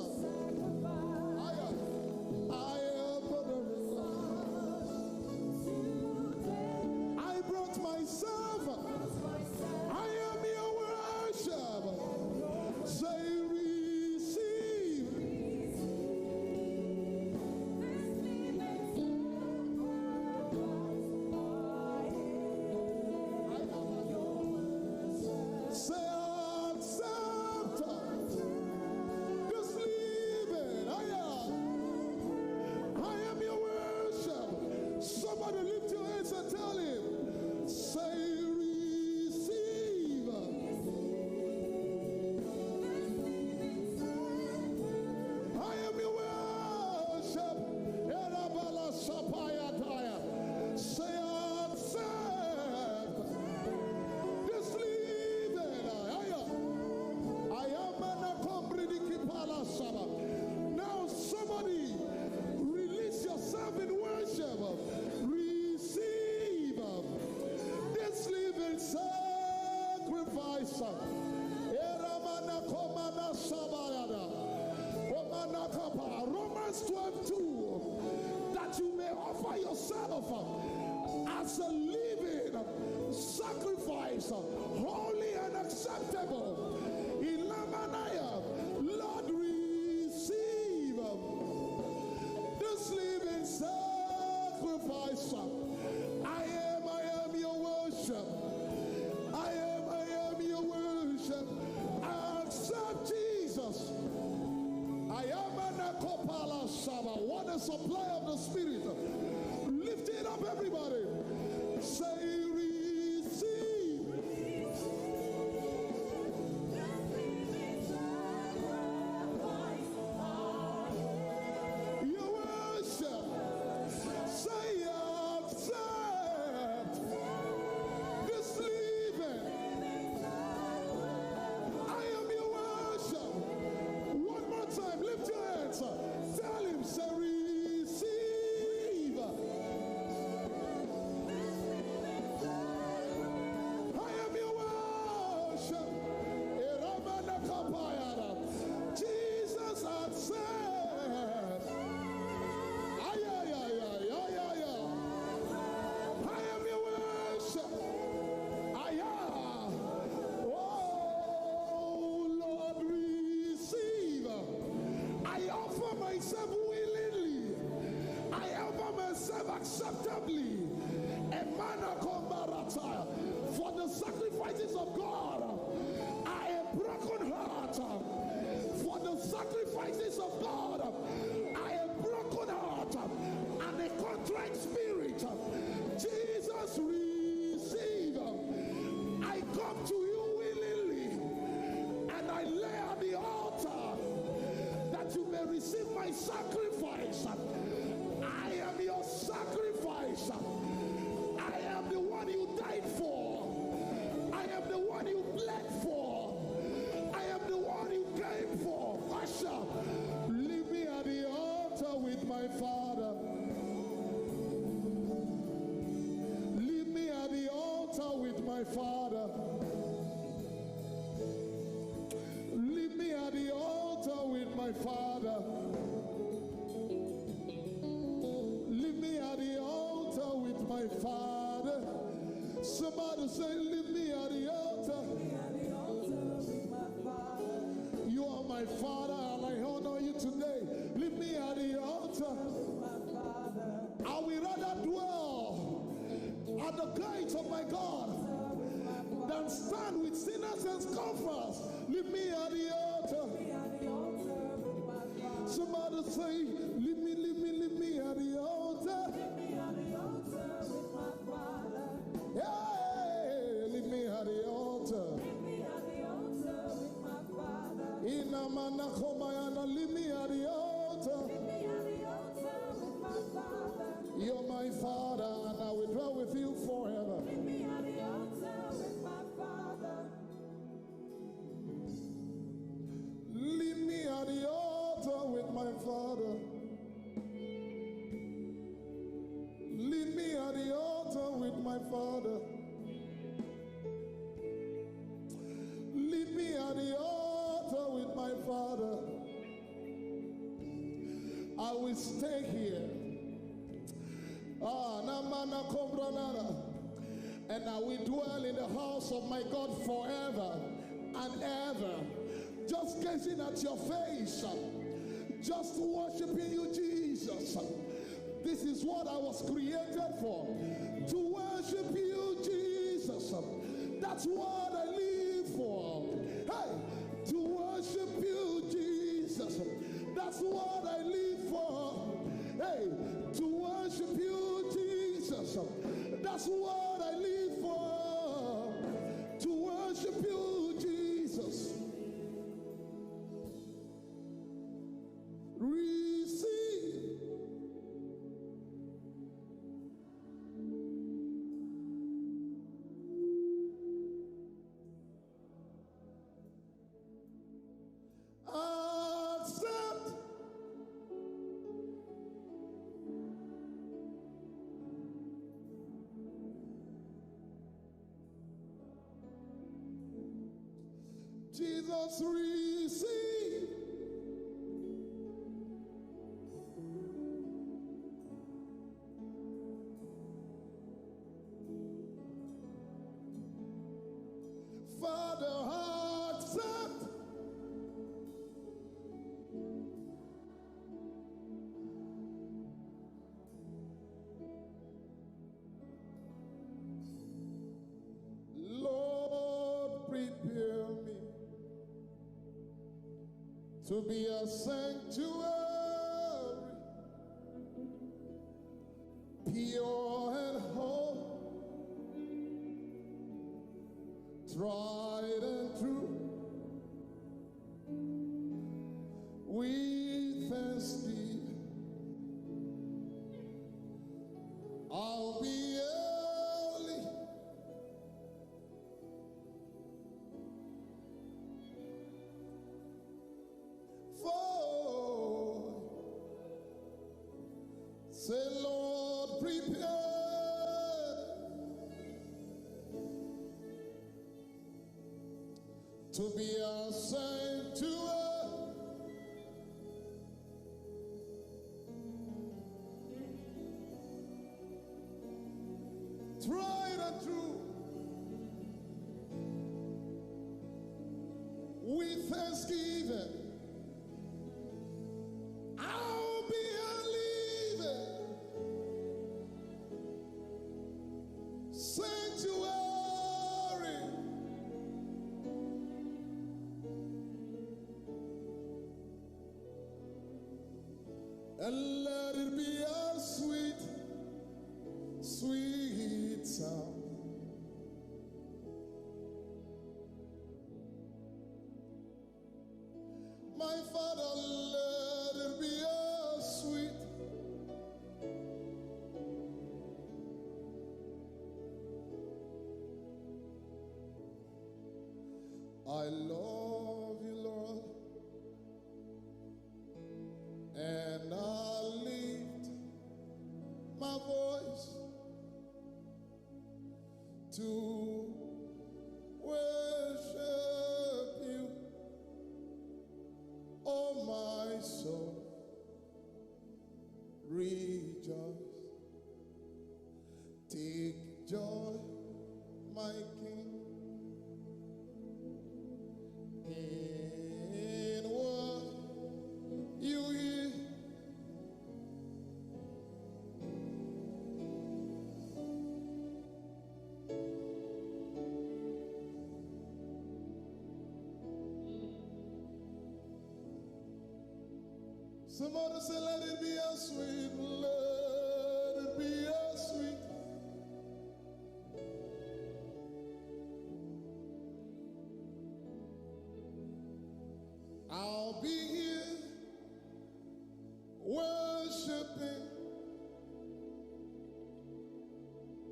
Romans 12:2, that you may offer yourself as a living sacrifice, holy and acceptable. Ilamanaya, Lord, receive this living sacrifice. I am your worship. I am your worship. Accept Jesus. I am an akopala shaba. What a supply of the Spirit. Lift it up, everybody. Say, receive. Your worship. Say, accept this living. I am your worship. One more time, lift your hands. Tell him, say, receive. I am your worship. Eramanakapayara. Jesus had said, ay, ay, ay, ay, ay, ay, ay. I am your worship. Ay, ay. Oh, Lord, receive. I offer myself willingly. I offer myself acceptably. Emanakombarata. For the sacrifices of God, I am broken heart. For the sacrifices of God, I am broken heart and a contrite spirit. Jesus, receive. I come to you willingly, and I lay at the altar that you may receive my sacrifice. I am your sacrifice. I am the one you died for. I am the one you bled for. I am the one you came for. Usher, leave me at the altar with my Father. Leave me at the altar with my Father. Leave me at the altar with my Father. Leave me at the altar with my Father. Somebody say, leave me at the altar. You are my Father, and I honor you today. Leave me at the altar. I will rather dwell at the gates of my God than stand with sinners and scoffers. Leave me at the altar. Somebody say, leave me at the altar. Hey, leave me at the altar. Inamanakomayana, leave me at the altar. You're my Father, and I will dwell with you forever. Leave me at the altar with my Father. Leave me at the altar with my Father. Leave me at the altar with my Father. I will stay here. And I will dwell in the house of my God forever and ever. Just gazing at your face. Just worshiping you, Jesus. This is what I was created for. To worship you, Jesus. That's what I live for. Hey, to worship you, Jesus. That's what I live for. Hey, to worship you, Jesus. That's what I live for. To worship you, Jesus. Receive. Accept. Jesus, receive. to be a sanctuary, pure and whole, tried and true. With thanksgiving, I'll be early. For, say, Lord, prepare to be a sanctuary, tried and true, with thanksgiving. I'll be a living sanctuary, and let it be a sweet, sweet sound. My Father, let it be a sweet, I love you, Lord, and I lift my voice to worship you, oh my soul, rejoice, take joy, my King, in what you hear. Somebody say, let it be a sweet, let it be a sweet. I'll be here worshiping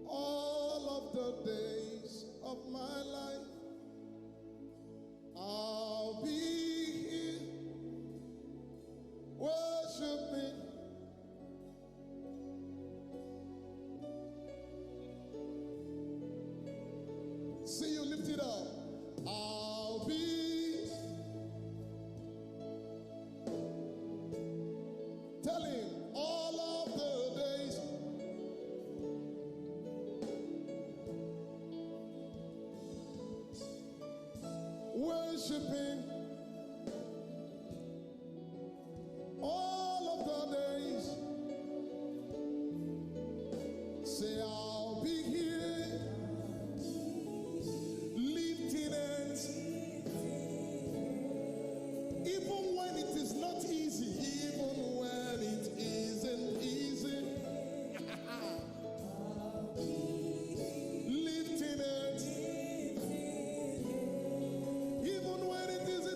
all of the days of my life. I'll be here worshiping see you lift it up. I'll be, tell him, all of the days worshiping, all of the days. Say, I'll be here lifting hands, even when it is not easy, even when it isn't easy. Lifting hands, even when it is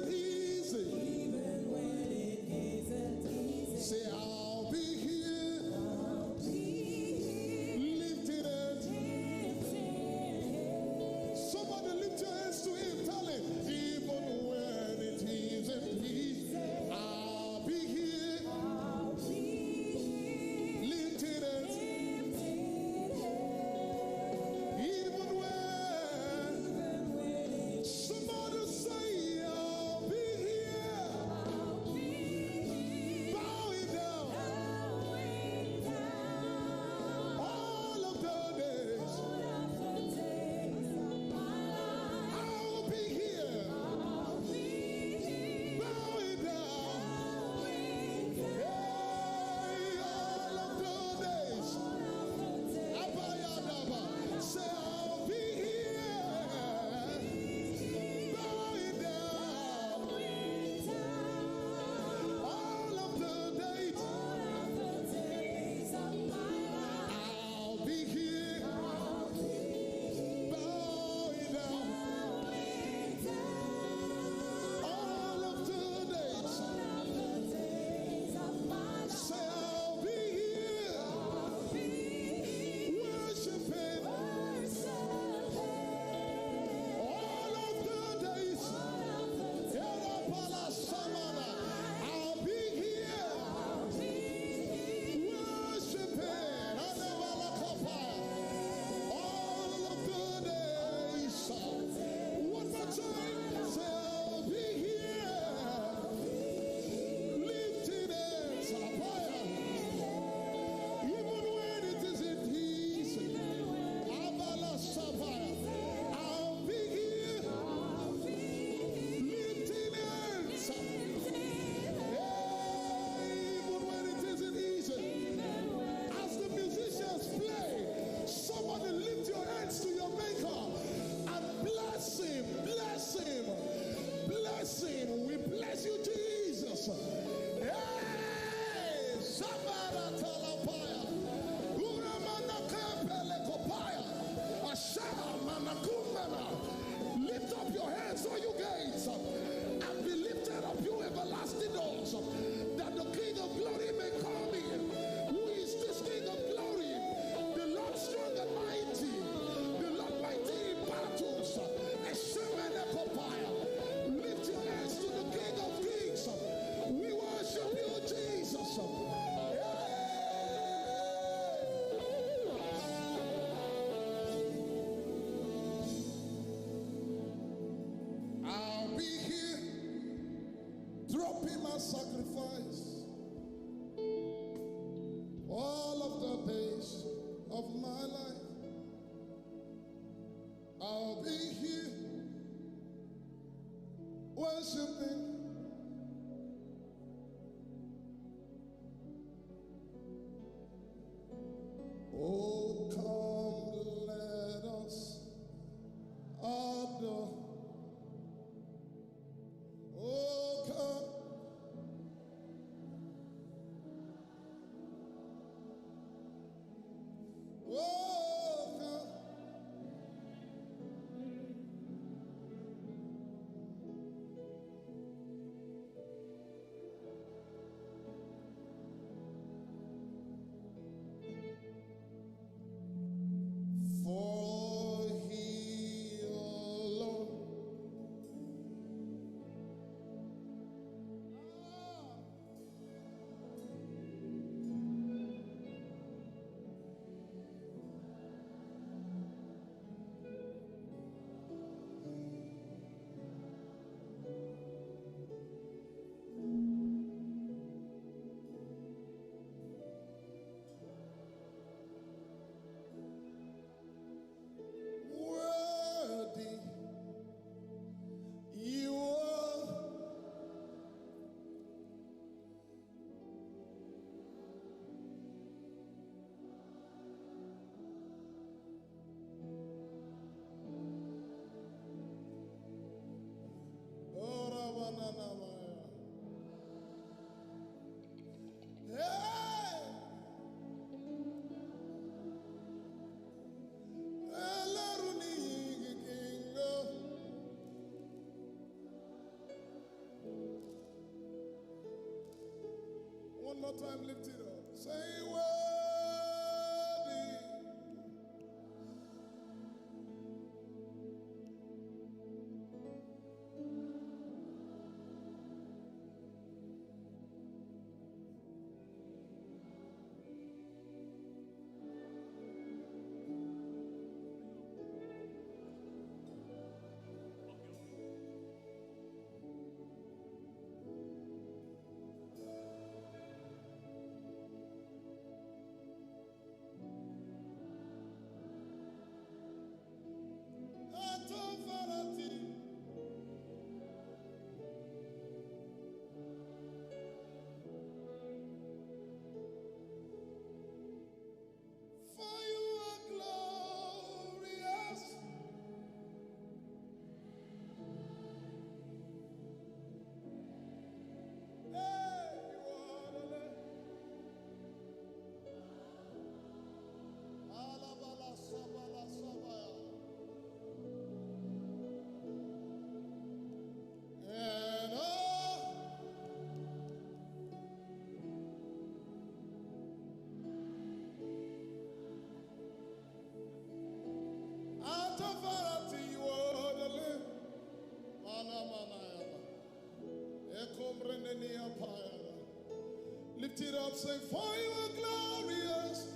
Lift it up, say, for you are glorious,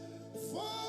for